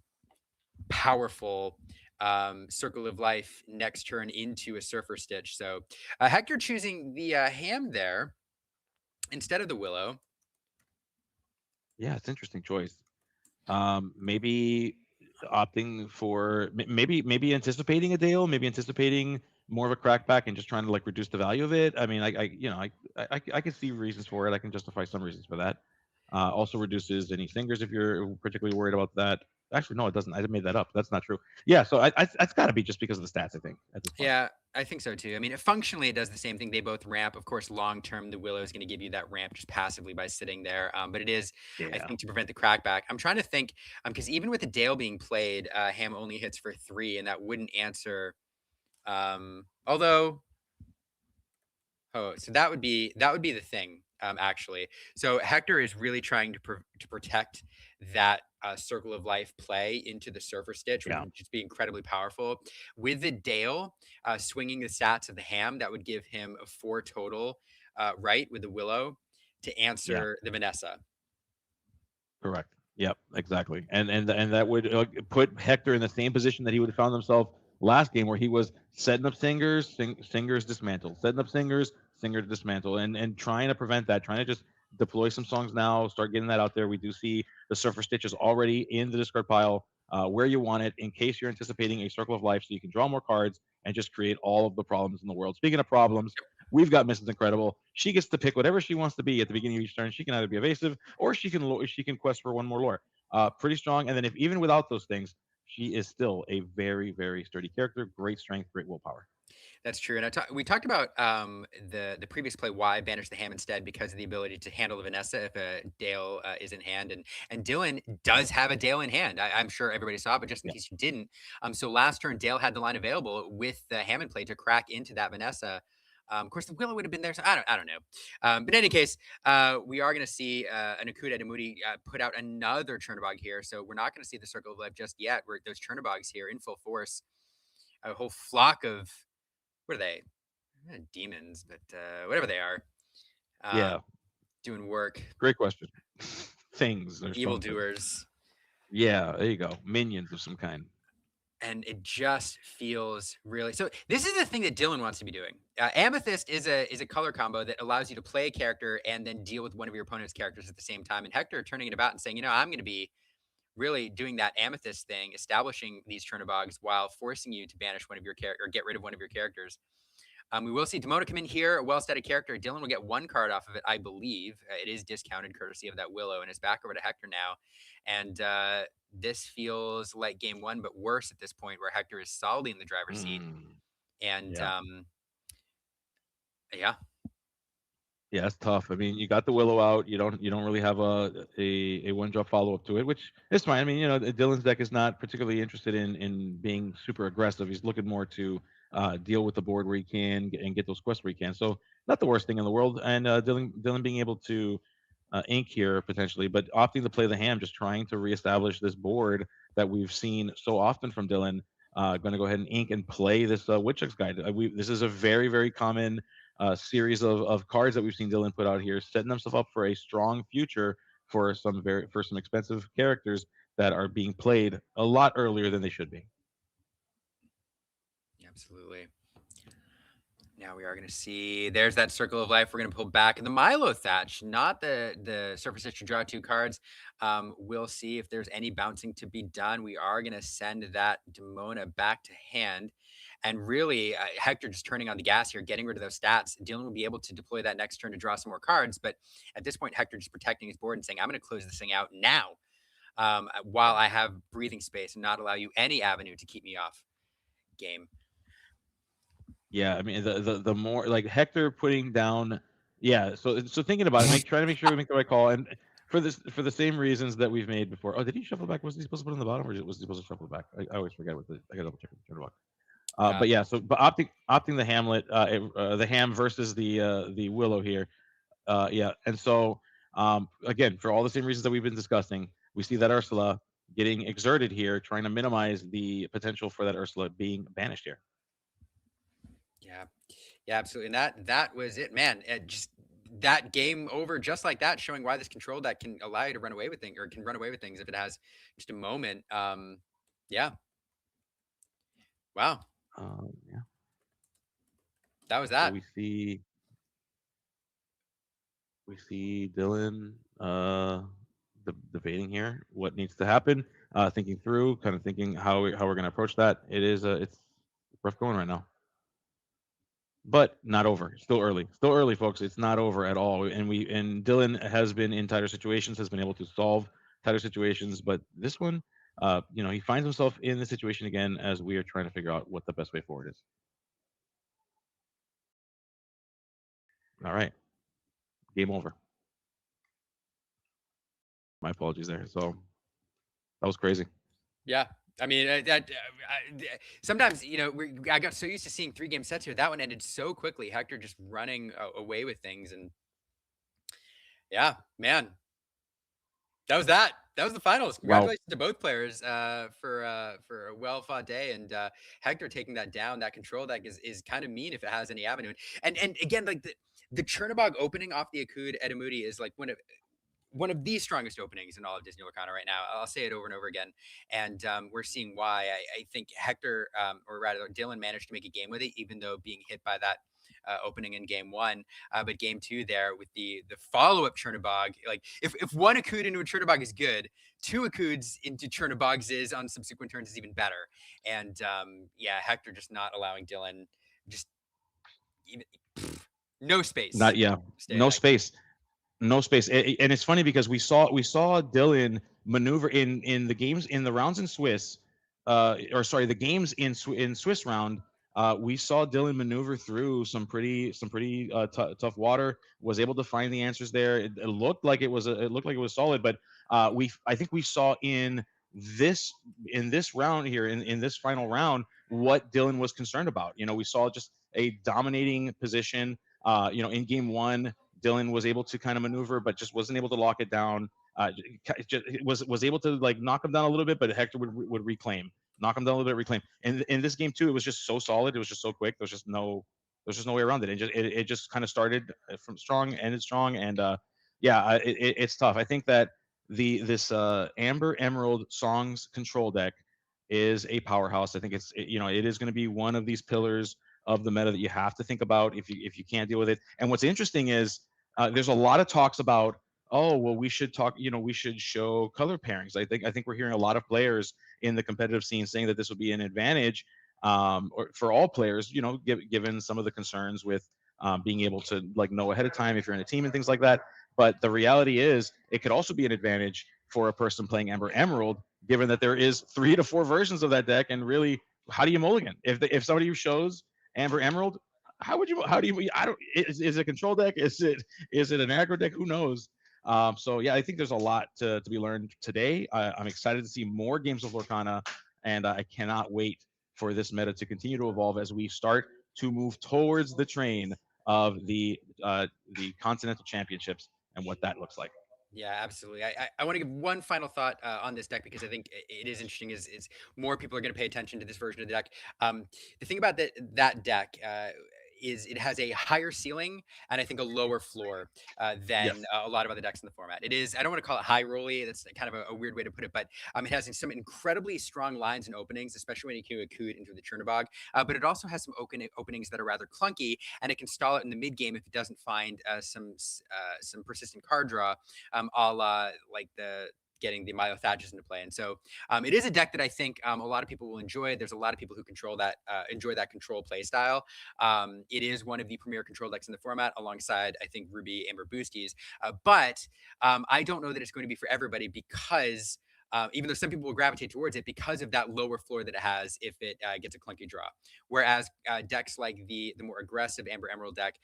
powerful circle of life next turn into a Surfer Stitch. So Hector choosing the ham there instead of the Willow. Yeah, it's an interesting choice. Maybe opting for maybe anticipating a Dale, maybe anticipating more of a crackback and just trying to reduce the value of it. I mean, I can see reasons for it. I can justify some reasons for that. Also reduces any singers if you're particularly worried about that. Actually, no, it doesn't. I made that up. That's not true. Yeah, so it's got to be just because of the stats, I think, at this point. Yeah, I think so too. I mean, functionally, it does the same thing. They both ramp. Of course, long term, the Willow is going to give you that ramp just passively by sitting there. But it is, I think, to prevent the crackback. I'm trying to think, because even with the Dale being played, ham only hits for 3, and that wouldn't answer. Although, so that would be the thing. Actually, so Hector is really trying to protect that circle of life play into the Surfer Stitch, which would just be incredibly powerful. With the Dale swinging the stats of the ham, that would give him a 4 total, right, with the Willow to answer the Vanessa. Correct. Yep, exactly. And that would put Hector in the same position that he would have found himself last game, where he was setting up singers, singers dismantled, setting up singers dismantle, and trying to prevent that, trying to just deploy some songs now, start getting that out there. We do see the Surfer Stitches already in the discard pile where you want it, in case you're anticipating a Circle of Life, so you can draw more cards and just create all of the problems in the world. Speaking of problems, we've got Mrs. Incredible. She gets to pick whatever she wants to be at the beginning of each turn. She can either be evasive, or she can quest for 1 more lore. Pretty strong. And then even without those things, she is still a very, very sturdy character. Great strength, great willpower. That's true. And we talked about the previous play, why banish the ham instead, because of the ability to handle the Vanessa if a Dale is in hand. And Dylan does have a Dale in hand. I'm sure everybody saw it, but just in case you didn't. So last turn, Dale had the line available with the Hammond play to crack into that Vanessa. Of course, the Willow would have been there. So I don't know. But in any case, we are going to see an Akuda Edamudi put out another Chernobog here. So we're not going to see the Circle of Life just yet. We're those Chernobogs here in full force. A whole flock of, what are they? Demons, but whatever they are. Yeah. Doing work. Great question. Things. Evildoers. Yeah, there you go. Minions of some kind. And it just feels really. So this is the thing that Dylan wants to be doing. Amethyst is a color combo that allows you to play a character and then deal with one of your opponent's characters at the same time. And Hector turning it about and saying, I'm going to be really doing that Amethyst thing, establishing these Chernobogs while forcing you to banish one of your characters or get rid of one of your characters. We will see Demona come in here, a well-stated character. Dylan will get one card off of it, I believe. It is discounted courtesy of that Willow, and it's back over to Hector now. And this feels like game one, but worse at this point, where Hector is solidly in the driver's seat. And yeah, it's tough. I mean, you got the Willow out. You don't really have a one drop follow up to it, which is fine. I mean, Dylan's deck is not particularly interested in being super aggressive. He's looking more to deal with the board where he can and get those quests where he can. So not the worst thing in the world. And Dylan being able to ink here potentially, but opting to play the ham, just trying to reestablish this board that we've seen so often from Dylan. Going to go ahead and ink and play this Witch's Guide. This is a very, very common series of cards that we've seen Dylan put out here, setting themselves up for a strong future for some expensive characters that are being played a lot earlier than they should be. Absolutely. Now we are going to see, there's that Circle of Life. We're going to pull back the Milo Thatch, not the Surface Issue draw 2 cards. We'll see if there's any bouncing to be done. We are going to send that Demona back to hand. And really, Hector just turning on the gas here, getting rid of those stats. Dylan will be able to deploy that next turn to draw some more cards. But at this point, Hector just protecting his board and saying, I'm going to close this thing out now while I have breathing space and not allow you any avenue to keep me off game. Yeah, I mean the more like Hector putting down, yeah. So thinking about it, trying to make sure we make the right call, and for the same reasons that we've made before. Oh, did he shuffle back? Was he supposed to put it on the bottom, or was he supposed to shuffle it back? I always forget I gotta double check the block. But yeah, but opting the Hamlet, the ham versus the Willow here, yeah, and so again, for all the same reasons that we've been discussing, we see that Ursula getting exerted here, trying to minimize the potential for that Ursula being banished here. Yeah, absolutely. And that was it, man. Just that game over, just like that, showing why this control deck can allow you to run away with things, or can run away with things if it has just a moment. Yeah. Wow. Yeah. That was that. So we see Dylan debating here what needs to happen, thinking through, kind of thinking how we're going to approach that. It's rough going right now. But not over. Still early, folks. It's not over at all. And Dylan has been in tighter situations, has been able to solve tighter situations. But this one, he finds himself in the situation again as we are trying to figure out what the best way forward is. All right, game over. My apologies there. So that was crazy. Yeah. I mean, sometimes, I got so used to seeing 3-game sets here. That one ended so quickly. Hector just running away with things. And yeah, man, that was that. That was the finals. Congratulations to both players for a well-fought day. And Hector taking that down, that control deck is kind of mean if it has any avenue. And again, like the Chernobog opening off the Akud Edamudi is like one of the strongest openings in all of Disney Lorcana right now. I'll say it over and over again. And we're seeing why. I think Hector, or rather Dylan, managed to make a game with it, even though being hit by that opening in game one. But game two there with the follow-up Chernobog, like if one Akud into a Chernobog is good, 2 Akuds into Chernobogs is on subsequent turns is even better. And yeah, Hector just not allowing Dylan just even no space. No space. No space. And it's funny because we saw Dylan maneuver in the games, in the rounds in Swiss, the games in Swiss round. we saw Dylan maneuver through some pretty tough water. Was able to find the answers there. It looked like it looked like it was solid, but I think we saw this in this round here in this final round what Dylan was concerned about. We saw just a dominating position. In game one, Dylan was able to kind of maneuver, but just wasn't able to lock it down. Just, was able to like knock him down a little bit, but Hector would reclaim, knock him down a little bit, reclaim. And in this game too, it was just so solid. It was just so quick. There was just no way around it. It just kind of started from strong, ended strong, and yeah, it's tough. I think that this Amber Emerald Songs control deck is a powerhouse. I think it is going to be one of these pillars of the meta that you have to think about if you can't deal with it. And what's interesting is there's a lot of talks about, oh well, we should show color pairings. I think we're hearing a lot of players in the competitive scene saying that this would be an advantage, or for all players, given some of the concerns with being able to like know ahead of time if you're in a team and things like that. But the reality is, it could also be an advantage for a person playing Amber Emerald, given that there is 3 to 4 versions of that deck, and really, how do you mulligan if somebody who shows Amber Emerald? How do you? I don't. Is it a control deck? Is it an aggro deck? Who knows? So yeah, I think there's a lot to be learned today. I'm excited to see more games of Lorcana, and I cannot wait for this meta to continue to evolve as we start to move towards the train of the continental championships and what that looks like. Yeah, absolutely. I want to give one final thought on this deck because I think it is interesting. Is more people are going to pay attention to this version of the deck. The thing about that deck is it has a higher ceiling and I think a lower floor than Yes. a lot of other decks in the format. It is, I don't want to call it high rolly. That's kind of a weird way to put it, but it has some incredibly strong lines and openings, especially when you can Akut into the Chernobog. But it also has some openings that are rather clunky, and it can stall it in the mid game if it doesn't find some persistent card draw, a la like the getting the Myothages into play. And so it is a deck that I think a lot of people will enjoy. There's a lot of people who enjoy that control play style. It is one of the premier control decks in the format, alongside I think Ruby Amber Boosties. But I don't know that it's going to be for everybody because even though some people will gravitate towards it because of that lower floor that it has if it gets a clunky draw. Whereas decks like the more aggressive Amber Emerald deck,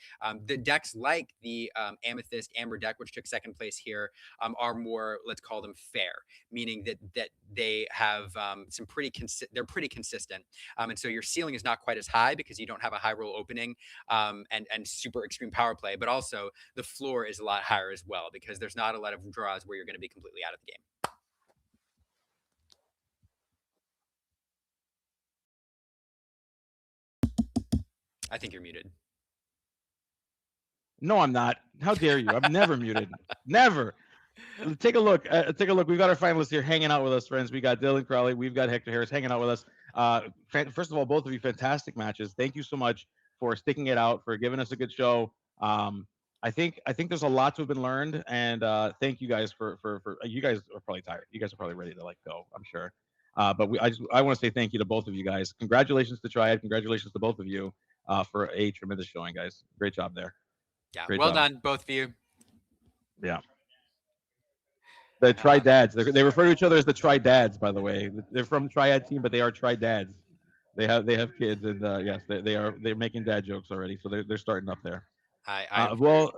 the decks like the Amethyst Amber deck, which took second place here, are more, let's call them fair, meaning that they have they're pretty consistent, and so your ceiling is not quite as high because you don't have a high roll opening and super extreme power play, but also the floor is a lot higher as well because there's not a lot of draws where you're going to be completely out of the game. I think you're muted. No, I'm not. How dare you? I'm never muted. Never. Take a look. Take a look. We've got our finalists here hanging out with us, friends. We got Dylan Crowley. We've got Hector Harris hanging out with us. First of all, both of you, fantastic matches. Thank you so much for sticking it out, for giving us a good show. I think there's a lot to have been learned, and thank you guys for you guys are probably tired. You guys are probably ready to like go, I'm sure. But I want to say thank you to both of you guys. Congratulations to Triad. Congratulations to both of you for a tremendous showing, guys. Great job there. Yeah, Great well job. done, both of you. Yeah. The Tridads. They refer to each other as the Tridads, by the way. They're from Triad team, but they are Tridads. They have kids, and yes, they're making dad jokes already, so they're starting up there. Well,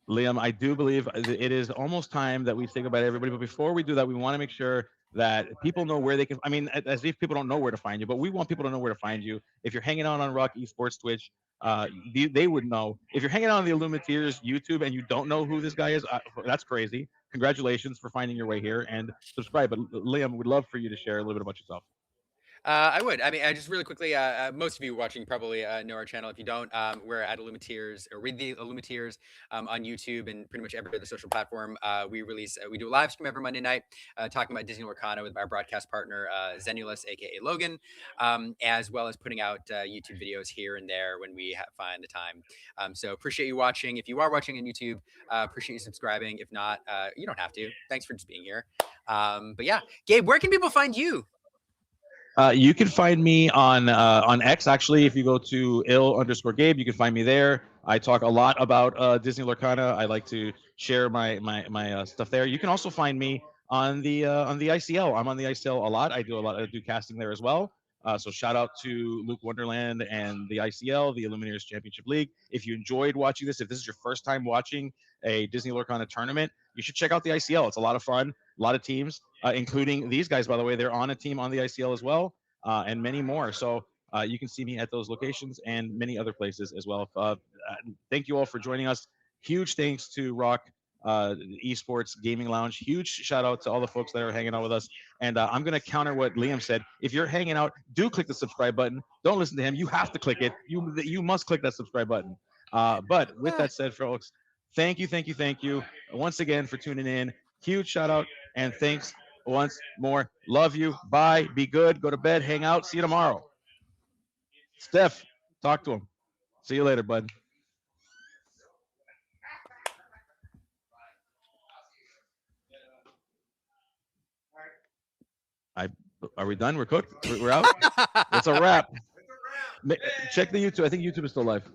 Liam, I do believe it is almost time that we say goodbye to everybody. But before we do that, we want to make sure that people know where they can. I mean, as if people don't know where to find you, but we want people to know where to find you. If you're hanging out on ROK Esports Twitch, they would know. If you're hanging out on the Illuminateers YouTube and you don't know who this guy is, that's crazy. Congratulations for finding your way here and subscribe. But Liam, would love for you to share a little bit about yourself. I would. I mean, just really quickly, most of you watching probably know our channel. If you don't, we're at Illuminateers, or read the Illuminateers on YouTube and pretty much every other social platform. We do a live stream every Monday night talking about Disney Lorcana with our broadcast partner, Zenulus, aka Logan, as well as putting out YouTube videos here and there when we find the time. So appreciate you watching. If you are watching on YouTube, appreciate you subscribing. If not, you don't have to. Thanks for just being here. But yeah, Gabe, where can people find you? You can find me on X. Actually, if you go to ill_Gabe, you can find me there. I talk a lot about Disney Lorcana. I like to share my stuff there. You can also find me on the ICL. I'm on the ICL a lot. I do casting there as well. So shout out to Luke Wonderland and the ICL, the Illuminators Championship League. If you enjoyed watching this, if this is your first time watching a Disney Lorcana tournament, you should check out the ICL. It's a lot of fun, a lot of teams, including these guys, by the way. They're on a team on the ICL as well, and many more. So you can see me at those locations and many other places as well. Thank you all for joining us. Huge thanks to ROK Esports Gaming Lounge. Huge shout out to all the folks that are hanging out with us. And I'm going to counter what Liam said. If you're hanging out, do click the subscribe button. Don't listen to him. You have to click it. You must click that subscribe button. But with that said, folks, thank you once again for tuning in. Huge shout out and thanks once more. Love you. Bye. Be good. Go to bed. Hang out. See you tomorrow. Steph, talk to him. See you later, bud. Are we done? We're cooked. We're out. It's a wrap. Check the YouTube. I think YouTube is still live.